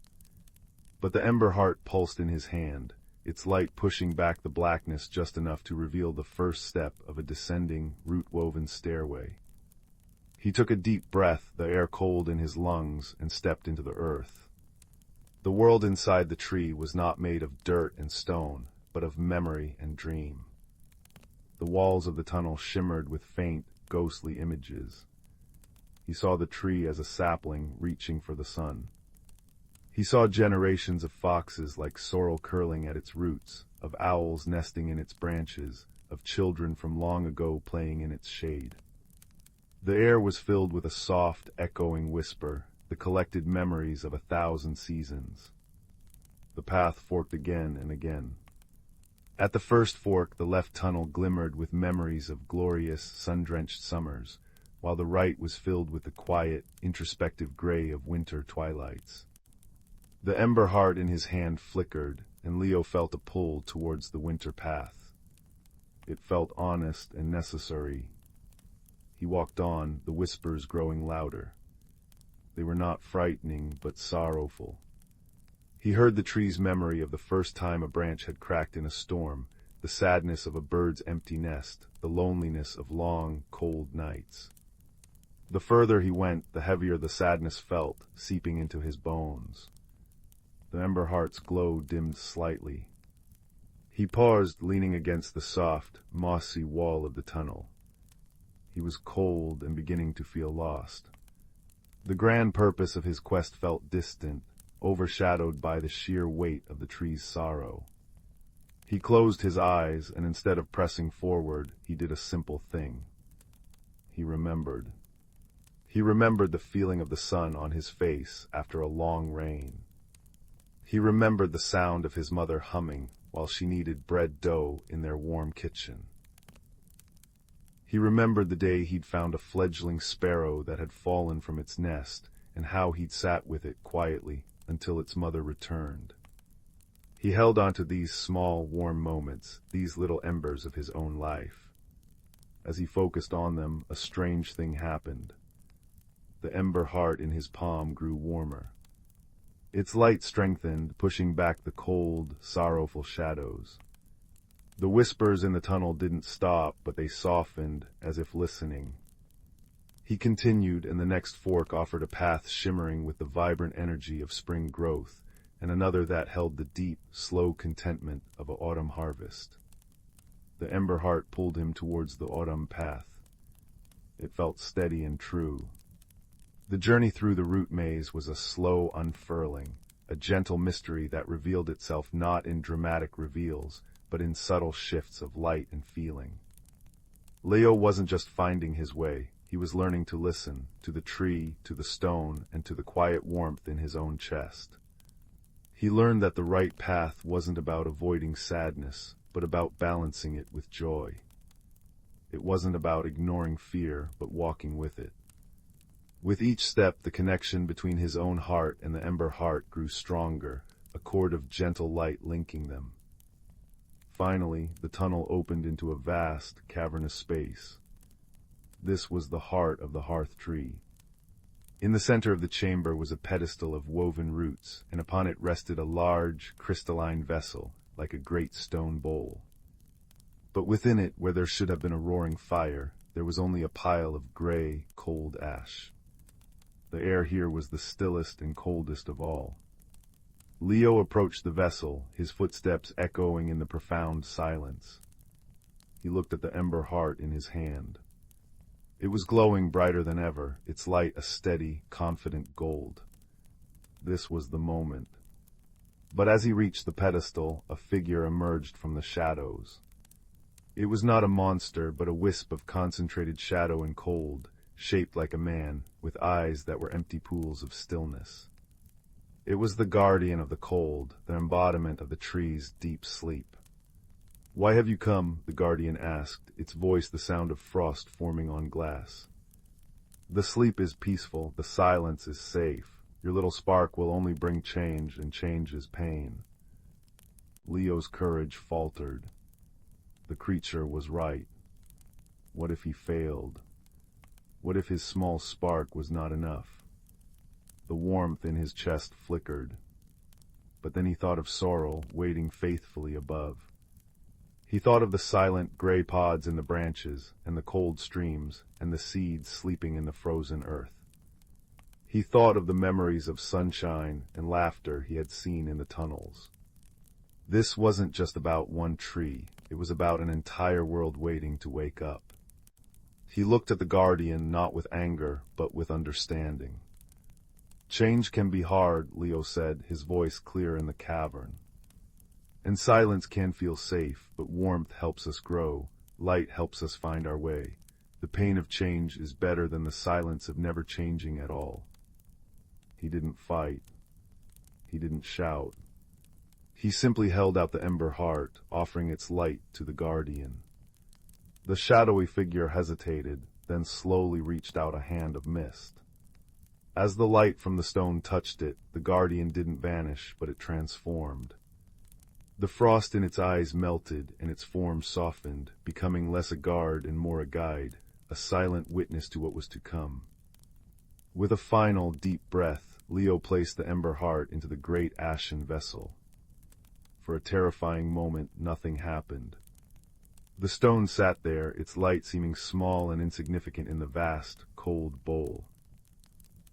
S1: But the ember heart pulsed in his hand, its light pushing back the blackness just enough to reveal the first step of a descending, root-woven stairway. He took a deep breath, the air cold in his lungs, and stepped into the earth. The world inside the tree was not made of dirt and stone, but of memory and dream. The walls of the tunnel shimmered with faint, ghostly images. He saw the tree as a sapling reaching for the sun. He saw generations of foxes like sorrel curling at its roots, of owls nesting in its branches, of children from long ago playing in its shade. The air was filled with a soft, echoing whisper, the collected memories of 1,000 seasons. The path forked again and again. At the first fork, the left tunnel glimmered with memories of glorious, sun-drenched summers, while the right was filled with the quiet, introspective gray of winter twilights. The ember heart in his hand flickered, and Leo felt a pull towards the winter path. It felt honest and necessary. He walked on, the whispers growing louder. They were not frightening, but sorrowful. He heard the tree's memory of the first time a branch had cracked in a storm, the sadness of a bird's empty nest, the loneliness of long, cold nights. The further he went, the heavier the sadness felt, seeping into his bones. The ember heart's glow dimmed slightly. He paused, leaning against the soft, mossy wall of the tunnel. He was cold and beginning to feel lost. The grand purpose of his quest felt distant, overshadowed by the sheer weight of the tree's sorrow. He closed his eyes, and instead of pressing forward, he did a simple thing. He remembered. He remembered the feeling of the sun on his face after a long rain. He remembered the sound of his mother humming while she kneaded bread dough in their warm kitchen. He remembered the day he'd found a fledgling sparrow that had fallen from its nest, and how he'd sat with it quietly until its mother returned. He held on to these small, warm moments, these little embers of his own life. As he focused on them, a strange thing happened. The ember heart in his palm grew warmer. Its light strengthened, pushing back the cold, sorrowful shadows. The whispers in the tunnel didn't stop, but they softened, as if listening. He continued, and the next fork offered a path shimmering with the vibrant energy of spring growth, and another that held the deep, slow contentment of an autumn harvest. The ember heart pulled him towards the autumn path. It felt steady and true. The journey through the root maze was a slow unfurling, a gentle mystery that revealed itself not in dramatic reveals, but in subtle shifts of light and feeling. Leo wasn't just finding his way, he was learning to listen, to the tree, to the stone, and to the quiet warmth in his own chest. He learned that the right path wasn't about avoiding sadness, but about balancing it with joy. It wasn't about ignoring fear, but walking with it. With each step, the connection between his own heart and the ember heart grew stronger, a cord of gentle light linking them. Finally, the tunnel opened into a vast, cavernous space. This was the heart of the hearth tree. In the center of the chamber was a pedestal of woven roots, and upon it rested a large, crystalline vessel, like a great stone bowl. But within it, where there should have been a roaring fire, there was only a pile of gray, cold ash. The air here was the stillest and coldest of all. Leo approached the vessel, his footsteps echoing in the profound silence. He looked at the ember heart in his hand. It was glowing brighter than ever, its light a steady, confident gold. This was the moment. But as he reached the pedestal, a figure emerged from the shadows. It was not a monster, but a wisp of concentrated shadow and cold, shaped like a man, with eyes that were empty pools of stillness. It was the guardian of the cold, the embodiment of the tree's deep sleep. "Why have you come?" the guardian asked, its voice the sound of frost forming on glass. "The sleep is peaceful, the silence is safe. Your little spark will only bring change, and change is pain." Leo's courage faltered. The creature was right. What if he failed? What if his small spark was not enough? The warmth in his chest flickered. but then he thought of Sorrel waiting faithfully above. He thought of the silent gray pods in the branches, and the cold streams, and the seeds sleeping in the frozen earth. He thought of the memories of sunshine and laughter he had seen in the tunnels. This wasn't just about one tree, it was about an entire world waiting to wake up. He looked at the guardian not with anger, but with understanding. "Change can be hard," Leo said, his voice clear in the cavern. "And silence can feel safe, but warmth helps us grow, light helps us find our way. The pain of change is better than the silence of never changing at all." He didn't fight. He didn't shout. He simply held out the ember heart, offering its light to the guardian. The shadowy figure hesitated, then slowly reached out a hand of mist. As the light from the stone touched it, the guardian didn't vanish, but it transformed. The frost in its eyes melted, and its form softened, becoming less a guard and more a guide, a silent witness to what was to come. With a final, deep breath, Leo placed the ember heart into the great ashen vessel. For a terrifying moment, nothing happened. The stone sat there, its light seeming small and insignificant in the vast, cold bowl.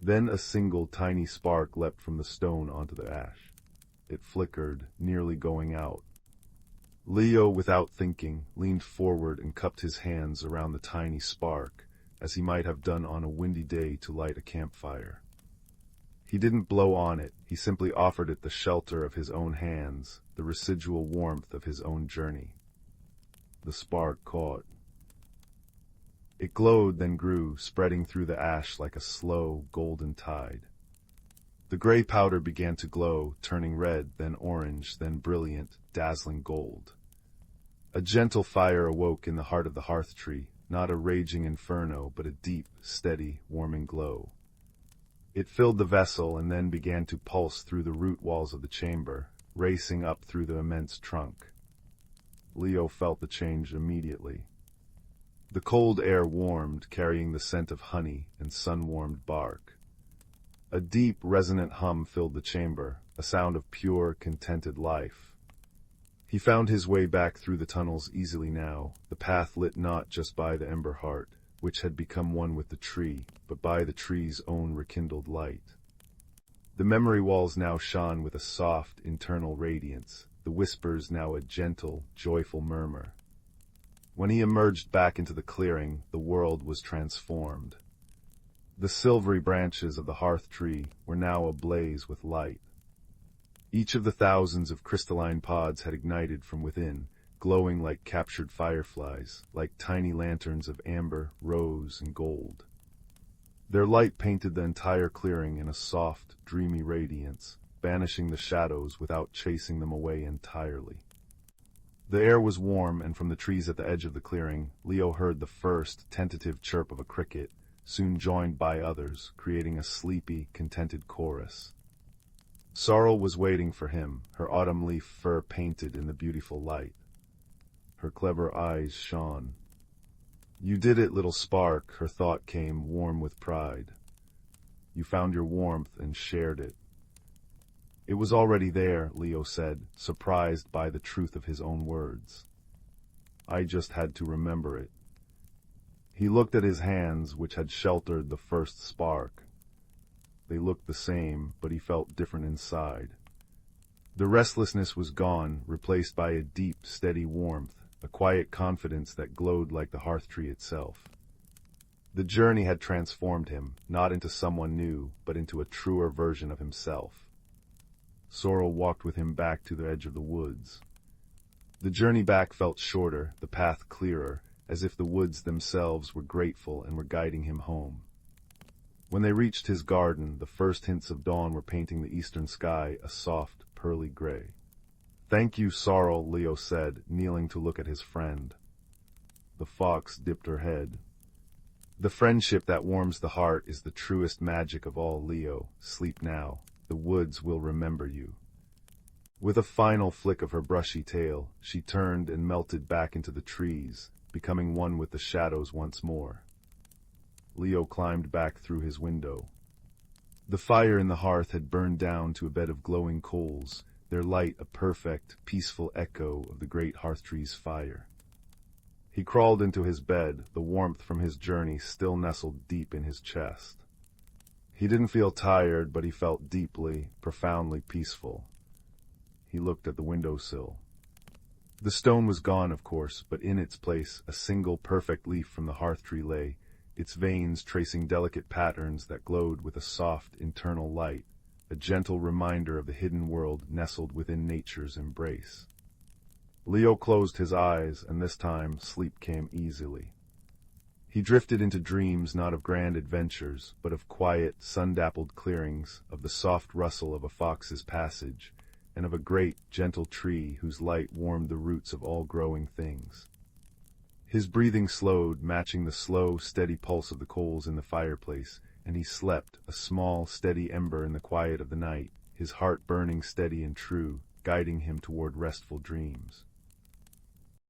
S1: Then a single tiny spark leapt from the stone onto the ash. It flickered, nearly going out. Leo, without thinking, leaned forward and cupped his hands around the tiny spark, as he might have done on a windy day to light a campfire. He didn't blow on it, he simply offered it the shelter of his own hands, the residual warmth of his own journey. The spark caught. It glowed, then grew, spreading through the ash like a slow, golden tide. The gray powder began to glow, turning red, then orange, then brilliant, dazzling gold. A gentle fire awoke in the heart of the hearth tree, not a raging inferno, but a deep, steady, warming glow. It filled the vessel and then began to pulse through the root walls of the chamber, racing up through the immense trunk. Leo felt the change immediately. The cold air warmed, carrying the scent of honey and sun-warmed bark. A deep, resonant hum filled the chamber, a sound of pure, contented life. He found his way back through the tunnels easily now, the path lit not just by the ember heart, which had become one with the tree, but by the tree's own rekindled light. The memory walls now shone with a soft, internal radiance, the whispers now a gentle, joyful murmur. When he emerged back into the clearing, the world was transformed. The silvery branches of the hearth tree were now ablaze with light. Each of the thousands of crystalline pods had ignited from within, glowing like captured fireflies, like tiny lanterns of amber, rose, and gold. Their light painted the entire clearing in a soft, dreamy radiance, banishing the shadows without chasing them away entirely. The air was warm, and from the trees at the edge of the clearing, Leo heard the first, tentative chirp of a cricket, soon joined by others, creating a sleepy, contented chorus. Sorrel was waiting for him, her autumn leaf fur painted in the beautiful light. Her clever eyes shone. "You did it, little spark," her thought came, warm with pride. "You found your warmth and shared it." It was already there, Leo said, surprised by the truth of his own words. "I just had to remember it." He looked at his hands, which had sheltered the first spark. They looked the same, but he felt different inside. The restlessness was gone, replaced by a deep, steady warmth, a quiet confidence that glowed like the hearth tree itself. The journey had transformed him, not into someone new, but into a truer version of himself. Sorrel walked with him back to the edge of the woods. The journey back felt shorter, the path clearer, as if the woods themselves were grateful and were guiding him home. When they reached his garden, the first hints of dawn were painting the eastern sky a soft, pearly gray. "Thank you, Sorrel," Leo said, kneeling to look at his friend. The fox dipped her head. "The friendship that warms the heart is the truest magic of all, Leo. Sleep now. The woods will remember you." With a final flick of her brushy tail, she turned and melted back into the trees, becoming one with the shadows once more. Leo climbed back through his window. The fire in the hearth had burned down to a bed of glowing coals, their light a perfect, peaceful echo of the great hearthtree's fire. He crawled into his bed, the warmth from his journey still nestled deep in his chest. He didn't feel tired, but he felt deeply, profoundly peaceful. He looked at the windowsill. The stone was gone, of course, but in its place a single perfect leaf from the hearthtree lay, its veins tracing delicate patterns that glowed with a soft internal light, a gentle reminder of the hidden world nestled within nature's embrace. Leo closed his eyes, and this time sleep came easily. He drifted into dreams not of grand adventures, but of quiet, sun-dappled clearings, of the soft rustle of a fox's passage, and of a great, gentle tree whose light warmed the roots of all growing things. His breathing slowed, matching the slow, steady pulse of the coals in the fireplace, and he slept, a small, steady ember in the quiet of the night, his heart burning steady and true, guiding him toward restful dreams.